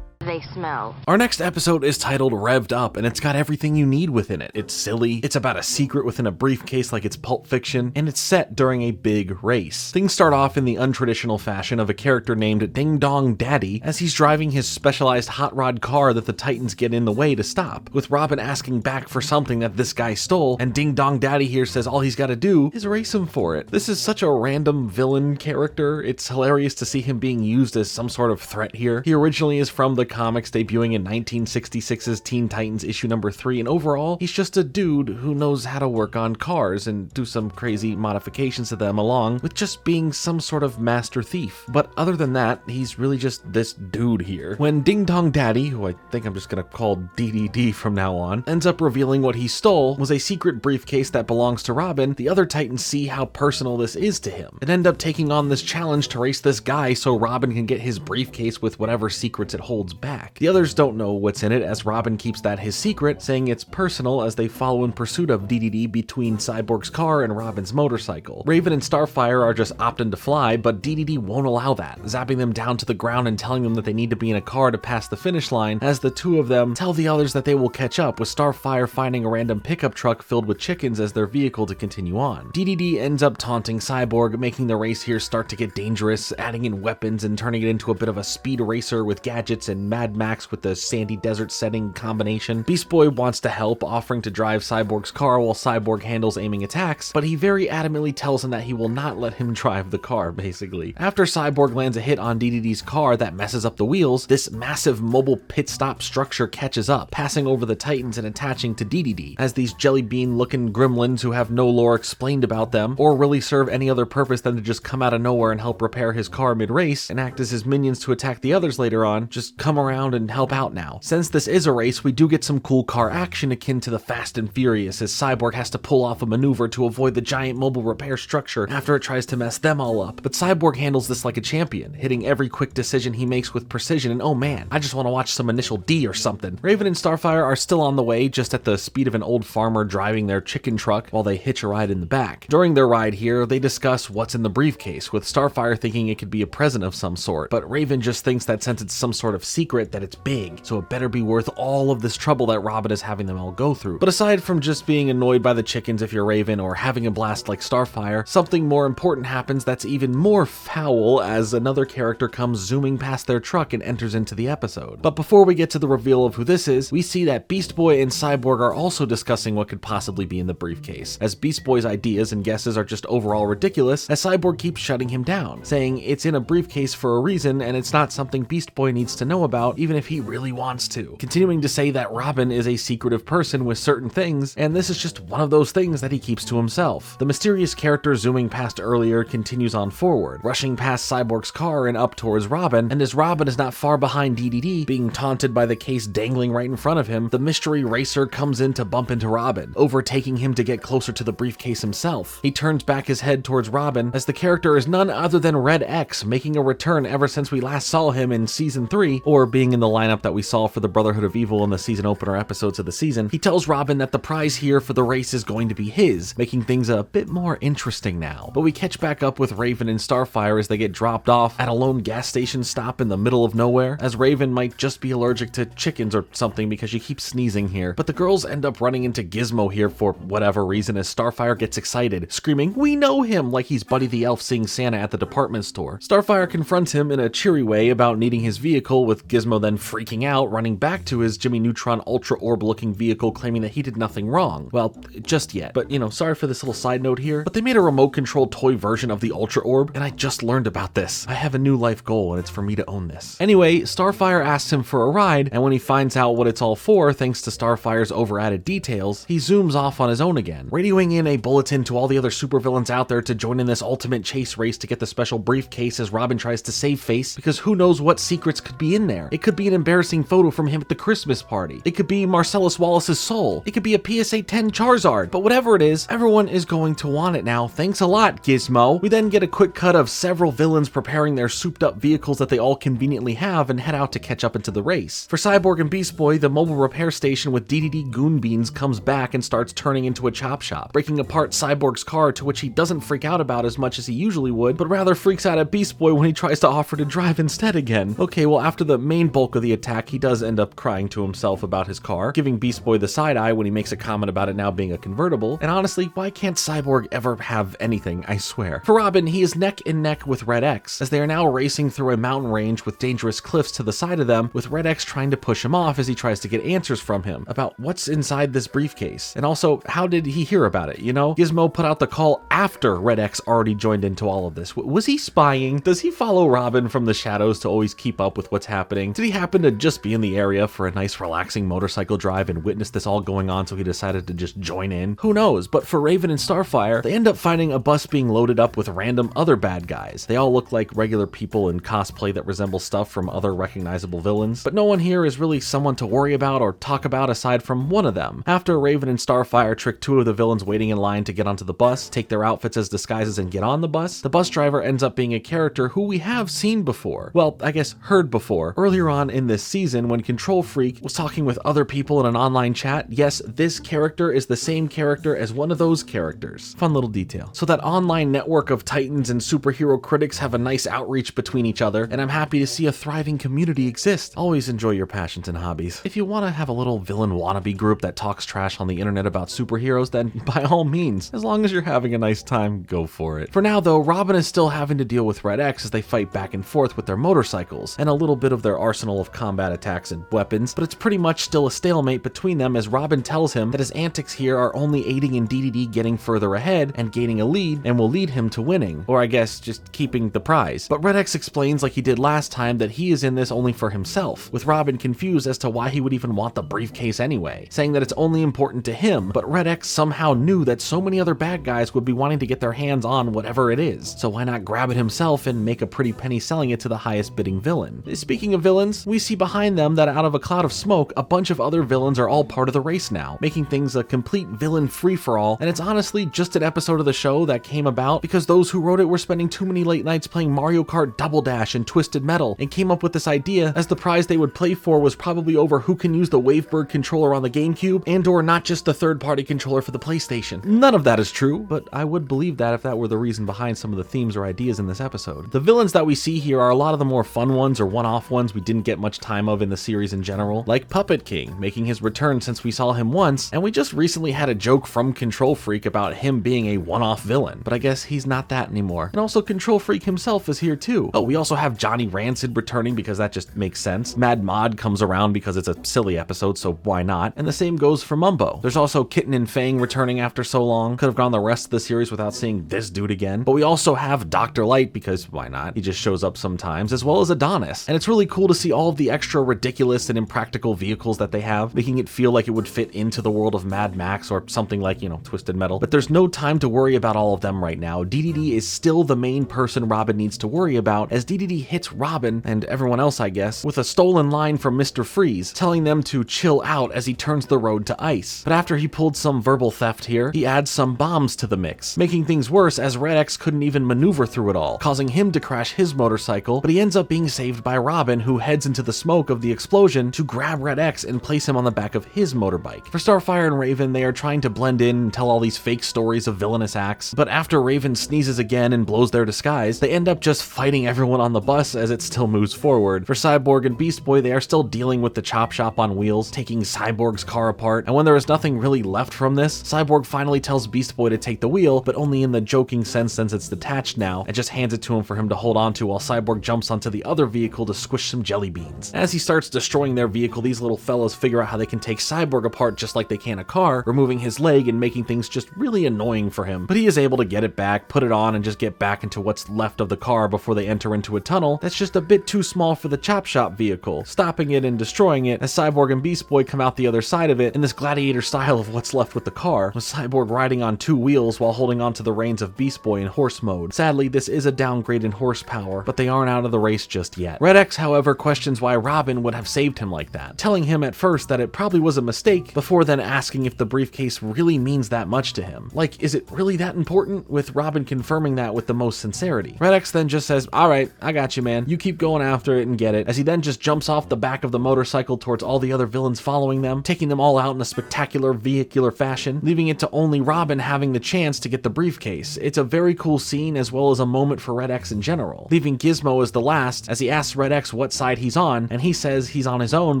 They smell. Our next episode is titled Revved Up, and it's got everything you need within it. It's silly, it's about a secret within a briefcase like it's Pulp Fiction, and it's set during a big race. Things start off in the untraditional fashion of a character named Ding Dong Daddy as he's driving his specialized hot rod car that the Titans get in the way to stop, with Robin asking back for something that this guy stole, and Ding Dong Daddy here says all he's gotta do is race him for it. This is such a random villain character. It's hilarious to see him being used as some sort of threat here. He originally is from the comics debuting in 1966's Teen Titans issue number 3, and overall, he's just a dude who knows how to work on cars and do some crazy modifications to them, along with just being some sort of master thief. But other than that, he's really just this dude here. When Ding Dong Daddy, who I think I'm just gonna call DDD from now on, ends up revealing what he stole was a secret briefcase that belongs to Robin, the other Titans see how personal this is to him, and end up taking on this challenge to race this guy so Robin can get his briefcase with whatever secrets it holds back. The others don't know what's in it, as Robin keeps that his secret, saying it's personal as they follow in pursuit of DDD between Cyborg's car and Robin's motorcycle. Raven and Starfire are just opting to fly, but DDD won't allow that, zapping them down to the ground and telling them that they need to be in a car to pass the finish line, as the two of them tell the others that they will catch up, with Starfire finding a random pickup truck filled with chickens as their vehicle to continue on. DDD ends up taunting Cyborg, making the race here start to get dangerous, adding in weapons and turning it into a bit of a speed racer with gadgets and magic Mad Max with the sandy desert setting combination. Beast Boy wants to help, offering to drive Cyborg's car while Cyborg handles aiming attacks, but he very adamantly tells him that he will not let him drive the car, basically. After Cyborg lands a hit on DDD's car that messes up the wheels, this massive mobile pit stop structure catches up, passing over the Titans and attaching to DDD, as these jelly bean looking gremlins who have no lore explained about them, or really serve any other purpose than to just come out of nowhere and help repair his car mid-race and act as his minions to attack the others later on, just come around and help out now. Since this is a race, we do get some cool car action akin to the Fast and Furious, as Cyborg has to pull off a maneuver to avoid the giant mobile repair structure after it tries to mess them all up. But Cyborg handles this like a champion, hitting every quick decision he makes with precision, and oh man, I just want to watch some Initial D or something. Raven and Starfire are still on the way, just at the speed of an old farmer driving their chicken truck while they hitch a ride in the back. During their ride here, they discuss what's in the briefcase, with Starfire thinking it could be a present of some sort, but Raven just thinks that since it's some sort of secret that it's big, so it better be worth all of this trouble that Robin is having them all go through. But aside from just being annoyed by the chickens if you're Raven or having a blast like Starfire, something more important happens that's even more foul as another character comes zooming past their truck and enters into the episode. But before we get to the reveal of who this is, we see that Beast Boy and Cyborg are also discussing what could possibly be in the briefcase, as Beast Boy's ideas and guesses are just overall ridiculous, as Cyborg keeps shutting him down, saying it's in a briefcase for a reason and it's not something Beast Boy needs to know about even if he really wants to, continuing to say that Robin is a secretive person with certain things, and this is just one of those things that he keeps to himself. The mysterious character zooming past earlier continues on forward, rushing past Cyborg's car and up towards Robin, and as Robin is not far behind DDD, being taunted by the case dangling right in front of him, the mystery racer comes in to bump into Robin, overtaking him to get closer to the briefcase himself. He turns back his head towards Robin, as the character is none other than Red X, making a return ever since we last saw him in Season 3, or being in the lineup that we saw for the Brotherhood of Evil in the season opener episodes of the season. He tells Robin that the prize here for the race is going to be his, making things a bit more interesting now. But we catch back up with Raven and Starfire as they get dropped off at a lone gas station stop in the middle of nowhere, as Raven might just be allergic to chickens or something because she keeps sneezing here. But the girls end up running into Gizmo here for whatever reason as Starfire gets excited, screaming, "We know him!" like he's Buddy the Elf seeing Santa at the department store. Starfire confronts him in a cheery way about needing his vehicle, with Gizmo then freaking out, running back to his Jimmy Neutron Ultra Orb looking vehicle, claiming that he did nothing wrong. Well, just yet. But sorry for this little side note here, but they made a remote controlled toy version of the Ultra Orb, and I just learned about this. I have a new life goal, and it's for me to own this. Anyway, Starfire asks him for a ride, and when he finds out what it's all for, thanks to Starfire's over-added details, he zooms off on his own again, radioing in a bulletin to all the other supervillains out there to join in this ultimate chase race to get the special briefcase as Robin tries to save face, because who knows what secrets could be in there. It could be an embarrassing photo from him at the Christmas party. It could be Marcellus Wallace's soul. It could be a PSA 10 Charizard. But whatever it is, everyone is going to want it now. Thanks a lot, Gizmo. We then get a quick cut of several villains preparing their souped up vehicles that they all conveniently have and head out to catch up into the race. For Cyborg and Beast Boy, the mobile repair station with DDD Goon Beans comes back and starts turning into a chop shop, breaking apart Cyborg's car, to which he doesn't freak out about as much as he usually would, but rather freaks out at Beast Boy when he tries to offer to drive instead again. Okay, well, after the main bulk of the attack, he does end up crying to himself about his car, giving Beast Boy the side eye when he makes a comment about it now being a convertible. And honestly, why can't Cyborg ever have anything, I swear? For Robin, he is neck and neck with Red X, as they are now racing through a mountain range with dangerous cliffs to the side of them, with Red X trying to push him off as he tries to get answers from him about what's inside this briefcase. And also, how did he hear about it, Gizmo put out the call after Red X already joined into all of this. Was he spying? Does he follow Robin from the shadows to always keep up with what's happening? Did he happen to just be in the area for a nice relaxing motorcycle drive and witness this all going on, so he decided to just join in? Who knows? But for Raven and Starfire, they end up finding a bus being loaded up with random other bad guys. They all look like regular people in cosplay that resemble stuff from other recognizable villains, but no one here is really someone to worry about or talk about aside from one of them. After Raven and Starfire trick two of the villains waiting in line to get onto the bus, take their outfits as disguises and get on the bus driver ends up being a character who we have seen before. Well, I guess heard before. Earlier on in this season, when Control Freak was talking with other people in an online chat, yes, this character is the same character as one of those characters. Fun little detail. So that online network of titans and superhero critics have a nice outreach between each other, and I'm happy to see a thriving community exist. Always enjoy your passions and hobbies. If you want to have a little villain wannabe group that talks trash on the internet about superheroes, then by all means, as long as you're having a nice time, go for it. For now though, Robin is still having to deal with Red X as they fight back and forth with their motorcycles, and a little bit of their arsenal of combat attacks and weapons, but it's pretty much still a stalemate between them as Robin tells him that his antics here are only aiding in DDD getting further ahead and gaining a lead and will lead him to winning, or I guess just keeping the prize. But Red X explains like he did last time that he is in this only for himself, with Robin confused as to why he would even want the briefcase anyway, saying that it's only important to him, but Red X somehow knew that so many other bad guys would be wanting to get their hands on whatever it is, so why not grab it himself and make a pretty penny selling it to the highest bidding villain. Speaking of villains, we see behind them that out of a cloud of smoke, a bunch of other villains are all part of the race now, making things a complete villain free-for-all, and it's honestly just an episode of the show that came about because those who wrote it were spending too many late nights playing Mario Kart Double Dash and Twisted Metal, and came up with this idea as the prize they would play for was probably over who can use the Wavebird controller on the GameCube and or not just the third-party controller for the PlayStation. None of that is true, but I would believe that if that were the reason behind some of the themes or ideas in this episode. The villains that we see here are a lot of the more fun ones or one-off ones we didn't get much time of in the series in general, like Puppet King, making his return since we saw him once, and we just recently had a joke from Control Freak about him being a one-off villain, but I guess he's not that anymore. And also Control Freak himself is here too. Oh, we also have Johnny Rancid returning because that just makes sense. Mad Mod comes around because it's a silly episode, so why not? And the same goes for Mumbo. There's also Kitten and Fang returning after so long. Could have gone the rest of the series without seeing this dude again. But we also have Dr. Light because why not? He just shows up sometimes, as well as Adonis. And it's really cool to see all of the extra ridiculous and impractical vehicles that they have, making it feel like it would fit into the world of Mad Max or something like, you know, Twisted Metal. But there's no time to worry about all of them right now. DDD is still the main person Robin needs to worry about, as DDD hits Robin, and everyone else I guess, with a stolen line from Mr. Freeze, telling them to chill out as he turns the road to ice. But after he pulled some verbal theft here, he adds some bombs to the mix, making things worse as Red X couldn't even maneuver through it all, causing him to crash his motorcycle, but he ends up being saved by Robin, who heads into the smoke of the explosion to grab Red X and place him on the back of his motorbike. For Starfire and Raven, they are trying to blend in and tell all these fake stories of villainous acts, but after Raven sneezes again and blows their disguise, they end up just fighting everyone on the bus as it still moves forward. For Cyborg and Beast Boy, they are still dealing with the chop shop on wheels, taking Cyborg's car apart, and when there is nothing really left from this, Cyborg finally tells Beast Boy to take the wheel, but only in the joking sense since it's detached now, and just hands it to him for him to hold on to while Cyborg jumps onto the other vehicle to squish some jelly beans. As he starts destroying their vehicle, these little fellows figure out how they can take Cyborg apart just like they can a car, removing his leg and making things just really annoying for him. But he is able to get it back, put it on, and just get back into what's left of the car before they enter into a tunnel that's just a bit too small for the chop shop vehicle, stopping it and destroying it as Cyborg and Beast Boy come out the other side of it in this gladiator style of what's left with the car, with Cyborg riding on two wheels while holding onto the reins of Beast Boy in horse mode. Sadly, this is a downgrade in horsepower, but they aren't out of the race just yet. Red X, however, questions why Robin would have saved him like that, telling him at first that it probably was a mistake, before then asking if the briefcase really means that much to him. Like, is it really that important? With Robin confirming that with the most sincerity. Red X then just says, alright, I got you, man. You keep going after it and get it, as he then just jumps off the back of the motorcycle towards all the other villains following them, taking them all out in a spectacular vehicular fashion, leaving it to only Robin having the chance to get the briefcase. It's a very cool scene as well as a moment for Red X in general, leaving Gizmo as the last as he asks Red X what side he's on, and he says he's on his own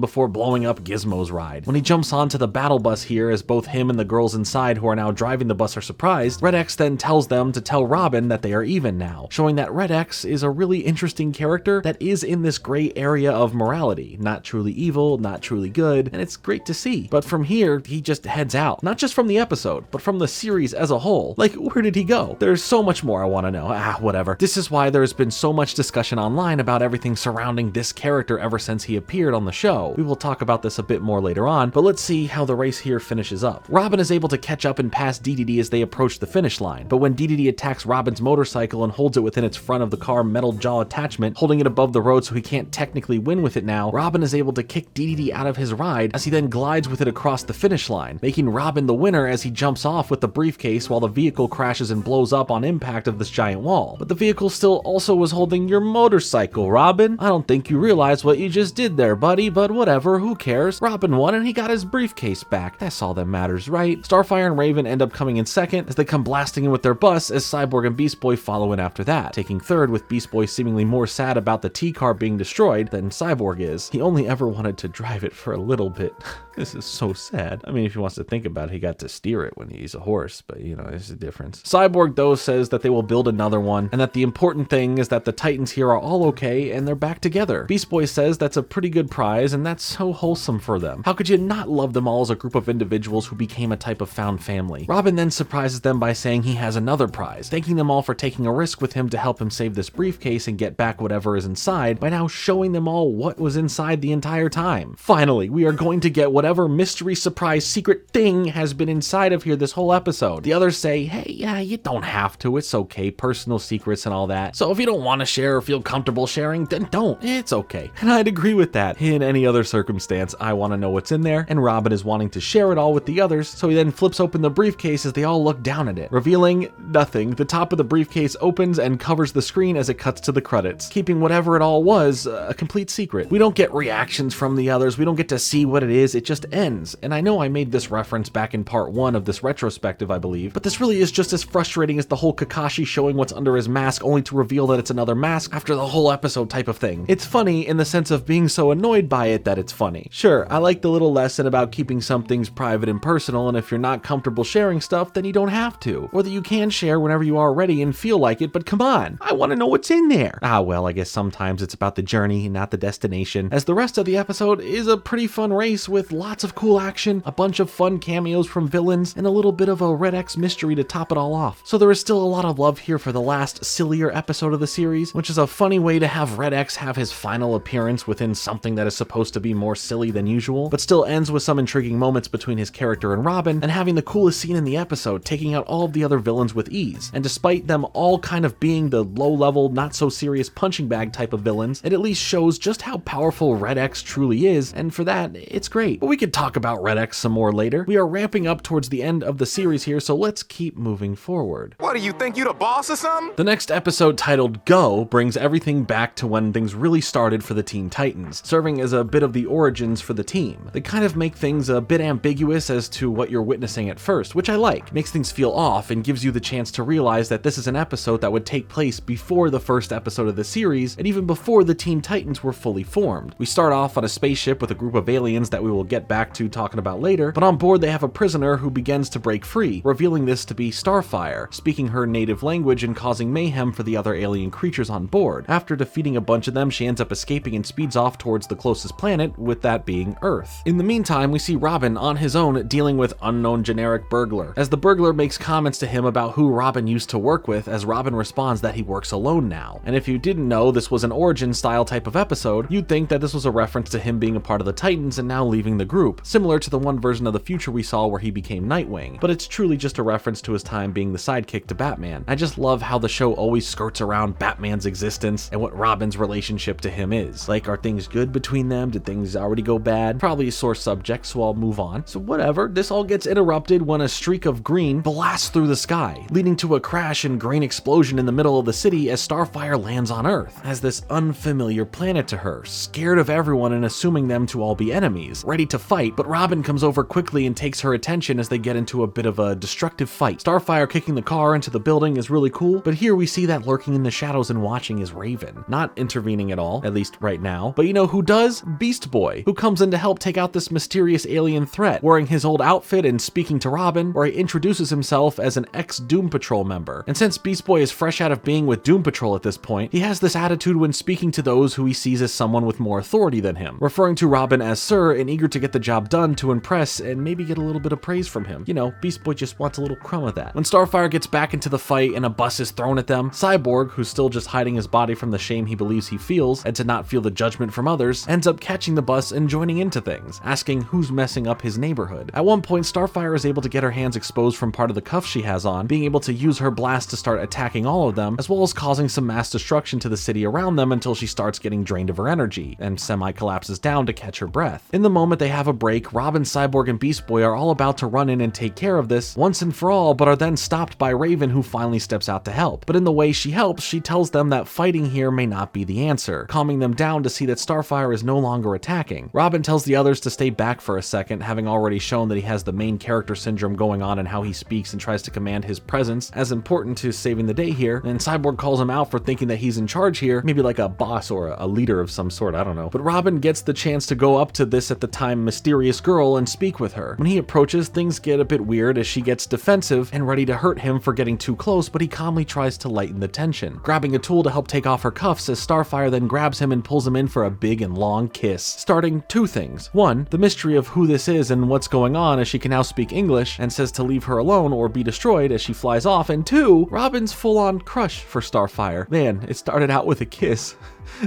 before blowing up Gizmo's ride. When he jumps onto the battle bus here, as both him and the girls inside who are now driving the bus are surprised, Red X then tells them to tell Robin that they are even now, showing that Red X is a really interesting character that is in this gray area of morality, not truly evil, not truly good, and it's great to see. But from here, he just heads out, not just from the episode, but from the series as a whole. Like, where did he go? There's so much more I want to know. Whatever. This is why there's been so much discussion online about everything surrounding this character ever since he appeared on the show. We will talk about this a bit more later on, but let's see how the race here finishes up. Robin is able to catch up and pass DDD as they approach the finish line, but when DDD attacks Robin's motorcycle and holds it within its front of the car metal jaw attachment, holding it above the road so he can't technically win with it now, Robin is able to kick DDD out of his ride as he then glides with it across the finish line, making Robin the winner as he jumps off with the briefcase while the vehicle crashes and blows up on impact of this giant wall. But the vehicle still also was holding your motorcycle, Robin. I don't think you realize what you just did there, buddy, but whatever, who cares? Robin won and he got his briefcase back. That's all that matters, right? Starfire and Raven end up coming in second as they come blasting in with their bus as Cyborg and Beast Boy follow in after that, taking third with Beast Boy seemingly more sad about the T-car being destroyed than Cyborg is. He only ever wanted to drive it for a little bit. This is so sad. I mean, if he wants to think about it, he got to steer it when he's a horse, but you know, there's a difference. Cyborg, though, says that they will build another one, and that the important thing is that the Titans here are all okay and they're back together. Beast Boy says that's a pretty good prize, and that's so wholesome for them. How could you not love them all as a group of individuals who became a type of found family? Robin then surprises them by saying he has another prize, thanking them all for taking a risk with him to help him save this briefcase and get back whatever is inside by now showing them all what was inside the entire time. Finally, we are going to get whatever mystery surprise secret thing has been inside of here this whole episode. The others say, hey, yeah, you don't have to, it's okay, personal secrets and all that. So if you don't want to share or feel comfortable sharing, then don't, it's okay. And I'd agree with that. In any other circumstance, I want to know what's in there, and Robin is wanting to share it all with the others, so he then flips open the briefcase as they all look down at it, revealing nothing. The top of the briefcase opens and covers the screen as it cuts to the credits, keeping whatever it all was a complete secret. We don't get reactions from the others, we don't get to see what it is, it just ends. And I know I made this reference back in part 1 of this retrospective, I believe, but this really is just as frustrating as the whole Kakashi showing what's under his mask only to reveal that it's another mask after the whole episode type of thing. It's funny in the sense of being so annoyed by it that it's funny. Sure, I like the little lesson about keeping some things private and personal, and if you're not comfortable sharing stuff, then you don't have to. Or that you can share whenever you are ready and feel like it, but come on, I want to know what's in there. Ah well, I guess sometimes it's about the journey, not the destination, as the rest of the episode is a pretty fun race with lots of cool action, a bunch of fun cameos from villains, and a little bit of a Red X mystery to top it all off. So there is still a lot of love here for the last sillier episode of the series, which is a funny way to have Red X have his final appearance within something that is supposed to be more silly than usual, but still ends with some intriguing moments between his character and Robin, and having the coolest scene in the episode, taking out all of the other villains with ease. And despite them all kind of being the low-level, not-so-serious punching bag type of villains, it at least shows just how powerful Red X truly is, and for that, it's great. But we could talk about Red X some more later. We are ramping up towards the end of the series here, so let's keep moving forward. What, do you think you the boss or something? The next episode, titled Go, brings everything back to when things really started for the Teen Titans, serving as a bit of the origins for the team. They kind of make things a bit ambiguous as to what you're witnessing at first, which I like. Makes things feel off and gives you the chance to realize that this is an episode that would take place before the first episode of the series, and even before the Teen Titans were fully formed. We start off on a spaceship with a group of aliens that we will get back to talking about later, but on board they have a prisoner who begins to break free, revealing this to be Starfire, speaking her native language and causing mayhem for the other alien creatures on board. After defeating a bunch of them, she ends up escaping and speeds off towards the closest planet, with that being Earth. In the meantime, we see Robin on his own dealing with unknown generic burglar, as the burglar makes comments to him about who Robin used to work with, as Robin responds that he works alone now. And if you didn't know this was an origin style type of episode, you'd think that this was a reference to him being a part of the Titans and now leaving the group, similar to the one version of the future we saw where he became Nightwing, but it's truly just a reference to his time being the sidekick to Batman. I just love how the show always skirts around Batman's existence and what Robin's relationship to him is. Like, are things good between them? Did things already go bad? Probably a sore subject, so I'll move on. So whatever, this all gets interrupted when a streak of green blasts through the sky, leading to a crash and green explosion in the middle of the city as Starfire lands on Earth, as this unfamiliar planet to her, scared of everyone and assuming them to all be enemies, ready to fight, but Robin comes over quickly and takes her attention as they get into a bit of a destructive fight. Starfire kicking the car into the building is really cool, but here we see that lurking in the shadows and watching is Raven, not intervening at all, at least right now. But you know who does? Beast Boy, who comes in to help take out this mysterious alien threat, wearing his old outfit and speaking to Robin, where he introduces himself as an ex-Doom Patrol member. And since Beast Boy is fresh out of being with Doom Patrol at this point, he has this attitude when speaking to those who he sees as someone with more authority than him, referring to Robin as Sir and eager to get the job done to impress and maybe get a little bit of praise from him. You know, Beast Boy just wants a little crumb of that. When Starfire gets back into the fight and a bus is thrown at them, Cyborg, who's still just hiding his body from the shame he believes he feels and to not feel the judgment from others, ends up catching the bus and joining into things, asking who's messing up his neighborhood. At one point, Starfire is able to get her hands exposed from part of the cuffs she has on, being able to use her blast to start attacking all of them, as well as causing some mass destruction to the city around them until she starts getting drained of her energy and semi-collapses down to catch her breath. In the moment they have a break, Robin, Cyborg, and Beast Boy are all about to run in and take care of this once and for all, but are then stopped by Raven, who finally steps out to help. But in the way she helps, she tells them that fighting here may not be the answer, calming them down to see that Starfire is no longer attacking. Robin tells the others to stay back for a second, having already shown that he has the main character syndrome going on and how he speaks and tries to command his presence as important to saving the day here, and Cyborg calls him out for thinking that he's in charge here, maybe like a boss or a leader of some sort, I don't know. But Robin gets the chance to go up to this at the time some mysterious girl and speak with her. When he approaches, things get a bit weird as she gets defensive and ready to hurt him for getting too close, but he calmly tries to lighten the tension, grabbing a tool to help take off her cuffs as Starfire then grabs him and pulls him in for a big and long kiss. Starting two things. One, the mystery of who this is and what's going on as she can now speak English and says to leave her alone or be destroyed as she flies off. And two, Robin's full-on crush for Starfire. Man, it started out with a kiss.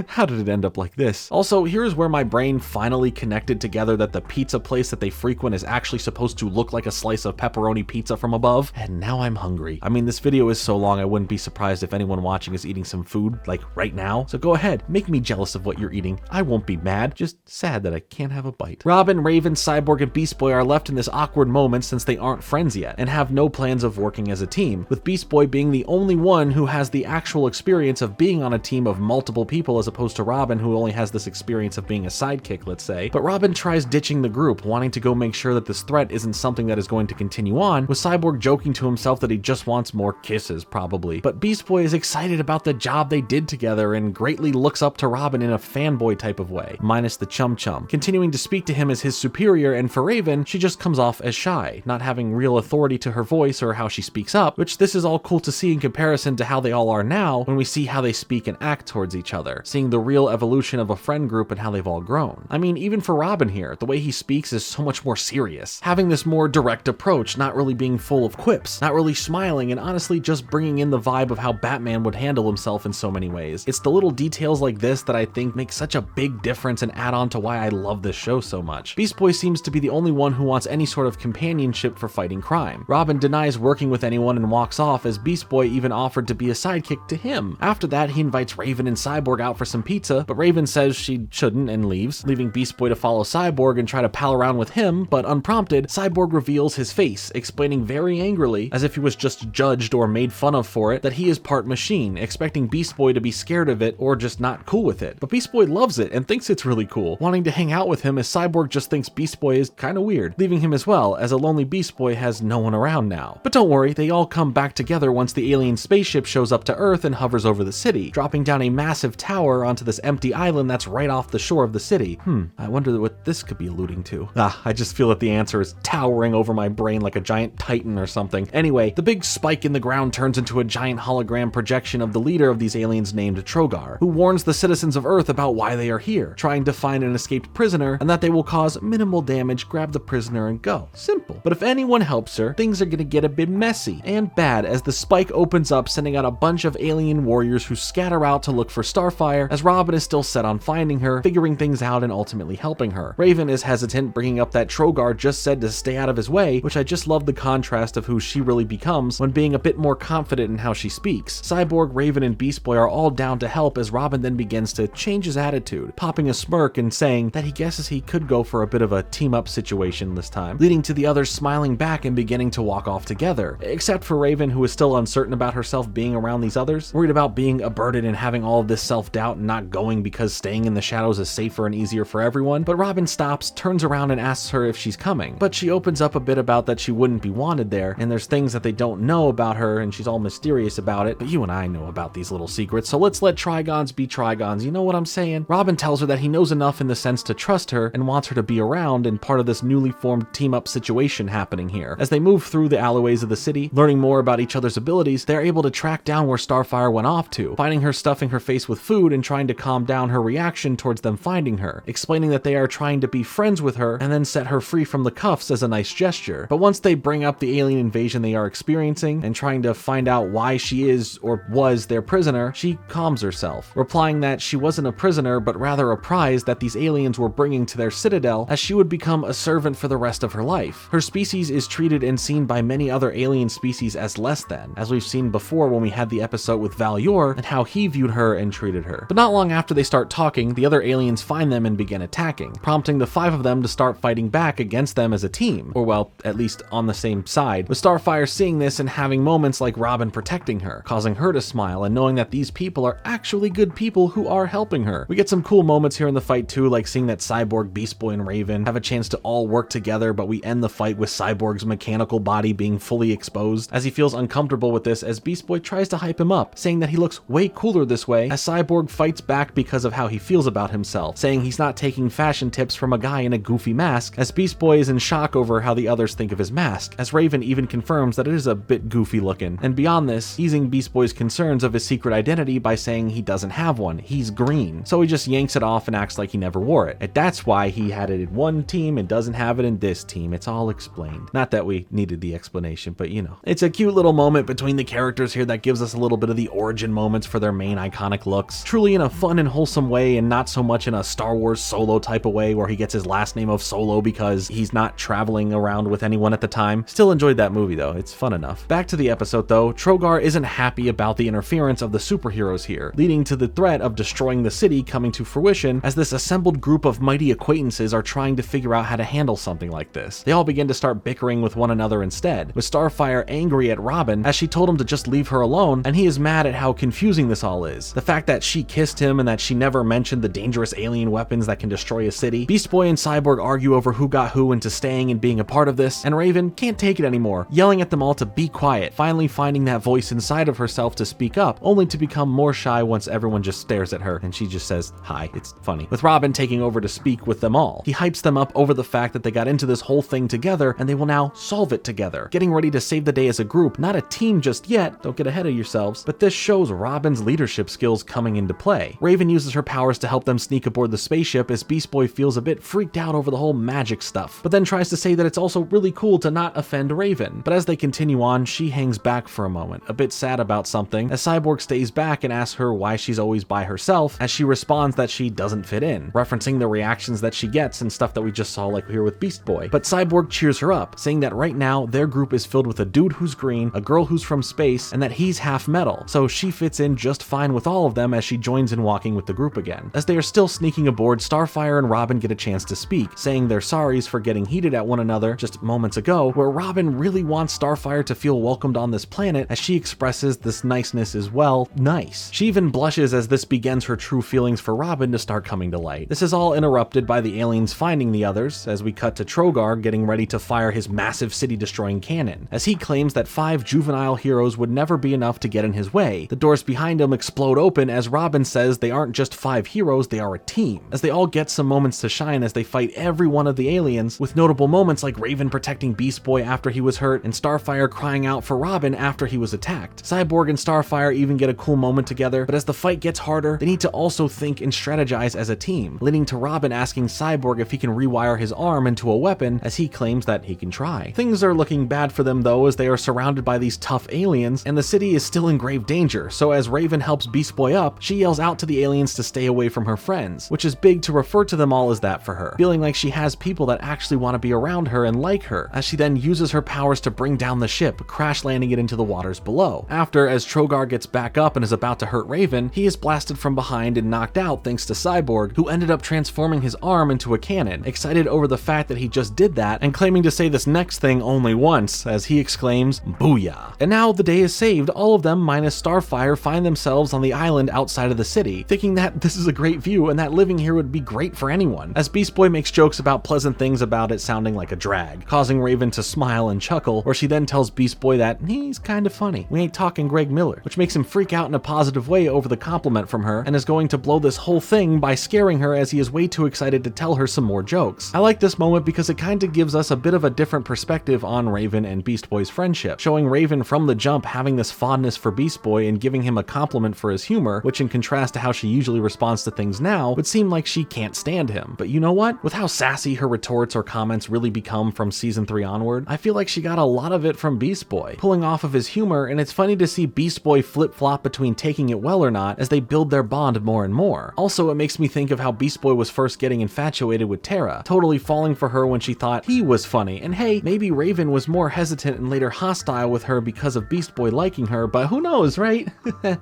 How did it end up like this? Also, here's where my brain finally connected together that the pizza place that they frequent is actually supposed to look like a slice of pepperoni pizza from above, and now I'm hungry. I mean, this video is so long I wouldn't be surprised if anyone watching is eating some food, like right now, so go ahead, make me jealous of what you're eating. I won't be mad, just sad that I can't have a bite. Robin, Raven, Cyborg, and Beast Boy are left in this awkward moment since they aren't friends yet, and have no plans of working as a team, with Beast Boy being the only one who has the actual experience of being on a team of multiple people as opposed to Robin, who only has this experience of being a sidekick, let's say. But Robin tries ditching the group, wanting to go make sure that this threat isn't something that is going to continue on, with Cyborg joking to himself that he just wants more kisses, probably. But Beast Boy is excited about the job they did together and greatly looks up to Robin in a fanboy type of way, minus the chum-chum, continuing to speak to him as his superior, and for Raven, she just comes off as shy, not having real authority to her voice or how she speaks up, which this is all cool to see in comparison to how they all are now when we see how they speak and act towards each other, seeing the real evolution of a friend group and how they've all grown. I mean, even for Robin here, the way he speaks is so much more serious, having this more direct approach, not really being full of quips, not really smiling, and honestly just bringing in the vibe of how Batman would handle himself in so many ways. It's the little details like this that I think make such a big difference and add on to why I love this show so much. Beast Boy seems to be the only one who wants any sort of companionship for fighting crime. Robin denies working with anyone and walks off, as Beast Boy even offered to be a sidekick to him. After that, he invites Raven and Cyborg out for some pizza, but Raven says she shouldn't and leaves, leaving Beast Boy to follow Cyborg and try to pal around with him, but unprompted, Cyborg reveals his face, explaining very angrily, as if he was just judged or made fun of for it, that he is part machine, expecting Beast Boy to be scared of it or just not cool with it. But Beast Boy loves it and thinks it's really cool, wanting to hang out with him, as Cyborg just thinks Beast Boy is kinda weird, leaving him as well, as a lonely Beast Boy has no one around now. But don't worry, they all come back together once the alien spaceship shows up to Earth and hovers over the city, dropping down a massive tower onto this empty island that's right off the shore of the city. I wonder what this could be alluding to. I just feel that the answer is towering over my brain like a giant titan or something. Anyway, the big spike in the ground turns into a giant hologram projection of the leader of these aliens named Trogar, who warns the citizens of Earth about why they are here, trying to find an escaped prisoner, and that they will cause minimal damage, grab the prisoner, and go. Simple. But if anyone helps her, things are gonna get a bit messy and bad as the spike opens up, sending out a bunch of alien warriors who scatter out to look for Starfire, as Robin is still set on finding her, figuring things out, and ultimately helping her. Raven is hesitant, bringing up that Trogar just said to stay out of his way, which I just love the contrast of who she really becomes when being a bit more confident in how she speaks. Cyborg, Raven, and Beast Boy are all down to help, as Robin then begins to change his attitude, popping a smirk and saying that he guesses he could go for a bit of a team-up situation this time, leading to the others smiling back and beginning to walk off together, except for Raven, who is still uncertain about herself being around these others, worried about being a burden and having all of this self-doubt and not going because staying in the shadows is safer and easier for everyone. But Robin stops, turns around, and asks her if she's coming, but she opens up a bit about that she wouldn't be wanted there, and there's things that they don't know about her, and she's all mysterious about it, but you and I know about these little secrets, so let's let Trigons be Trigons, you know what I'm saying? Robin tells her that he knows enough in the sense to trust her and wants her to be around and part of this newly formed team-up situation happening here. As they move through the alleyways of the city, learning more about each other's abilities, they're able to track down where Starfire went off to, finding her stuffing her face with food and trying to calm down her reaction towards them finding her, explaining that they are trying to be friends with her and then set her free from the cuffs as a nice gesture. But once they bring up the alien invasion they are experiencing and trying to find out why she is or was their prisoner, she calms herself, replying that she wasn't a prisoner but rather a prize that these aliens were bringing to their citadel, as she would become a servant for the rest of her life. Her species is treated and seen by many other alien species as less than, as we've seen before when we had the episode with Val-Yor and how he viewed her and treated her. But not long after they start talking, the other aliens find them and begin attacking, prompting the 5 of them to start fighting back against them as a team, or well, at least on the same side, with Starfire seeing this and having moments like Robin protecting her, causing her to smile and knowing that these people are actually good people who are helping her. We get some cool moments here in the fight too, like seeing that Cyborg, Beast Boy, and Raven have a chance to all work together, but we end the fight with Cyborg's mechanical body being fully exposed, as he feels uncomfortable with this, as Beast Boy tries to hype him up, saying that he looks way cooler this way, as Cyborg fights back because of how he feels about himself, saying he's not taking fashion tips from a guy in a goofy mask, as Beast Boy is in shock over how the others think of his mask, as Raven even confirms that it is a bit goofy looking. And beyond this, easing Beast Boy's concerns of his secret identity by saying he doesn't have one, he's green. So he just yanks it off and acts like he never wore it. And that's why he had it in one team and doesn't have it in this team. It's all explained. Not that we needed the explanation, but you know. It's a cute little moment between the characters here that gives us a little bit of the origin moments for their main iconic looks. Truly in a fun and wholesome way, and not so much in a Star Wars Solo type of way where he gets his last name of Solo because he's not traveling around with anyone at the time. Still enjoyed that movie though, it's fun enough. Back to the episode though, Trogar isn't happy about the interference of the superheroes here, leading to the threat of destroying the city coming to fruition as this assembled group of mighty acquaintances are trying to figure out how to handle something like this. They all begin to start bickering with one another instead, with Starfire angry at Robin as she told him to just leave her alone, and he is mad at how confusing this all is. The fact that she kissed him and that she never mentioned the dangerous alien weapons that can destroy a city. Beast Boy and Cyborg argue over who got who into staying and being a part of this, and Raven can't take it anymore, yelling at them all to be quiet, finally finding that voice inside of herself to speak up, only to become more shy once everyone just stares at her and she just says hi. It's funny. With Robin taking over to speak with them all, he hypes them up over the fact that they got into this whole thing together and they will now solve it together, getting ready to save the day as a group, not a team just yet, don't get ahead of yourselves, but this shows Robin's leadership skills coming into play. Raven uses her powers to help them sneak aboard the spaceship as Beast Boy feels a bit freaked out over the whole magic stuff, but then tries to say that it's also really cool to not offend Raven. But as they continue on, she hangs back for a moment, a bit sad about something, as Cyborg stays back and asks her why she's always by herself, as she responds that she doesn't fit in, referencing the reactions that she gets and stuff that we just saw like here with Beast Boy. But Cyborg cheers her up, saying that right now their group is filled with a dude who's green, a girl who's from space, and that he's half metal, so she fits in just fine with all of them as she joins in walking with the group again. As they are still sneaking aboard, Starfire and Robin get a chance to speak, saying their sorries for getting heated at one another just moments ago, where Robin really wants Starfire to feel welcomed on this planet as she expresses this niceness is, well, nice. She even blushes as this begins her true feelings for Robin to start coming to light. This is all interrupted by the aliens finding the others, as we cut to Trogar getting ready to fire his massive city-destroying cannon, as he claims that 5 juvenile heroes would never be enough to get in his way. The doors behind him explode open as Robin says they aren't just 5 heroes, they are a team, as they all get some moments to shine as they fight every one of the aliens, with notable moments like Raven protecting Beast Boy after he was hurt, and Starfire crying out for Robin after he was attacked. Cyborg and Starfire even get a cool moment together, but as the fight gets harder, they need to also think and strategize as a team, leading to Robin asking Cyborg if he can rewire his arm into a weapon, as he claims that he can try. Things are looking bad for them though, as they are surrounded by these tough aliens, and the city is still in grave danger, so as Raven helps Beast Boy up, she yells out to the aliens to stay away from her friends, which is big to refer to them all as that for her, feeling like she has people that actually want to be around her and like her, as she then uses her powers to bring down the ship, crash landing it into the waters below. After, as Trogar gets back up and is about to hurt Raven, he is blasted from behind and knocked out thanks to Cyborg, who ended up transforming his arm into a cannon, excited over the fact that he just did that and claiming to say this next thing only once, as he exclaims, "Booyah." And now the day is saved. All of them, minus Starfire, find themselves on the island outside of the city, thinking that this is a great view and that living here would be great for anyone, as Beast Boy makes jokes about pleasant things about it sounding like a drag, causing Raven to smile and chuckle, where she then tells Beast Boy that he's kind of funny. We ain't talking Greg Miller, which makes him freak out in a positive way over the compliment from her, and is going to blow this whole thing by scaring her as he is way too excited to tell her some more jokes. I like this moment because it kind of gives us a bit of a different perspective on Raven and Beast Boy's friendship, showing Raven from the jump having this fondness for Beast Boy and giving him a compliment for his humor, which in contrast to how she usually responds to things now, would seem like she can't stand him. But you know what? With how sassy her retorts or comments really become from season 3 onward, I feel like she got a lot of it from Beast Boy, pulling off of his humor, and it's funny to see Beast Boy flip-flop between taking it well or not as they build their bond more and more. Also, it makes me think of how Beast Boy was first getting infatuated with Terra, totally falling for her when she thought he was funny, and hey, maybe Raven was more hesitant and later hostile with her because of Beast Boy liking her, but who knows, right?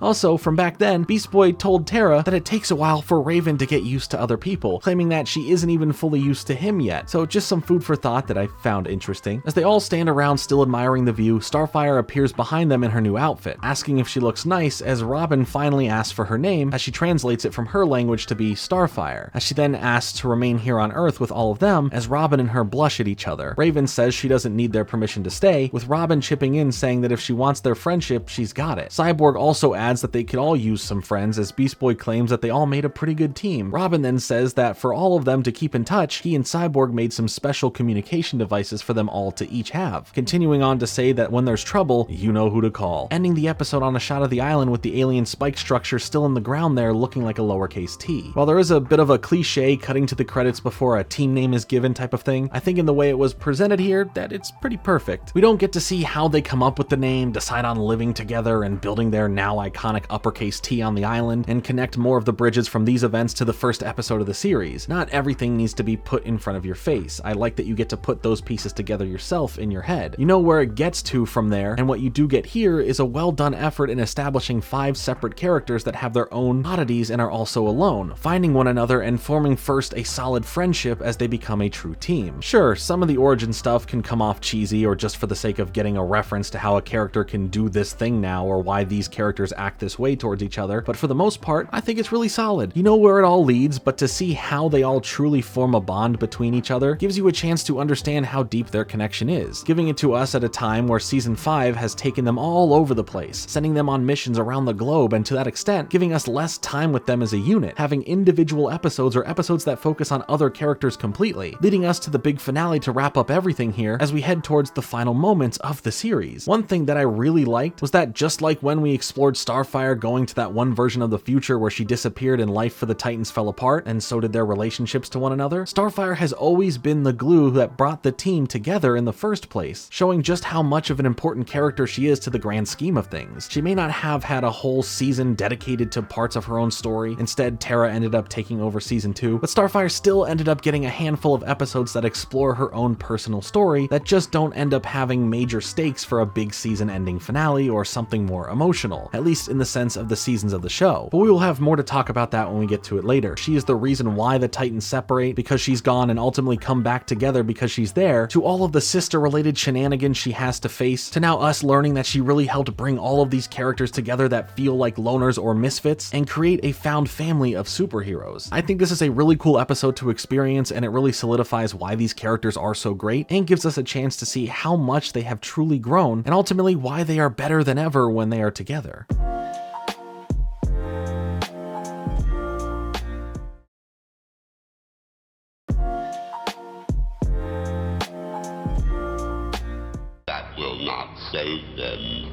Also, from back then, Beast Boy told Terra that it takes a while for Raven to get used to other people, claiming that she isn't even fully used to him yet, so just some food for thought that I found interesting. As they all stand around still admiring the view, Starfire appears behind them in her new outfit, asking if she looks nice, as Robin finally asks for her name, as she translates it from her language to be Starfire, as she then asks to remain here on Earth with all of them, as Robin and her blush at each other. Raven says she doesn't need their permission to stay, with Robin chipping in saying that if she wants their friendship, she's got it. Cyborg also adds that they could all use some friends, as Beast Boy claims that they all made a pretty good team. Robin then says that for all of them to keep in touch, he and Cyborg made some special communication devices for them all to each have, continuing on to say that when there's trouble, you know who to call, ending the episode on a shot of the island with the alien spike structure still in the ground there looking like a lowercase t. While there is a bit of a cliche cutting to the credits before a team name is given type of thing, I think in the way it was presented here that it's pretty perfect. We don't get to see how they come up with the name, decide on living together and building their now iconic uppercase T on the island, and connect more of the bridges from these events to the first episode of the series. Not everything needs to be put in front of your face. I like that you get to put those pieces together yourself in your head. You know where it gets to from there, and what you do get here is a well done effort in establishing 5 separate characters that have their own oddities and are also alone, finding one another and forming first a solid friendship as they become a true team. Sure, some of the origin stuff can come off cheesy or just for the sake of getting a reference to how a character can do this thing now or why these characters act this way towards each other, but for the most part, I think it's really solid. You know where it all leads, but to see how they all truly form a bond between each other gives you a chance to understand how deep their connection is, giving it to us at a time where Season 5 has taken them all over the place, sending them on missions around the globe, and to that extent, giving us less time with them as a unit, having individual episodes or episodes that focus on other characters completely, leading us to the big finale to wrap up everything here as we head towards the final moments of the series. One thing that I really liked was that just like when we explored Starfire going to that one version of the future where she disappeared and life for the Titans fell apart, and so did their relationships to one another, Starfire has always been the glue that brought the team together in the first place, showing just how much of an important character she is to the grand scheme of things. She may not have had a whole season dedicated to parts of her own story, instead Terra ended up taking over Season 2, but Starfire still ended up getting a handful of episodes that explore her own personal story that just don't end up having major stakes for a big season ending finale or something more emotional, at least in the sense of the seasons of the show. But we will have more to talk about that when we get to it later. She is the reason why the Titans separate, because she's gone and ultimately come back together because she's there, to all of the sister related shenanigans she has to face, to now us learning that she really helped bring all of these characters together that feel like loners or misfits and create a found family of superheroes. I think this is a really cool episode to experience, and it really solidifies why these characters are so great and gives us a chance to see how much they have truly grown and ultimately why they are better than ever when they are together.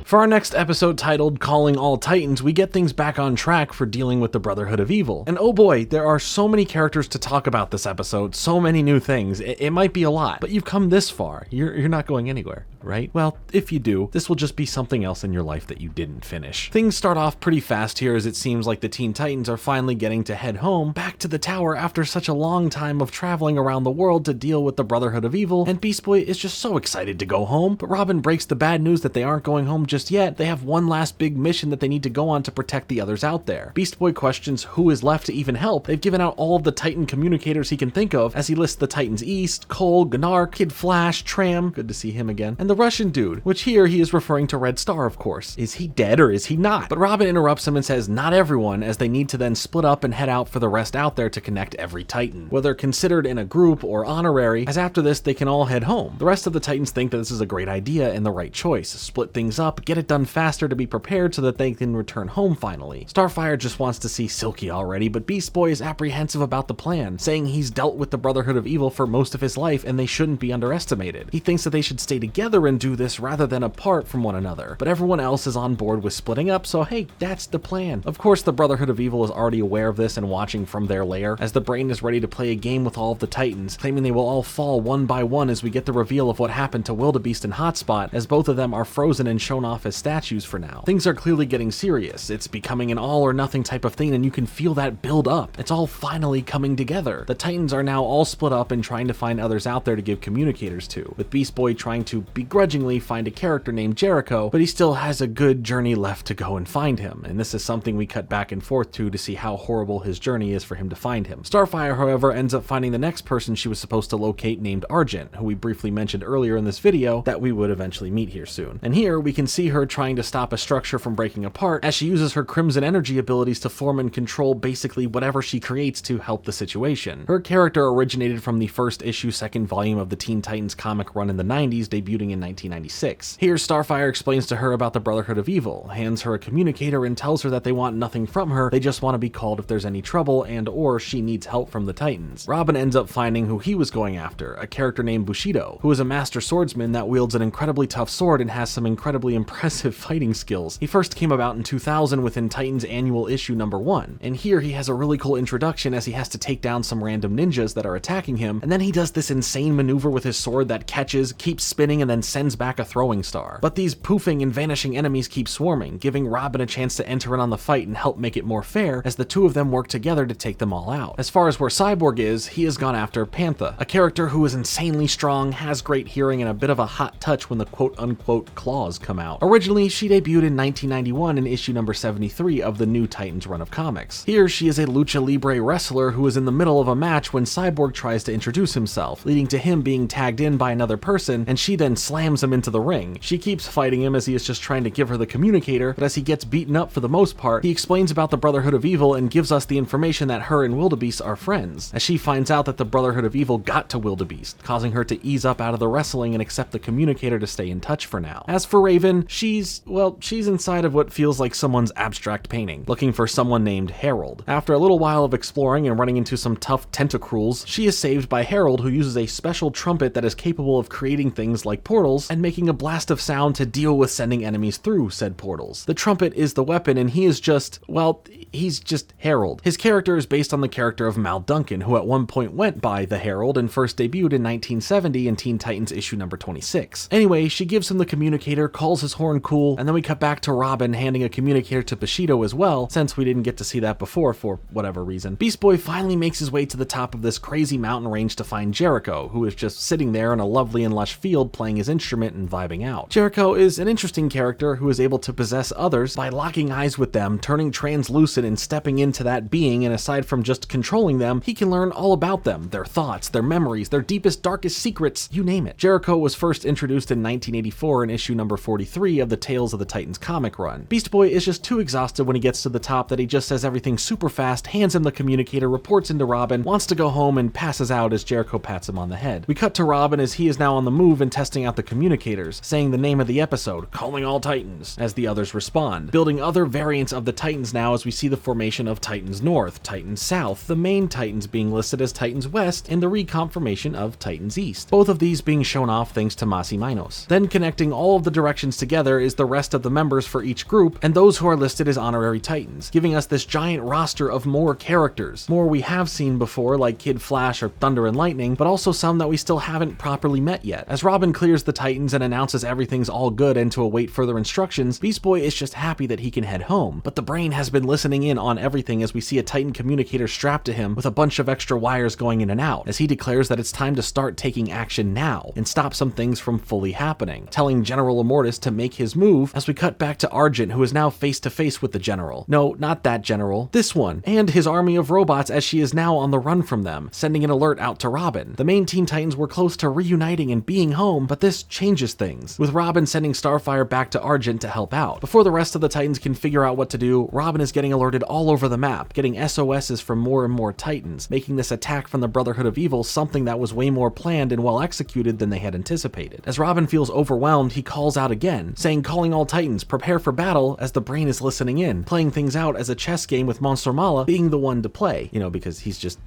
For our next episode titled Calling All Titans, we get things back on track for dealing with the Brotherhood of Evil. And oh boy, there are so many characters to talk about this episode, so many new things. It might be a lot, but you've come this far. You're not going anywhere, right? Well, if you do, this will just be something else in your life that you didn't finish. Things start off pretty fast here as it seems like the Teen Titans are finally getting to head home back to the tower after such a long time of traveling around the world to deal with the Brotherhood of Evil, and Beast Boy is just so excited to go home, but Robin breaks the bad news that they aren't going home just yet. They have one last big mission that they need to go on to protect the others out there. Beast Boy questions who is left to even help. They've given out all of the Titan communicators he can think of as he lists the Titans East, Cole, Gnark, Kid Flash, Tram, good to see him again, and the Russian dude, which here he is referring to Red Star, of course. Is he dead or is he not? But Robin interrupts him and says not everyone, as they need to then split up and head out for the rest out there to connect every Titan, whether considered in a group or honorary, as after this they can all head home. The rest of the Titans think that this is a great idea and the right choice. Split things up, get it done faster to be prepared so that they can return home finally. Starfire just wants to see Silky already, but Beast Boy is apprehensive about the plan, saying he's dealt with the Brotherhood of Evil for most of his life and they shouldn't be underestimated. He thinks that they should stay together and do this rather than apart from one another, but everyone else is on board with splitting up, so hey, that's the plan. Of course, the Brotherhood of Evil is already aware of this and watching from their lair, as the Brain is ready to play a game with all of the Titans, claiming they will all fall one by one as we get the reveal of what happened to Wildebeest and Hotspot, as both of them are frozen and shown off as statues for now. Things are clearly getting serious. It's becoming an all or nothing type of thing, and you can feel that build up. It's all finally coming together. The Titans are now all split up and trying to find others out there to give communicators to, with Beast Boy trying to begrudgingly find a character named Jericho, but he still has a good journey left to go and find him, and this is something we cut back and forth to see how horrible his journey is for him to find him. Starfire, however, ends up finding the next person she was supposed to locate named Argent, who we briefly mentioned earlier in this video that we would eventually meet here soon. And here we can see her trying to stop a structure from breaking apart as she uses her Crimson Energy abilities to form and control basically whatever she creates to help the situation. Her character originated from the first issue, second volume of the Teen Titans comic run in the 90s, debuting in 1996. Here, Starfire explains to her about the Brotherhood of Evil, hands her a communicator, and tells her that they want nothing from her, they just want to be called if there's any trouble and or she needs help from the Titans. Robin ends up finding who he was going after, a character named Bushido, who is a master swordsman that wields an incredibly tough sword and has some incredibly impressive fighting skills. He first came about in 2000 within Titans Annual Issue number 1, and here he has a really cool introduction as he has to take down some random ninjas that are attacking him, and then he does this insane maneuver with his sword that catches, keeps spinning, and then sends back a throwing star. But these poofing and vanishing enemies keep swarming, giving Robin a chance to enter in on the fight and help make it more fair as the two of them work together to take them all out. As far as where Cyborg is, he has gone after Pantha, a character who is insanely strong, has great hearing, and a bit of a hot touch when the quote-unquote claws come out. Originally, she debuted in 1991 in issue number 73 of the New Titans run of comics. Here, she is a lucha libre wrestler who is in the middle of a match when Cyborg tries to introduce himself, leading to him being tagged in by another person, and she then slams him into the ring. She keeps fighting him as he is just trying to give her the communicator, but as he gets beaten up for the most part, he explains about the Brotherhood of Evil and gives us the information that her and Wildebeest are friends, as she finds out that the Brotherhood of Evil got to Wildebeest, causing her to ease up out of the wrestling and accept the communicator to stay in touch for now. As for Raven, she's inside of what feels like someone's abstract painting, looking for someone named Harold. After a little while of exploring and running into some tough tentacruels, she is saved by Harold, who uses a special trumpet that is capable of creating things like portals and making a blast of sound to deal with sending enemies through said portals. The trumpet is the weapon, and he is just, well, he's just Harold. His character is based on the character of Mal Duncan, who at one point went by the Herald and first debuted in 1970 in Teen Titans issue number 26. Anyway, she gives him the communicator, calls his horn cool, and then we cut back to Robin handing a communicator to Bushido as well, since we didn't get to see that before for whatever reason. Beast Boy finally makes his way to the top of this crazy mountain range to find Jericho, who is just sitting there in a lovely and lush field playing his instrument and vibing out. Jericho is an interesting character who is able to possess others by locking eyes with them, turning translucent and stepping into that being, and aside from just controlling them, he can learn all about them, their thoughts, their memories, their deepest, darkest secrets, you name it. Jericho was first introduced in 1984 in issue number 43 of the Tales of the Titans comic run. Beast Boy is just too exhausted when he gets to the top that he just says everything super fast, hands him the communicator, reports into Robin, wants to go home, and passes out as Jericho pats him on the head. We cut to Robin as he is now on the move and testing out the communicators, saying the name of the episode, calling all Titans, as the others respond, building other variants of the Titans now as we see the formation of Titans North, Titans South, the main Titans being listed as Titans West, and the reconfirmation of Titans East, both of these being shown off thanks to Masi Minos. Then connecting all of the directions together is the rest of the members for each group, and those who are listed as honorary Titans, giving us this giant roster of more characters, more we have seen before like Kid Flash or Thunder and Lightning, but also some that we still haven't properly met yet. As Robin clears the Titans and announces everything's all good and to await further instructions, Beast Boy is just happy that he can head home, but the brain has been listening in on everything as we see a Titan communicator strapped to him with a bunch of extra wires going in and out, as he declares that it's time to start taking action now and stop some things from fully happening, telling General Immortus to make his move as we cut back to Argent, who is now face to face with the General. No, not that General, this one, and his army of robots as she is now on the run from them, sending an alert out to Robin. The main Teen Titans were close to reuniting and being home, but this changes things, with Robin sending Starfire back to Argent to help out. Before the rest of the Titans can figure out what to do, Robin is getting alerted all over the map, getting SOSs from more and more Titans, making this attack from the Brotherhood of Evil something that was way more planned and well executed than they had anticipated. As Robin feels overwhelmed, he calls out again, saying calling all Titans, prepare for battle, as the brain is listening in, playing things out as a chess game with Monster Mala being the one to play, because he's just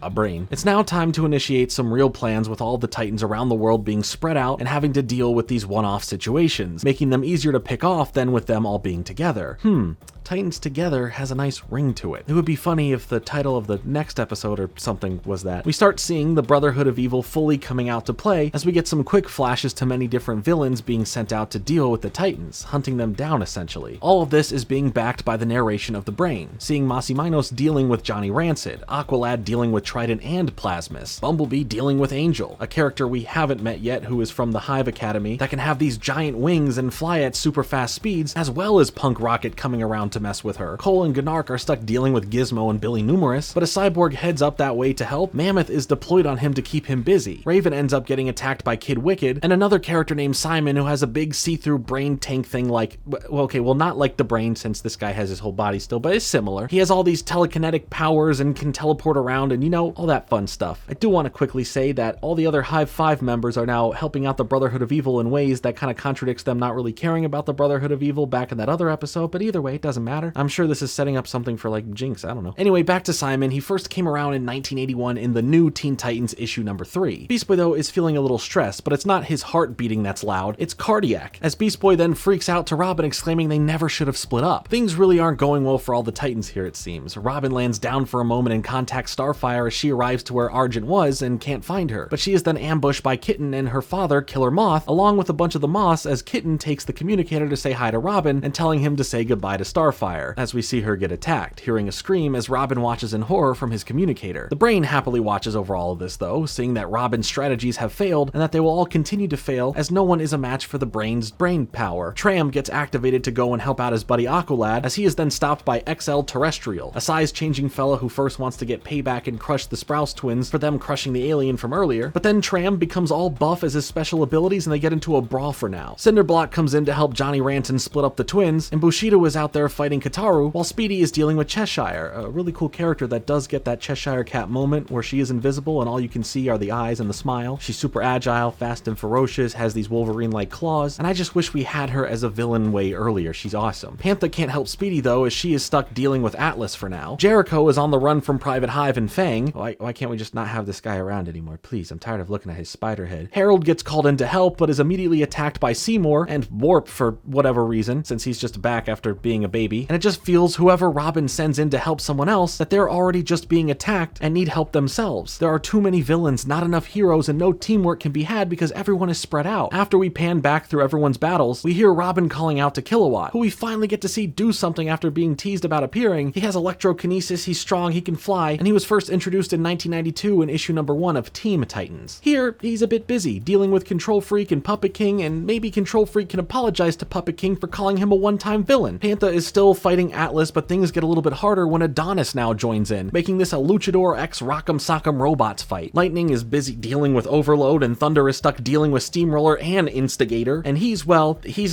a brain. It's now time to initiate some real plans with all the Titans around the world being spread out and having to deal with these one-off situations, making them easier to pick off than with them all being together. Titans Together has a nice ring to it. It would be funny if the title of the next episode or something was that. We start seeing the Brotherhood of Evil fully coming out to play as we get some quick flashes to many different villains being sent out to deal with the Titans, hunting them down essentially. All of this is being backed by the narration of the brain, seeing Masi Minos dealing with Johnny Rancid, Aqualad dealing with Trident and Plasmus, Bumblebee dealing with Angel, a character we haven't met yet who is from the Hive Academy that can have these giant wings and fly at super fast speeds, as well as Punk Rocket coming around to mess with her. Cole and Gnark are stuck dealing with Gizmo and Billy Numerous, but as Cyborg heads up that way to help, Mammoth is deployed on him to keep him busy. Raven ends up getting attacked by Kid Wicked, and another character named Simon who has a big see-through brain tank thing like, not like the brain since this guy has his whole body still, but it's similar. He has all these telekinetic powers and can teleport around and all that fun stuff. I do want to quickly say that all the other Hive 5 members are now helping out the Brotherhood of Evil in ways that kind of contradicts them not really caring about the Brotherhood of Evil back in that other episode, but either way, it doesn't matter. I'm sure this is setting up something for like Jinx, I don't know. Anyway, back to Simon. He first came around in 1981 in the new Teen Titans issue number 3. Beast Boy, though, is feeling a little stressed, but it's not his heart beating that's loud, it's cardiac, as Beast Boy then freaks out to Robin, exclaiming they never should have split up. Things really aren't going well for all the Titans here, it seems. Robin lands down for a moment and contacts Starfire as she arrives to where Argent was and can't find her, but she is then ambushed by Kitten and her father, Killer Moth, along with a bunch of the Moths, as Kitten takes the communicator to say hi to Robin and telling him to say goodbye to Starfire, as we see her get attacked, hearing a scream as Robin watches in horror from his communicator. The Brain happily watches over all of this though, seeing that Robin's strategies have failed and that they will all continue to fail as no one is a match for the Brain's brain power. Tram gets activated to go and help out his buddy Aqualad, as he is then stopped by XL Terrestrial, a size-changing fella who first wants to get payback and crush the Sprouse twins for them crushing the alien from earlier, but then Tram becomes all buff as his special abilities and they get into a brawl for now. Cinderblock comes in to help Johnny Ranton split up the twins, and Bushido is out there fighting Kataru, while Speedy is dealing with Cheshire, a really cool character that does get that Cheshire Cat moment where she is invisible and all you can see are the eyes and the smile. She's super agile, fast and ferocious, has these Wolverine-like claws, and I just wish we had her as a villain way earlier. She's awesome. Panther can't help Speedy though, as she is stuck dealing with Atlas for now. Jericho is on the run from Private Hive and Fang. Why can't we just not have this guy around anymore? Please, I'm tired of looking at his spider head. Harold gets called in to help, but is immediately attacked by Seymour and Warp for whatever reason, since he's just back after being a baby. And it just feels whoever Robin sends in to help someone else that they're already just being attacked and need help themselves. There are too many villains, not enough heroes, and no teamwork can be had because everyone is spread out. After we pan back through everyone's battles, we hear Robin calling out to Kilowatt, who we finally get to see do something after being teased about appearing. He has electrokinesis, he's strong, he can fly, and he was first introduced in 1992 in issue number 1 of Team Titans. Here, he's a bit busy, dealing with Control Freak and Puppet King, and maybe Control Freak can apologize to Puppet King for calling him a one-time villain. Panther is still fighting Atlas, but things get a little bit harder when Adonis now joins in, making this a Luchador x Rock'em Sock'em Robots fight. Lightning is busy dealing with Overload, and Thunder is stuck dealing with Steamroller and Instigator, and he's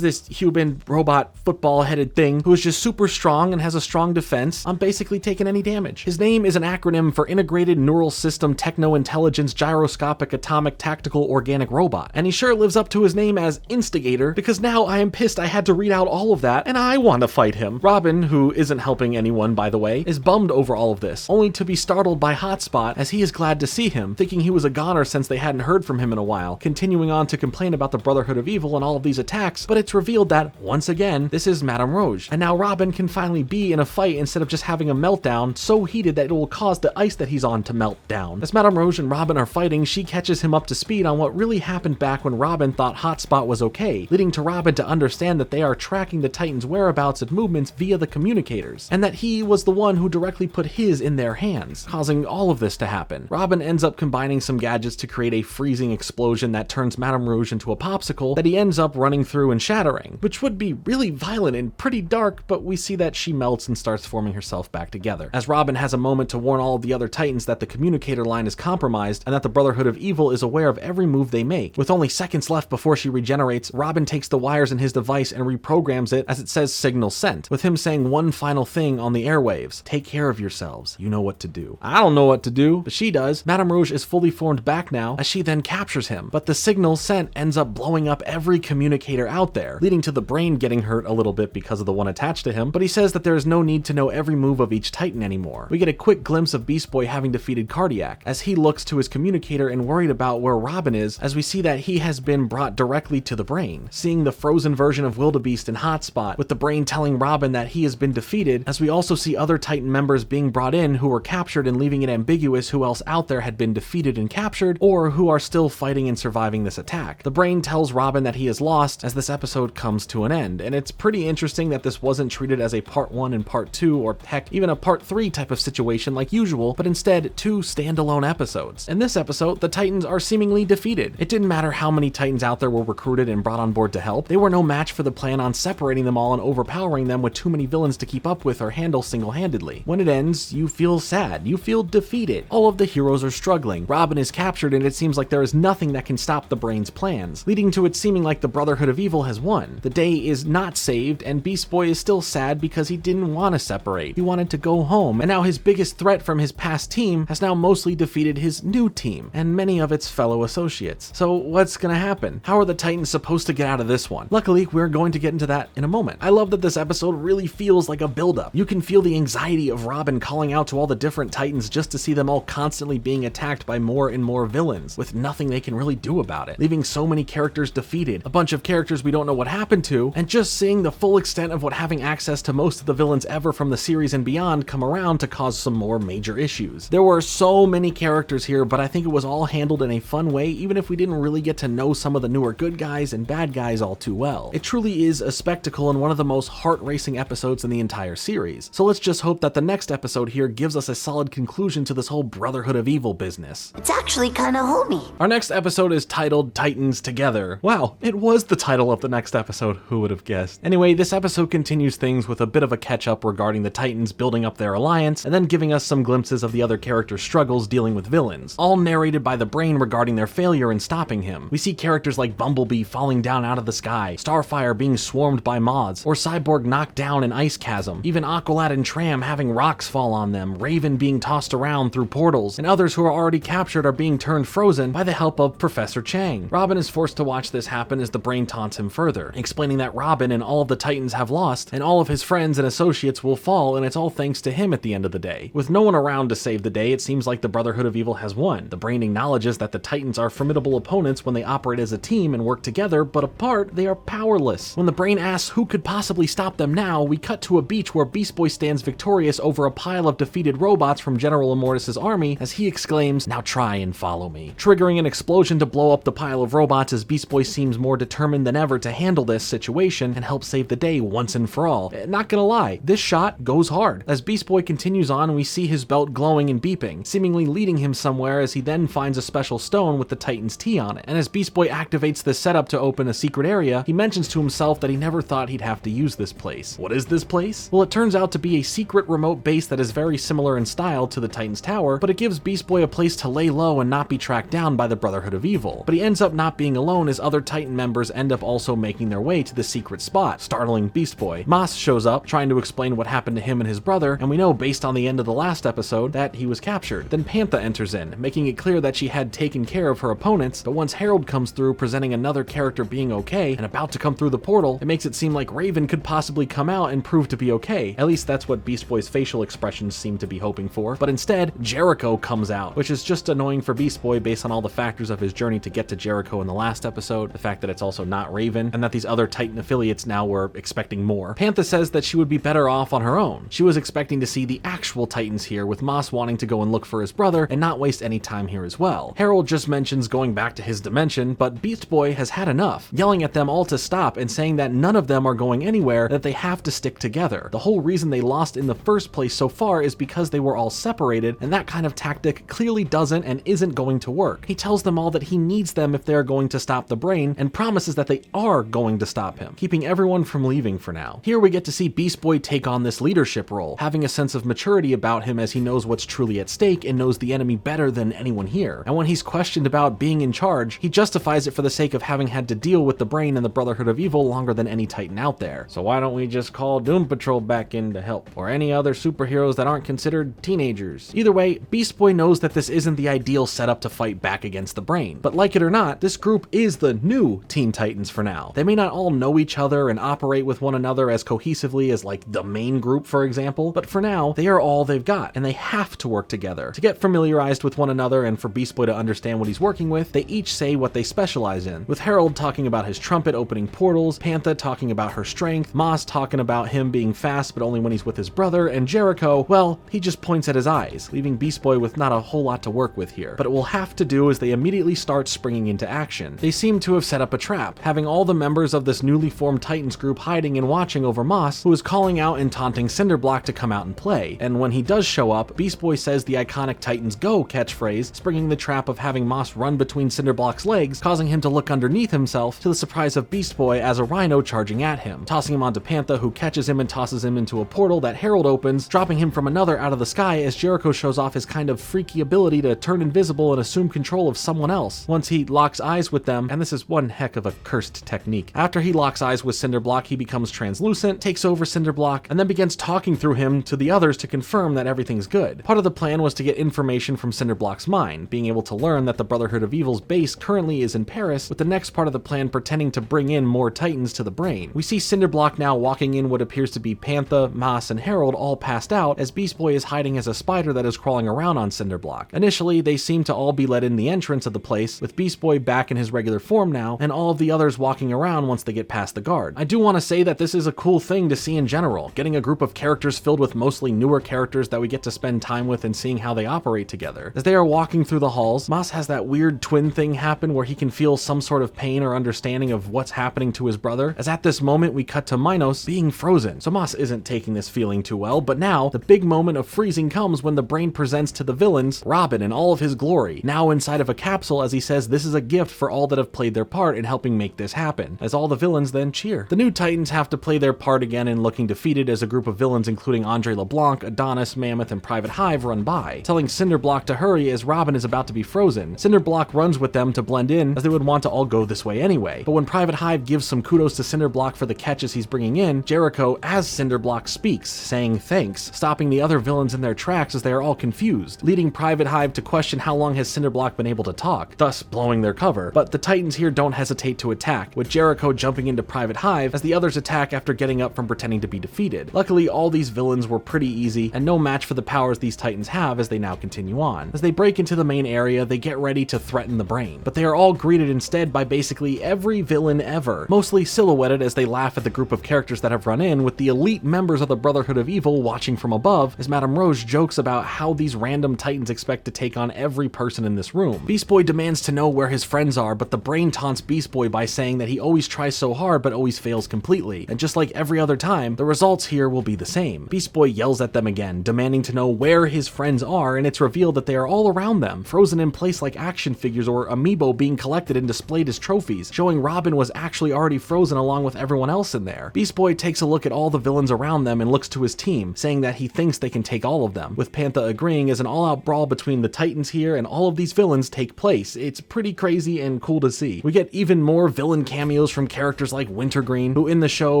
this human robot football-headed thing who is just super strong and has a strong defense on basically taking any damage. His name is an acronym for Integrated Neural System Techno-Intelligence Gyroscopic Atomic Tactical Organic Robot, and he sure lives up to his name as Instigator, because now I am pissed I had to read out all of that, and I want to fight him. Robin, who isn't helping anyone by the way, is bummed over all of this, only to be startled by Hotspot as he is glad to see him, thinking he was a goner since they hadn't heard from him in a while, continuing on to complain about the Brotherhood of Evil and all of these attacks, but it's revealed that, once again, this is Madame Rouge, and now Robin can finally be in a fight instead of just having a meltdown so heated that it will cause the ice that he's on to melt down. As Madame Rouge and Robin are fighting, she catches him up to speed on what really happened back when Robin thought Hotspot was okay, leading to Robin to understand that they are tracking the Titans' whereabouts and movements via the communicators, and that he was the one who directly put his in their hands, causing all of this to happen. Robin ends up combining some gadgets to create a freezing explosion that turns Madame Rouge into a popsicle that he ends up running through and shattering, which would be really violent and pretty dark, but we see that she melts and starts forming herself back together. As Robin has a moment to warn all of the other Titans that the communicator line is compromised and that the Brotherhood of Evil is aware of every move they make. With only seconds left before she regenerates, Robin takes the wires in his device and reprograms it as it says signal sent, with him saying one final thing on the airwaves: take care of yourselves, you know what to do. I don't know what to do, but she does. Madame Rouge is fully formed back now as she then captures him, but the signal sent ends up blowing up every communicator out there, leading to the Brain getting hurt a little bit because of the one attached to him, but he says that there is no need to know every move of each Titan anymore. We get a quick glimpse of Beast Boy having defeated Cardiac as he looks to his communicator and worried about where Robin is, as we see that he has been brought directly to the Brain, seeing the frozen version of Wildebeest and Hotspot, with the Brain telling Robin that he has been defeated, as we also see other Titan members being brought in who were captured and leaving it ambiguous who else out there had been defeated and captured, or who are still fighting and surviving this attack. The Brain tells Robin that he is lost as this episode comes to an end, and it's pretty interesting that this wasn't treated as a part 1 and part 2, or heck, even a part 3 type of situation like usual, but instead 2 standalone episodes. In this episode, the Titans are seemingly defeated. It didn't matter how many Titans out there were recruited and brought on board to help. They were no match for the plan on separating them all and overpowering them with too many villains to keep up with or handle single-handedly. When it ends, you feel sad. You feel defeated. All of the heroes are struggling. Robin is captured, and it seems like there is nothing that can stop the Brain's plans, leading to it seeming like the Brotherhood of Evil has won. The day is not saved, and Beast Boy is still sad because he didn't want to separate. He wanted to go home, and now his biggest threat from his past team has now mostly defeated his new team and many of its fellow associates. So what What's gonna happen? How are the Titans supposed to get out of this one? Luckily, we're going to get into that in a moment. I love that this episode really feels like a buildup. You can feel the anxiety of Robin calling out to all the different Titans just to see them all constantly being attacked by more and more villains, with nothing they can really do about it, leaving so many characters defeated, a bunch of characters we don't know what happened to, and just seeing the full extent of what having access to most of the villains ever from the series and beyond come around to cause some more major issues. There were so many characters here, but I think it was all handled in a fun way, even if we didn't really get to know some of the newer good guys and bad guys all too well. It truly is a spectacle and one of the most heart-racing episodes in the entire series. So let's just hope that the next episode here gives us a solid conclusion to this whole Brotherhood of Evil business. It's actually kinda homey. Our next episode is titled Titans Together. Wow, it was the title of the next episode, who would have guessed? Anyway, this episode continues things with a bit of a catch-up regarding the Titans building up their alliance, and then giving us some glimpses of the other characters' struggles dealing with villains, all narrated by the Brain regarding their failure in stopping him. We see characters like Bumblebee falling down out of the sky, Starfire being swarmed by moths, or Cyborg knocked down an ice chasm, even Aqualad and Tram having rocks fall on them, Raven being tossed around through portals, and others who are already captured are being turned frozen by the help of Professor Chang. Robin is forced to watch this happen as the Brain taunts him further, explaining that Robin and all of the Titans have lost, and all of his friends and associates will fall, and it's all thanks to him at the end of the day. With no one around to save the day, it seems like the Brotherhood of Evil has won. The Brain acknowledges that the Titans are formidable opponents when they operate as a team and work together, but apart, they are powerless. When the Brain asks who could possibly stop them now, we cut to a beach where Beast Boy stands victorious over a pile of defeated robots from General Immortus' army as he exclaims, "Now try and follow me," triggering an explosion to blow up the pile of robots as Beast Boy seems more determined than ever to handle this situation and help save the day once and for all. Not gonna lie, this shot goes hard. As Beast Boy continues on, we see his belt glowing and beeping, seemingly leading him somewhere as he then finds a special stone with the Titan's T on it. And as Beast Boy activates the setup to open a secret area, he mentions to himself that he never thought he'd have to use this place. What is this place? Well, it turns out to be a secret remote base that is very similar in style to the Titan's Tower, but it gives Beast Boy a place to lay low and not be tracked down by the Brotherhood of Evil. But he ends up not being alone as other Titan members end up also making their way to the secret spot, startling Beast Boy. Moss shows up, trying to explain what happened to him and his brother, and we know based on the end of the last episode that he was captured. Then Pantha enters in, making it clear that she had taken care of her opponents, but once Harold comes through presenting another character being okay and about to come through the portal, it makes it seem like Raven could possibly come out and prove to be okay. At least that's what Beast Boy's facial expressions seem to be hoping for. But instead, Jericho comes out, which is just annoying for Beast Boy based on all the factors of his journey to get to Jericho in the last episode, the fact that it's also not Raven, and that these other Titan affiliates now were expecting more. Pantha says that she would be better off on her own. She was expecting to see the actual Titans here, with Moss wanting to go and look for his brother and not waste any time here as well. Harold just mentions going back to his dimension, but Beast Boy has had enough, yelling at them all to stop and saying that none of them are going anywhere, that they have to stick together. The whole reason they lost in the first place so far is because they were all separated, and that kind of tactic clearly doesn't and isn't going to work. He tells them all that he needs them if they are going to stop the Brain, and promises that they are going to stop him, keeping everyone from leaving for now. Here we get to see Beast Boy take on this leadership role, having a sense of maturity about him as he knows what's truly at stake and knows the enemy better than anyone here. And when he's questioned about being in charge, he justifies it for the sake of having had to deal with the Brain and the Brotherhood of Evil longer than any Titan out there. So why don't we just call Doom Patrol back in to help? Or any other superheroes that aren't considered teenagers? Either way, Beast Boy knows that this isn't the ideal setup to fight back against the Brain. But like it or not, this group is the new Teen Titans for now. They may not all know each other and operate with one another as cohesively as like the main group, for example, but for now, they are all they've got, and they have to work together. To get familiarized with one another and for Beast Boy to understand what he's working with, they each say what they specialize in, with Harold talking about his trumpet opening portals, Pantha talking about her strength, Moss talking about him being fast but only when he's with his brother, and Jericho, well, he just points at his eyes, leaving Beast Boy with not a whole lot to work with here. But it will have to do as they immediately start springing into action. They seem to have set up a trap, having all the members of this newly formed Titans group hiding and watching over Moss, who is calling out and taunting Cinderblock to come out and play. And when he does show up, Beast Boy says the iconic Titans Go catchphrase, springing the trap of having Moss run between Cinderblock's legs, causing him to look underneath himself, to the surprise of Beast Boy as a rhino charging at him, tossing him onto Pantha, who catches him and tosses him into a portal that Harold opens, dropping him from another out of the sky as Jericho shows off his kind of freaky ability to turn invisible and assume control of someone else. Once he locks eyes with them, and this is one heck of a cursed technique. After he locks eyes with Cinderblock, he becomes translucent, takes over Cinderblock, and then begins talking through him to the others to confirm that everything's good. Part of the plan was to get information from Cinderblock's mind, being able to learn that the Brotherhood of Evil's base currently currently is in Paris, with the next part of the plan pretending to bring in more Titans to the brain. We see Cinderblock now walking in what appears to be Pantha, Mas, and Harold all passed out, as Beast Boy is hiding as a spider that is crawling around on Cinderblock. Initially, they seem to all be let in the entrance of the place, with Beast Boy back in his regular form now, and all of the others walking around once they get past the guard. I do want to say that this is a cool thing to see in general, getting a group of characters filled with mostly newer characters that we get to spend time with and seeing how they operate together. As they are walking through the halls, Mas has that weird twin thing happen where he can feel some sort of pain or understanding of what's happening to his brother, as at this moment we cut to Minos being frozen. So Mas isn't taking this feeling too well, but now the big moment of freezing comes when the brain presents to the villains Robin in all of his glory, now inside of a capsule, as he says this is a gift for all that have played their part in helping make this happen, as all the villains then cheer. The new Titans have to play their part again in looking defeated as a group of villains including Andre LeBlanc, Adonis, Mammoth, and Private Hive run by, telling Cinderblock to hurry as Robin is about to be frozen. Cinderblock runs with them to blend in, as they would want to all go this way anyway. But when Private Hive gives some kudos to Cinderblock for the catches he's bringing in, Jericho, as Cinderblock, speaks, saying thanks, stopping the other villains in their tracks as they are all confused, leading Private Hive to question how long has Cinderblock been able to talk, thus blowing their cover. But the Titans here don't hesitate to attack, with Jericho jumping into Private Hive as the others attack after getting up from pretending to be defeated. Luckily, all these villains were pretty easy and no match for the powers these Titans have as they now continue on. As they break into the main area, they get ready to threaten the brain, but they are all greeted instead by basically every villain ever, mostly silhouetted as they laugh at the group of characters that have run in, with the elite members of the Brotherhood of Evil watching from above as Madame Rose jokes about how these random Titans expect to take on every person in this room. Beast Boy demands to know where his friends are, but the brain taunts Beast Boy by saying that he always tries so hard but always fails completely, and just like every other time, the results here will be the same. Beast Boy yells at them again, demanding to know where his friends are, and it's revealed that they are all around them, frozen in place like action figures or amiibo being collected and displayed as trophies, showing Robin was actually already frozen along with everyone else in there. Beast Boy takes a look at all the villains around them and looks to his team, saying that he thinks they can take all of them, with Pantha agreeing as an all-out brawl between the Titans here and all of these villains take place. It's pretty crazy and cool to see. We get even more villain cameos from characters like Wintergreen, who in the show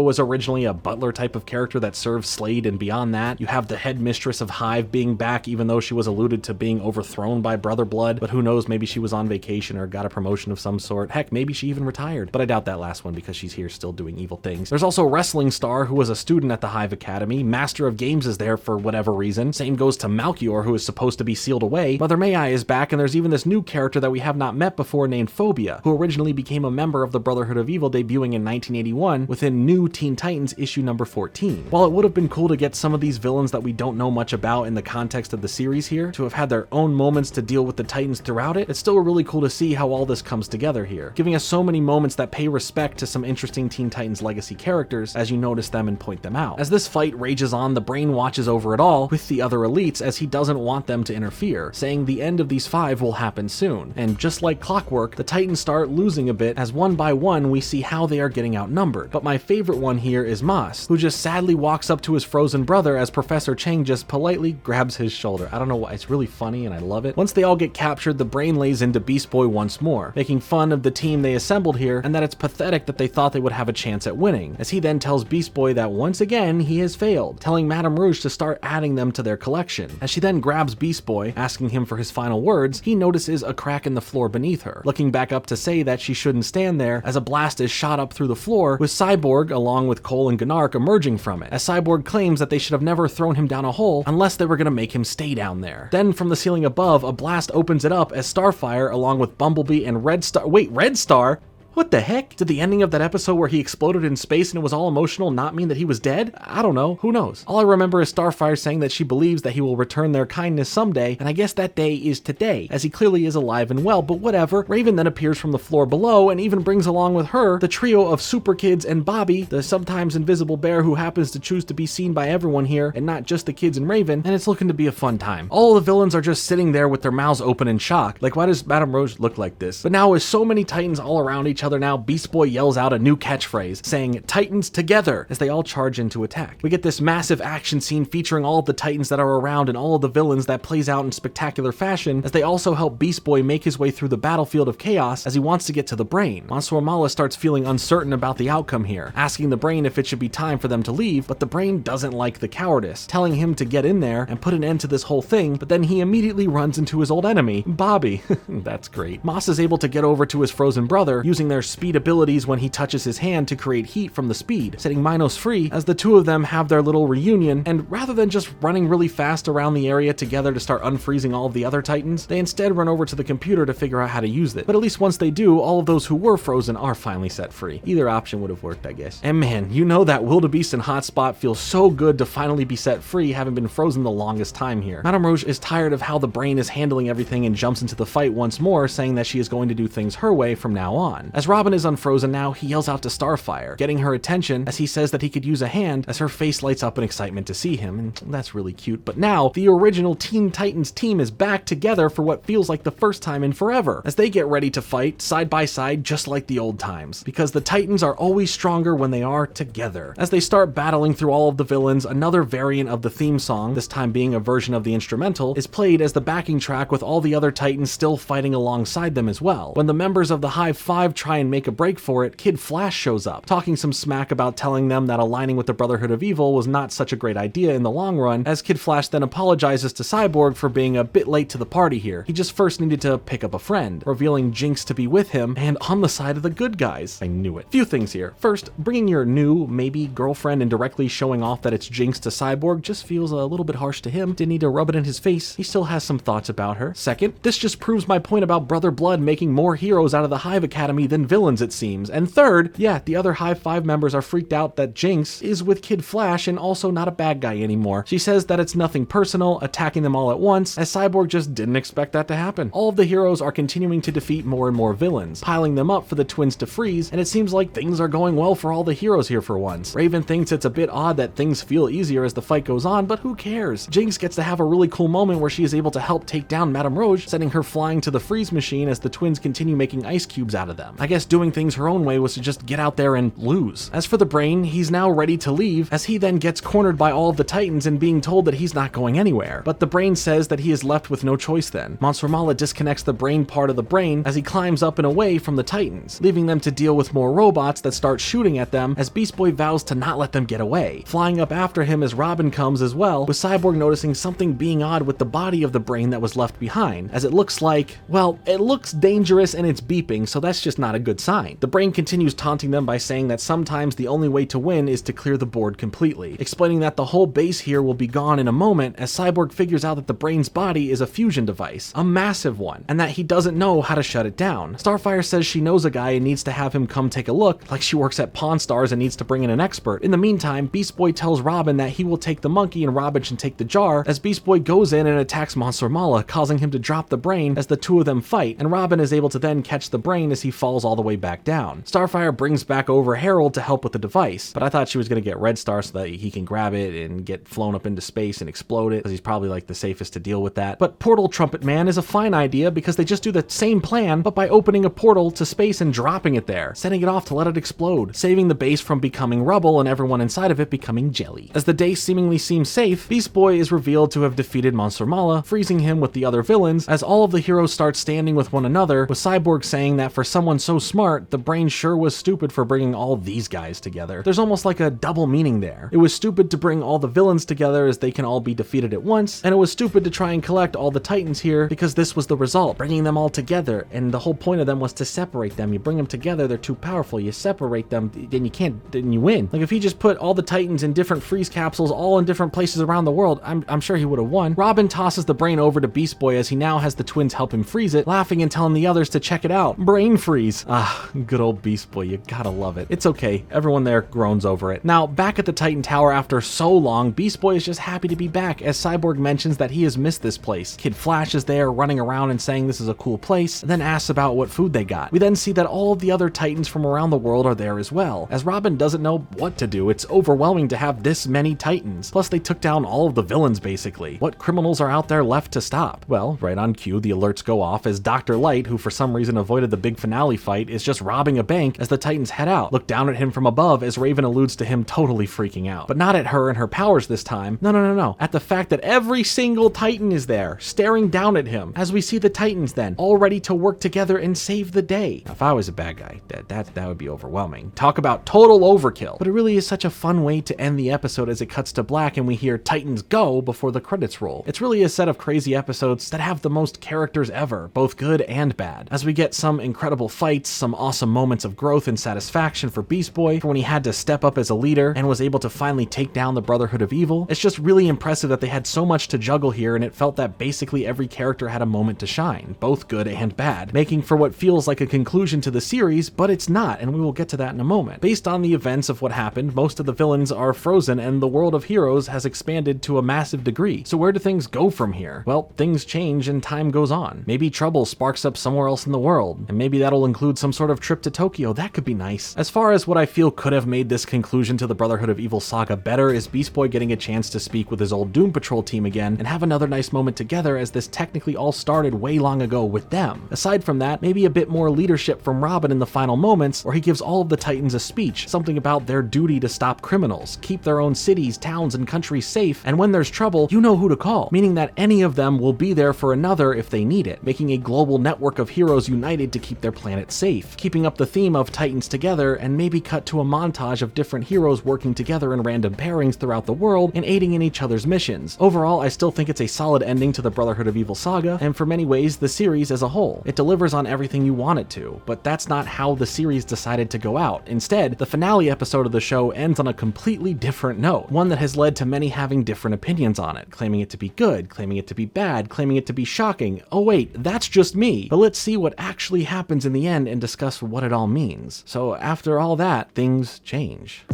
was originally a butler type of character that served Slade, and beyond that, you have the headmistress of Hive being back even though she was alluded to being overthrown by Brother Blood, but who knows, maybe she was on vacation or got a promotion of some sort. Heck, maybe she even retired, but I doubt that last one because she's here still doing evil things. There's also Wrestling Star, who was a student at the Hive Academy. Master of Games is there for whatever reason. Same goes to Malchior, who is supposed to be sealed away. Mother May I is back, and there's even this new character that we have not met before named Phobia, who originally became a member of the Brotherhood of Evil, debuting in 1981 within New Teen Titans issue number 14. While it would have been cool to get some of these villains that we don't know much about in the context of the series here to have had their own moments to deal with the Titans throughout it, it's still really cool to see how all this comes together here, giving us so many moments that pay respect to some interesting Teen Titans legacy characters as you notice them and point them out. As this fight rages on, the Brain watches over it all with the other elites as he doesn't want them to interfere, saying the end of these 5 will happen soon. And just like clockwork, the Titans start losing a bit as one by one we see how they are getting outnumbered. But my favorite one here is Mas, who just sadly walks up to his frozen brother as Professor Chang just politely grabs his shoulder. I don't know why, it's really funny and I love it. Once they all get captured, the Brain lays into Beast Boy once more, making fun of the team they assembled here and that it's pathetic that they thought they would have a chance at winning, as he then tells Beast Boy that once again he has failed, telling Madame Rouge to start adding them to their collection. As she then grabs Beast Boy, asking him for his final words, he notices a crack in the floor beneath her, looking back up to say that she shouldn't stand there as a blast is shot up through the floor, with Cyborg along with Cole and Gnark emerging from it, as Cyborg claims that they should have never thrown him down a hole unless they were going to make him stay down there. Then from the ceiling above, a blast opens it up as Starfire along with Bumblebee and Red Star— wait, Red Star? What the heck? Did the ending of that episode where he exploded in space and it was all emotional not mean that he was dead? I don't know. Who knows? All I remember is Starfire saying that she believes that he will return their kindness someday, and I guess that day is today, as he clearly is alive and well, but whatever. Raven then appears from the floor below and even brings along with her the trio of Super Kids and Bobby, the sometimes invisible bear who happens to choose to be seen by everyone here and not just the kids and Raven, and it's looking to be a fun time. All the villains are just sitting there with their mouths open in shock, like why does Madame Rose look like this? But now with so many Titans all around each each other now, Beast Boy yells out a new catchphrase, saying, "Titans together," as they all charge into attack. We get this massive action scene featuring all of the Titans that are around and all of the villains that plays out in spectacular fashion, as they also help Beast Boy make his way through the battlefield of chaos as he wants to get to the brain. Monsieur Mala starts feeling uncertain about the outcome here, asking the brain if it should be time for them to leave, but the brain doesn't like the cowardice, telling him to get in there and put an end to this whole thing, but then he immediately runs into his old enemy, Bobby. That's great. Moss is able to get over to his frozen brother, using their speed abilities when he touches his hand to create heat from the speed, setting Minos free as the two of them have their little reunion, and rather than just running really fast around the area together to start unfreezing all of the other Titans, they instead run over to the computer to figure out how to use it. But at least once they do, all of those who were frozen are finally set free. Either option would have worked, I guess. And man, you know that wildebeest and hotspot feels so good to finally be set free, having been frozen the longest time here. Madame Rouge is tired of how the brain is handling everything and jumps into the fight once more, saying that she is going to do things her way from now on. As Robin is unfrozen now, he yells out to Starfire, getting her attention as he says that he could use a hand, as her face lights up in excitement to see him, and that's really cute. But now, the original Teen Titans team is back together for what feels like the first time in forever, as they get ready to fight side by side just like the old times, because the Titans are always stronger when they are together. As they start battling through all of the villains, another variant of the theme song, this time being a version of the instrumental, is played as the backing track with all the other Titans still fighting alongside them as well. When the members of the Hive 5 try and make a break for it, Kid Flash shows up, talking some smack about telling them that aligning with the Brotherhood of Evil was not such a great idea in the long run, as Kid Flash then apologizes to Cyborg for being a bit late to the party here. He just first needed to pick up a friend, revealing Jinx to be with him and on the side of the good guys. I knew it. Few things here. First, bringing your new, maybe, girlfriend and directly showing off that it's Jinx to Cyborg just feels a little bit harsh to him. Didn't need to rub it in his face. He still has some thoughts about her. Second, this just proves my point about Brother Blood making more heroes out of the Hive Academy than villains, it seems. And third, yeah, the other Hive 5 members are freaked out that Jinx is with Kid Flash and also not a bad guy anymore. She says that it's nothing personal, attacking them all at once, as Cyborg just didn't expect that to happen. All of the heroes are continuing to defeat more and more villains, piling them up for the twins to freeze, and it seems like things are going well for all the heroes here for once. Raven thinks it's a bit odd that things feel easier as the fight goes on, but who cares? Jinx gets to have a really cool moment where she is able to help take down Madame Rouge, sending her flying to the freeze machine as the twins continue making ice cubes out of them. I guess doing things her own way was to just get out there and lose. As for the brain, he's now ready to leave, as he then gets cornered by all of the Titans and being told that he's not going anywhere. But the brain says that he is left with no choice then. Monsieur Mala disconnects the brain part of the brain as he climbs up and away from the Titans, leaving them to deal with more robots that start shooting at them as Beast Boy vows to not let them get away. Flying up after him as Robin comes as well, with Cyborg noticing something being odd with the body of the brain that was left behind, as it looks like, well, it looks dangerous and it's beeping, so that's just not a good sign. The brain continues taunting them by saying that sometimes the only way to win is to clear the board completely, explaining that the whole base here will be gone in a moment as Cyborg figures out that the brain's body is a fusion device, a massive one, and that he doesn't know how to shut it down. Starfire says she knows a guy and needs to have him come take a look, like she works at Pawn Stars and needs to bring in an expert. In the meantime, Beast Boy tells Robin that he will take the monkey and Robin should take the jar, as Beast Boy goes in and attacks Monsieur Mala, causing him to drop the brain as the two of them fight, and Robin is able to then catch the brain as he falls all the way back down. Starfire brings back over Harold to help with the device, but I thought she was going to get Red Star so that he can grab it and get flown up into space and explode it, because he's probably like the safest to deal with that. But Portal Trumpet Man is a fine idea because they just do the same plan, but by opening a portal to space and dropping it there, setting it off to let it explode, saving the base from becoming rubble and everyone inside of it becoming jelly. As the day seemingly seems safe, Beast Boy is revealed to have defeated Monsieur Mala, freezing him with the other villains, as all of the heroes start standing with one another, with Cyborg saying that for someone so smart, the brain sure was stupid for bringing all these guys together. There's almost like a double meaning there. It was stupid to bring all the villains together as they can all be defeated at once, and it was stupid to try and collect all the Titans here because this was the result, bringing them all together, and the whole point of them was to separate them. You bring them together, they're too powerful. You separate them, then you can't, then you win. Like if he just put all the Titans in different freeze capsules all in different places around the world, I'm sure he would have won. Robin tosses the brain over to Beast Boy as he now has the twins help him freeze it, laughing and telling the others to check it out. Brain freeze. Ah, good old Beast Boy, you gotta love it. It's okay, everyone there groans over it. Now, back at the Titan Tower after so long, Beast Boy is just happy to be back as Cyborg mentions that he has missed this place. Kid Flash is there running around and saying this is a cool place, and then asks about what food they got. We then see that all of the other Titans from around the world are there as well, as Robin doesn't know what to do. It's overwhelming to have this many Titans. Plus they took down all of the villains basically. What criminals are out there left to stop? Well, right on cue, the alerts go off as Dr. Light, who for some reason avoided the big finale fight fight is just robbing a bank as the Titans head out, look down at him from above as Raven alludes to him totally freaking out. But not at her and her powers this time. No. At the fact that every single Titan is there, staring down at him, as we see the Titans then, all ready to work together and save the day. If I was a bad guy, that would be overwhelming. Talk about total overkill. But it really is such a fun way to end the episode as it cuts to black and we hear Titans go before the credits roll. It's really a set of crazy episodes that have the most characters ever, both good and bad, as we get some incredible fights, some awesome moments of growth and satisfaction for Beast Boy for when he had to step up as a leader and was able to finally take down the Brotherhood of Evil. It's just really impressive that they had so much to juggle here, and it felt that basically every character had a moment to shine, both good and bad, making for what feels like a conclusion to the series, but it's not, and we will get to that in a moment. Based on the events of what happened, most of the villains are frozen and the world of heroes has expanded to a massive degree. So where do things go from here? Well, things change and time goes on. Maybe trouble sparks up somewhere else in the world, and maybe that'll include some sort of trip to Tokyo. That could be nice. As far as what I feel could have made this conclusion to the Brotherhood of Evil saga better is Beast Boy getting a chance to speak with his old Doom Patrol team again and have another nice moment together, as this technically all started way long ago with them. Aside from that, maybe a bit more leadership from Robin in the final moments, where he gives all of the Titans a speech, something about their duty to stop criminals, keep their own cities, towns, and countries safe, and when there's trouble, you know who to call, meaning that any of them will be there for another if they need it, making a global network of heroes united to keep their planet safe, keeping up the theme of Titans together, and maybe cut to a montage of different heroes working together in random pairings throughout the world and aiding in each other's missions. Overall, I still think it's a solid ending to the Brotherhood of Evil saga, and for many ways, the series as a whole. It delivers on everything you want it to, but that's not how the series decided to go out. Instead, the finale episode of the show ends on a completely different note, one that has led to many having different opinions on it, claiming it to be good, claiming it to be bad, claiming it to be shocking. Oh wait, that's just me. But let's see what actually happens in the end and discuss what it all means. So after all that, things change.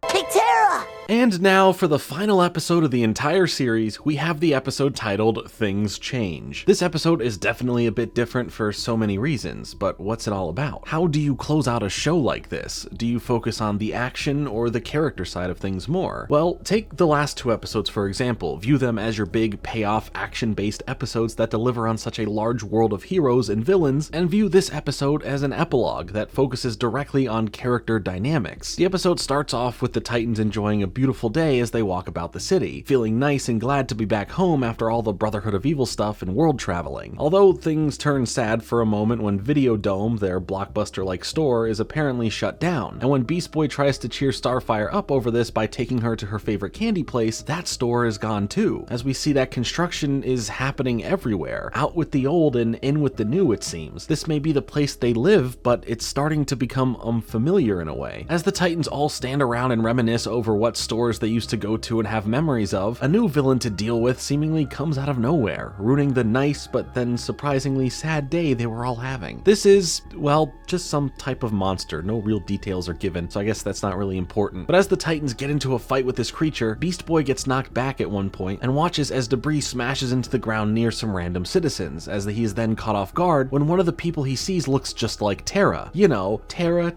Hey, Terra! And now for the final episode of the entire series, we have the episode titled Things Change. This episode is definitely a bit different for so many reasons, but what's it all about? How do you close out a show like this? Do you focus on the action or the character side of things more? Well, take the last two episodes for example, view them as your big payoff action-based episodes that deliver on such a large world of heroes and villains, and view this episode as an epilogue that focuses directly on character dynamics. The episode starts off with the Titans enjoying a beautiful day as they walk about the city, feeling nice and glad to be back home after all the Brotherhood of Evil stuff and world traveling. Although things turn sad for a moment when Video Dome, their blockbuster-like store, is apparently shut down, and when Beast Boy tries to cheer Starfire up over this by taking her to her favorite candy place, that store is gone too, as we see that construction is happening everywhere, out with the old and in with the new it seems. This may be the place they live, but it's starting to become unfamiliar in a way. As the Titans all stand around and reminisce over what stores they used to go to and have memories of, a new villain to deal with seemingly comes out of nowhere, ruining the nice but then surprisingly sad day they were all having. This is, well, just some type of monster. No real details are given, so I guess that's not really important. But as the Titans get into a fight with this creature, Beast Boy gets knocked back at one point and watches as debris smashes into the ground near some random citizens, as he is then caught off guard when one of the people he sees looks just like Terra. You know, Terra,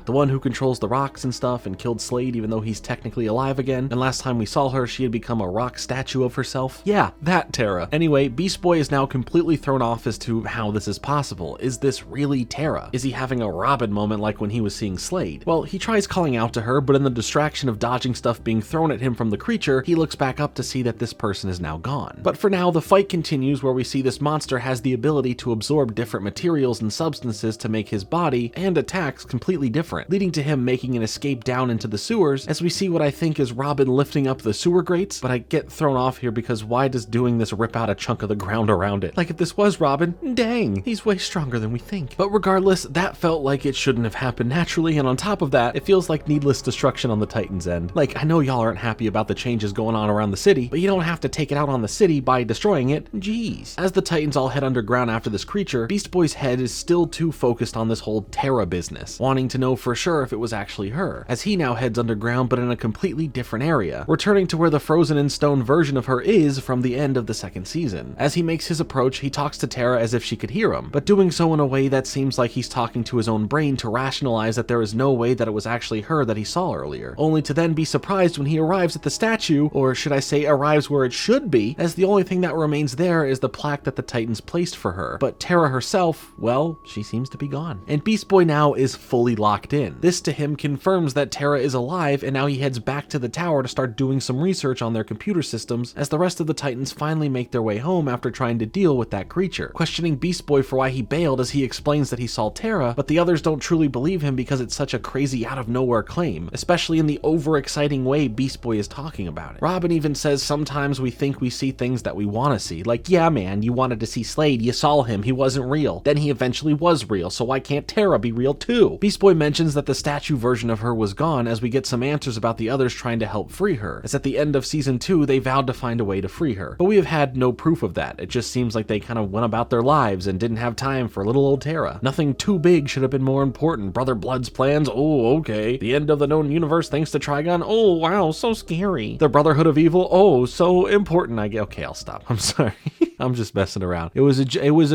the one who controls the rocks and stuff and killed Slade even though he's technically alive again, and last time we saw her she had become a rock statue of herself. Yeah, that Terra. Anyway, Beast Boy is now completely thrown off as to how this is possible. Is this really Terra? Is he having a Robin moment like when he was seeing Slade? Well, he tries calling out to her, but in the distraction of dodging stuff being thrown at him from the creature, he looks back up to see that this person is now gone. But for now, the fight continues where we see this monster has the ability to absorb different materials and substances to make his body and attacks completely different, leading to him making an escape down into the sewers, as we see what I think is Robin lifting up the sewer grates, but I get thrown off here because why does doing this rip out a chunk of the ground around it? Like if this was Robin, dang, he's way stronger than we think. But regardless, that felt like it shouldn't have happened naturally, and on top of that, it feels like needless destruction on the Titans' end. Like, I know y'all aren't happy about the changes going on around the city, but you don't have to take it out on the city by destroying it. Jeez. As the Titans all head underground after this creature, Beast Boy's head is still too focused on this whole Terra business, wanting to know for sure if it was actually her, as he now heads underground but in a completely completely different area, returning to where the frozen in stone version of her is from the end of the second season. As he makes his approach, he talks to Terra as if she could hear him, but doing so in a way that seems like he's talking to his own brain to rationalize that there is no way that it was actually her that he saw earlier, only to then be surprised when he arrives at the statue, or should I say arrives where it should be, as the only thing that remains there is the plaque that the Titans placed for her. But Terra herself, well, she seems to be gone. And Beast Boy now is fully locked in. This to him confirms that Terra is alive, and now he heads back to the tower to start doing some research on their computer systems as the rest of the Titans finally make their way home after trying to deal with that creature, questioning Beast Boy for why he bailed as he explains that he saw Terra, but the others don't truly believe him because it's such a crazy out of nowhere claim, especially in the overexciting way Beast Boy is talking about it. Robin even says sometimes we think we see things that we want to see, like, yeah man, you wanted to see Slade, you saw him, he wasn't real, then he eventually was real, so why can't Terra be real too? Beast Boy mentions that the statue version of her was gone as we get some answers about the others trying to help free her, as at the end of season 2 they vowed to find a way to free her, but we have had no proof of that. It just seems like they kind of went about their lives and didn't have time for little old Terra. Nothing too big should have been more important. Brother Blood's plans, oh okay. The end of the known universe thanks to Trigon, oh wow, so scary. The Brotherhood of Evil, oh so important. Okay, I'll stop. I'm sorry. I'm just messing around. It was a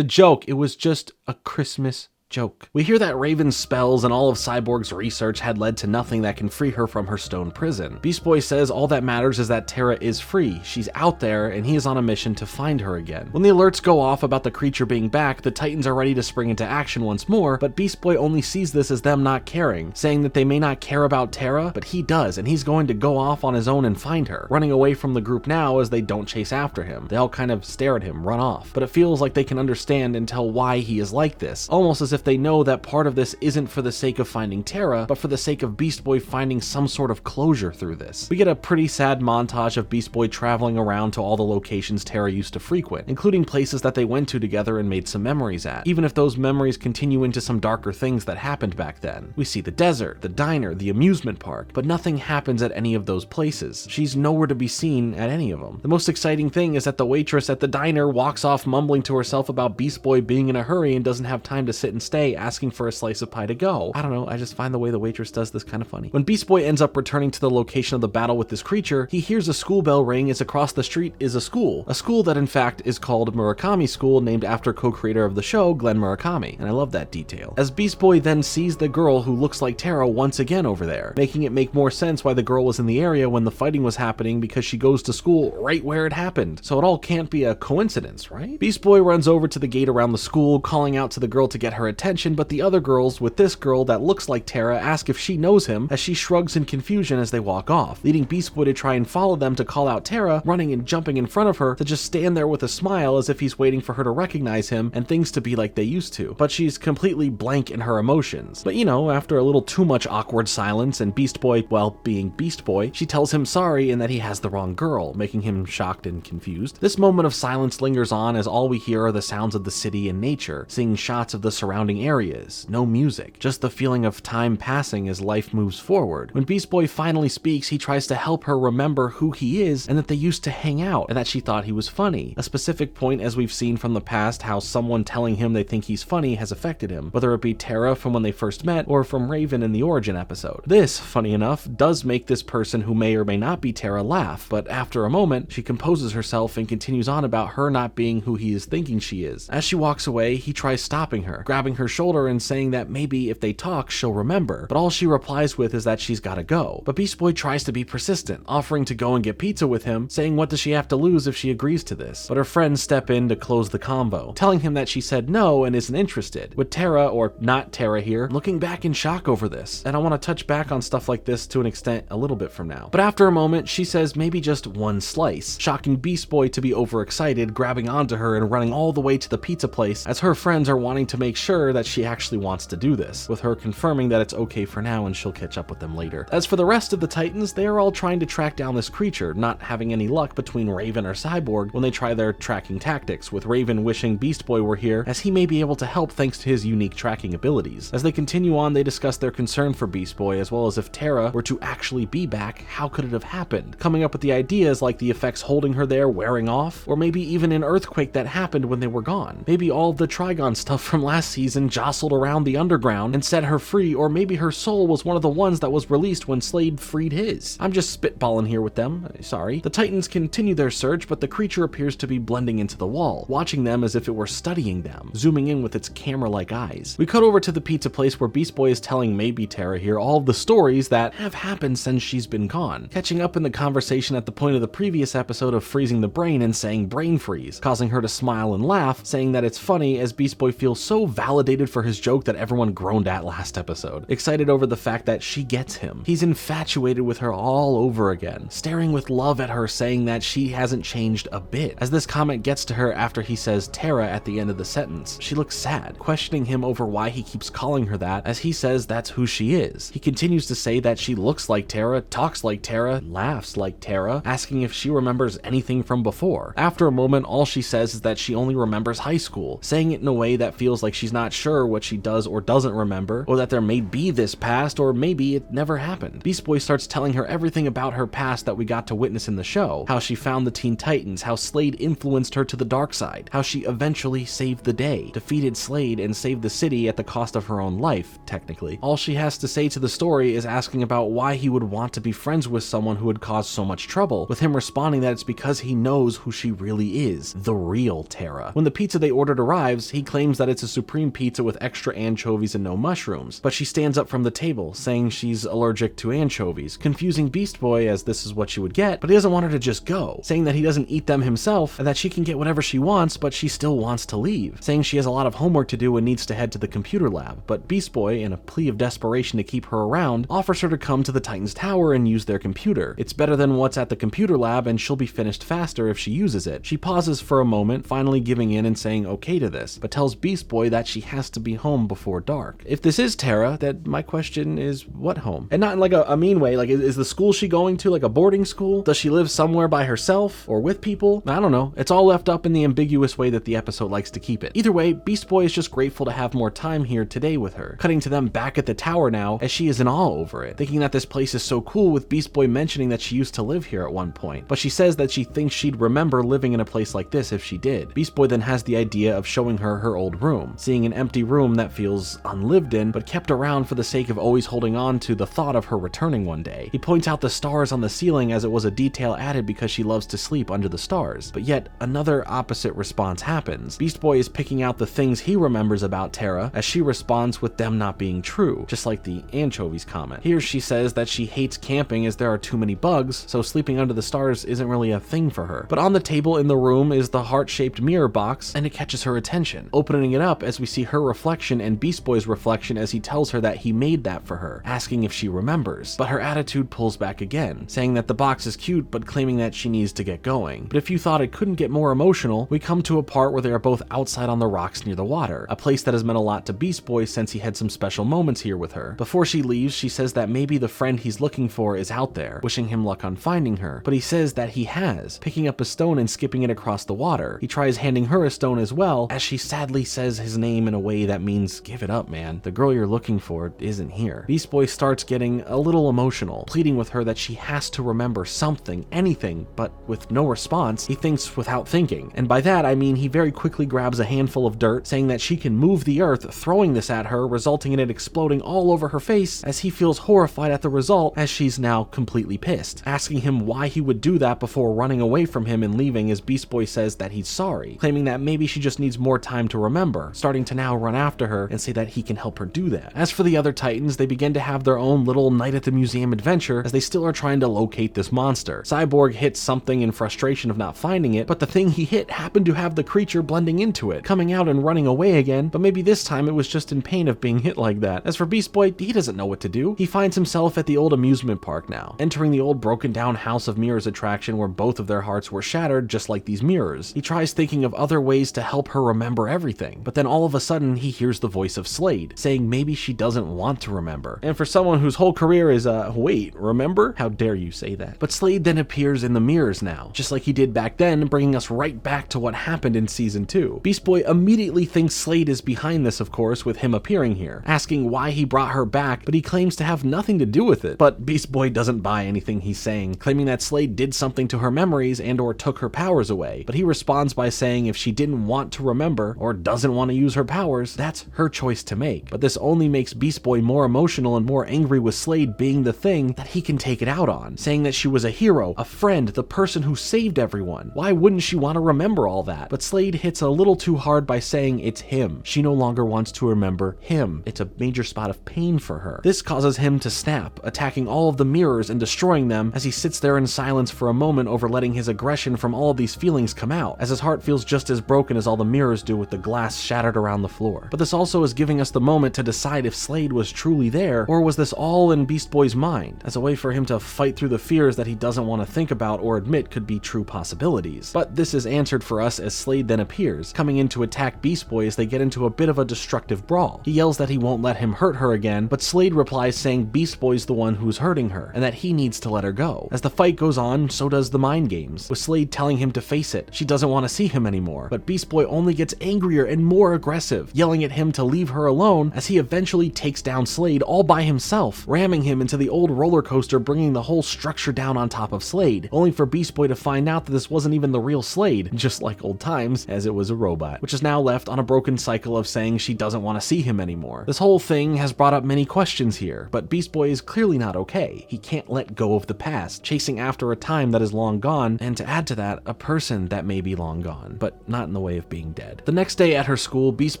joke. It was just a Christmas joke. We hear that Raven's spells and all of Cyborg's research had led to nothing that can free her from her stone prison. Beast Boy says all that matters is that Terra is free, she's out there, and he is on a mission to find her again. When the alerts go off about the creature being back, the Titans are ready to spring into action once more, but Beast Boy only sees this as them not caring, saying that they may not care about Terra, but he does, and he's going to go off on his own and find her, running away from the group now as they don't chase after him. They all kind of stare at him, run off, but it feels like they can understand and tell why he is like this, almost as if they know that part of this isn't for the sake of finding Terra, but for the sake of Beast Boy finding some sort of closure through this. We get a pretty sad montage of Beast Boy traveling around to all the locations Terra used to frequent, including places that they went to together and made some memories at, even if those memories continue into some darker things that happened back then. We see the desert, the diner, the amusement park, but nothing happens at any of those places. She's nowhere to be seen at any of them. The most exciting thing is that the waitress at the diner walks off mumbling to herself about Beast Boy being in a hurry and doesn't have time to sit and stay, asking for a slice of pie to go. I don't know, I just find the way the waitress does this kind of funny. When Beast Boy ends up returning to the location of the battle with this creature, he hears a school bell ring as across the street is a school that in fact is called Murakami School, named after co-creator of the show, Glenn Murakami, and I love that detail. As Beast Boy then sees the girl who looks like Terra once again over there, making it make more sense why the girl was in the area when the fighting was happening, because she goes to school right where it happened. So it all can't be a coincidence, right? Beast Boy runs over to the gate around the school, calling out to the girl to get her attention, but the other girls with this girl that looks like Terra ask if she knows him, as she shrugs in confusion as they walk off, leading Beast Boy to try and follow them to call out Terra, running and jumping in front of her to just stand there with a smile as if he's waiting for her to recognize him and things to be like they used to. But she's completely blank in her emotions. But you know, after a little too much awkward silence and Beast Boy, well, being Beast Boy, she tells him sorry and that he has the wrong girl, making him shocked and confused. This moment of silence lingers on as all we hear are the sounds of the city and nature, seeing shots of the surrounding areas, no music, just the feeling of time passing as life moves forward. When Beast Boy finally speaks, he tries to help her remember who he is and that they used to hang out and that she thought he was funny. A specific point, as we've seen from the past, how someone telling him they think he's funny has affected him, whether it be Terra from when they first met or from Raven in the origin episode. This, funny enough, does make this person who may or may not be Terra laugh, but after a moment, she composes herself and continues on about her not being who he is thinking she is. As she walks away, he tries stopping her, grabbing her shoulder and saying that maybe if they talk, she'll remember, but all she replies with is that she's gotta go. But Beast Boy tries to be persistent, offering to go and get pizza with him, saying what does she have to lose if she agrees to this? But her friends step in to close the convo, telling him that she said no and isn't interested, with Terra, or not Terra here, looking back in shock over this. And I want to touch back on stuff like this to an extent a little bit from now. But after a moment, she says maybe just one slice, shocking Beast Boy to be overexcited, grabbing onto her and running all the way to the pizza place as her friends are wanting to make sure that she actually wants to do this, with her confirming that it's okay for now and she'll catch up with them later. As for the rest of the Titans, they are all trying to track down this creature, not having any luck between Raven or Cyborg when they try their tracking tactics, with Raven wishing Beast Boy were here as he may be able to help thanks to his unique tracking abilities. As they continue on, they discuss their concern for Beast Boy, as well as if Terra were to actually be back, how could it have happened? Coming up with the ideas like the effects holding her there wearing off, or maybe even an earthquake that happened when they were gone. Maybe all of the Trigon stuff from last season reason jostled around the underground and set her free, or maybe her soul was one of the ones that was released when Slade freed his. I'm just spitballing here with them, sorry. The Titans continue their search, but the creature appears to be blending into the wall, watching them as if it were studying them, zooming in with its camera-like eyes. We cut over to the pizza place where Beast Boy is telling maybe Terra here all of the stories that have happened since she's been gone, catching up in the conversation at the point of the previous episode of freezing the brain and saying brain freeze, causing her to smile and laugh, saying that it's funny as Beast Boy feels so validated for his joke that everyone groaned at last episode, excited over the fact that she gets him. He's infatuated with her all over again, staring with love at her, saying that she hasn't changed a bit. As this comment gets to her after he says Terra at the end of the sentence, she looks sad, questioning him over why he keeps calling her that, as he says that's who she is. He continues to say that she looks like Terra, talks like Terra, laughs like Terra, asking if she remembers anything from before. After a moment, all she says is that she only remembers high school, saying it in a way that feels like she's not sure what she does or doesn't remember, or that there may be this past, or maybe it never happened. Beast Boy starts telling her everything about her past that we got to witness in the show, how she found the Teen Titans, how Slade influenced her to the dark side, how she eventually saved the day, defeated Slade, and saved the city at the cost of her own life, technically. All she has to say to the story is asking about why he would want to be friends with someone who had caused so much trouble, with him responding that it's because he knows who she really is, the real Terra. When the pizza they ordered arrives, he claims that it's a supreme pizza with extra anchovies and no mushrooms, but she stands up from the table, saying she's allergic to anchovies, confusing Beast Boy as this is what she would get, but he doesn't want her to just go, saying that he doesn't eat them himself and that she can get whatever she wants, but she still wants to leave, saying she has a lot of homework to do and needs to head to the computer lab. But Beast Boy, in a plea of desperation to keep her around, offers her to come to the Titans Tower and use their computer. It's better than what's at the computer lab and she'll be finished faster if she uses it. She pauses for a moment, finally giving in and saying okay to this, but tells Beast Boy that she has to be home before dark. If this is Terra, then my question is what home? And not in like a mean way, like is the school she going to like a boarding school? Does she live somewhere by herself or with people? I don't know. It's all left up in the ambiguous way that the episode likes to keep it. Either way, Beast Boy is just grateful to have more time here today with her, cutting to them back at the tower now as she is in awe over it, thinking that this place is so cool, with Beast Boy mentioning that she used to live here at one point, but she says that she thinks she'd remember living in a place like this if she did. Beast Boy then has the idea of showing her her old room, seeing an empty room that feels unlived in, but kept around for the sake of always holding on to the thought of her returning one day. He points out the stars on the ceiling as it was a detail added because she loves to sleep under the stars, but yet another opposite response happens. Beast Boy is picking out the things he remembers about Terra as she responds with them not being true, just like the anchovies comment. Here she says that she hates camping as there are too many bugs, so sleeping under the stars isn't really a thing for her. But on the table in the room is the heart-shaped mirror box, and it catches her attention, opening it up as we see her reflection and Beast Boy's reflection as he tells her that he made that for her, asking if she remembers. But her attitude pulls back again, saying that the box is cute but claiming that she needs to get going. But if you thought it couldn't get more emotional, we come to a part where they are both outside on the rocks near the water, a place that has meant a lot to Beast Boy since he had some special moments here with her. Before she leaves, she says that maybe the friend he's looking for is out there, wishing him luck on finding her, but he says that he has, picking up a stone and skipping it across the water. He tries handing her a stone as well, as she sadly says his name in a way that means give it up, man. The girl you're looking for isn't here. Beast Boy starts getting a little emotional, pleading with her that she has to remember something, anything, but with no response, he thinks without thinking. And by that, I mean he very quickly grabs a handful of dirt, saying that she can move the earth, throwing this at her, resulting in it exploding all over her face, as he feels horrified at the result as she's now completely pissed, asking him why he would do that before running away from him and leaving, as Beast Boy says that he's sorry, claiming that maybe she just needs more time to remember, starting to now run after her and say that he can help her do that. As for the other Titans, they begin to have their own little night at the museum adventure as they still are trying to locate this monster. Cyborg hits something in frustration of not finding it, but the thing he hit happened to have the creature blending into it, coming out and running away again, but maybe this time it was just in pain of being hit like that. As for Beast Boy, he doesn't know what to do. He finds himself at the old amusement park now, entering the old broken down House of Mirrors attraction where both of their hearts were shattered just like these mirrors. He tries thinking of other ways to help her remember everything, but then all of a sudden he hears the voice of Slade, saying maybe she doesn't want to remember. And for someone whose whole career is, wait, remember? How dare you say that? But Slade then appears in the mirrors now, just like he did back then, bringing us right back to what happened in season 2. Beast Boy immediately thinks Slade is behind this, of course, with him appearing here, asking why he brought her back, but he claims to have nothing to do with it. But Beast Boy doesn't buy anything he's saying, claiming that Slade did something to her memories and or took her powers away, but he responds by saying if she didn't want to remember or doesn't want to use her powers, powers, that's her choice to make. But this only makes Beast Boy more emotional and more angry with Slade being the thing that he can take it out on, saying that she was a hero, a friend, the person who saved everyone. Why wouldn't she want to remember all that? But Slade hits a little too hard by saying it's him. She no longer wants to remember him. It's a major spot of pain for her. This causes him to snap, attacking all of the mirrors and destroying them as he sits there in silence for a moment over letting his aggression from all of these feelings come out, as his heart feels just as broken as all the mirrors do with the glass shattered around the floor. But this also is giving us the moment to decide if Slade was truly there, or was this all in Beast Boy's mind, as a way for him to fight through the fears that he doesn't want to think about or admit could be true possibilities. But this is answered for us as Slade then appears, coming in to attack Beast Boy as they get into a bit of a destructive brawl. He yells that he won't let him hurt her again, but Slade replies saying Beast Boy's the one who's hurting her, and that he needs to let her go. As the fight goes on, so does the mind games, with Slade telling him to face it. She doesn't want to see him anymore, but Beast Boy only gets angrier and more aggressive, yelling at him to leave her alone as he eventually takes down Slade all by himself, ramming him into the old roller coaster, bringing the whole structure down on top of Slade, only for Beast Boy to find out that this wasn't even the real Slade, just like old times, as it was a robot, which is now left on a broken cycle of saying she doesn't want to see him anymore. This whole thing has brought up many questions here, but Beast Boy is clearly not okay. He can't let go of the past, chasing after a time that is long gone, and to add to that, a person that may be long gone, but not in the way of being dead. The next day at her school, Beast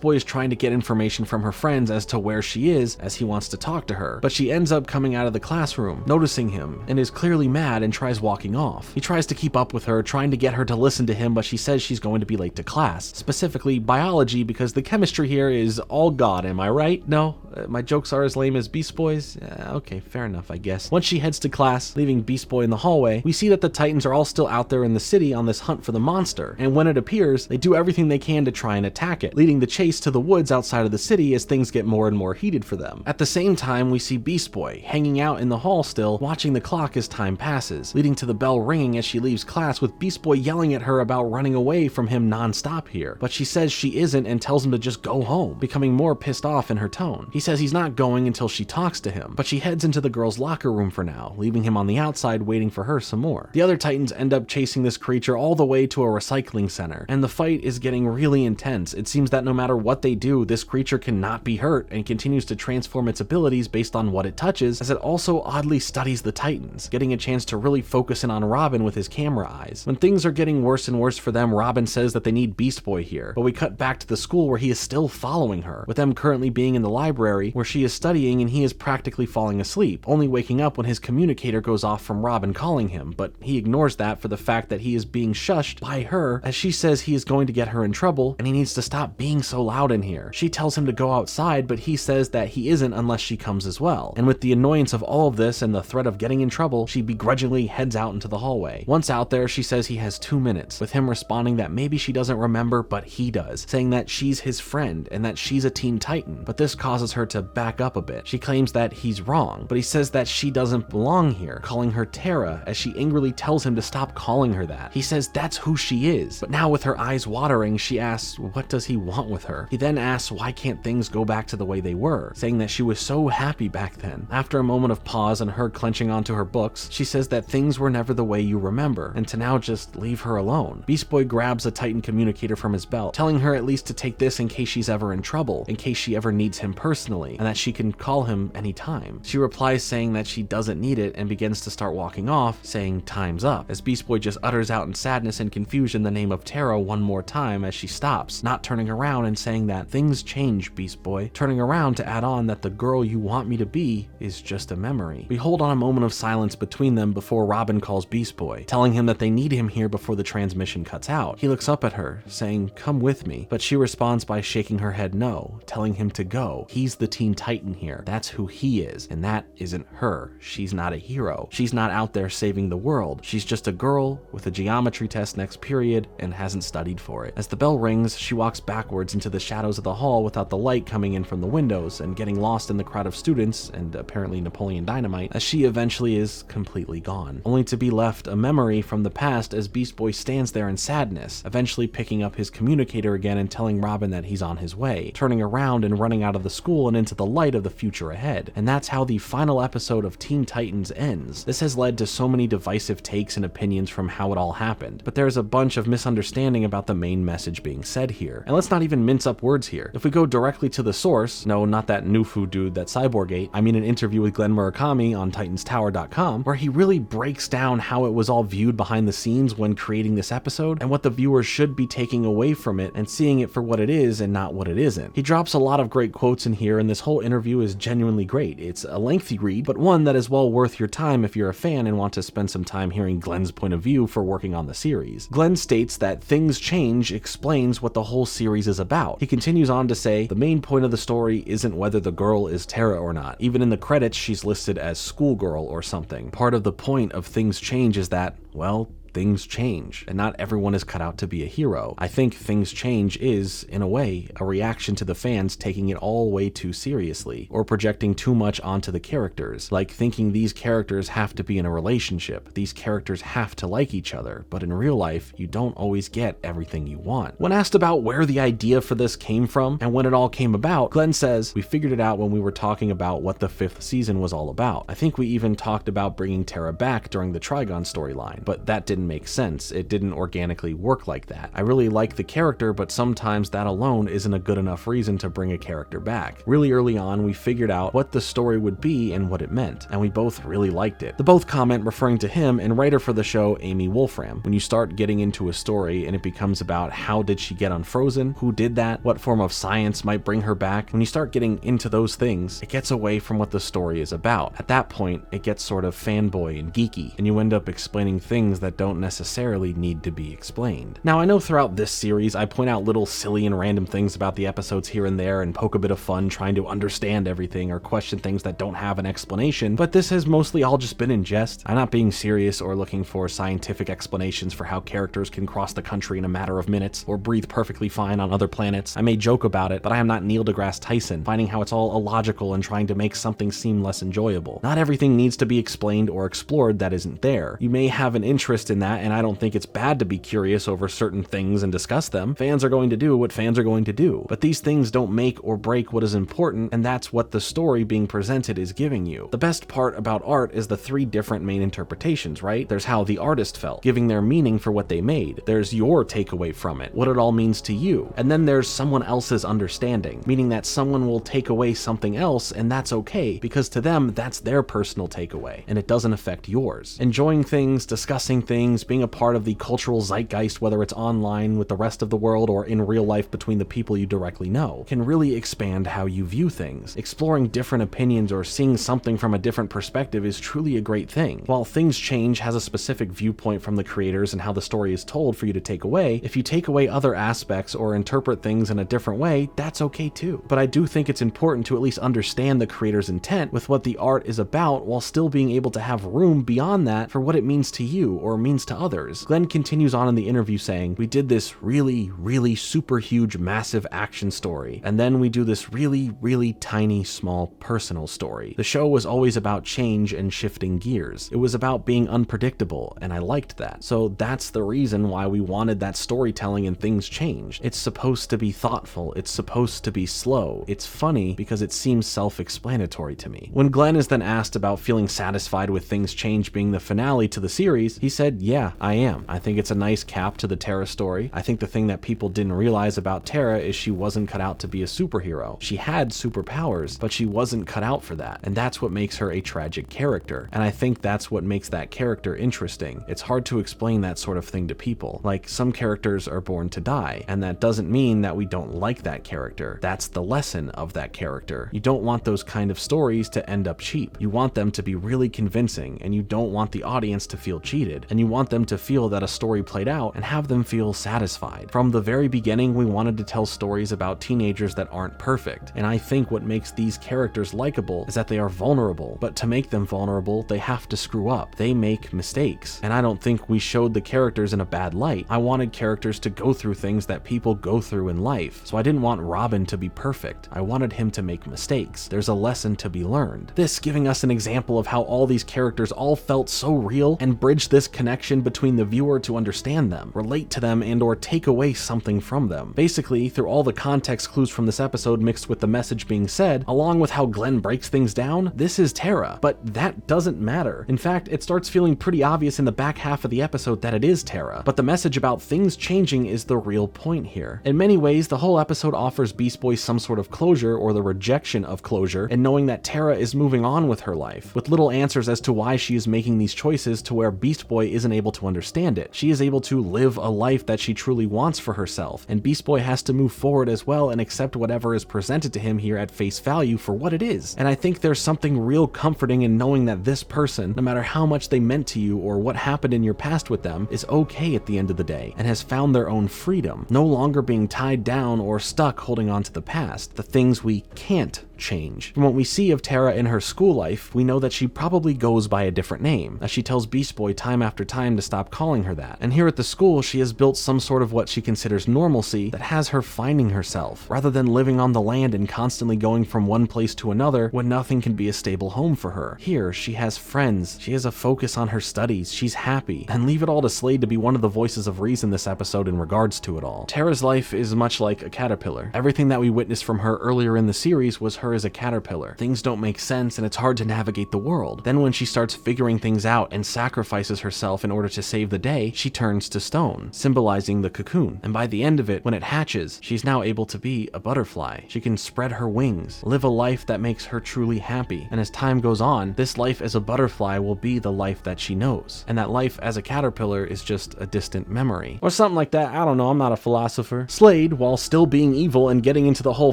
Boy is trying to get information from her friends as to where she is, as he wants to talk to her, but she ends up coming out of the classroom, noticing him, and is clearly mad and tries walking off. He tries to keep up with her, trying to get her to listen to him, but she says she's going to be late to class, specifically biology, because the chemistry here is all God, am I right? No? My jokes are as lame as Beast Boy's? Okay, fair enough, I guess. Once she heads to class, leaving Beast Boy in the hallway, we see that the Titans are all still out there in the city on this hunt for the monster, and when it appears, they do everything they can to try and attack it, leading the chase to the woods outside of the city as things get more and more heated for them. At the same time, we see Beast Boy hanging out in the hall still, watching the clock as time passes, leading to the bell ringing as she leaves class, with Beast Boy yelling at her about running away from him non-stop here, but she says she isn't and tells him to just go home, becoming more pissed off in her tone. He says he's not going until she talks to him, but she heads into the girl's locker room for now, leaving him on the outside waiting for her some more. The other Titans end up chasing this creature all the way to a recycling center, and the fight is getting really intense. It seems that no matter what they do, this creature cannot be hurt and continues to transform its abilities based on what it touches, as it also oddly studies the Titans, getting a chance to really focus in on Robin with his camera eyes. When things are getting worse and worse for them, Robin says that they need Beast Boy here, but we cut back to the school where he is still following her, with them currently being in the library where she is studying and he is practically falling asleep, only waking up when his communicator goes off from Robin calling him, but he ignores that for the fact that he is being shushed by her as she says he is going to get her in trouble and he needs to stop being so loud in here. She tells him to go outside, but he says that he isn't unless she comes as well. And with the annoyance of all of this and the threat of getting in trouble, she begrudgingly heads out into the hallway. Once out there, she says he has 2 minutes, with him responding that maybe she doesn't remember, but he does, saying that she's his friend and that she's a Teen Titan, but this causes her to back up a bit. She claims that he's wrong, but he says that she doesn't belong here, calling her Terra, as she angrily tells him to stop calling her that. He says that's who she is, but now with her eyes watering, she asks what does he want with her. He then asks why can't things go back to the way they were, saying that she was so happy back then. After a moment of pause and her clenching onto her books, she says that things were never the way you remember, and to now just leave her alone. Beast Boy grabs a Titan communicator from his belt, telling her at least to take this in case she's ever in trouble, in case she ever needs him personally, and that she can call him anytime. She replies saying that she doesn't need it and begins to start walking off, saying time's up, as Beast Boy just utters out in sadness and confusion the name of Terra one more time as she stops, not turning around and saying that things change, Beast Boy, turning around to add on that the girl you want me to be is just a memory. We hold on a moment of silence between them before Robin calls Beast Boy, telling him that they need him here before the transmission cuts out. He looks up at her, saying, "Come with me," but she responds by shaking her head no, telling him to go. He's the Teen Titan here. That's who he is, and that isn't her. She's not a hero. She's not out there saving the world. She's just a girl with a geometry test next period and hasn't studied for it. As the bell rings, she walks backwards into the shadows of the hall without the light coming in from the windows and getting lost in the crowd of students and apparently Napoleon Dynamite as she eventually is completely gone, only to be left a memory from the past as Beast Boy stands there in sadness, eventually picking up his communicator again and telling Robin that he's on his way, turning around and running out of the school and into the light of the future ahead. And that's how the final episode of Teen Titans ends. This has led to so many divisive takes and opinions from how it all happened, but there's a bunch of misunderstanding about the main message being said here. And let's not even mince up up words here. If we go directly to the source, no, not that Nufu dude that Cyborg ate, I mean an interview with Glenn Murakami on TitansTower.com, where he really breaks down how it was all viewed behind the scenes when creating this episode, and what the viewers should be taking away from it and seeing it for what it is and not what it isn't. He drops a lot of great quotes in here, and this whole interview is genuinely great. It's a lengthy read, but one that is well worth your time if you're a fan and want to spend some time hearing Glenn's point of view for working on the series. Glenn states that Things Change explains what the whole series is about. He continues on to say, the main point of the story isn't whether the girl is Terra or not. Even in the credits, she's listed as schoolgirl or something. Part of the point of Things Change is that, well, things change, and not everyone is cut out to be a hero. I think Things Change is, in a way, a reaction to the fans taking it all way too seriously, or projecting too much onto the characters, like thinking these characters have to be in a relationship, these characters have to like each other, but in real life, you don't always get everything you want. When asked about where the idea for this came from, and when it all came about, Glenn says, we figured it out when we were talking about what the 5th season was all about. I think we even talked about bringing Terra back during the Trigon storyline, but that didn't make sense. It didn't organically work like that. I really like the character, but sometimes that alone isn't a good enough reason to bring a character back. Really early on, we figured out what the story would be and what it meant, and we both really liked it. The both comment referring to him and writer for the show, Amy Wolfram. When you start getting into a story and it becomes about how did she get unfrozen, who did that, what form of science might bring her back, when you start getting into those things, it gets away from what the story is about. At that point, it gets sort of fanboy and geeky, and you end up explaining things that don't necessarily need to be explained. Now, I know throughout this series, I point out little silly and random things about the episodes here and there and poke a bit of fun trying to understand everything or question things that don't have an explanation, but this has mostly all just been in jest. I'm not being serious or looking for scientific explanations for how characters can cross the country in a matter of minutes or breathe perfectly fine on other planets. I may joke about it, but I am not Neil deGrasse Tyson, finding how it's all illogical and trying to make something seem less enjoyable. Not everything needs to be explained or explored that isn't there. You may have an interest in that, and I don't think it's bad to be curious over certain things and discuss them. Fans are going to do what fans are going to do, but these things don't make or break what is important, and that's what the story being presented is giving you. The best part about art is the 3 different main interpretations, right? There's how the artist felt, giving their meaning for what they made. There's your takeaway from it, what it all means to you. And then there's someone else's understanding, meaning that someone will take away something else, and that's okay, because to them, that's their personal takeaway, and it doesn't affect yours. Enjoying things, discussing things, being a part of the cultural zeitgeist, whether it's online with the rest of the world or in real life between the people you directly know, can really expand how you view things. Exploring different opinions or seeing something from a different perspective is truly a great thing. While Things Change has a specific viewpoint from the creators and how the story is told for you to take away, if you take away other aspects or interpret things in a different way, that's okay too. But I do think it's important to at least understand the creator's intent with what the art is about while still being able to have room beyond that for what it means to you or means to others. Glenn continues on in the interview saying, we did this really super huge massive action story, and then we do this really tiny small personal story. The show was always about change and shifting gears. It was about being unpredictable, and I liked that. So that's the reason why we wanted that storytelling in Things Changed. It's supposed to be thoughtful, it's supposed to be slow, it's funny because it seems self-explanatory to me. When Glenn is then asked about feeling satisfied with Things Change being the finale to the series, he said, yeah, I am. I think it's a nice cap to the Terra story. I think the thing that people didn't realize about Terra is she wasn't cut out to be a superhero. She had superpowers, but she wasn't cut out for that, and that's what makes her a tragic character, and I think that's what makes that character interesting. It's hard to explain that sort of thing to people. Like, some characters are born to die, and that doesn't mean that we don't like that character. That's the lesson of that character. You don't want those kind of stories to end up cheap. You want them to be really convincing, and you don't want the audience to feel cheated, and you want them to feel that a story played out and have them feel satisfied. From the very beginning, we wanted to tell stories about teenagers that aren't perfect, and I think what makes these characters likable is that they are vulnerable, but to make them vulnerable, they have to screw up. They make mistakes, and I don't think we showed the characters in a bad light. I wanted characters to go through things that people go through in life, so I didn't want Robin to be perfect. I wanted him to make mistakes. There's a lesson to be learned. This giving us an example of how all these characters all felt so real and bridged this connection connection between the viewer to understand them, relate to them, and or take away something from them. Basically, through all the context clues from this episode mixed with the message being said, along with how Glenn breaks things down, this is Terra. But that doesn't matter. In fact, it starts feeling pretty obvious in the back half of the episode that it is Terra, but the message about things changing is the real point here. In many ways, the whole episode offers Beast Boy some sort of closure, or the rejection of closure, and knowing that Terra is moving on with her life, with little answers as to why she is making these choices to where Beast Boy isn't able to understand it. She is able to live a life that she truly wants for herself, and Beast Boy has to move forward as well and accept whatever is presented to him here at face value for what it is. And I think there's something real comforting in knowing that this person, no matter how much they meant to you or what happened in your past with them, is okay at the end of the day and has found their own freedom, no longer being tied down or stuck holding on to the past, the things we can't change. From what we see of Terra in her school life, we know that she probably goes by a different name, as she tells Beast Boy time after time to stop calling her that. And here at the school, she has built some sort of what she considers normalcy that has her finding herself, rather than living on the land and constantly going from one place to another when nothing can be a stable home for her. Here, she has friends, she has a focus on her studies, she's happy, and leave it all to Slade to be one of the voices of reason this episode in regards to it all. Terra's life is much like a caterpillar. Everything that we witnessed from her earlier in the series was her as a caterpillar. Things don't make sense and it's hard to navigate the world. Then when she starts figuring things out and sacrifices herself in order to save the day, she turns to stone, symbolizing the cocoon. And by the end of it, when it hatches, she's now able to be a butterfly. She can spread her wings, live a life that makes her truly happy. And as time goes on, this life as a butterfly will be the life that she knows. And that life as a caterpillar is just a distant memory. Or something like that. I don't know, I'm not a philosopher. Slade, while still being evil and getting into the whole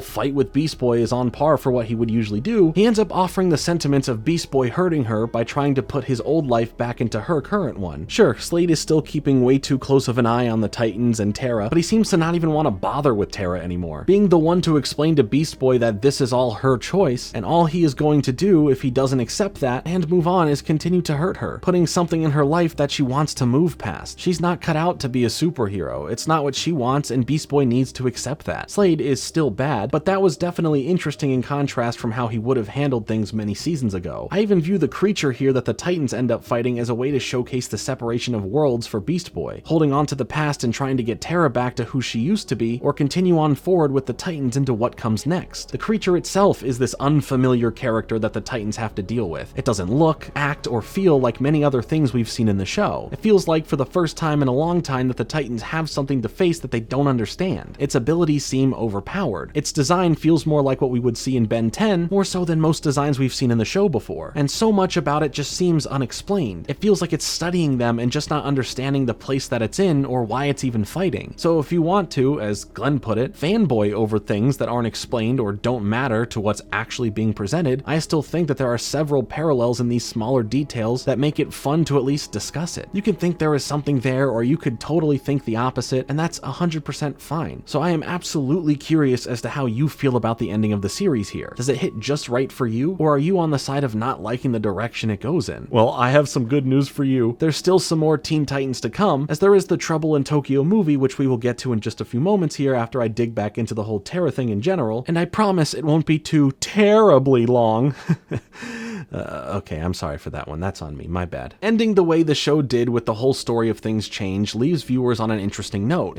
fight with Beast Boy, is on par for what he would usually do. He ends up offering the sentiments of Beast Boy hurting her by trying to put his old life back into her current one. Sure, Slade is still keeping way too close of an eye on the Titans and Terra, but he seems to not even want to bother with Terra anymore, being the one to explain to Beast Boy that this is all her choice, and all he is going to do if he doesn't accept that and move on is continue to hurt her, putting something in her life that she wants to move past. She's not cut out to be a superhero. It's not what she wants, and Beast Boy needs to accept that. Slade is still bad, but that was definitely interesting in contrast from how he would have handled things many seasons ago. I even view the creature here that the Titans end up fighting as a way to showcase the separation of worlds for Beast Boy, holding on to the past and trying to get Terra back to who she used to be, or continue on forward with the Titans into what comes next. The creature itself is this unfamiliar character that the Titans have to deal with. It doesn't look, act, or feel like many other things we've seen in the show. It feels like for the first time in a long time that the Titans have something to face that they don't understand. Its abilities seem overpowered. Its design feels more like what we would see in Ben 10, more so than most designs we've seen in the show before. And so much about it just seems unexplained. It feels like it's studying them and just not understanding the place that it's in or why it's even fighting. So if you want to, as Glenn put it, fanboy over things that aren't explained or don't matter to what's actually being presented, I still think that there are several parallels in these smaller details that make it fun to at least discuss it. You can think there is something there, or you could totally think the opposite, and that's 100% fine. So I am absolutely curious as to how you feel about the ending of the series here. Does it hit just right for you, or are you on the side of not liking the direction it goes in? Well, I have some good news for you. There's still some more Teen Titans to come, as there is the Trouble in Tokyo movie, which we will get to in just a few moments here after I dig back into the whole Terra thing in general, and I promise it won't be too terribly long. Okay, I'm sorry for that one. That's on me. My bad. Ending the way the show did with the whole story of things change leaves viewers on an interesting note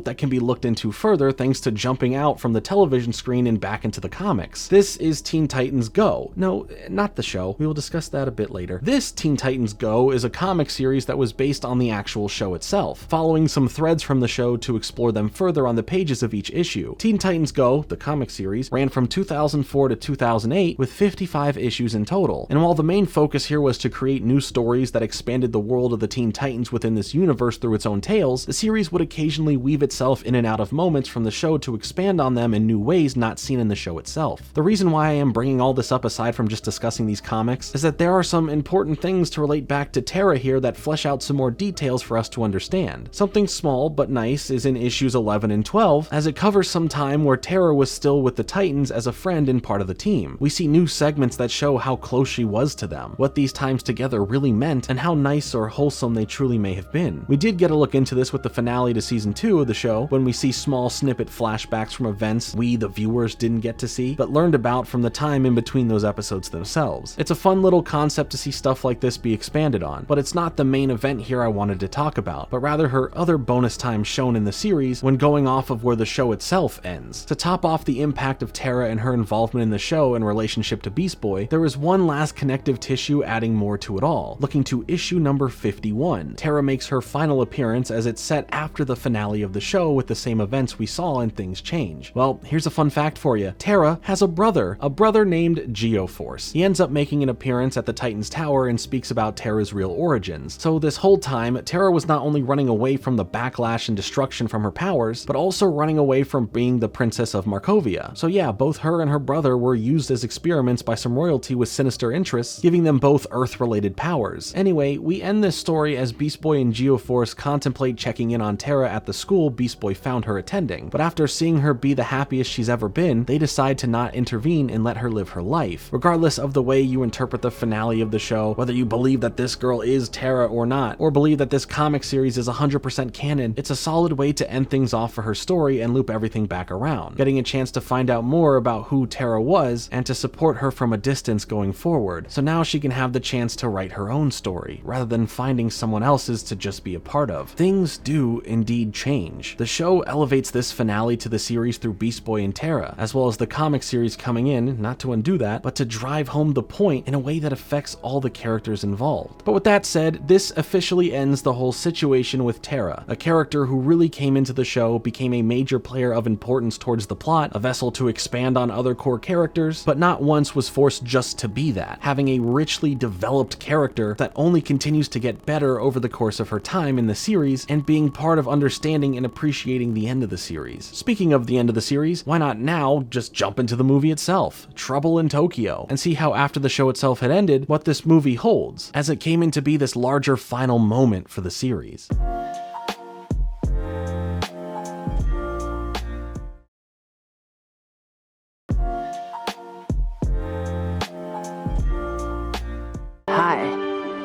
that can be looked into further thanks to jumping out from the television screen and back into the comics. This is Teen Titans Go. No, not the show. We will discuss that a bit later. This Teen Titans Go is a comic series that was based on the actual show itself, following some threads from the show to explore them further on the pages of each issue. Teen Titans Go, the comic series, ran from 2004 to 2008 with 55 issues in total. And while the main focus here was to create new stories that expanded the world of the Teen Titans within this universe through its own tales, the series would occasionally weave itself in and out of moments from the show to expand on them in new ways not seen in the show itself. The reason why I am bringing all this up aside from just discussing these comics is that there are some important things to relate back to Terra here that flesh out some more details for us to understand. Something small but nice is in issues 11 and 12, as it covers some time where Terra was still with the Titans as a friend and part of the team. We see new segments that show how close she was to them, what these times together really meant, and how nice or wholesome they truly may have been. We did get a look into this with the finale to season 2 of the show, when we see small snippet flashbacks from events we, the viewers, didn't get to see, but learned about from the time in between those episodes themselves. It's a fun little concept to see stuff like this be expanded on, but it's not the main event here I wanted to talk about, but rather her other bonus time shown in the series when going off of where the show itself ends. To top off the impact of Terra and her involvement in the show in relationship to Beast Boy, there is one last connective tissue adding more to it all. Looking to issue number 51, Terra makes her final appearance as it's set after the finale of the show with the same events we saw in Things Change. Well, here's a fun fact for you. Terra has a brother named Geoforce. He ends up making an appearance at the Titan's Tower and speaks about Terra's real origins. So this whole time, Terra was not only running away from the backlash and destruction from her powers, but also running away from being the Princess of Markovia. So yeah, both her and her brother were used as experiments by some royalty with sinister interests, giving them both Earth-related powers. Anyway, we end this story as Beast Boy and Geoforce contemplate checking in on Terra at the school Beast Boy found her attending, but after seeing her be the happiest she's ever been, they decide to not intervene and let her live her life. Regardless of the way you interpret the finale of the show, whether you believe that this girl is Terra or not, or believe that this comic series is 100% canon, it's a solid way to end things off for her story and loop everything back around, getting a chance to find out more about who Terra was and to support her from a distance going forward, so now she can have the chance to write her own story, rather than finding someone else's to just be a part of. Things do indeed change. The show elevates this finale to the series through Beast Boy and Terra, as well as the comic series coming in, not to undo that, but to drive home the point in a way that affects all the characters involved. But with that said, this officially ends the whole situation with Terra, a character who really came into the show, became a major player of importance towards the plot, a vessel to expand on other core characters, but not once was forced just to be that, having a richly developed character that only continues to get better over the course of her time in the series, and being part of understanding and appreciating the end of the series. Speaking of the end of the series, why not now just jump into the movie itself, Trouble in Tokyo, and see how after the show itself had ended, what this movie holds, as it came in to be this larger final moment for the series.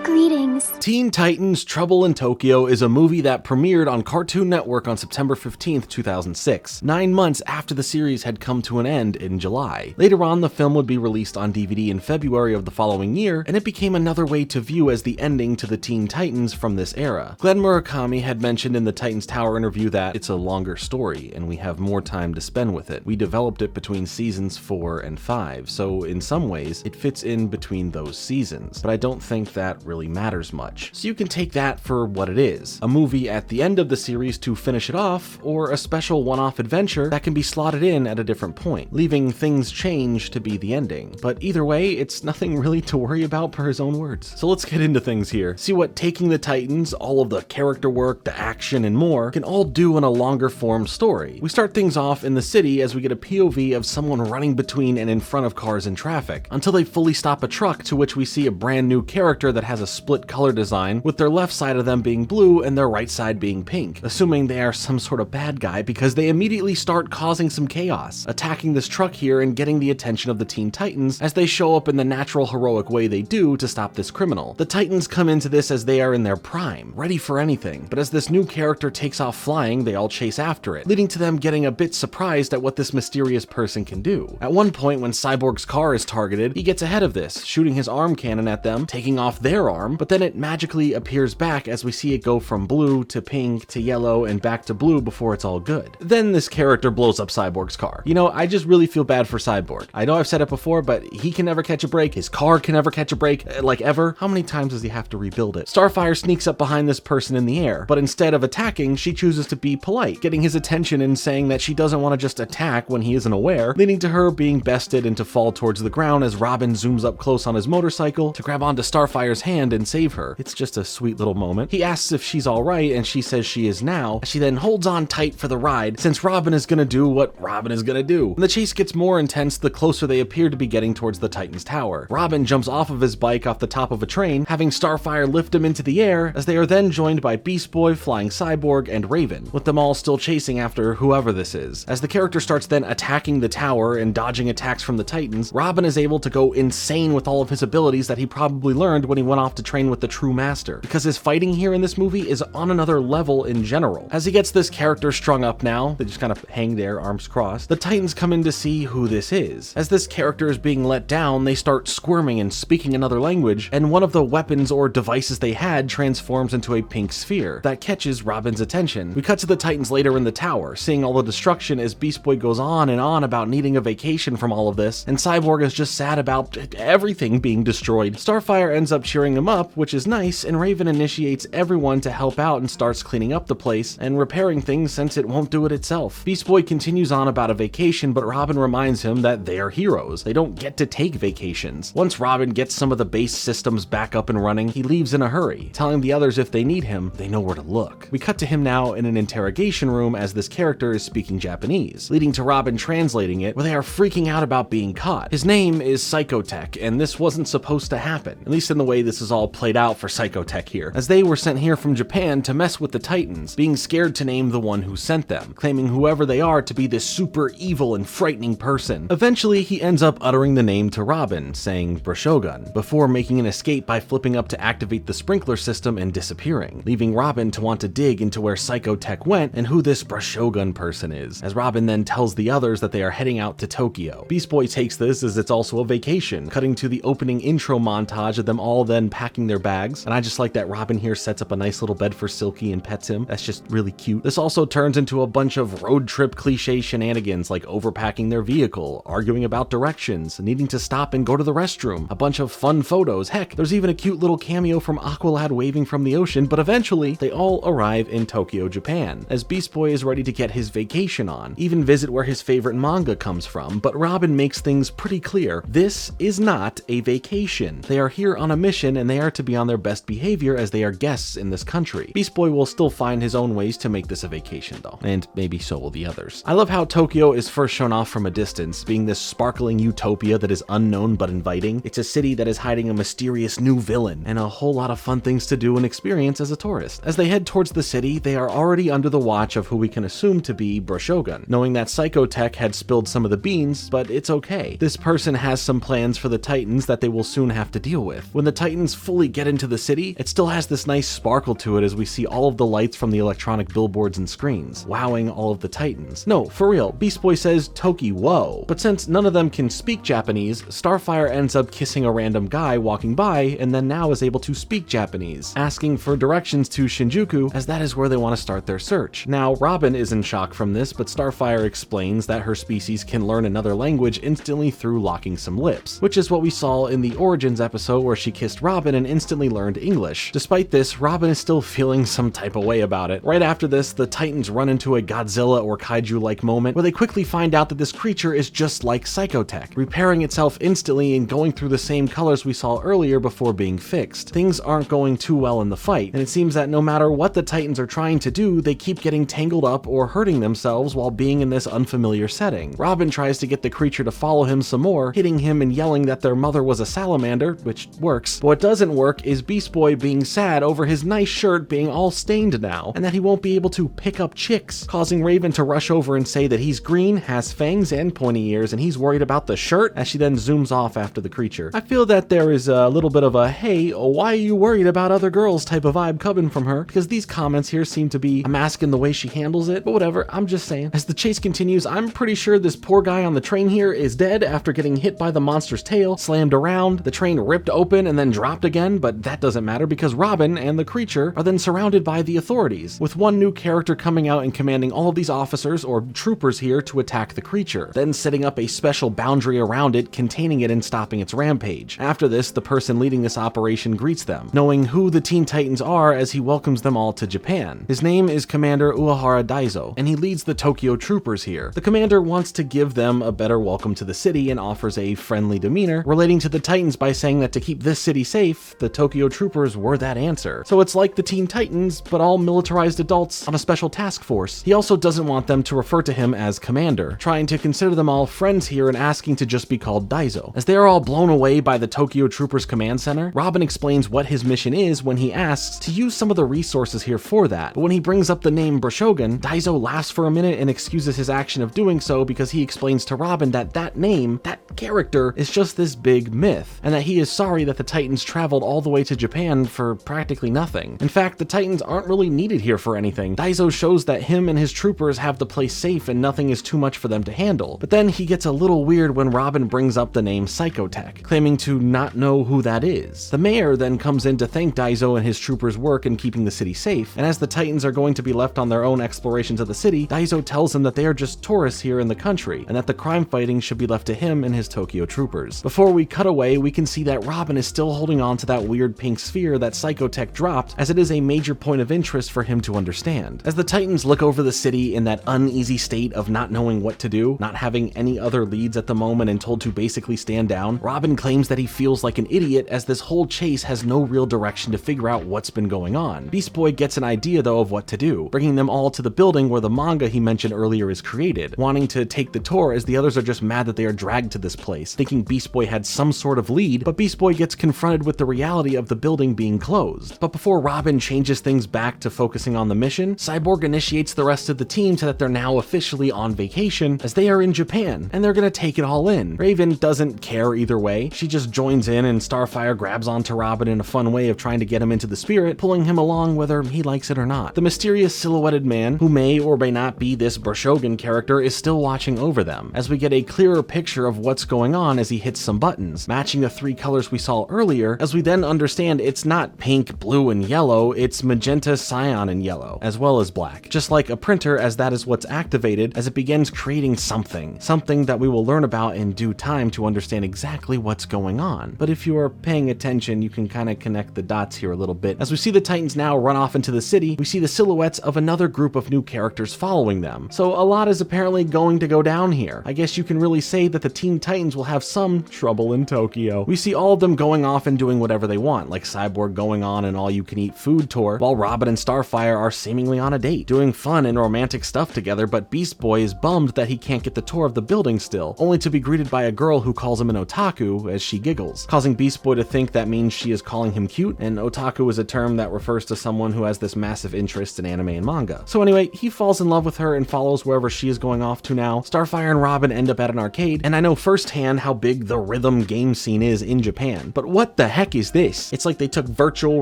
Greetings. Teen Titans Trouble in Tokyo is a movie that premiered on Cartoon Network on September 15th, 2006, 9 months after the series had come to an end in July. Later on, the film would be released on DVD in February of the following year, and it became another way to view as the ending to the Teen Titans from this era. Glenn Murakami had mentioned in the Titans Tower interview that it's a longer story, and we have more time to spend with it. We developed it between seasons 4 and 5, so in some ways, it fits in between those seasons, but I don't think that really matters much. So you can take that for what it is, a movie at the end of the series to finish it off, or a special one-off adventure that can be slotted in at a different point, leaving Things Change to be the ending. But either way, it's nothing really to worry about per his own words. So let's get into things here, see what Taking the Titans, all of the character work, the action, and more can all do in a longer form story. We start things off in the city as we get a POV of someone running between and in front of cars in traffic, until they fully stop a truck, to which we see a brand new character that has a split color design, with their left side of them being blue and their right side being pink, assuming they are some sort of bad guy because they immediately start causing some chaos, attacking this truck here and getting the attention of the Teen Titans as they show up in the natural heroic way they do to stop this criminal. The Titans come into this as they are in their prime, ready for anything, but as this new character takes off flying, they all chase after it, leading to them getting a bit surprised at what this mysterious person can do. At one point, when Cyborg's car is targeted, he gets ahead of this, shooting his arm cannon at them, taking off their arm, but then it magically appears back as we see it go from blue to pink to yellow and back to blue before it's all good. Then this character blows up Cyborg's car. You know, I just really feel bad for Cyborg. I know I've said it before, but he can never catch a break. His car can never catch a break, like ever. How many times does he have to rebuild it? Starfire sneaks up behind this person in the air, but instead of attacking, she chooses to be polite, getting his attention and saying that she doesn't want to just attack when he isn't aware, leading to her being bested and to fall towards the ground as Robin zooms up close on his motorcycle to grab onto Starfire's hand hand and save her. It's just a sweet little moment. He asks if she's alright, and she says she is now, as she then holds on tight for the ride, since Robin is gonna do what Robin is gonna do. And the chase gets more intense the closer they appear to be getting towards the Titan's tower. Robin jumps off of his bike off the top of a train, having Starfire lift him into the air, as they are then joined by Beast Boy, Flying Cyborg, and Raven, with them all still chasing after whoever this is. As the character starts then attacking the tower and dodging attacks from the Titans, Robin is able to go insane with all of his abilities that he probably learned when he went off to train with the true master, because his fighting here in this movie is on another level in general. As he gets this character strung up now, they just kind of hang there, arms crossed, the Titans come in to see who this is. As this character is being let down, they start squirming and speaking another language, and one of the weapons or devices they had transforms into a pink sphere that catches Robin's attention. We cut to the Titans later in the tower, seeing all the destruction as Beast Boy goes on and on about needing a vacation from all of this, and Cyborg is just sad about everything being destroyed. Starfire ends up cheering him up, which is nice, and Raven initiates everyone to help out and starts cleaning up the place and repairing things since it won't do it itself. Beast Boy continues on about a vacation, but Robin reminds him that they are heroes. They don't get to take vacations. Once Robin gets some of the base systems back up and running, he leaves in a hurry, telling the others if they need him, they know where to look. We cut to him now in an interrogation room as this character is speaking Japanese, leading to Robin translating it, where they are freaking out about being caught. His name is Psychotech, and this wasn't supposed to happen, at least in the way this is all played out for Psychotech here, as they were sent here from Japan to mess with the Titans, being scared to name the one who sent them, claiming whoever they are to be this super evil and frightening person. Eventually, he ends up uttering the name to Robin, saying Brashogun, before making an escape by flipping up to activate the sprinkler system and disappearing, leaving Robin to want to dig into where Psychotech went and who this Brashogun person is, as Robin then tells the others that they are heading out to Tokyo. Beast Boy takes this as it's also a vacation, cutting to the opening intro montage of them all then packing their bags, and I just like that Robin here sets up a nice little bed for Silky and pets him. That's just really cute. This also turns into a bunch of road trip cliche shenanigans like overpacking their vehicle, arguing about directions, needing to stop and go to the restroom, a bunch of fun photos, heck, there's even a cute little cameo from Aqualad waving from the ocean, but eventually they all arrive in Tokyo, Japan, as Beast Boy is ready to get his vacation on, even visit where his favorite manga comes from, but Robin makes things pretty clear. This is not a vacation. They are here on a mission and they are to be on their best behavior as they are guests in this country. Beast Boy will still find his own ways to make this a vacation though, and maybe so will the others. I love how Tokyo is first shown off from a distance, being this sparkling utopia that is unknown but inviting. It's a city that is hiding a mysterious new villain, and a whole lot of fun things to do and experience as a tourist. As they head towards the city, they are already under the watch of who we can assume to be Brashogun, knowing that Psychotech had spilled some of the beans, but it's okay. This person has some plans for the Titans that they will soon have to deal with. When the Titans fully get into the city, it still has this nice sparkle to it as we see all of the lights from the electronic billboards and screens, wowing all of the Titans. No, for real, Beast Boy says Toki whoa, but since none of them can speak Japanese, Starfire ends up kissing a random guy walking by and then now is able to speak Japanese, asking for directions to Shinjuku as that is where they want to start their search. Now, Robin is in shock from this, but Starfire explains that her species can learn another language instantly through locking some lips, which is what we saw in the Origins episode where she kissed Robin and instantly learned English. Despite this, Robin is still feeling some type of way about it. Right after this, the Titans run into a Godzilla or kaiju-like moment where they quickly find out that this creature is just like Psychotech, repairing itself instantly and going through the same colors we saw earlier before being fixed. Things aren't going too well in the fight, and it seems that no matter what the Titans are trying to do, they keep getting tangled up or hurting themselves while being in this unfamiliar setting. Robin tries to get the creature to follow him some more, hitting him and yelling that their mother was a salamander, which works, but what doesn't work is Beast Boy being sad over his nice shirt being all stained now, and that he won't be able to pick up chicks, causing Raven to rush over and say that he's green, has fangs and pointy ears, and he's worried about the shirt, as she then zooms off after the creature. I feel that there is a little bit of a, hey, why are you worried about other girls type of vibe coming from her, because these comments here seem to be masking the way she handles it, but whatever, I'm just saying. As the chase continues, I'm pretty sure this poor guy on the train here is dead after getting hit by the monster's tail, slammed around, the train ripped open and then dropped again, but that doesn't matter because Robin and the creature are then surrounded by the authorities, with one new character coming out and commanding all of these officers or troopers here to attack the creature, then setting up a special boundary around it, containing it and stopping its rampage. After this, the person leading this operation greets them, knowing who the Teen Titans are as he welcomes them all to Japan. His name is Commander OhhaiAri, and he leads the Tokyo troopers here. The commander wants to give them a better welcome to the city and offers a friendly demeanor, relating to the Titans by saying that to keep this city safe, safe, the Tokyo Troopers were that answer. So it's like the Teen Titans, but all militarized adults on a special task force. He also doesn't want them to refer to him as Commander, trying to consider them all friends here and asking to just be called Daizo. As they are all blown away by the Tokyo Troopers command center, Robin explains what his mission is when he asks to use some of the resources here for that. But when he brings up the name Broshogun, Daizo laughs for a minute and excuses his action of doing so because he explains to Robin that that name, that character, is just this big myth, and that he is sorry that the Titans traveled all the way to Japan for practically nothing. In fact, the Titans aren't really needed here for anything. Daizo shows that him and his troopers have the place safe and nothing is too much for them to handle. But then he gets a little weird when Robin brings up the name Psychotech, claiming to not know who that is. The mayor then comes in to thank Daizo and his troopers' work in keeping the city safe, and as the Titans are going to be left on their own explorations of the city, Daizo tells them that they are just tourists here in the country, and that the crime fighting should be left to him and his Tokyo Troopers. Before we cut away, we can see that Robin is still holding on to that weird pink sphere that Psychotech dropped, as it is a major point of interest for him to understand. As the Titans look over the city in that uneasy state of not knowing what to do, not having any other leads at the moment and told to basically stand down, Robin claims that he feels like an idiot as this whole chase has no real direction to figure out what's been going on. Beast Boy gets an idea though of what to do, bringing them all to the building where the manga he mentioned earlier is created, wanting to take the tour as the others are just mad that they are dragged to this place, thinking Beast Boy had some sort of lead, but Beast Boy gets confronted with the reality of the building being closed. But before Robin changes things back to focusing on the mission, Cyborg initiates the rest of the team so that they're now officially on vacation as they are in Japan, and they're gonna take it all in. Raven doesn't care either way. She just joins in and Starfire grabs onto Robin in a fun way of trying to get him into the spirit, pulling him along whether he likes it or not. The mysterious silhouetted man, who may or may not be this Broshogun character, is still watching over them, as we get a clearer picture of what's going on as he hits some buttons, matching the three colors we saw earlier, as we then understand it's not pink, blue, and yellow, it's magenta, cyan, and yellow, as well as black. Just like a printer, as that is what's activated as it begins creating something that we will learn about in due time to understand exactly what's going on. But if you are paying attention, you can kind of connect the dots here a little bit. As we see the Titans now run off into the city, we see the silhouettes of another group of new characters following them. So a lot is apparently going to go down here. I guess you can really say that the Teen Titans will have some trouble in Tokyo. We see all of them going off and doing whatever they want, like Cyborg going on an all-you-can-eat food tour, while Robin and Starfire are seemingly on a date, doing fun and romantic stuff together, but Beast Boy is bummed that he can't get the tour of the building still, only to be greeted by a girl who calls him an otaku as she giggles, causing Beast Boy to think that means she is calling him cute, and otaku is a term that refers to someone who has this massive interest in anime and manga. So anyway, he falls in love with her and follows wherever she is going off to now. Starfire and Robin end up at an arcade, and I know firsthand how big the rhythm game scene is in Japan, but what the heck is this? It's like they took virtual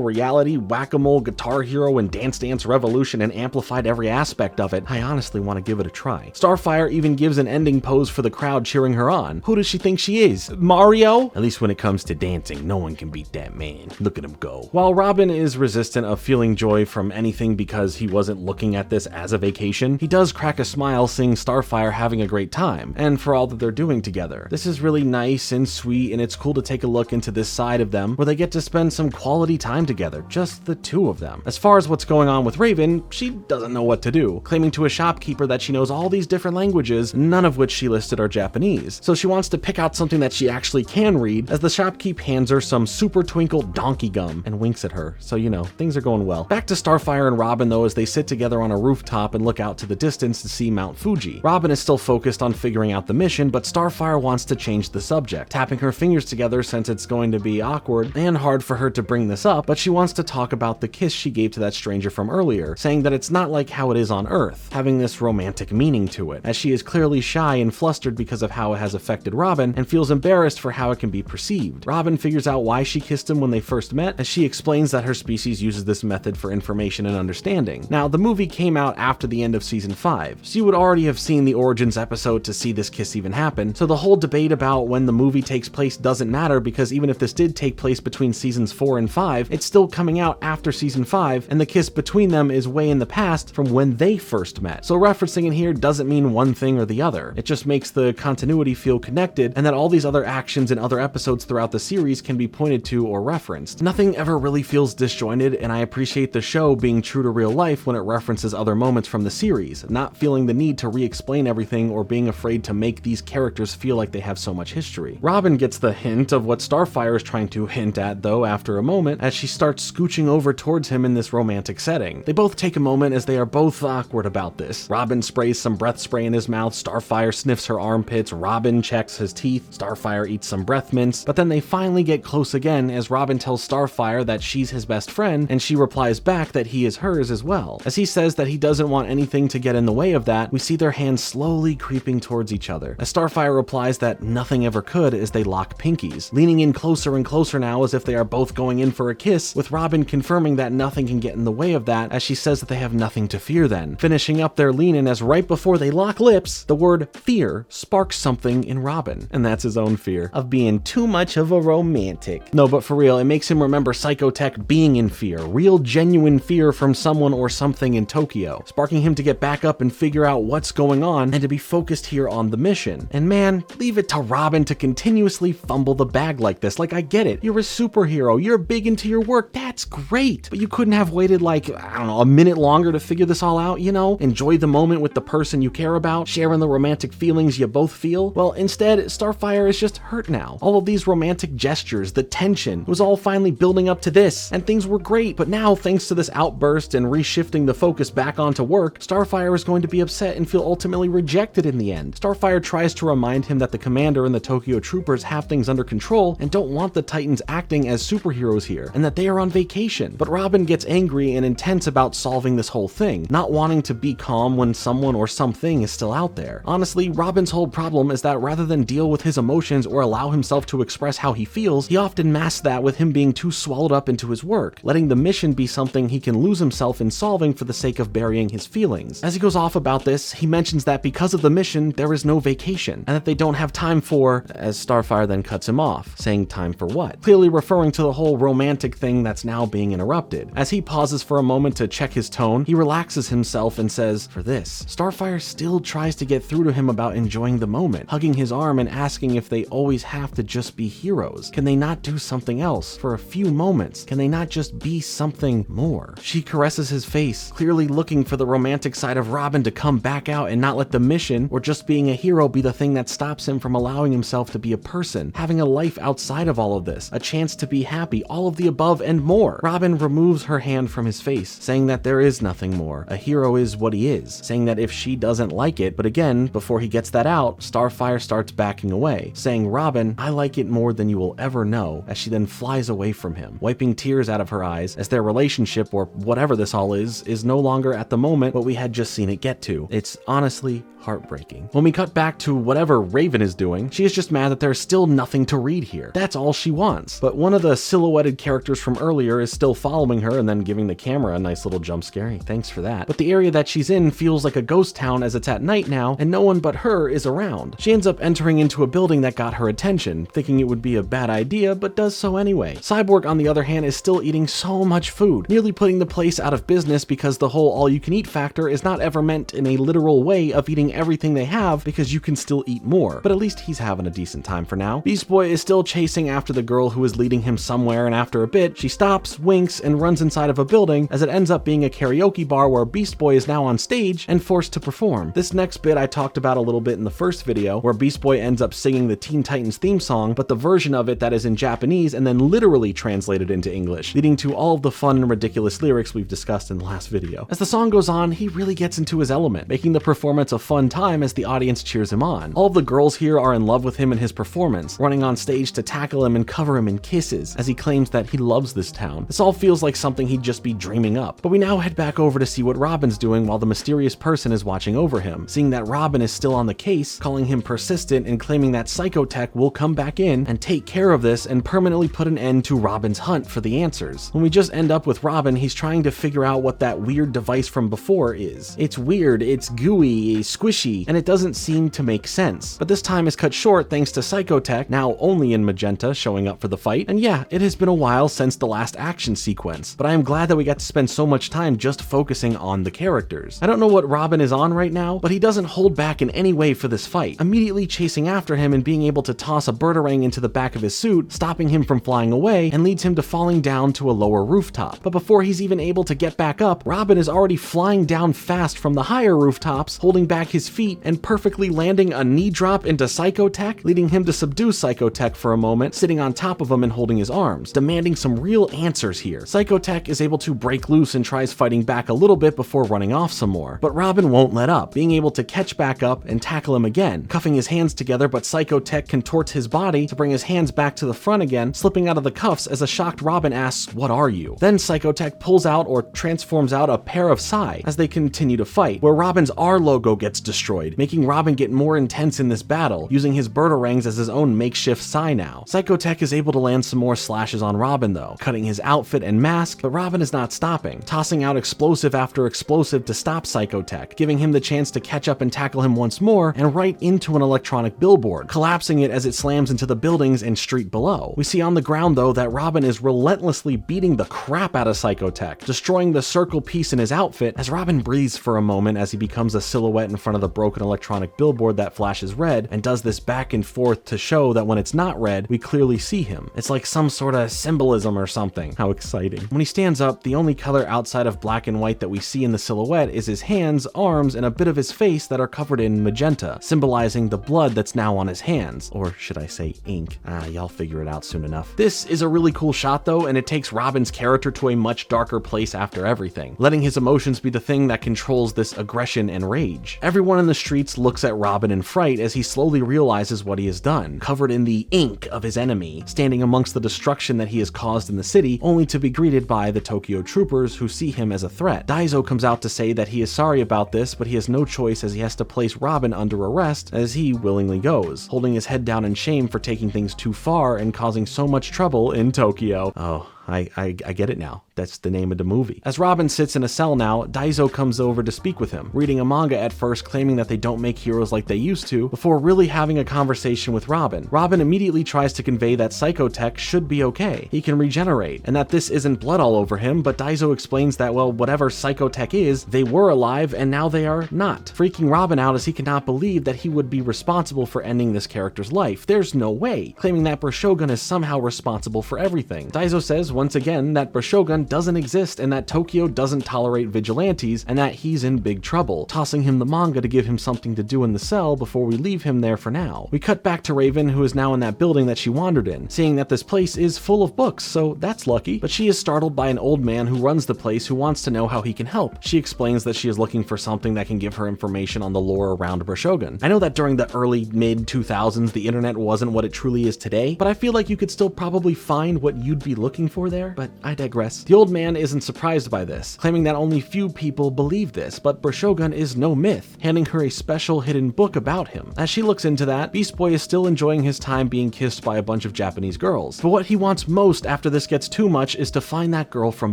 reality, Whack-A-Mole, Guitar Hero, and Dance Dance Revolution and amplified every aspect of it. I honestly want to give it a try. Starfire even gives an ending pose for the crowd cheering her on. Who does she think she is? Mario? At least when it comes to dancing, no one can beat that man. Look at him go. While Robin is resistant of feeling joy from anything because he wasn't looking at this as a vacation, he does crack a smile seeing Starfire having a great time, and for all that they're doing together. This is really nice and sweet, and it's cool to take a look into this side of them where they get to spend some quality time together, just the two of them. As far as what's going on with Raven, she doesn't know what to do, claiming to a shopkeeper that she knows all these different languages, none of which she listed are Japanese. So she wants to pick out something that she actually can read, as the shopkeep hands her some Super Twinkle donkey gum and winks at her. So you know, things are going well. Back to Starfire and Robin though, as they sit together on a rooftop and look out to the distance to see Mount Fuji. Robin is still focused on figuring out the mission, but Starfire wants to change the subject, tapping her fingers together since it's going to be awkward and hard for her to bring this up, but she wants to talk about the kiss she gave to that stranger from earlier, saying that it's not like how it is on Earth, having this romantic meaning to it, as she is clearly shy and flustered because of how it has affected Robin and feels embarrassed for how it can be perceived. Robin figures out why she kissed him when they first met, as she explains that her species uses this method for information and understanding. Now, the movie came out after the end of season 5, so you would already have seen the Origins episode to see this kiss even happen, so the whole debate about when the movie takes place doesn't matter, because even if this did take place between seasons 4 and 5, it's still coming out after season 5, and the kiss between them is way in the past from when they first met. So referencing it here doesn't mean one thing or the other. It just makes the continuity feel connected, and that all these other actions in other episodes throughout the series can be pointed to or referenced. Nothing ever really feels disjointed, and I appreciate the show being true to real life when it references other moments from the series, not feeling the need to re-explain everything or being afraid to make these characters feel like they have so much history. Robin gets the hint of what Starfire is trying to hint hint at, though, after a moment, as she starts scooching over towards him in this romantic setting. They both take a moment as they are both awkward about this. Robin sprays some breath spray in his mouth, Starfire sniffs her armpits, Robin checks his teeth, Starfire eats some breath mints, but then they finally get close again as Robin tells Starfire that she's his best friend, and she replies back that he is hers as well. As he says that he doesn't want anything to get in the way of that, we see their hands slowly creeping towards each other. As Starfire replies that nothing ever could as they lock pinkies, leaning in closer and closer now as if they are both going in for a kiss, with Robin confirming that nothing can get in the way of that as she says that they have nothing to fear then. Finishing up their lean-in as right before they lock lips, the word fear sparks something in Robin, and that's his own fear of being too much of a romantic. No, but for real, it makes him remember Psychotech being in fear, real genuine fear from someone or something in Tokyo, sparking him to get back up and figure out what's going on and to be focused here on the mission. And man, leave it to Robin to continuously fumble the bag like this. Like, I get it, you're a superhero, you're big into your work, that's great, but you couldn't have waited like, I don't know, a minute longer to figure this all out, you know? Enjoy the moment with the person you care about, sharing the romantic feelings you both feel. Well, instead, Starfire is just hurt now. All of these romantic gestures, the tension, was all finally building up to this, and things were great, but now, thanks to this outburst and reshifting the focus back onto work, Starfire is going to be upset and feel ultimately rejected in the end. Starfire tries to remind him that the commander and the Tokyo troopers have things under control and don't want the Titans acting as superheroes here, and that they are on vacation. But Robin gets angry and intense about solving this whole thing, not wanting to be calm when someone or something is still out there. Honestly, Robin's whole problem is that rather than deal with his emotions or allow himself to express how he feels, he often masks that with him being too swallowed up into his work, letting the mission be something he can lose himself in solving for the sake of burying his feelings. As he goes off about this, he mentions that because of the mission, there is no vacation, and that they don't have time for, as Starfire then cuts him off, saying time for what? Clearly referring to the whole romantic thing that's now being interrupted. As he pauses for a moment to check his tone, he relaxes himself and says, for this. Starfire still tries to get through to him about enjoying the moment, hugging his arm and asking if they always have to just be heroes. Can they not do something else for a few moments? Can they not just be something more? She caresses his face, clearly looking for the romantic side of Robin to come back out and not let the mission or just being a hero be the thing that stops him from allowing himself to be a person, having a life outside of all of this, a chance to be happy, all of the above and more. Robin removes her hand from his face, saying that there is nothing more. A hero is what he is, saying that if she doesn't like it, but again, before he gets that out, Starfire starts backing away, saying, Robin, I like it more than you will ever know, as she then flies away from him, wiping tears out of her eyes as their relationship, or whatever this all is no longer at the moment what we had just seen it get to. It's honestly heartbreaking. When we cut back to whatever Raven is doing, she is just mad that there's still nothing to read here. That's all she wants. But one of the silhouetted characters from earlier is still following her and then giving the camera a nice little jump scare. Hey, thanks for that. But the area that she's in feels like a ghost town as it's at night now, and no one but her is around. She ends up entering into a building that got her attention, thinking it would be a bad idea, but does so anyway. Cyborg, on the other hand, is still eating so much food, nearly putting the place out of business because the whole all-you-can-eat factor is not ever meant in a literal way of eating everything they have, because you can still eat more, but at least he's having a decent time for now. Beast Boy is still chasing after the girl who is leading him somewhere, and after a bit, she stops, winks, and runs inside of a building as it ends up being a karaoke bar where Beast Boy is now on stage and forced to perform. This next bit I talked about a little bit in the first video, where Beast Boy ends up singing the Teen Titans theme song, but the version of it that is in Japanese and then literally translated into English, leading to all of the fun and ridiculous lyrics we've discussed in the last video. As the song goes on, he really gets into his element, making the performance a fun time as the audience cheers him on. All of the girls here are in love with him and his performance, running on stage to tackle him and cover him in kisses, as he claims that he loves this town. This all feels like something he'd just be dreaming up. But we now head back over to see what Robin's doing while the mysterious person is watching over him, seeing that Robin is still on the case, calling him persistent and claiming that Psychotech will come back in and take care of this and permanently put an end to Robin's hunt for the answers. When we just end up with Robin, he's trying to figure out what that weird device from before is. It's weird, it's gooey, squishy, and it doesn't seem to make sense. But this time is cut short thanks to Psychotech, now only in magenta, showing up for the fight. And yeah, it has been a while since the last action sequence, but I am glad that we got to spend so much time just focusing on the characters. I don't know what Robin is on right now, but he doesn't hold back in any way for this fight, immediately chasing after him and being able to toss a birdarang into the back of his suit, stopping him from flying away, and leads him to falling down to a lower rooftop. But before he's even able to get back up, Robin is already flying down fast from the higher rooftops, holding back his feet and perfectly landing a knee drop into Psychotech, leading him to subdue Psychotech for a moment, sitting on top of him and holding his arms, demanding some real answers here. Psychotech is able to break loose and tries fighting back a little bit before running off some more, but Robin won't let up, being able to catch back up and tackle him again, cuffing his hands together, but Psychotech contorts his body to bring his hands back to the front again, slipping out of the cuffs as a shocked Robin asks, "What are you?" Then Psychotech pulls out or transforms out a pair of Psy as they continue to fight, where Robin's R logo gets destroyed, making Robin get more intense in this battle, using his Birdarangs as his own makeshift Psy now. Psychotech is able to land some more slashes on Robin though, cutting his outfit and mask, but Robin is not stopping, tossing out explosive after explosive to stop Psychotech, giving him the chance to catch up and tackle him once more, and right into an electronic billboard, collapsing it as it slams into the buildings and street below. We see on the ground though that Robin is relentlessly beating the crap out of Psychotech, destroying the circle piece in his outfit as Robin breathes for a moment as he becomes a silhouette in front of the broken electronic billboard that flashes red and does this back and forth to show that when it's not red, we clearly see him. It's like some sort of symbolism or something. How exciting. When he stands up, the only color outside of black and white that we see in the silhouette is his hands, arms, and a bit of his face that are covered in magenta, symbolizing the blood that's now on his hands. Or should I say ink? Y'all figure it out soon enough. This is a really cool shot though, and it takes Robin's character to a much darker place after everything, letting his emotions be the thing that controls this aggression and rage. Everyone in the streets looks at Robin in fright as he slowly realizes what he has done, covered in the ink of his enemy, standing amongst the destruction that he has caused in the city, only to be greeted by the Tokyo troopers who see him as a threat. Daizo comes out to say that he is sorry about this, but he has no choice as he has to place Robin under arrest as he willingly goes, holding his head down in shame for taking things too far and causing so much trouble in Tokyo. Oh, I get it now. That's the name of the movie. As Robin sits in a cell now, Daizo comes over to speak with him, reading a manga at first claiming that they don't make heroes like they used to, before really having a conversation with Robin. Robin immediately tries to convey that Psychotech should be okay, he can regenerate, and that this isn't blood all over him, but Daizo explains that, well, whatever Psychotech is, they were alive and now they are not, freaking Robin out as he cannot believe that he would be responsible for ending this character's life. There's no way, claiming that Broshogun is somehow responsible for everything. Daizo says once again that Broshogun doesn't exist and that Tokyo doesn't tolerate vigilantes and that he's in big trouble, tossing him the manga to give him something to do in the cell before we leave him there for now. We cut back to Raven, who is now in that building that she wandered in, seeing that this place is full of books, so that's lucky, but she is startled by an old man who runs the place who wants to know how he can help. She explains that she is looking for something that can give her information on the lore around Broshogun. I know that during the early mid-2000s the internet wasn't what it truly is today, but I feel like you could still probably find what you'd be looking for there, but I digress. The old man isn't surprised by this, claiming that only few people believe this, but Broshogun is no myth, handing her a special hidden book about him. As she looks into that, Beast Boy is still enjoying his time being kissed by a bunch of Japanese girls, but what he wants most after this gets too much is to find that girl from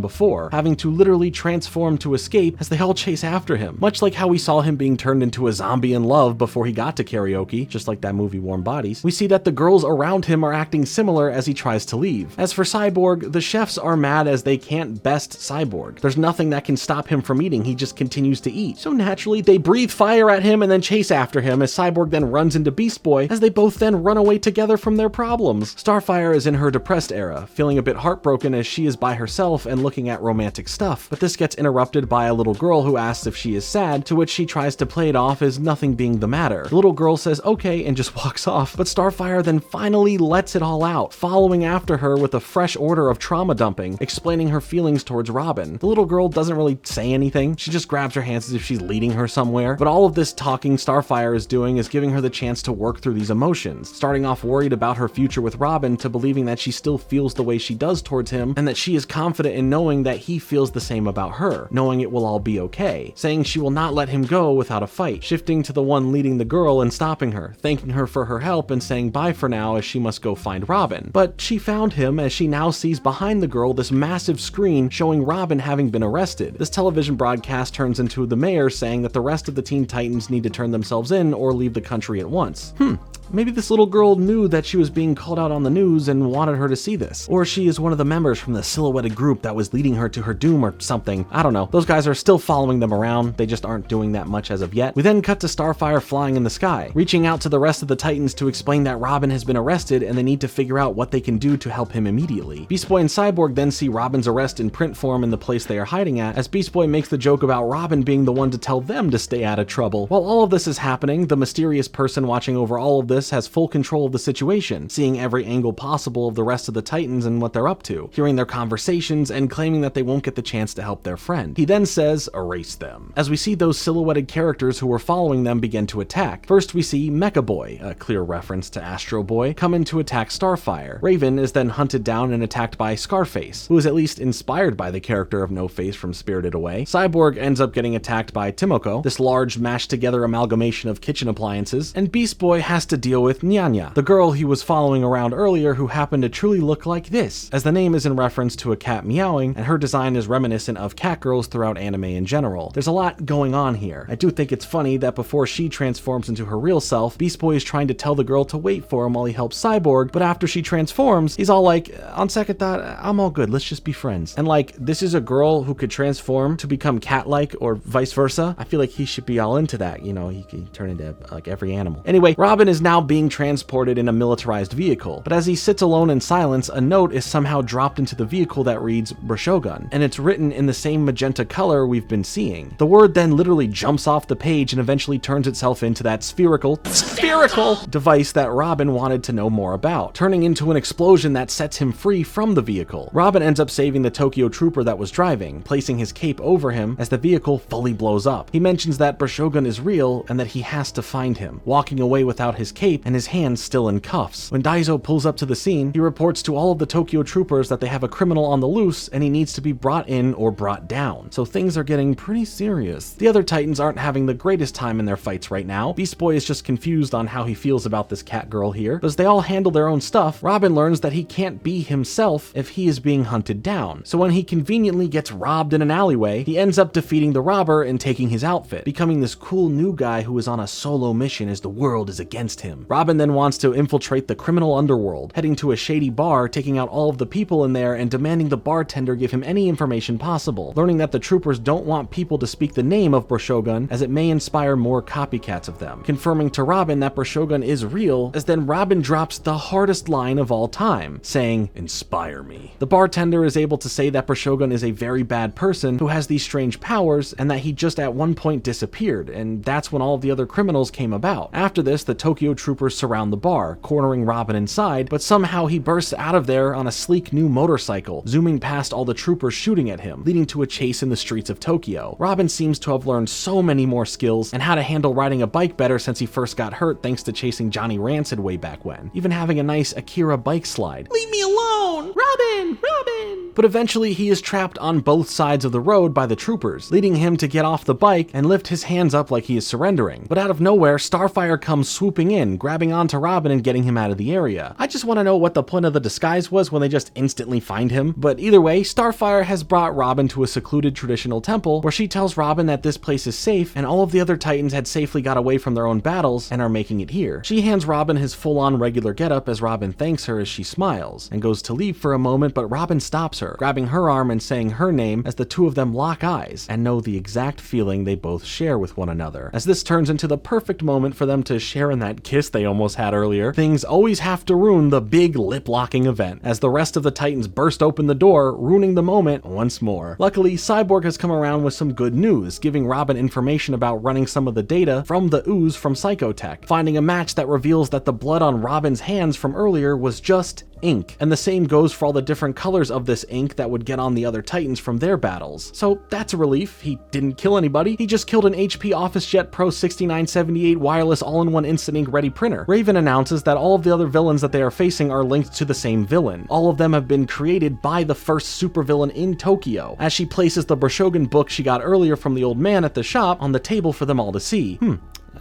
before, having to literally transform to escape as they all chase after him, much like how we saw him being turned into a zombie in love before he got to karaoke, just like that movie Warm Bodies. We see that the girls around him are acting similar as he tries to leave. As for Cyborg, the chefs are mad as they can't best Cyborg. There's nothing that can stop him from eating, he just continues to eat. So naturally, they breathe fire at him and then chase after him as Cyborg then runs into Beast Boy as they both then run away together from their problems. Starfire is in her depressed era, feeling a bit heartbroken as she is by herself and looking at romantic stuff, but this gets interrupted by a little girl who asks if she is sad, to which she tries to play it off as nothing being the matter. The little girl says okay and just walks off, but Starfire then finally lets it all out, following after her with a fresh order of trauma dumping, explaining her feelings towards Robin. The little girl doesn't really say anything, she just grabs her hands as if she's leading her somewhere, but all of this talking Starfire is doing is giving her the chance to work through these emotions, starting off worried about her future with Robin to believing that she still feels the way she does towards him and that she is confident in knowing that he feels the same about her, knowing it will all be okay, saying she will not let him go without a fight, shifting to the one leading the girl and stopping her, thanking her for her help and saying bye for now as she must go find Robin. But she found him as she now sees behind the girl this massive screen showing Robin having been arrested. This television broadcast turns into the mayor saying that the rest of the Teen Titans need to turn themselves in or leave the country at once. Maybe this little girl knew that she was being called out on the news and wanted her to see this. Or she is one of the members from the silhouetted group that was leading her to her doom or something. I don't know. Those guys are still following them around. They just aren't doing that much as of yet. We then cut to Starfire flying in the sky, reaching out to the rest of the Titans to explain that Robin has been arrested and they need to figure out what they can do to help him immediately. Beast Boy and Cyborg then see Robin's arrest in print form in the place they are hiding at, as Beast Boy makes the joke about Robin being the one to tell them to stay out of trouble. While all of this is happening, the mysterious person watching over all of this this, has full control of the situation, seeing every angle possible of the rest of the Titans and what they're up to, hearing their conversations and claiming that they won't get the chance to help their friend. He then says, erase them, as we see those silhouetted characters who were following them begin to attack. First we see Mecha Boy, a clear reference to Astro Boy, come in to attack Starfire. Raven is then hunted down and attacked by Scarface, who is at least inspired by the character of No Face from Spirited Away. Cyborg ends up getting attacked by Timoko, this large mashed together amalgamation of kitchen appliances, and Beast Boy has to deal with Nyanya, the girl he was following around earlier who happened to truly look like this, as the name is in reference to a cat meowing, and her design is reminiscent of cat girls throughout anime in general. There's a lot going on here. I do think it's funny that before she transforms into her real self, Beast Boy is trying to tell the girl to wait for him while he helps Cyborg, but after she transforms, he's all like, on second thought, I'm all good, let's just be friends. And like, this is a girl who could transform to become cat-like or vice versa. I feel like he should be all into that, you know, he can turn into like every animal. Anyway, Robin is now being transported in a militarized vehicle, but as he sits alone in silence, a note is somehow dropped into the vehicle that reads Brashogun, and it's written in the same magenta color we've been seeing. The word then literally jumps off the page and eventually turns itself into that spherical device that Robin wanted to know more about, turning into an explosion that sets him free from the vehicle. Robin ends up saving the Tokyo trooper that was driving, placing his cape over him as the vehicle fully blows up. He mentions that Brashogun is real and that he has to find him, walking away without his cape and his hands still in cuffs. When Daizo pulls up to the scene, he reports to all of the Tokyo troopers that they have a criminal on the loose and he needs to be brought in or brought down. So things are getting pretty serious. The other Titans aren't having the greatest time in their fights right now. Beast Boy is just confused on how he feels about this cat girl here, but as they all handle their own stuff, Robin learns that he can't be himself if he is being hunted down. So when he conveniently gets robbed in an alleyway, he ends up defeating the robber and taking his outfit, becoming this cool new guy who is on a solo mission as the world is against him. Robin then wants to infiltrate the criminal underworld, heading to a shady bar, taking out all of the people in there and demanding the bartender give him any information possible, learning that the troopers don't want people to speak the name of Brashogun as it may inspire more copycats of them, confirming to Robin that Brashogun is real, as then Robin drops the hardest line of all time, saying, "Inspire me." The bartender is able to say that Brashogun is a very bad person who has these strange powers and that he just at one point disappeared, and that's when all of the other criminals came about. After this, the Tokyo troopers surround the bar, cornering Robin inside, but somehow he bursts out of there on a sleek new motorcycle, zooming past all the troopers shooting at him, leading to a chase in the streets of Tokyo. Robin seems to have learned so many more skills and how to handle riding a bike better since he first got hurt thanks to chasing Johnny Rancid way back when, even having a nice Akira bike slide. Leave me alone! Robin! Robin! But eventually he is trapped on both sides of the road by the troopers, leading him to get off the bike and lift his hands up like he is surrendering. But out of nowhere, Starfire comes swooping in, grabbing onto Robin and getting him out of the area. I just want to know what the point of the disguise was when they just instantly find him, but either way, Starfire has brought Robin to a secluded traditional temple where she tells Robin that this place is safe and all of the other Titans had safely got away from their own battles and are making it here. She hands Robin his full-on regular getup as Robin thanks her as she smiles and goes to leave for a moment, but Robin stops her, grabbing her arm and saying her name as the two of them lock eyes and know the exact feeling they both share with one another. As this turns into the perfect moment for them to share in that kiss they almost had earlier, things always have to ruin the big lip-locking event as the rest of the Titans burst open the door, ruining the moment once more. Luckily, Cyborg has come around with some good news, giving Robin information about running some of the data from the ooze from Psychotech, finding a match that reveals that the blood on Robin's hands from earlier was just ink, and the same goes for all the different colors of this ink that would get on the other Titans from their battles. So that's a relief. He didn't kill anybody, he just killed an HP OfficeJet Pro 6978 wireless all-in-one instant ink ready printer. Raven announces that all of the other villains that they are facing are linked to the same villain. All of them have been created by the first supervillain in Tokyo, as she places the Brashogun book she got earlier from the old man at the shop on the table for them all to see.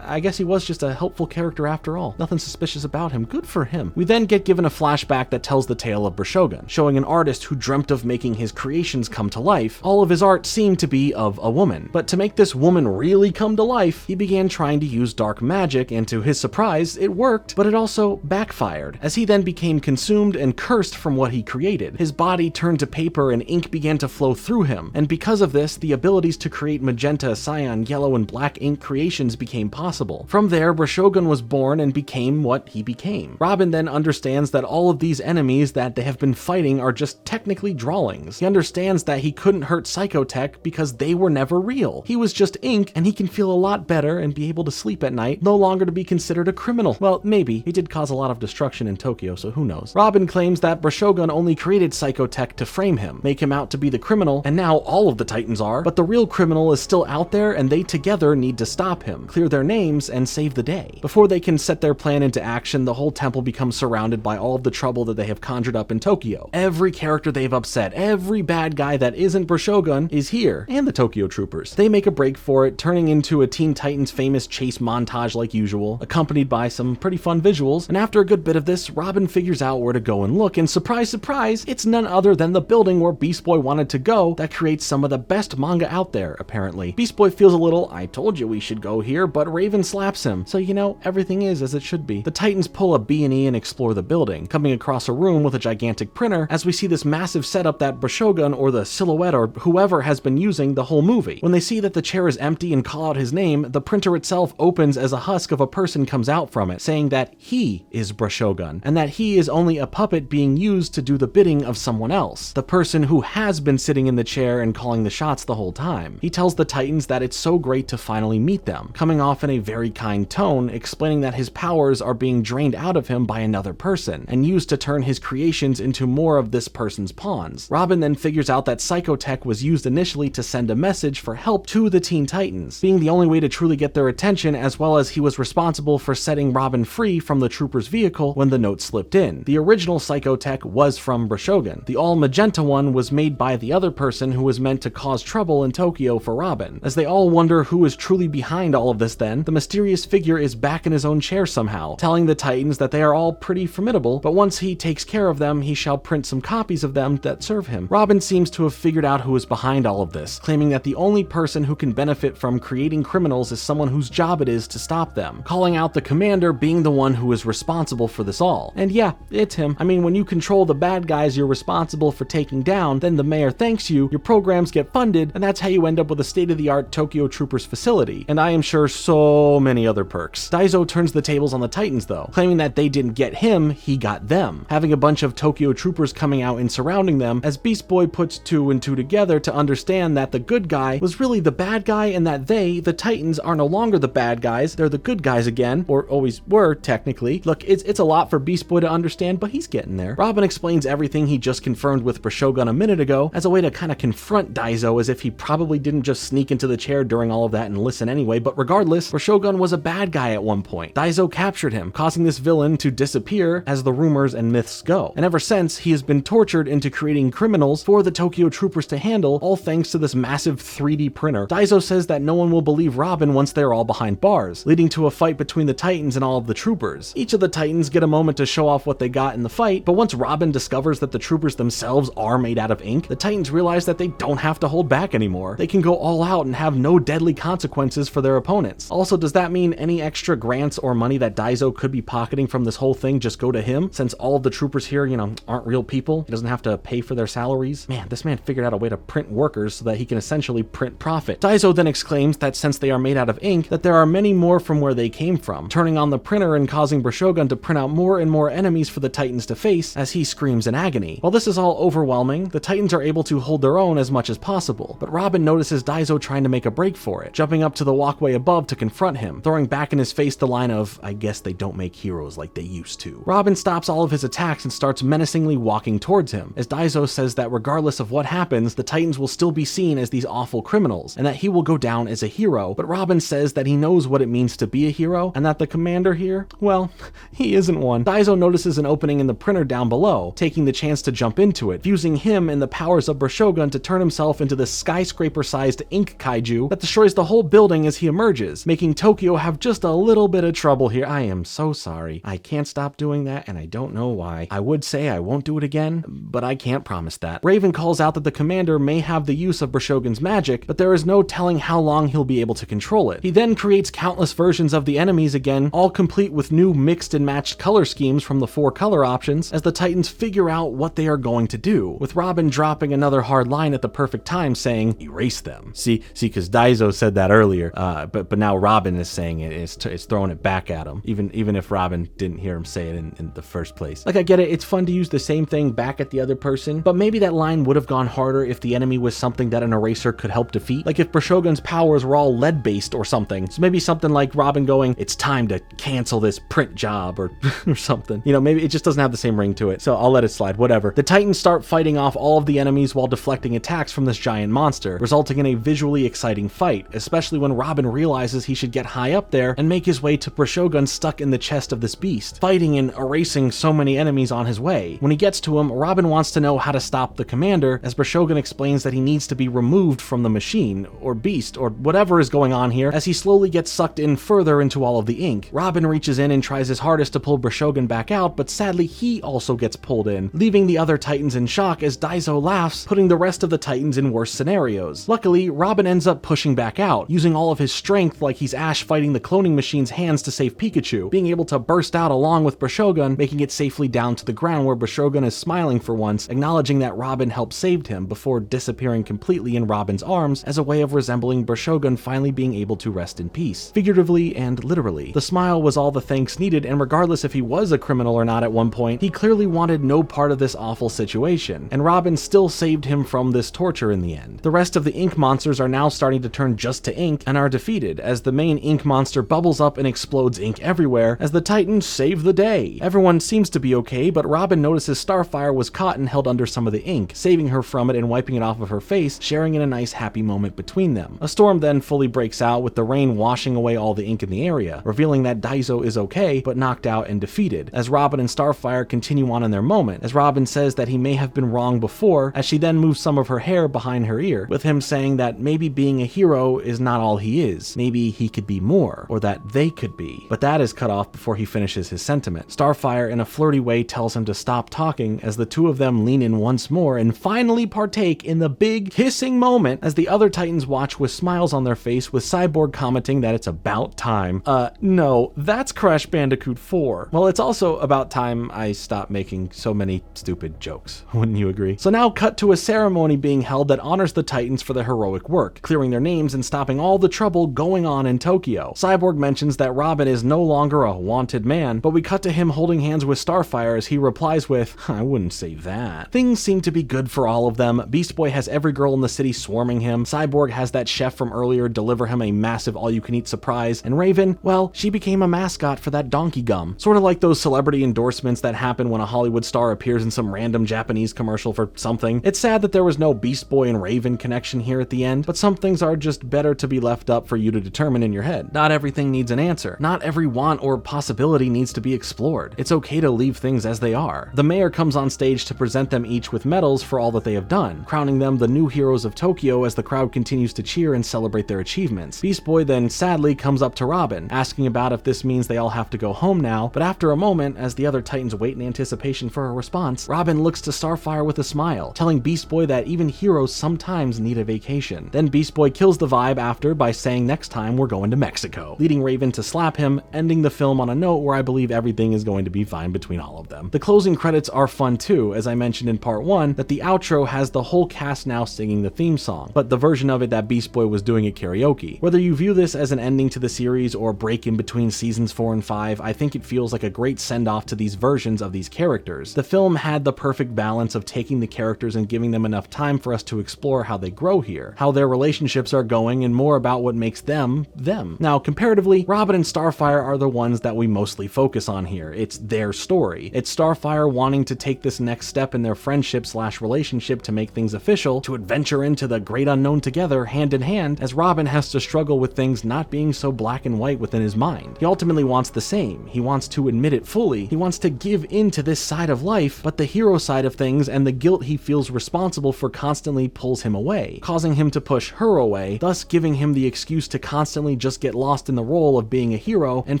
I guess he was just a helpful character after all. Nothing suspicious about him. Good for him. We then get given a flashback that tells the tale of Brashogun, showing an artist who dreamt of making his creations come to life. All of his art seemed to be of a woman, but to make this woman really come to life, he began trying to use dark magic, and to his surprise, it worked, but it also backfired, as he then became consumed and cursed from what he created. His body turned to paper and ink began to flow through him, and because of this, the abilities to create magenta, cyan, yellow, and black ink creations became possible. From there, Brashogun was born and became what he became. Robin then understands that all of these enemies that they have been fighting are just technically drawings. He understands that he couldn't hurt Psychotech because they were never real. He was just ink, and he can feel a lot better and be able to sleep at night, no longer to be considered a criminal. Well, maybe. He did cause a lot of destruction in Tokyo, so who knows. Robin claims that Brashogun only created Psychotech to frame him, make him out to be the criminal, and now all of the Titans are, but the real criminal is still out there and they together need to stop him, clear their names, and save the day. Before they can set their plan into action, the whole temple becomes surrounded by all of the trouble that they have conjured up in Tokyo. Every character they've upset, every bad guy that isn't Brashogun is here, and the Tokyo Troopers. They make a break for it, turning into a Teen Titans famous chase montage like usual, accompanied by some pretty fun visuals, and after a good bit of this, Robin figures out where to go and look, and surprise, surprise, it's none other than the building where Beast Boy wanted to go that creates some of the best manga out there, apparently. Beast Boy feels a little, I told you we should go here, but Raven slaps him, so you know, everything is as it should be. The Titans pull a B&E and explore the building, coming across a room with a gigantic printer as we see this massive setup that Brashogun or the Silhouette or whoever has been using the whole movie. When they see that the chair is empty and call out his name, the printer itself opens as a husk of a person comes out from it, saying that he is Brashogun, and that he is only a puppet being used to do the bidding of someone else, the person who has been sitting in the chair and calling the shots the whole time. He tells the Titans that it's so great to finally meet them, coming off in a very kind tone, explaining that his powers are being drained out of him by another person, and used to turn his creations into more of this person's pawns. Robin then figures out that Psychotech was used initially to send a message for help to the Teen Titans, being the only way to truly get their attention, as well as he was responsible for setting Robin free from the Trooper's vehicle when the note slipped in. The original Psychotech was from Brashogun. The all magenta one was made by the other person who was meant to cause trouble in Tokyo for Robin. As they all wonder who is truly behind all of this then, the mysterious figure is back in his own chair somehow, telling the Titans that they are all pretty formidable, but once he takes care of them, he shall print some copies of them that serve him. Robin seems to have figured out who is behind all of this, claiming that the only person who can benefit from creating criminals is someone whose job it is to stop them, calling out the commander being the one who is responsible for this all. And yeah, it's him. I mean, when you control the bad guys you're responsible for taking down, then the mayor thanks you, your programs get funded, and that's how you end up with a state-of-the-art Tokyo Troopers facility, and I am sure so many other perks. Daizo turns the tables on the Titans though, claiming that they didn't get him, he got them, having a bunch of Tokyo Troopers coming out and surrounding them, as Beast Boy puts two and two together to understand that the good guy was really the bad guy, and that they, the Titans, are no longer the bad guys, they're the good guys again, or always were, technically. Look, it's a lot for Beast Boy to understand, but he's getting there. Robin explains everything he just confirmed with Brashogun a minute ago as a way to kind of confront Daizo, as if he probably didn't just sneak into the chair during all of that and listen anyway, but regardless, Brashogun was a bad guy at one point. Daizo captured him, causing this villain to disappear as the rumors and myths go. And ever since, he has been tortured into creating criminals for the Tokyo Troopers to handle, all thanks to this massive 3D printer. Daizo says that no one will believe Robin once they're all behind bars, leading to a fight between the Titans and all of the Troopers. Each of the Titans get a moment to show off what they got in the fight, but once Robin discovers that the Troopers themselves are made out of ink, the Titans realize that they don't have to hold back anymore. They can go all out and have no deadly consequences for their opponents. Also, does that mean any extra grants or money that Daizo could be pocketing from this whole thing just go to him, since all of the Troopers here, you know, aren't real people? He doesn't have to pay for their salaries? Man, this man figured out a way to print workers so that he can essentially print profit. Daizo then exclaims that since they are made out of ink, that there are many more from where they came from, turning on the printer and causing Brashogun to print out more and more enemies for the Titans to face as he screams in agony. While this is all overwhelming, the Titans are able to hold their own as much as possible, but Robin notices Daizo trying to make a break for it, jumping up to the walkway above to confront him, throwing back in his face the line of, I guess they don't make heroes like they used to. Robin stops all of his attacks and starts menacingly walking towards him, as Daizo says that regardless of what happens, the Titans will still be seen as these awful criminals, and that he will go down as a hero, but Robin says that he knows what it means to be a hero, and that the commander here, well, he isn't one. Daizo notices an opening in the printer down below, taking the chance to jump into it, fusing him and the powers of Brashogun to turn himself into this skyscraper-sized ink kaiju that destroys the whole building as he emerges, making Tokyo have just a little bit of trouble here. I am so sorry. I can't stop doing that, and I don't know why. I would say I won't do it again, but I can't promise that. Raven calls out that the commander may have the use of Brashogun's magic, but there is no telling how long he'll be able to control it. He then creates countless versions of the enemies again, all complete with new mixed and matched color schemes from the 4 color options, as the Titans figure out what they are going to do, with Robin dropping another hard line at the perfect time saying, erase them. See, because Daizo said that earlier, but now Robin is saying it, is throwing it back at him, even if Robin didn't hear him say it in the first place. Like, I get it, it's fun to use the same thing back at the other person, but maybe that line would have gone harder if the enemy was something that an eraser could help defeat. Like if Brashogun's powers were all lead-based or something. So maybe something like Robin going, "It's time to cancel this print job," or something. You know, maybe it just doesn't have the same ring to it, so I'll let it slide, whatever. The Titans start fighting off all of the enemies while deflecting attacks from this giant monster, resulting in a visually exciting fight, especially when Robin realizes he should get high up there and make his way to Brashogun stuck in the chest of this beast, fighting and erasing so many enemies on his way. When he gets to him, Robin wants to know how to stop the commander, as Brashogun explains that he needs to be removed from the machine, or beast, or whatever is going on here, as he slowly gets sucked in further into all of the ink. Robin reaches in and tries his hardest to pull Brashogun back out, but sadly he also gets pulled in, leaving the other Titans in shock as Daizo laughs, putting the rest of the Titans in worse scenarios. Luckily, Robin ends up pushing back out, using all of his strength like he's Ash fighting the cloning machine's hands to save Pikachu, being able to burst out along with Brashogun, making it safely down to the ground where Brashogun is smiling for once, acknowledging that Robin helped save him before disappearing completely in Robin's arms as a way of resembling Brashogun finally being able to rest in peace, figuratively and literally. The smile was all the thanks needed, and regardless if he was a criminal or not at one point, he clearly wanted no part of this awful situation, and Robin still saved him from this torture in the end. The rest of the ink monsters are now starting to turn just to ink and are defeated, as the main ink monster bubbles up and explodes ink everywhere as the Titans save the day. Everyone seems to be okay, but Robin notices Starfire was caught and held under some of the ink, saving her from it and wiping it off of her face, sharing in a nice happy moment between them. A storm then fully breaks out, with the rain washing away all the ink in the area, revealing that Daizo is okay, but knocked out and defeated, as Robin and Starfire continue on in their moment, as Robin says that he may have been wrong before, as she then moves some of her hair behind her ear, with him saying that maybe being a hero is not all he is, maybe he could be more, or that they could be, but that is cut off before he finishes his sentiment. Starfire in a flirty way tells him to stop talking, as the two of them lean in once more and finally partake in the big kissing moment, as the other Titans watch with smiles on their face, with Cyborg commenting that it's about time. No, that's Crash Bandicoot 4. Well, it's also about time I stop making so many stupid jokes, wouldn't you agree? So now cut to a ceremony being held that honors the Titans for their heroic work, clearing their names and stopping all the trouble going on in Tokyo. Cyborg mentions that Robin is no longer a wanted man, but we cut to him holding hands with Starfire as he replies with, "I wouldn't say that." Things seem to be good for all of them. Beast Boy has every girl in the city swarming him, Cyborg has that chef from earlier deliver him a massive all-you-can-eat surprise, and Raven, well, she became a mascot for that donkey gum. Sort of like those celebrity endorsements that happen when a Hollywood star appears in some random Japanese commercial for something. It's sad that there was no Beast Boy and Raven connection here at the end, but some things are just better to be left up for you to determine in your head. Not everything needs an answer. Not every want or possibility needs to be explored. It's okay to leave things as they are. The mayor comes on stage to present them each with medals for all that they have done, crowning them the new heroes of Tokyo as the crowd continues to cheer and celebrate their achievements. Beast Boy then sadly comes up to Robin, asking about if this means they all have to go home now, but after a moment, as the other Titans wait in anticipation for a response, Robin looks to Starfire with a smile, telling Beast Boy that even heroes sometimes need a vacation. Then Beast Boy kills the vibe after by saying next time we're going to Mexico, leading Raven to slap him, ending the film on a note where I believe everything is going to be fine between all of them. The closing credits are fun too, as I mentioned in part 1, that the outro has the whole cast now singing the theme song, but the version of it that Beast Boy was doing at karaoke. Whether you view this as an ending to the series or break in between seasons 4 and 5, I think it feels like a great send-off to these versions of these characters. The film had the perfect balance of taking the characters and giving them enough time for us to explore how they grow here, how their relationships are going, and more about what makes them, them. Now, comparatively, Robin and Starfire are the ones that we mostly focus on here. It's their story. It's Starfire wanting to take this next step in their friendship/relationship to make things official, to adventure into the great unknown together, hand in hand, as Robin has to struggle with things not being so black and white within his mind. He ultimately wants the same. He wants to admit it fully. He wants to give in to this side of life, but the hero side of things and the guilt he feels responsible for constantly pulls him away, causing him to push her away, thus giving him the excuse to constantly just get lost in the role of being a hero and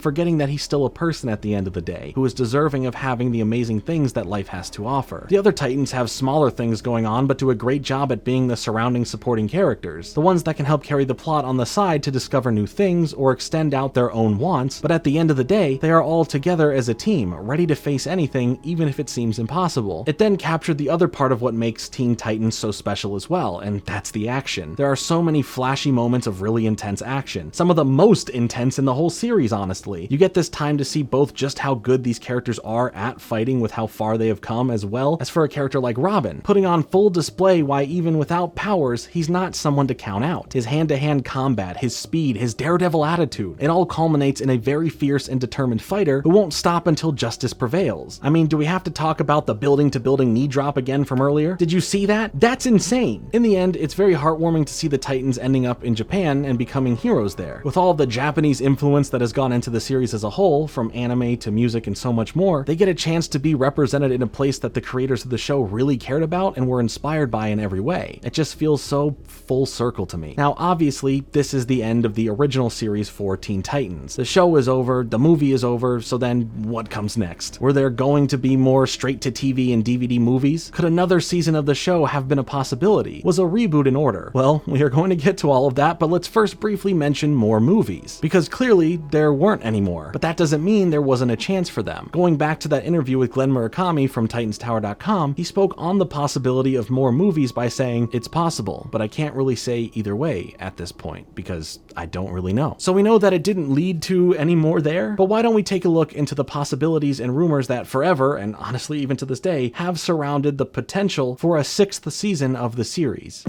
forgetting that he's still a person at the end of the day, who is deserving of having the amazing things that life has to offer. The other Titans have smaller things going on, but do a great job at being the surrounding supporting characters, the ones that can help carry the plot on the side to discover new things or extend out their own wants, but at the end of the day, they are all together as a team, ready to face anything, even if it seems impossible. It then captured the other part of what makes Teen Titans so special as well, and that's the action. There are so many flashy moments of really intense action, Some of the most intense in the whole series, honestly. You get this time to see both just how good these characters are at fighting with how far they have come, as well as for a character like Robin, putting on full display why even without powers, he's not someone to count out. His hand-to-hand combat, his speed, his daredevil attitude, it all culminates in a very fierce and determined fighter who won't stop until justice prevails. I mean, do we have to talk about the building-to-building knee drop again from earlier? Did you see that? That's insane! In the end, it's very heartwarming to see the Titans ending up in Japan and becoming heroes there. With all the Japanese influence that has gone into the series as a whole, from anime to music and so much more, they get a chance to be represented in a place that the creators of the show really cared about and were inspired by in every way. It just feels so full circle to me. Now, obviously, this is the end of the original series for Teen Titans. The show is over, the movie is over, so then what comes next? Were there going to be more straight-to-TV and DVD movies? Could another season of the show have been a possibility? Was a reboot in order? Well, we are going to get to all of that, but let's first briefly mention more movies, because clearly there weren't any more, but that doesn't mean there wasn't a chance for them. Going back to that interview with Glenn Murakami from TitansTower.com, he spoke on the possibility of more movies by saying, "It's possible, but I can't really say either way at this point, because I don't really know." So we know that it didn't lead to any more there, but why don't we take a look into the possibilities and rumors that forever, and honestly even to this day, have surrounded the potential for a 6th season of the series.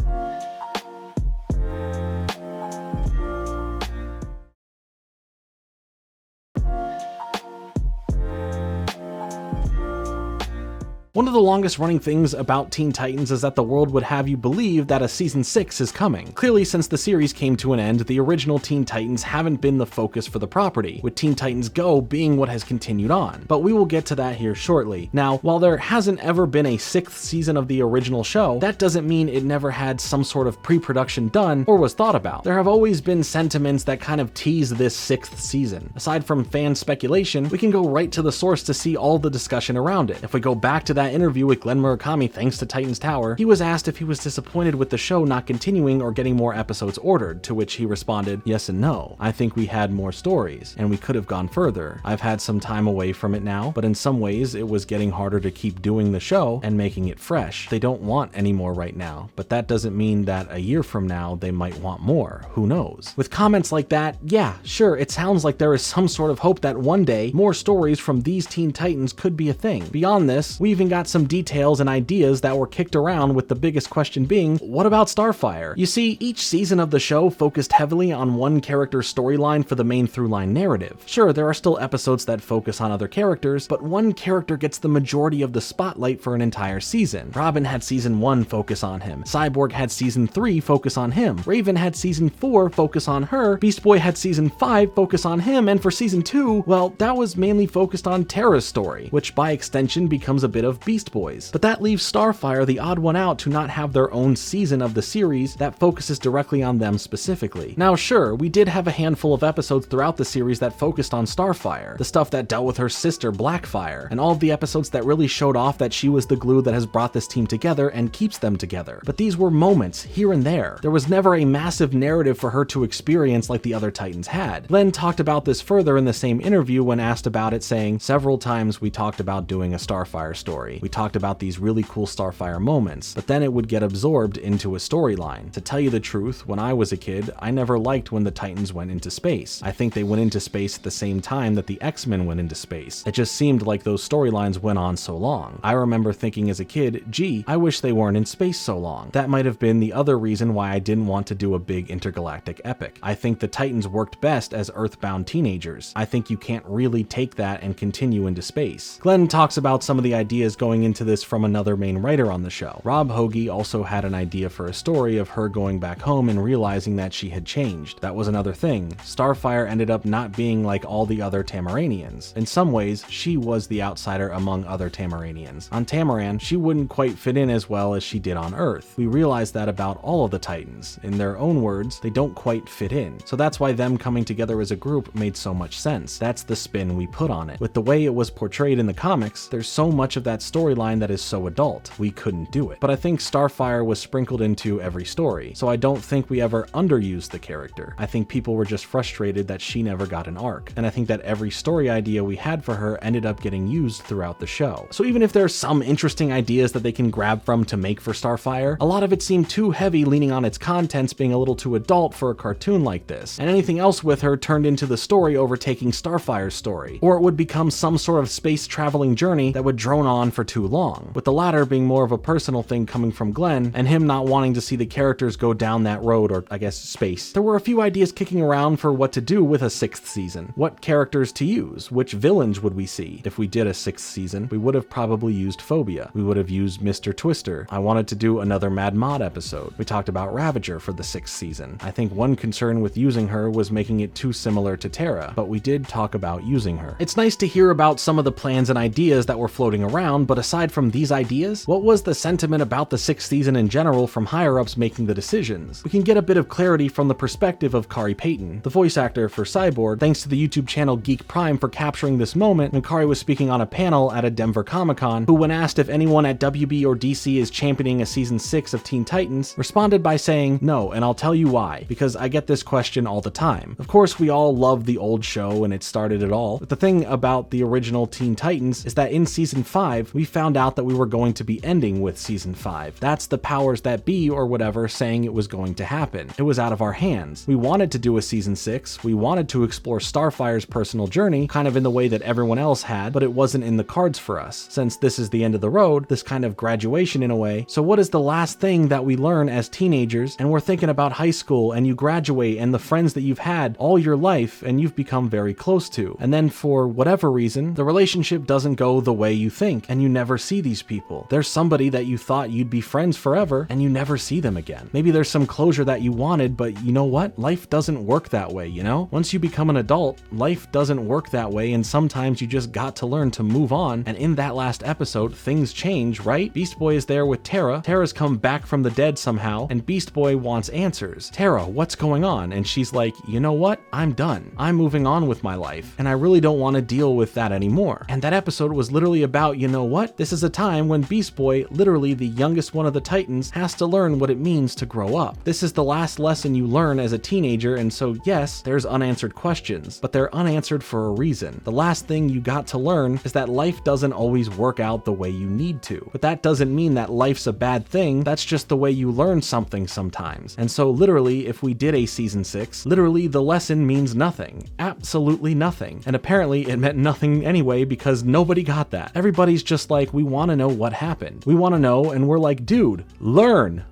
One of the longest running things about Teen Titans is that the world would have you believe that a season 6 is coming. Clearly, since the series came to an end, the original Teen Titans haven't been the focus for the property, with Teen Titans Go being what has continued on. But we will get to that here shortly. Now, while there hasn't ever been a 6th season of the original show, that doesn't mean it never had some sort of pre-production done or was thought about. There have always been sentiments that kind of tease this 6th season. Aside from fan speculation, we can go right to the source to see all the discussion around it. If we go back to that interview with Glenn Murakami thanks to Titans Tower, he was asked if he was disappointed with the show not continuing or getting more episodes ordered, to which he responded, "Yes and no. I think we had more stories, and we could have gone further. I've had some time away from it now, but in some ways it was getting harder to keep doing the show and making it fresh. They don't want any more right now, but that doesn't mean that a year from now they might want more. Who knows?" With comments like that, yeah, sure, it sounds like there is some sort of hope that one day more stories from these Teen Titans could be a thing. Beyond this, we even got some details and ideas that were kicked around, with the biggest question being, what about Starfire? You see, each season of the show focused heavily on one character's storyline for the main through-line narrative. Sure, there are still episodes that focus on other characters, but one character gets the majority of the spotlight for an entire season. Robin had season 1 focus on him, Cyborg had season 3 focus on him, Raven had season 4 focus on her, Beast Boy had season 5 focus on him, and for season 2, well, that was mainly focused on Terra's story, which by extension becomes a bit of Beast Boys. But that leaves Starfire the odd one out to not have their own season of the series that focuses directly on them specifically. Now sure, we did have a handful of episodes throughout the series that focused on Starfire, the stuff that dealt with her sister Blackfire, and all of the episodes that really showed off that she was the glue that has brought this team together and keeps them together. But these were moments here and there. There was never a massive narrative for her to experience like the other Titans had. Glenn talked about this further in the same interview when asked about it, saying, "Several times we talked about doing a Starfire story. We talked about these really cool Starfire moments, but then it would get absorbed into a storyline. To tell you the truth, when I was a kid, I never liked when the Titans went into space. I think they went into space at the same time that the X-Men went into space. It just seemed like those storylines went on so long. I remember thinking as a kid, gee, I wish they weren't in space so long. That might have been the other reason why I didn't want to do a big intergalactic epic. I think the Titans worked best as earthbound teenagers. I think you can't really take that and continue into space." Glenn talks about some of the ideas going into this from another main writer on the show. Rob Hoagie also had an idea for a story of her going back home and realizing that she had changed. That was another thing. Starfire ended up not being like all the other Tamaranians. In some ways, she was the outsider among other Tamaranians. On Tamaran, she wouldn't quite fit in as well as she did on Earth. We realized that about all of the Titans. In their own words, they don't quite fit in. So that's why them coming together as a group made so much sense. That's the spin we put on it. With the way it was portrayed in the comics, there's so much of that storyline that is so adult. We couldn't do it. But I think Starfire was sprinkled into every story, so I don't think we ever underused the character. I think people were just frustrated that she never got an arc, and I think that every story idea we had for her ended up getting used throughout the show. So even if there's some interesting ideas that they can grab from to make for Starfire, a lot of it seemed too heavy, leaning on its contents being a little too adult for a cartoon like this, and anything else with her turned into the story overtaking Starfire's story, or it would become some sort of space traveling journey that would drone on for too long, with the latter being more of a personal thing coming from Glenn, and him not wanting to see the characters go down that road, or I guess space. There were a few ideas kicking around for what to do with a 6th season. What characters to use? Which villains would we see? If we did a 6th season, we would have probably used Phobia. We would have used Mr. Twister. I wanted to do another Mad Mod episode. We talked about Ravager for the 6th season. I think one concern with using her was making it too similar to Terra, but we did talk about using her. It's nice to hear about some of the plans and ideas that were floating around, but aside from these ideas, what was the sentiment about the 6th season in general from higher-ups making the decisions? We can get a bit of clarity from the perspective of Kari Payton, the voice actor for Cyborg, thanks to the YouTube channel Geek Prime for capturing this moment when Kari was speaking on a panel at a Denver Comic-Con, who when asked if anyone at WB or DC is championing a season 6 of Teen Titans, responded by saying, "No, and I'll tell you why, because I get this question all the time. Of course, we all love the old show and it started it all, but the thing about the original Teen Titans is that in season 5, we found out that we were going to be ending with season 5. That's the powers that be or whatever saying it was going to happen. It was out of our hands. We wanted to do a season 6, we wanted to explore Starfire's personal journey, kind of in the way that everyone else had, but it wasn't in the cards for us. Since this is the end of the road, this kind of graduation in a way, so what is the last thing that we learn as teenagers, and we're thinking about high school, and you graduate, and the friends that you've had all your life, and you've become very close to, and then for whatever reason, the relationship doesn't go the way you think, and you never see these people. There's somebody that you thought you'd be friends forever, and you never see them again. Maybe there's some closure that you wanted, but you know what? Life doesn't work that way, you know? Once you become an adult, life doesn't work that way, and sometimes you just got to learn to move on, and in that last episode, things change, right? Beast Boy is there with Terra. Terra's come back from the dead somehow, and Beast Boy wants answers. Terra, what's going on? And she's like, you know what? I'm done. I'm moving on with my life, and I really don't want to deal with that anymore. And that episode was literally about, you know what? This is a time when Beast Boy, literally the youngest one of the Titans, has to learn what it means to grow up. This is the last lesson you learn as a teenager, and so yes, there's unanswered questions, but they're unanswered for a reason. The last thing you got to learn is that life doesn't always work out the way you need to. But that doesn't mean that life's a bad thing, that's just the way you learn something sometimes. And so literally, if we did a season 6, literally the lesson means nothing. Absolutely nothing. And apparently it meant nothing anyway because nobody got that. Everybody's just like, we want to know what happened. We want to know, and we're like, dude, learn,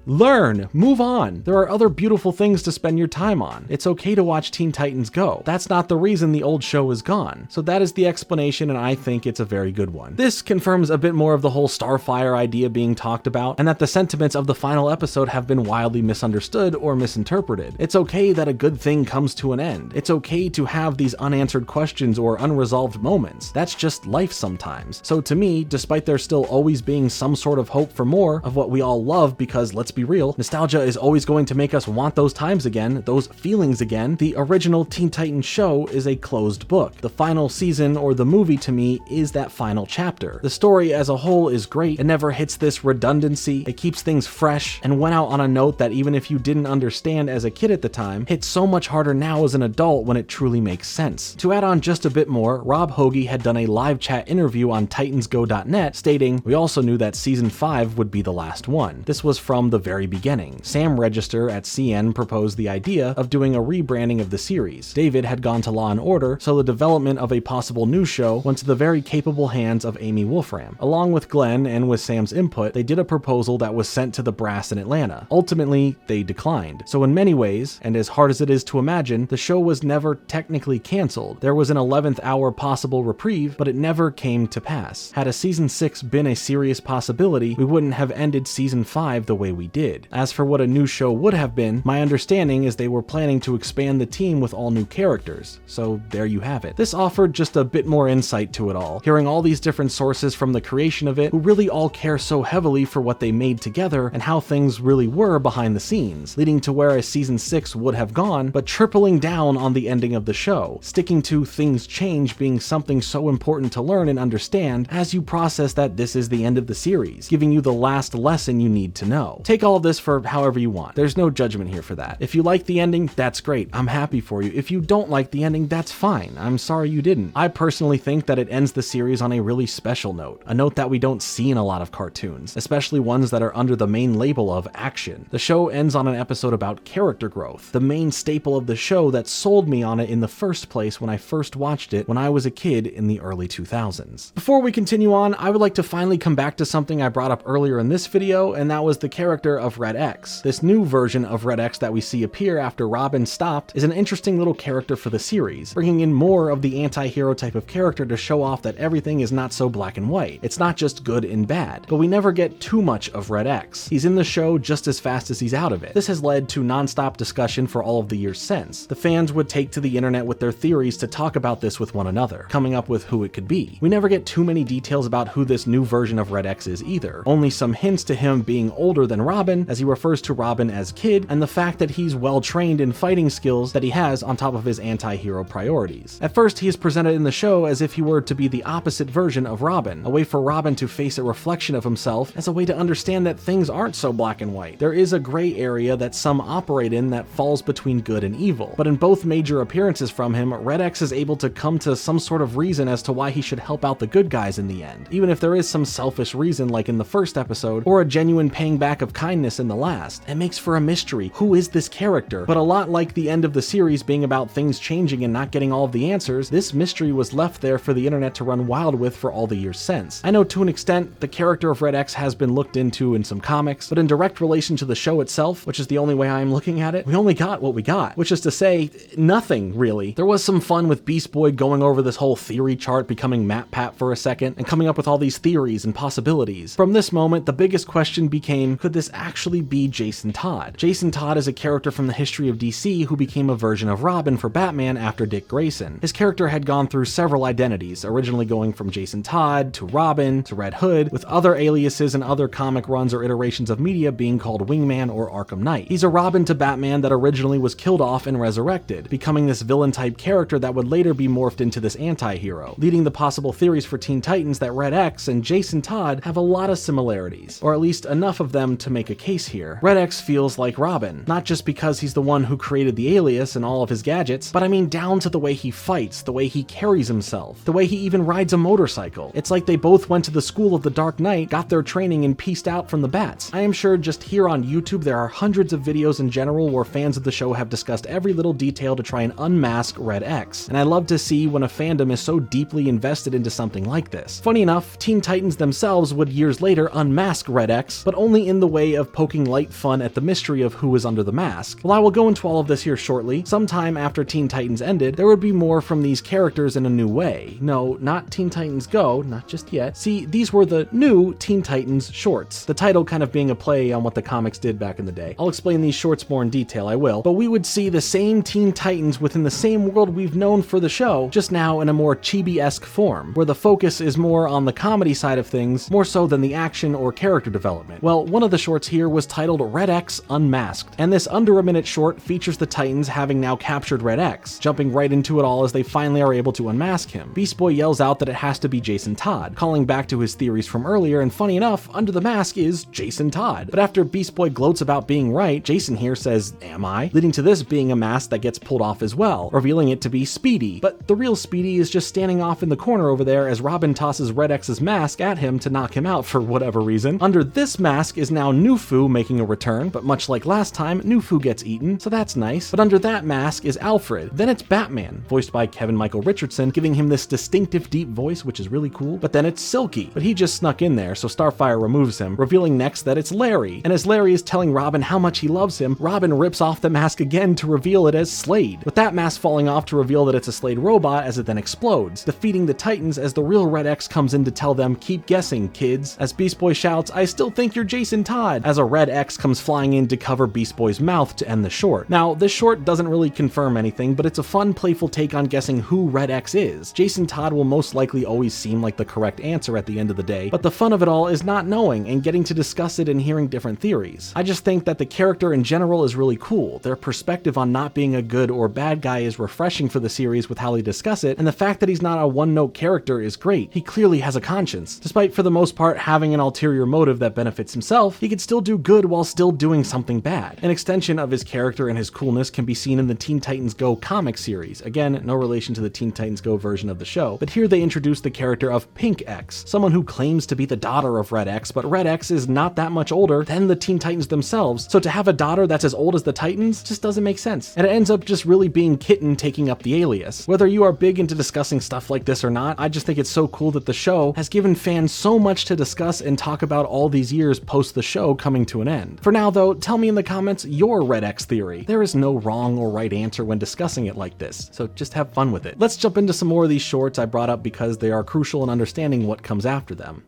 move on. There are other beautiful things to spend your time on. It's okay to watch Teen Titans go. That's not the reason the old show is gone. So that is the explanation, and I think it's a very good one. This confirms a bit more of the whole Starfire idea being talked about, and that the sentiments of the final episode have been wildly misunderstood or misinterpreted. It's okay that a good thing comes to an end. It's okay to have these unanswered questions or unresolved moments. That's just life sometimes. So to me, despite there still always being some sort of hope for more of what we all love, because let's be real, nostalgia is always going to make us want those times again, those feelings again, the original Teen Titans show is a closed book. The final season or the movie to me is that final chapter. The story as a whole is great. It never hits this redundancy. It keeps things fresh and went out on a note that even if you didn't understand as a kid at the time, hits so much harder now as an adult when it truly makes sense. To add on just a bit more, Rob Hoagie had done a live chat interview on titansgo.net stating, "We also knew that season 5 would be the last one. This was from the very beginning. Sam Register at CN proposed the idea of doing a rebranding of the series. David had gone to Law & Order, so the development of a possible new show went to the very capable hands of Amy Wolfram. Along with Glenn and with Sam's input, they did a proposal that was sent to the brass in Atlanta. Ultimately, they declined. So in many ways, and as hard as it is to imagine, the show was never technically canceled. There was an 11th hour possible reprieve, but it never came to pass. Had a season 6 been a serious possibility, we wouldn't have ended season 5 the way we did. As for what a new show would have been, my understanding is they were planning to expand the team with all new characters. So there you have it. This offered just a bit more insight to it all, hearing all these different sources from the creation of it who really all care so heavily for what they made together and how things really were behind the scenes, leading to where a season 6 would have gone, but tripling down on the ending of the show, sticking to things change being something so important to learn and understand as you process process that this is the end of the series, giving you the last lesson you need to know. Take all of this for however you want. There's no judgment here for that. If you like the ending, that's great. I'm happy for you. If you don't like the ending, that's fine. I'm sorry you didn't. I personally think that it ends the series on a really special note, a note that we don't see in a lot of cartoons, especially ones that are under the main label of action. The show ends on an episode about character growth, the main staple of the show that sold me on it in the first place when I first watched it when I was a kid in the early 2000s. Before we continue on, I would like to finally come back to something I brought up earlier in this video, and that was the character of Red X. This new version of Red X that we see appear after Robin stopped is an interesting little character for the series, bringing in more of the anti-hero type of character to show off that everything is not so black and white. It's not just good and bad, but we never get too much of Red X. He's in the show just as fast as he's out of it. This has led to non-stop discussion for all of the years since. The fans would take to the internet with their theories to talk about this with one another, coming up with who it could be. We never get too many details about who this new version of Red X is either, only some hints to him being older than Robin, as he refers to Robin as kid, and the fact that he's well trained in fighting skills that he has on top of his anti-hero priorities. At first, he is presented in the show as if he were to be the opposite version of Robin, a way for Robin to face a reflection of himself as a way to understand that things aren't so black and white. There is a gray area that some operate in that falls between good and evil, but in both major appearances from him, Red X is able to come to some sort of reason as to why he should help out the good guys in the end, even if there is some selfish reason like in the first episode, or a genuine paying back of kindness in the last. It makes for a mystery. Who is this character? But a lot like the end of the series being about things changing and not getting all of the answers, this mystery was left there for the internet to run wild with for all the years since. I know to an extent, the character of Red X has been looked into in some comics, but in direct relation to the show itself, which is the only way I'm looking at it, we only got what we got, which is to say, nothing really. There was some fun with Beast Boy going over this whole theory chart, becoming MatPat for a second, and coming up with all these theories and possibilities. From this moment, the biggest question became, could this actually be Jason Todd? Jason Todd is a character from the history of DC who became a version of Robin for Batman after Dick Grayson. His character had gone through several identities, originally going from Jason Todd to Robin to Red Hood, with other aliases and other comic runs or iterations of media being called Wingman or Arkham Knight. He's a Robin to Batman that originally was killed off and resurrected, becoming this villain type character that would later be morphed into this anti-hero, leading the possible theories for Teen Titans that Red X and Jason Todd have a lot of similarities, or at least enough of them to make a case here. Red X feels like Robin, not just because he's the one who created the alias and all of his gadgets, but I mean down to the way he fights, the way he carries himself, the way he even rides a motorcycle. It's like they both went to the school of the Dark Knight, got their training, and pieced out from the bats. I am sure just here on YouTube there are hundreds of videos in general where fans of the show have discussed every little detail to try and unmask Red X, and I love to see when a fandom is so deeply invested into something like this. Funny enough, Teen Titans themselves would years later unmask Red X, but only in the way of poking light fun at the mystery of who is under the mask. Well, I will go into all of this here shortly. Sometime after Teen Titans ended, there would be more from these characters in a new way. No, not Teen Titans Go, not just yet. See, these were the new Teen Titans shorts, the title kind of being a play on what the comics did back in the day. I'll explain these shorts more in detail, I will, but we would see the same Teen Titans within the same world we've known for the show, just now in a more chibi-esque form, where the focus is more on the comedy side of things, more so than the action or character development. Well, one of the shorts here was titled Red X Unmasked, and this under a minute short features the Titans having now captured Red X, jumping right into it all as they finally are able to unmask him. Beast Boy yells out that it has to be Jason Todd, calling back to his theories from earlier, and funny enough, under the mask is Jason Todd. But after Beast Boy gloats about being right, Jason here says, "Am I?" leading to this being a mask that gets pulled off as well, revealing it to be Speedy. But the real Speedy is just standing off in the corner over there as Robin tosses Red X's mask at him to knock him out for whatever reason. Under this mask is now Nufu making a return, but much like last time, Nufu gets eaten, so that's nice. But under that mask is Alfred. Then it's Batman, voiced by Kevin Michael Richardson, giving him this distinctive deep voice, which is really cool. But then it's Silky, but he just snuck in there, so Starfire removes him, revealing next that it's Larry. And as Larry is telling Robin how much he loves him, Robin rips off the mask again to reveal it as Slade, with that mask falling off to reveal that it's a Slade robot as it then explodes, defeating the Titans as the real Red X comes in to tell them, "Keep guessing, kids," as Beast Boy shouts, "I still think you're Jason Todd," as a Red X comes flying in to cover Beast Boy's mouth to end the short. Now, this short doesn't really confirm anything, but it's a fun, playful take on guessing who Red X is. Jason Todd will most likely always seem like the correct answer at the end of the day, but the fun of it all is not knowing and getting to discuss it and hearing different theories. I just think that the character in general is really cool. Their perspective on not being a good or bad guy is refreshing for the series with how they discuss it, and the fact that he's not a one-note character is great. He clearly has a conscience. Despite for the most part having an ulterior motive that benefits himself, he can still do good while still doing something bad. An extension of his character and his coolness can be seen in the Teen Titans Go comic series. Again, no relation to the Teen Titans Go version of the show, but here they introduce the character of Pink X, someone who claims to be the daughter of Red X, but Red X is not that much older than the Teen Titans themselves, so to have a daughter that's as old as the Titans just doesn't make sense. And it ends up just really being Kitten taking up the alias. Whether you are big into discussing stuff like this or not, I just think it's so cool that the show has given fans so much to discuss and talk about all these years post the show coming to an end. For now though, tell me in the comments your Red X theory. There is no wrong or right answer when discussing it like this, so just have fun with it. Let's jump into some more of these shorts I brought up because they are crucial in understanding what comes after them.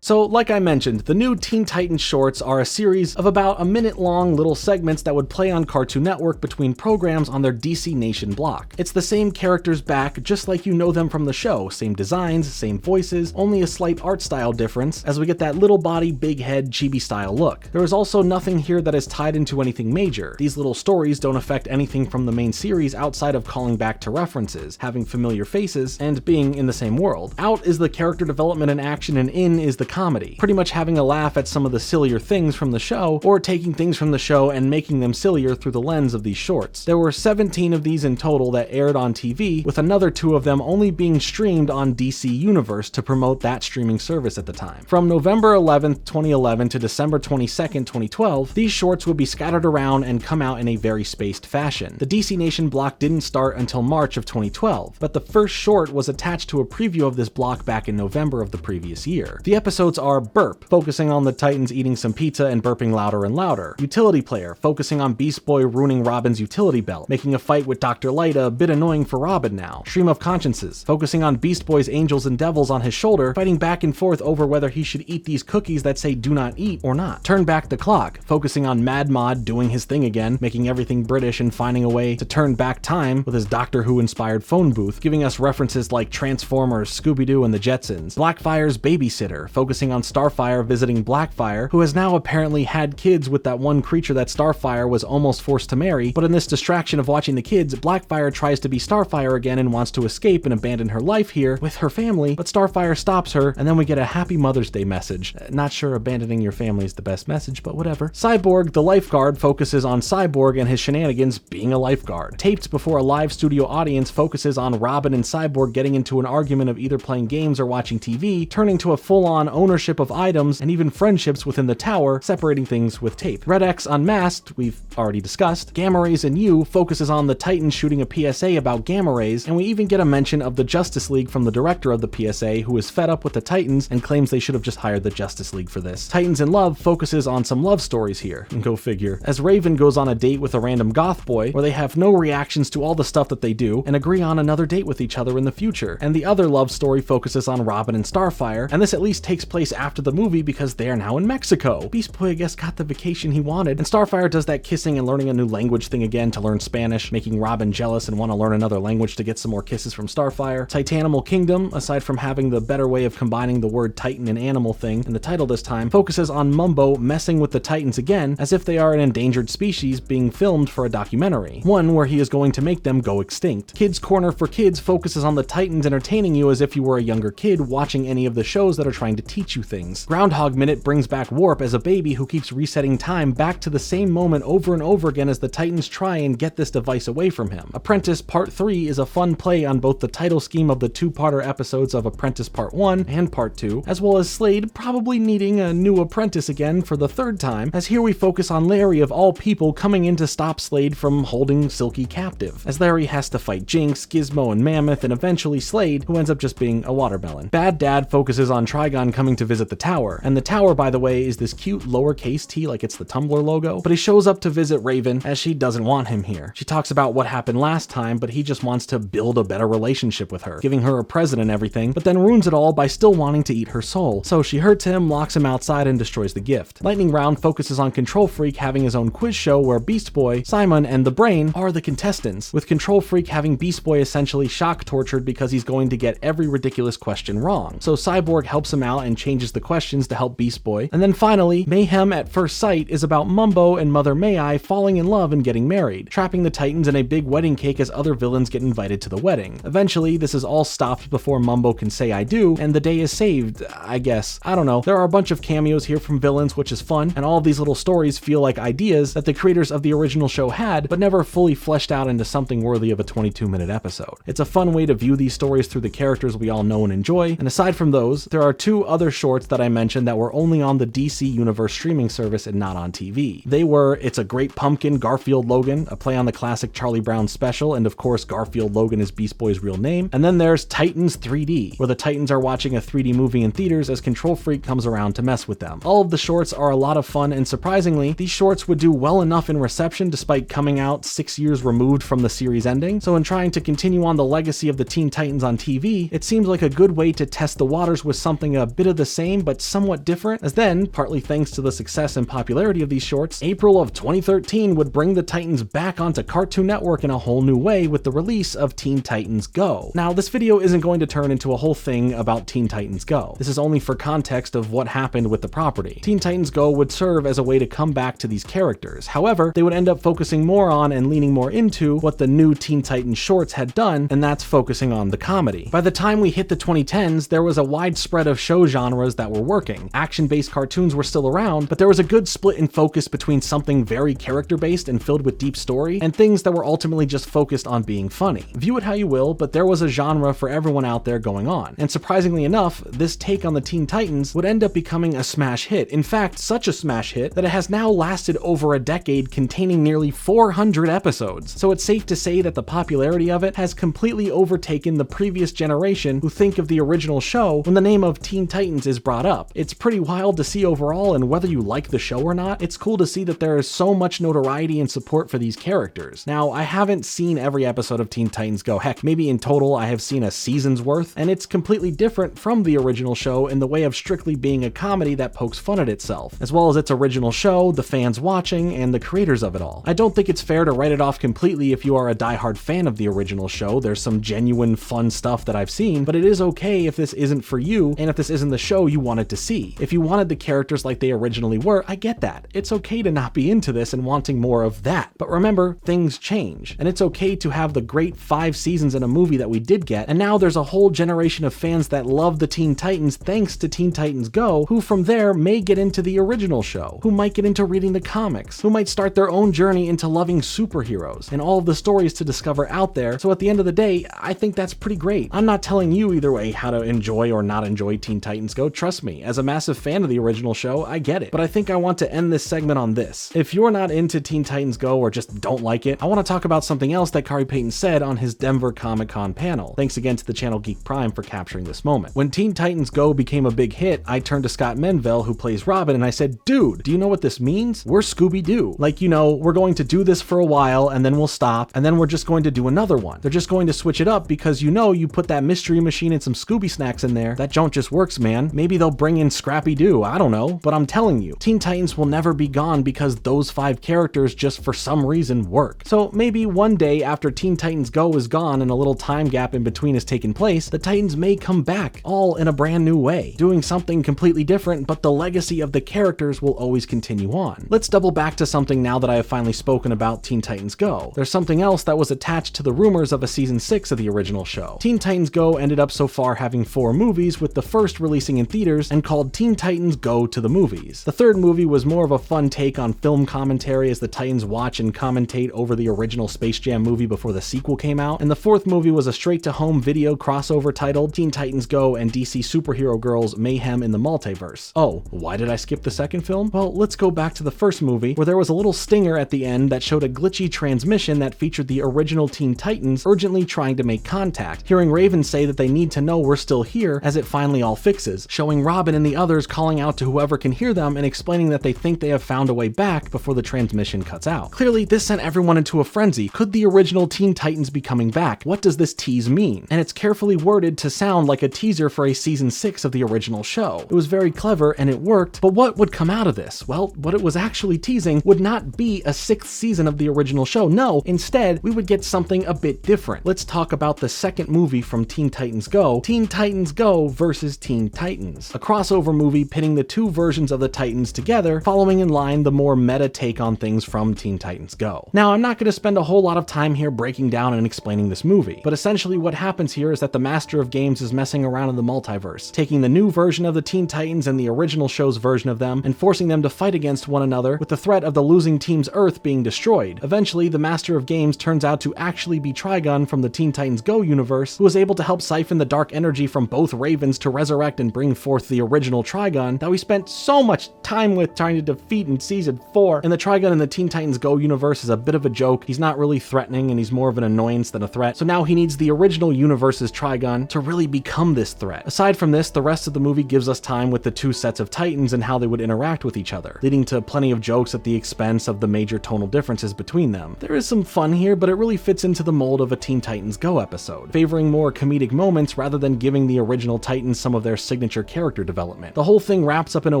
So, like I mentioned, the new Teen Titans shorts are a series of about a minute-long little segments that would play on Cartoon Network between programs on their DC Nation block. It's the same characters back, just like you know them from the show, same designs, same voices, only a slight art style difference, as we get that little body, big head, chibi-style look. There is also nothing here that is tied into anything major. These little stories don't affect anything from the main series outside of calling back to references, having familiar faces, and being in the same world. Out is the character development and action, and in is the comedy, pretty much having a laugh at some of the sillier things from the show, or taking things from the show and making them sillier through the lens of these shorts. There were 17 of these in total that aired on TV, with another 2 of them only being streamed on DC Universe to promote that streaming service at the time. From November 11th, 2011 to December 22nd, 2012, these shorts would be scattered around and come out in a very spaced fashion. The DC Nation block didn't start until March of 2012, but the first short was attached to a preview of this block back in November of the previous year. The episodes are Burp, focusing on the Titans eating some pizza and burping louder and louder. Utility Player, focusing on Beast Boy ruining Robin's utility belt, making a fight with Dr. Light a bit annoying for Robin now. Stream of Consciences, focusing on Beast Boy's angels and devils on his shoulder, fighting back and forth over whether he should eat these cookies that say do not eat or not. Turn Back the Clock, focusing on Mad Mod doing his thing again, making everything British and finding a way to turn back time with his Doctor Who inspired phone booth, giving us references like Transformers, Scooby-Doo, and the Jetsons. Blackfire's Babysitter, focusing on Starfire visiting Blackfire, who has now apparently had kids with that one creature that Starfire was almost forced to marry, but in this distraction of watching the kids, Blackfire tries to be Starfire again and wants to escape and abandon her life here with her family, but Starfire stops her, and then we get a Happy Mother's Day message. Not sure abandoning your family is the best message, but whatever. Cyborg, the lifeguard, focuses on Cyborg and his shenanigans being a lifeguard. Taped before a live studio audience focuses on Robin and Cyborg getting into an argument of either playing games or watching TV, turning to a full-on ownership of items and even friendships within the tower, separating things with tape. Red X Unmasked, we've already discussed. Gamma Rays and You focuses on the Titans shooting a PSA about gamma rays, and we even get a mention of the Justice League from the director of the PSA, who is fed up with the Titans and claims they should have just hired the Justice League for this. Titans in Love focuses on some love stories here, go figure, as Raven goes on a date with a random goth boy, where they have no reactions to all the stuff that they do, and agree on another date with each other in the future. And the other love story focuses on Robin and Starfire, and this at least takes place after the movie because they are now in Mexico. Beast Boy, I guess, got the vacation he wanted, and Starfire does that kissing and learning a new language thing again to learn Spanish, making Robin jealous and want to learn another language to get some more kisses from Starfire. Titanimal Kingdom, aside from having the better way of combining the word Titan and animal thing in the title this time, focuses on Mumbo messing with the Titans again, as if they are an endangered species being filmed for a documentary, one where he is going to make them go extinct. Kids Corner for Kids focuses on the Titans entertaining you as if you were a younger kid watching any of the shows that are trying to teach you things. Groundhog Minute brings back Warp as a baby who keeps resetting time back to the same moment over and over again as the Titans try and get this device away from him. Apprentice Part 3 is a fun play on both the title scheme of the 2-parter episodes of Apprentice Part 1 and Part 2, as well as Slade probably needing a new apprentice again for the 3rd time, as here we focus on Larry of all people coming in to stop Slade from holding Silky captive, as Larry has to fight Jinx, Gizmo, and Mammoth, and eventually Slade, who ends up just being a watermelon. Bad Dad focuses on Trigon coming to visit the tower, and the tower, by the way, is this cute lowercase t like it's the Tumblr logo, but he shows up to visit Raven as she doesn't want him here. She talks about what happened last time, but he just wants to build a better relationship with her, giving her a present and everything, but then ruins it all by still wanting to eat her soul. So she hurts him, locks him outside, and destroys the gift. Lightning Round focuses on Control Freak having his own quiz show where Beast Boy, Simon, and the Brain are the contestants, with Control Freak having Beast Boy essentially shock tortured because he's going to get every ridiculous question wrong. So Cyborg helps him out and and changes the questions to help Beast Boy. And then finally, Mayhem at First Sight is about Mumbo and Mother May-I falling in love and getting married, trapping the Titans in a big wedding cake as other villains get invited to the wedding. Eventually, this is all stopped before Mumbo can say I do, and the day is saved, I guess. I don't know. There are a bunch of cameos here from villains, which is fun, and all of these little stories feel like ideas that the creators of the original show had, but never fully fleshed out into something worthy of a 22-minute episode. It's a fun way to view these stories through the characters we all know and enjoy, and aside from those, there are 2 other shorts that I mentioned that were only on the DC Universe streaming service and not on TV. They were It's a Great Pumpkin, Garfield Logan, a play on the classic Charlie Brown special, and of course Garfield Logan is Beast Boy's real name, and then there's Titans 3D, where the Titans are watching a 3D movie in theaters as Control Freak comes around to mess with them. All of the shorts are a lot of fun, and surprisingly, these shorts would do well enough in reception despite coming out 6 years removed from the series ending, so in trying to continue on the legacy of the Teen Titans on TV, it seems like a good way to test the waters with something a bit of the same but somewhat different, as then, partly thanks to the success and popularity of these shorts, April of 2013 would bring the Titans back onto Cartoon Network in a whole new way with the release of Teen Titans Go. Now, this video isn't going to turn into a whole thing about Teen Titans Go. This is only for context of what happened with the property. Teen Titans Go would serve as a way to come back to these characters. However, they would end up focusing more on and leaning more into what the new Teen Titans shorts had done, and that's focusing on the comedy. By the time we hit the 2010s, there was a wide spread of show genres that were working. Action-based cartoons were still around, but there was a good split in focus between something very character-based and filled with deep story, and things that were ultimately just focused on being funny. View it how you will, but there was a genre for everyone out there going on. And surprisingly enough, this take on the Teen Titans would end up becoming a smash hit. In fact, such a smash hit that it has now lasted over a decade, containing nearly 400 episodes. So it's safe to say that the popularity of it has completely overtaken the previous generation who think of the original show when the name of Teen Titans is brought up. It's pretty wild to see overall, and whether you like the show or not, it's cool to see that there is so much notoriety and support for these characters. Now, I haven't seen every episode of Teen Titans Go. Heck, maybe in total I have seen a season's worth, and it's completely different from the original show in the way of strictly being a comedy that pokes fun at itself, as well as its original show, the fans watching, and the creators of it all. I don't think it's fair to write it off completely if you are a diehard fan of the original show. There's some genuine fun stuff that I've seen, but it is okay if this isn't for you, and if this isn't the show you wanted to see. If you wanted the characters like they originally were, I get that. It's okay to not be into this and wanting more of that. But remember, things change, and it's okay to have the great 5 seasons in a movie that we did get, and now there's a whole generation of fans that love the Teen Titans thanks to Teen Titans Go, who from there may get into the original show, who might get into reading the comics, who might start their own journey into loving superheroes, and all of the stories to discover out there. So at the end of the day, I think that's pretty great. I'm not telling you either way how to enjoy or not enjoy Teen Titans Go. Trust me, as a massive fan of the original show, I get it. But I think I want to end this segment on this. If you're not into Teen Titans Go or just don't like it, I want to talk about something else that Khary Payton said on his Denver Comic-Con panel. Thanks again to the channel Geek Prime for capturing this moment. When Teen Titans Go became a big hit, I turned to Scott Menville, who plays Robin, and I said, dude, do you know what this means? We're Scooby-Doo. Like, you know, we're going to do this for a while, and then we'll stop, and then we're just going to do another one. They're just going to switch it up because, you know, you put that mystery machine and some Scooby snacks in there. That don't just works, man. Maybe they'll bring in Scrappy-Doo, I don't know, but I'm telling you, Teen Titans will never be gone because those 5 characters just for some reason work. So maybe one day after Teen Titans Go is gone and a little time gap in between has taken place, the Titans may come back, all in a brand new way, doing something completely different, but the legacy of the characters will always continue on. Let's double back to something now that I have finally spoken about Teen Titans Go. There's something else that was attached to the rumors of a season 6 of the original show. Teen Titans Go ended up so far having 4 movies, with the first releasing in theaters and called Teen Titans Go to the Movies. The third movie was more of a fun take on film commentary as the Titans watch and commentate over the original Space Jam movie before the sequel came out, and the fourth movie was a straight-to-home video crossover titled Teen Titans Go and DC Superhero Girls Mayhem in the Multiverse. Oh, why did I skip the second film? Well, let's go back to the first movie, where there was a little stinger at the end that showed a glitchy transmission that featured the original Teen Titans urgently trying to make contact, hearing Raven say that they need to know we're still here as it finally all fixes, showing Robin and the others calling out to whoever can hear them and explaining that they think they have found a way back before the transmission cuts out. Clearly, this sent everyone into a frenzy. Could the original Teen Titans be coming back? What does this tease mean? And it's carefully worded to sound like a teaser for a season 6 of the original show. It was very clever and it worked, but what would come out of this? Well, what it was actually teasing would not be a 6th season of the original show. No, instead, we would get something a bit different. Let's talk about the second movie from Teen Titans Go, Teen Titans Go versus Teen Titans. Titans, a crossover movie pitting the two versions of the Titans together, following in line the more meta take on things from Teen Titans Go. Now, I'm not going to spend a whole lot of time here breaking down and explaining this movie, but essentially what happens here is that the master of games is messing around in the multiverse, taking the new version of the Teen Titans and the original show's version of them, and forcing them to fight against one another with the threat of the losing team's Earth being destroyed. Eventually, the master of games turns out to actually be Trigun from the Teen Titans Go universe, who was able to help siphon the dark energy from both Ravens to resurrect and bring forth the original Trigun that we spent so much time with trying to defeat in season 4. And the Trigun in the Teen Titans Go universe is a bit of a joke. He's not really threatening and he's more of an annoyance than a threat. So now he needs the original universe's Trigun to really become this threat. Aside from this, the rest of the movie gives us time with the two sets of Titans and how they would interact with each other, leading to plenty of jokes at the expense of the major tonal differences between them. There is some fun here, but it really fits into the mold of a Teen Titans Go episode, favoring more comedic moments rather than giving the original Titans some of their signature character development. The whole thing wraps up in a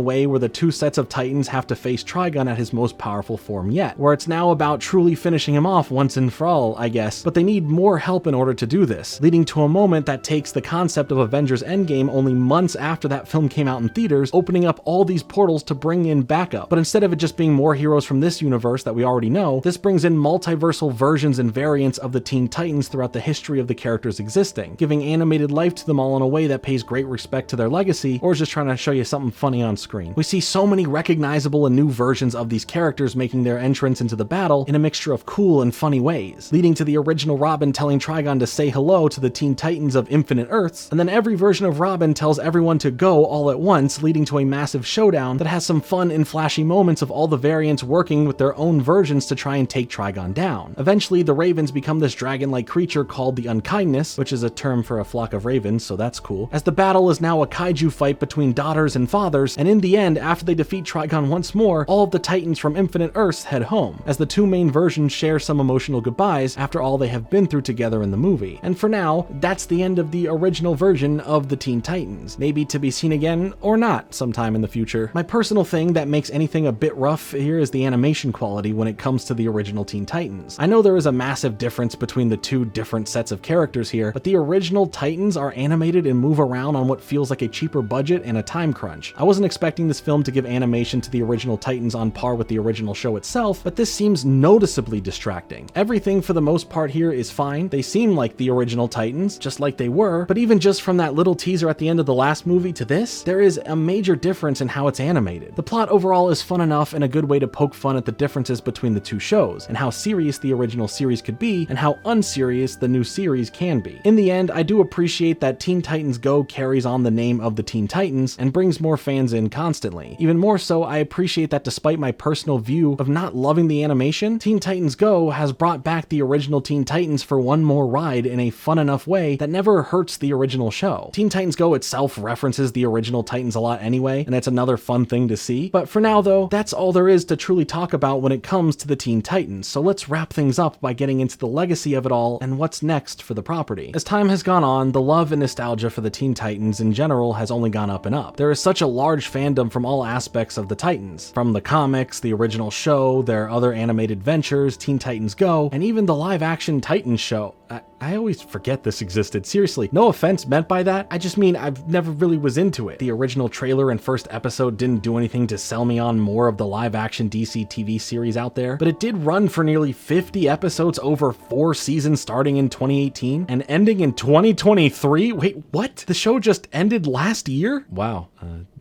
way where the two sets of Titans have to face Trigun at his most powerful form yet, where it's now about truly finishing him off once and for all, I guess, but they need more help in order to do this, leading to a moment that takes the concept of Avengers Endgame only months after that film came out in theaters, opening up all these portals to bring in backup. But instead of it just being more heroes from this universe that we already know, this brings in multiversal versions and variants of the Teen Titans throughout the history of the characters existing, giving animated life to them all in a way that pays great respect to their legacy, or is just trying to show you something funny on screen. We see so many recognizable and new versions of these characters making their entrance into the battle in a mixture of cool and funny ways, leading to the original Robin telling Trigun to say hello to the Teen Titans of Infinite Earths, and then every version of Robin tells everyone to go all at once, leading to a massive showdown that has some fun and flashy moments of all the variants working with their own versions to try and take Trigun down. Eventually, the Ravens become this dragon-like creature called the Unkindness, which is a term for a flock of ravens, so that's cool, as the battle is now a kaiju fight between daughters and fathers, and in the end, after they defeat Trigun once more, all of the Titans from Infinite Earths head home, as the two main versions share some emotional goodbyes after all they have been through together in the movie. And for now, that's the end of the original version of the Teen Titans, maybe to be seen again or not sometime in the future. My personal thing that makes anything a bit rough here is the animation quality when it comes to the original Teen Titans. I know there is a massive difference between the two different sets of characters here, but the original Titans are animated and move around on what feels like a cheaper budget and a time crunch. I wasn't expecting this film to give animation to the original Titans on par with the original show itself, but this seems noticeably distracting. Everything for the most part here is fine. They seem like the original Titans, just like they were, but even just from that little teaser at the end of the last movie to this, there is a major difference in how it's animated. The plot overall is fun enough and a good way to poke fun at the differences between the two shows, and how serious the original series could be, and how unserious the new series can be. In the end, I do appreciate that Teen Titans Go carries on the name of the Teen Titans and brings more fans in constantly. Even more so, I appreciate that despite my personal view of not loving the animation, Teen Titans Go has brought back the original Teen Titans for one more ride in a fun enough way that never hurts the original show. Teen Titans Go itself references the original Titans a lot anyway, and it's another fun thing to see. But for now though, that's all there is to truly talk about when it comes to the Teen Titans, so let's wrap things up by getting into the legacy of it all and what's next for the property. As time has gone on, the love and nostalgia for the Teen Titans in general has only gone up and up. There is such a large fandom from all aspects of the Titans, from the comics, the original show, their other animated ventures, Teen Titans Go, and even the live-action Titans show. I always forget this existed. Seriously, no offense meant by that. I just mean I've never really was into it. The original trailer and first episode didn't do anything to sell me on more of the live-action DC TV series out there, but it did run for nearly 50 episodes over 4 seasons starting in 2018 and ending in 2023. Wait, what? The show just ended last year? Wow.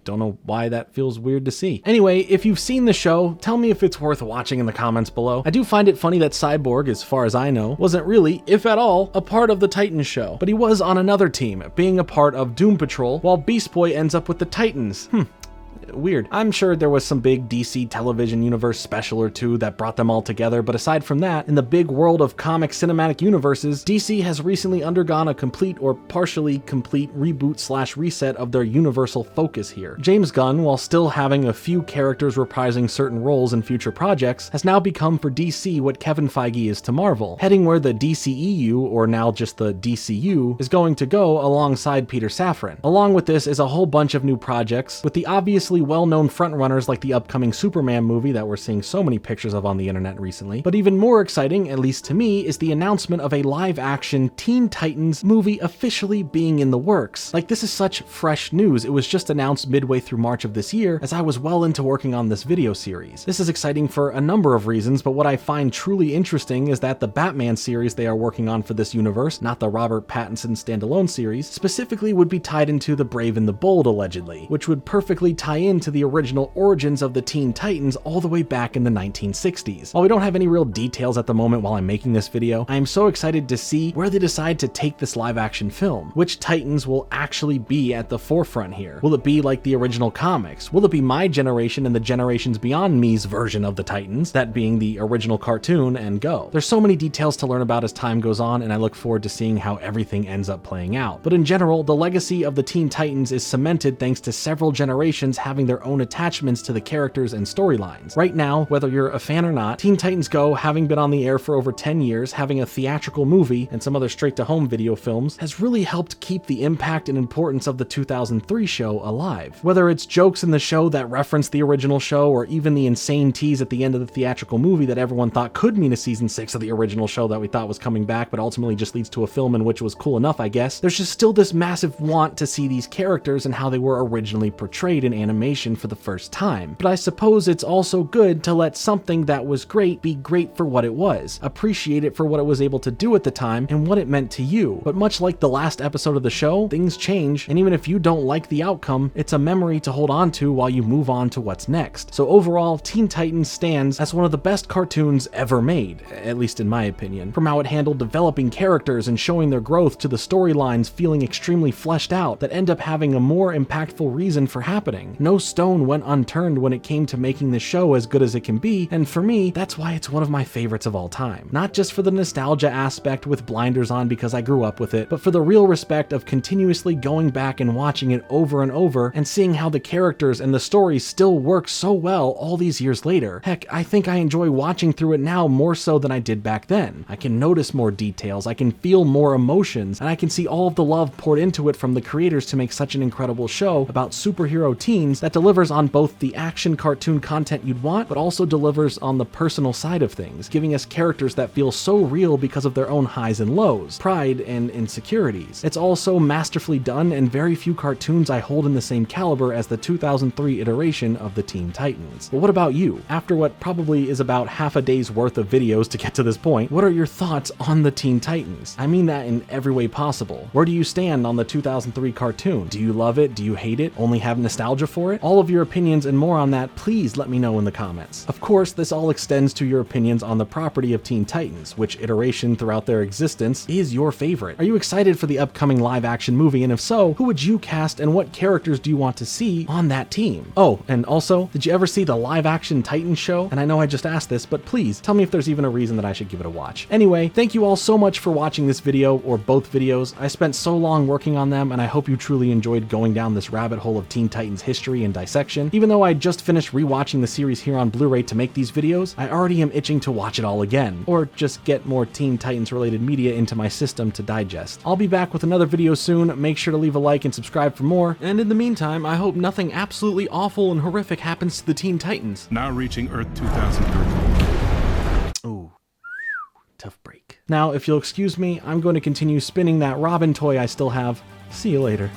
Don't know why that feels weird to see. Anyway, if you've seen the show, tell me if it's worth watching in the comments below. I do find it funny that Cyborg, as far as I know, wasn't really, if at all, a part of the Titans show, but he was on another team, being a part of Doom Patrol, while Beast Boy ends up with the Titans. Weird. I'm sure there was some big DC television universe special or two that brought them all together, but aside from that, in the big world of comic cinematic universes, DC has recently undergone a complete or partially complete reboot/reset of their universal focus here. James Gunn, while still having a few characters reprising certain roles in future projects, has now become for DC what Kevin Feige is to Marvel, heading where the DCEU, or now just the DCU, is going to go alongside Peter Safran. Along with this is a whole bunch of new projects, with the obviously famously well-known frontrunners like the upcoming Superman movie that we're seeing so many pictures of on the internet recently. But even more exciting, at least to me, is the announcement of a live-action Teen Titans movie officially being in the works. Like, this is such fresh news. It was just announced midway through March of this year, as I was well into working on this video series. This is exciting for a number of reasons, but what I find truly interesting is that the Batman series they are working on for this universe, not the Robert Pattinson standalone series, specifically would be tied into the Brave and the Bold, allegedly, which would perfectly tie into the original origins of the Teen Titans all the way back in the 1960s. While we don't have any real details at the moment while I'm making this video, I am so excited to see where they decide to take this live-action film. Which Titans will actually be at the forefront here? Will it be like the original comics? Will it be my generation and the generations beyond me's version of the Titans, that being the original cartoon and go? There's so many details to learn about as time goes on, and I look forward to seeing how everything ends up playing out. But in general, the legacy of the Teen Titans is cemented thanks to several generations having their own attachments to the characters and storylines. Right now, whether you're a fan or not, Teen Titans Go, having been on the air for over 10 years, having a theatrical movie, and some other straight-to-home video films, has really helped keep the impact and importance of the 2003 show alive. Whether it's jokes in the show that reference the original show, or even the insane tease at the end of the theatrical movie that everyone thought could mean a season 6 of the original show that we thought was coming back, but ultimately just leads to a film in which was cool enough, I guess, there's just still this massive want to see these characters and how they were originally portrayed in animation for the first time. But I suppose it's also good to let something that was great be great for what it was, appreciate it for what it was able to do at the time and what it meant to you. But much like the last episode of the show, things change, and even if you don't like the outcome, it's a memory to hold on to while you move on to what's next. So overall, Teen Titans stands as one of the best cartoons ever made, at least in my opinion, from how it handled developing characters and showing their growth to the storylines feeling extremely fleshed out that end up having a more impactful reason for happening. No stone went unturned when it came to making the show as good as it can be, and for me, that's why it's one of my favorites of all time. Not just for the nostalgia aspect with blinders on because I grew up with it, but for the real respect of continuously going back and watching it over and over and seeing how the characters and the stories still work so well all these years later. Heck, I think I enjoy watching through it now more so than I did back then. I can notice more details, I can feel more emotions, and I can see all of the love poured into it from the creators to make such an incredible show about superhero teens that delivers on both the action cartoon content you'd want, but also delivers on the personal side of things, giving us characters that feel so real because of their own highs and lows, pride and insecurities. It's all so masterfully done, and very few cartoons I hold in the same caliber as the 2003 iteration of the Teen Titans. But what about you? After what probably is about half a day's worth of videos to get to this point, what are your thoughts on the Teen Titans? I mean that in every way possible. Where do you stand on the 2003 cartoon? Do you love it? Do you hate it? Only have nostalgia for it? All of your opinions and more on that, please let me know in the comments. Of course, this all extends to your opinions on the property of Teen Titans, which iteration throughout their existence is your favorite. Are you excited for the upcoming live-action movie, and if so, who would you cast and what characters do you want to see on that team? Oh, and also, did you ever see the live-action Titans show? And I know I just asked this, but please tell me if there's even a reason that I should give it a watch. Anyway, thank you all so much for watching this video, or both videos. I spent so long working on them, and I hope you truly enjoyed going down this rabbit hole of Teen Titans history and dissection. Even though I just finished rewatching the series here on Blu-ray to make these videos, I already am itching to watch it all again, or just get more Teen Titans related media into my system to digest. I'll be back with another video soon. Make sure to leave a like and subscribe for more, and in the meantime, I hope nothing absolutely awful and horrific happens to the Teen Titans. Now reaching Earth 2013. Ooh. Tough break. Now, if you'll excuse me, I'm going to continue spinning that Robin toy I still have. See you later.